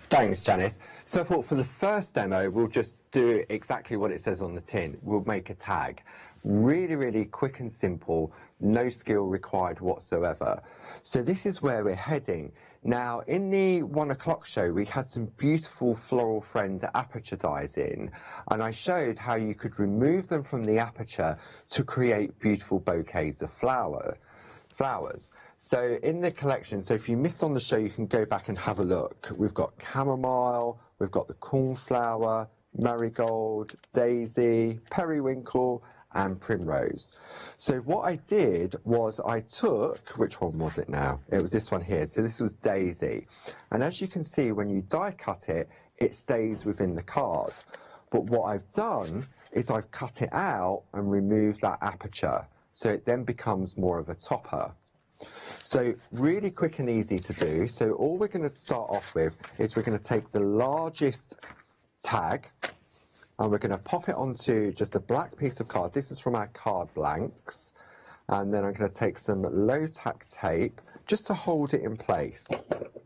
Thanks, Janice. So I thought for the first demo, we'll just do exactly what it says on the tin. We'll make a tag. Really, really quick and simple, no skill required whatsoever. So this is where we're heading. Now, in the 1 o'clock show, we had some beautiful Floral Friend aperture dies in, and I showed how you could remove them from the aperture to create beautiful bouquets of flowers. So in the collection, so if you missed on the show, you can go back and have a look. We've got chamomile, we've got the cornflower, marigold, daisy, periwinkle, and primrose. So what I did was I took, which one was it now? It was this one here. So this was daisy. And as you can see, when you die cut it, it stays within the card. But what I've done is I've cut it out and removed that aperture. So it then becomes more of a topper. So really quick and easy to do. So all we're going to start off with is we're going to take the largest tag and we're going to pop it onto just a black piece of card. This is from our card blanks. And then I'm going to take some low tack tape just to hold it in place.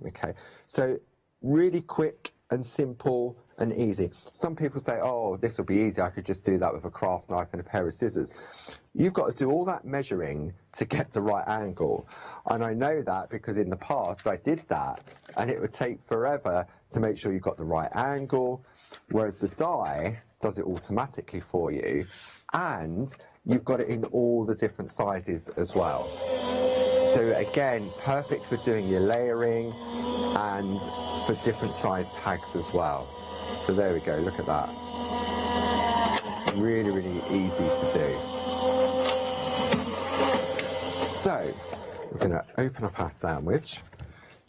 Okay, so really quick and simple and easy. Some people say, oh, this will be easy, I could just do that with a craft knife and a pair of scissors. You've got to do all that measuring to get the right angle. And I know that because in the past I did that, and it would take forever to make sure you've got the right angle, whereas the die does it automatically for you, and you've got it in all the different sizes as well. So again, perfect for doing your layering and for different size tags as well. So there we go, look at that. Really, really easy to do. So we're going to open up our sandwich.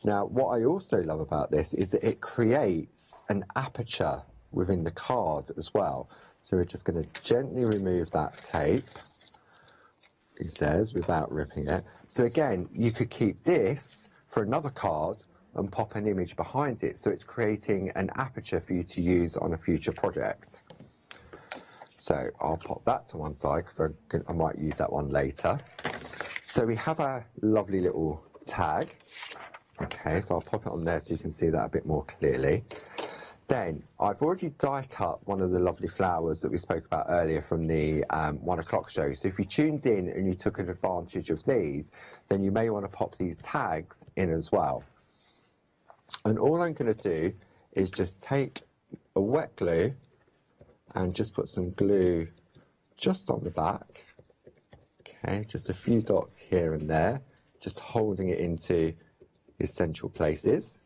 Now, what I also love about this is that it creates an aperture within the card as well. So we're just going to gently remove that tape, he says, without ripping it. So again, you could keep this for another card and pop an image behind it. So it's creating an aperture for you to use on a future project. So I'll pop that to one side because I might use that one later. So we have our lovely little tag. Okay, so I'll pop it on there so you can see that a bit more clearly. Then I've already die cut one of the lovely flowers that we spoke about earlier from the 1 o'clock show. So if you tuned in and you took advantage of these, then you may want to pop these tags in as well. And all I'm going to do is just take a wet glue and just put some glue just on the back. Okay, just a few dots here and there, just holding it into essential places.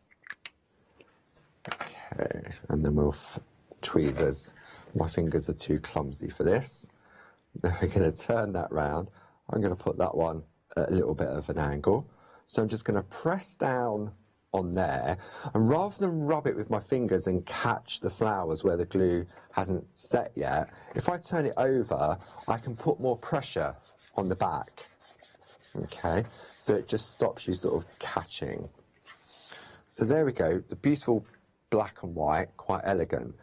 Okay, and then we'll tweezers. My fingers are too clumsy for this. Then we're going to turn that round. I'm going to put that one at a little bit of an angle. So I'm just going to press down on there, and rather than rub it with my fingers and catch the flowers where the glue hasn't set yet, if I turn it over, I can put more pressure on the back. Okay, so it just stops you sort of catching. So there we go, the beautiful black and white, quite elegant.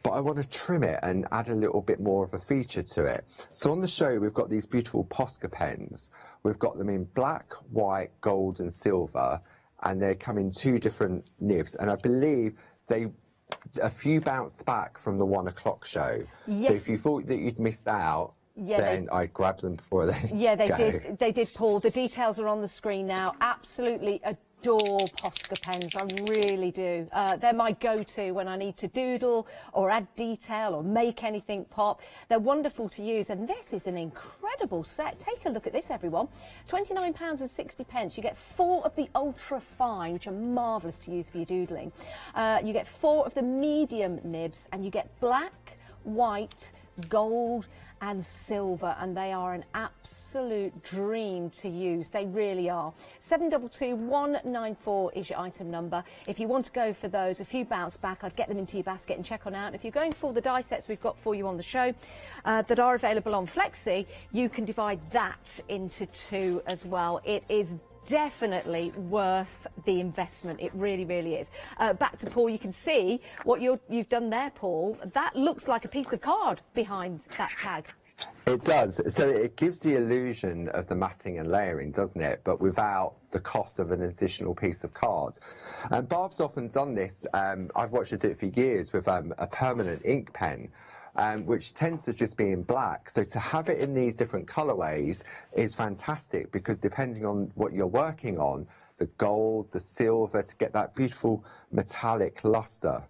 But I want to trim it and add a little bit more of a feature to it. So on the show, we've got these beautiful Posca pens. We've got them in black, white, gold and silver, and they come in 2 different nibs. And I believe a few bounced back from the 1 o'clock show.
Yes.
So if you thought that you'd missed out, then I grabbed them before they
They did, Paul. The details are on the screen now. Absolutely adore Posca pens, I really do. They're my go-to when I need to doodle or add detail or make anything pop. They're wonderful to use, and this is an incredible set. Take a look at this, everyone. £29.60. You get 4 of the ultra fine, which are marvellous to use for your doodling. You get 4 of the medium nibs, and you get black, white, gold and silver, and they are an absolute dream to use. They really are. 722194 is your item number. If you want to go for those, a few bounce back, I'd get them into your basket and check on out. If you're going for the die sets we've got for you on the show that are available on Flexi, you can divide that into 2 as well. It is definitely worth the investment. It really, really is. Back to Paul, you can see what you've done there, Paul. That looks like a piece of card behind that tag.
It does. So it gives the illusion of the matting and layering, doesn't it? But without the cost of an additional piece of card. And Barb's often done this. I've watched her do it for years with a permanent ink pen. Which tends to just be in black. So to have it in these different colourways is fantastic, because depending on what you're working on, the gold, the silver, to get that beautiful metallic lustre.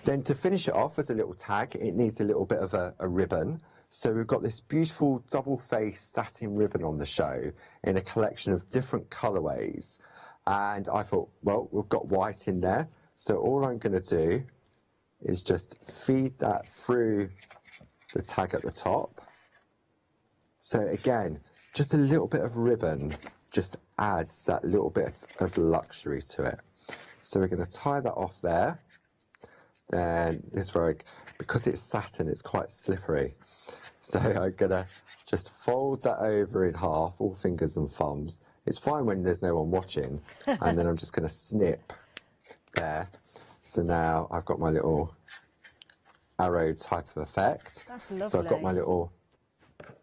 Then to finish it off as a little tag, it needs a little bit of a ribbon. So we've got this beautiful double-faced satin ribbon on the show in a collection of different colourways. And I thought, well, we've got white in there. So all I'm going to do is just feed that through the tag at the top. So again, just a little bit of ribbon just adds that little bit of luxury to it. So we're going to tie that off there. Then this where because it's satin, it's quite slippery. So I'm going to just fold that over in half, all fingers and thumbs. It's fine when there's no one watching. And then I'm just going to snip there. So now I've got my little arrow type of effect.
That's lovely.
So I've got my little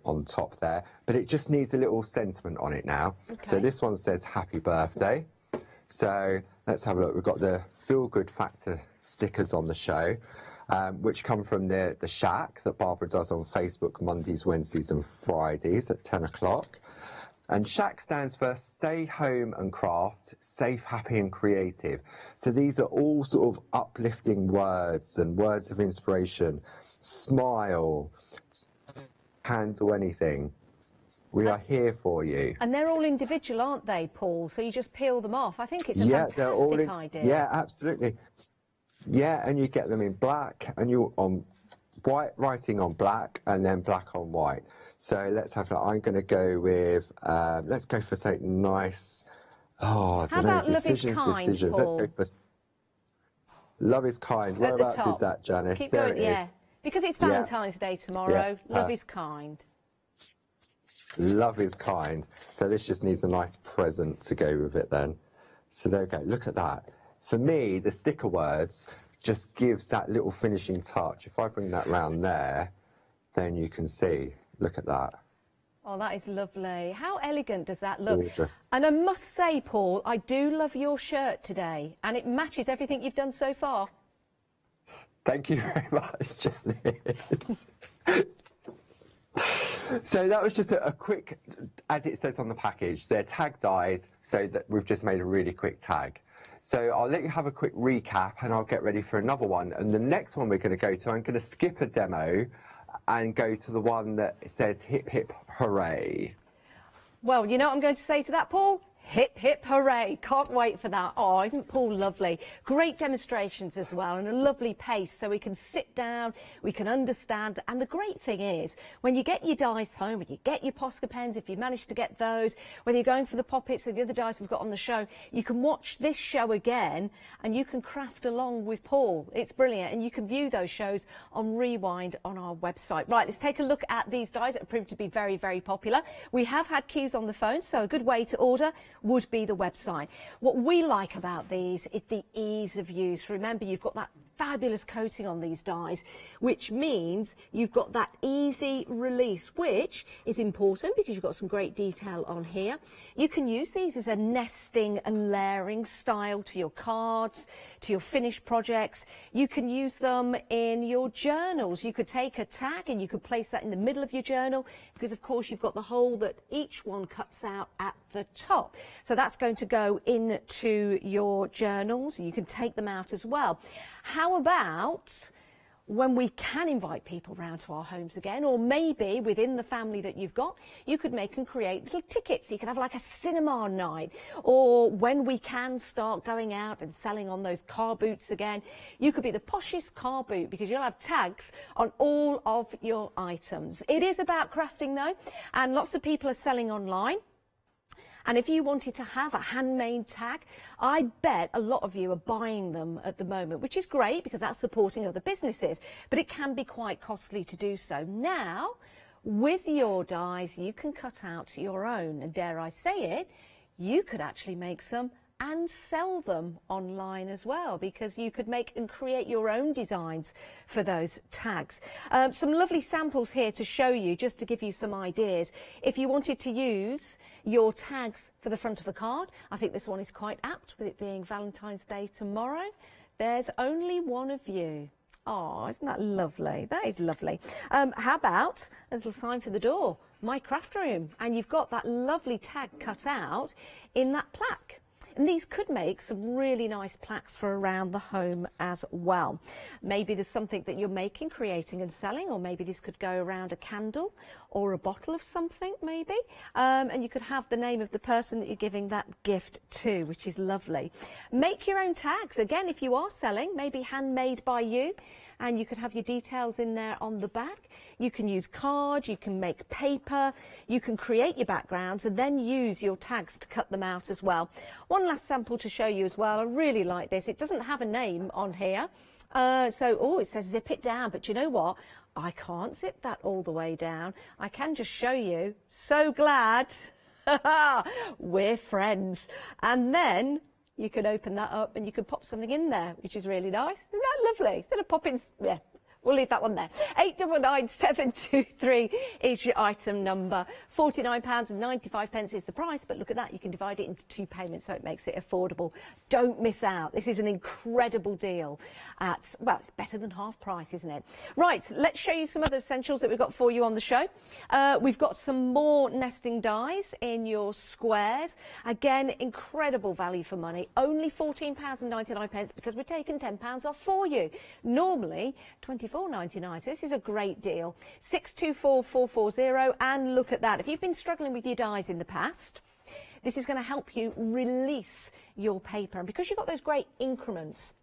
on top there, but it just needs a little sentiment on it now.
Okay.
So this one says happy birthday. So let's have a look. We've got the feel good factor stickers on the show, which come from the Shack that Barbara does on Facebook Mondays, Wednesdays and Fridays at 10 o'clock. And Shack stands for Stay Home and Craft, Safe, Happy and Creative. So these are all sort of uplifting words and words of inspiration. Smile, handle anything. We are here for you.
And they're all individual, aren't they, Paul? So you just peel them off. I think it's a fantastic idea.
Yeah, absolutely. Yeah, and you get them in black, and you on white, writing on black, and then black on white. So let's have that. I'm going to go with, let's go for something nice. Oh, I don't know. Decisions.
Paul?
Let's go for Love is Kind. Whereabouts is that, Janice?
Keep
there
going,
it is.
yeah. Because it's Valentine's Day tomorrow. Love is kind.
Love is kind. So this just needs a nice present to go with it then. So there we go. Look at that. For me, the sticker words just gives that little finishing touch. If I bring that round there, then you can see. Look at that.
Oh, that is lovely. How elegant does that look?
Gorgeous.
And I must say, Paul, I do love your shirt today, and it matches everything you've done so far.
Thank you very much, Janice. So that was just a quick, as it says on the package, they're tag dies, so that we've just made a really quick tag. So I'll let you have a quick recap and I'll get ready for another one. And the next one we're going to go to, I'm going to skip a demo and go to the one that says hip hip hooray.
Well, you know what I'm going to say to that, Paul?
Hip, hip, hooray. Can't wait for that. Oh, isn't Paul lovely? Great demonstrations as well, and a lovely pace, so we can sit down, we can understand. And the great thing is, when you get your dies home, when you get your Posca pens, if you manage to get those, whether you're going for the poppets or the other dies we've got on the show, you can watch this show again, and you can craft along with Paul. It's brilliant, and you can view those shows on Rewind on our website. Right, let's take a look at these dies that have proved to be very, very popular. We have had queues on the phone, so a good way to order would be the website. What we like about these is the ease of use. Remember, you've got that fabulous coating on these dies, which means you've got that easy release, which is important because you've got some great detail on here. You can use these as a nesting and layering style to your cards, to your finished projects. You can use them in your journals. You could take a tag and you could place that in the middle of your journal, because of course you've got the hole that each one cuts out at the top. So that's going to go into your journals. You can take them out as well. How about when we can invite people round to our homes again, or maybe within the family that you've got, you could make and create little tickets. You could have like a cinema night, or when we can start going out and selling on those car boots again, you could be the poshest car boot because you'll have tags on all of your items. It is about crafting though, and lots of people are selling online. And if you wanted to have a handmade tag, I bet a lot of you are buying them at the moment, which is great because that's supporting other businesses, but it can be quite costly to do so. Now, with your dies, you can cut out your own, and dare I say it, you could actually make some and sell them online as well, because you could make and create your own designs for those tags. Some lovely samples here to show you, just to give you some ideas. If you wanted to use your tags for the front of a card, I think this one is quite apt, with it being Valentine's Day tomorrow. There's only one of you. Oh, isn't that lovely? That is lovely. How about a little sign for the door, my craft room, and you've got that lovely tag cut out in that plaque. And these could make some really nice plaques for around the home as well. Maybe there's something that you're making, creating and selling, or maybe this could go around a candle or a bottle of something maybe. And you could have the name of the person that you're giving that gift to, which is lovely. Make your own tags. Again, if you are selling, maybe handmade by you, and you could have your details in there on the back. You can use cards, you can make paper, you can create your backgrounds and then use your tags to cut them out as well. One last sample to show you as well. I really like this. It doesn't have a name on here. It says zip it down, but you know what? I can't zip that all the way down. I can just show you. So glad we're friends. And then you can open that up and you can pop something in there, which is really nice. Isn't that lovely? Instead of popping, yeah, we'll leave that one there. 899723 is your item number. £49.95 is the price, but look at that, you can divide it into 2 payments, so it makes it affordable. Don't miss out. This is an incredible deal at, well, it's better than half price, isn't it? Right, let's show you some other essentials that we've got for you on the show. We've got some more nesting dies in your squares. Again, incredible value for money. Only £14.99 because we're taking £10 off for you. Normally, £24.99. So this is a great deal. 624440, and look at that. If you've been struggling with your dies in the past, this is going to help you release your paper. And because you've got those great increments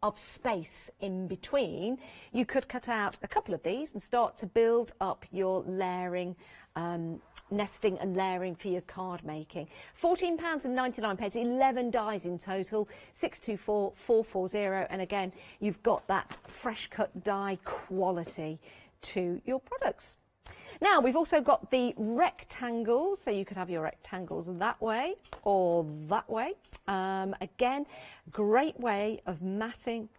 of space in between, you could cut out a couple of these and start to build up your layering, nesting and layering for your card making. £14.99, 11 dies in total, 624440, and again, you've got that fresh cut die quality to your products. Now, we've also got the rectangles, so you could have your rectangles that way or that way. Again, great way of matting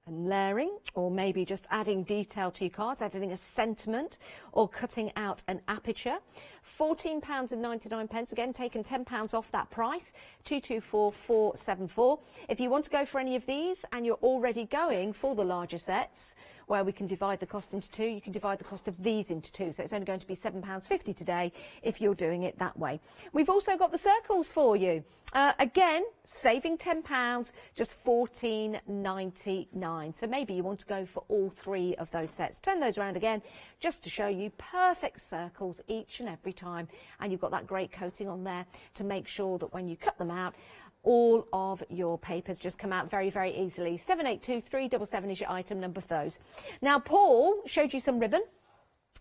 and layering, or maybe just adding detail to your cards, adding a sentiment or cutting out an aperture. £14.99, again taking £10 off that price, 224474. If you want to go for any of these and you're already going for the larger sets, where we can divide the cost into two. You can divide the cost of these into two, so it's only going to be £7.50 today if you're doing it that way. We've also got the circles for you. Again, saving £10, just $14.99. So maybe you want to go for all three of those sets. Turn those around again just to show you perfect circles each and every time. And you've got that great coating on there to make sure that when you cut them out, all of your papers just come out very, very easily. 782377 is your item number for those. Now, Paul showed you some ribbon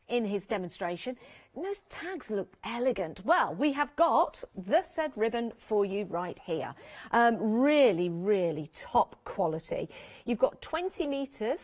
in his demonstration. Those tags look elegant. Well, we have got the said ribbon for you right here. Really, really top quality. You've got 20 metres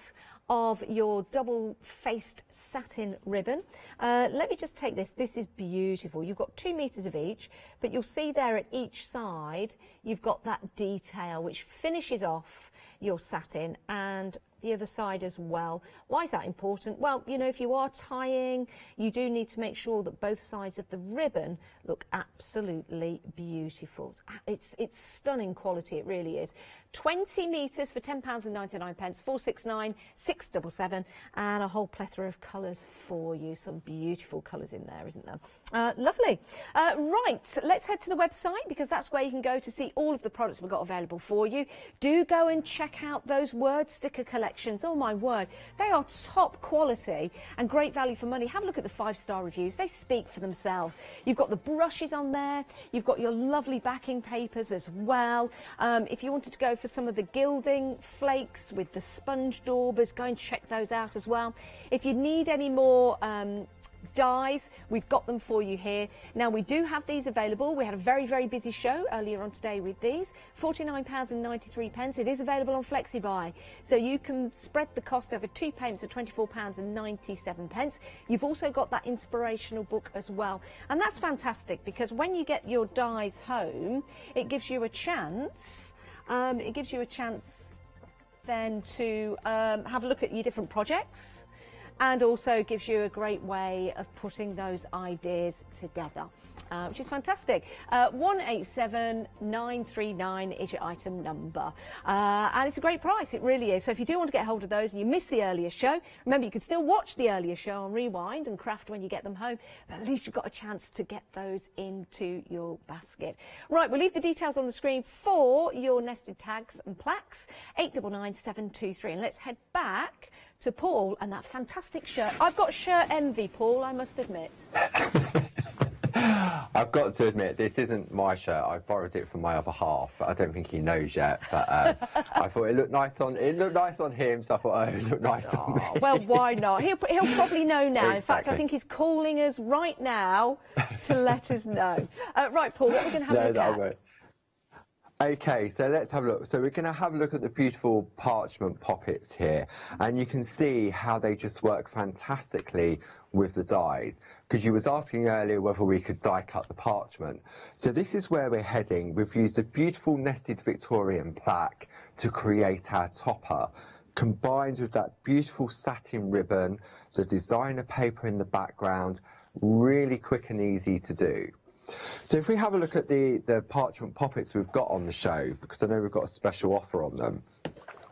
of your double-faced satin ribbon. Let me just take this. This is beautiful. You've got 2 metres of each, but you'll see there at each side you've got that detail which finishes off your satin, and the other side as well. Why is that important? Well, you know, if you are tying, you do need to make sure that both sides of the ribbon look absolutely beautiful. It's stunning quality, it really is. 20 metres for £10.99, 469 677, and a whole plethora of colours for you. Some beautiful colours in there, isn't there? Lovely. Right, let's head to the website, because that's where you can go to see all of the products we've got available for you. Do go and check out those word sticker collections. Oh my word, they are top quality and great value for money. Have a look at the 5-star reviews. They speak for themselves. You've got the brushes on there. You've got your lovely backing papers as well. If you wanted to go for some of the gilding flakes with the sponge daubers, go and check those out as well. If you need any more dies, we've got them for you here. Now, we do have these available. We had a very, very busy show earlier on today with these. £49.93. It is available on Flexi Buy, so you can spread the cost over 2 payments of £24.97. You've also got that inspirational book as well, and that's fantastic, because when you get your dies home, it gives you a chance. Then to have a look at your different projects, and also gives you a great way of putting those ideas together, which is fantastic. 187939 is your item number, and it's a great price, it really is. So if you do want to get hold of those and you missed the earlier show, remember you can still watch the earlier show on Rewind and craft when you get them home, but at least you've got a chance to get those into your basket. Right, we'll leave the details on the screen for your nested tags and plaques. 899723, and let's head back to Paul and that fantastic shirt. I've got shirt envy, Paul, I must admit.
I've got to admit, this isn't my shirt. I borrowed it from my other half. I don't think he knows yet, but I thought it looked nice on him, so I thought, oh, it looked nice on me.
Well, why not? He'll probably know now.
Exactly.
In fact, I think he's calling us right now to let us know. Right, Paul, what are we going to have a look at?
Right. Okay, so let's have a look. So we're going to have a look at the beautiful parchment poppets here, and you can see how they just work fantastically with the dies, because you was asking earlier whether we could die cut the parchment. So this is where we're heading. We've used a beautiful nested Victorian plaque to create our topper, combined with that beautiful satin ribbon, the designer paper in the background, really quick and easy to do. So if we have a look at the parchment poppets we've got on the show, because I know we've got a special offer on them,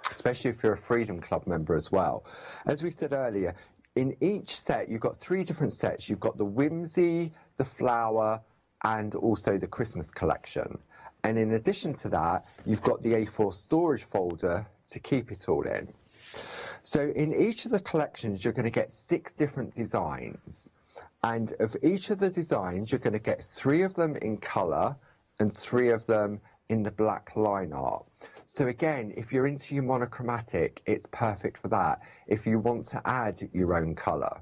especially if you're a Freedom Club member as well. As we said earlier, in each set you've got 3 different sets. You've got the whimsy, the flower, and also the Christmas collection. And in addition to that, you've got the A4 storage folder to keep it all in. So in each of the collections you're going to get 6 different designs. And of each of the designs, you're going to get 3 of them in colour and 3 of them in the black line art. So again, if you're into your monochromatic, it's perfect for that, if you want to add your own colour.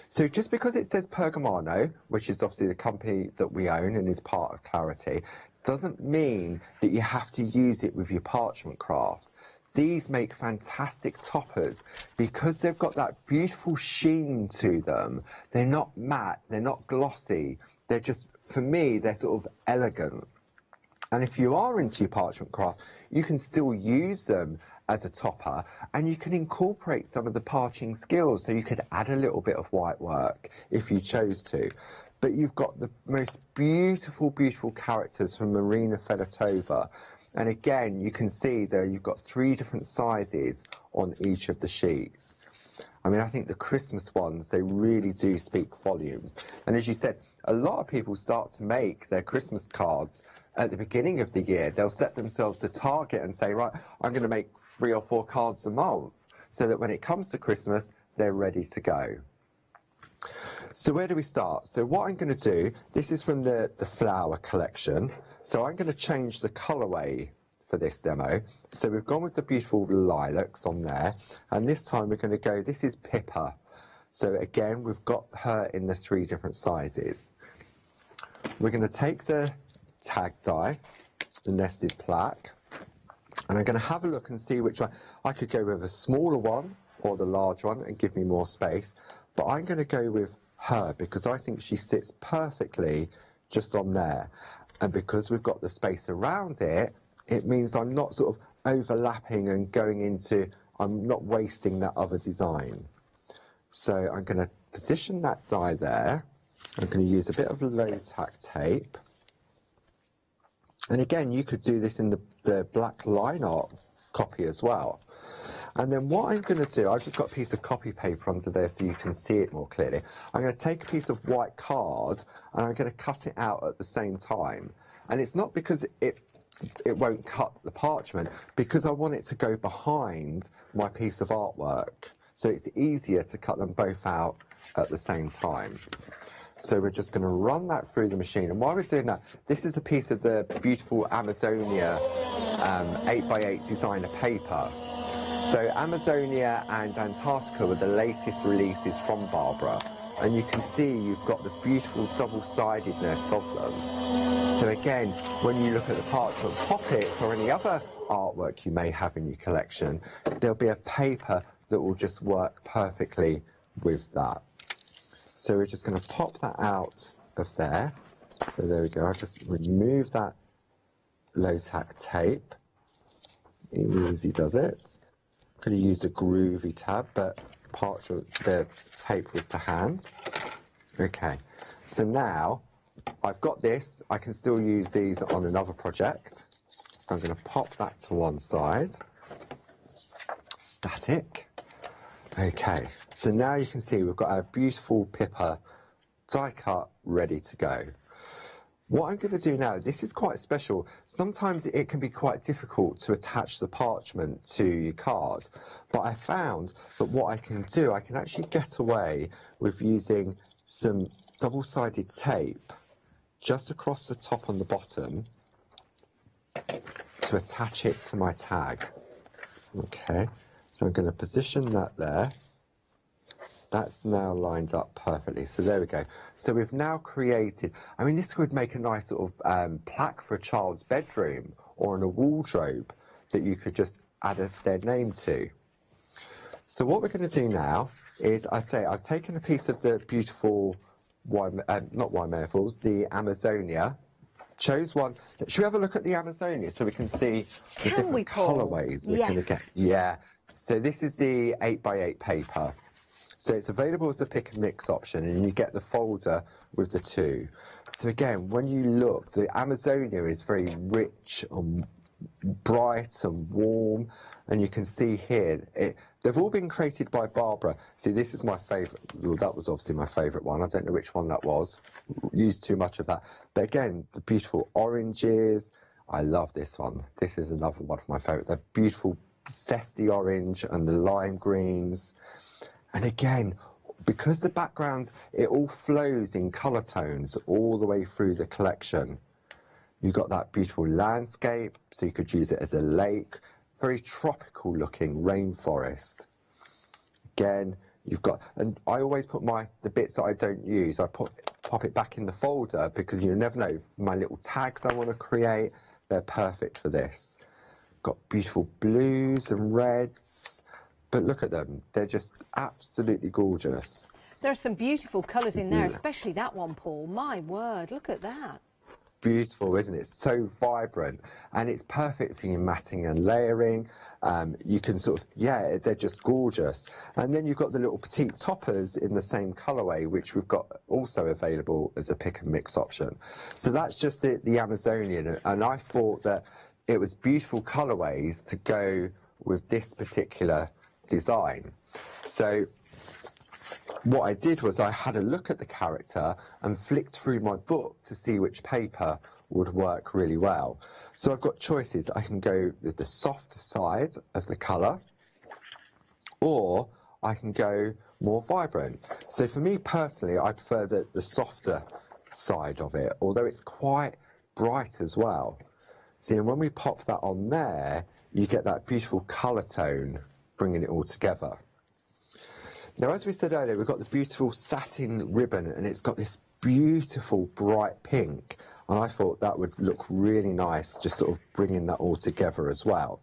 So just because it says Pergamano, which is obviously the company that we own and is part of Clarity, doesn't mean that you have to use it with your parchment craft. These make fantastic toppers because they've got that beautiful sheen to them. They're not matte, they're not glossy. They're just, for me, they're sort of elegant. And if you are into your parchment craft, you can still use them as a topper, and you can incorporate some of the parching skills. So you could add a little bit of white work if you chose to. But you've got the most beautiful, beautiful characters from Marina Fedotova. And again, you can see there you've got 3 different sizes on each of the sheets. I mean, I think the Christmas ones, they really do speak volumes. And as you said, a lot of people start to make their Christmas cards at the beginning of the year. They'll set themselves a target and say, right, I'm going to make 3 or 4 cards a month, so that when it comes to Christmas, they're ready to go. So where do we start? So what I'm going to do, this is from the flower collection. So I'm going to change the colourway for this demo. So we've gone with the beautiful lilacs on there, and this time we're going to go, this is Pippa. So again, we've got her in the 3 different sizes. We're going to take the tag die, the nested plaque, and I'm going to have a look and see which one. I could go with a smaller one or the large one and give me more space, but I'm going to go with her because I think she sits perfectly just on there. And because we've got the space around it, it means I'm not sort of overlapping and going into, I'm not wasting that other design. So I'm going to position that die there. I'm going to use a bit of low tack tape. And again, you could do this in the black line art copy as well. And then what I'm going to do, I've just got a piece of copy paper under there so you can see it more clearly. I'm going to take a piece of white card and I'm going to cut it out at the same time. And it's not because it won't cut the parchment, because I want it to go behind my piece of artwork. So it's easier to cut them both out at the same time. So we're just going to run that through the machine. And while we're doing that, this is a piece of the beautiful Amazonia 8x8 designer paper. So Amazonia and Antarctica were the latest releases from Barbara. And you can see you've got the beautiful double-sidedness of them. So again, when you look at the parchment pockets or any other artwork you may have in your collection, there'll be a paper that will just work perfectly with that. So we're just going to pop that out of there. So there we go. I'll just remove that low tack tape. Easy does it. Could have used a groovy tab, but the tape was to hand. Okay, so now I've got this. I can still use these on another project. So I'm going to pop that to one side. Static. Okay, so now you can see we've got our beautiful Pippa die cut ready to go. What I'm going to do now, this is quite special. Sometimes it can be quite difficult to attach the parchment to your card, but I found that what I can do, I can actually get away with using some double-sided tape just across the top and the bottom to attach it to my tag. Okay, so I'm going to position that there. That's now lined up perfectly. So there we go. So we've now created, I mean, this would make a nice sort of plaque for a child's bedroom or in a wardrobe that you could just add their name to. So what we're going to do now is, I've taken a piece of the beautiful, not Wine-Merfels, the Amazonia. Chose one. Should we have a look at the Amazonia so we can see the different colourways we're going to get? Yeah. So this is the 8x8 paper. So it's available as a pick and mix option, and you get the folder with the 2. So again, when you look, the Amazonia is very rich and bright and warm, and you can see here, they've all been created by Barbara. See, this is my favourite. Well, that was obviously my favourite one. I don't know which one that was. Used too much of that. But again, the beautiful oranges. I love this one. This is another one of my favourite. The beautiful zesty orange and the lime greens. And again, because the background, it all flows in colour tones all the way through the collection. You've got that beautiful landscape, so you could use it as a lake. Very tropical looking rainforest. Again, you've got, and I always put the bits that I don't use, I pop it back in the folder, because you never know, my little tags I want to create, they're perfect for this. Got beautiful blues and reds. But look at them, they're just absolutely gorgeous.
There are some beautiful colours in there, especially that one, Paul. My word, look at that.
Beautiful, isn't it? So vibrant, and it's perfect for your matting and layering. You can sort of, yeah, they're just gorgeous. And then you've got the little petite toppers in the same colourway, which we've got also available as a pick and mix option. So that's just the Amazonian, and I thought that it was beautiful colourways to go with this particular design. So what I did was I had a look at the character and flicked through my book to see which paper would work really well. So I've got choices. I can go with the softer side of the colour, or I can go more vibrant. So for me personally, I prefer the softer side of it, although it's quite bright as well. See, and when we pop that on there, you get that beautiful colour tone, bringing it all together. Now, as we said earlier, we've got the beautiful satin ribbon, and it's got this beautiful bright pink, and I thought that would look really nice, just sort of bringing that all together as well.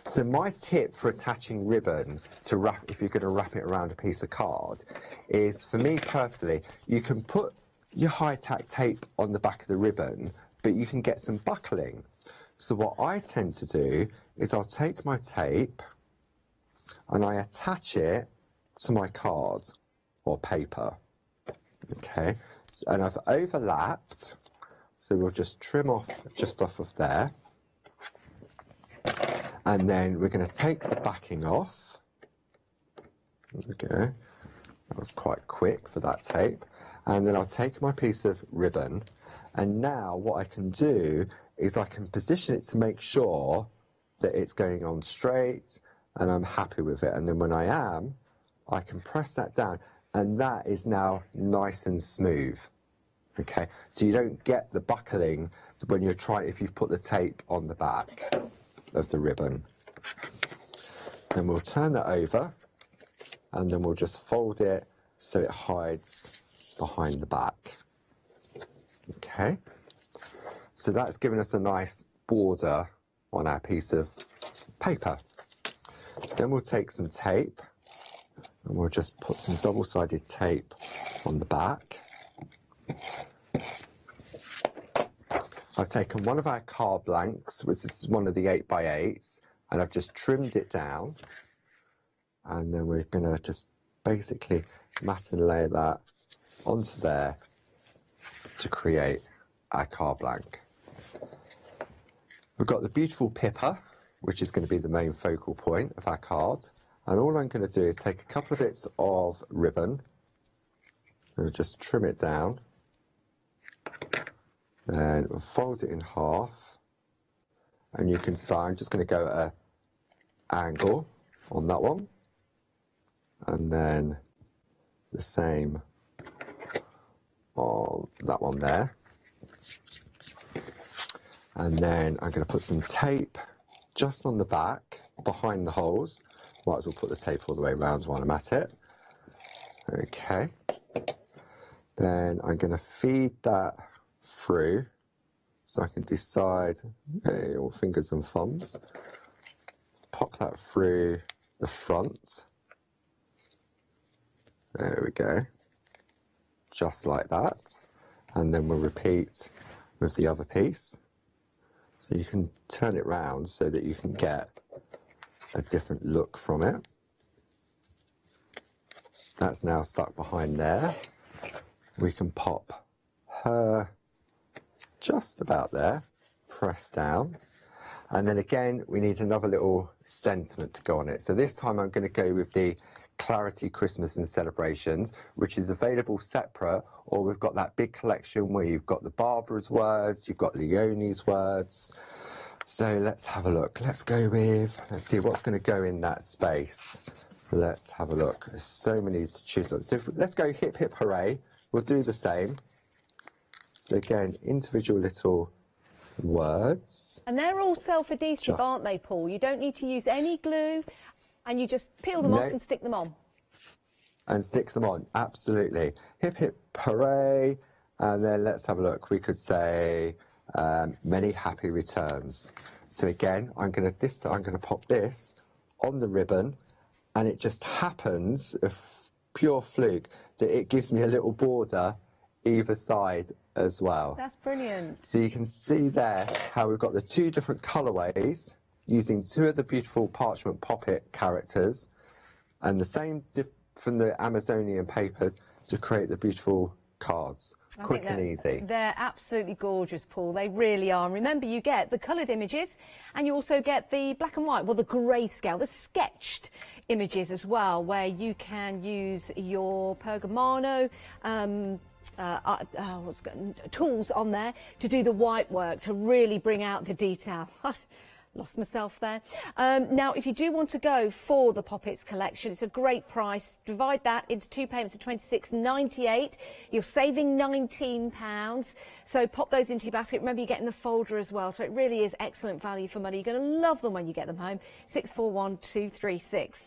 So my tip for attaching ribbon to wrap, if you're going to wrap it around a piece of card, is, for me personally, you can put your high-tack tape on the back of the ribbon, but you can get some buckling. So what I tend to do is I'll take my tape and I attach it to my card or paper. Okay, and I've overlapped, so we'll just trim off just off of there. And then we're going to take the backing off. There we go. That was quite quick for that tape. And then I'll take my piece of ribbon, and now what I can do is I can position it to make sure that it's going on straight and I'm happy with it. And then when I am, I can press that down, and that is now nice and smooth. Okay, so you don't get the buckling when you're trying, if you've put the tape on the back of the ribbon. Then we'll turn that over, and then we'll just fold it so it hides behind the back. Okay, so that's given us a nice border on our piece of paper. Then we'll take some tape, and we'll just put some double-sided tape on the back. I've taken one of our card blanks, which is one of the 8x8s, and I've just trimmed it down. And then we're going to just basically mat and lay that onto there to create our card blank. We've got the beautiful pipper, which is going to be the main focal point of our card. And all I'm going to do is take a couple of bits of ribbon and just trim it down. Then we'll fold it in half, and you can see I'm just going to go at an angle on that one, and then the same on that one there. And then I'm going to put some tape just on the back behind the holes. Might as well put the tape all the way around while I'm at it. Okay. Then I'm going to feed that through, so I can decide, all fingers and thumbs, pop that through the front. There we go, just like that. And then we'll repeat with the other piece. So you can turn it round so that you can get a different look from it. That's now stuck behind there. We can pop her just about there, press down, and then again we need another little sentiment to go on it. So this time I'm going to go with the Clarity Christmas and Celebrations, which is available separate, or we've got that big collection where you've got the Barbara's words, you've got Leonie's words. So let's have a look. Let's see what's going to go in that space. Let's have a look. There's so many to choose on. So let's go hip hip hooray. We'll do the same. So again, individual little words.
And they're all self-adhesive, aren't they, Paul? You don't need to use any glue, and you just peel them off and stick them on.
And stick them on, absolutely. Hip hip hooray. And then let's have a look. We could say many happy returns. So again, I'm going to pop this on the ribbon, and it just happens, a pure fluke, that it gives me a little border either side as well.
That's brilliant.
So you can see there how we've got the two different colourways using two of the beautiful parchment poppet characters, and the same from the Amazonian papers to create the beautiful cards. quick and easy.
They're absolutely gorgeous, Paul. They really are. And remember, you get the coloured images and you also get the black and white, well, the grayscale, the sketched images as well, where you can use your Pergamano tools on there to do the white work, to really bring out the detail. Lost myself there. Now, if you do want to go for the Poppets collection, it's a great price. Divide that into 2 payments of £26.98. You're saving £19. So pop those into your basket. Remember, you're getting the folder as well. So it really is excellent value for money. You're going to love them when you get them home. 641236.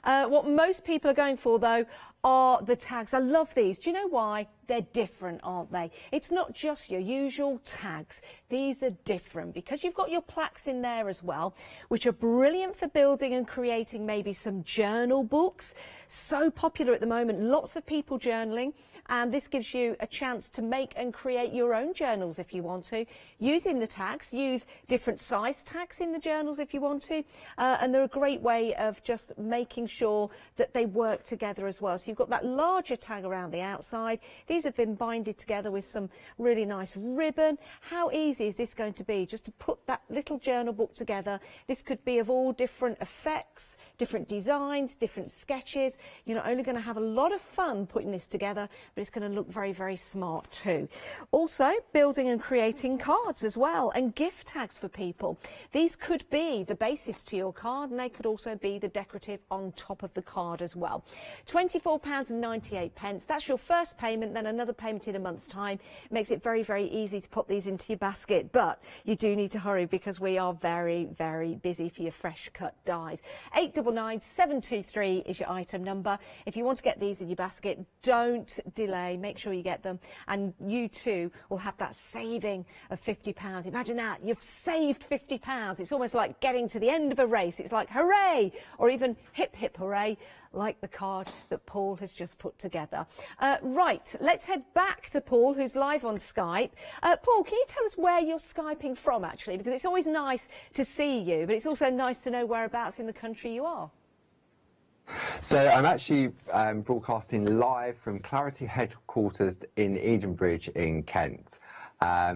What most people are going for, though, are the tags. I love these. Do you know why? They're different, aren't they? It's not just your usual tags. These are different because you've got your plaques in there as well, which are brilliant for building and creating maybe some journal books. So popular at the moment, lots of people journaling, and this gives you a chance to make and create your own journals if you want to, using the tags. Use different size tags in the journals if you want to, and they're a great way of just making sure that they work together as well. So you've got that larger tag around the outside. These have been binded together with some really nice ribbon. How easy is this going to be just to put that little journal book together? This could be of all different effects, different designs, different sketches. You're not only going to have a lot of fun putting this together, but it's going to look very, very smart too. Also, building and creating cards as well, and gift tags for people. These could be the basis to your card, and they could also be the decorative on top of the card as well. £24.98. That's your first payment, then another payment in a month's time. Makes it very, very easy to pop these into your basket, but you do need to hurry because we are very, very busy for your fresh cut dies. 899723 is your item number. If you want to get these in your basket, don't delay. Make sure you get them, and you too will have that saving of £50. Imagine that, you've saved £50. It's almost like getting to the end of a race. It's like hooray, or even hip hip hooray, like the card that Paul has just put together. Right, let's head back to Paul, who's live on Skype. Paul, can you tell us where you're Skyping from, actually? Because it's always nice to see you, but it's also nice to know whereabouts in the country you are.
So I'm actually broadcasting live from Clarity headquarters in Edenbridge in Kent.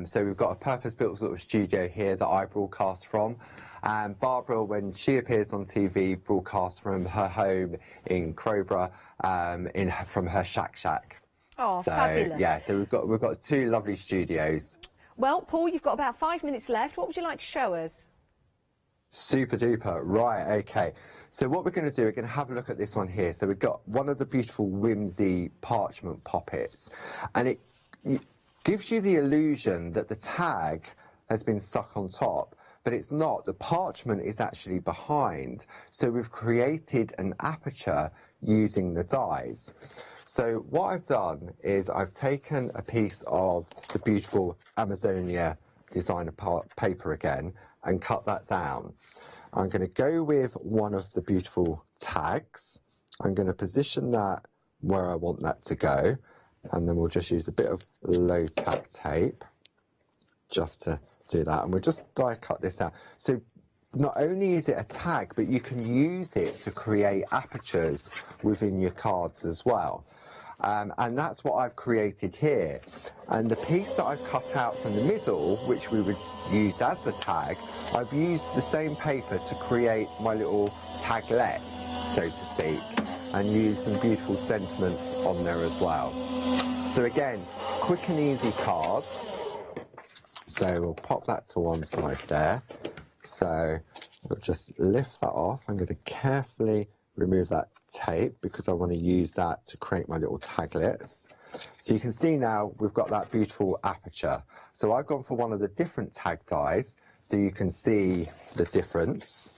So we've got a purpose-built sort of studio here that I broadcast from. And Barbara, when she appears on TV, broadcasts from her home in Crowborough, from her shack.
Oh,
so,
fabulous.
Yeah, so we've got 2 lovely studios.
Well, Paul, you've got about 5 minutes left. What would you like to show us?
Super duper. Right, okay. So what we're going to do, we're going to have a look at this one here. So we've got one of the beautiful whimsy parchment poppets, and it gives you the illusion that the tag has been stuck on top, but it's not. The parchment is actually behind. So we've created an aperture using the dies. So what I've done is I've taken a piece of the beautiful Amazonia designer paper again and cut that down. I'm going to go with one of the beautiful tags. I'm going to position that where I want that to go, and then we'll just use a bit of low tack tape just to do that, and we'll just die cut this out. So not only is it a tag, but you can use it to create apertures within your cards as well. And that's what I've created here. And the piece that I've cut out from the middle, which we would use as the tag, I've used the same paper to create my little taglets, so to speak, and use some beautiful sentiments on there as well. So again, quick and easy cards. So we'll pop that to one side there. So we'll just lift that off. I'm going to carefully remove that tape because I want to use that to create my little taglets. So you can see now we've got that beautiful aperture. So I've gone for one of the different tag dies so you can see the difference.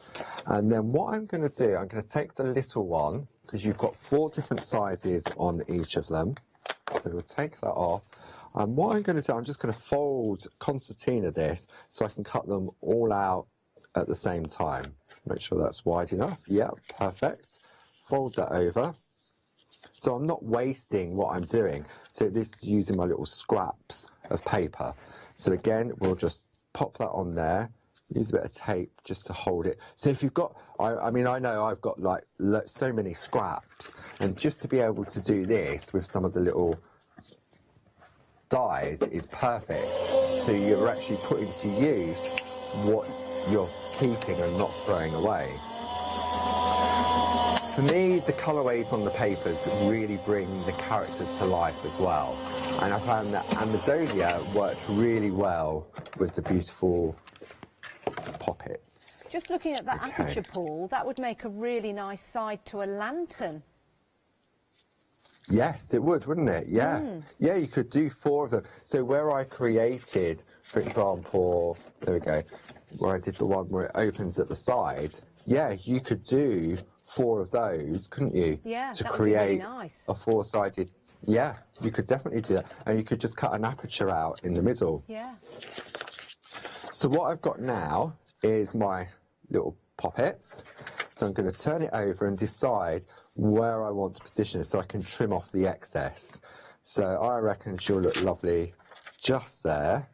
And then what I'm going to do, I'm going to take the little one because you've got 4 different sizes on each of them. So we'll take that off. And what I'm going to do, I'm just going to fold concertina this so I can cut them all out at the same time. Make sure that's wide enough. Yeah, perfect. Fold that over. So I'm not wasting what I'm doing. So this is using my little scraps of paper. So again, we'll just pop that on there. Use a bit of tape just to hold it. So if you've got, I mean, I know I've got like so many scraps, and just to be able to do this with some of the little dies is perfect. So you're actually putting to use what you're keeping and not throwing away. For me, the colourways on the papers really bring the characters to life as well. And I found that Amazonia worked really well with the beautiful poppets.
Just looking at that aperture, Paul, that would make a really nice side to a lantern.
Yes, it would, wouldn't it? Yeah. Yeah, you could do 4 of them. So where I created, for example, there we go, where I did the one where it opens at the side, yeah, you could do 4 of those, couldn't you?
Yeah,
to
that would
create
be really nice.
a 4-sided. Yeah, you could definitely do that. And you could just cut an aperture out in the middle.
Yeah.
So what I've got now is my little poppets. So I'm going to turn it over and decide where I want to position it so I can trim off the excess. So I reckon she'll look lovely just there.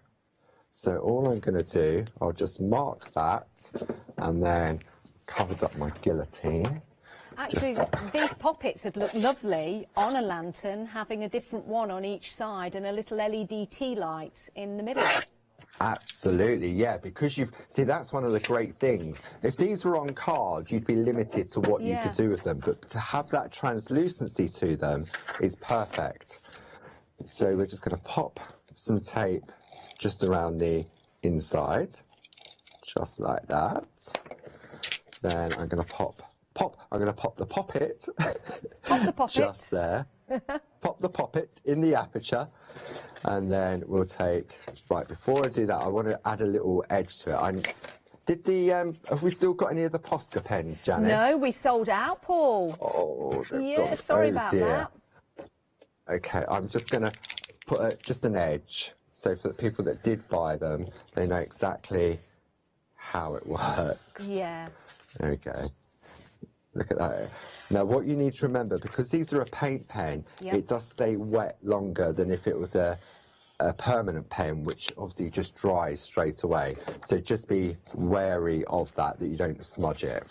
So all I'm going to do, I'll just mark that and then covered up my guillotine.
Actually, these poppets would look lovely on a lantern, having a different one on each side and a little LED tea light in the middle.
Absolutely, yeah, because see, that's one of the great things. If these were on cards, you'd be limited to what you could do with them, but to have that translucency to them is perfect. So we're just going to pop some tape just around the inside, just like that. Then I'm going to pop the poppet,
Pop the poppet.
just there. Pop the poppet in the aperture, and then we'll take, right, before I do that, I want to add a little edge to it. Have we still got any of the Posca pens, Janice?
No, we sold out, Paul.
Oh,
yeah, sorry about that.
Okay, I'm just going to put just an edge, so for the people that did buy them, they know exactly how it works.
Yeah.
There we go. Look at that. Now, what you need to remember, because these are a paint pen, it does stay wet longer than if it was a permanent pen, which obviously just dries straight away. So just be wary of that you don't smudge it.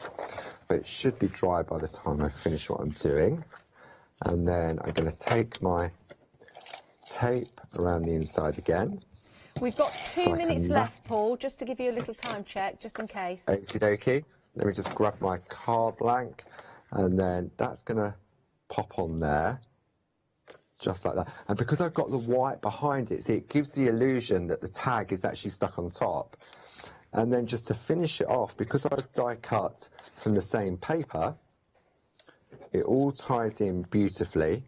But it should be dry by the time I finish what I'm doing. And then I'm going to take my tape around the inside again.
We've got 2 minutes left, Paul, just to give you a little time check, just in case.
Okie dokie. Let me just grab my card blank, and then that's going to pop on there, just like that. And because I've got the white behind it, see, it gives the illusion that the tag is actually stuck on top. And then just to finish it off, because I've die cut from the same paper, it all ties in beautifully.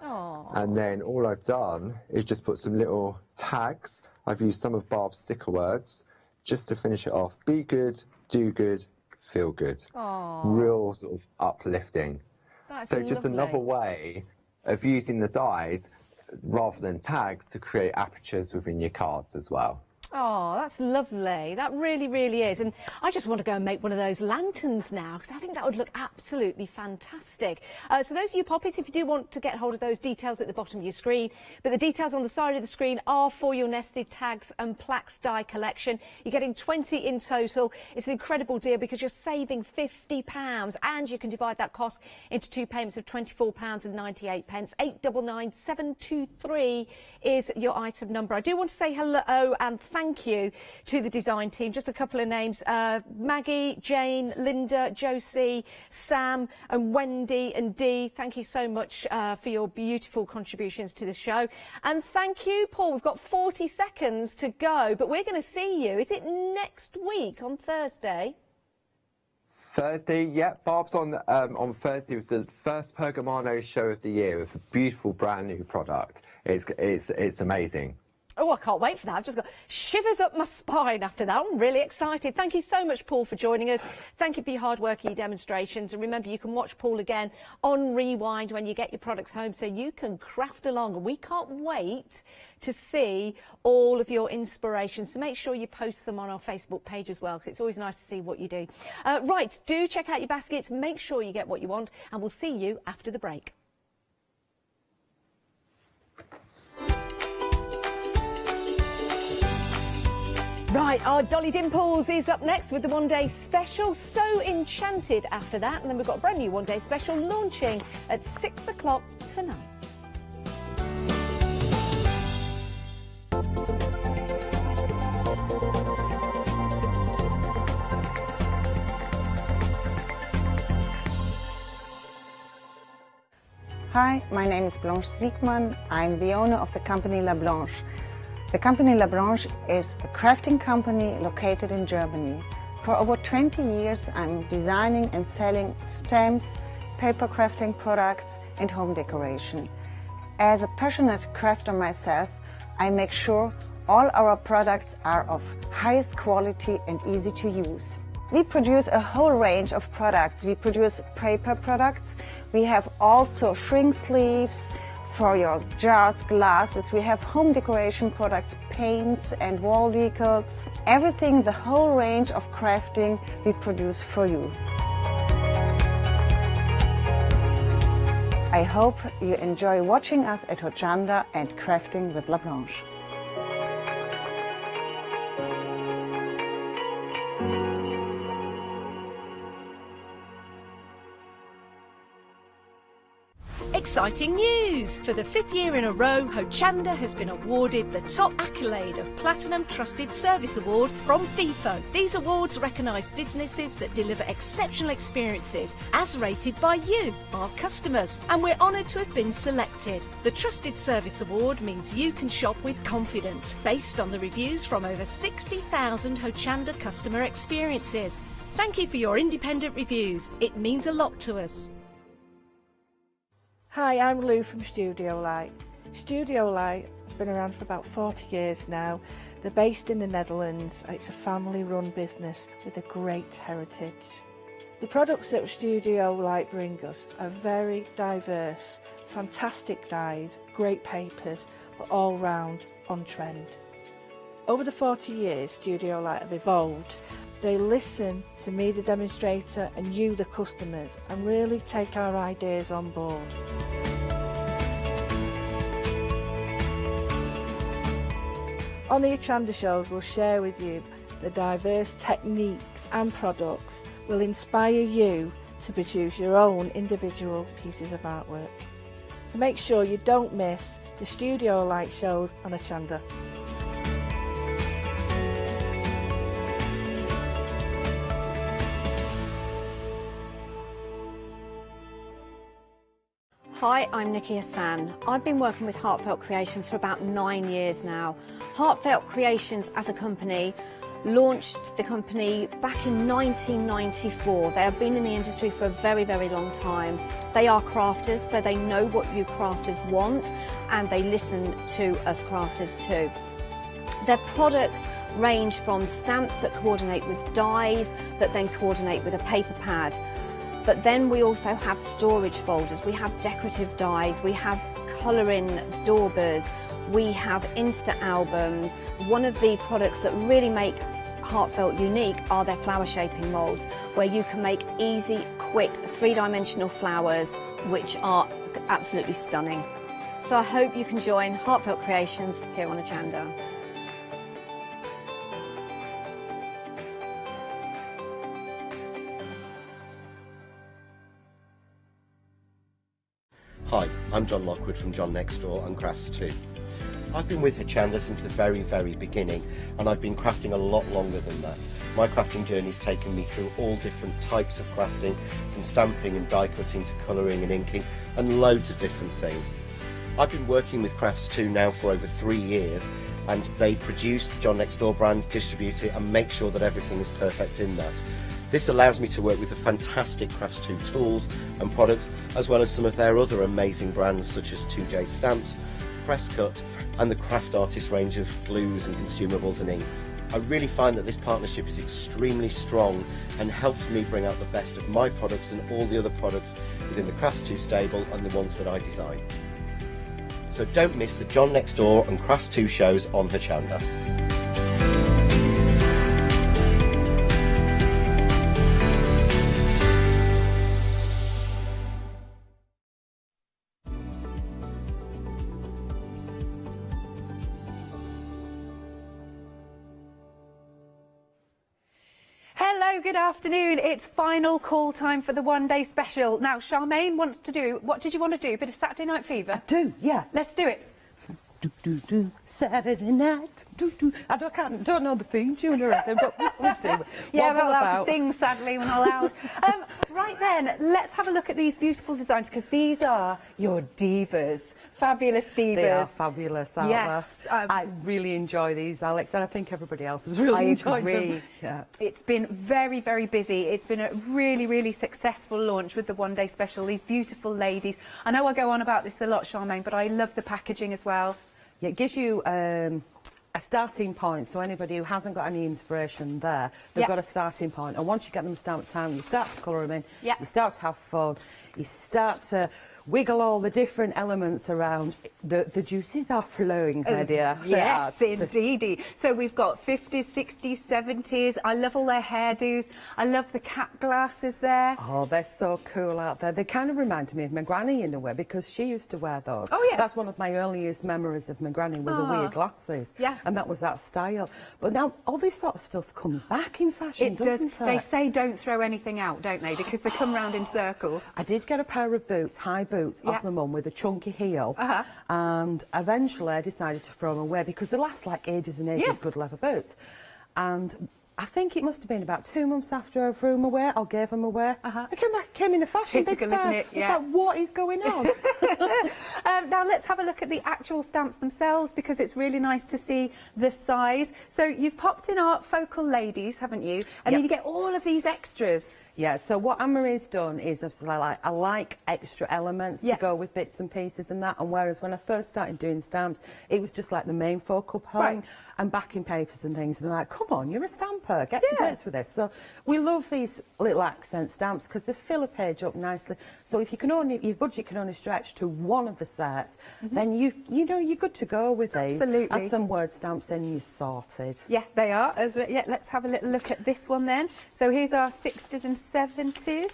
Aww.
And then all I've done is just put some little tags. I've used some of Barb's sticker words just to finish it off. Be good, do good, feel good.
Aww.
Real sort of uplifting.
That's
so just
lovely.
another way of using the dies rather than tags to create apertures within your cards as well.
Oh, that's lovely. That really, really is. And I just want to go and make one of those lanterns now, because I think that would look absolutely fantastic. So those of you poppets, if you do want to get hold of those details at the bottom of your screen, but the details on the side of the screen are for your nested tags and plaques die collection. You're getting 20 in total. It's an incredible deal because you're saving £50, and you can divide that cost into 2 payments of £24.98. 899723 is your item number. I do want to say hello and thank you to the design team. Just a couple of names, Maggie, Jane, Linda, Josie, Sam and Wendy and Dee. Thank you so much for your beautiful contributions to the show. And thank you, Paul. We've got 40 seconds to go, but we're going to see you. Is it next week on Thursday?
Thursday, yeah, Barb's on Thursday with the first Pergamano show of the year with a beautiful brand new product. It's amazing.
Oh, I can't wait for that. I've just got shivers up my spine after that. I'm really excited. Thank you so much, Paul, for joining us. Thank you for your hard work and your demonstrations. And remember, you can watch Paul again on Rewind when you get your products home so you can craft along. And we can't wait to see all of your inspirations. So make sure you post them on our Facebook page as well, because it's always nice to see what you do. Right, do check out your baskets. Make sure you get what you want. And we'll see you after the break. Right, our Dolly Dimples is up next with the one-day special. So enchanted after that. And then we've got a brand new one-day special launching at 6 o'clock tonight.
Hi, my name is Blanche Siegmann. I'm the owner of the company La Blanche. The company La Blanche is a crafting company located in Germany. For over 20 years, I'm designing and selling stamps, paper crafting products, and home decoration. As a passionate crafter myself, I make sure all our products are of highest quality and easy to use. We produce a whole range of products. We produce paper products. We have also shrink sleeves for your jars, glasses. We have home decoration products, paints and wall decals. Everything, the whole range of crafting we produce for you. I hope you enjoy watching us at Hochanda and crafting with La Blanche.
Exciting news! For the 5th year in a row, Hochanda has been awarded the top accolade of Platinum Trusted Service Award from Feefo. These awards recognise businesses that deliver exceptional experiences as rated by you, our customers, and we're honoured to have been selected. The Trusted Service Award means you can shop with confidence, based on the reviews from over 60,000 Hochanda customer experiences. Thank you for your independent reviews. It means a lot to us.
Hi, I'm Lou from Studio Light. Studio Light has been around for about 40 years now. They're based in the Netherlands. It's a family-run business with a great heritage. The products that Studio Light bring us are very diverse, fantastic dyes, great papers, but all round on trend. Over the 40 years, Studio Light have evolved. They listen to me, the demonstrator, and you, the customers, and really take our ideas on board. On the Hochanda shows, we'll share with you the diverse techniques and products will inspire you to produce your own individual pieces of artwork. So make sure you don't miss the Studio Light shows on Hochanda.
Hi, I'm Nikki Hassan. I've been working with Heartfelt Creations for about 9 years now. Heartfelt Creations as a company launched the company back in 1994. They have been in the industry for a very, very long time. They are crafters, so they know what you crafters want, and they listen to us crafters too. Their products range from stamps that coordinate with dies that then coordinate with a paper pad. But then we also have storage folders, we have decorative dies, we have colouring daubers, we have Insta albums. One of the products that really make Heartfelt unique are their flower shaping moulds, where you can make easy, quick, three-dimensional flowers, which are absolutely stunning. So I hope you can join Heartfelt Creations here on Hochanda.
Hi, I'm John Lockwood from John Next Door and Crafts Too. I've been with Hochanda since the very, very beginning, and I've been crafting a lot longer than that. My crafting journey's taken me through all different types of crafting, from stamping and die cutting to colouring and inking, and loads of different things. I've been working with Crafts Too now for over 3 years, and they produce the John Next Door brand, distribute it, and make sure that everything is perfect in that. This allows me to work with the fantastic Crafts Too tools and products, as well as some of their other amazing brands such as 2J Stamps, Press Cut, and the Craft Artist range of glues and consumables and inks. I really find that this partnership is extremely strong and helps me bring out the best of my products and all the other products within the Crafts Too stable and the ones that I design. So don't miss the John Next Door and Crafts Too shows on Hochanda.
Hello, good afternoon. It's final call time for the one-day special. Now, Charmaine wants to do, what did you want to do? A bit of Saturday Night Fever?
I do, yeah.
Let's do it.
Saturday night. I don't know the theme tune or anything, but we'll do it.
Yeah,
what
we're not allowed to sing, sadly, we're not allowed. Right, Right then, let's have a look at these beautiful designs, because these are your divas. Fabulous divas.
They are fabulous, aren't
yes,
they? I really enjoy these, Alex, and I think everybody else has really enjoyed them. Yeah.
It's been very, very busy. It's been a really, really successful launch with the one-day special. These beautiful ladies. I know I go on about this a lot, Charmaine, but I love the packaging as well.
Yeah, it gives you a starting point, so anybody who hasn't got any inspiration there, they've got a starting point. And once you get them stamped down, you start to colour them in, you start to have fun, you start to wiggle all the different elements around. The juices are flowing, my dear.
Yes, indeedy. So we've got 50s, 60s, 70s. I love all their hairdos. I love the cap glasses there.
Oh, they're so cool out there. They kind of remind me of my granny in a way, because she used to wear those.
Oh, yeah.
That's one of my earliest memories of my granny, was the weird glasses.
Yeah.
And that was that style. But now all this sort of stuff comes back in fashion, doesn't it?
They say don't throw anything out, don't they? Because they come round in circles.
I did get a pair of boots, high boots, off my mum with a chunky heel. And eventually I decided to throw them away, because they last like ages and ages, good leather boots. And I think it must have been about 2 months after I threw them away, or gave them away. They came in a fashion big style. It's like, what is going on?
Now let's have a look at the actual stamps themselves, because it's really nice to see the size. So you've popped in our focal ladies, haven't you? And then you get all of these extras.
Yeah, so what Anne-Marie's done is I like extra elements to go with bits and pieces and that, and whereas when I first started doing stamps, it was just like the main focal point and backing papers and things, and I'm like, come on, you're a stamper, get to grips with this. So we love these little accent stamps because they fill a page up nicely. So if you can only, your budget can only stretch to one of the sets, then you know you're good to go with these.
Absolutely.
Add some word stamps, then you're sorted.
Yeah, they are. Yeah, let's have a little look at this one then. So here's our 60s and 70s.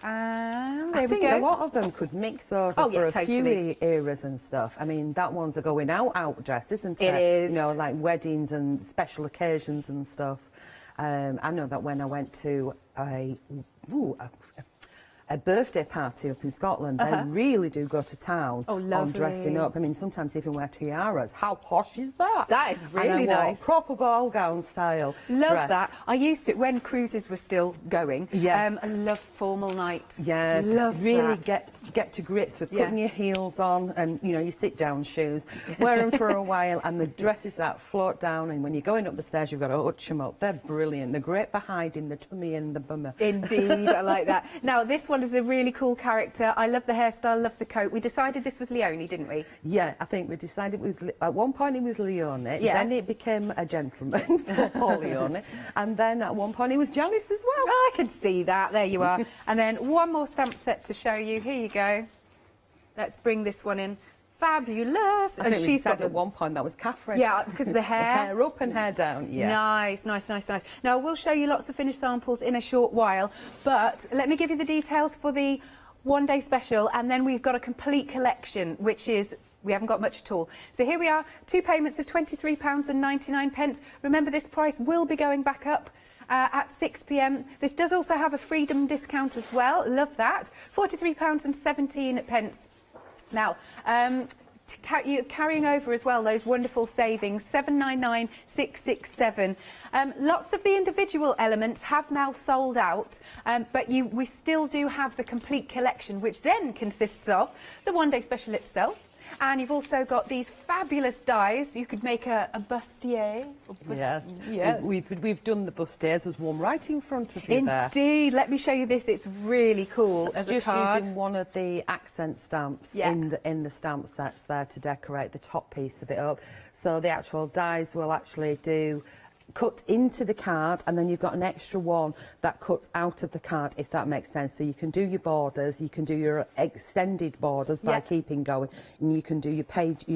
And there
I think
we go.
a lot of them could mix over for a few eras and stuff. I mean, that one's a going out dress, isn't it?
It is.
You know, like weddings and special occasions and stuff. I know that when I went to a birthday party up in Scotland, they really do go to town on dressing up. I mean, sometimes even wear tiaras. How posh is that?
That is really nice.
Proper ball gown style
Love
dress.
that. I used to, when cruises were still going,
Yes.
I love formal nights.
Yeah,
love
really
that.
get to grips with putting your heels on and, you know, your sit-down shoes, wear them for a while, and the dresses that float down, and when you're going up the stairs, you've got to hutch them up. They're brilliant. They're great for hiding the tummy and the bummer.
Indeed, I like that. Now, this one is a really cool character. I love the hairstyle, love the coat. We decided this was Leone, didn't we?
Yeah, I think we decided it was, at one point it was Leone, then it became a gentleman, Paul Leone, and then at one point it was Janice as well.
Oh, I can see that. There you are. And then one more stamp set to show you. Here you go. Let's bring this one in. Fabulous.
I think she's got at one point that was Catherine.
Yeah, because of the hair.
Hair up and hair down, yeah.
Nice, nice, nice, nice. Now, we'll show you lots of finished samples in a short while, but let me give you the details for the one-day special, and then we've got a complete collection, which is, we haven't got much at all. So here we are, 2 payments of £23.99. Remember, this price will be going back up at 6 p.m. This does also have a freedom discount as well. Love that. £43.17. Now, you're carrying over as well those wonderful savings, 799,667. Lots of the individual elements have now sold out, but we still do have the complete collection, which then consists of the one-day special itself. And you've also got these fabulous dies. You could make a bustier.
Yes.
Yes.
We've done the bustiers. There's one right in front of you there.
Indeed. Let me show you this. It's really cool.
So just using one of the accent stamps in the stamp sets there to decorate the top piece of it up. So the actual dies will actually cut into the card, and then you've got an extra one that cuts out of the card, if that makes sense. So you can do your borders, you can do your extended borders by keeping going, and you can do your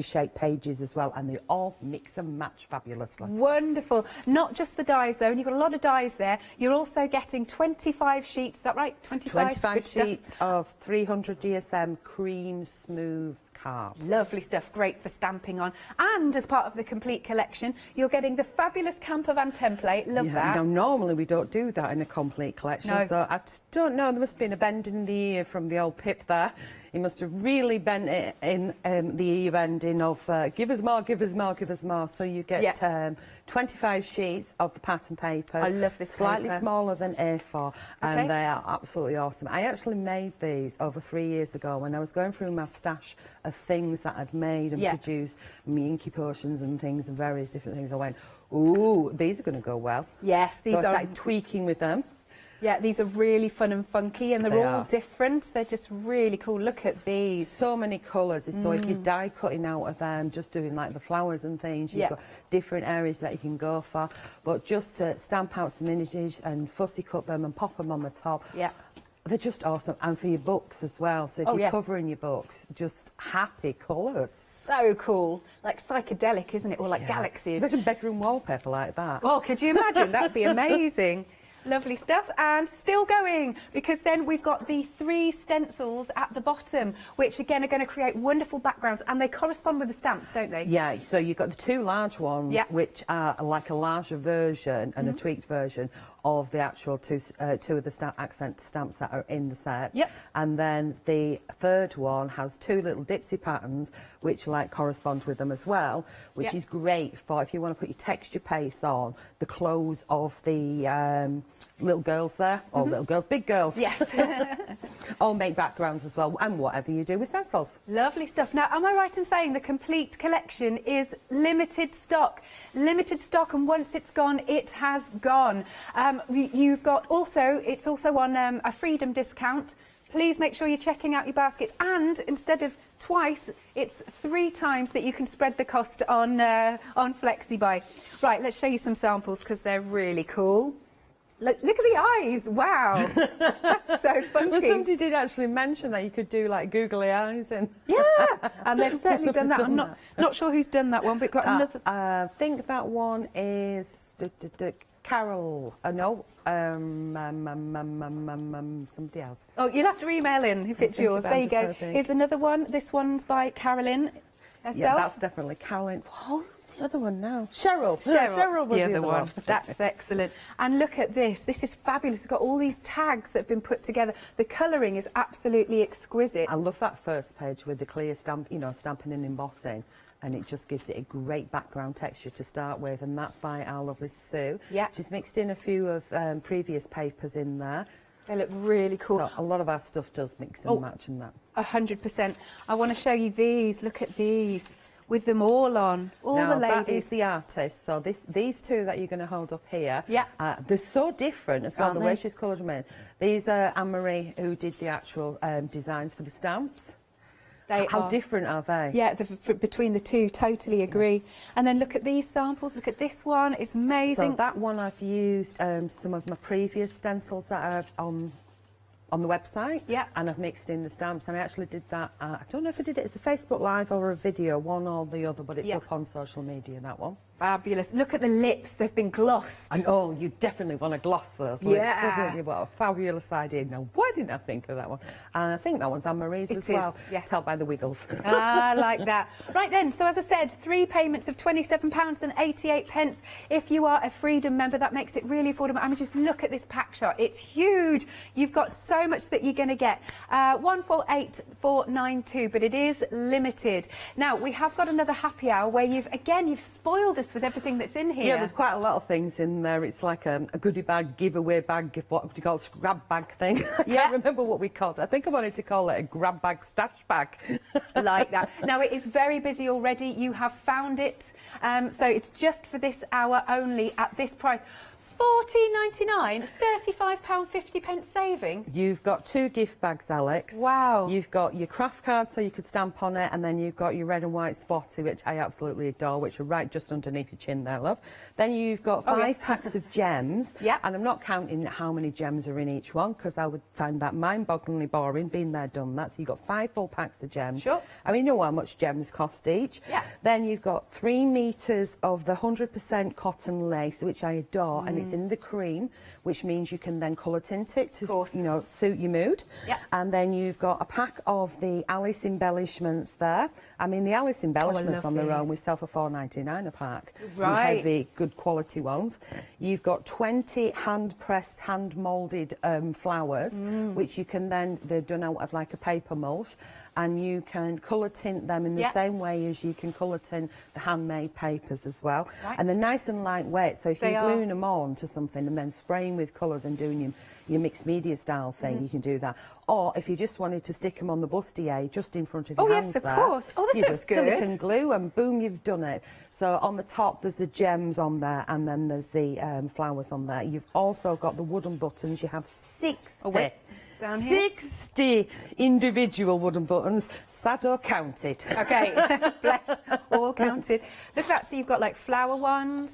shape pages as well, and they all mix and match fabulously.
Wonderful. Not just the dies though, and you've got a lot of dies there. You're also getting 25 sheets, is that right?
25 sheets of 300 DSM cream smooth card.
Lovely stuff, great for stamping on. And as part of the complete collection, you're getting the fabulous camper van template. Love that.
Now, normally we don't do that in a complete collection,
No.
so I don't know, there must have been a bend in the ear from the old Pip there. He must have really bent it in the ear bending of give us more, give us more, give us more. So you get 25 sheets of the pattern paper.
I love this
Slightly
paper.
smaller than A4,
Okay.
and they are absolutely awesome. I actually made these over 3 years ago when I was going through my stash of things that I'd made and produced, me inky potions and things and various different things. I went, ooh, these are going to go well.
Yes, these
so I
are...
started tweaking with them.
Yeah, these are really fun and funky, and they're
They
all
are.
different. They're just really cool. Look at these.
So many colours. So if you're die cutting out of them, just doing like the flowers and things, you've got different areas that you can go for. But just to stamp out some images and fussy cut them and pop them on the top.
Yeah.
They're just awesome. And for your books as well. So if you're covering your books, just happy colours.
So cool. Like psychedelic, isn't it? Or like galaxies.
Imagine bedroom wallpaper like that.
Well, could you imagine? That'd be amazing. Lovely stuff, and still going, because then we've got the 3 stencils at the bottom, which again are going to create wonderful backgrounds, and they correspond with the stamps, don't they?
Yeah, so you've got the 2 large ones, which are like a larger version and a tweaked version of the actual two of the accent stamps that are in the set.
Yep.
And then the 3rd one has 2 little dipsy patterns, which like correspond with them as well, which is great for if you want to put your texture paste on the clothes of the little girls there, or little girls, big girls.
Yes.
Or make backgrounds as well, and whatever you do with stencils.
Lovely stuff. Now, am I right in saying the complete collection is limited stock? Limited stock, and once it's gone, it has gone. You've got also, it's also on a freedom discount. Please make sure you're checking out your baskets, and instead of twice, it's 3 times that you can spread the cost on Flexi buy. Right, let's show you some samples because they're really cool. Look at the eyes! Wow, that's so funky.
Well, somebody did actually mention that you could do like googly eyes and.
Yeah, and they've certainly done that. I'm not sure who's done that one, but got another.
I think that one is Carol. No, somebody else.
Oh, you'll have to email in if it's yours. There you go. Here's another one. This one's by Carolyn herself.
Yeah, that's definitely Carolyn. Oh, who's the other one now? Cheryl. Cheryl was the other one.
That's excellent. And look at this. This is fabulous. It's got all these tags that have been put together. The colouring is absolutely exquisite.
I love that first page with the clear stamp, stamping and embossing. And it just gives it a great background texture to start with, and that's by our lovely Sue.
Yeah.
She's mixed in a few of previous papers in there.
They look really cool.
So a lot of our stuff does mix and match in that.
100%. I want to show you these. Look at these. With them all on. All
now,
the ladies.
That is the artist. So these 2 that you're going to hold up here,
yeah.
They're so different as well,
Aren't
the way
they?
she's coloured them in. These are Anne-Marie, who did the actual designs for the stamps. How different are they?
Yeah, between the 2, totally agree. And then look at these samples. Look at this one. It's amazing.
So that one I've used some of my previous stencils that are on the website.
Yeah.
And I've mixed in the stamps, and I actually did that. I don't know if I did it as a Facebook Live or a video, one or the other, but it's up on social media, that one.
Fabulous. Look at the lips. They've been glossed.
And oh, you definitely want to gloss those lips,
Yeah.
don't you? What a fabulous idea. Now, why didn't I think of that one? And I think that one's Anne-Marie's as well.
Yeah.
Tell by the wiggles.
I like that. Right then, so as I said, 3 payments of £27.88. If you are a Freedom member, that makes it really affordable. I mean, just look at this pack shot. It's huge. You've got so much that you're going to get. 148492, but it is limited. Now, we have got another happy hour where you've spoiled us with everything that's in here.
Yeah, there's quite a lot of things in there. It's like a goodie bag, giveaway bag, what do you call it, grab bag thing. I can't remember what we called it. I think I wanted to call it a grab bag stash bag.
Like that. Now, it is very busy already. You have found it. So it's just for this hour only at this price. £14.99, £35.50 saving.
You've got 2 gift bags, Alex.
Wow.
You've got your craft card, so you could stamp on it, and then you've got your red and white spotty, which I absolutely adore, which are right just underneath your chin there, love. Then you've got 5 packs of gems.
Yeah.
And I'm not counting how many gems are in each one, because I would find that mind-bogglingly boring, been there, done that. So you've got 5 full packs of gems.
Sure.
I mean, you know how much gems cost each.
Yeah.
Then you've got 3 metres of the 100% cotton lace, which I adore, and it's it's in the cream, which means you can then colour tint it to, you know, suit your mood.
Yep.
And then you've got a pack of the Alice embellishments there. I mean, the Alice embellishments on their own, we sell for £4.99 a pack.
Right.
Heavy, good quality ones. You've got 20 hand-pressed, hand-moulded flowers, which you can then, they're done out of like a paper mulch, and you can colour tint them in the same way as you can colour tint the handmade papers as well.
Right.
And they're nice and lightweight, so if you're gluing them on to something and then spraying with colours and doing your mixed media style thing, you can do that. Or if you just wanted to stick them on the bustier just in front of your hands
yes, of course. Oh, this
you
looks
just
good.
silicone glue and boom, you've done it. So on the top there's the gems on there, and then there's the flowers on there. You've also got the wooden buttons. You have 60.
Down here.
60 individual wooden buttons. Sado counted.
Okay, bless, all counted. Look at that, so you've got like flower ones,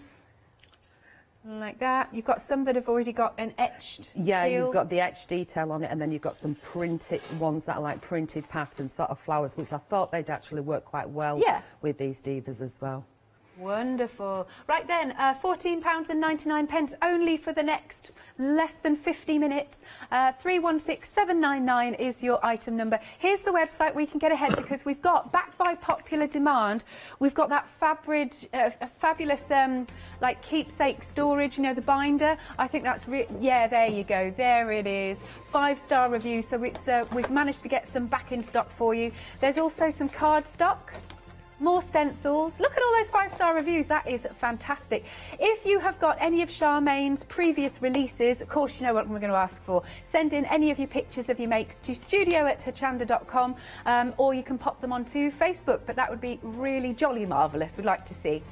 like that. You've got some that have already got an etched
Yeah,
feel.
you've got the etched detail on it, and then you've got some printed ones that are like printed patterns, sort of flowers, which I thought they'd actually work quite well with these divas as well.
Wonderful. Right then, £14.99 only for the next less than 50 minutes. 316799 is your item number. Here's the website where you can get ahead, because we've got, backed by popular demand, we've got that fabulous like keepsake storage, you know, the binder. I think that's yeah, there you go, there it is. 5-star review, so it's we've managed to get some back in stock for you. There's also some card stock. More stencils. Look at all those 5-star reviews. That is fantastic. If you have got any of Charmaine's previous releases, of course you know what we're going to ask for. Send in any of your pictures of your makes to studio@hochanda.com, or you can pop them onto Facebook, but that would be really jolly marvellous. We'd like to see.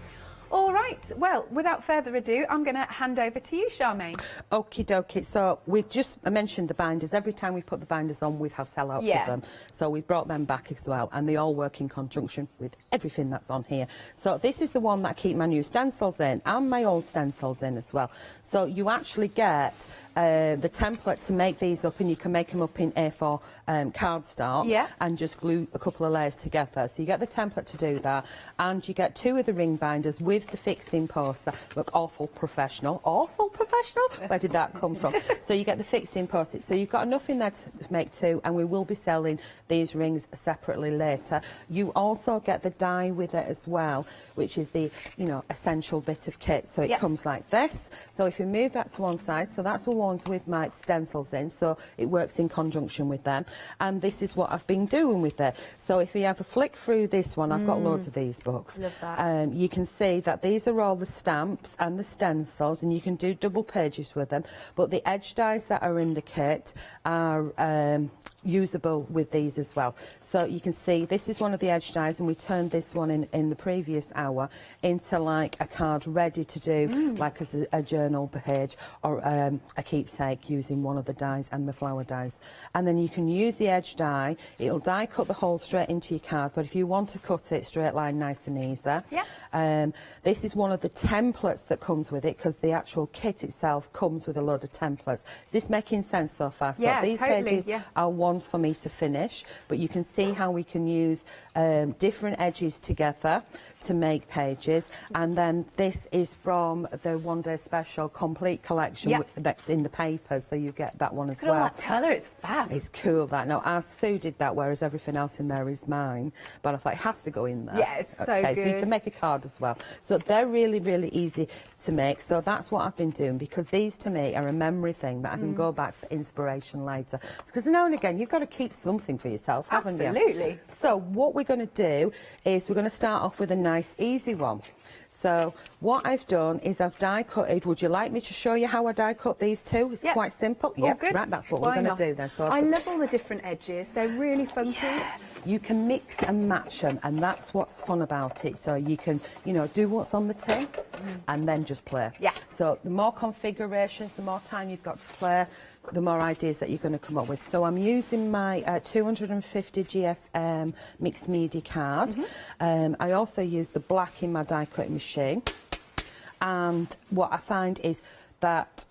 All right, well, without further ado, I'm going to hand over to you, Charmaine.
Okie dokie. So we've just mentioned the binders. Every time we put the binders on, we've had sellouts of them. So we've brought them back as well, and they all work in conjunction with everything that's on here. So this is the one that I keep my new stencils in, and my old stencils in as well. So you actually get the template to make these up, and you can make them up in A4 cardstock and just glue a couple of layers together. So you get the template to do that, and you get 2 of the ring binders with the fixing posts that look awful professional. Awful professional? Where did that come from? So you get the fixing posts. So you've got enough in there to make 2, and we will be selling these rings separately later. You also get the die with it as well, which is the, you know, essential bit of kit. So it comes like this. So if you move that to one side, so that's the ones with my stencils in, so it works in conjunction with them. And this is what I've been doing with it. So if you have a flick through this one, I've got loads of these books.
Love that.
You can see that these are all the stamps and the stencils, and you can do double pages with them, but the edge dies that are in the kit are usable with these as well. So you can see this is one of the edge dies, and we turned this one in the previous hour into like a card ready to do like as a journal page or a keepsake using one of the dies and the flower dies. And then you can use the edge die. It'll die cut the hole straight into your card, but if you want to cut it straight line nice and easy, this is one of the templates that comes with it, because the actual kit itself comes with a load of templates. Is this making sense so far? So these pages are ones for me to finish, but you can see how we can use different edges together to make pages. And then this is from the One Day Special complete collection that's in the papers, so you get that one as well.
Look at all that colour, it's fab.
It's cool, that. Now, our Sue did that, whereas everything else in there is mine, but I thought it has to go in there.
Yeah, it's so good.
So you can make a card as well. So they're really, really easy to make. So that's what I've been doing, because these to me are a memory thing that I can go back for inspiration later. Because now and again, you've got to keep something for yourself, haven't you?
Absolutely.
So what we're going to do is we're going to start off with a nice, easy one. So what I've done is I've die cutted. Would you like me to show you how I die cut these two? It's quite simple.
All good.
Right, that's what
Why
we're going
not?
to do then. So
I love all the different edges. They're really funky.
You can mix and match them, and that's what's fun about it. So you can, you know, do what's on the tin and then just play. So the more configurations, the more time you've got to play, the more ideas that you're going to come up with. So I'm using my 250 GSM mixed media card. I also use the black in my die cutting machine. And what I find is that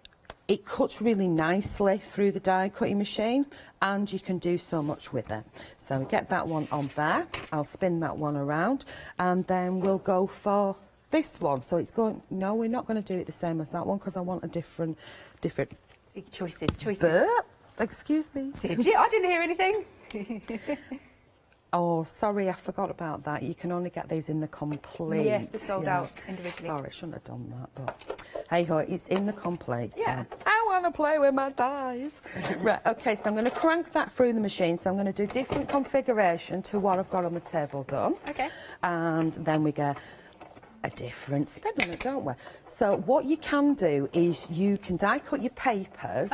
it cuts really nicely through the die cutting machine, and you can do so much with it. So we get that one on there. I'll spin that one around, and then we'll go for this one, so it's going... No, we're not going to do it the same as that one because I want a different...
Choices.
But, excuse me.
Did you? I didn't hear anything.
Oh, sorry, I forgot about that. You can only get these in the complete.
Yes, they're sold out individually.
Sorry, I shouldn't have done that, but hey-ho, it's in the complete.
Yeah.
So. I want to play with my dies. Right, OK, so I'm going to crank that through the machine. So I'm going to do different configuration to what I've got on the table done.
OK.
And then we get a different spin on it, don't we? So what you can do is you can die cut your papers.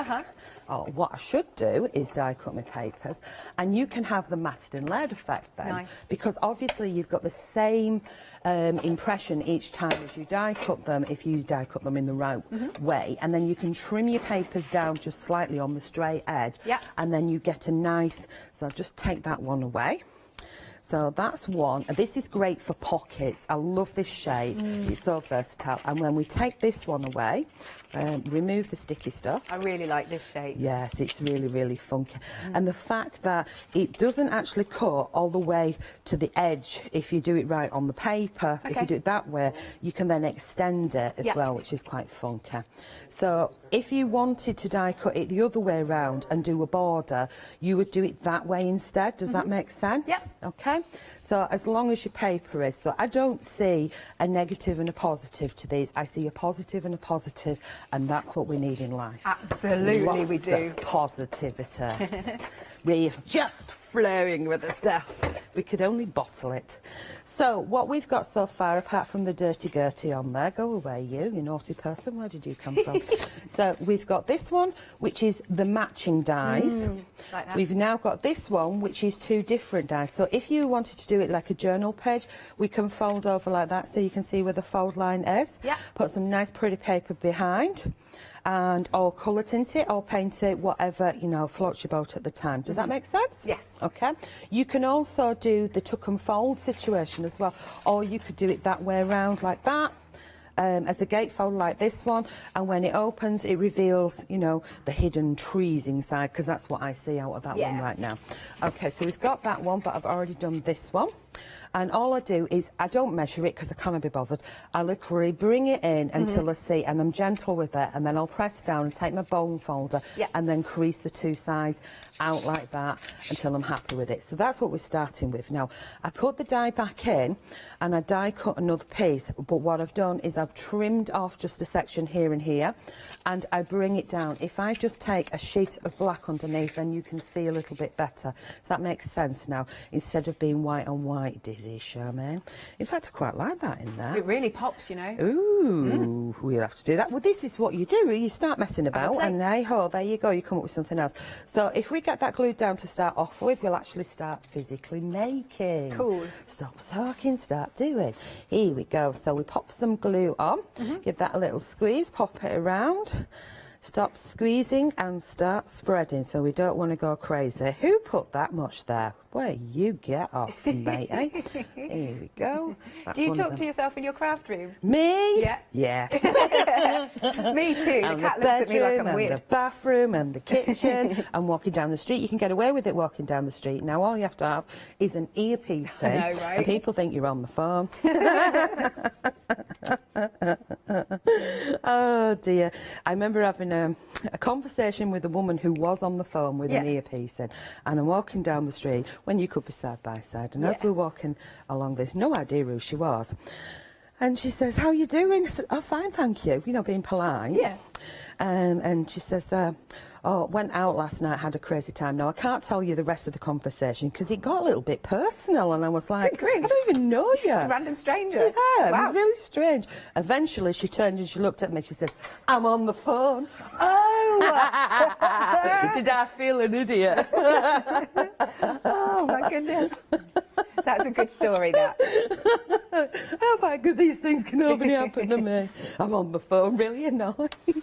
Oh, what I should do is die cut my papers, and you can have the matted and layered effect then.
Nice.
Because obviously you've got the same impression each time as you die cut them if you die cut them in the right way, and then you can trim your papers down just slightly on the straight edge, and then you get a nice... So I'll just take that one away. So that's one. This is great for pockets. I love this shape. It's so versatile. And when we take this one away, remove the sticky stuff.
I really like this shape.
Yes, it's really, really funky. And the fact that it doesn't actually cut all the way to the edge if you do it right on the paper. If you do it that way, you can then extend it as well, which is quite funky. So if you wanted to die cut it the other way around and do a border, you would do it that way instead. Does that make sense?
Yep.
Okay. So as long as your paper is, so I don't see a negative and a positive to these. I see a positive and a positive, and that's what we need in life.
Absolutely, we do.
Lots of positivity. We're just flowing with the stuff. We could only bottle it. So what we've got so far, apart from the dirty Gertie on there, go away you naughty person, where did you come from? So we've got this one, which is the matching dies.
Like that.
We've now got this one, which is two different dies. So if you wanted to do it like a journal page, we can fold over like that so you can see where the fold line is. Put some nice pretty paper behind, and or colour tint it or paint it, whatever, floats your boat at the time. Does that make sense?
Yes.
OK. You can also do the tuck and fold situation as well, or you could do it that way around like that. As a gatefold like this one, and when it opens it reveals, the hidden trees inside, because that's what I see out of that one right now. OK, so we've got that one, but I've already done this one. And all I do is, I don't measure it because I can't be bothered. I literally bring it in until I see, and I'm gentle with it, and then I'll press down and take my bone folder and then crease the two sides out like that until I'm happy with it. So that's what we're starting with. Now, I put the die back in and I die cut another piece, but what I've done is I've trimmed off just a section here and here, and I bring it down. If I just take a sheet of black underneath, then you can see a little bit better. Does that make sense now? Instead of being white on white, Dizzy Charmaine. In fact, I quite like that in there.
It really pops,
Ooh, we'll have to do that. Well, this is what you do. You start messing about, and hey-ho, there you go, you come up with something else. So if we get that glued down to start off with, we'll actually start physically making.
Cool.
Stop talking, start doing. Here we go. So we pop some glue on, give that a little squeeze, pop it around. Stop squeezing and start spreading, so we don't want to go crazy. Who put that much there? Where you get off, mate, eh? Here we go. That's
Do you talk to yourself in your craft room?
Me?
Yeah.
Yeah.
Me too.
And
The cat
the
looks at me like
bedroom,
I'm
and
weird.
the bathroom, and the kitchen, and walking down the street. You can get away with it walking down the street. Now, all you have to have is an earpiece in,
I know, right?
and people think you're on the phone. Oh, dear. I remember having a conversation with a woman who was on the phone with an earpiece in, and I'm walking down the street when you could be side by side, and as we're walking along, there's no idea who she was, and she says, "How are you doing?" I said, "Oh, fine, thank you," being polite.
Yeah.
And she says, "Oh, went out last night, had a crazy time." Now, I can't tell you the rest of the conversation because it got a little bit personal, and I was like, "I don't even know you."
Just a random stranger.
Yeah,
Wow.
it was really strange. Eventually, she turned and she looked at me. She says, "I'm on the phone."
Oh!
Did I feel an idiot?
Oh, my goodness. That's a good story, that.
How good these things can only happen to me. I'm on the phone, really annoying. You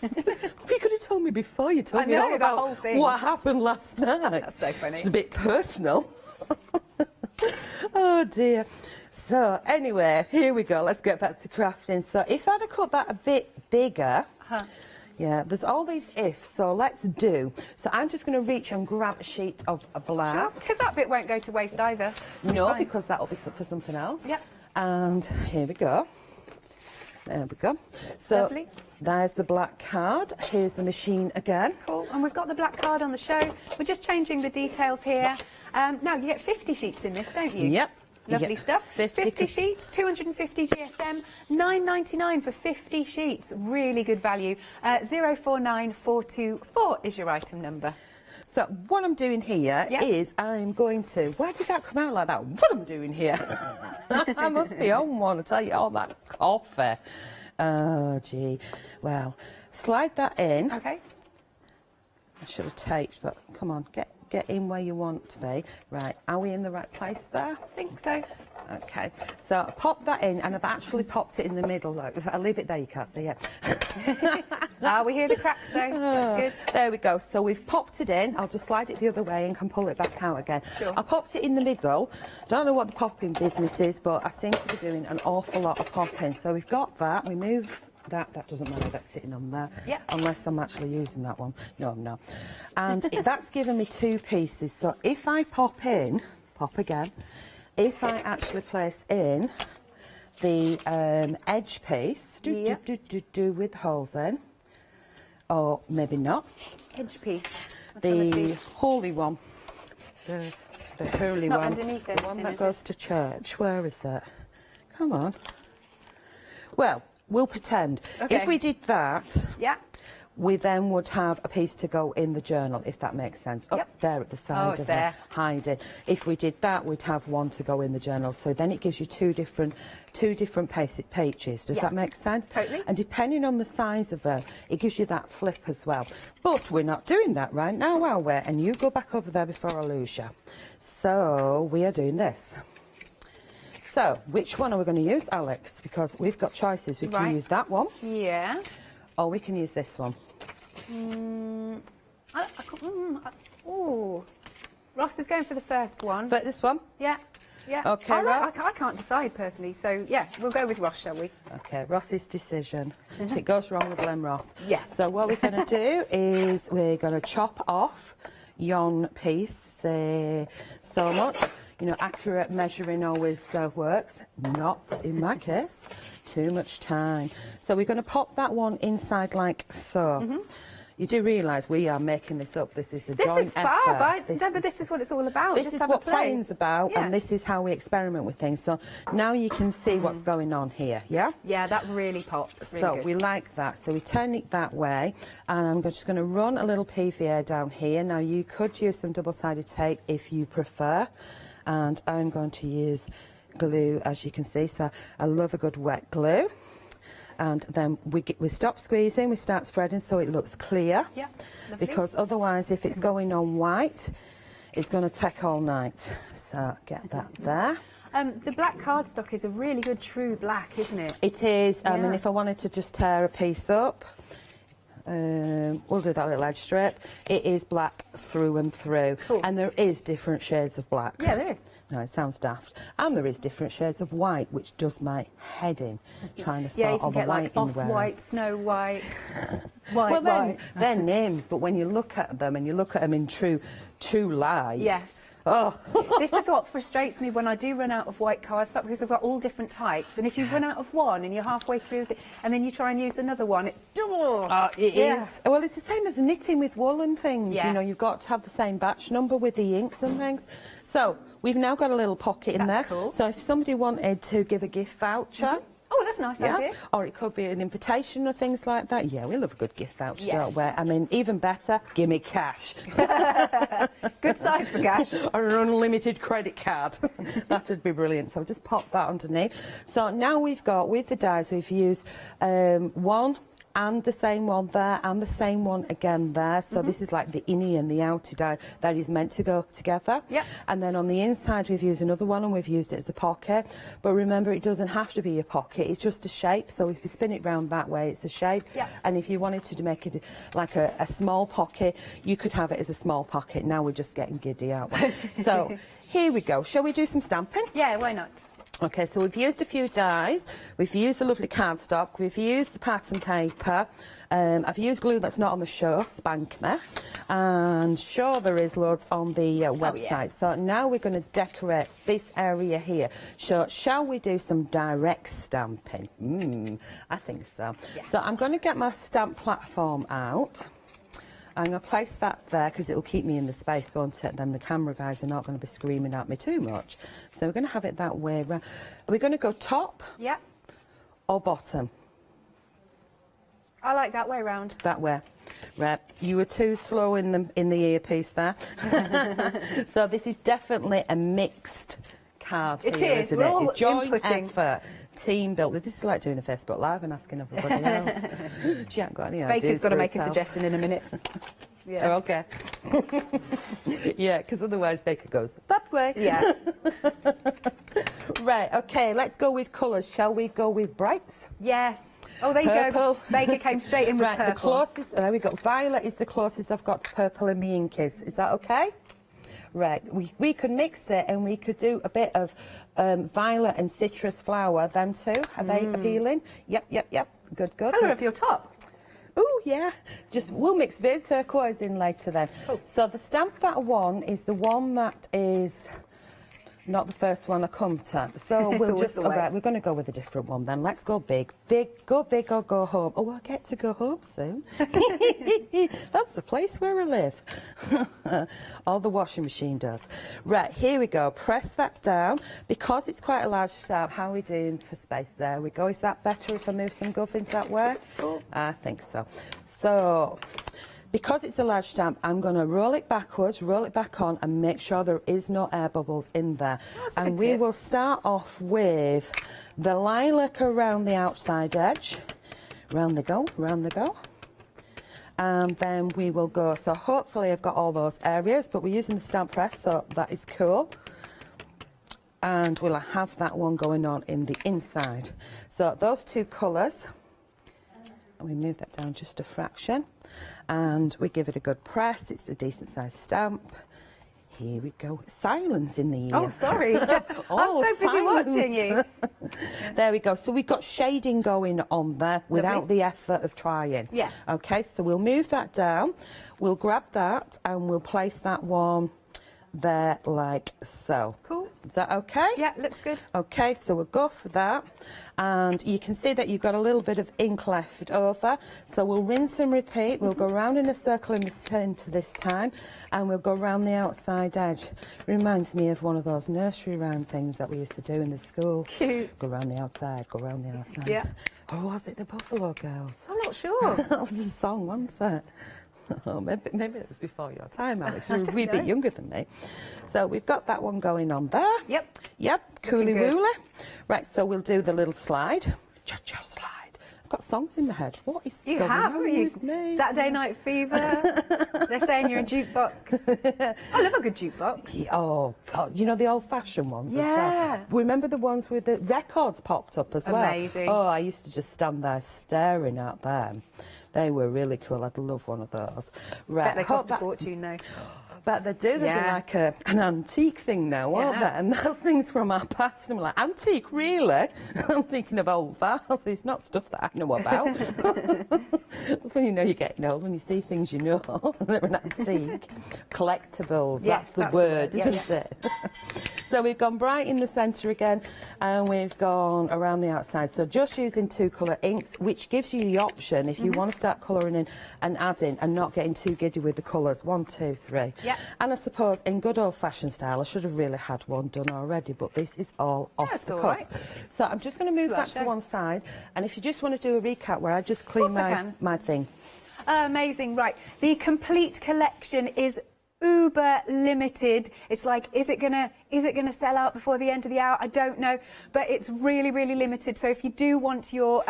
could have told me before. You told me all
the
about
whole thing.
what happened last night.
That's so funny.
It's a bit personal. Oh, dear. So, anyway, here we go. Let's get back to crafting. So, if I'd have cut that a bit bigger... Yeah, there's all these ifs, so let's do. So I'm just going to reach and grab a sheet of black.
Sure, because that bit won't go to waste either.
No, because that'll be for something else.
Yep.
And here we go. There we go. So
Lovely.
There's the black card. Here's the machine again.
Cool. And we've got the black card on the show. We're just changing the details here. Now, you get 50 sheets in this, don't you?
Yep.
Lovely stuff. 50 sheets, 250 GSM, £9.99 for 50 sheets. Really good value. 049424 is your item number.
So what I'm doing here is I'm going to... Why did that come out like that? What I'm doing here? I must be on one, I tell you, all that coffee. Oh, gee. Well, slide that in.
Okay.
I should have taped, but come on, get in where you want to be. Right, are we in the right place there?
I think so.
Okay, so I pop that in, and I've actually popped it in the middle. Look, if I leave it there, you can't see it.
We hear the cracks though. That's good.
There we go. So we've popped it in. I'll just slide it the other way and can pull it back out again.
Sure.
I popped it in the middle. Don't know what the popping business is, but I seem to be doing an awful lot of popping. So we've got that. We move that. That doesn't matter. That's sitting on there.
Yeah.
Unless I'm actually using that one. No, I'm not. And that's given me two pieces. So if I pop again. If I actually place in the edge piece, with holes in, or maybe not.
Edge piece.
The holy one. The holy
not
one.
Underneath it,
the one that goes to church. Where is that? Come on. Well, we'll pretend.
Okay.
If we did that, we then would have a piece to go in the journal, if that makes sense. Up there at the side of
there.
hiding. If we did that, we'd have one to go in the journal. So then it gives you two different pages. Does that make sense?
Totally.
And depending on the size of them, it gives you that flip as well. But we're not doing that right now, are we? And you go back over there before I lose you. So we are doing this. So which one are we going to use, Alex? Because we've got choices. We can use that one.
Yeah.
Or we can use this one.
Ross is going for the first one.
But this one?
Yeah.
Okay, Ross.
I can't decide personally, so yeah, we'll go with Ross, shall we?
Okay, Ross's decision. If it goes wrong, we'll blame Ross.
Yes.
So what we're going to do is we're going to chop off yon piece so much. You know, accurate measuring always works. Not in my case. Too much time. So we're going to pop that one inside like so. You do realise we are making this up. This is a joint effort.
But this is what it's all about.
This is what playing's about, and this is how we experiment with things. So now you can see what's going on here, yeah?
Yeah, that really pops. Really
so
good.
we like that. So we turn it that way, and I'm just going to run a little PVA down here. Now you could use some double-sided tape if you prefer, and I'm going to use glue, as you can see. So I love a good wet glue. And then we stop squeezing, we start spreading so it looks clear.
Yeah, lovely.
Because otherwise, if it's going on white, it's going to take all night. So get that there.
The black cardstock is a really good true black, isn't it?
It is. I mean, if I wanted to just tear a piece up, we'll do that little edge strip. It is black through and through.
Cool.
And there is different shades of black.
Yeah, there is.
No, it sounds daft. And there is different shades of white, which does my head in, trying to sort all the white in wearers.
Off-white, snow white,
Well, they're names, but when you look at them and you look at them in true light...
Yes.
Oh.
This is what frustrates me when I do run out of white cardstock, because I've got all different types, and if you run out of one and you're halfway through with it, and then you try and use another one, it
is. Well, it's the same as knitting with wool and things.
Yeah.
You know, you've got to have the same batch number with the inks and things. So we've now got a little pocket in there.
Cool.
So if somebody wanted to give a gift voucher...
Oh, that's a nice idea.
Or it could be an invitation or things like that. Yeah, we love a good gift voucher,
Yes.
don't we? I mean, even better, give me cash.
Good size for cash.
Or an unlimited credit card. That would be brilliant. So just pop that underneath. So now we've got, with the dies, we've used one and the same one there and the same one again there. So this is like the innie and the outer die that is meant to go together.
Yep.
And then on the inside we've used another one and we've used it as a pocket. But remember, it doesn't have to be a pocket, it's just a shape. So if you spin it round that way, it's a shape.
Yep.
And if you wanted to make it like a small pocket, you could have it as a small pocket. Now we're just getting giddy, aren't we? So here we go. Shall we do some stamping?
Yeah, why not?
Okay, so we've used a few dies, we've used the lovely cardstock, we've used the pattern paper, I've used glue that's not on the show, Spank Me, and sure there is loads on the website. So now we're going to decorate this area here. So shall we do some direct stamping? I think so. Yeah. So I'm going to get my stamp platform out. I'm going to place that there because it'll keep me in the space, won't it? Then the camera guys are not going to be screaming at me too much. So we're going to have it that way around. Are we going to go top?
Yeah.
Or bottom?
I like that way round.
That way. Right. You were too slow in the earpiece there. So this is definitely a mixed card
It
here,
is.
isn't
We're
it?
all
A joint
inputting.
effort. Team building. This is like doing a Facebook Live and asking everybody else. She hasn't got any ideas.
Baker's got to
for
make a
herself.
suggestion in a minute.
Yeah. Oh, okay. Yeah, because otherwise Baker goes that way.
Yeah.
Right, okay, let's go with colours. Shall we go with brights?
Yes. Oh, there you
Purple.
go. Baker came straight in with
right,
purple.
the closest, there we go. Violet is the closest I've got to purple in my ink is. Is that okay? Right, we could mix it and we could do a bit of violet and citrus flower, them two. Are they appealing? Yep. Good.
Colour of your top.
Oh, yeah. We'll mix a bit of turquoise in later then.
Oh.
So the stamp that I want is the one that is not the first one I come to. So we'll just, all right, we're going to go with a different one then. Let's go big. Go big or go home. Oh, I get to go home soon. That's the place where I live. All the washing machine does. Right, here we go. Press that down. Because it's quite a large stamp, how are we doing for space? There we go. Is that better if I move some guffins that way? Oh. I think so. So, because it's a large stamp, I'm going to roll it backwards, roll it back on, and make sure there is no air bubbles in there. And we will start off with the lilac around the outside edge. Round they go. And then we will go, so hopefully I've got all those areas, but we're using the stamp press, so that is cool. And we'll have that one going on in the inside. So those two colours, and we move that down just a fraction, and we give it a good press. It's a decent sized stamp. Here we go. Silence in the ear.
Oh, sorry. I'm so busy watching you.
There we go. So we've got shading going on there without the effort of trying.
Yeah.
Okay, so we'll move that down. We'll grab that and we'll place that one there like so.
Cool.
Is that okay?
Yeah, looks good.
Okay, so we'll go for that. And you can see that you've got a little bit of ink left over. So we'll rinse and repeat. We'll go round in a circle in the centre this time. And we'll go round the outside edge. Reminds me of one of those nursery rhyme things that we used to do in the school.
Cute.
Go round the outside, go round the outside.
Yeah.
Or was it the Buffalo Girls?
I'm not sure.
That was a song, wasn't it? Oh, maybe it was before your time, Alex. You're a wee bit younger than me. So we've got that one going on there. Yep, cooly-wooly. Right, so we'll do the little slide. Cha-cha slide. I've got songs in my head. What is going on with me?
Saturday Night Fever. They're saying you're a jukebox. I love a good jukebox.
Oh, God. You know the old-fashioned ones as
Yeah.
well? Remember the ones with the records popped up as well?
Amazing.
Oh, I used to just stand there staring at them. They were really cool. I'd love one of those. Right.
Bet they cost a fortune now.
But they do. They'd be like an antique thing now, aren't they? And those things from our past. And I'm like, antique, really? I'm thinking of old vases, not stuff that I know about. That's when you know you're getting old, when you see things you know, and they're an antique. Collectibles,
Yes,
that's the word,
Yeah,
isn't it? So we've gone bright in the centre again, and we've gone around the outside. So just using two colour inks, which gives you the option, if you want to start colouring in and adding and not getting too giddy with the colours. 1, 2, 3.
Yeah.
And I suppose in good old-fashioned style, I should have really had one done already, but this is all off the cuff.
Right.
So I'm just going to move that to one side, and if you just want to do a recap where I just clean my thing.
Amazing. Right. The complete collection is uber limited. It's like, is it gonna sell out before the end of the hour? I don't know, but it's really limited. So if you do want your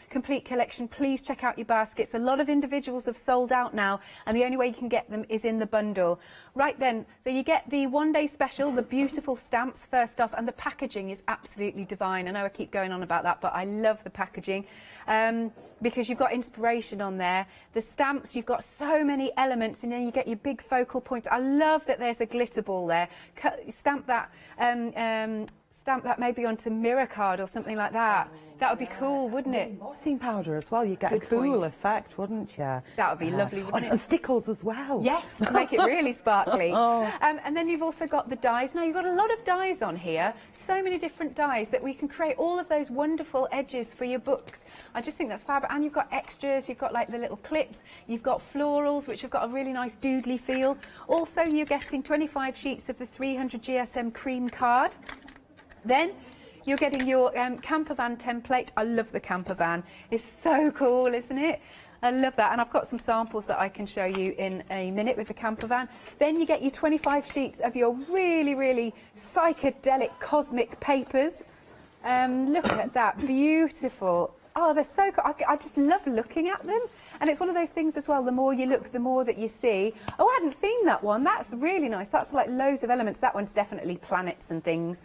complete collection, please check out your baskets. A lot of individuals have sold out now, and the only way you can get them is in the bundle. Right then, so you get the one-day special, the beautiful stamps first off, and the packaging is absolutely divine. I know I keep going on about that, but I love the packaging. Because you've got inspiration on there. The stamps, you've got so many elements, and then you get your big focal point. I love that there's a glitter ball there. Stamp that
stamp that maybe onto mirror card or something like that. That would be cool, wouldn't it?
Embossing powder as well, you get a cool effect, wouldn't you?
That would be lovely, wouldn't it?
And stickles as well.
Yes, to make it really sparkly. And then you've also got the dies. Now, you've got a lot of dies on here, so many different dies that we can create all of those wonderful edges for your books. I just think that's fab. And you've got extras, you've got like the little clips, you've got florals, which have got a really nice doodly feel. Also, you're getting 25 sheets of the 300 GSM cream card. Then you're getting your camper van template. I love the camper van. It's so cool, isn't it? I love that. And I've got some samples that I can show you in a minute with the camper van. Then you get your 25 sheets of your really, really psychedelic cosmic papers. Look at that, beautiful. Oh, they're so cool. I just love looking at them. And it's one of those things as well, the more you look, the more that you see. Oh, I hadn't seen that one. That's really nice. That's like loads of elements. That one's definitely planets and things.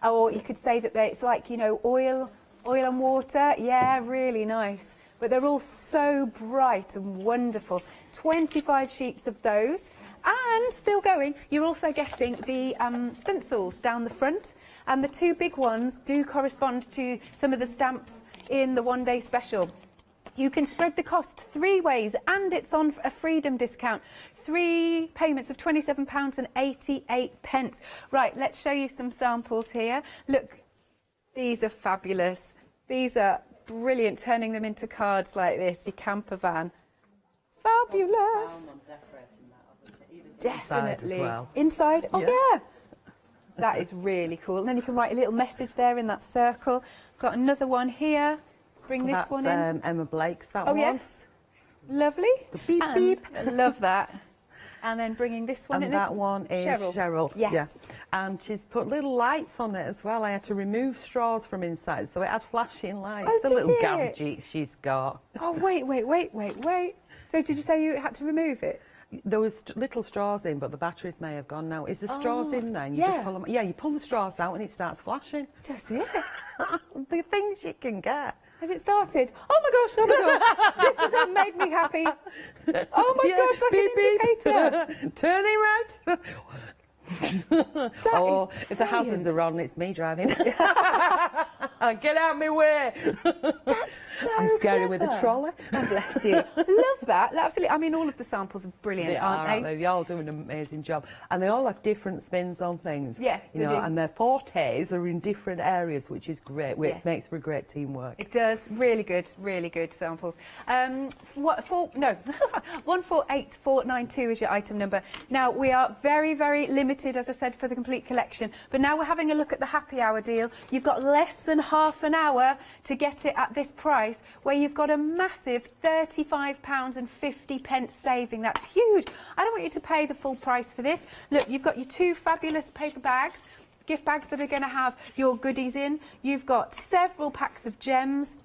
Or you could say that it's like, you know, oil and water. Yeah, really nice. But they're all so bright and wonderful. 25 sheets of those. And still going, you're also getting the stencils down the front. And the two big ones do correspond to some of the stamps in the one-day special. You can spread the cost 3 ways, and it's on a freedom discount. 3 payments of £27.88. Right, let's show you some samples here. Look, these are fabulous. These are brilliant, turning them into cards like this, your camper van. Fabulous. Definitely.
Inside as well.
Inside? Oh, yeah. That is really cool. And then you can write a little message there in that circle. Got another one here. Let's bring this one in.
Emma Blake's, that one.
Oh, yes. Lovely.
The beep beep.
I love that. And then bringing this one in.
And that one is Cheryl.
Yes.
Yeah. And she's put little lights on it as well. I had to remove straws from inside, so it had flashing lights.
Oh,
the
did
little
it?
gadgets she's got.
Oh, wait. So did you say you had to remove it?
There was little straws in, but the batteries may have gone now. Is the straws in then? You just pull them. Yeah, you pull the straws out and it starts flashing.
Just it.
The things you can get.
Has it started? Oh my gosh, this has made me happy. Oh my gosh, like
beep,
an indicator.
Beep. Turning red. If the hazards are on, it's me driving. Get out my way.
That's so
I'm scary with a trolley.
Oh, bless you. Love that. Absolutely. I mean, all of the samples are brilliant,
They
aren't
are. They all do an amazing job, and they all have different spins on things.
Yeah,
you know,
they do.
and their fortes are in different arers, which is great. Which makes for great teamwork.
It does. Really good samples. 148492 is your item number. Now, we are very, very limited, as I said, for the complete collection. But now we're having a look at the happy hour deal. You've got less than half an hour to get it at this price, where you've got a massive £35.50 saving. That's huge. I don't want you to pay the full price for this. Look, you've got your 2 fabulous paper bags, gift bags that are going to have your goodies in. You've got several packs of gems.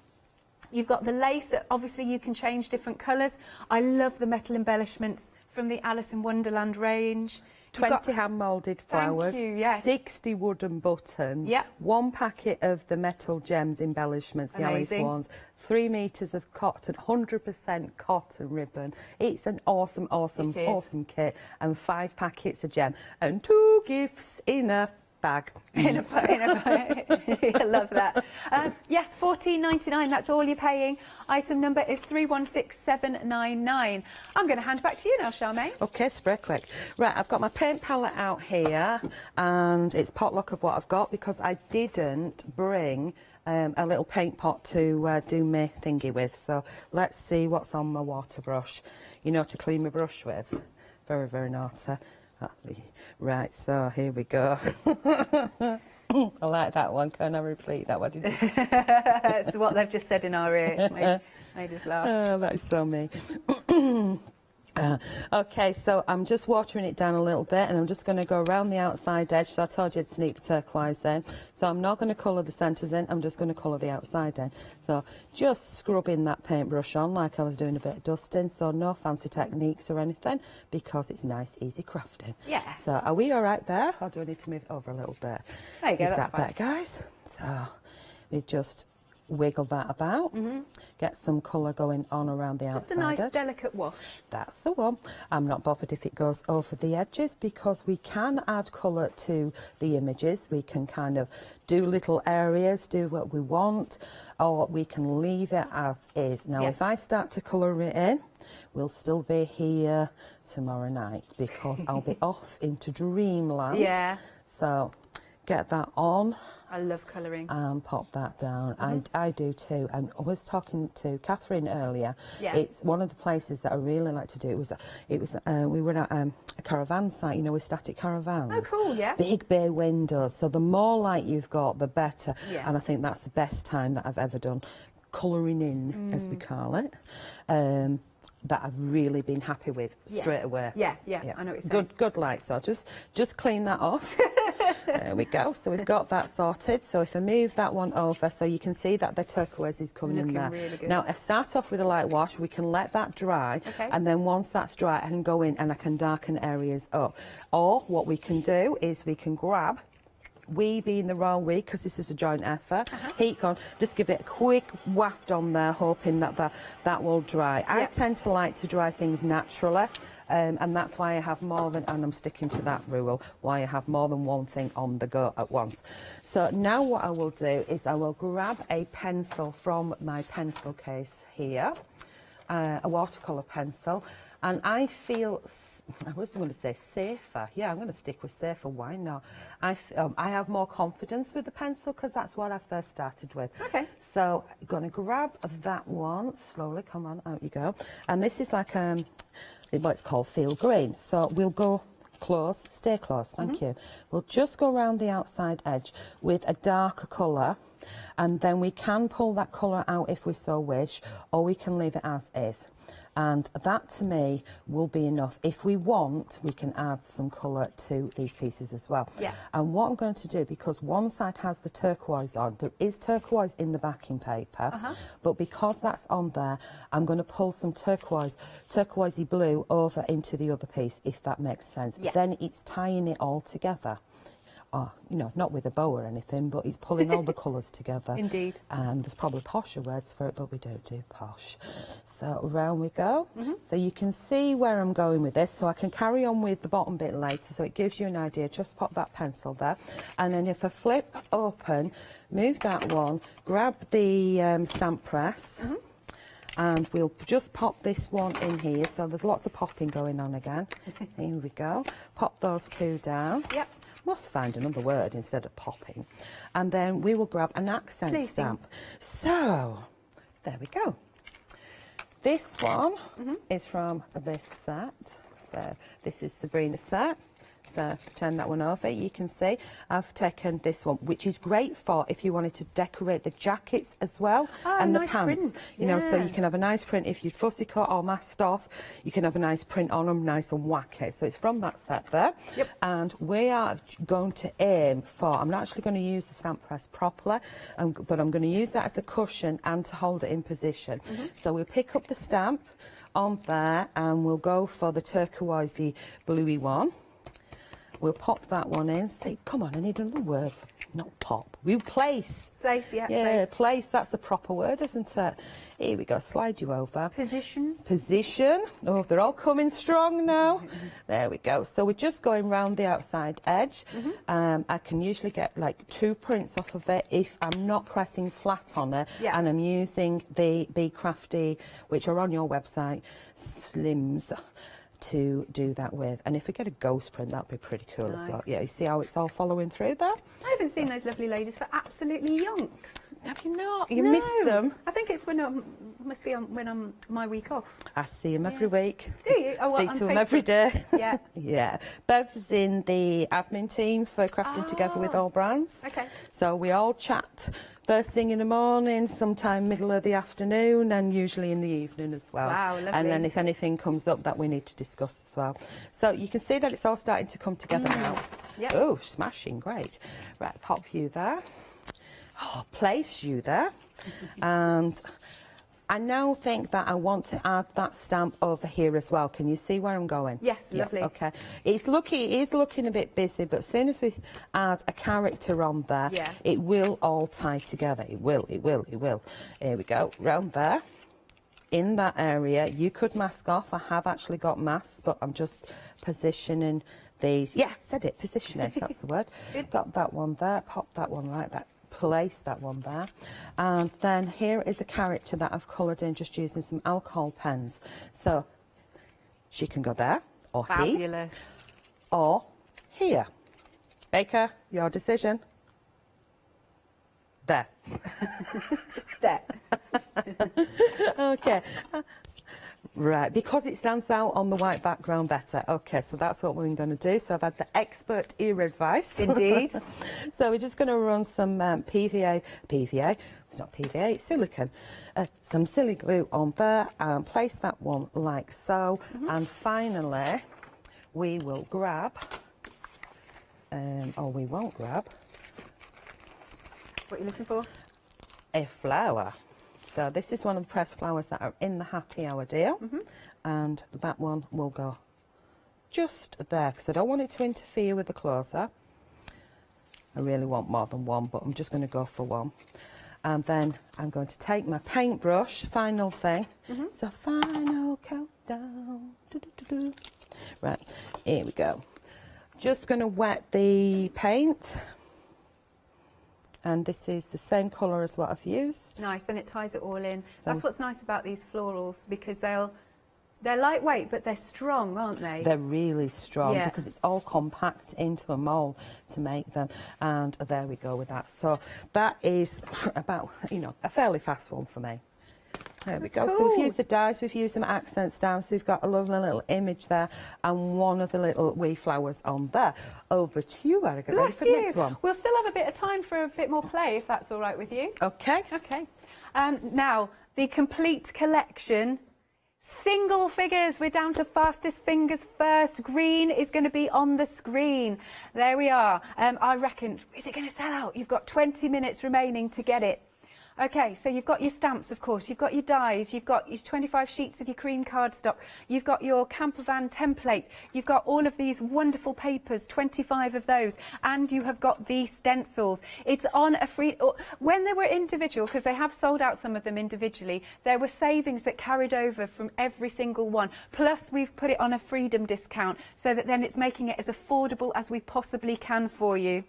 You've got the lace that obviously you can change different colours. I love the metal embellishments from the Alice in Wonderland range.
20 hand-moulded flowers, 60 wooden buttons, 1 packet of the metal gems embellishments, the Alice ones, 3 metres of cotton, 100% cotton ribbon. It's an awesome kit, and 5 packets of gem, and 2 gifts in a bag.
In a bag. I love that. Yes, $14.99. That's all you're paying. Item number is 316799. I'm going to hand back to you now, Charmaine.
Okay, spray quick. Right, I've got my paint palette out here, and it's potluck of what I've got because I didn't bring a little paint pot to do my thingy with. So let's see what's on my water brush. You know, to clean my brush with. Very, very naughty. Right, so here we go. I like that one. Can I repeat that? What did you?
That's what they've just said in our ear. It's made us laugh.
Oh, that's so me. Okay, so I'm just watering it down a little bit, and I'm just going to go around the outside edge. So I told you to sneak the turquoise in. So I'm not going to colour the centres in, I'm just going to colour the outside in. So just scrubbing that paintbrush on like I was doing a bit of dusting, so no fancy techniques or anything, because it's nice, easy crafting.
Yeah.
So are we all right there, or do I need to move it over a little bit?
There you go,
Is
that's
that
fine.
better, guys? So we just wiggle that about, get some colour going on around the outside.
Just a nice delicate wash.
That's the one. I'm not bothered if it goes over the edges because we can add colour to the images. We can kind of do little areas, do what we want, or we can leave it as is. Now, if I start to colour it in, we'll still be here tomorrow night because I'll be off into dreamland.
Yeah.
So get that on.
I love colouring.
And pop that down. I do too. And I was talking to Catherine earlier.
Yeah.
It's one of the places that I really like to do. It was we were at a caravan site, you know, with static caravans.
Oh, cool, yeah.
Big bay windows. So the more light you've got, the better.
Yeah.
And I think that's the best time that I've ever done colouring in, as we call it. That I've really been happy with straight away.
Yeah, I know what you're saying.
Good light. So just clean that off. There we go. So we've got that sorted. So if I move that one over, so you can see that the turquoise is coming in there.
Really good.
Now, I start off with a light wash. We can let that dry.
Okay.
And then once that's dry, I can go in and I can darken areas up. Or what we can do is we can grab, we being the royal we, because this is a joint effort, heat gun, just give it a quick waft on there, hoping that will dry. I tend to like to dry things naturally. And that's why I have more than, and I'm sticking to that rule, why I have more than one thing on the go at once. So now what I will do is I will grab a pencil from my pencil case here, a watercolour pencil, and I feel, I was going to say safer. Yeah, I'm going to stick with safer. Why not? I have more confidence with the pencil because that's what I first started with. Okay. So I'm going to grab that one slowly. Come on, out you go. And this is like what's called field green. So we'll go close, stay close, thank you. We'll just go around the outside edge with a darker colour, and then we can pull that colour out if we so wish, or we can leave it as is. And that to me will be enough. If we want, we can add some colour to these pieces as well.
Yeah.
And what I'm going to do, because one side has the turquoise on, there is turquoise in the backing paper, but because that's on there, I'm going to pull some turquoisey blue over into the other piece, if that makes sense.
Yes.
Then it's tying it all together. You know, not with a bow or anything, but he's pulling all the colours together.
Indeed.
And there's probably posher words for it, but we don't do posh. So round we go. So you can see where I'm going with this. So I can carry on with the bottom bit later, so it gives you an idea. Just pop that pencil there. And then if I flip open, move that one, grab the stamp press, and we'll just pop this one in here. So there's lots of popping going on again. Here we go. Pop those two down.
Yep.
Must find another word instead of popping. And then we will grab an accent stamp. So, there we go. This one is from this set. So, this is Sabrina's set. So, turn that one over. You can see I've taken this one, which is great for if you wanted to decorate the jackets as well, and
nice
the pants.
print.
You know, so you can have a nice print if you'd fussy cut or masked off. You can have a nice print on them, nice and wacky. So it's from that set there.
Yep.
And we are going to aim for, I'm not actually going to use the stamp press properly, but I'm going to use that as a cushion and to hold it in position. So we'll pick up the stamp on there and we'll go for the turquoisey bluey one. We'll pop that one in. Say, come on, I need another word for, not pop. We place.
Place, yeah.
Yeah, place. That's the proper word, isn't it? Here we go. Slide you over.
Position.
Position. Oh, they're all coming strong now. There we go. So we're just going round the outside edge. I can usually get like 2 prints off of it if I'm not pressing flat on it.
Yeah.
And I'm using the Be Crafty, which are on your website, Slims, to do that with. And if we get a ghost print, that'd be pretty cool as well. Yeah, you see how it's all following through there?
I haven't seen those lovely ladies for absolutely yonks.
Have you not? You missed them?
I think it's when must be when I'm my week off.
I see them every week.
Do you? Oh,
Speak to them every day.
Yeah.
Yeah. Bev's in the admin team for Crafting Together with All Brands.
Okay.
So we all chat first thing in the morning, sometime middle of the afternoon, and usually in the evening as well.
Wow, lovely.
And then if anything comes up that we need to discuss as well. So you can see that it's all starting to come together now.
Yep.
Oh, smashing, great. Right, pop you there. Oh, place you there. And I now think that I want to add that stamp over here as well. Can you see where I'm going?
Yes,
Yeah,
lovely.
okay. It is looking a bit busy, but as soon as we add a character on there, it will all tie together. It will. Here we go, round there. In that area, you could mask off. I have actually got masks, but I'm just positioning these. Yeah, said it, positioning, that's the word. Got that one there, pop that one like that, place that one there. And then here is a character that I've coloured in just using some alcohol pens. So she can go there, or
Fabulous.
here, or here. Baker, your decision. There.
Just there.
Okay. Right, because it stands out on the white background better. Okay, so that's what we're going to do. So I've had the expert ear advice.
Indeed.
So we're just going to run some PVA, it's not PVA, it's silicone. Some silly glue on there and place that one like so. And finally, we will grab, or we won't grab.
What are you looking for?
A flower. So this is one of the pressed flowers that are in the happy hour deal, and that one will go just there because I don't want it to interfere with the closer. I really want more than one, but I'm just going to go for one. And then I'm going to take my paintbrush, final thing. So final countdown. Right, here we go. Just going to wet the paint. And this is the same colour as what I've used.
Nice, then it ties it all in.
So
That's what's nice about these florals, because they're lightweight, but they're strong, aren't they?
They're really strong because it's all compact into a mould to make them. And there we go with that. So that is about, a fairly fast one for me. There we go.
Cool.
So we've used the dies, we've used some accents down, so we've got a lovely little image there and one of the little wee flowers on there. Over to you, Erica. Get ready for the next one.
We'll still have a bit of time for a bit more play, if that's all right with you.
Okay.
Okay. Now, the complete collection. Single figures, we're down to fastest fingers first. Green is going to be on the screen. There we are. I reckon, is it going to sell out? You've got 20 minutes remaining to get it. Okay, so you've got your stamps, of course, you've got your dies, you've got your 25 sheets of your cream cardstock, you've got your campervan template, you've got all of these wonderful papers, 25 of those, and you have got the stencils. It's on a free... When they were individual, because they have sold out some of them individually, there were savings that carried over from every single one. Plus, we've put it on a freedom discount, so that then it's making it as affordable as we possibly can for you.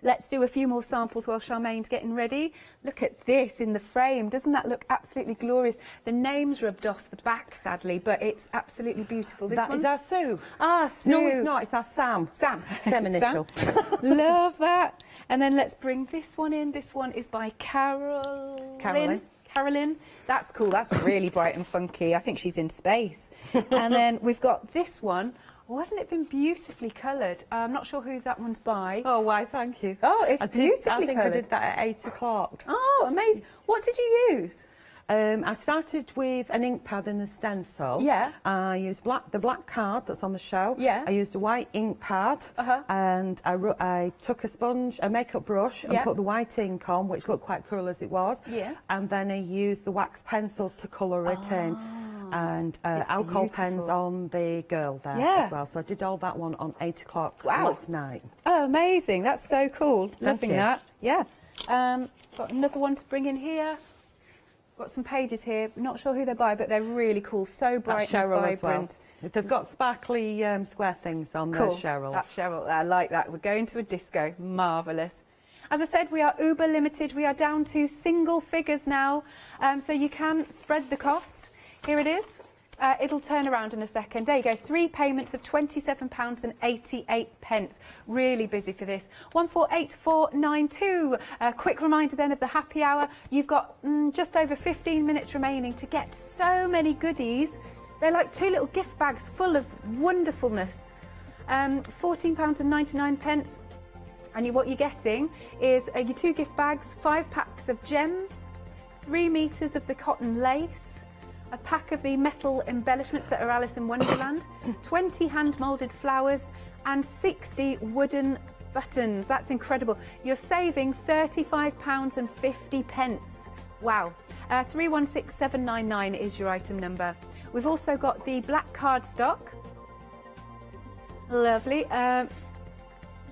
Let's do a few more samples while Charmaine's getting ready. Look at this in the frame. Doesn't that look absolutely glorious? The name's rubbed off the back, sadly, but it's absolutely beautiful. This
That
one?
is our Sue.
Ah, Sue.
No, it's not. It's our Sam.
Sam.
Same initial.
Love that. And then let's bring this one in. This one is by Carolyn. That's cool. That's really bright and funky. I think she's in space. And then we've got this one. Oh, hasn't it been beautifully coloured? I'm not sure who that one's by.
Oh, why, thank you.
Oh, it's beautifully coloured.
I think I did that at 8 o'clock.
Oh, amazing. What did you use?
I started with an ink pad and a stencil.
Yeah.
I used the black card that's on the show.
Yeah.
I used a white ink pad. And I took a makeup brush and put the white ink on, which looked quite cool as it was.
Yeah.
And then I used the wax pencils to colour it in. And alcohol pens on the girl there as well. So I did all that one on 8 o'clock last night.
Oh, amazing. That's so cool. Loving
you.
that. Yeah. Got another one to bring in here. Got some pages here. Not sure who they're by, but they're really cool. So bright and vibrant.
Well. They've got sparkly square things on their Cheryl.
That's Cheryl. I like that. We're going to a disco. Marvellous. As I said, we are uber limited. We are down to single figures now. So you can spread the cost. Here it is. It'll turn around in a second. There you go. 3 payments of £27.88. Really busy for this. 148492. Quick reminder then of the happy hour. You've got just over 15 minutes remaining to get so many goodies. They're like 2 little gift bags full of wonderfulness. £14.99. And what you're getting is your 2 gift bags, 5 packs of gems, 3 metres of the cotton lace, a pack of the metal embellishments that are Alice in Wonderland, 20 hand-moulded flowers and 60 wooden buttons. That's incredible. You're saving £35.50. Wow. 316799 is your item number. We've also got the black cardstock. Lovely.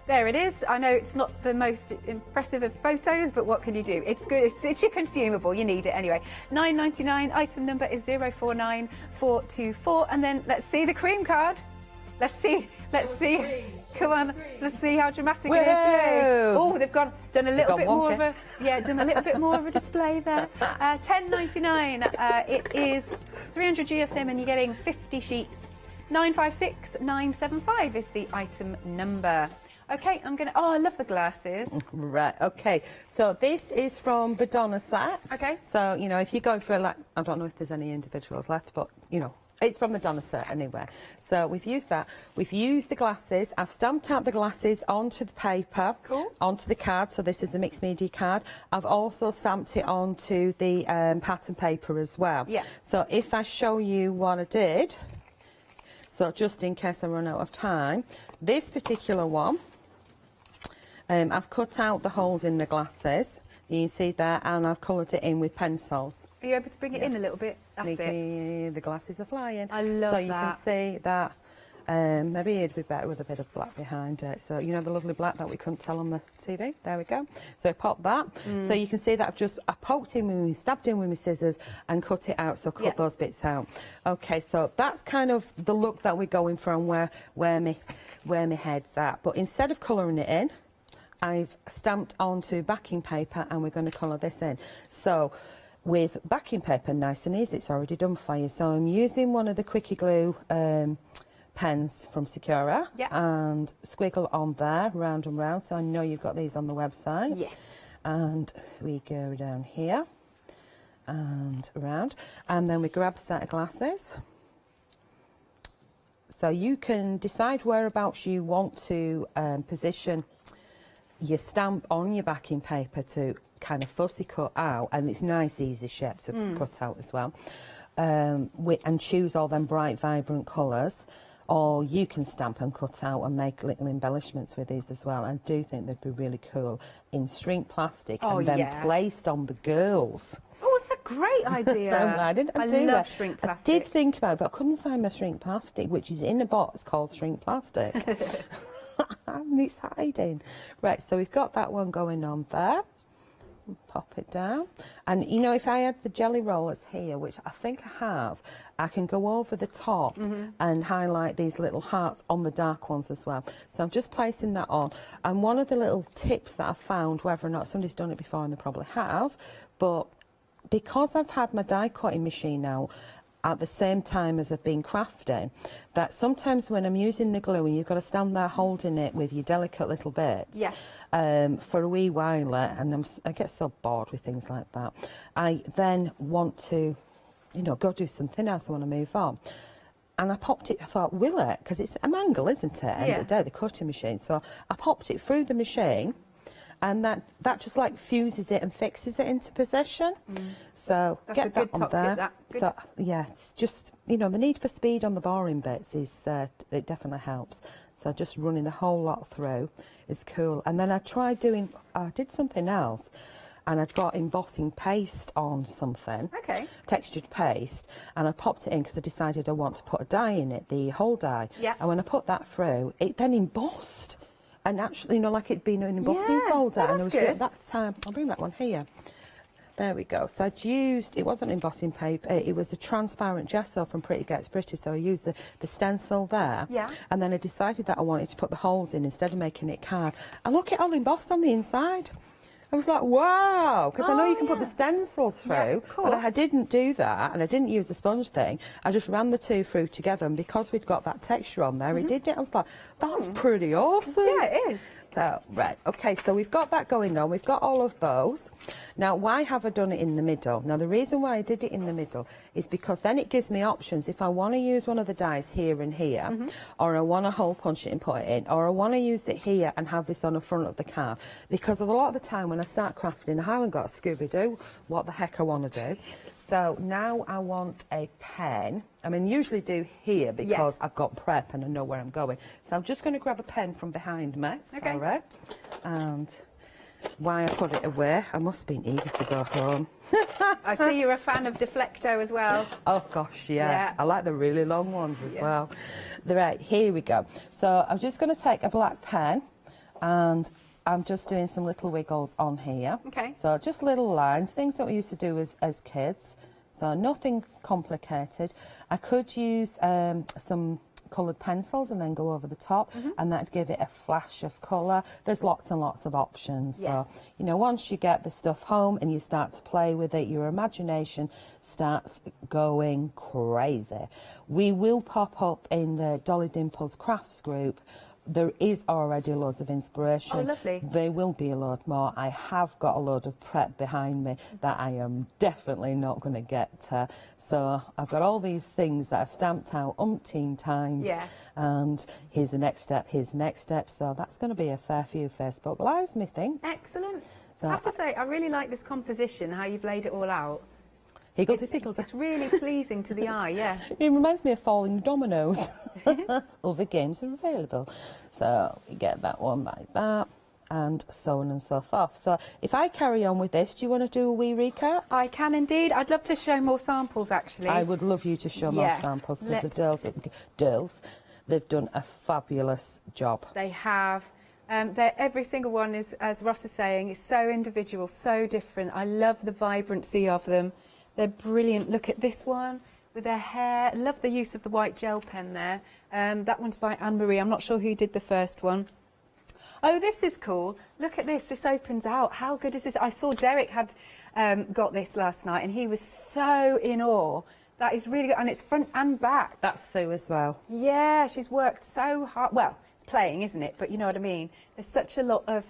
There it is. I know it's not the most impressive of photos, but what can you do? It's good. It's your consumable. You need it anyway. £9.99. Item number is 049424. And then let's see the cream card. Let's see. Come on. Let's see how dramatic it is. Oh, they've done a little bit more of a display there. £10.99. It is 300 GSM, and you're getting 50 sheets. 956975 is the item number. Okay, I love the glasses.
Right, okay. So this is from the Donna set.
Okay.
So, you know, if you go for I don't know if there's any individuals left, but, you know, it's from the Donna set anyway. So we've used that. We've used the glasses. I've stamped out the glasses onto the paper, onto the card. So this is a mixed media card. I've also stamped it onto the pattern paper as well.
Yeah.
So if I show you what I did, so just in case I run out of time, this particular one, I've cut out the holes in the glasses. You can see that, and I've coloured it in with pencils.
Are you able to bring it in a little bit? That's
Sneaky, the glasses are flying.
I love
that. So you can see that. Maybe it'd be better with a bit of black behind it. So, you know, the lovely black that we couldn't tell on the TV? There we go. So I popped that. So you can see that I poked in with me, stabbed in with my scissors and cut it out. So cut those bits out. Okay, so that's kind of the look that we're going for and where my head's at. But instead of colouring it in, I've stamped onto backing paper, and we're going to colour this in. So with backing paper, nice and easy, it's already done for you. So I'm using one of the Quickie Glue pens from Secura and squiggle on there, round and round. So I know you've got these on the website.
Yes.
And we go down here and around, and then we grab a set of glasses. So you can decide whereabouts you want to position your stamp on your backing paper to kind of fussy cut out, and it's nice easy shape to cut out as well, and choose all them bright vibrant colours, or you can stamp and cut out and make little embellishments with these as well. I do think they'd be really cool in shrink plastic and then placed on the girls.
Oh, it's a great idea.
I
love shrink plastic.
I did think about it, but I couldn't find my shrink plastic, which is in a box called shrink plastic. And it's hiding. Right, so we've got that one going on there. Pop it down. And, you know, if I had the jelly rollers here, which I think I have, I can go over the top and highlight these little hearts on the dark ones as well. So I'm just placing that on. And one of the little tips that I've found, whether or not somebody's done it before, and they probably have, but because I've had my die cutting machine now at the same time as I've been crafting, that sometimes when I'm using the glue and you've got to stand there holding it with your delicate little bits for a wee while, and I get so bored with things like that, I then want to, you know, go do something else. I want to move on. And I popped it, I thought, will it? Because it's a mangle, isn't it? End of the day, the cutting machine. So I popped it through the machine, and that just like fuses it and fixes it into position. So
that's
get
a good
that on
top
there.
tip, that.
So yeah, it's just, you know, the need for speed on the boring bits is it definitely helps. So just running the whole lot through is cool. And then I did something else, and I'd got embossing paste on something, textured paste, and I popped it in because I decided I want to put a die in it, the whole die. And when I put that through, it then embossed. And actually, you know, like it'd been an embossing folder.
Oh,
and
that's good.
I'll bring that one here. There we go. So I'd used, it wasn't embossing paper, it was the transparent gesso from Pretty Gets Pretty. So I used the stencil there. And then I decided that I wanted to put the holes in instead of making it card. And look, it all embossed on the inside. I was like, wow, because I know you can put the stencils through, but I didn't do that, and I didn't use the sponge thing. I just ran the two through together, and because we'd got that texture on there, it did it. I was like, that's pretty awesome.
Yeah, it is.
So, right, okay, so we've got that going on. We've got all of those. Now, why have I done it in the middle? Now, the reason why I did it in the middle is because then it gives me options. If I want to use one of the dies here and here, or I want to hole punch it and put it in, or I want to use it here and have this on the front of the card, because a lot of the time when I start crafting, I haven't got a Scooby-Doo what the heck I want to do. So now I want a pen. I mean, usually do here because I've got prep and I know where I'm going. So I'm just going to grab a pen from behind me. Sorry. And why I put it away, I must have been eager to go home.
I see you're a fan of Deflecto as well.
Oh gosh, yes.
Yeah.
I like the really long ones as well. Right, here we go. So I'm just going to take a black pen and I'm just doing some little wiggles on here.
Okay.
So just little lines, things that we used to do as kids. So nothing complicated. I could use some coloured pencils and then go over the top, and that'd give it a flash of colour. There's lots and lots of options. So, you know, once you get the stuff home and you start to play with it, your imagination starts going crazy. We will pop up in the Dolly Dimples Crafts group. There is already loads of inspiration.
Oh, lovely.
There will be a load more. I have got a load of prep behind me that I am definitely not going to get to. So I've got all these things that I've stamped out umpteen times.
Yeah.
And here's the next step, here's the next step. So that's going to be a fair few Facebook Lives, methinks.
Excellent.
So
I have to say, I really like this composition, how you've laid it all out.
Higgledy-piggledy.
It's really pleasing to the eye, yeah.
It reminds me of falling dominoes. Other games are available. So you get that one like that, and so on and so forth. So if I carry on with this, do you want to do a wee recap?
I can indeed. I'd love to show more samples, actually.
I would love you to show more samples, because the girls, they've done a fabulous job.
They have. Every single one is, as Ross is saying, is so individual, so different. I love the vibrancy of them. They're brilliant. Look at this one with their hair. I love the use of the white gel pen there. That one's by Anne-Marie. I'm not sure who did the first one. Oh, this is cool. Look at this. This opens out. How good is this? I saw Derek had got this last night and he was so in awe. That is really good. And it's front and back.
That's Sue as well.
Yeah, she's worked so hard. Well, it's playing, isn't it? But you know what I mean. There's such a lot of...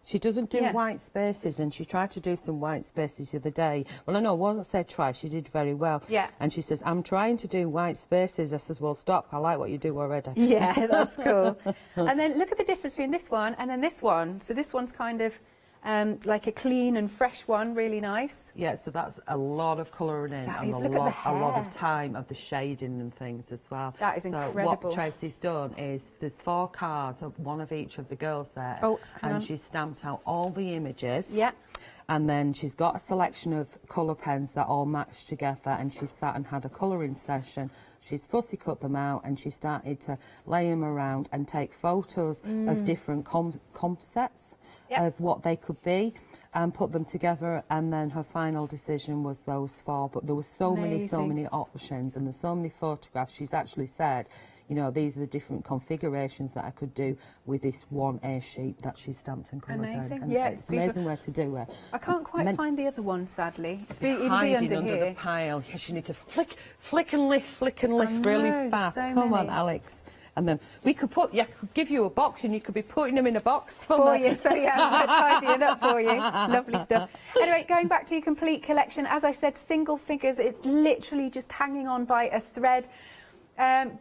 She doesn't do white spaces, and she tried to do some white spaces the other day. Well, I know, I wasn't said try, she did very well.
Yeah.
And she says, I'm trying to do white spaces. I says, well, stop, I like what you do already.
Yeah, that's cool. And then look at the difference between this one and then this one. So this one's kind of like a clean and fresh one, really nice.
Yeah, so that's a lot of colouring in,
That
and
is,
a
look at the
lot of
hair.
time of the shading and things as well.
That is
so
incredible.
what Tracy's done is there's 4 cards of one of each of the girls there.
Oh, hang
and
on.
she's stamped out all the images.
Yeah.
And then she's got a selection of colour pens that all match together, and she's sat and had a colouring session. She's fussy cut them out, and she started to lay them around and take photos of different concepts of what they could be, and put them together, and then her final decision was those 4. But there were so many options, and there's so many photographs. She's actually said, you know, these are the different configurations that I could do with this one A sheet that she stamped and coloured in.
Amazing.
And
Yeah,
it's amazing where to do it.
I can't quite find the other one, sadly. It'll be
Hiding
under here.
the pile. Yes, you need to flick and lift really fast.
so
Come on,
many.
Alex. And then we could could give you a box, and you could be putting them in a box
For you, so yeah, I'm going to tidy it up for you. Lovely stuff. Anyway, going back to your complete collection, as I said, single figures, it's literally just hanging on by a thread.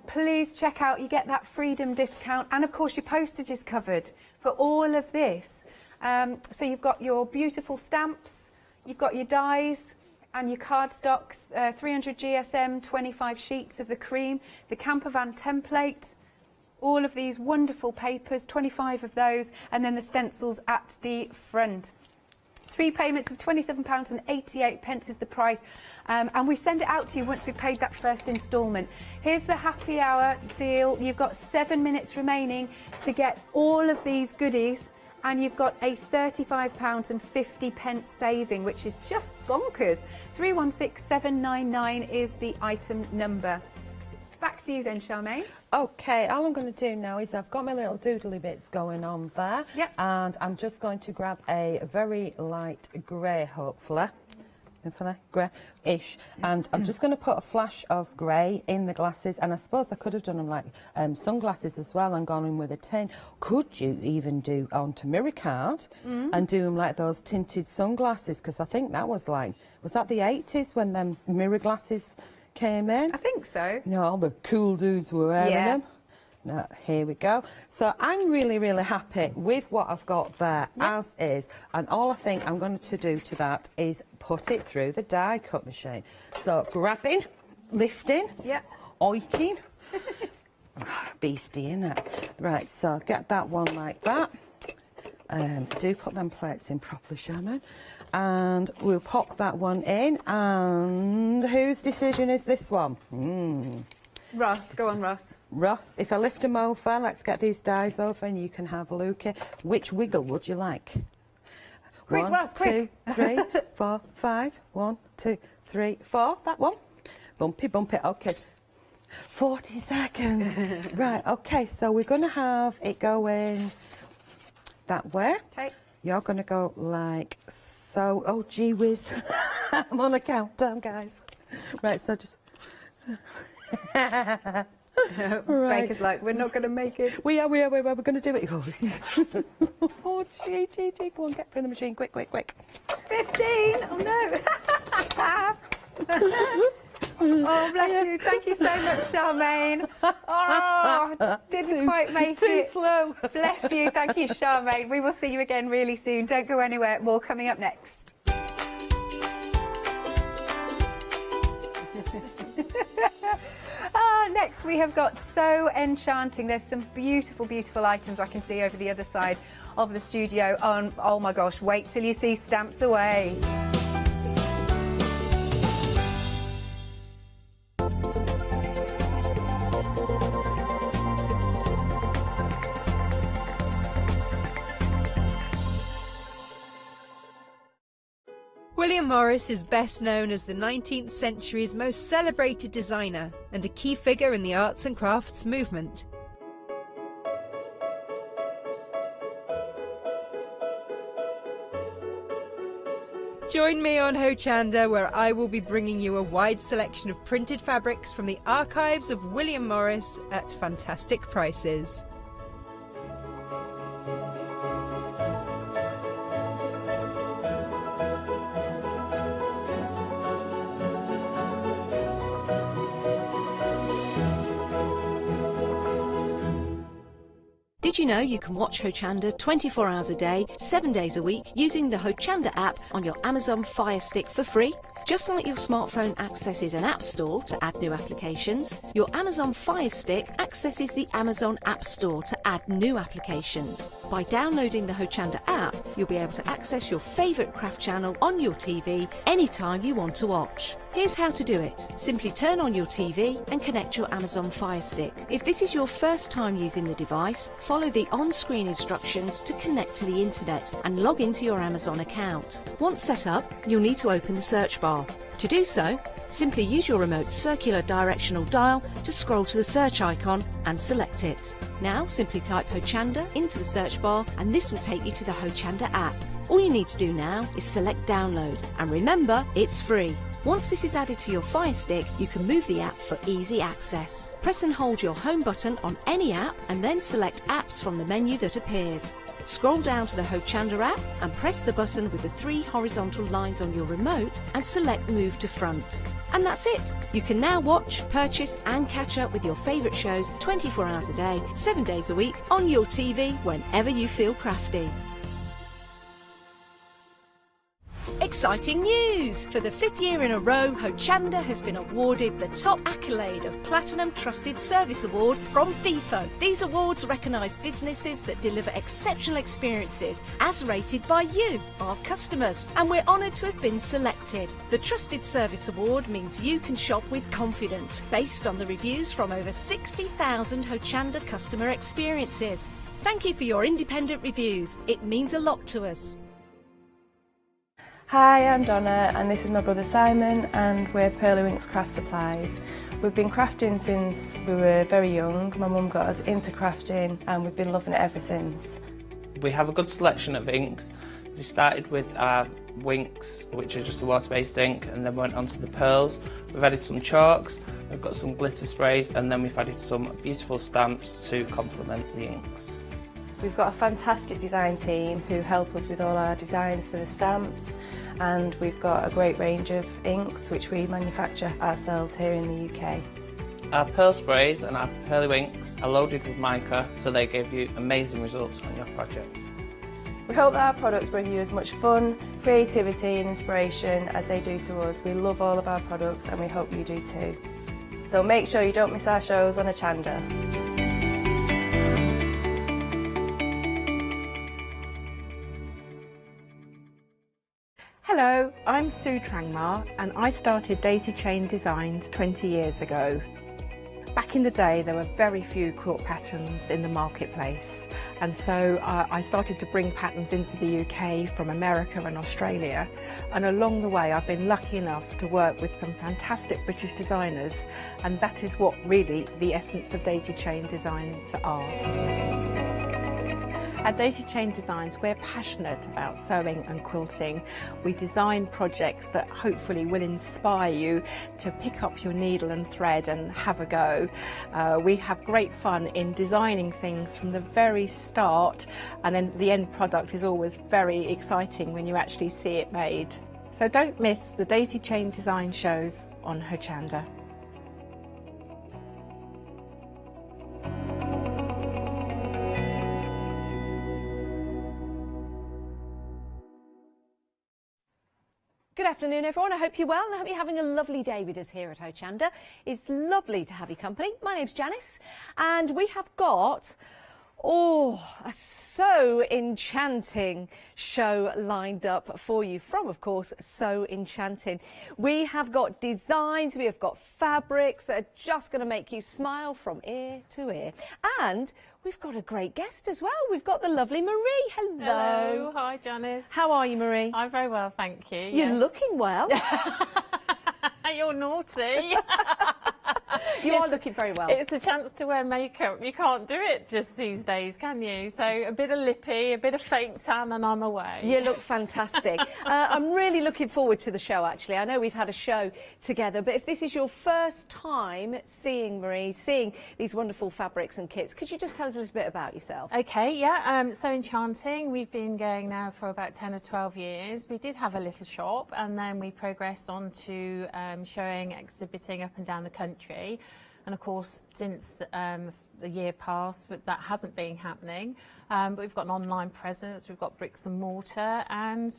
Please check out, you get that freedom discount, and of course your postage is covered for all of this. So you've got your beautiful stamps, you've got your dies and your cardstock, 300 GSM, 25 sheets of the cream, the campervan template, all of these wonderful papers, 25 of those, and then the stencils at the front. 3 payments of £27.88 is the price, and we send it out to you once we've paid that first instalment. Here's the happy hour deal. You've got 7 minutes remaining to get all of these goodies, and you've got a £35.50 saving, which is just bonkers. 316799 is the item number. Back to you then, Charmaine.
Okay, all I'm going to do now is I've got my little doodly bits going on there.
Yep.
And I'm just going to grab a very light grey, hopefully. Grey-ish. And I'm just going to put a flash of grey in the glasses. And I suppose I could have done them like sunglasses as well and gone in with a tin. Could you even do onto mirror card and do them like those tinted sunglasses? Because I think that was like, was that the 80s when them mirror glasses came in?
I think so.
You know, all the cool dudes were wearing them. Now, here we go. So I'm really happy with what I've got there as is, and all I think I'm going to do to that is put it through the die cut machine. So grabbing, lifting, oiking, beastie, innit? Right, so get that one like that. Do put them plates in properly, Sherman. And we'll pop that one in. And whose decision is this one?
Ross, go on, Ross.
Ross, if I lift them over, let's get these dies over and you can have a look at which wiggle would you like?
Quick,
1,
Ross,
2,
quick.
3, 4, 5. 1, 2, 3, 4. That one. Bumpy, bumpy. Okay. 40 seconds. Right, okay, so we're going to have it going that way.
Okay.
You're going to go like so. Oh, gee whiz. I'm on a countdown, guys. Right, so just... Right.
Baker's like, we're not going to make it.
We are, we're going to do it. Oh, gee, go on, get through the machine, quick.
15! Oh, no. Oh, bless you. Thank you so much, Charmaine. Oh, didn't quite make
too
it.
slow.
Bless you. Thank you, Charmaine. We will see you again really soon. Don't go anywhere. More coming up next. Next we have got So Enchanting. There's some beautiful, beautiful items I can see over the other side of the studio. Oh my gosh, wait till you see Stamps Away.
William Morris is best known as the 19th century's most celebrated designer and a key figure in the arts and crafts movement. Join me on Hochanda, where I will be bringing you a wide selection of printed fabrics from the archives of William Morris at fantastic prices.
Did you know you can watch Hochanda 24 hours a day, 7 days a week using the Hochanda app on your Amazon Fire Stick for free? Just like your smartphone accesses an app store to add new applications, your Amazon Fire Stick accesses the Amazon App Store to add new applications. By downloading the Hochanda app, you'll be able to access your favourite craft channel on your TV anytime you want to watch. Here's how to do it. Simply turn on your TV and connect your Amazon Fire Stick. If this is your first time using the device, follow the on-screen instructions to connect to the internet and log into your Amazon account. Once set up, you'll need to open the search bar. To do so, simply use your remote circular directional dial to scroll to the search icon and select it. Now simply type Hochanda into the search bar and this will take you to the Hochanda app. All you need to do now is select download, and remember, it's free. Once this is added to your Fire Stick, you can move the app for easy access. Press and hold your home button on any app and then select apps from the menu that appears. Scroll down to the Hochanda app and press the button with the 3 horizontal lines on your remote and select Move to Front. And that's it! You can now watch, purchase and catch up with your favourite shows 24 hours a day, 7 days a week on your TV whenever you feel crafty. Exciting news! For the 5th year in a row, Hochanda has been awarded the top accolade of Platinum Trusted Service Award from Feefo. These awards recognise businesses that deliver exceptional experiences as rated by you, our customers, and we're honoured to have been selected. The Trusted Service Award means you can shop with confidence, based on the reviews from over 60,000 Hochanda customer experiences. Thank you for your independent reviews. It means a lot to us.
Hi, I'm Donna and this is my brother Simon and we're Pearlywinks Craft Supplies. We've been crafting since we were very young. My mum got us into crafting and we've been loving it ever since.
We have a good selection of inks. We started with our Winks, which are just a water-based ink, and then went on to the pearls. We've added some chalks, we've got some glitter sprays, and then we've added some beautiful stamps to complement the inks.
We've got a fantastic design team who help us with all our designs for the stamps, and we've got a great range of inks which we manufacture ourselves here in the UK.
Our pearl sprays and our Pearlywinks are loaded with mica, so they give you amazing results on your projects.
We hope that our products bring you as much fun, creativity and inspiration as they do to us. We love all of our products and we hope you do too. So make sure you don't miss our shows on Hochanda.
Hello, I'm Sue Trangmar and I started Daisy Chain Designs 20 years ago. Back in the day there were very few quilt patterns in the marketplace, and so I started to bring patterns into the UK from America and Australia, and along the way I've been lucky enough to work with some fantastic British designers, and that is what really the essence of Daisy Chain Designs are. At Daisy Chain Designs, we're passionate about sewing and quilting. We design projects that hopefully will inspire you to pick up your needle and thread and have a go. We have great fun in designing things from the very start, and then the end product is always very exciting when you actually see it made. So don't miss the Daisy Chain Design shows on Hochanda.
Good afternoon, everyone. I hope you're well and I hope you're having a lovely day with us here at Hochanda. It's lovely to have your company. My name's Janice and we have got, a so enchanting show lined up for you from, of course, So Enchanting. We have got designs, we have got fabrics that are just going to make you smile from ear to ear. And we've got a great guest as well. We've got the lovely Marie. Hello.
Hello. Hi, Janice.
How are you, Marie?
I'm very well, thank you.
You're looking well.
You're naughty.
You are looking very well.
It's the chance to wear makeup. You can't do it just these days, can you? So a bit of lippy, a bit of fake tan, and I'm away.
You look fantastic. I'm really looking forward to the show, actually. I know we've had a show together, but if this is your first time seeing Marie, seeing these wonderful fabrics and kits, could you just tell us a little bit about yourself?
Okay, yeah, So Enchanting, we've been going now for about 10 or 12 years. We did have a little shop, and then we progressed on to showing, exhibiting up and down the country. And of course, since the year passed, that hasn't been happening. But we've got an online presence, we've got bricks and mortar, and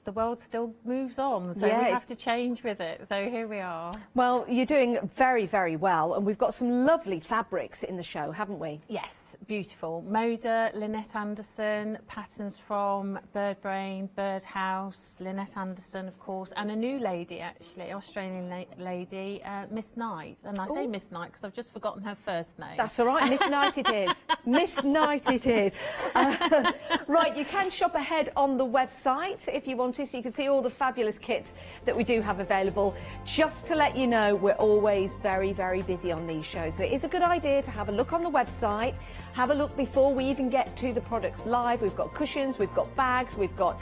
the world still moves on. So we have to change with it. So here we are.
Well, you're doing very, very well. And we've got some lovely fabrics in the show, haven't we?
Yes, beautiful. Moda, Lynette Anderson, patterns from Bird Brain, Bird House, Lynette Anderson, of course, and a new lady, actually, Australian lady, Miss Knight. And I say Miss Knight because I've just forgotten her first name.
That's all right, Miss Knight it is. Miss Knight it is. Right, you can shop ahead on the website if you want to, so you can see all the fabulous kits that we do have available. Just to let you know, we're always very, very busy on these shows, so it is a good idea to have a look on the website. Have a look before we even get to the products live. We've got cushions, we've got bags, we've got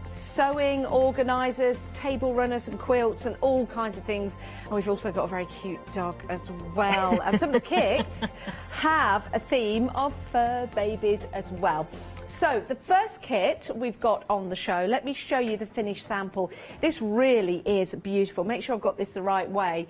sewing organisers, table runners and quilts and all kinds of things. And we've also got a very cute dog as well. And some of the kits have a theme of fur babies as well. So the first kit we've got on the show, let me show you the finished sample. This really is beautiful. Make sure I've got this the right way.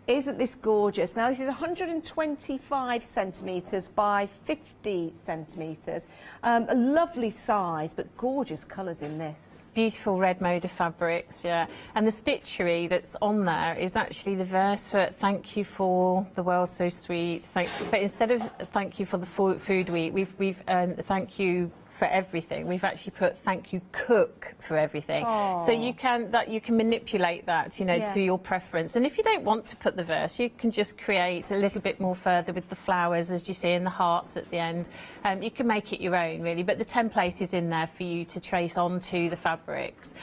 Isn't this gorgeous? Now this is 125 centimetres by 50 centimetres. A lovely size, but gorgeous colours in this.
Beautiful red Moda fabrics, yeah. And the stitchery that's on there is actually the verse for "Thank you for the world so sweet." But instead of "Thank you for the food we eat," we've "Thank you for everything." We've actually put "Thank you cook for everything."
Aww.
So you can manipulate that, you know, to your preference. And if you don't want to put the verse, you can just create a little bit more further with the flowers, as you see, and the hearts at the end. You can make it your own, really. But the template is in there for you to trace onto the fabrics,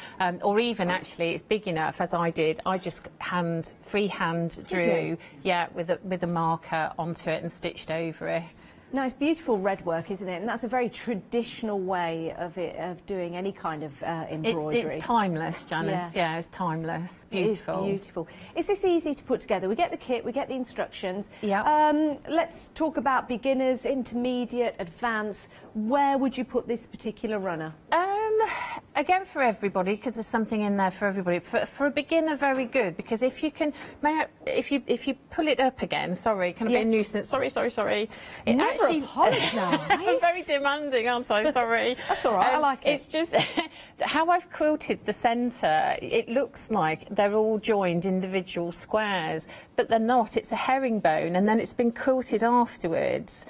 or even actually, it's big enough, as I did. I just freehand drew, with a marker onto it and stitched over it.
No, it's beautiful red work, isn't it? And that's a very traditional way of doing any kind of embroidery.
It's timeless, Janice. Yeah, it's timeless. Beautiful.
It is beautiful. Is this easy to put together? We get the kit, we get the instructions.
Yeah.
Let's talk about beginners, intermediate, advanced. Where would you put this particular runner?
Again, for everybody, because there's something in there for everybody. For a beginner, very good, because if you can, if you pull it up again, sorry, can I be a nuisance? Sorry. It
Never apologise.
I'm very demanding, aren't I? Sorry.
That's all right, I like it.
It's just how I've quilted the centre, it looks like they're all joined individual squares, but they're not. It's a herringbone, and then it's been quilted afterwards.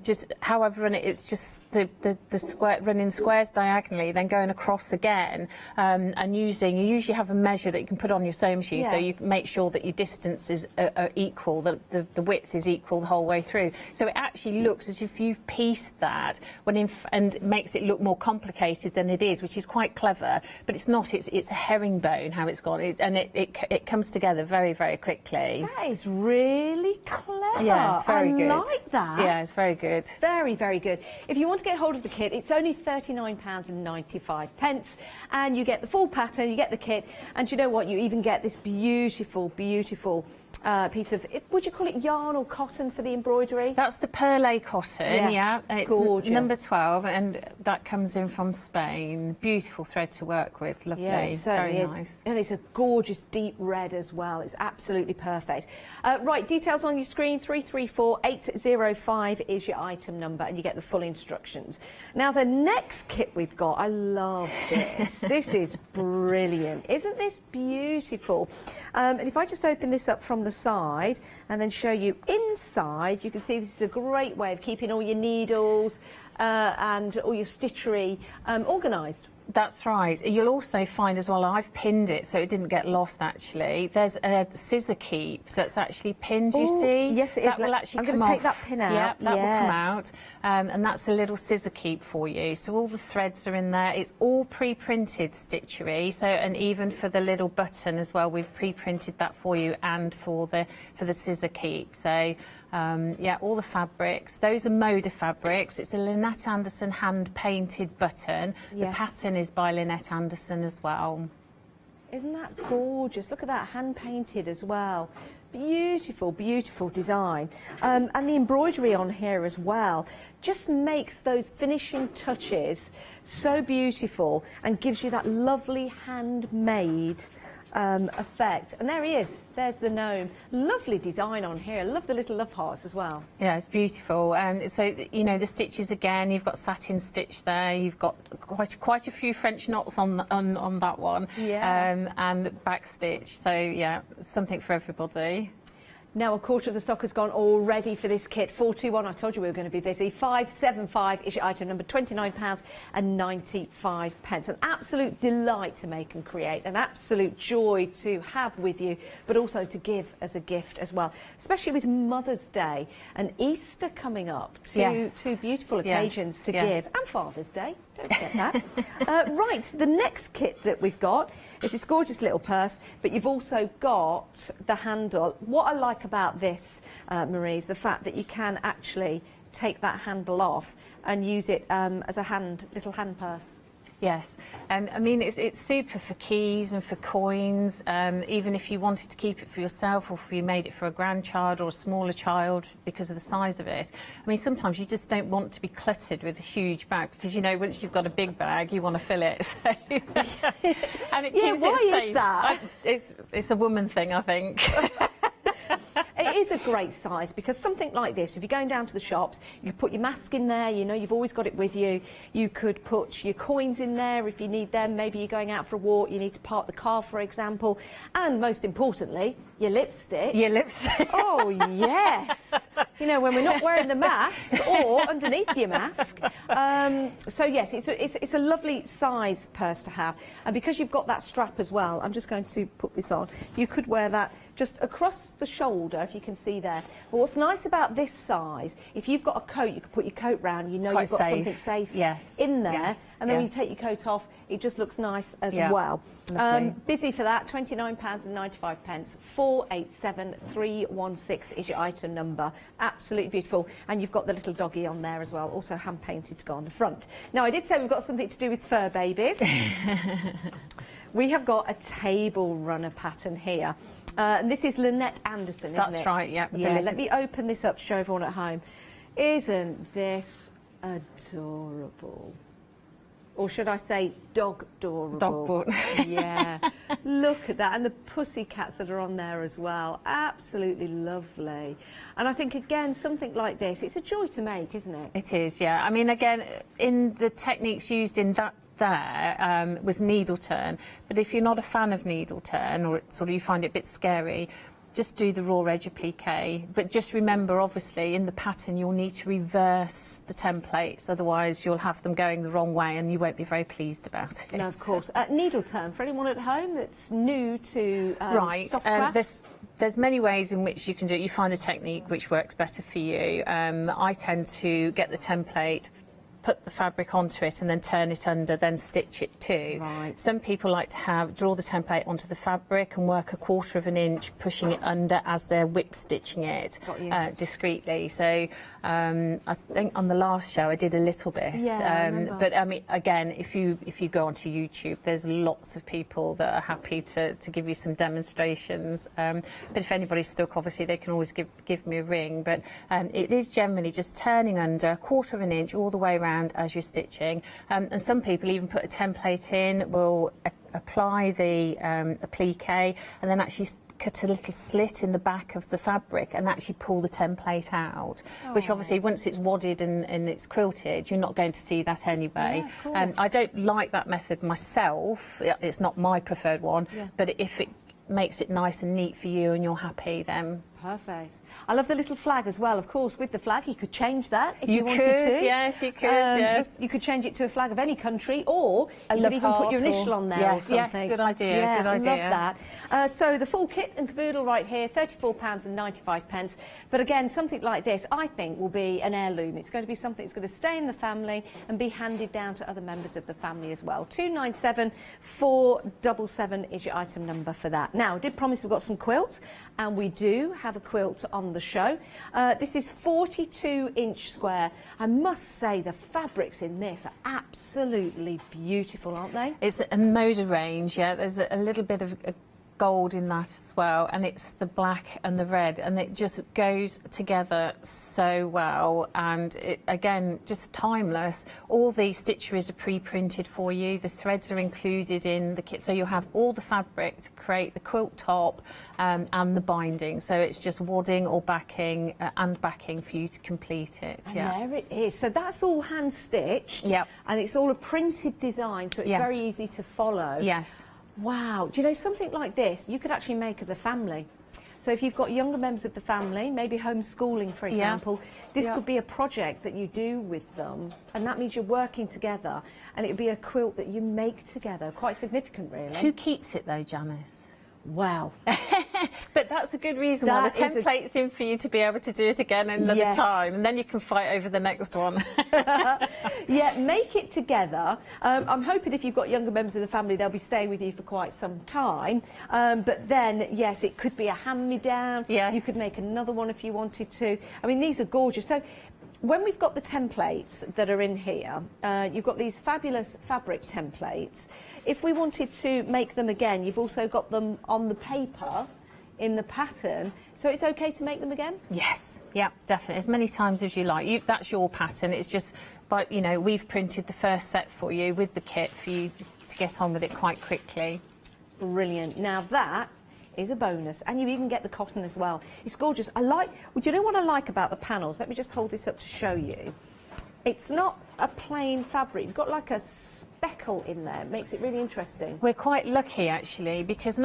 Just how I've run it, it's just the square, running squares diagonally, then going across again, and you usually have a measure that you can put on your sewing machine, so you make sure that your distances are equal, that the width is equal the whole way through. So it actually looks as if you've pieced that and it makes it look more complicated than it is, which is quite clever. But it's not. It's a herringbone how it's gone, and it comes together very, very quickly.
That is really clever.
Yeah, it's very good.
I like that.
Yeah, it's very good.
Very, very good. If you want to get hold of the kit, it's only £39.95, and you get the full pattern, you get the kit, and you know what? You even get this beautiful, beautiful piece of, would you call it yarn or cotton for the embroidery?
That's the perle cotton, yeah. It's
gorgeous.
number 12, and that comes in from Spain. Beautiful thread to work with, lovely,
Yeah, it
very
certainly is.
nice.
And it's a gorgeous deep red as well. It's absolutely perfect. Right, details on your screen, 334805 is your item number, and you get the full instructions. Now, the next kit we've got, I love this. This is brilliant. Isn't this beautiful? And if I just open this up from the side and then show you inside, you can see this is a great way of keeping all your needles and all your stitchery organised.
That's right. You'll also find as well, I've pinned it so it didn't get lost actually. There's a scissor keep that's actually pinned, you see?
Yes, it is.
That will actually
I'm
come
going to
off.
take that pin out.
Yeah, that will come out. And that's a little scissor keep for you. So all the threads are in there. It's all pre-printed stitchery. So, and even for the little button as well, we've pre-printed that for you, and for the scissor keep. So yeah, all the fabrics. Those are Moda fabrics. It's a Lynette Anderson hand-painted button. The pattern is by Lynette Anderson as well.
Isn't that gorgeous? Look at that, hand-painted as well. Beautiful, beautiful design. And the embroidery on here as well just makes those finishing touches so beautiful and gives you that lovely handmade effect. And there he is. There's the gnome. Lovely design on here. I love the little love hearts as well.
Yeah, it's beautiful. So, you know, the stitches again, you've got satin stitch there. You've got quite a few French knots on that one.
Yeah.
And back stitch. So, yeah, something for everybody.
Now a quarter of the stock has gone already for this kit. 421, I told you we were going to be busy. 575 is your item number, £29.95. An absolute delight to make and create, an absolute joy to have with you, but also to give as a gift as well, especially with Mother's Day and Easter coming up. Two beautiful occasions to give, and Father's Day. Don't forget that. Right, the next kit that we've got is this gorgeous little purse, but you've also got the handle. What I like about this, Marie, is the fact that you can actually take that handle off and use it as a little hand purse.
Yes, I mean, it's super for keys and for coins, even if you wanted to keep it for yourself, or if you made it for a grandchild or a smaller child because of the size of it. I mean, sometimes you just don't want to be cluttered with a huge bag, because, you know, once you've got a big bag, you want to fill it. So and it keeps
why
it safe.
is that?
It's a woman thing, I think.
It is a great size, because something like this, if you're going down to the shops, you could put your mask in there, you know, you've always got it with you. You could put your coins in there if you need them. Maybe you're going out for a walk, you need to park the car, for example. And most importantly, your lipstick.
Your lipstick.
Oh, yes. You know, when we're not wearing the mask, or underneath your mask. So, yes, it's a lovely size purse to have. And because you've got that strap as well, I'm just going to put this on. You could wear that just across the shoulder, if you can see there. But what's nice about this size, if you've got a coat, you can put your coat round, you know you've got something safe in there. And then when you take your coat off, it just looks nice as well. Busy for that, £29.95. 487316 is your item number. Absolutely beautiful. And you've got the little doggy on there as well, also hand painted to go on the front. Now, I did say we've got something to do with fur babies. We have got a table runner pattern here. And this is Lynette Anderson, isn't it?
That's right, yeah.
Let me open this up to show everyone at home. Isn't this adorable? Or should I say dog-dorable?
Dog-book.
Yeah. Look at that. And the pussycats that are on there as well. Absolutely lovely. And I think, again, something like this, it's a joy to make, isn't it?
It is, yeah. I mean, again, in the techniques used in that was needle turn, but if you're not a fan of needle turn, or sort of you find it a bit scary, just do the raw edge applique, but just remember, obviously, in the pattern you'll need to reverse the templates, otherwise you'll have them going the wrong way and you won't be very pleased about it.
No, of course. Needle turn, for anyone at home that's new to soft craft?
There's many ways in which you can do it. You find the technique which works better for you. I tend to get the template, put the fabric onto it and then turn it under, then stitch it too.
Right.
Some people like to draw the template onto the fabric and work 1/4 of an inch, pushing it under as they're whip stitching it discreetly. So I think on the last show I did a little bit. But I mean, again, if you go onto YouTube, there's lots of people that are happy to give you some demonstrations. But if anybody's stuck, obviously they can always give me a ring. But it is generally just turning under 1/4 of an inch all the way around as you're stitching, and some people even put a template in, will apply the applique and then actually cut a little slit in the back of the fabric and actually pull the template out, which obviously once it's wadded and it's quilted, you're not going to see that anyway. I don't like that method myself, it's not my preferred one, but if it makes it nice and neat for you and you're happy, then
perfect. I love the little flag as well. Of course, with the flag, you could change that if you wanted to.
Yes, you could. Yes,
you could change it to a flag of any country, or you could even put your initial on there or something.
Yes, good idea.
Yeah,
good idea.
Love that. So the full kit and caboodle right here, £34.95. But again, something like this, I think, will be an heirloom. It's going to be something that's going to stay in the family and be handed down to other members of the family as well. 297477 is your item number for that. Now, I did promise we've got some quilts, and we do have a quilt on the show. This is 42-inch square. I must say the fabrics in this are absolutely beautiful, aren't they?
It's a Moda range, yeah. There's a little bit of gold in that as well, and it's the black and the red, and it just goes together so well, and it, again, just timeless. All the stitcheries are pre-printed for you, the threads are included in the kit, so you'll have all the fabric to create the quilt top and the binding, so it's just wadding or backing and backing for you to complete it.
And there it is. So that's all hand stitched, and it's all a printed design, so it's very easy to follow.
Yes.
Wow, do you know, something like this you could actually make as a family. So if you've got younger members of the family, maybe homeschooling, for example, this could be a project that you do with them, and that means you're working together, and it would be a quilt that you make together. Quite significant, really.
Who keeps it though, Janice?
Wow.
But that's a good reason why the template's in for you to be able to do it again another time, and then you can fight over the next one.
Yeah, make it together. I'm hoping if you've got younger members of the family, they'll be staying with you for quite some time. But then, yes, it could be a hand-me-down.
Yes.
You could make another one if you wanted to. I mean, these are gorgeous. So when we've got the templates that are in here, you've got these fabulous fabric templates. If we wanted to make them again, you've also got them on the paper in the pattern, so it's okay to make them again?
Yes, yeah, definitely, as many times as you like. That's your pattern, it's just, but you know, we've printed the first set for you with the kit for you to get on with it quite quickly.
Brilliant. Now that is a bonus, and you even get the cotton as well. It's gorgeous. I like, well, do you know what I like about the panels? Let me just hold this up to show you. It's not a plain fabric, you've got like a speckle in there. It makes it really interesting.
We're quite lucky actually, because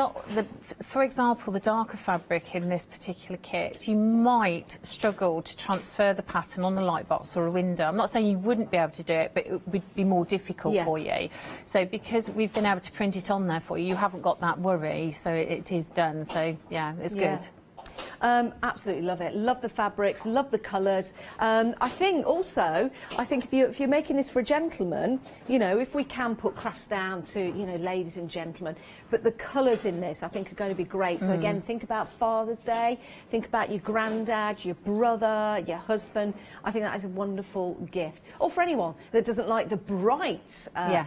for example, the darker fabric in this particular kit, you might struggle to transfer the pattern on a light box or a window. I'm not saying you wouldn't be able to do it, but it would be more difficult for you. So because we've been able to print it on there for you, you haven't got that worry, so it is done. So yeah, it's good.
Absolutely love it. Love the fabrics, love the colours. I think also, if you're making this for a gentleman, you know, if we can put crafts down to, you know, ladies and gentlemen, but the colours in this I think are going to be great. So again, think about Father's Day, think about your granddad, your brother, your husband. I think that is a wonderful gift. Or for anyone that doesn't like the bright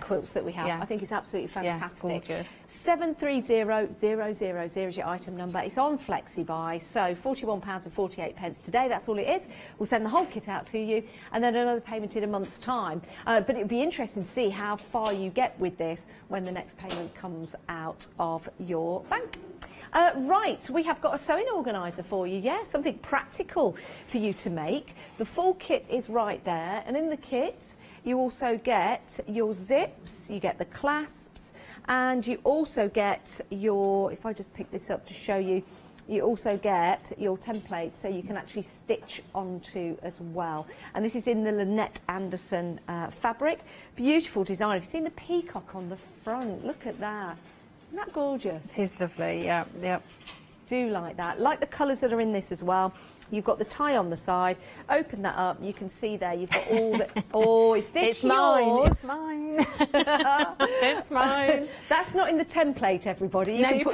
quilts that we have. I think it's absolutely fantastic.
Yes, gorgeous.
730000 is your item number. It's on Flexi buy, so £41.48 today. That's all it is. We'll send the whole kit out to you, and then another payment in a month's time. But it'd be interesting to see how far you get with this when the next payment comes out of your bank. Right, we have got a sewing organiser for you, something practical for you to make. The full kit is right there, and in the kit you also get your zips, you get the clasps, and you also get your, if I just pick this up to show you, you also get your template, so you can actually stitch onto as well. And this is in the Lynette Anderson fabric. Beautiful design. Have you seen the peacock on the front? Look at that. Isn't that gorgeous?
It is lovely, yeah, yeah.
Do like that. Like the colours that are in this as well. You've got the tie on the side. Open that up. You can see there. You've got all the. Oh, is this
It's mine.
yours?
It's mine. It's mine.
That's not in the template, everybody. You
No,
can
you
put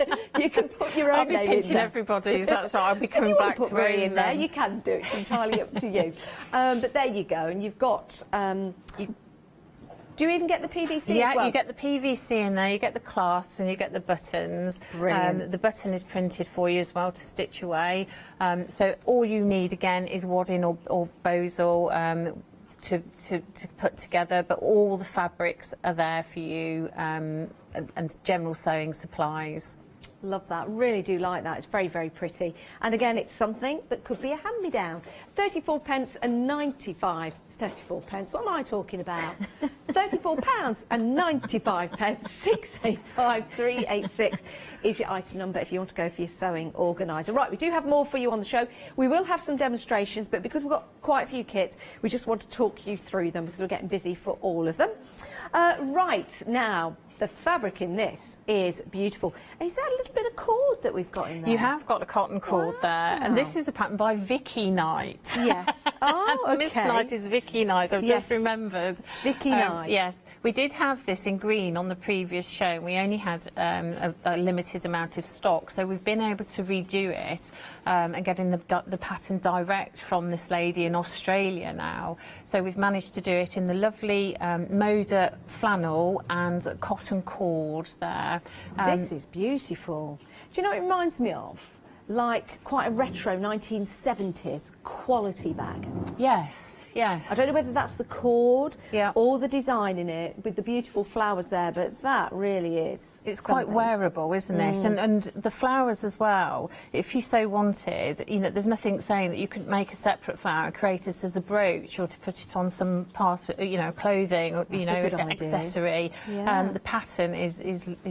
put
you can put your own
I'll be
name
pinching
in there.
everybody's. That's right. I'll be
If
coming
you want
back
to put
to
Marie
it
in there. You can do it. It's entirely up to you. But there you go. And you've got. Do you even get the PVC
Yeah,
as well?
you get the PVC in there, you get the clasps and you get the buttons.
Brilliant.
The button is printed for you as well to stitch away. So all you need again is wadding or bosal to put together, but all the fabrics are there for you and general sewing supplies.
Love that. Really do like that. It's very, very pretty. And again, it's something that could be a hand-me-down. 34 pence and 95. 34 pence. What am I talking about? £34 and 95 pence. 685 386 is your item number if you want to go for your sewing organiser. Right, we do have more for you on the show. We will have some demonstrations, but because we've got quite a few kits, we just want to talk you through them because we're getting busy for all of them. Right, now, the fabric in this is beautiful. Is that a little bit of cord that we've got in there?
You have got a cotton cord there, and this is the pattern by Vicky Knight.
Yes. Oh, okay.
Miss Knight is Vicky Knight, I've just remembered.
Vicky Knight.
Yes, we did have this in green on the previous show. We only had a limited amount of stock, so we've been able to redo it and getting the pattern direct from this lady in Australia now. So we've managed to do it in the lovely Moda flannel and cotton cord there.
This is beautiful. Do you know what it reminds me of? Like quite a retro 1970s quality bag.
Yes, yes.
I don't know whether that's the cord or the design in it with the beautiful flowers there, but that really is.
It's quite wearable, isn't it? And the flowers as well, if you so wanted, you know, there's nothing saying that you couldn't make a separate flower, create this as a brooch or to put it on some part of, you know, clothing or, you know, accessory.
Yeah.
The pattern is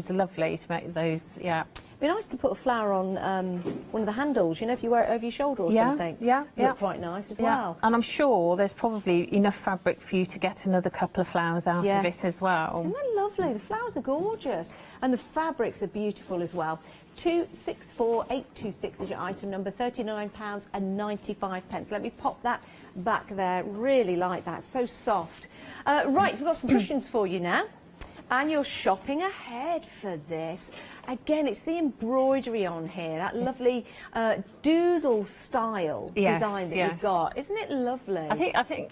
lovely to make those, yeah.
It'd be nice to put a flower on one of the handles, you know, if you wear it over your shoulder or something.
Yeah,
It'd look quite nice as well.
And I'm sure there's probably enough fabric for you to get another couple of flowers out of it as well.
Isn't that lovely? The flowers are gorgeous. And the fabrics are beautiful as well. 264826 is your item number, £39 and 95 pence. Let me pop that back there. Really like that. So soft. Right, we've got some cushions for you now. And you're shopping ahead for this. Again, it's the embroidery on here, that lovely doodle style design that you've got. Isn't it lovely?
I think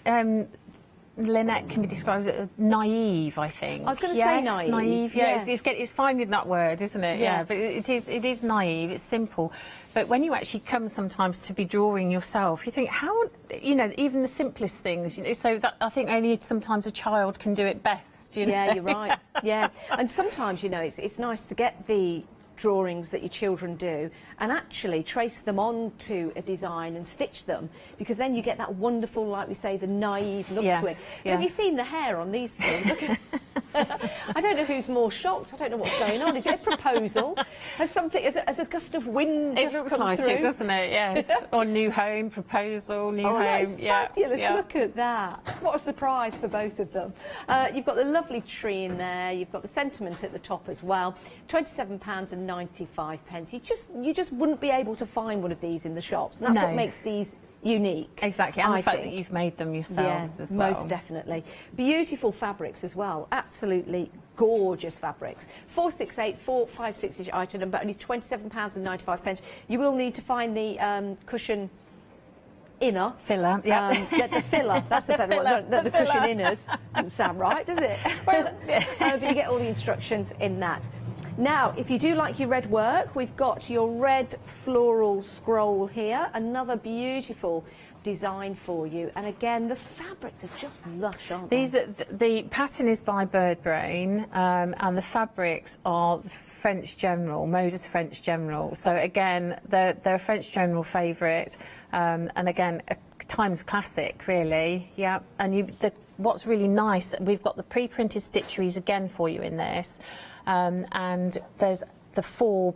Lynette can be described as naive, I think.
I was going to say naive.
Naive, yeah. It's finding that word, isn't it?
Yeah.
But it is naive, it's simple. But when you actually come sometimes to be drawing yourself, you think, how, you know, even the simplest things, you know, so that I think only sometimes a child can do it best, you know?
Yeah, you're right. Yeah. And sometimes, you know, it's nice to get the drawings that your children do and actually trace them onto a design and stitch them, because then you get that wonderful, like we say, the naive look to it. But have you seen the hair on these two? Look at I don't know who's more shocked. I don't know what's going on. Is it a proposal? Has something, as a gust of wind
It
just
looks
come
like
through?
it, doesn't it? Yes. Or new home, proposal, new home.
That is fabulous.
Yeah.
Look at that. What a surprise for both of them. You've got the lovely tree in there. You've got the sentiment at the top as well. £27 and 95 pence. You just wouldn't be able to find one of these in the shops. And that's what makes these unique.
Exactly, and
I
the fact
think
that you've made them yourselves as well.
Most definitely. Beautiful fabrics as well. Absolutely gorgeous fabrics. 468456 is your item number, only £27 and 95 pence. You will need to find the cushion inner.
Filler,
the filler, that's the better one. The cushion inners. Doesn't sound right, does it? But you get all the instructions in that. Now, if you do like your red work, we've got your red floral scroll here. Another beautiful design for you. And again, the fabrics are just lush, aren't they?
The pattern is by Bird Brain, and the fabrics are French General, Moda's French General. So again, they're a French General favourite, and again, a times classic, really. Yeah, and what's really nice, we've got the pre-printed stitcheries again for you in this. And there's
the four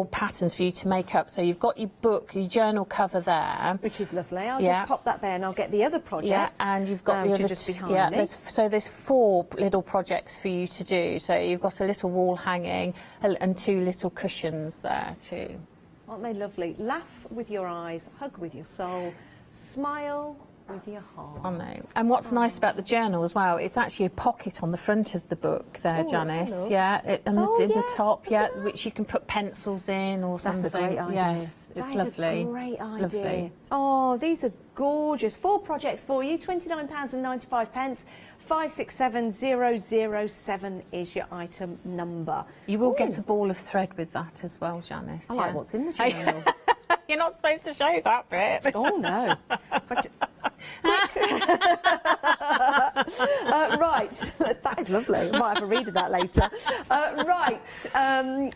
patterns for you to make up. So you've got your book, your journal cover there,
which is lovely. I'll just pop that there, and I'll get the other project.
Yeah, and you've got the other
just behind me.
There's 4 little projects for you to do. So you've got a little wall hanging and 2 little cushions there too.
Aren't they lovely? Laugh with your eyes, hug with your soul, smile with your heart.
I know. And what's nice about the journal as well, it's actually a pocket on the front of the book there, Janice. In the top, which you can put pencils in or something.
That's a great idea.
Yes, it's lovely.
A great idea.
Lovely.
Oh, these are gorgeous. 4 projects for you, £29.95. 567007 is your item number.
You will get a ball of thread with that as well, Janice.
I like what's in the journal.
You're not supposed to show that bit.
Oh no. Right, that is lovely. I might have a read of that later.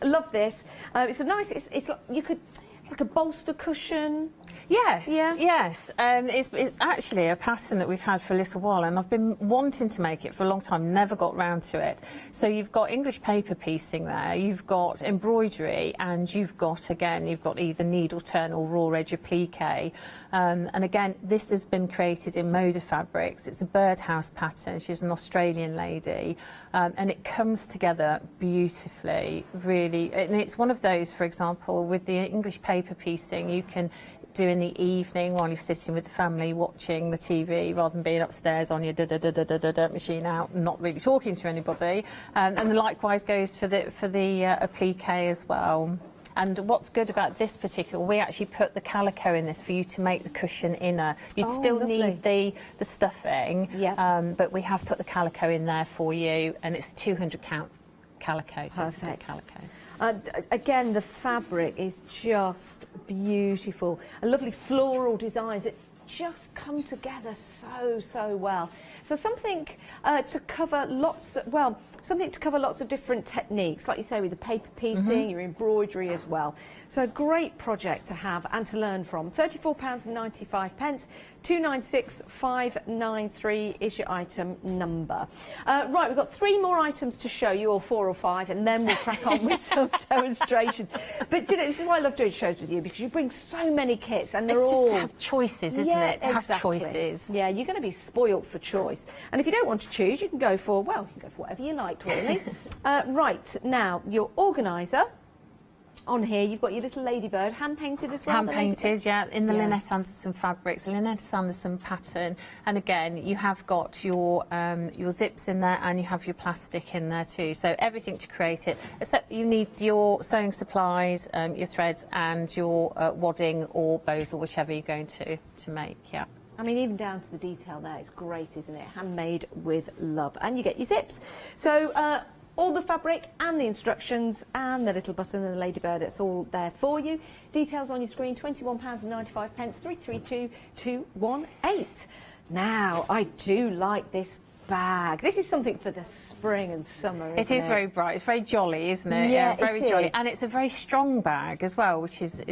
Love this. It's a nice. It's like a bolster cushion.
Yes, yes. It's actually a pattern that we've had for a little while, and I've been wanting to make it for a long time, never got round to it. So you've got English paper piecing there, you've got embroidery, and you've got either needle turn or raw edge applique. And again, this has been created in Moda Fabrics. It's a birdhouse pattern. She's an Australian lady, and it comes together beautifully, really. And it's one of those, for example, with the English paper piecing, you can do in the evening while you're sitting with the family watching the TV rather than being upstairs on your machine out and not really talking to anybody. And likewise goes for the applique as well. And what's good about this particular, we actually put the calico in this for you to make the cushion inner. You'd still need the stuffing, but we have put the calico in there for you, and it's 200 count calico. So
perfect.
Calico.
Again, the fabric is just beautiful. A lovely floral designs that just come together so well. So something to cover lots of different techniques, like you say, with the paper piecing, your embroidery as well. So a great project to have and to learn from. £34.95. 296593 is your item number. Right, we've got 3 more items to show you, or 4 or 5, and then we'll crack on with some demonstrations. But you know, this is why I love doing shows with you, because you bring so many kits, and they're
all...
It's
just to have choices, isn't it? To have choices.
Yeah, you're going to be spoilt for choice. And if you don't want to choose, you can go for, whatever you like, really. Right, now, your organiser. On here, you've got your little ladybird, hand-painted as well?
Hand-painted, in the Lynette Sanderson fabrics, Lynette Sanderson pattern. And again, you have got your zips in there, and you have your plastic in there too. So everything to create it, except you need your sewing supplies, your threads, and your wadding or bows, or whichever you're going to make,
I mean, even down to the detail there, it's great, isn't it? Handmade with love. And you get your zips. So, all the fabric and the instructions and the little button and the ladybird, it's all there for you. Details on your screen, £21.95, 332218. Now, I do like this bag. This is something for the spring and summer, isn't it?
It is very bright. It's very jolly, isn't it?
Yeah,
very jolly. And it's a very strong bag as well, which is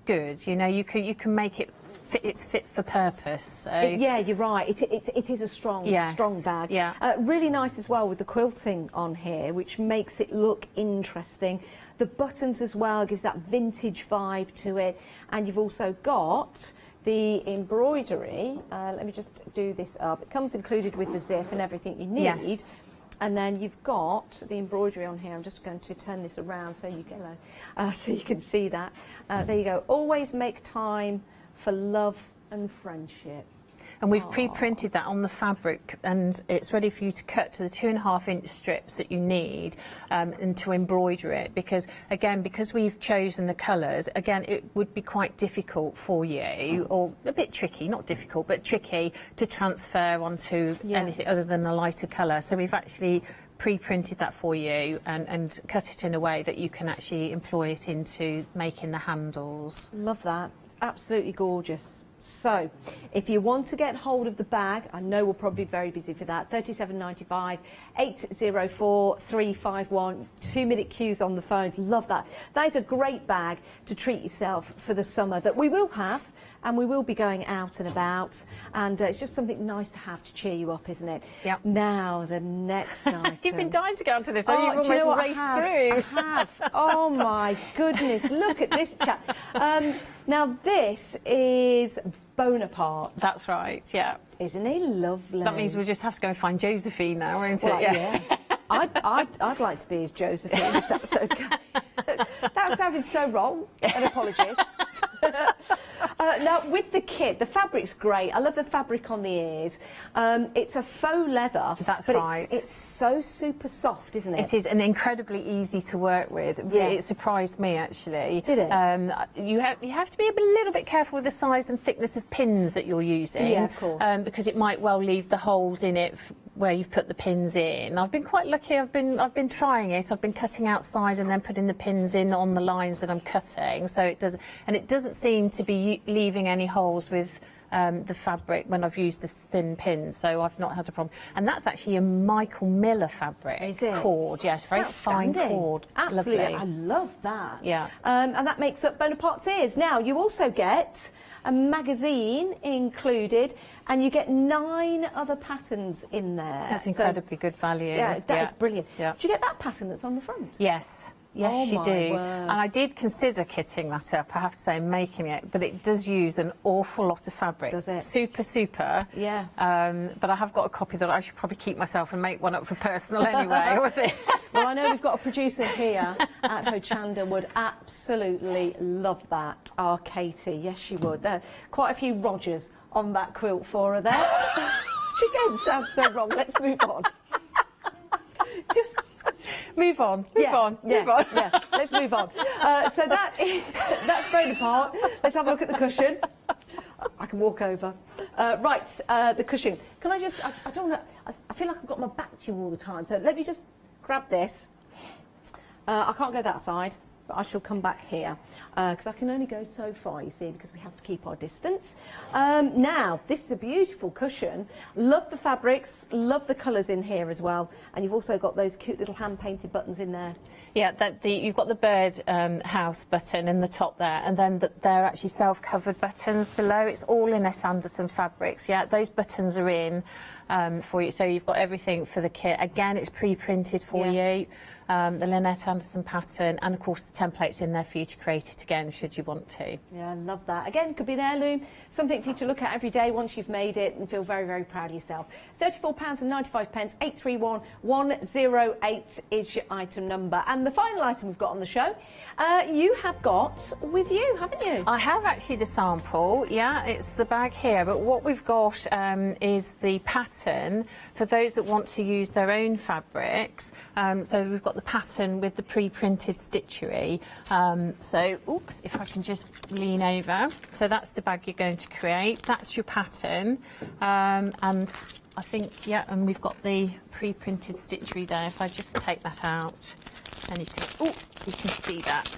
good. You know, you can make it it's fit for purpose. So.
Yeah, you're right. It is a strong bag.
Yeah.
Really nice as well with the quilting on here, which makes it look interesting. The buttons as well gives that vintage vibe to it, and you've also got the embroidery. Let me just do this up. It comes included with the zip and everything you need.
Yes.
And then you've got the embroidery on here. I'm just going to turn this around so you can see that. There you go. Always make time for love and friendship.
And we've pre-printed that on the fabric, and it's ready for you to cut to the 2.5-inch strips that you need and to embroider it, because we've chosen the colours, again, it would be quite difficult for you, or a bit tricky, not difficult, but tricky to transfer onto anything other than a lighter colour. So we've actually pre-printed that for you and cut it in a way that you can actually employ it into making the handles.
Love that. It's absolutely gorgeous. So, if you want to get hold of the bag, I know we're probably very busy for that, £37.95, 804 351, 2-minute queues on the phones. Love that. That is a great bag to treat yourself for the summer that we will have and we will be going out and about, and it's just something nice to have to cheer you up, isn't it?
Yep.
Now, the next item.
You've been dying to go onto this, so you've
do you know
almost
what?
raced through.
I have. Oh my goodness, look at this chap. Now, this is Bonaparte.
That's right, yeah.
Isn't he lovely?
That means we'll just have to go and find Josephine now, won't
Well,
it?
yeah. I'd like to be his Josephine, if that's okay. That sounded so wrong, and apologies. Now, with the kit, the fabric's great. I love the fabric on the ears. It's a faux leather.
That's
but
right.
It's so super soft, isn't it?
It is, and incredibly easy to work with.
Yeah.
It surprised me, actually.
Did it?
You have to be a little bit careful with the size and thickness of pins that you're using.
Yeah, of course.
Because it might well leave the holes in it where you've put the pins in. I've been quite lucky. I've been trying it. I've been cutting outside and then putting the pins in on the lines that I'm cutting. So it doesn't seem to be leaving any holes with the fabric when I've used the thin pins. So I've not had a problem. And that's actually a Michael Miller fabric.
Is it?
Cord, yes, very fine cord.
Absolutely,
Lovely.
I love that.
Yeah.
And that makes up Bonaparte's ears. Now, you also get a magazine included, and you get 9 other patterns in there.
That's incredibly good value.
Yeah, that is brilliant.
Yeah.
Do you get that pattern that's on the front?
Yes. Yes,
Oh
you
my
do.
word.
And I did consider kitting that up, I have to say, making it, but it does use an awful lot of fabric.
Does it?
Super.
Yeah.
But I have got a copy that I should probably keep myself and make one up for personal anyway. Was it?
Well, I know we've got a producer here at Hochanda would absolutely love that. Our Katie, yes, she would. There, quite a few Rogers on that quilt for her there. Which again sounds so wrong. Let's move on. Just
Move on.
Yeah, let's move on. So that's Bonaparte. Let's have a look at the cushion. I can walk over. Right, the cushion. Can I just? I don't know. I feel like I've got my back to you all the time. So let me just grab this. I can't go that side, but I shall come back here because I can only go so far, you see, because we have to keep our distance. Now, this is a beautiful cushion. Love the fabrics, love the colours in here as well. And you've also got those cute little hand-painted buttons in there.
Yeah, you've got the bird house button in the top there, and then they're actually self-covered buttons below. It's all in S. Anderson fabrics. Yeah, those buttons are in for you. So you've got everything for the kit. Again, it's pre-printed for you. The Lynette Anderson pattern, and of course the template's in there for you to create it again should you want to.
Yeah, I love that. Again, could be an heirloom, something for you to look at every day once you've made it and feel very, very proud of yourself. £34.95, 831108 is your item number. And the final item we've got on the show, you have got with you, haven't you?
I have actually the sample, yeah, it's the bag here, but what we've got is the pattern for those that want to use their own fabrics. So we've got the pattern with the pre-printed stitchery. So, oops, if I can just lean over. So that's the bag you're going to create. That's your pattern. And I think, yeah, and we've got the pre-printed stitchery there. If I just take that out, and you can see that.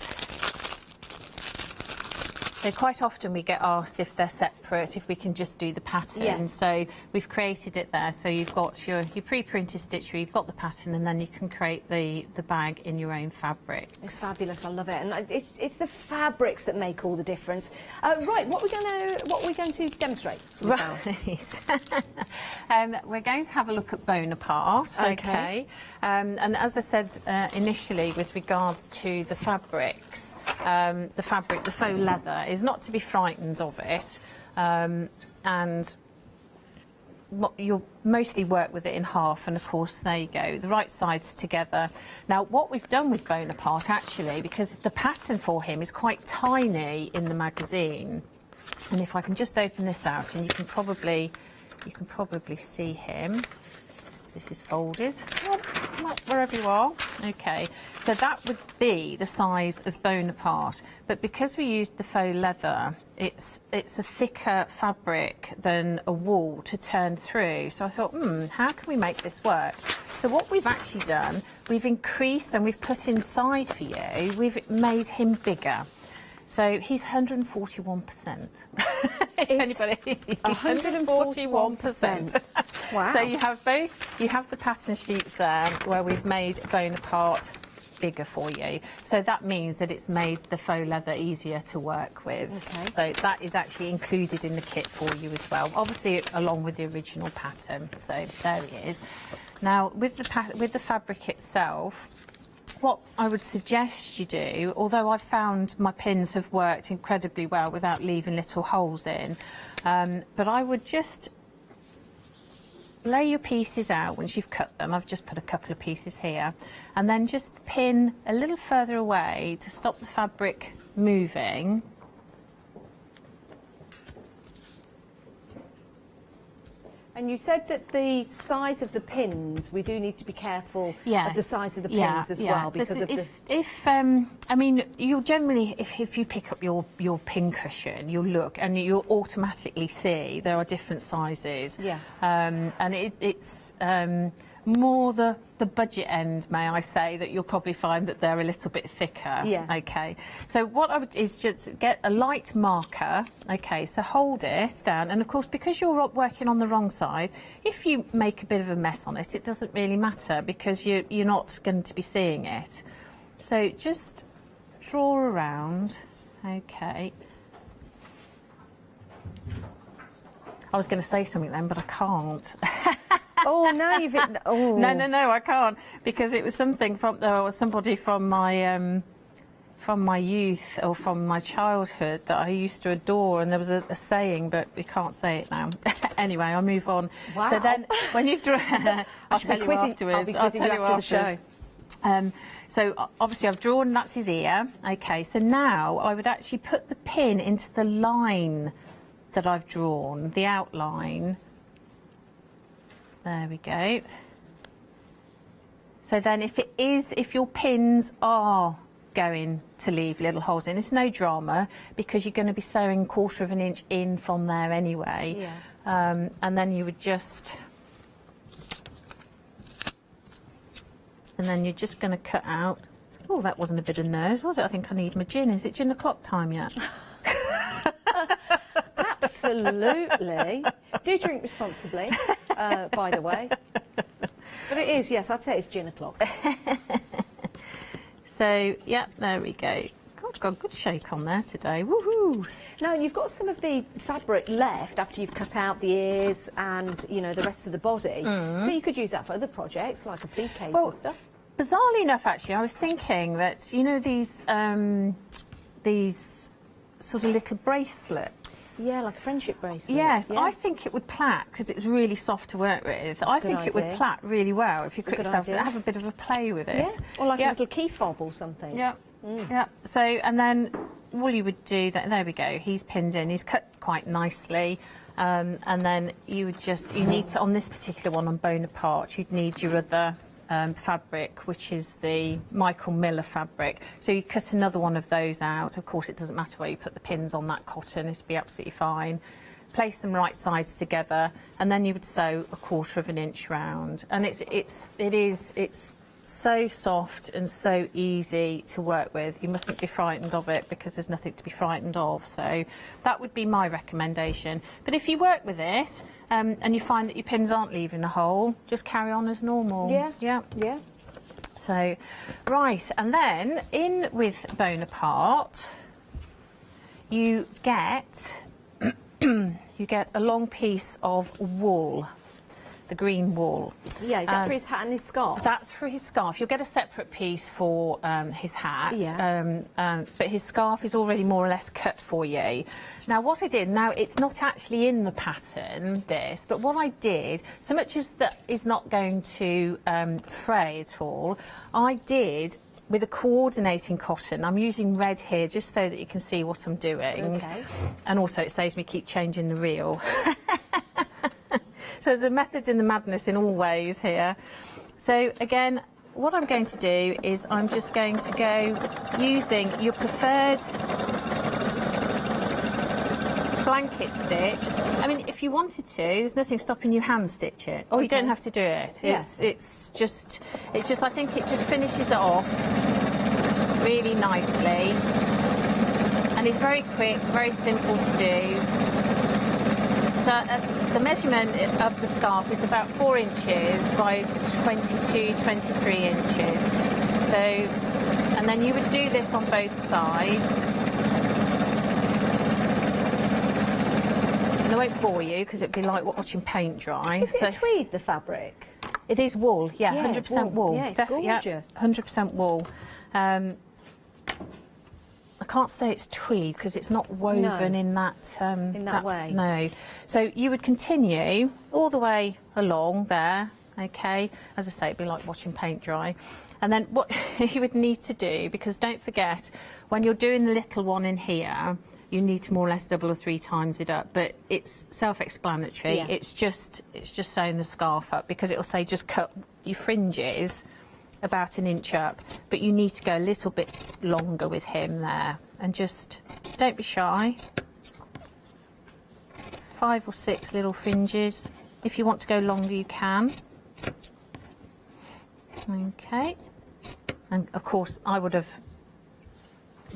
So quite often we get asked if they're separate, if we can just do the pattern.
Yes.
So we've created it there. So you've got your pre-printed stitchery, you've got the pattern, and then you can create the bag in your own fabric.
It's fabulous. I love it, and it's the fabrics that make all the difference. Right, what are we going to demonstrate?
Right. We're going to have a look at Bonaparte. Okay. And as I said initially, with regards to the fabrics, the faux leather is not to be frightened of it, and you'll mostly work with it in half, and of course there you go, the right sides together. Now what we've done with Bonaparte actually, because the pattern for him is quite tiny in the magazine, and if I can just open this out, and you can probably see him. This is folded, wherever you are. Okay, so that would be the size of Bonaparte, but because we used the faux leather, it's a thicker fabric than a wool to turn through. So I thought, how can we make this work? So what we've actually done, we've increased and we've put inside for you, we've made him bigger. So he's 141%. Anybody? 141%.
Wow.
So you have the pattern sheets there where we've made Bonaparte
bigger for you. So that means that it's made the faux leather easier to work with.
Okay.
So that is actually included in the kit for you as well, obviously along with the original pattern. So there it is. Now with the fabric itself, what I would suggest you do, although I've found my pins have worked incredibly well without leaving little holes in, but I would just lay your pieces out once you've cut them. I've just put a couple of pieces here, and then just pin a little further away to stop the fabric moving.
And you said that the size of the pins, we do need to be careful of the size of the pins as well, because of
I mean, you'll generally, if you pick up your pin cushion, you'll look and you'll automatically see there are different sizes.
Yeah.
And it's more the budget end, may I say, that you'll probably find that they're a little bit thicker.
Yeah.
Okay. So what I would is just get a light marker. Okay. So hold it down, and of course, because you're working on the wrong side, if you make a bit of a mess on it, it doesn't really matter because you're not going to be seeing it. So just draw around. Okay. I was going to say something then, but I can't.
Oh, now you've... Oh.
No, I can't, because it was something from somebody from my youth or from my childhood that I used to adore, and there was a saying, but we can't say it now. Anyway, I'll move on.
Wow.
So then, when you've drawn, I'll tell you afterwards.
I'll tell you after the show.
So obviously I've drawn, that's his ear. Okay, so now I would actually put the pin into the line that I've drawn, the outline. There we go. So then if your pins are going to leave little holes in, it's no drama, because you're going to be sewing 1/4 of an inch in from there anyway.
Yeah.
And then you would just... And then you're just going to cut out... Oh, that wasn't a bit of nerves, was it? I think I need my gin. Is it gin o'clock time yet?
Absolutely. Do drink responsibly, by the way. But it is, yes, I'd say it's gin o'clock.
So, yeah, there we go. God, got a good shake on there today. Woohoo!
Now, you've got some of the fabric left after you've cut out the ears and, you know, the rest of the body. So you could use that for other projects, like applique case and stuff.
Bizarrely enough, actually, I was thinking that, you know, these sort of little bracelets.
Yeah, like a friendship bracelet.
Yes,
yeah.
I think it would plait because it's really soft to work with. I think it would plait really well if you cut yourself, have a bit of a play with it.
Yeah, or like a little key fob or something.
Yeah, yeah. So, and then all you would do, there we go, he's pinned in, he's cut quite nicely. And then you would just, you need to, on this particular one, on Bonaparte, you'd need your other fabric, which is the Michael Miller fabric. So you cut another one of those out. Of course, it doesn't matter where you put the pins on that cotton, it'll be absolutely fine. Place them right sides together, and then you would sew 1/4 of an inch round. And it's so soft and so easy to work with. You mustn't be frightened of it, because there's nothing to be frightened of. So that would be my recommendation. But if you work with it and you find that your pins aren't leaving a hole, just carry on as normal.
Yeah.
So, right, and then in with Bonaparte, you get a long piece of wool. The green wool.
Yeah, is that for his hat and his scarf?
That's for his scarf. You'll get a separate piece for his hat, but his scarf is already more or less cut for you. Now, what I did, now it's not actually in the pattern, this, but what I did, so much as that is not going to fray at all, I did with a coordinating cotton. I'm using red here just so that you can see what I'm doing.
Okay.
And also it saves me keep changing the reel. So the method's in the madness in all ways here. So again, what I'm going to do is I'm just going to go using your preferred blanket stitch. I mean, if you wanted to, there's nothing stopping you hand stitch it. Or you don't have to do it.
Yeah.
It's just I think it just finishes it off really nicely. And it's very quick, very simple to do. So the measurement of the scarf is about 4 inches by 22, 23 inches.
So, and then you would do this on both sides. And I won't bore you because it'd be like watching paint dry.
Is it tweed, the fabric?
It is wool, yeah,
Yeah,
100% wool.
Yeah, it's
Yeah,
gorgeous.
100% wool. I can't say it's tweed because it's not woven in that
way.
No. So you would continue all the way along there, okay? As I say, it'd be like watching paint dry. And then what you would need to do, because don't forget, when you're doing the little one in here, you need to more or less double or 3 times it up, but it's self-explanatory.
Yeah.
It's just sewing the scarf up, because it'll say just cut your fringes about 1 inch up, but you need to go a little bit longer with him there, and just don't be shy. 5 or 6 little fringes. If you want to go longer, you can. Okay, and of course I would have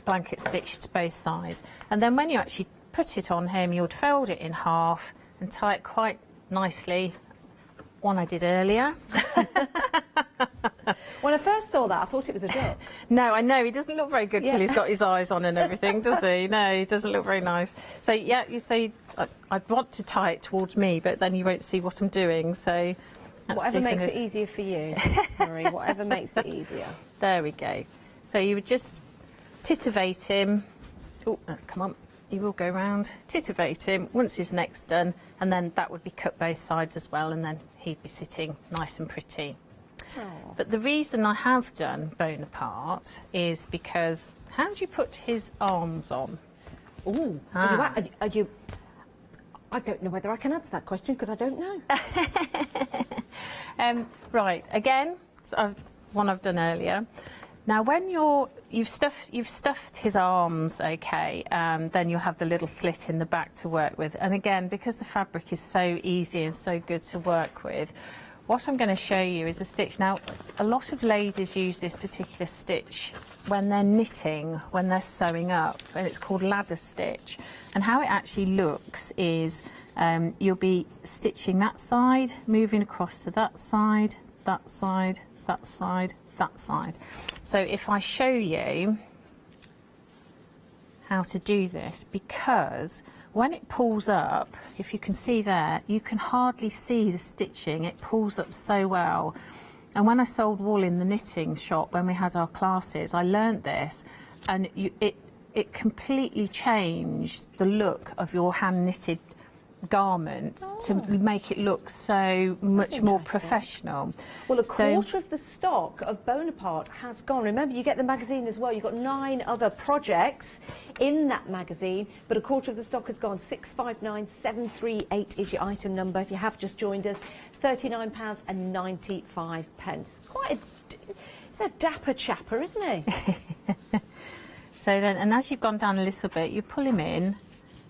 blanket stitched both sides, and then when you actually put it on him, you would fold it in half and tie it quite nicely. One I did earlier.
When I first saw that, I thought it was a duck.
No, I know, he doesn't look very good till he's got his eyes on and everything, does he? No, he doesn't look very nice. So yeah, you say I'd want to tie it towards me, but then you won't see what I'm doing. So
whatever makes it easier for you, Marie. Whatever makes it easier.
There we go. So you would just titivate him. Oh, come on, he will go round. Titivate him once his neck's done, and then that would be cut both sides as well, and then he'd be sitting nice and pretty.
Oh.
But the reason I have done Bonaparte is because how do you put his arms on?
Ooh, are you? I don't know whether I can answer that question because I don't know.
Right, again, one I've done earlier. Now, when you've stuffed his arms, okay, then you'll have the little slit in the back to work with. And again, because the fabric is so easy and so good to work with, what I'm going to show you is a stitch. Now, a lot of ladies use this particular stitch when they're knitting, when they're sewing up, and it's called ladder stitch. And how it actually looks is you'll be stitching that side, moving across to that side, that side, that side, that side. So if I show you how to do this, because when it pulls up, if you can see there, you can hardly see the stitching. It pulls up so well. And when I sold wool in the knitting shop, when we had our classes, I learnt this, and it completely changed the look of your hand knitted garment to make it look so much more professional.
Well, a quarter of the stock of Bonaparte has gone. Remember, you get the magazine as well. You've got 9 other projects in that magazine, but a quarter of the stock has gone. 659738 is your item number. If you have just joined us, £39.95. It's a dapper chapper, isn't he?
So then, and as you've gone down a little bit, you pull him in,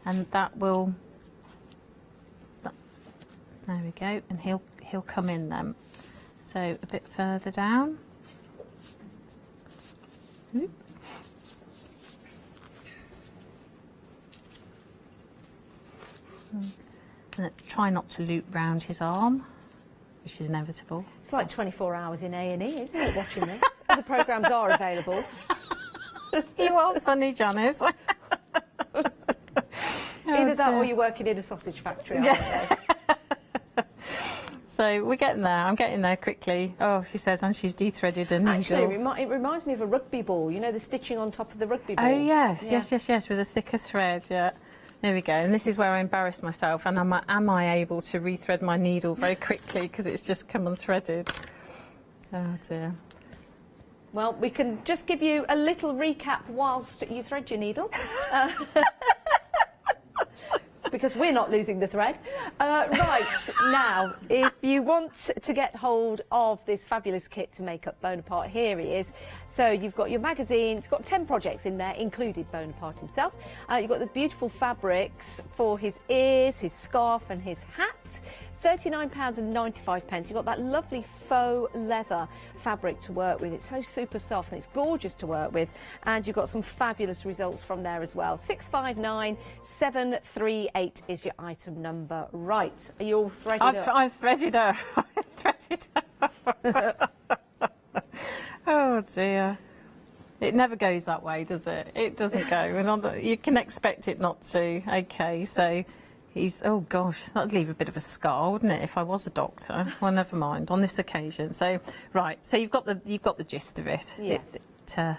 and that will. There we go, and he'll come in then. So a bit further down. And try not to loop round his arm, which is inevitable.
It's like 24 hours in A&E, isn't it, watching this? Other programmes are available.
You are funny, Janice.
Either that or you're working in a sausage factory, aren't you?
So we're getting there. I'm getting there quickly. Oh, she says, and she's de-threaded a needle.
Actually, it reminds me of a rugby ball. You know, the stitching on top of the rugby ball.
Oh, yes, yeah. yes, with a thicker thread, yeah. There we go. And this is where I embarrassed myself. And am I able to rethread my needle very quickly because it's just come unthreaded? Oh, dear.
Well, we can just give you a little recap whilst you thread your needle. Because we're not losing the thread. Right, now, if you want to get hold of this fabulous kit to make up Bonaparte, here he is. So you've got your magazine, it's got 10 projects in there, included Bonaparte himself. You've got the beautiful fabrics for his ears, his scarf and his hat. £39.95. You've got that lovely faux leather fabric to work with. It's so super soft and it's gorgeous to work with. And you've got some fabulous results from there as well. 659738 is your item number. Right, are you all threaded up?
I've threaded her. I've threaded her. Oh
Oh dear. It never goes that way, does it? It doesn't go. And you can expect it not to. Okay, so he's, oh gosh, that'd leave a bit of a scar, wouldn't it, if I was a doctor? Well, never mind, on this occasion. So, right, so you've got the gist of it.
Yeah.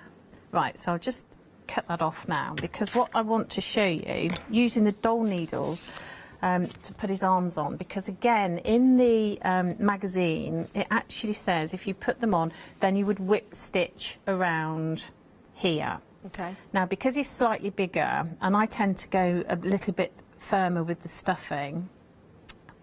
Right, so I'll just cut that off now, because what I want to show you, using the doll needles, to put his arms on, because again in the magazine it actually says if you put them on then you would whip stitch around here.
Okay.
Now because he's slightly bigger and I tend to go a little bit firmer with the stuffing,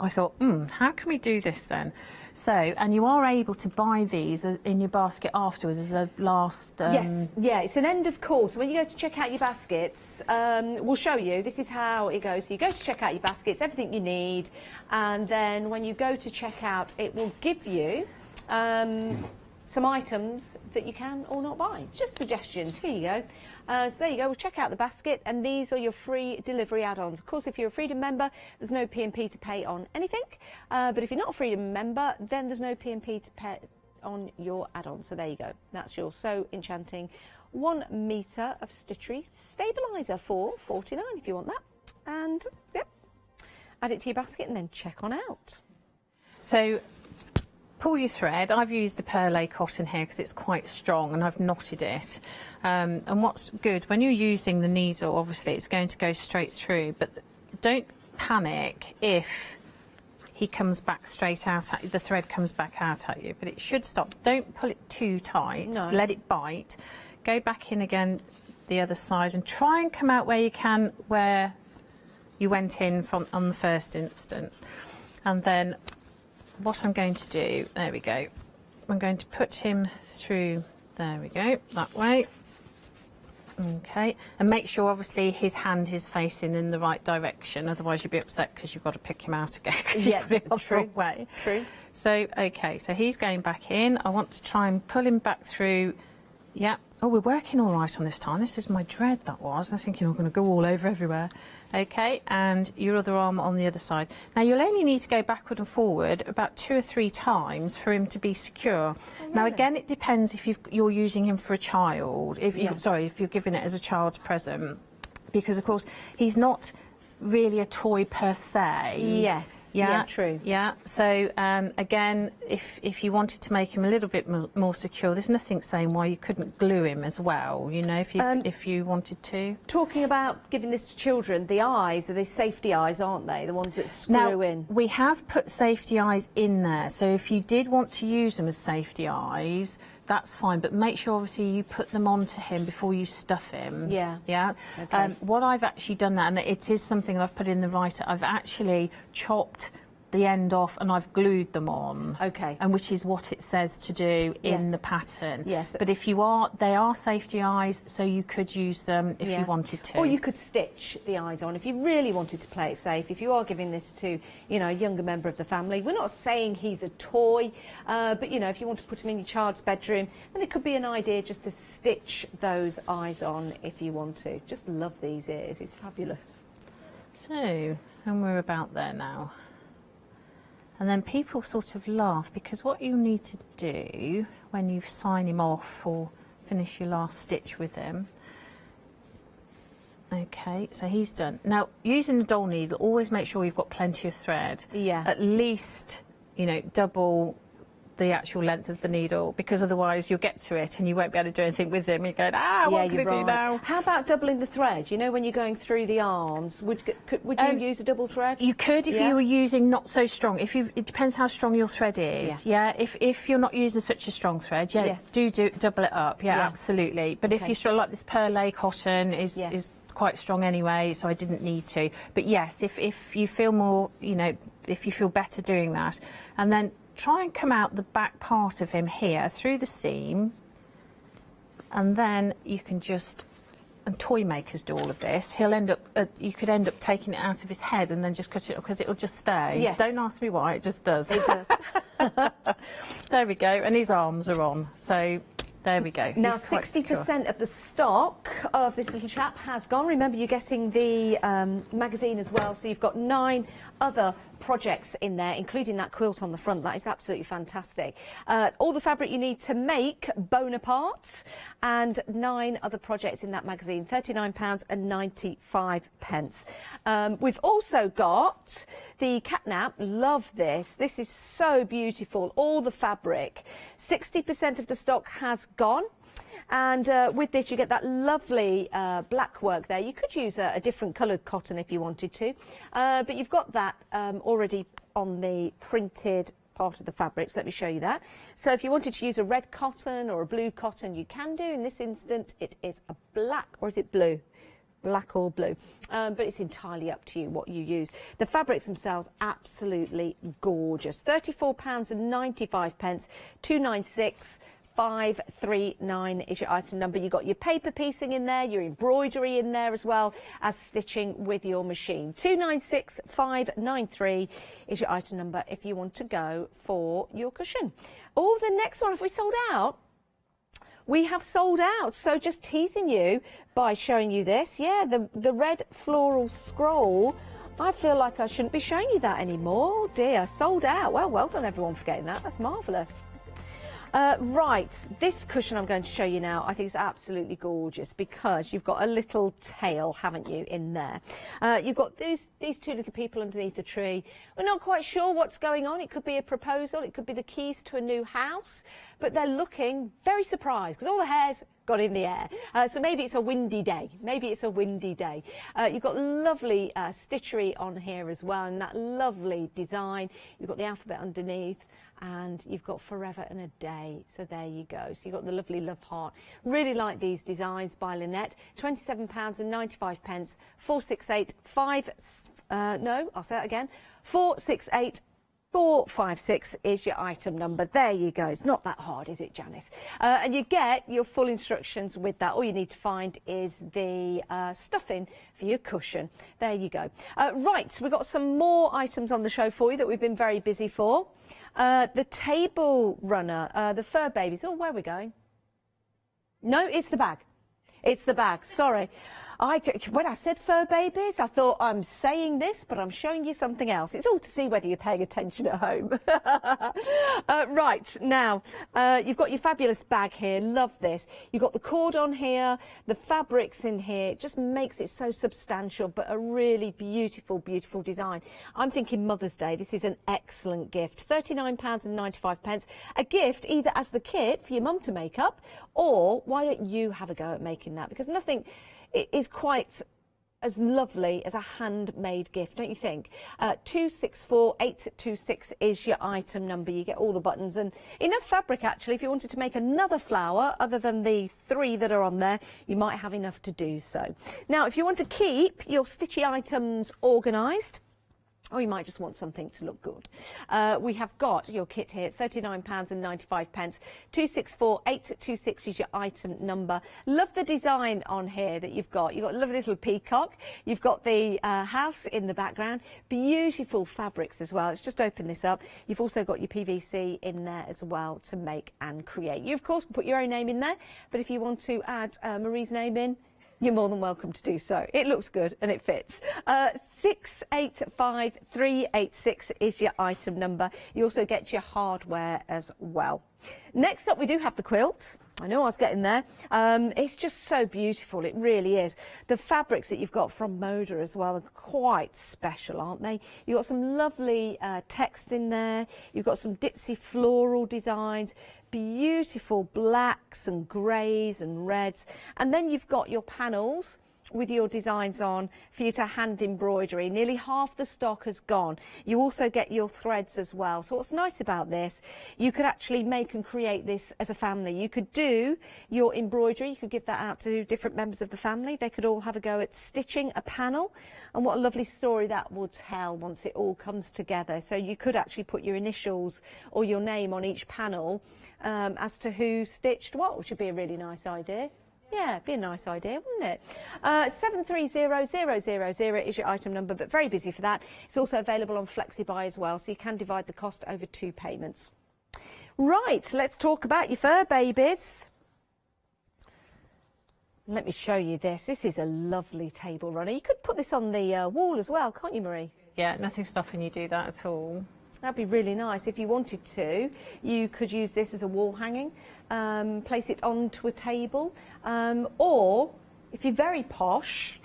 I thought, how can we do this then? So, and you are able to buy these in your basket afterwards as a last...
Yes, yeah, it's an end of course. When you go to check out your baskets, we'll show you, this is how it goes. So you go to check out your baskets, everything you need, and then when you go to check out, it will give you some items that you can or not buy. Just suggestions, here you go. So there you go, we'll check out the basket, and these are your free delivery add-ons. Of course, if you're a Freedom member, there's no P&P to pay on anything, but if you're not a Freedom member, then there's no P&P to pay on your add-on. So there you go, that's your So Enchanting 1 metre of stitchery stabiliser for $49 if you want that. And, yep, add it to your basket and then check on out.
So pull your thread. I've used the perlé cotton here because it's quite strong and I've knotted it. And what's good, when you're using the needle, obviously it's going to go straight through, but don't panic if he comes back straight out at you, the thread comes back out at you, but it should stop. Don't pull it too tight,
No.
Let it bite. Go back in again the other side and try and come out where you can, where you went in from on the first instance. And then what I'm going to do, there we go, I'm going to put him through, there we go, that way. Okay, and make sure obviously his hand is facing in the right direction, otherwise you'll be upset because you've got to pick him out again because you put it on the wrong way.
True.
So, okay, so he's going back in. I want to try and pull him back through. Yeah. Oh, we're working all right on this time. This is my dread, that was. I was thinking I'm going to go all over everywhere. Okay, and your other arm on the other side. Now, you'll only need to go backward and forward about 2 or 3 times for him to be secure. Now, again, it depends if you're using him for a child. If you're giving it as a child's present. Because, of course, he's not really a toy per se.
Yes. Yeah, true.
Yeah, so again, if you wanted to make him a little bit more secure, there's nothing saying why you couldn't glue him as well, you know, if you wanted to.
Talking about giving this to children, the eyes, are they safety eyes, aren't they? The ones that screw in.
We have put safety eyes in there, so if you did want to use them as safety eyes, that's fine, but make sure obviously you put them onto him before you stuff him.
Yeah.
Yeah.
Okay.
What I've actually done that, and it is something I've put in the writer, I've actually chopped the end off and I've glued them on.
Okay.
And which is what it says to do in the pattern.
Yes.
But if they are safety eyes, so you could use them if you wanted to.
Or you could stitch the eyes on if you really wanted to play it safe. If you are giving this to, you know, a younger member of the family, we're not saying he's a toy, but you know, if you want to put him in your child's bedroom, then it could be an idea just to stitch those eyes on if you want to. Just love these ears, it's fabulous.
So, and we're about there now. And then people sort of laugh because what you need to do when you sign him off or finish your last stitch with him. Okay, so he's done. Now, using the doll needle, always make sure you've got plenty of thread.
Yeah.
At least, you know, double the actual length of the needle, because otherwise you'll get to it and you won't be able to do anything with him. You're going, what can I do now?
How about doubling the thread? You know, when you're going through the arms, would you use a double thread?
You could if you were using not so strong. It depends how strong your thread is. Yeah. If you're not using such a strong thread, do double it up. Yeah, absolutely. But if you're like this perlé cotton is quite strong anyway, so I didn't need to. But yes, if you feel more, you know, if you feel better doing that, and then try and come out the back part of him here through the seam, and then you can just, and toy makers do all of this, he'll end up, you could end up taking it out of his head and then just cut it, because it'll just stay.
Yes.
Don't ask me why, it just does.
It does.
There we go, and his arms are on, so there we go.
Now,
He's quite secure.
60% of the stock of this little chap has gone. Remember, you're getting the magazine as well, so you've got 9 other projects in there, including that quilt on the front. That is absolutely fantastic. All the fabric you need to make Bonaparte, and 9 other projects in that magazine, £39.95. We've also got the catnap. Love this. This is so beautiful. All the fabric. 60% of the stock has gone. And with this, you get that lovely black work there. You could use a different coloured cotton if you wanted to, but you've got that already on the printed part of the fabrics. Let me show you that. So if you wanted to use a red cotton or a blue cotton, you can do. In this instance, it is a black, or is it blue? Black or blue, but it's entirely up to you what you use. The fabrics themselves, absolutely gorgeous. £34.95, 296. 539 is your item number. You've got your paper piecing in there, your embroidery in there, as well as stitching with your machine. 296593 is your item number if you want to go for your cushion. Oh, the next one, have we sold out? We have sold out, so just teasing you by showing you this. Yeah, the red floral scroll. I feel like I shouldn't be showing you that anymore. Oh dear, sold out. Well done everyone for getting that. That's marvellous. Right, this cushion I'm going to show you now, I think is absolutely gorgeous because you've got a little tail, haven't you, in there. You've got these 2 little people underneath the tree. We're not quite sure what's going on. It could be a proposal, it could be the keys to a new house, but they're looking very surprised because all the hair's got in the air. So maybe it's a windy day. Maybe it's a windy day. You've got lovely stitchery on here as well, and that lovely design. You've got the alphabet underneath, and you've got forever and a day. So there you go. So you've got the lovely love heart. Really like these designs by Lynette. £27.95, 4685. No, I'll say that again. 468. 456 is your item number. There you go. It's not that hard, is it, Janice? And you get your full instructions with that. All you need to find is the stuffing for your cushion. There you go. Right, we've got some more items on the show for you that we've been very busy for. The table runner, the fur babies. Oh, where are we going? No, it's the bag. It's the bag. Sorry. When I said fur babies, I thought I'm saying this, but I'm showing you something else. It's all to see whether you're paying attention at home. Right, now, you've got your fabulous bag here. Love this. You've got the cord on here, the fabrics in here. It just makes it so substantial, but a really beautiful, beautiful design. I'm thinking Mother's Day. This is an excellent gift. £39.95. A gift either as the kit for your mum to make up, or why don't you have a go at making that? Because nothing is quite as lovely as a handmade gift, don't you think? 264826 is your item number. You get all the buttons and enough fabric, actually. If you wanted to make another flower, other than the 3 that are on there, you might have enough to do so. Now, if you want to keep your stitchy items organised, or you might just want something to look good. We have got your kit here, £39.95. 264826 is your item number. Love the design on here that you've got. You've got a lovely little peacock. You've got the house in the background. Beautiful fabrics as well. Let's just open this up. You've also got your PVC in there as well to make and create. You, of course, can put your own name in there, but if you want to add Marie's name in, you're more than welcome to do so. It looks good and it fits. 685386 is your item number. You also get your hardware as well. Next up, we do have the quilt. I know I was getting there. It's just so beautiful. It really is. The fabrics that you've got from Moda as well are quite special, aren't they? You've got some lovely text in there. You've got some ditzy floral designs, beautiful blacks and greys and reds. And then you've got your panels with your designs on for you to hand embroidery. Nearly half the stock has gone. You also get your threads as well. So what's nice about this, you could actually make and create this as a family. You could do your embroidery, you could give that out to different members of the family. They could all have a go at stitching a panel, and what a lovely story that will tell once it all comes together. So you could actually put your initials or your name on each panel as to who stitched what, which would be a really nice idea. Yeah, it'd be a nice idea, wouldn't it? 730000 is your item number, but very busy for that. It's also available on Flexi Buy as well, so you can divide the cost over 2 payments. Right, let's talk about your fur babies. Let me show you this. This is a lovely table runner. You could put this on the wall as well, can't you, Marie?
Yeah, nothing stopping you do that at all.
That'd be really nice. If you wanted to, you could use this as a wall hanging, place it onto a table, or if you're very posh,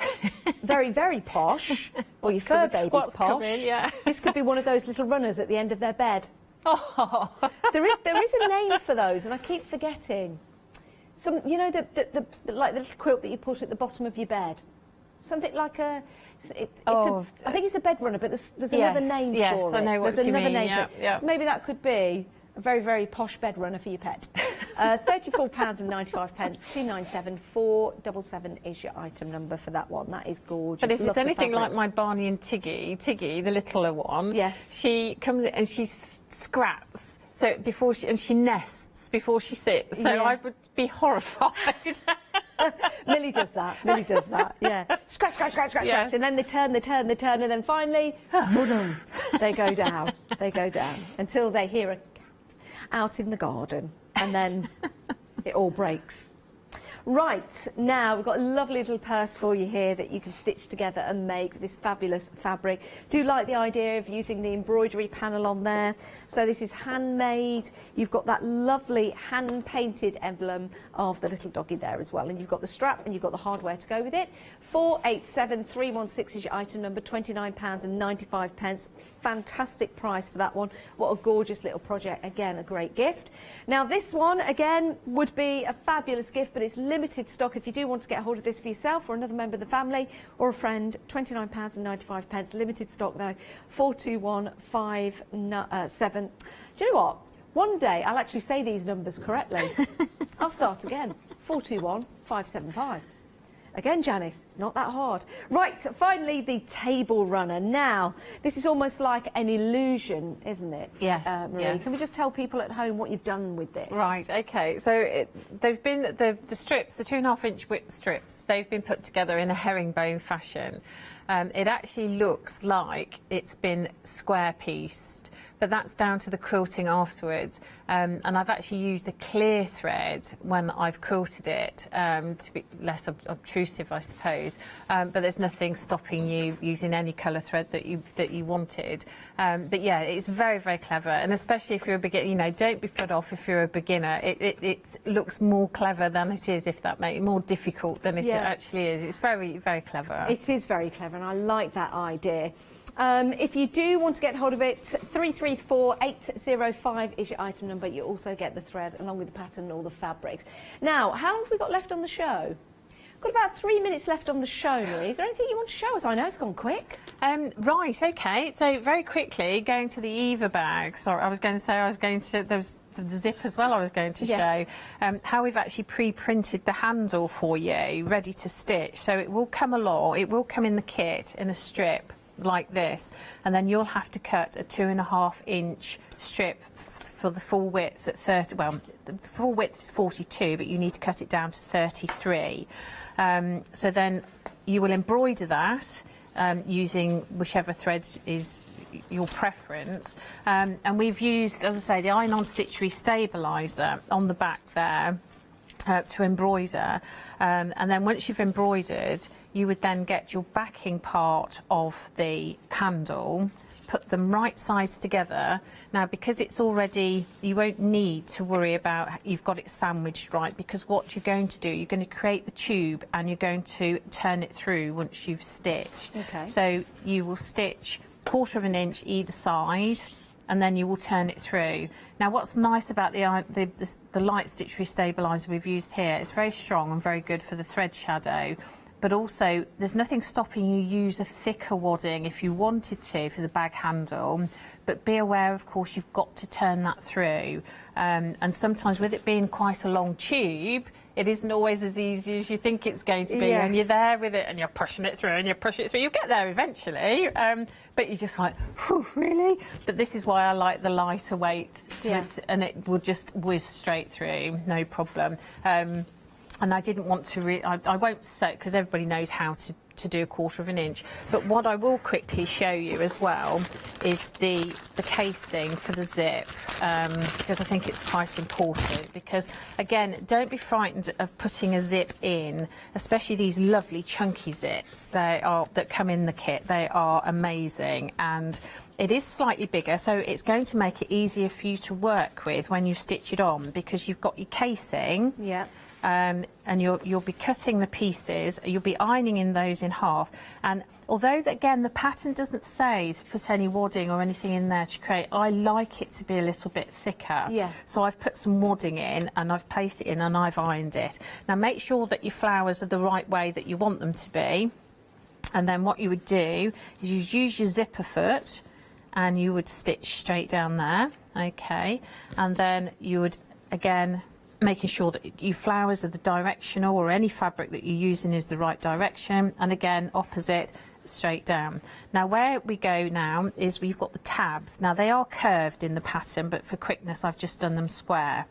very, very posh, or your fur baby's posh, this could be one of those little runners at the end of their bed.
Oh.
There is a name for those, and I keep forgetting. You know, like the little quilt that you put at the bottom of your bed. Something like I think it's a bed runner, but there's another name for it.
Yes, I know what you mean.
So maybe that could be a very, very posh bed runner for your pet. £34.95, 297 477 is your item number for that one. That is gorgeous.
But if it's anything like my Barney and Tiggy, the littler one, she comes in and she scraps. So before she nests before she sits. So I would be horrified.
Millie does that. Yeah. Scratch, scratch, scratch, scratch, scratch. And then they turn, and then finally, they go down. They go down until they hear a cat out in the garden, and then it all breaks. Right, now we've got a lovely little purse for you here that you can stitch together and make this fabulous fabric. Do like the idea of using the embroidery panel on there. So this is handmade. You've got that lovely hand-painted emblem of the little doggy there as well. And you've got the strap and you've got the hardware to go with it. 487316 is your item number, £29.95. Fantastic price for that one. What a gorgeous little project. Again, a great gift. Now this one, again, would be a fabulous gift, but it's limited stock. If you do want to get a hold of this for yourself or another member of the family or a friend, £29.95. Limited stock though, 42157. Do you know what? One day I'll actually say these numbers correctly. I'll start again. 421-575. Again, Janice, it's not that hard. Right, finally, the table runner. Now, this is almost like an illusion, isn't it?
Yes,
Marie?
yes.
Can we just tell people at home what you've done with this?
Right, OK. So they've been, the strips, the 2.5-inch width strips, they've been put together in a herringbone fashion. It actually looks like it's been square-pieced, but that's down to the quilting afterwards. And I've actually used a clear thread when I've quilted it to be less obtrusive, I suppose. But there's nothing stopping you using any colour thread that you wanted. But yeah, it's very, very clever, and especially if you're a beginner, you know, don't be put off if you're a beginner. It looks more clever than it is, if that makes it more difficult than it actually is. It's very, very clever.
It is very clever, and I like that idea. If you do want to get hold of it, 334805 is your item number. You also get the thread along with the pattern and all the fabrics. Now, how long have we got left on the show? Got about 3 minutes left on the show, Marie. Is there anything you want to show us? I know it's gone quick.
Right, OK. So very quickly, going to the Eva bag. Sorry, there was the zip as well I was going to show. How we've actually pre-printed the handle for you, ready to stitch. So it will come along, it will come in the kit in a strip like this, and then you'll have to cut a 2.5-inch strip for the full width at 30. Well, the full width is 42, but you need to cut it down to 33. So then you will embroider that using whichever thread is your preference. And we've used, as I say, the iron-on stitchery stabiliser on the back there to embroider. And then once you've embroidered, you would then get your backing part of the handle, put them right sides together. Now, because it's already, you won't need to worry about you've got it sandwiched right, because what you're going to do, you're going to create the tube and you're going to turn it through once you've stitched.
Okay.
So you will stitch 1/4 inch either side, and then you will turn it through. Now, what's nice about the light stitchery stabiliser we've used here, it's very strong and very good for the thread shadow. But also, there's nothing stopping you use a thicker wadding if you wanted to for the bag handle. But be aware, of course, you've got to turn that through. And sometimes with it being quite a long tube, it isn't always as easy as you think it's going to be. And you're there with it and you're pushing it through and you're pushing it through. You'll get there eventually, but you're just like, whew, really? But this is why I like the lighter weight, and it will just whiz straight through, no problem. And I didn't want to, I won't sew, because everybody knows how to do 1/4 inch. But what I will quickly show you as well is the casing for the zip. because I think it's quite important. Because again, don't be frightened of putting a zip in, especially these lovely chunky zips that come in the kit. They are amazing, and it is slightly bigger, so it's going to make it easier for you to work with when you stitch it on, because you've got your casing.
Yeah.
And you'll be cutting the pieces, you'll be ironing in those in half, and although again the pattern doesn't say to put any wadding or anything in there to create, I like it to be a little bit thicker.
Yeah.
So I've put some wadding in and I've placed it in and I've ironed it. Now make sure that your flowers are the right way that you want them to be, and then what you would do is you'd use your zipper foot and you would stitch straight down there, okay, and then you would again making sure that your flowers are the directional, or any fabric that you're using is the right direction, and again opposite, straight down. Now where we go now is we've got the tabs. Now they are curved in the pattern, but for quickness I've just done them square.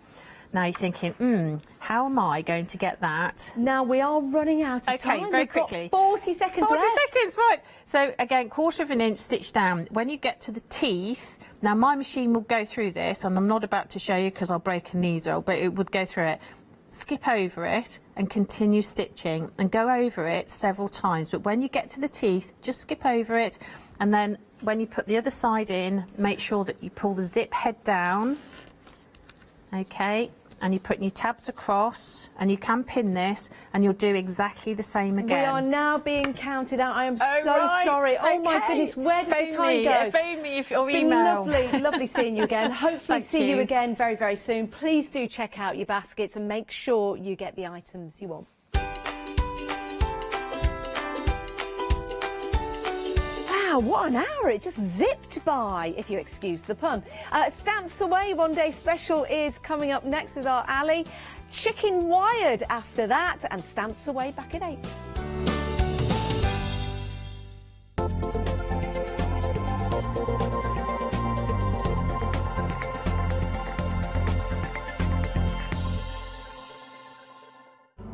Now you're thinking, how am I going to get that?
Now we are running out of time.
Okay, very quickly.
40 seconds
40
left.
seconds, right. So again, 1/4 of an inch stitch down. When you get to the teeth, now my machine will go through this, and I'm not about to show you because I'll break a needle, but it would go through it. Skip over it and continue stitching, and go over it several times. But when you get to the teeth, just skip over it, and then when you put the other side in, make sure that you pull the zip head down, okay, and you're putting your tabs across, and you can pin this, and you'll do exactly the same again.
We are now being counted out. I am so
right.
sorry. Oh my
Okay.
goodness, where did the time go?
Phone me if your
It's been
email.
lovely seeing you again. Hopefully
Thank
see you
you.
again very, very soon. Please do check out your baskets and make sure you get the items you want. Wow, what an hour. It just zipped by, if you excuse the pun. Stamps Away One Day Special is coming up next with our Ali. Chicken Wired after that, and Stamps Away back at 8.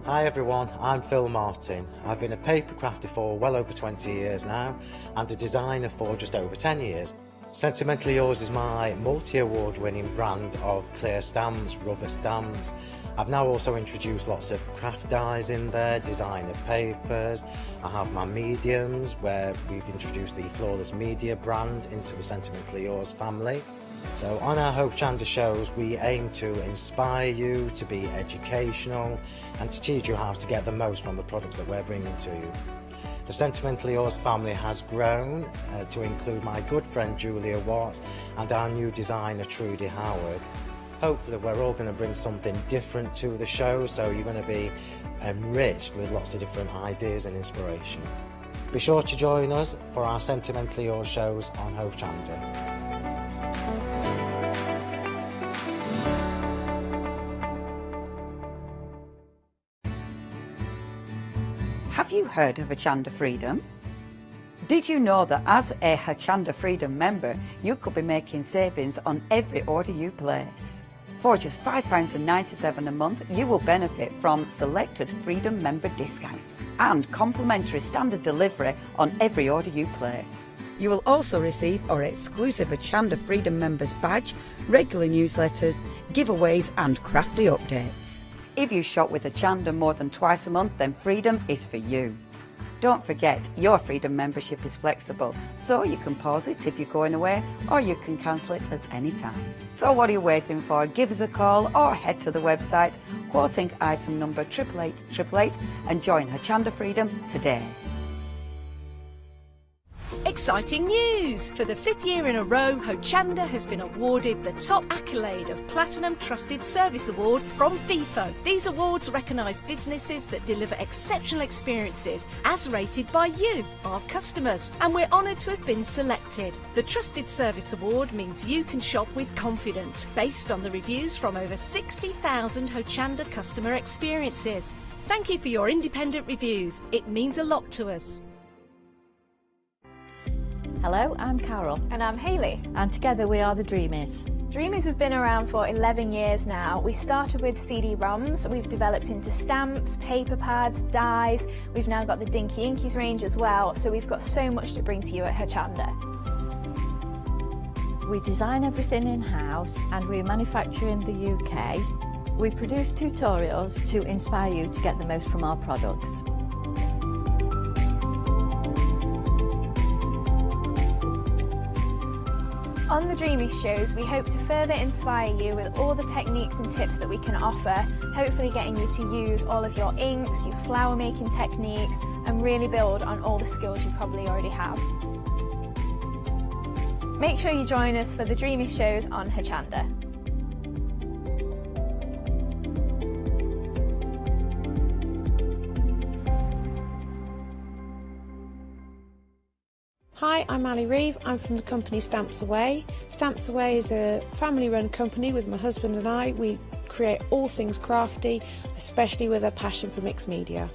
Hi everyone, I'm Phil Martin. I've been a paper crafter for well over 20 years now, and a designer for just over 10 years. Sentimentally Yours is my multi-award winning brand of clear stamps, rubber stamps. I've now also introduced lots of craft dyes in there, designer papers. I have my mediums, where we've introduced the Flawless Media brand into the Sentimentally Yours family. So on our Hochanda shows, we aim to inspire you, to be educational, and to teach you how to get the most from the products that we're bringing to you. The Sentimentally Yours family has grown to include my good friend Julia Watts and our new designer Trudy Howard. Hopefully we're all going to bring something different to the show, so you're going to be enriched with lots of different ideas and inspiration. Be sure to join us for our Sentimentally Yours shows on Hochanda.
Have you heard of Hochanda Freedom? Did you know that as a Hochanda Freedom member, you could be making savings on every order you place? For just £5.97 a month, you will benefit from selected Freedom member discounts and complimentary standard delivery on every order you place. You will also receive our exclusive Hochanda Freedom members badge, regular newsletters, giveaways and crafty updates. If you shop with Hochanda more than twice a month, then Freedom is for you. Don't forget, your Freedom membership is flexible, so you can pause it if you're going away, or you can cancel it at any time. So what are you waiting for? Give us a call or head to the website, quoting item number 88888, and join Hochanda Freedom today.
Exciting news! For the 5th year in a row, Hochanda has been awarded the top accolade of Platinum Trusted Service Award from Feefo. These awards recognise businesses that deliver exceptional experiences as rated by you, our customers. And we're honoured to have been selected. The Trusted Service Award means you can shop with confidence, based on the reviews from over 60,000 Hochanda customer experiences. Thank you for your independent reviews. It means a lot to us.
Hello, I'm Carol.
And I'm Hayley.
And together we are the Dreamies.
Dreamies have been around for 11 years now. We started with CD-ROMs, we've developed into stamps, paper pads, dies. We've now got the Dinky Inkies range as well, so we've got so much to bring to you at Hochanda.
We design everything in-house and we manufacture in the UK. We produce tutorials to inspire you to get the most from our products.
On the Dreamy shows, we hope to further inspire you with all the techniques and tips that we can offer, hopefully getting you to use all of your inks, your flower making techniques, and really build on all the skills you probably already have. Make sure you join us for the Dreamy shows on Hochanda.
Hi, I'm Ali Reeve. I'm from the company Stamps Away. Stamps Away is a family-run company with my husband and I. We create all things crafty, especially with a passion for mixed media.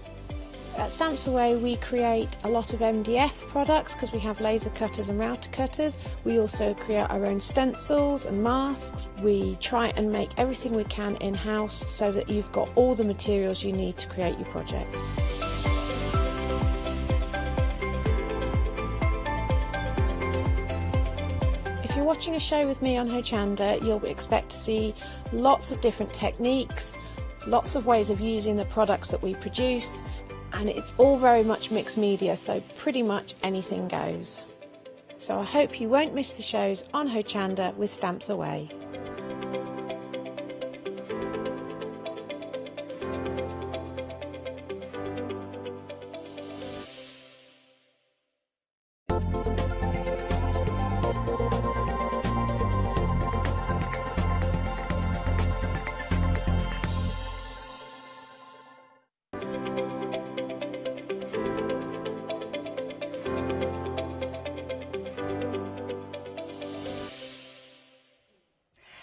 At Stamps Away we create a lot of MDF products because we have laser cutters and router cutters. We also create our own stencils and masks. We try and make everything we can in-house so that you've got all the materials you need to create your projects. If you're watching a show with me on Hochanda, you'll expect to see lots of different techniques, lots of ways of using the products that we produce, and it's all very much mixed media, so pretty much anything goes. So I hope you won't miss the shows on Hochanda with Stamps Away.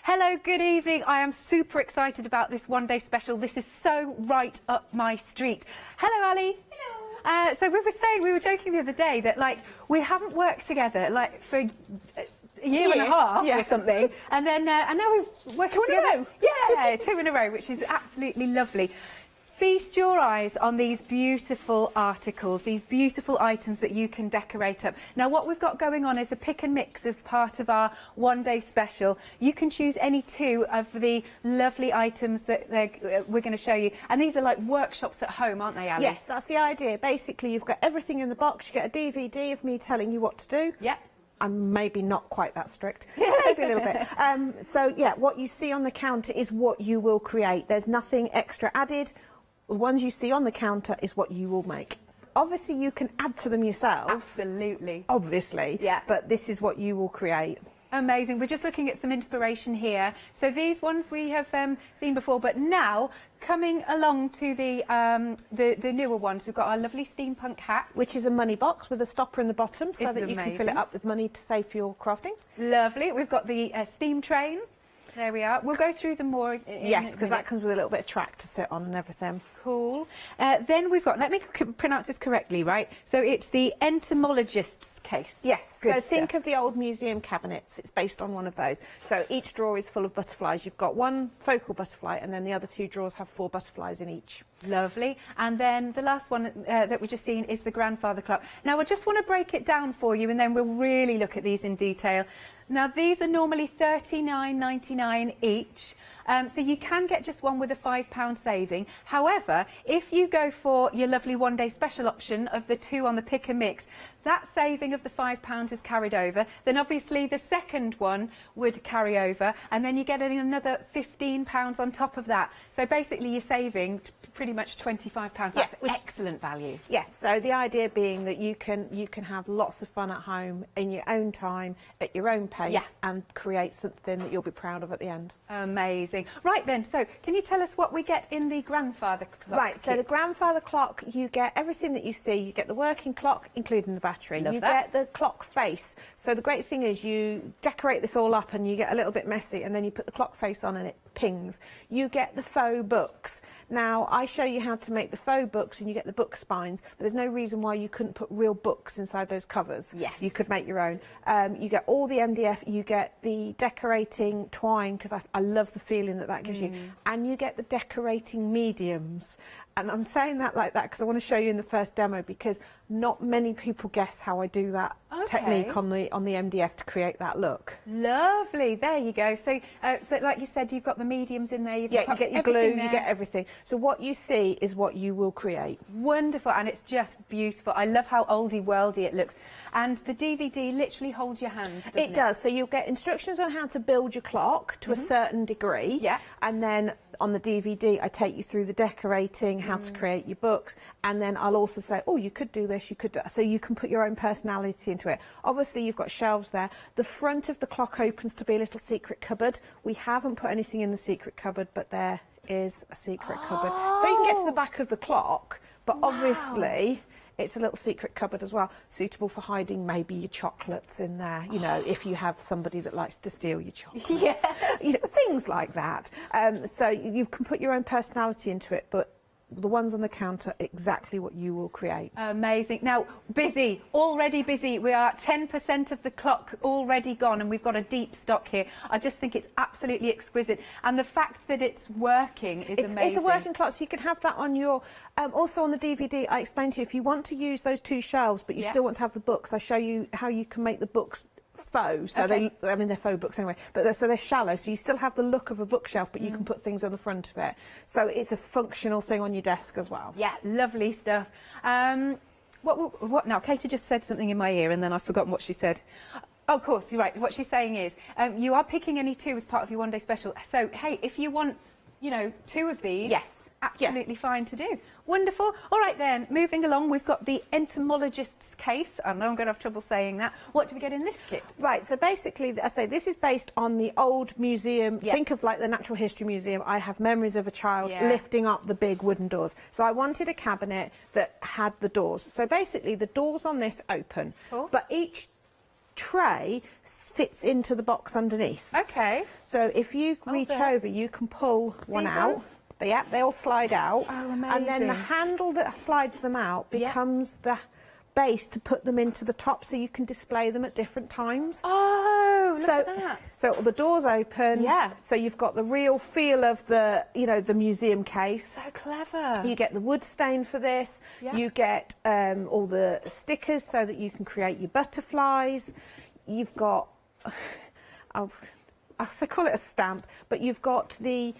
Hello, good evening. I am super excited about this one-day special. This is so right up my street. Hello, Ali. Hello. So we were joking the other day that we haven't worked together for a year and a half or something, and then and now we're working together. Yeah, 2 in a row, which is absolutely lovely. Feast your eyes on these beautiful articles, these beautiful items that you can decorate up. Now, what we've got going on is a pick and mix of part of our one-day special. You can choose any 2 of the lovely items that we're going to show you. And these are like workshops at home, aren't they, Ali?
Yes, that's the idea. Basically, you've got everything in the box. You get a DVD of me telling you what to do.
Yeah.
I'm maybe not quite that strict, maybe a little bit. So, yeah, what you see on the counter is what you will create. There's nothing extra added. The ones you see on the counter is what you will make. Obviously, you can add to them yourselves.
Absolutely.
Obviously.
Yeah.
But this is what you will create.
Amazing. We're just looking at some inspiration here. So these ones we have seen before, but now coming along to the newer ones, we've got our lovely steampunk hat,
which is a money box with a stopper in the bottom, so that you can fill it up with money to save for your crafting.
Lovely. We've got the steam train. There we are. We'll go through them more.
Yes, because that comes with a little bit of track to sit on and everything.
Cool. Then we've got, let me pronounce this correctly, right? So it's the entomologist's case.
Yes. So think of the old museum cabinets. It's based on one of those. So each drawer is full of butterflies. You've got one focal butterfly, and then the other 2 drawers have 4 butterflies in each.
Lovely. And then the last one that we've just seen is the grandfather clock. Now, I just want to break it down for you, and then we'll really look at these in detail. Now, these are normally $39.99 each. So you can get just one with a £5 saving. However, if you go for your lovely one-day special option of the 2 on the pick and mix, that saving of the £5 is carried over. Then obviously the second one would carry over, and then you get another £15 on top of that. So basically you're saving pretty much £25. That's excellent value.
Yes, so the idea being that you can have lots of fun at home in your own time, at your own pace, and create something that you'll be proud of at the end.
Amazing. Right then, so can you tell us what we get in the grandfather clock?
Right, so the grandfather clock, you get everything that you see. You get the working clock, including the battery.
Love
you
that.
get the clock face. So the great thing is you decorate this all up and you get a little bit messy, and then you put the clock face on and it pings. You get the faux books. Now, I show you how to make the faux books, and you get the book spines, but there's no reason why you couldn't put real books inside those covers.
Yes.
You could make your own. You get all the MDF, you get the decorating twine, because I love the feeling that gives you, and you get the decorating mediums.
And I'm saying that like that because I want to show you in the first demo, because not many people guess how I do that technique on the MDF to create that look.
Lovely, there you go. So, so like you said, you've got the mediums in there. You've
Yeah, you get your glue,
there.
you get everything. So what you see is what you will create.
Wonderful, and it's just beautiful. I love how oldie-worldy it looks. And the DVD literally holds your hand, doesn't it?
It does. So you'll get instructions on how to build your clock to a certain degree.
Yeah.
And then on the DVD, I take you through the decorating, how to create your books, and then I'll also say, oh, you could do this, you could do that. So you can put your own personality into it. Obviously, you've got shelves there. The front of the clock opens to be a little secret cupboard. We haven't put anything in the secret cupboard, but there is a secret cupboard. So you can get to the back of the clock, but obviously it's a little secret cupboard as well, suitable for hiding maybe your chocolates in there, you know, if you have somebody that likes to steal your chocolates.
Yes.
You know, things like that. So you can put your own personality into it, but the ones on the counter, exactly what you will create.
Amazing. Now, busy, already busy. We are at 10% of the clock already gone, and we've got a deep stock here. I just think it's absolutely exquisite. And the fact that it's working is amazing.
It's a working clock, so you can have that on your... also on the DVD, I explained to you, if you want to use those two shelves, but you still want to have the books, I show you how you can make the books faux, so they're faux books anyway, but so they're shallow, so you still have the look of a bookshelf, but you can put things on the front of it, so it's a functional thing on your desk as well.
Yeah, lovely stuff. What now? Katie just said something in my ear and then I've forgotten what she said. Oh, of course, you're right. What she's saying is you are picking any two as part of your one day special, so hey, if you want, you know, two of these, absolutely fine to do. Wonderful. All right then, moving along, we've got the entomologist's case. I know I'm going to have trouble saying that. What do we get in this kit?
Right, so basically, I say this is based on the old museum. Think of like the Natural History Museum. I have memories of a child lifting up the big wooden doors. So I wanted a cabinet that had the doors. So basically, the doors on this open, but each tray fits into the box underneath.
Okay.
So if you reach over, you can pull one out. They all slide out.
Oh, amazing.
And then the handle that slides them out becomes the base to put them into the top, so you can display them at different times.
Oh, look at that.
So the doors open. So you've got the real feel of the, you know, the museum case.
So clever.
You get the wood stain for this. You get all the stickers so that you can create your butterflies. You've got, I'll call it a stamp, but you've got the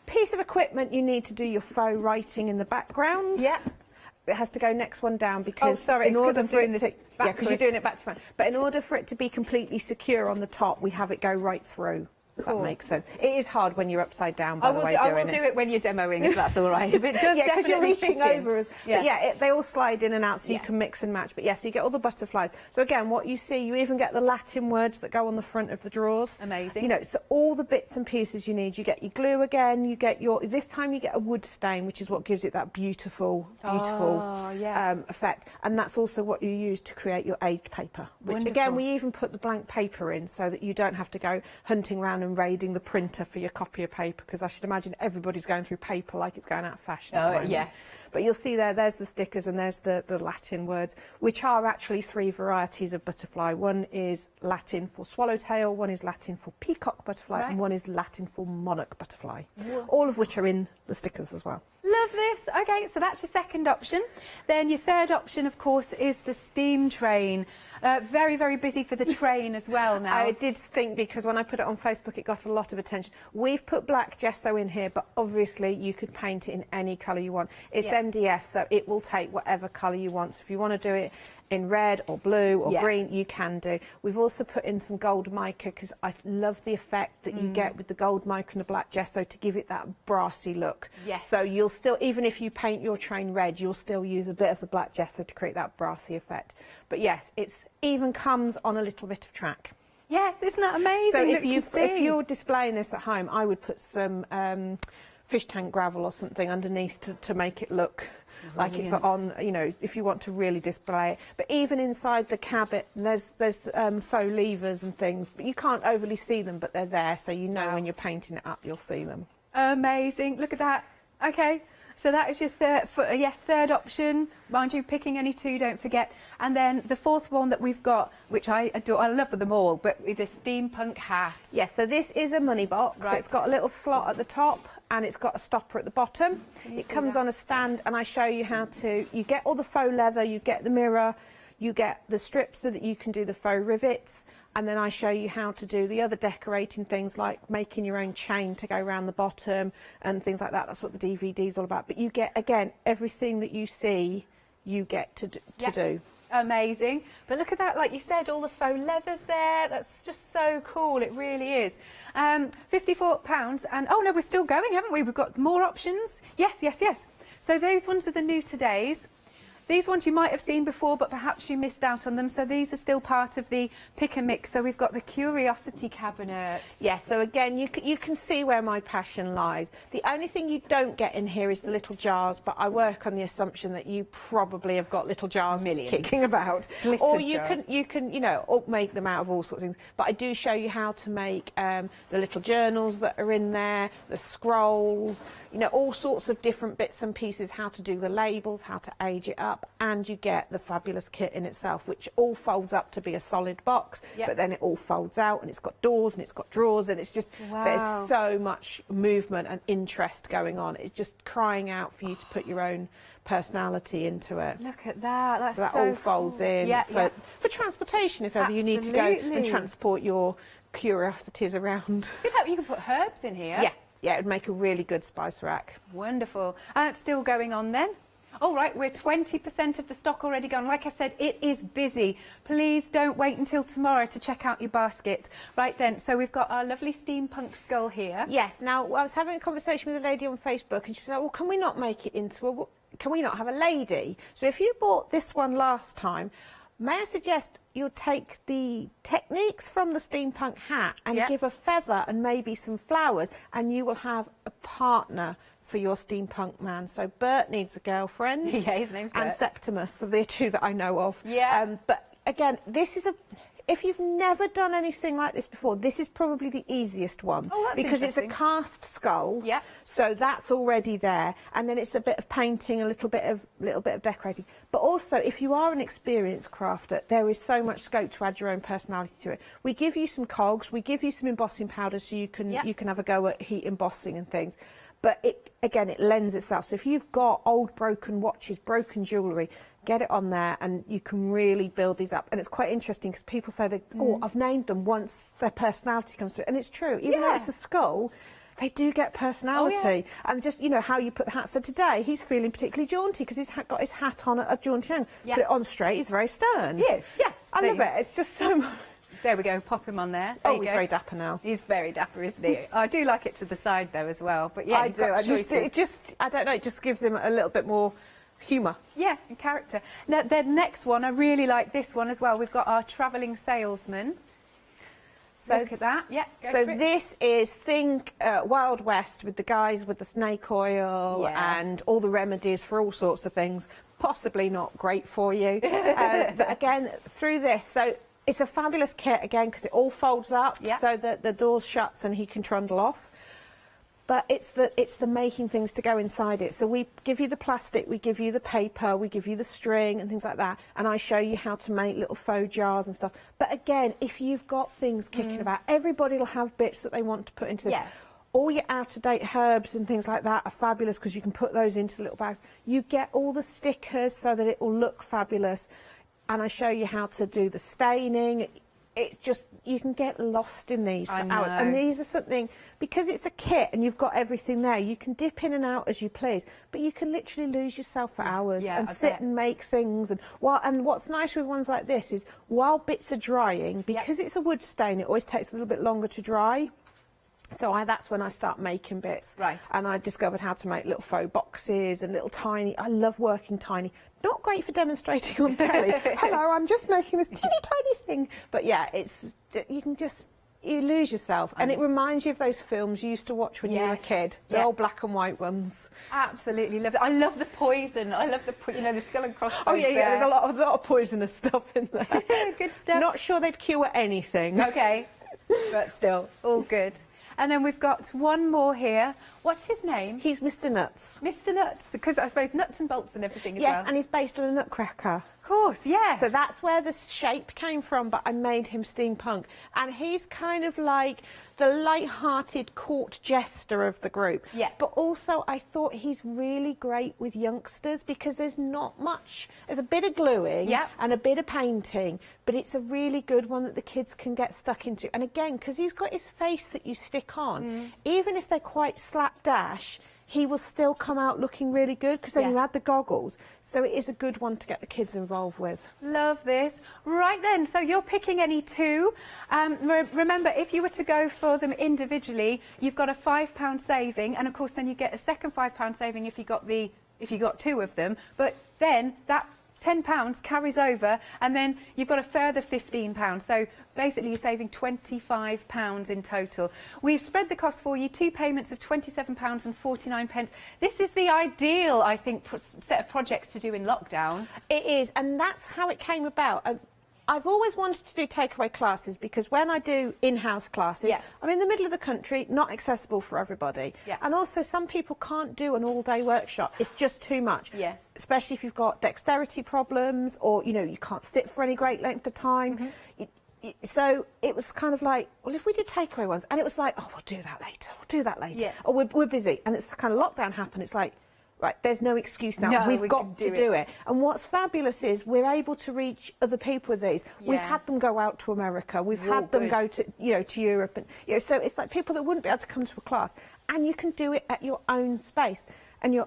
piece of equipment you need to do your faux writing in the background. It has to go next one down because
in order for it to,
because you're doing it back to front. But in order for it to be completely secure on the top, we have it go right through. If that makes sense. It is hard when you're upside down, by the way,
I will do it when you're demoing, if that's all right. But it does
because you're reaching
fit in.
over. But they all slide in and out, so you can mix and match. But yes, you get all the butterflies. So again, what you see, you even get the Latin words that go on the front of the drawers.
Amazing.
You know, so all the bits and pieces you need. You get your glue again. You get this time you get a wood stain, which is what gives it that beautiful effect. And that's also what you use to create your aged paper. Which again, we even put the blank paper in so that you don't have to go hunting around and raiding the printer for your copy of paper, because I should imagine everybody's going through paper like it's going out of fashion. But you'll see there's the stickers and there's the Latin words, which are actually 3 varieties of butterfly. One is Latin for swallowtail, one is Latin for peacock butterfly, and one is Latin for monarch butterfly. All of which are in the stickers as well.
Love this. Okay, so that's your second option. Then your third option, of course, is the steam train. Very, very busy for the train as well now.
I did think, because when I put it on Facebook, it got a lot of attention. We've put black gesso in here, but obviously you could paint it in any colour you want. It's MDF, so it will take whatever colour you want. So if you want to do it in red or blue or green, you can do. We've also put in some gold mica, because I love the effect that you get with the gold mica and the black gesso to give it that brassy look. So you'll still, even if you paint your train red, you'll still use a bit of the black gesso to create that brassy effect. But yes, it's even comes on a little bit of track.
Yeah, isn't that amazing?
So if you're displaying this at home, I would put some fish tank gravel or something underneath to make it look like it's on, you know, if you want to really display it. But even inside the cabinet, there's faux levers and things, but you can't overly see them, but they're there, so you know when you're painting it up, you'll see them.
Amazing. Look at that. Okay. So that is your third option. Mind you, picking any two, don't forget. And then the fourth one that we've got, which I adore, I love them all, but with the steampunk hat.
Yes, so this is a money box. So it's got a little slot at the top, and it's got a stopper at the bottom. It comes on a stand, and I show you how to, you get all the faux leather, you get the mirror, you get the strips so that you can do the faux rivets, and then I show you how to do the other decorating things like making your own chain to go around the bottom and things like that. That's what the DVD is all about. But you get, again, everything that you see, you get to do.
Amazing. But look at that, like you said, all the faux leathers there. That's just so cool. It really is. £54, and oh no, we're still going, haven't we? We've got more options. Yes, yes, yes. So those ones are the new todays. These ones you might have seen before, but perhaps you missed out on them. So these are still part of the pick and mix. So we've got the curiosity cabinet.
Yes, so again, you can see where my passion lies. The only thing you don't get in here is the little jars, but I work on the assumption that you probably have got little jars kicking about. Or you can, you know, make them out of all sorts of things. But I do show you how to make the little journals that are in there, the scrolls, you know, all sorts of different bits and pieces, how to do the labels, how to age it up, and you get the fabulous kit in itself, which all folds up to be a solid box, but then it all folds out, and it's got doors and it's got drawers, and it's just, there's so much movement and interest going on. It's just crying out for you to put your own personality into it.
Look at that. That's
so that all folds in for transportation if ever you need to go and transport your curiosities around.
You can put herbs in here.
Yeah, it would make a really good spice rack.
Wonderful. It's still going on then. All right, we're 20% of the stock already gone. Like I said, it is busy. Please don't wait until tomorrow to check out your basket. Right then, so we've got our lovely steampunk skull here.
Yes, now I was having a conversation with a lady on Facebook, and she was like, well, can we not make it into a, can we not have a lady? So if you bought this one last time, may I suggest you take the techniques from the steampunk hat and give a feather and maybe some flowers, and you will have a partner for your steampunk man. So Bert needs a girlfriend.
Yeah, his name's Bert.
And Septimus, so they're two that I know of.
Yeah.
But again, this is a... If you've never done anything like this before, this is probably the easiest one.
Oh, that's
because it's a cast skull.
Yeah.
So that's already there, and then it's a bit of painting, a little bit of decorating. But also, if you are an experienced crafter, there is so much scope to add your own personality to it. We give you some cogs, we give you some embossing powder, so you can have a go at heat embossing and things. But it lends itself. So if you've got old broken watches, broken jewellery, get it on there, and you can really build these up. And it's quite interesting because people say that, oh, I've named them once their personality comes through. And it's true. Even though it's a skull, they do get personality. And just, you know, how you put the hat. So today, he's feeling particularly jaunty because he's got his hat on at a jaunty angle. Put it on straight, he's very stern.
Yes, yes.
I love it. It's just so much.
There we go, pop him on there.
Oh, he's very dapper now.
He's very dapper, isn't he? I do like it to the side though as well. But yeah,
I do. I don't know, it just gives him a little bit more humour.
Yeah, and character. Now, the next one, I really like this one as well. We've got our travelling salesman. So, look at that. Yeah.
So this is, think Wild West with the guys with the snake oil and all the remedies for all sorts of things. Possibly not great for you. But again, through this, so it's a fabulous kit again because it all folds up so that the door's shuts and he can trundle off. But it's the making things to go inside it. So we give you the plastic, we give you the paper, we give you the string and things like that. And I show you how to make little faux jars and stuff. But again, if you've got things kicking about, everybody will have bits that they want to put into this. All your out-of-date herbs and things like that are fabulous because you can put those into the little bags. You get all the stickers so that it will look fabulous. And I show you how to do the staining. It's just, you can get lost in these for hours. And these are something, because it's a kit and you've got everything there, you can dip in and out as you please, but you can literally lose yourself for hours and sit and make things. And what's nice with ones like this is, while bits are drying, because it's a wood stain, it always takes a little bit longer to dry. So that's when I start making bits. Right. And I discovered how to make little faux boxes and little tiny, I love working tiny. Not great for demonstrating on telly. Hello, I'm just making this teeny tiny thing. But yeah, you lose yourself. And it reminds you of those films you used to watch when you were a kid. The old black and white ones.
Absolutely love it. I love the poison. I love the skull and crossbones.
Oh yeah, there's a lot of poisonous stuff in there.
Good stuff.
Not sure they'd cure anything.
Okay, but still, all good. And then we've got one more here. What's his name?
He's Mr. Nuts.
Mr. Nuts, because I suppose nuts and bolts and everything as
Yes,
well.
and he's based on a nutcracker.
Of course, yes.
So that's where the shape came from, but I made him steampunk. And he's kind of like the light-hearted court jester of the group.
Yeah.
But also I thought he's really great with youngsters because there's not much. There's a bit of gluing and a bit of painting, but it's a really good one that the kids can get stuck into. And again, because he's got his face that you stick on, even if they're quite slapdash, he will still come out looking really good because then you add the goggles. So it is a good one to get the kids involved with.
Love this. Right then, so you're picking any two. Remember, if you were to go for them individually, you've got a £5 saving, and of course then you get a second £5 saving if you got two of them. But then that £10 carries over, and then you've got a further £15. So basically you're saving £25 in total. We've spread the cost for you, 2 payments of £27.49. This is the ideal, I think, set of projects to do in lockdown.
It is, and that's how it came about. I've always wanted to do takeaway classes because when I do in-house classes, I'm in the middle of the country, not accessible for everybody. And also some people can't do an all-day workshop. It's just too much. Especially if you've got dexterity problems or, you know, you can't sit for any great length of time. So it was kind of like, well, if we did takeaway ones, and it was like, oh, we'll do that later. Or we're busy. And it's kind of lockdown happened. It's like, right, there's no excuse now.
No,
We've got to do it. And what's fabulous is we're able to reach other people with these. We've had them go out to America. We've had them go to, you know, to Europe. And, you know, so it's like people that wouldn't be able to come to a class. And you can do it at your own space and your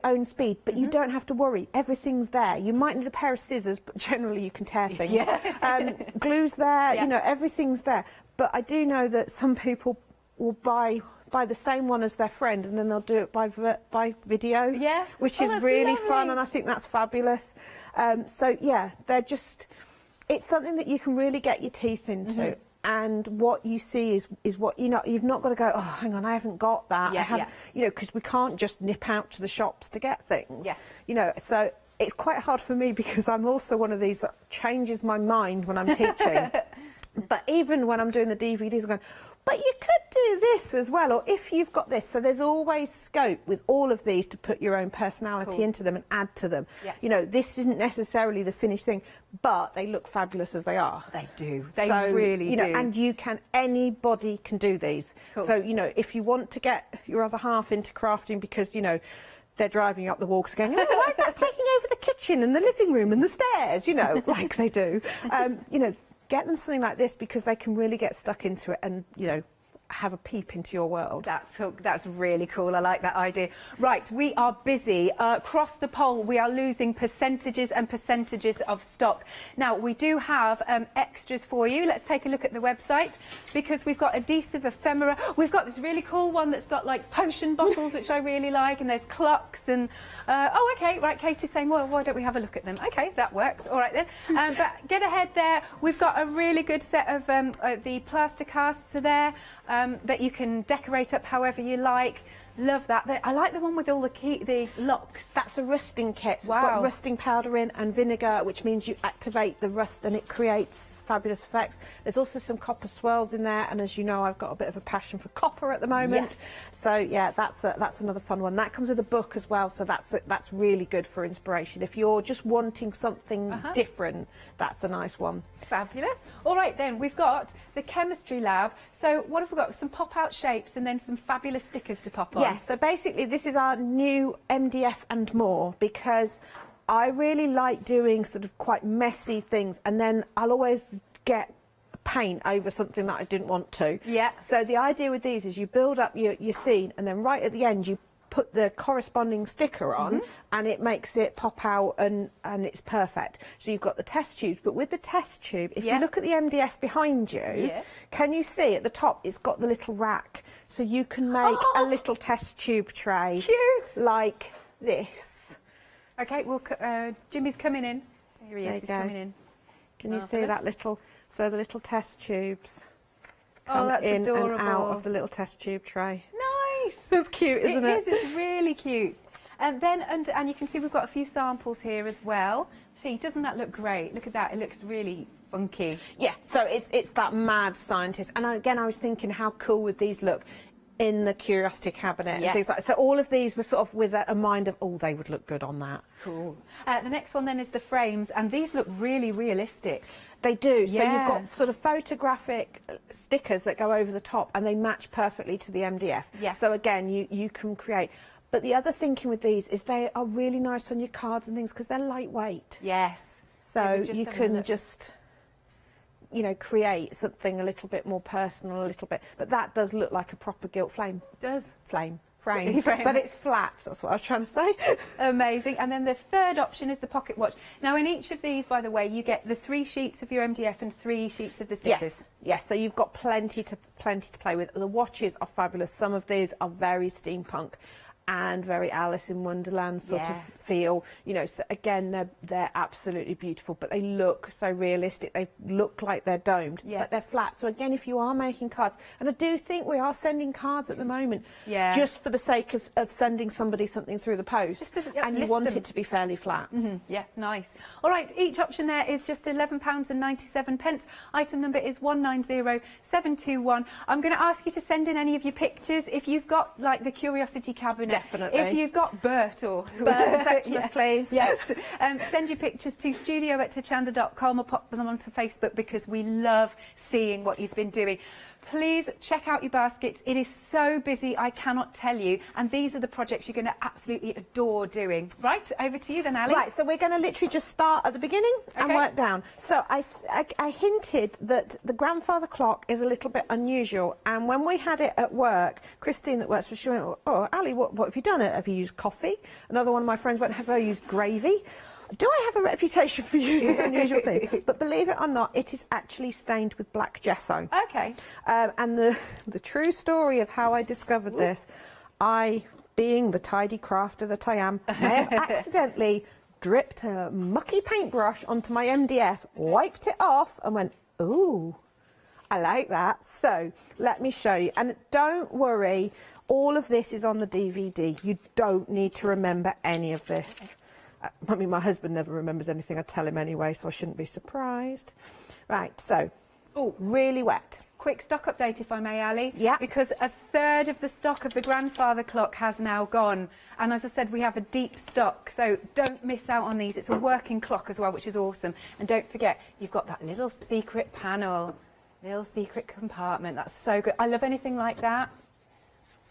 own speed. But you don't have to worry. Everything's there. You might need a pair of scissors, but generally you can tear things. Glue's there. You know, everything's there. But I do know that some people will buy the same one as their friend, and then they'll do it by video, which is really fun, and I think that's fabulous. So yeah, they're just, it's something that you can really get your teeth into. And what you see is what, you know, you've not got to go, oh, hang on, I haven't got that. You know, because we can't just nip out to the shops to get things. You know, so it's quite hard for me because I'm also one of these that changes my mind when I'm teaching. But even when I'm doing the DVDs, I'm going, but you could do this as well, or if you've got this. So there's always scope with all of these to put your own personality into them and add to them. You know, this isn't necessarily the finished thing, but they look fabulous as they are.
They do. They really do.
And you can, anybody can do these. So, you know, if you want to get your other half into crafting because, you know, they're driving up the walks again, oh, why is that taking over the kitchen and the living room and the stairs, you know, like they do. You know, get them something like this because they can really get stuck into it and, you know, have a peep into your world.
That's really cool. I like that idea. Right, we are busy. Across the pole, we are losing percentages and percentages of stock. Now, we do have extras for you. Let's take a look at the website because we've got adhesive ephemera. We've got this really cool one that's got like potion bottles, which I really like, and there's clocks and... oh, okay, right, Katie's saying, well, why don't we have a look at them? Okay, that works. All right, then. But get ahead there. We've got a really good set of the plaster casts are there. That you can decorate up however you like. Love that. I like the one with all the locks.
That's a rusting kit. So it's got rusting powder in and vinegar, which means you activate the rust and it creates fabulous effects. There's also some copper swirls in there, and as you know, I've got a bit of a passion for copper at the moment. So yeah, that's another fun one. That comes with a book as well, so that's really good for inspiration. If you're just wanting something different, that's a nice one.
Fabulous. All right then, we've got the chemistry lab. So what have we got? Some pop-out shapes and then some fabulous stickers to pop on.
Yes, so basically this is our new MDF and more, because I really like doing sort of quite messy things, and then I'll always get paint over something that I didn't want to. So the idea with these is you build up your scene, and then right at the end you put the corresponding sticker on, and it makes it pop out, and it's perfect. So you've got the test tubes, but with the test tube, if you look at the MDF behind you, can you see at the top it's got the little rack, so you can make a little test tube tray like this.
Okay, well, Jimmy's coming in. Here he is, he's coming in.
Can you see that little, so the little test tubes
come
in
adorable.
and out of the little test tube tray.
Nice!
It's cute, isn't it?
It is, it's really cute. And then, and you can see we've got a few samples here as well. See, doesn't that look great? Look at that, it looks really funky.
Yeah, so it's that mad scientist. And again, I was thinking, how cool would these look?
in the curiosity cabinet
Yes.
and things like that. So all of these were sort of with a mind of, oh, they would look good on that.
Cool. The next one then is the frames, and these look really realistic.
They do. So you've got
Yes.
sort of photographic stickers that go over the top, and they match perfectly to the MDF.
Yes.
So again, you can create. But the other thinking with these is they are really nice on your cards and things because they're lightweight.
Yes.
So you can just, you know, create something a little bit more personal, a little bit. But that does look like a proper gilt flame.
Does.
Frame.
Frame.
But it's flat, that's what I was trying to say.
Amazing. And then the third option is the pocket watch. Now, in each of these, by the way, you get the 3 sheets of your MDF and 3 sheets of the stickers.
Yes, so you've got plenty to play with. The watches are fabulous. Some of these are very steampunk and very Alice in Wonderland sort of feel. You know, so again, they're absolutely beautiful, but they look so realistic. They look like they're domed, but they're flat. So again, if you are making cards, and I do think we are sending cards at the moment, just for the sake of sending somebody something through the post, and you want it to be fairly flat.
Yeah, nice. All right, each option there is just £11.97. Item number is 190721. I'm going to ask you to send in any of your pictures. If you've got, like, the curiosity cabinet,
Definitely.
if you've got Bert or
Bert, Septimus, please.
Yes. Send your pictures to studio@hochanda.com or pop them onto Facebook, because we love seeing what you've been doing. Please check out your baskets. It is so busy, I cannot tell you. And these are the projects you're going to absolutely adore doing. Right, over to you then, Ali.
Right, so we're going to literally just start at the beginning and work down. So I hinted that the grandfather clock is a little bit unusual. And when we had it at work, Christine that works for she went, oh, Ali, what have you done? Have you used coffee? Another one of my friends went, have I used gravy? Do I have a reputation for using unusual things? But believe it or not, it is actually stained with black gesso.
Okay.
And the true story of how I discovered this, I, being the tidy crafter that I am, may have accidentally dripped a mucky paintbrush onto my MDF, wiped it off and went, ooh, I like that. So let me show you. And don't worry, all of this is on the DVD. You don't need to remember any of this. I mean, my husband never remembers anything I tell him anyway, so I shouldn't be surprised. Right, so, really wet.
Quick stock update, if I may, Ali.
Yeah.
Because a third of the stock of the grandfather clock has now gone. And as I said, we have a deep stock, so don't miss out on these. It's a working clock as well, which is awesome. And don't forget, you've got that little secret panel, little secret compartment. That's so good. I love anything like that.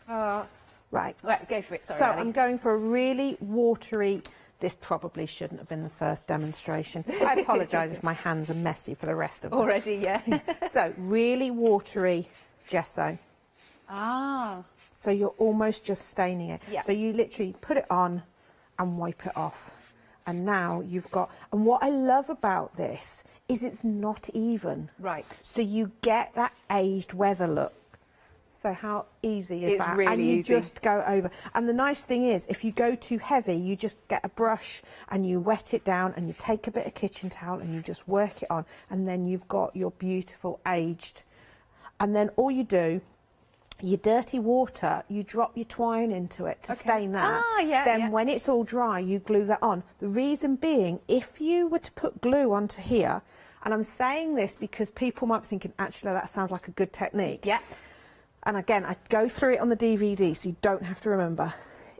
Oh.
Right,
go for it. Sorry,
so
Ali.
I'm going for a really watery. This probably shouldn't have been the first demonstration. I apologise if my hands are messy for the rest of them.
Already, yeah.
So, really watery gesso.
Ah.
So you're almost just staining it.
Yeah.
So you literally put it on and wipe it off. And now you've got... And what I love about this is it's not even.
Right.
So you get that aged weather look. So how easy is
It's
that?
really
and you
easy.
just go over. And the nice thing is, if you go too heavy, you just get a brush and you wet it down and you take a bit of kitchen towel and you just work it on. And then you've got your beautiful aged. And then all you do, your dirty water, you drop your twine into it to stain that.
Ah, yeah,
then
yeah.
when it's all dry, you glue that on. The reason being, if you were to put glue onto here, and I'm saying this because people might be thinking, actually, that sounds like a good technique.
Yeah.
And again, I go through it on the DVD, so you don't have to remember.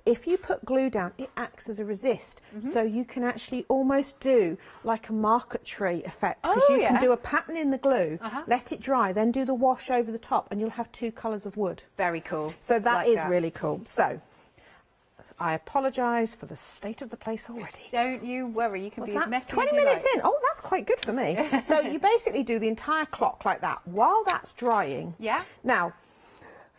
If you put glue down, it acts as a resist. So you can actually almost do like a marquetry effect. Because you can do a pattern in the glue, let it dry, then do the wash over the top, and you'll have 2 colours of wood.
Very cool.
So that
Like
is
that.
really cool. So I apologise for the state of the place already.
Don't you worry, you can
What's
be as
that?
messy
20
as you
minutes
like.
in. Oh, that's quite good for me. So you basically do the entire clock like that while that's drying.
Yeah.
Now,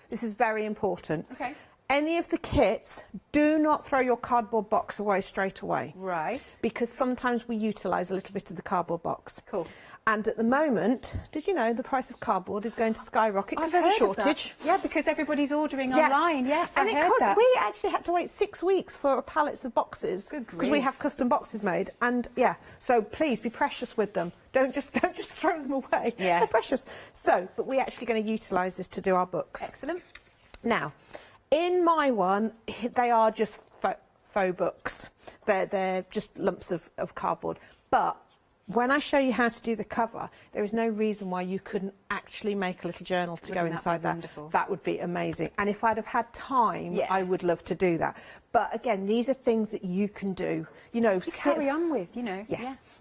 this is very important.
Okay.
Any of the kits, do not throw your cardboard box away straight away.
Right.
Because sometimes we utilise a little bit of the cardboard box.
Cool.
And at the moment, did you know the price of cardboard is going to skyrocket because
I've
there's a
heard of that.
shortage?
Yeah, because everybody's ordering
Yes.
online. Yes,
and
I heard
because
that.
we actually had to wait 6 weeks for pallets of boxes because we
grief.
have custom boxes made. And yeah, so please be precious with them. Don't just throw them away.
Yes.
They're precious. So, but we're actually going to utilise this to do our books.
Excellent.
Now, in my one, they are just faux books. They're just lumps of cardboard. But when I show you how to do the cover, there is no reason why you couldn't actually make a little journal to go inside that. That would be amazing. And if I'd have had time, I would love to do that. But again, these are things that you can do. You know,
you carry on with, you know.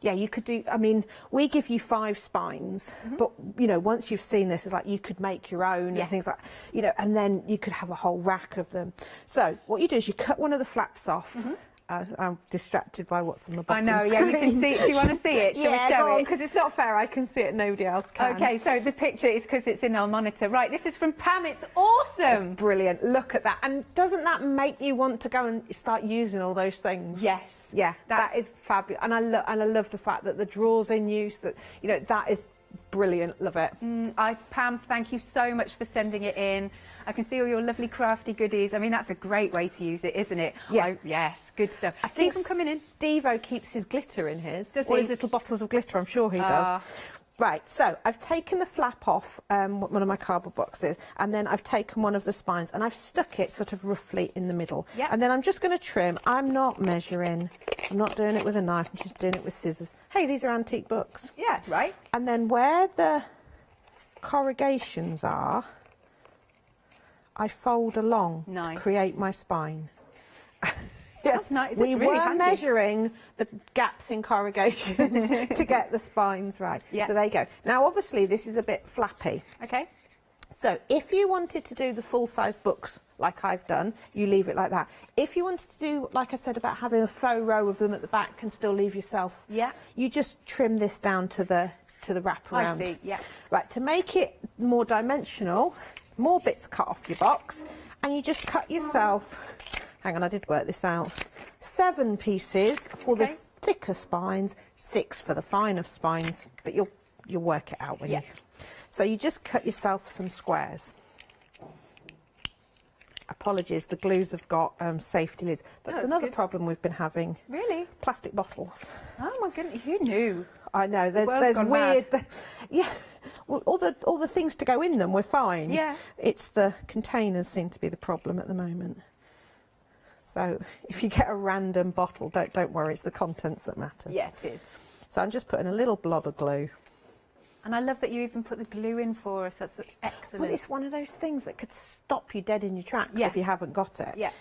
Yeah, you could do, I mean, we give you 5 spines, but, you know, once you've seen this, it's like you could make your own and things like, you know, and then you could have a whole rack of them. So what you do is you cut one of the flaps off. I'm distracted by what's on the bottom
I know,
screen.
you can see it. Do you want to see it? Shall we show it?
Because it's not fair. I can see it, nobody else can.
Okay, so the picture is because it's in our monitor. Right, this is from Pam. It's awesome.
It's brilliant. Look at that. And doesn't that make you want to go and start using all those things?
Yes.
Yeah, that is fabulous. And I love the fact that the draw's in use. That, you know, that is brilliant. Love it.
Pam, thank you so much for sending it in. I can see all your lovely crafty goodies. I mean, that's a great way to use it, isn't it?
Yeah.
Yes, good stuff.
I think
Keep them coming in.
Devo keeps his glitter in his.
Does
all
he?
his little bottles of glitter, I'm sure he does. Right, so I've taken the flap off one of my cardboard boxes, and then I've taken one of the spines and I've stuck it sort of roughly in the middle. And then I'm just going to trim. I'm not measuring. I'm not doing it with a knife. I'm just doing it with scissors. Hey, these are antique books.
Yeah, right.
And then where the corrugations are, I fold along to create my spine.
That's nice.
We
really
were
handy.
measuring the gaps in corrugations to get the spines right. So there you go. Now, obviously, this is a bit flappy.
Okay.
So if you wanted to do the full-size books like I've done, you leave it like that. If you wanted to do, like I said, about having a faux row of them at the back and still leave yourself, you just trim this down to the wraparound.
I see, yeah.
Right, to make it more dimensional, more bits cut off your box, and you just cut yourself, hang on, I did work this out, 7 pieces for the thicker spines, 6 for the finer spines, but you'll work it out when you... So you just cut yourself some squares. Apologies, the glues have got safety lids. That's another problem we've been having.
Really?
Plastic bottles.
Oh my goodness, who knew?
I know, there's weird... Yeah, well, all the things to go in them, we're fine.
Yeah.
It's the containers seem to be the problem at the moment. So if you get a random bottle, don't worry, it's the contents that matters.
Yeah, it is.
So I'm just putting a little blob of glue.
And I love that you even put the glue in for us. That's excellent.
Well, it's one of those things that could stop you dead in your tracks if you haven't got it.
Yeah.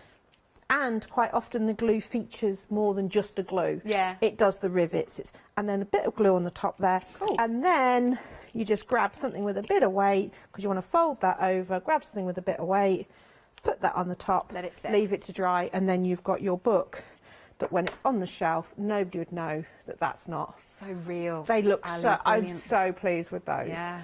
And quite often the glue features more than just a glue.
Yeah.
It does the rivets. And then a bit of glue on the top there.
Cool.
And then you just grab something with a bit of weight, because you want to fold that over, grab something with a bit of weight, put that on the top,
let it sit,
leave it to dry, and then you've got your book that when it's on the shelf, nobody would know that that's not.
So real.
They look
Ali,
so, I'm
brilliant.
so pleased with those.
Yeah.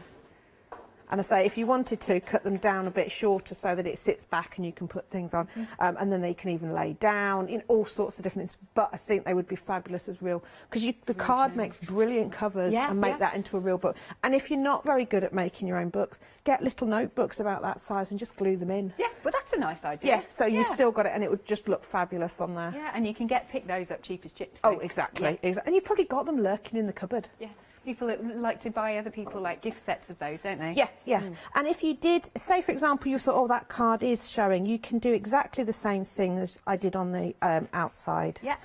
And I say, if you wanted to, cut them down a bit shorter so that it sits back and you can put things on. And then they can even lay down in all sorts of different things. But I think they would be fabulous as real, because the card makes brilliant covers and make that into a real book. And if you're not very good at making your own books, get little notebooks about that size and just glue them in.
Yeah, well, that's a nice idea.
Yeah, so you've still got it and it would just look fabulous on there.
Yeah, and you can pick those up cheap as chips.
Oh, exactly. And you've probably got them lurking in the cupboard.
Yeah. People that like to buy other people like gift sets of those, don't they?
Yeah, yeah. And if you did, say for example, you thought, oh, that card is showing, you can do exactly the same thing as I did on the outside.
Yeah.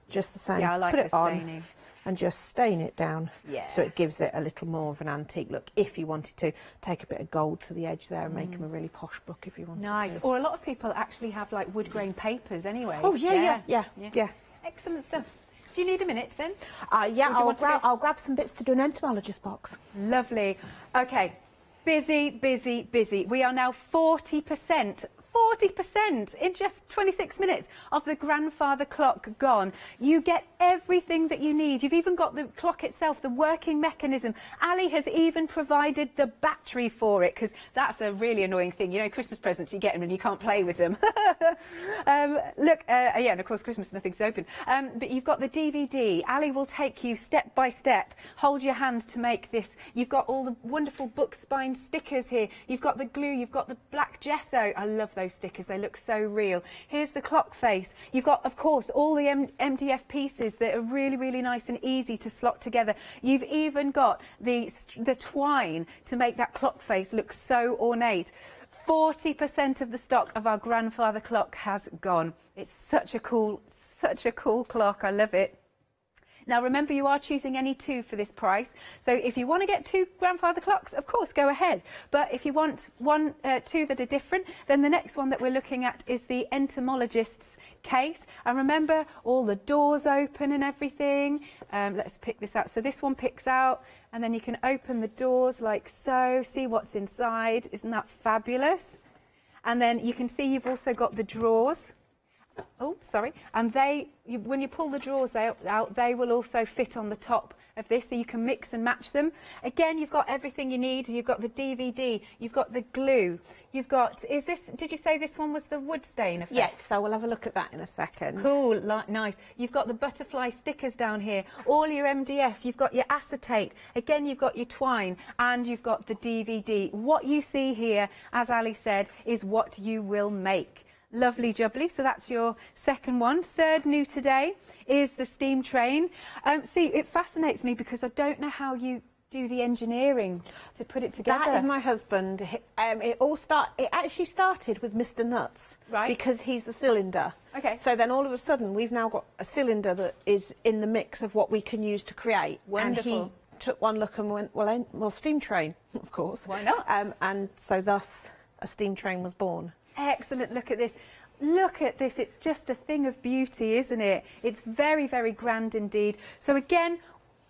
Just the same.
Yeah, I like
Put it
the
on
staining.
and just stain it down.
Yeah.
So it gives it a little more of an antique look. If you wanted to, take a bit of gold to the edge there and make them a really posh book if you wanted
Nice.
to.
Or a lot of people actually have like wood grain papers anyway.
Oh, yeah.
Excellent stuff. Do you need a minute then?
Yeah, I'll grab some bits to do an entomologist box.
Lovely. Okay, busy, busy, busy. We are now 40% in just 26 minutes of the grandfather clock gone. You get everything that you need. You've even got the clock itself, the working mechanism. Ali has even provided the battery for it, because that's a really annoying thing. You know, Christmas presents, you get them and you can't play with them. Look, yeah, and of course Christmas, nothing's open. But you've got the DVD. Ali will take you step by step, hold your hand to make this. You've got all the wonderful book spine stickers here. You've got the glue, you've got the black gesso. I love those stickers, they look so real. Here's the clock face. You've got, of course, all the MDF pieces that are really, really nice and easy to slot together. You've even got the twine to make that clock face look so ornate. 40% of the stock of our grandfather clock has gone. It's such a cool clock. I love it. Now remember, you are choosing any two for this price. So if you want to get 2 grandfather clocks, of course, go ahead. But if you want two that are different, then the next one that we're looking at is the entomologist's case. And remember, all the doors open and everything. Let's pick this out. So this one picks out, and then you can open the doors like so, see what's inside. Isn't that fabulous? And then you can see you've also got the drawers. Oh, sorry. And when you pull the drawers out, they will also fit on the top of this, so you can mix and match them. Again, you've got everything you need. You've got the DVD, you've got the glue, you've got, did you say this one was the wood stain effect?
Yes, so we'll have a look at that in a second.
Cool, nice. You've got the butterfly stickers down here, all your MDF, you've got your acetate, again, you've got your twine, and you've got the DVD. What you see here, as Ali said, is what you will make. Lovely jubbly, so that's your second one. Third new today is the steam train. See, it fascinates me because I don't know how you do the engineering to put it together.
That is my husband. It actually started with Mr. Nuts,
right?
Because he's the cylinder.
Okay.
So then all of a sudden we've now got a cylinder that is in the mix of what we can use to create.
Wonderful.
And he took one look and went, well, steam train, of course.
Why not?
And so thus a steam train was born.
Excellent. Look at this. Look at this. It's just a thing of beauty, isn't it? It's very, very grand indeed. So again,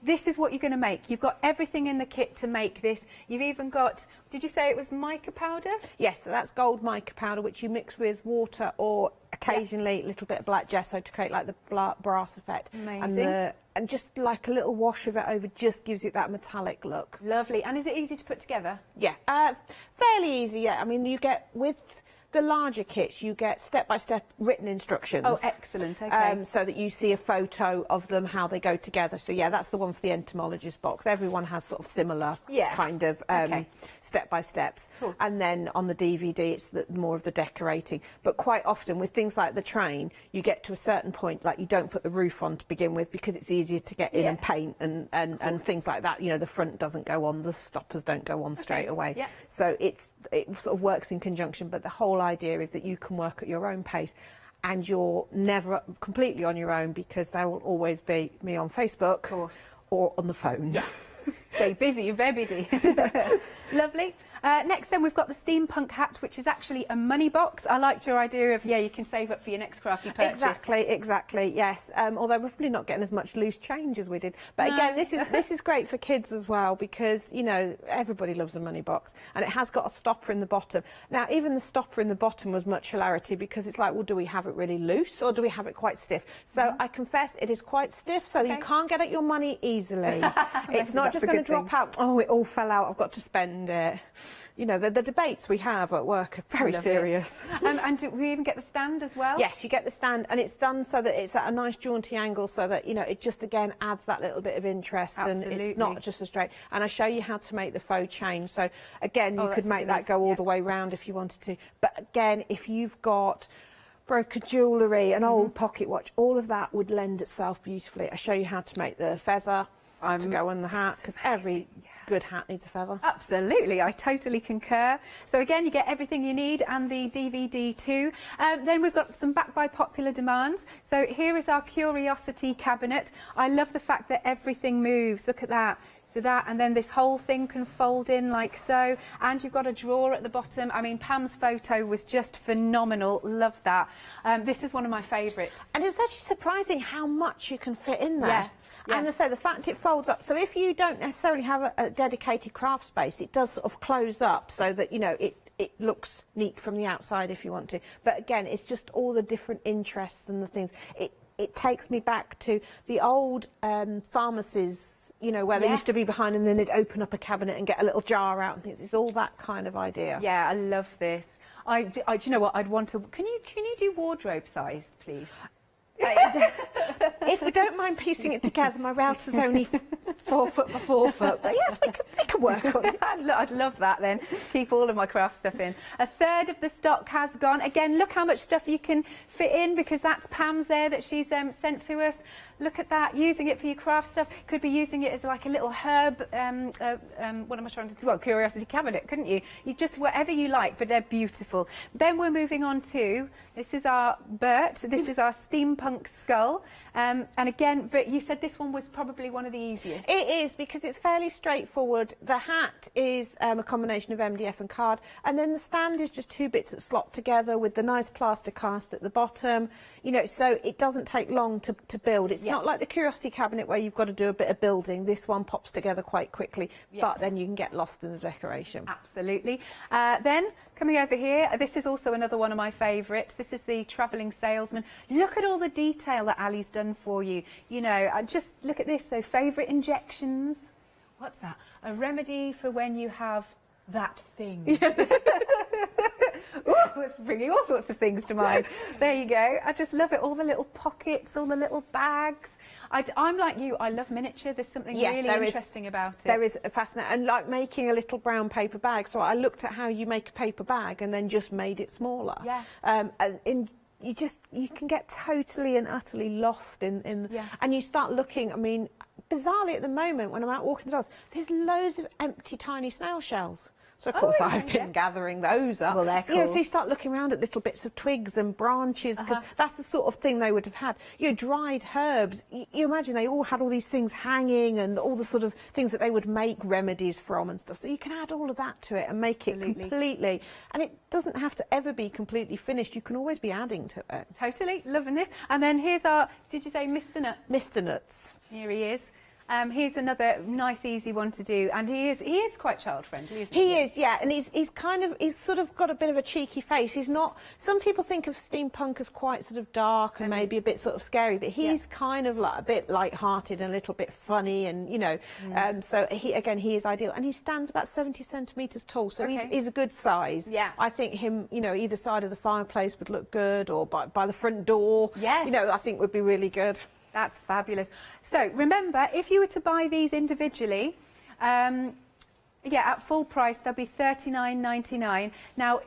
this is what you're going to make. You've got everything in the kit to make this. You've even got, did you say it was mica powder?
Yes, so that's gold mica powder, which you mix with water or occasionally a little bit of black gesso to create like the brass effect.
Amazing.
And just like a little wash of it over just gives it that metallic look.
Lovely. And is it easy to put together?
Yeah, fairly easy, yeah. I mean, you get, with the larger kits, you get step-by-step written instructions.
Oh, excellent, okay.
So that you see a photo of them, how they go together. So, yeah, that's the one for the entomologist box. Everyone has sort of similar kind of step-by-steps.
Cool.
And then on the DVD, it's more of the decorating. But quite often, with things like the train, you get to a certain point, like you don't put the roof on to begin with because it's easier to get in and paint and things like that. You know, the front doesn't go on, the stoppers don't go on straight away.
Yeah.
So it sort of works in conjunction, but the whole idea is that you can work at your own pace and you're never completely on your own because there will always be me on Facebook, of course, or on the phone.
Yes. So busy, you're very busy. Lovely. Next then we've got the steampunk hat, which is actually a money box. I liked your idea of, you can save up for your next crafty purchase.
Exactly, yes. Although we're probably not getting as much loose change as we did. But again, this is great for kids as well because, you know, everybody loves a money box. And it has got a stopper in the bottom. Now, even the stopper in the bottom was much hilarity because it's like, well, do we have it really loose or do we have it quite stiff? So I confess it is quite stiff, so you can't get at your money easily. It's not just going to drop out, oh, it all fell out, I've got to spend it. You know, the debates we have at work are very serious.
And do we even get the stand as well?
Yes, you get the stand, and it's done so that it's at a nice jaunty angle so that, you know, it just, again, adds that little bit of interest.
Absolutely.
And it's not just a straight. And I show you how to make the faux chain. So, again, you could make that go all the way round if you wanted to. But, again, if you've got broken jewellery, an old pocket watch, all of that would lend itself beautifully. I show you how to make the feather to go on the hat, because every good hat needs a feather.
Absolutely, I totally concur. So again, you get everything you need and the DVD too. Then we've got some back by popular demands. So here is our curiosity cabinet. I love the fact that everything moves. Look at that. So that, and then this whole thing can fold in like so, and you've got a drawer at the bottom. I mean, Pam's photo was just phenomenal. Love that. This is one of my favourites.
And it's actually surprising how much you can fit in there.
Yeah. Yeah.
And as I say, the fact it folds up, so if you don't necessarily have a dedicated craft space, it does sort of close up so that, you know, it looks neat from the outside if you want to. But again, it's just all the different interests and the things. It takes me back to the old pharmacies, you know, where they used to be behind and then they'd open up a cabinet and get a little jar out and things. It's all that kind of idea.
Yeah, I love this. Do you know what? I'd want to... Can you do wardrobe size, please?
If we don't mind piecing it together, my router's only 4 foot by 4 foot, but yes, we can work on it.
I'd love that then. Keep all of my craft stuff in. A third of the stock has gone. Again, look how much stuff you can fit in, because that's Pam's there that she's sent to us. Look at that, using it for your craft stuff. Could be using it as like a little herb, what am I trying to do? Well, curiosity cabinet, couldn't you? You just, whatever you like, but they're beautiful. Then we're moving on to, this is our Bert, this is our steampunk skull. And again, you said this one was probably one of the easiest.
It is, because it's fairly straightforward. The hat is a combination of MDF and card, and then the stand is just two bits that slot together with the nice plaster cast at the bottom. You know, so it doesn't take long to build. It's not like the Curiosity cabinet where you've got to do a bit of building. This one pops together quite quickly, but then you can get lost in the decoration.
Absolutely. Then, coming over here, this is also another one of my favourites. This is the Travelling Salesman. Look at all the detail that Ali's done for you. You know, just look at this. So, favourite injections. What's that? A remedy for when you have that thing. Ooh, it's bringing all sorts of things to mind. There you go. I just love it. All the little pockets, all the little bags. I'm like you. I love miniature. There's something really interesting about it.
There is a fascinating, and like making a little brown paper bag. So I looked at how you make a paper bag and then just made it smaller.
Yeah.
And you can get totally and utterly lost in and you start looking. I mean, bizarrely at the moment when I'm out walking the dogs, there's loads of empty tiny snail shells. So of course I've been gathering those up.
Well, they're cool.
You know, so you start looking around at little bits of twigs and branches, because that's the sort of thing they would have had. You know, dried herbs. You imagine they all had all these things hanging and all the sort of things that they would make remedies from and stuff. So you can add all of that to it and make it completely. And it doesn't have to ever be completely finished. You can always be adding to it.
Totally. Loving this. And then here's our, did you say Mr. Nuts?
Mr. Nuts.
Here he is. Here's another nice, easy one to do, and he is quite child friendly, isn't
he? He is, yeah, and he's sort of got a bit of a cheeky face. He's not. Some people think of steampunk as quite sort of dark and maybe a bit sort of scary, but he's kind of like a bit light-hearted and a little bit funny, and you know. So he is ideal, and he stands about 70 centimetres tall, so he's a good size.
Yeah,
I think him, you know, either side of the fireplace would look good, or by the front door.
Yes.
You know, I think would be really good.
That's fabulous. So remember, if you were to buy these individually, at full price, they'll be $39.99. Now,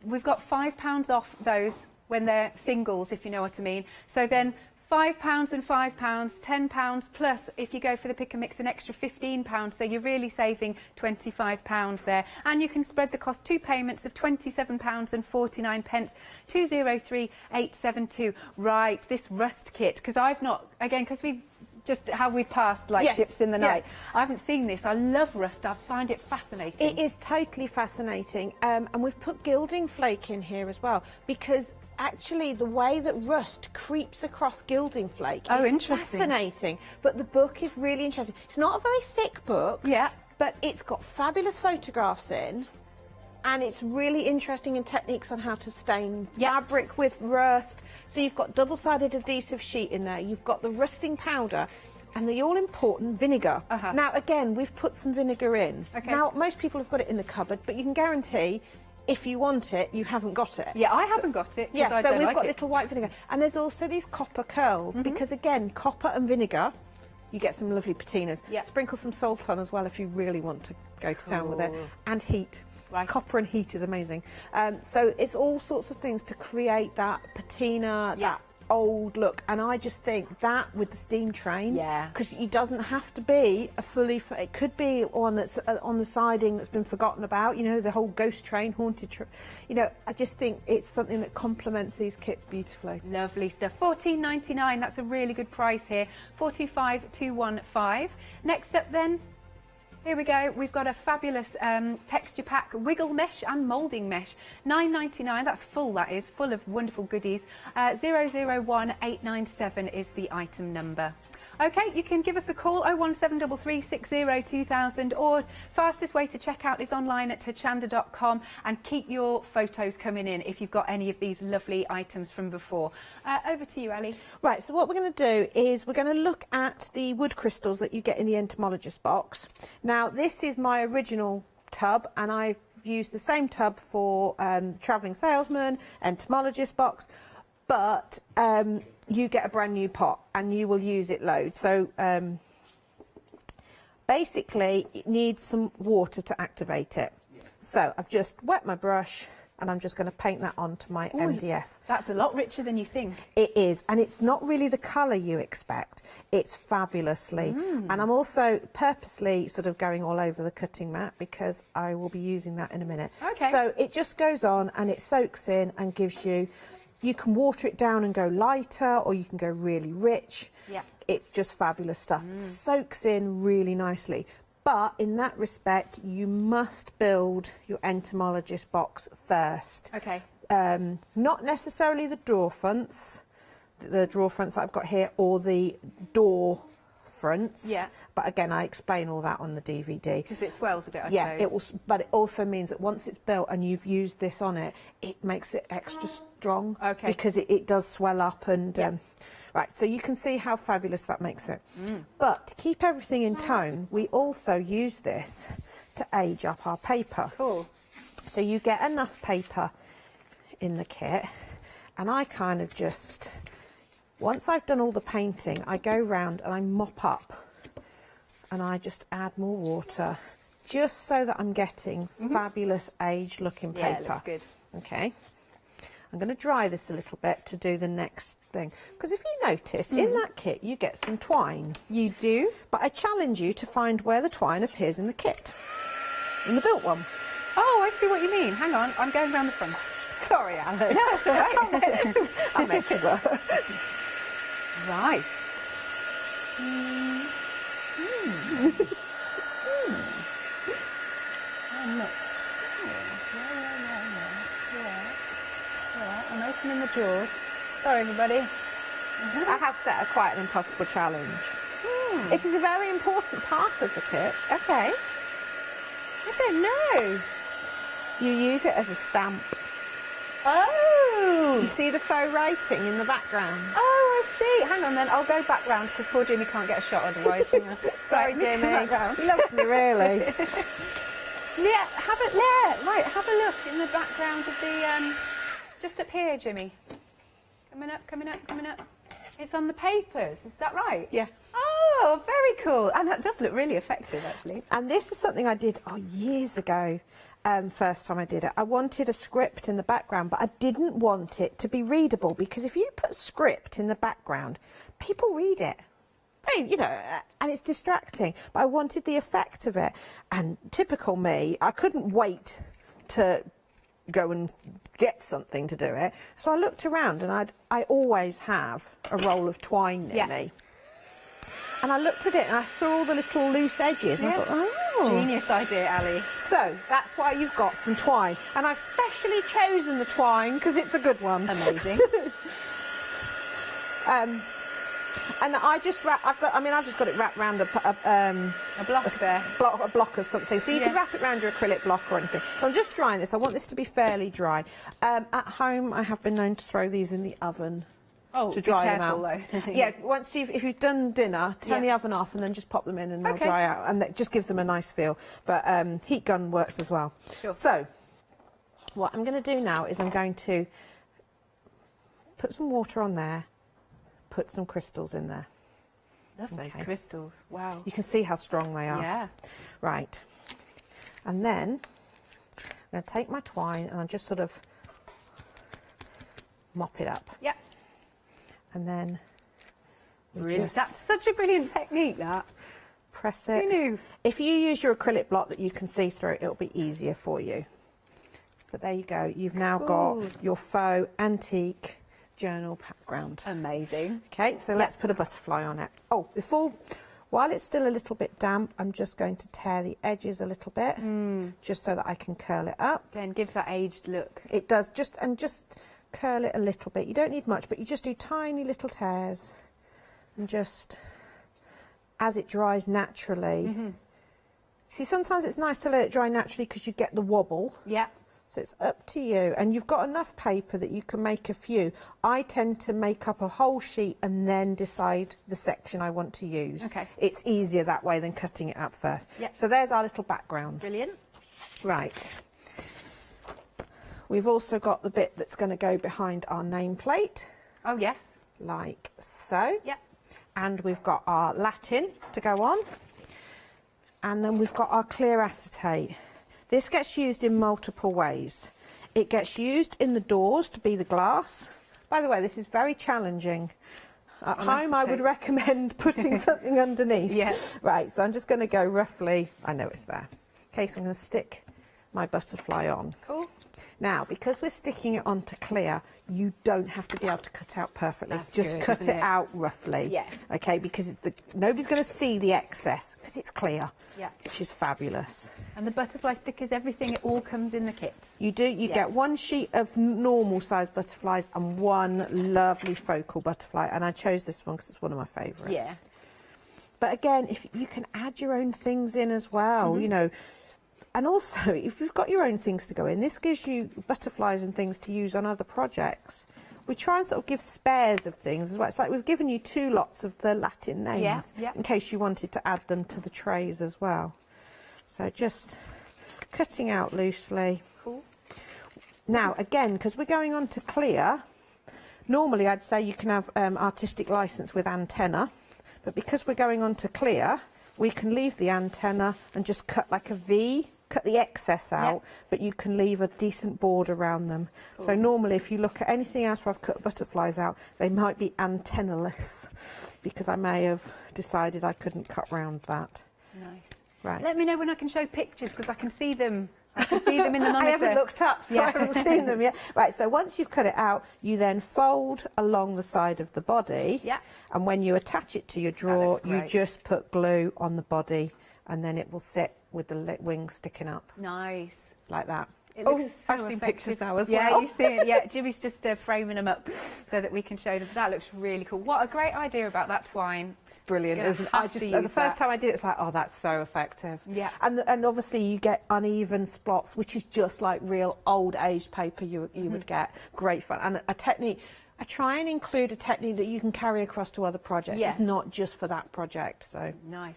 we've got £5 off those when they're singles, if you know what I mean. So then £5 and £5, £10 plus if you go for the pick and mix an extra £15, so you're really saving £25 there. And you can spread the cost, 2 payments of £27.49, 203872. Right, this rust kit, because I've not, again, because we've just how we passed like ships in the night. I haven't seen this. I love rust. I find it fascinating.
It is totally fascinating, and we've put gilding flake in here as well, because actually the way that rust creeps across gilding flake is fascinating. But the book is really interesting. It's not a very thick book, but it's got fabulous photographs in, and it's really interesting in techniques on how to stain fabric with rust. So you've got double-sided adhesive sheet in there, you've got the rusting powder, and the all-important vinegar. Now, again, we've put some vinegar in. Now, most people have got it in the cupboard, but you can guarantee if you want it, you haven't got it.
Yeah, I haven't got it.
Yeah, so we've got little white vinegar. And there's also these copper curls, because, again, copper and vinegar, you get some lovely patinas. Sprinkle some salt on as well if you really want to go to town with it. And heat. Copper and heat is amazing. So it's all sorts of things to create that patina, that old look, and I just think that with the steam train, because it doesn't have to be a fully, it could be one that's on the siding that's been forgotten about, you know, the whole ghost train, haunted train, you know. I just think it's something that complements these kits beautifully.
Lovely stuff. $14.99, that's a really good price here. 425,215. Next up then, here we go. We've got a fabulous texture pack, wiggle mesh and moulding mesh. $9.99. That's full. That is full of wonderful goodies. 001897 is the item number. Okay, you can give us a call, 01733 60 2000, or fastest way to check out is online at hochanda.com, and keep your photos coming in if you've got any of these lovely items from before. Over to you, Ali.
Right, so what we're going to do is we're going to look at the wood crystals that you get in the entomologist box. Now, this is my original tub, and I've used the same tub for the travelling salesman, entomologist box, but you get a brand new pot and you will use it loads. So basically it needs some water to activate it. So I've just wet my brush and I'm just going to paint that onto my MDF.
That's a lot richer than you think.
It is, and it's not really the colour you expect. It's fabulously. And I'm also purposely sort of going all over the cutting mat because I will be using that in a minute.
Okay.
So it just goes on and it soaks in and gives you You can water it down and go lighter, or you can go really rich.
Yeah.
It's just fabulous stuff. Soaks in really nicely. But in that respect, you must build your entomologist box first.
Okay.
Not necessarily the drawer fronts that I've got here, or the door fronts.
Yeah.
But again, I explain all that on the DVD.
Because it swells a bit, I
Yeah,
suppose.
but it also means that once it's built and you've used this on it, it makes it extra strong.
Okay.
Because it does swell up and... right, so you can see how fabulous that makes it. But to keep everything in tone, we also use this to age up our paper.
Cool.
So you get enough paper in the kit, and I kind of just... Once I've done all the painting, I go round and I mop up and I just add more water, just so that I'm getting fabulous aged looking paper.
Yeah, it looks good.
Okay. I'm going to dry this a little bit to do the next thing. Because if you notice, in that kit you get some twine.
You do?
But I challenge you to find where the twine appears in the kit. In the built one.
Oh, I see what you mean. Hang on, I'm going round the front.
Sorry, Alice.
No, it's all right.
I'll make it work.
Right. I'm opening the drawers. Sorry, everybody.
I have set quite an impossible challenge. It is a very important part of the kit.
Okay. I don't know.
You use it as a stamp.
Oh!
You see the faux writing in the background?
Oh, I see. Hang on then, I'll go back round because poor Jimmy can't get a shot otherwise.
Sorry,
Right,
Jimmy.
back round.
He loves me, really.
Yeah, right, have a look in the background of the, just up here, Jimmy. Coming up. It's on the papers, is that right?
Yeah.
Oh, very cool. And that does look really effective, actually.
And this is something I did years ago. First time I did it, I wanted a script in the background, but I didn't want it to be readable, because if you put script in the background, people read it. You know, and it's distracting. But I wanted the effect of it. And typical me, I couldn't wait to go and get something to do it. So I looked around, and I always have a roll of twine near me. And I looked at it and I saw all the little loose edges and I thought, oh.
Genius idea, Ali.
So that's why you've got some twine. And I've specially chosen the twine because it's a good one.
Amazing.
And I just I've just got it wrapped round a
block there.
A block of something. So you can wrap it around your acrylic block or anything. So I'm just drying this. I want this to be fairly dry. At home, I have been known to throw these in the oven.
Oh,
to dry
be careful,
them out.
though.
Yeah, if you've done dinner, turn the oven off and then just pop them in and they'll dry out, and that just gives them a nice feel. But heat gun works as well.
Sure.
So what I'm going to do now is I'm going to put some water on there, put some crystals in there.
Love those crystals. Wow.
You can see how strong they are.
Yeah.
Right. And then I'm going to take my twine and I just sort of mop it up.
Yep.
And then
Really? That's such a brilliant technique, that.
Press it.
Who knew?
If you use your acrylic block that you can see through, it'll be easier for you. But there you go. You've now got your faux antique journal background.
Amazing.
Okay, so let's put a butterfly on it. Oh, while it's still a little bit damp, I'm just going to tear the edges a little bit, just so that I can curl it up.
Again, gives that aged look.
It does. Just curl it a little bit. You don't need much, but you just do tiny little tears, and just as it dries naturally. See, sometimes it's nice to let it dry naturally because you get the wobble.
Yeah.
So it's up to you, and you've got enough paper that you can make a few. I tend to make up a whole sheet and then decide the section I want to use.
Okay.
It's easier that way than cutting it up first.
Yeah.
So there's our little background.
Brilliant.
Right. We've also got the bit that's going to go behind our nameplate.
Oh, yes.
Like so.
Yep.
And we've got our Latin to go on. And then we've got our clear acetate. This gets used in multiple ways. It gets used in the doors to be the glass. By the way, this is very challenging. At home, I would recommend putting something underneath.
Yes.
Right, so I'm just going to go roughly, I know it's there. Okay, so I'm going to stick my butterfly on.
Cool.
Now, because we're sticking it onto clear, you don't have to be able to cut out perfectly.
That's
just
good,
cut
isn't
it
it?
out roughly.
Yeah.
Okay, because nobody's going to see the excess because it's clear,
Yeah.
which is fabulous.
And the butterfly stickers, everything, it all comes in the kit.
You do. You get one sheet of normal size butterflies and one lovely focal butterfly, and I chose this one because it's one of my favourites.
Yeah.
But again, if you can add your own things in as well, you know. And also, if you've got your own things to go in, this gives you butterflies and things to use on other projects. We try and sort of give spares of things as well. It's like we've given you 2 lots of the Latin names in case you wanted to add them to the trays as well. So just cutting out loosely.
Cool.
Now, again, because we're going on to clear, normally I'd say you can have artistic license with antenna, but because we're going on to clear, we can leave the antenna and just cut like a V, cut the excess out, but you can leave a decent border around them. Cool. So normally if you look at anything else where I've cut butterflies out, they might be antennaless because I may have decided I couldn't cut round that.
Nice.
Right.
Let me know when I can show pictures because I can see them. I can see them in the monitor.
I haven't looked up, so I haven't seen them yet. Right, so once you've cut it out, you then fold along the side of the body.
Yeah.
And when you attach it to your drawer, you just put glue on the body, and then it will sit with the wings sticking up.
Nice.
Like that.
It looks so
I've seen
effective.
pictures now as
Yeah,
well.
you see it. Yeah, Jimmy's just framing them up so that we can show them. That looks really cool. What a great idea about that twine.
It's brilliant,
Gonna
isn't it?
have to
The
use
first
that.
time I did it, it's like, oh, that's so effective.
Yeah.
And obviously you get uneven splots, which is just like real old aged paper you would get. Great fun. And a technique, I try and include a technique that you can carry across to other projects.
Yeah.
It's not just for that project. So
nice.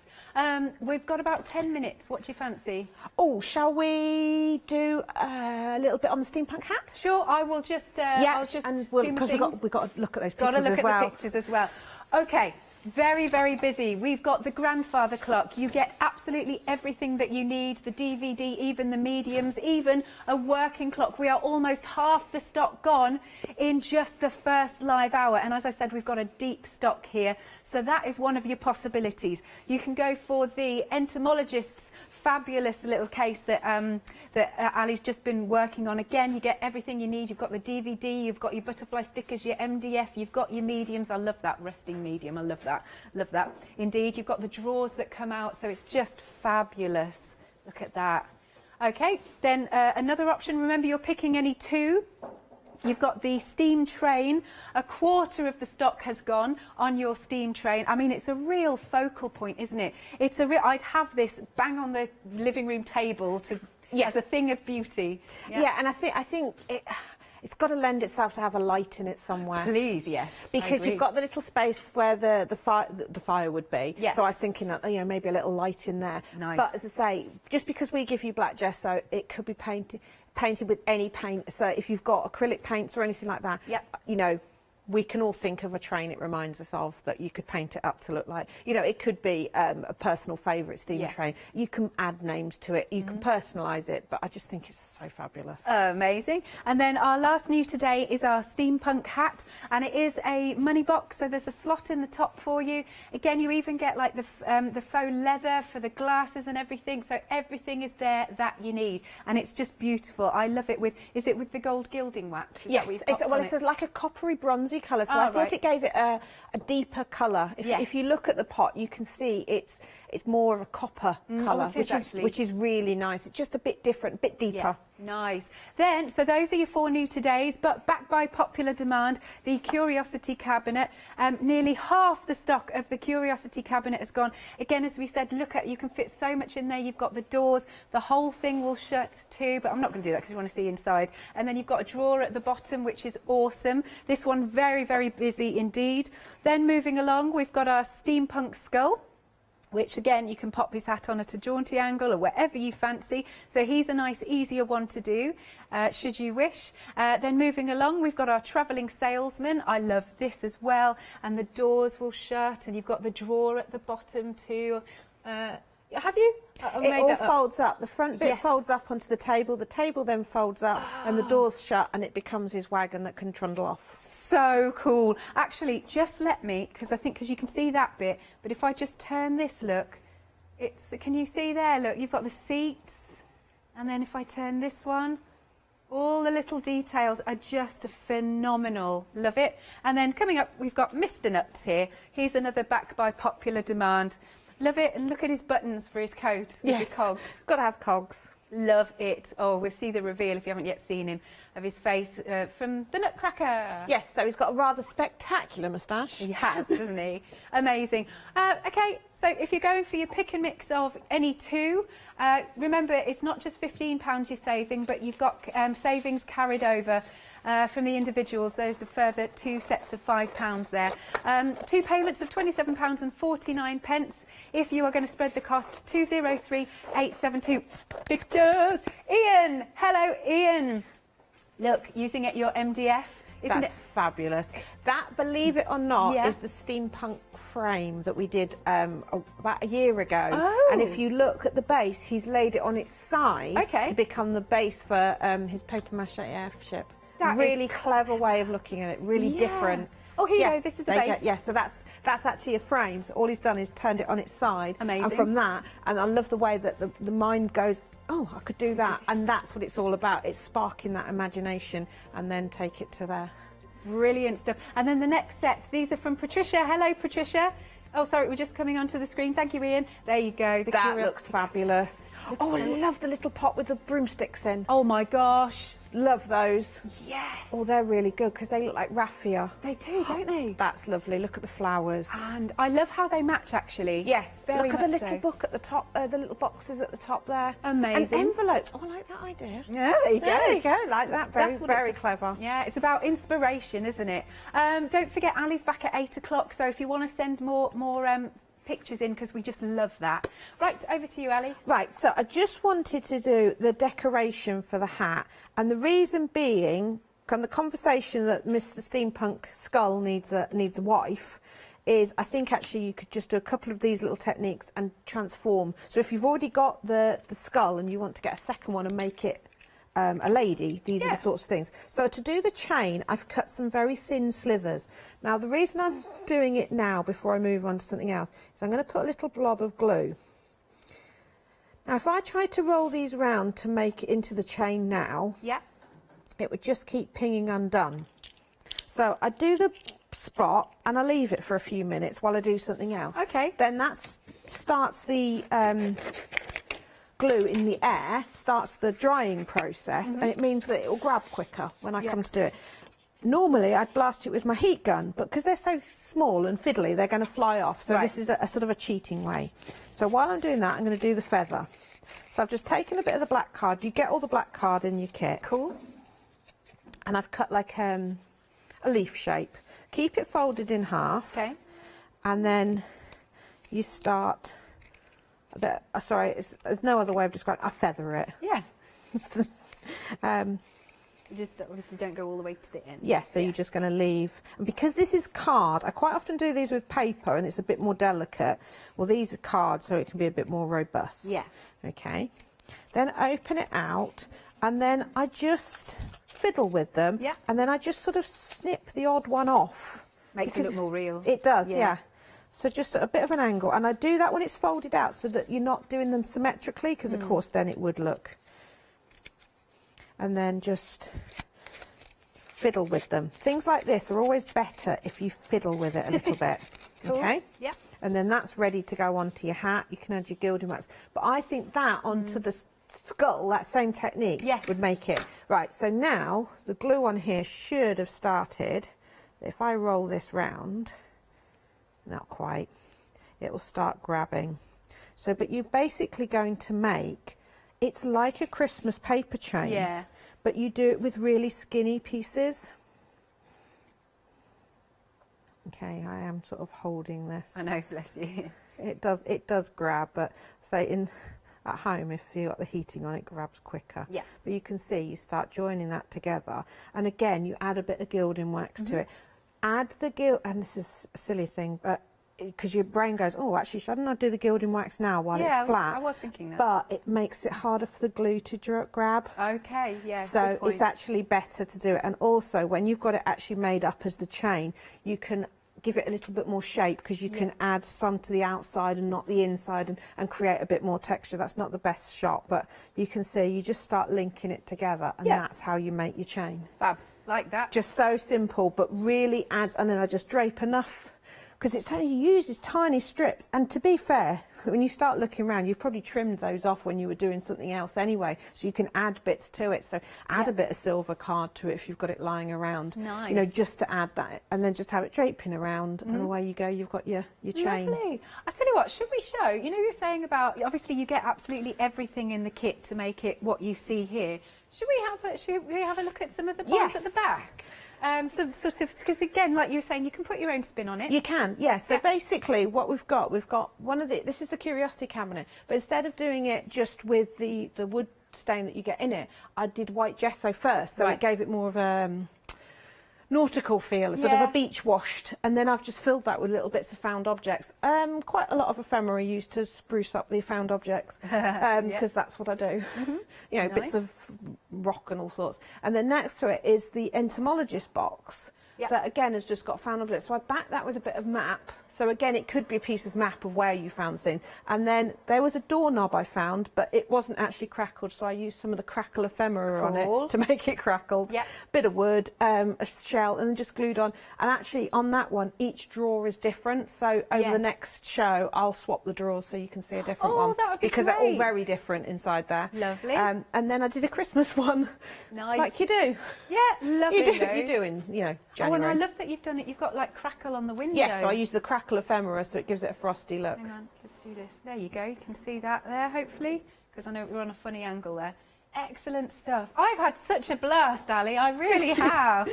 We've got about 10 minutes. What do you fancy?
Oh, shall we do a little bit on the steampunk hat?
Sure, I will just. I'll just
and
do my
because
thing.
we've got to look at those
Got
pictures
to look
as
at
well.
the pictures as well. Okay, very, very busy. We've got the grandfather clock. You get absolutely everything that you need, the DVD, even the mediums, even a working clock. We are almost half the stock gone in just the first live hour. And as I said, we've got a deep stock here. So that is one of your possibilities. You can go for the entomologist's fabulous little case that Ali's just been working on. Again, you get everything you need. You've got the DVD, you've got your butterfly stickers, your MDF, you've got your mediums. I love that rusting medium. I love that. Love that. Indeed, you've got the drawers that come out, so it's just fabulous. Look at that. Okay, then another option. Remember, you're picking any 2. You've got the steam train. A quarter of the stock has gone on your steam train. I mean, it's a real focal point, isn't it? It's a real. I'd have this bang on the living room table as a thing of beauty.
Yeah, and I think it's got to lend itself to have a light in it somewhere.
Please, yes.
Because you've got the little space where the fire would be.
Yeah.
So I was thinking that, you know, maybe a little light in there.
Nice.
But as I say, just because we give you black gesso, it could be painted with any paint. So if you've got acrylic paints or anything like that, you know, we can all think of a train it reminds us of that you could paint it up to look like. You know, it could be a personal favourite steam train. You can add names to it. You can personalise it. But I just think it's so fabulous.
Amazing. And then our last new today is our steampunk hat. And it is a money box. So there's a slot in the top for you. Again, you even get like the faux leather for the glasses and everything. So everything is there that you need. And it's just beautiful. I love it with, is it with the gold gilding wax?
Yes, it's like a coppery bronzy colour, so I thought it gave it a deeper colour. If you look at the pot, you can see it's more of a copper colour, which is really nice. It's just a bit different, a bit deeper.
Nice. Then, so those are your 4 new todays, but backed by popular demand, the Curiosity Cabinet. Nearly half the stock of the Curiosity Cabinet has gone. Again, as we said, look at, you can fit so much in there. You've got the doors, the whole thing will shut too, but I'm not going to do that because you want to see inside. And then you've got a drawer at the bottom, which is awesome. This one very, very busy indeed. Then moving along, we've got our steampunk skull, which again you can pop his hat on at a jaunty angle or wherever you fancy. So he's a nice easier one to do should you wish. Then moving along, we've got our travelling salesman. I love this as well, and the doors will shut and you've got the drawer at the bottom too. Have you?
It all folds up. The front bit folds up onto the table then folds up and the door's shut and it becomes his wagon that can trundle off.
So cool. Actually, just let me, because you can see that bit, but if I just turn this, look, can you see there? Look, you've got the seats, and then if I turn this one,
All the little details are just phenomenal. Love it. And then coming up, we've got Mr. Nuts here. He's another back by popular demand. Love it. And look at his buttons for his coat. With
Yes,
his cogs.
got to have cogs.
Love it. Oh, we'll see the reveal, if you haven't yet seen him, of his face from the Nutcracker.
Yes, so he's got a rather spectacular moustache.
He has, doesn't he? Amazing. Okay, so if you're going for your pick and mix of any two, remember it's not just £15 you're saving, but you've got savings carried over from the individuals. Those are further 2 sets of £5 there. 2 payments of £27.49. If you are going to spread the cost, 203-872. Pictures. Ian. Hello, Ian. Look, using it your MDF. Isn't
That's
it
fabulous. That, believe it or not,
Yeah.
is the steampunk frame that we did about a year ago.
Oh.
And if you look at the base, he's laid it on its side
Okay.
to become the base for his paper mache airship.
That is
Really clever way of looking at it, really
Yeah.
different.
Oh, here you go, this is the
there
base.
go. Yeah, so that's actually a frame. So all he's done is turned it on its side.
Amazing.
And from that, and I love the way that the mind goes, oh, I could do that. And that's what it's all about. It's sparking that imagination and then take it to there.
Brilliant stuff. And then the next set, these are from Patricia. Hello, Patricia. Oh, sorry, we're just coming onto the screen. Thank you, Ian. There you go. The
That
curiosity.
looks fabulous. Oh, I love the little pot with the broomsticks in.
Oh my gosh.
Love those.
Yes.
Oh, they're really good because they look like raffia.
They do, don't they?
That's lovely. Look at the flowers.
And I love how they match, actually.
Yes.
Very
Look at the
much
little
so.
book at the top, the little boxes at the top there.
Amazing.
And envelopes. Oh, I like that idea.
Yeah, there you go.
There you go. Like that. Very,
That's what
very
it's-
clever.
Yeah, it's about inspiration, isn't it? Don't forget, Ali's back at 8 o'clock, so if you want to send more pictures in, because we just love that. Right, over to you, Ali.
Right, so I just wanted to do the decoration for the hat, and the reason being, from the conversation that Mr. Steampunk Skull needs a wife, is I think actually you could just do a couple of these little techniques and transform. So if you've already got the skull and you want to get a second one and make it a lady, these are the sorts of things. So to do the chain, I've cut some very thin slithers. Now the reason I'm doing it now before I move on to something else is I'm going to put a little blob of glue. Now if I try to roll these round to make it into the chain now, it would just keep pinging undone. So I do the spot and I leave it for a few minutes while I do something else.
Okay.
Then that starts the glue in the air, starts the drying process, and it means that it will grab quicker when I come to do it. Normally I'd blast it with my heat gun, but because they're so small and fiddly, they're going to fly off. So this is a sort of a cheating way. So while I'm doing that, I'm going to do the feather. So I've just taken a bit of the black card. You get all the black card in your kit.
Cool.
And I've cut like a leaf shape. Keep it folded in half.
Okay.
And then you start... sorry, there's no other way of describing it. I feather it.
Yeah.
You
just obviously don't go all the way to the end.
Yeah, so you're just going to leave. And because this is card, I quite often do these with paper and it's a bit more delicate. Well, these are card, so it can be a bit more robust.
Yeah.
Okay. Then open it out and then I just fiddle with them.
Yeah.
And then I just sort of snip the odd one off.
Makes it look more real.
It does, yeah. So just a bit of an angle. And I do that when it's folded out so that you're not doing them symmetrically, because of course then it would look. And then just fiddle with them. Things like this are always better if you fiddle with it a little bit.
Cool.
Okay?
Yeah.
And then that's ready to go onto your hat. You can add your gilding wax. But I think that onto the skull, that same technique, would make it. Right, so now the glue on here should have started. If I roll this round, not quite, it will start grabbing. So, but you're basically going to make, it's like a Christmas paper chain.
Yeah.
But you do it with really skinny pieces. Okay, I am sort of holding this.
I know, bless you.
It does grab, but say at home, if you've got the heating on, it grabs quicker.
Yeah.
But you can see, you start joining that together. And again, you add a bit of gilding wax to it. Add the gild, and this is a silly thing, but because your brain goes, oh, actually, shouldn't I do the gilding wax now while it's flat?
I was thinking that.
But it makes it harder for the glue to grab.
Okay, yeah.
So
good point.
it's actually better to do it. And also, when you've got it actually made up as the chain, you can give it a little bit more shape, because you can add some to the outside and not the inside, and create a bit more texture. That's not the best shot, but you can see you just start linking it together, and that's how you make your chain.
Fab, like that.
Just so simple, but really adds, and then I just drape enough, because it's only uses tiny strips. And to be fair, when you start looking around, you've probably trimmed those off when you were doing something else anyway, so you can add bits to it. So add a bit of silver card to it if you've got it lying around.
Nice.
You know, just to add that, and then just have it draping around, and away you go. You've got your chain.
Lovely. I tell you what, should we show? You know, you're saying about obviously you get absolutely everything in the kit to make it what you see here. Should we have a look at some of the parts at the back? Some sort of, because again, like you were saying, you can put your own spin on it.
You can, yes. So basically what we've got one of the, this is the curiosity cabinet, but instead of doing it just with the wood stain that you get in it, I did white gesso first, so it gave it more of a nautical feel, sort of a beach washed, and then I've just filled that with little bits of found objects. Quite a lot of ephemera used to spruce up the found objects, because that's what I do. You know, bits of rock and all sorts. And then next to it is the entomologist box that again has just got found objects. So I backed that with a bit of map. So again, it could be a piece of map of where you found things. And then there was a doorknob I found, but it wasn't actually crackled, so I used some of the crackle ephemera on it to make it crackled. Bit of wood, a shell, and then just glued on. And actually on that one, each drawer is different. So over the next show, I'll swap the drawers so you can see a different one.
That would be
because they're all very different inside there.
Lovely.
And then I did a Christmas one.
Nice.
Like you do.
Yeah, lovely.
You're doing, you know, January.
Oh, and I love that you've done it. You've got like crackle on the windows.
Yes, so I use the crackle ephemera, so it gives it a frosty look.
Hang on, let's do this. There you go. You can see that there, hopefully, because I know we're on a funny angle there. Excellent stuff. I've had such a blast, Ali. I really have.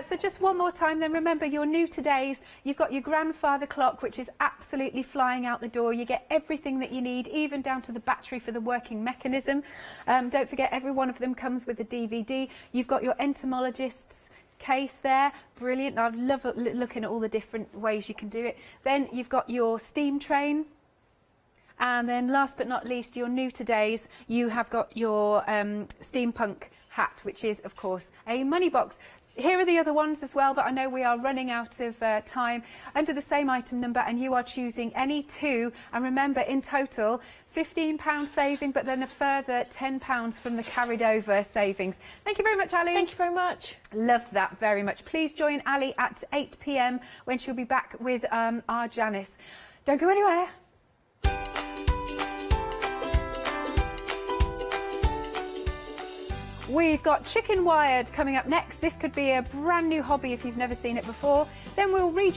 So just one more time then, remember your new todays. You've got your grandfather clock, which is absolutely flying out the door. You get everything that you need, even down to the battery for the working mechanism. Don't forget, every one of them comes with a DVD. You've got your entomologist's case there, brilliant. I love looking at all the different ways you can do it. Then you've got your steam train, and then last but not least, your new todays, you have got your steampunk hat, which is of course a money box. Here are the other ones as well, but I know we are running out of time. Under the same item number, and you are choosing any two, and remember, in total £15 saving, but then a further £10 from the carried over savings. Thank you very much, Ali.
Thank you very much.
Loved that very much. Please join Ali at 8 p.m. when she'll be back with our Janice. Don't go anywhere. We've got Chicken Wired coming up next. This could be a brand new hobby if you've never seen it before. Then we'll read your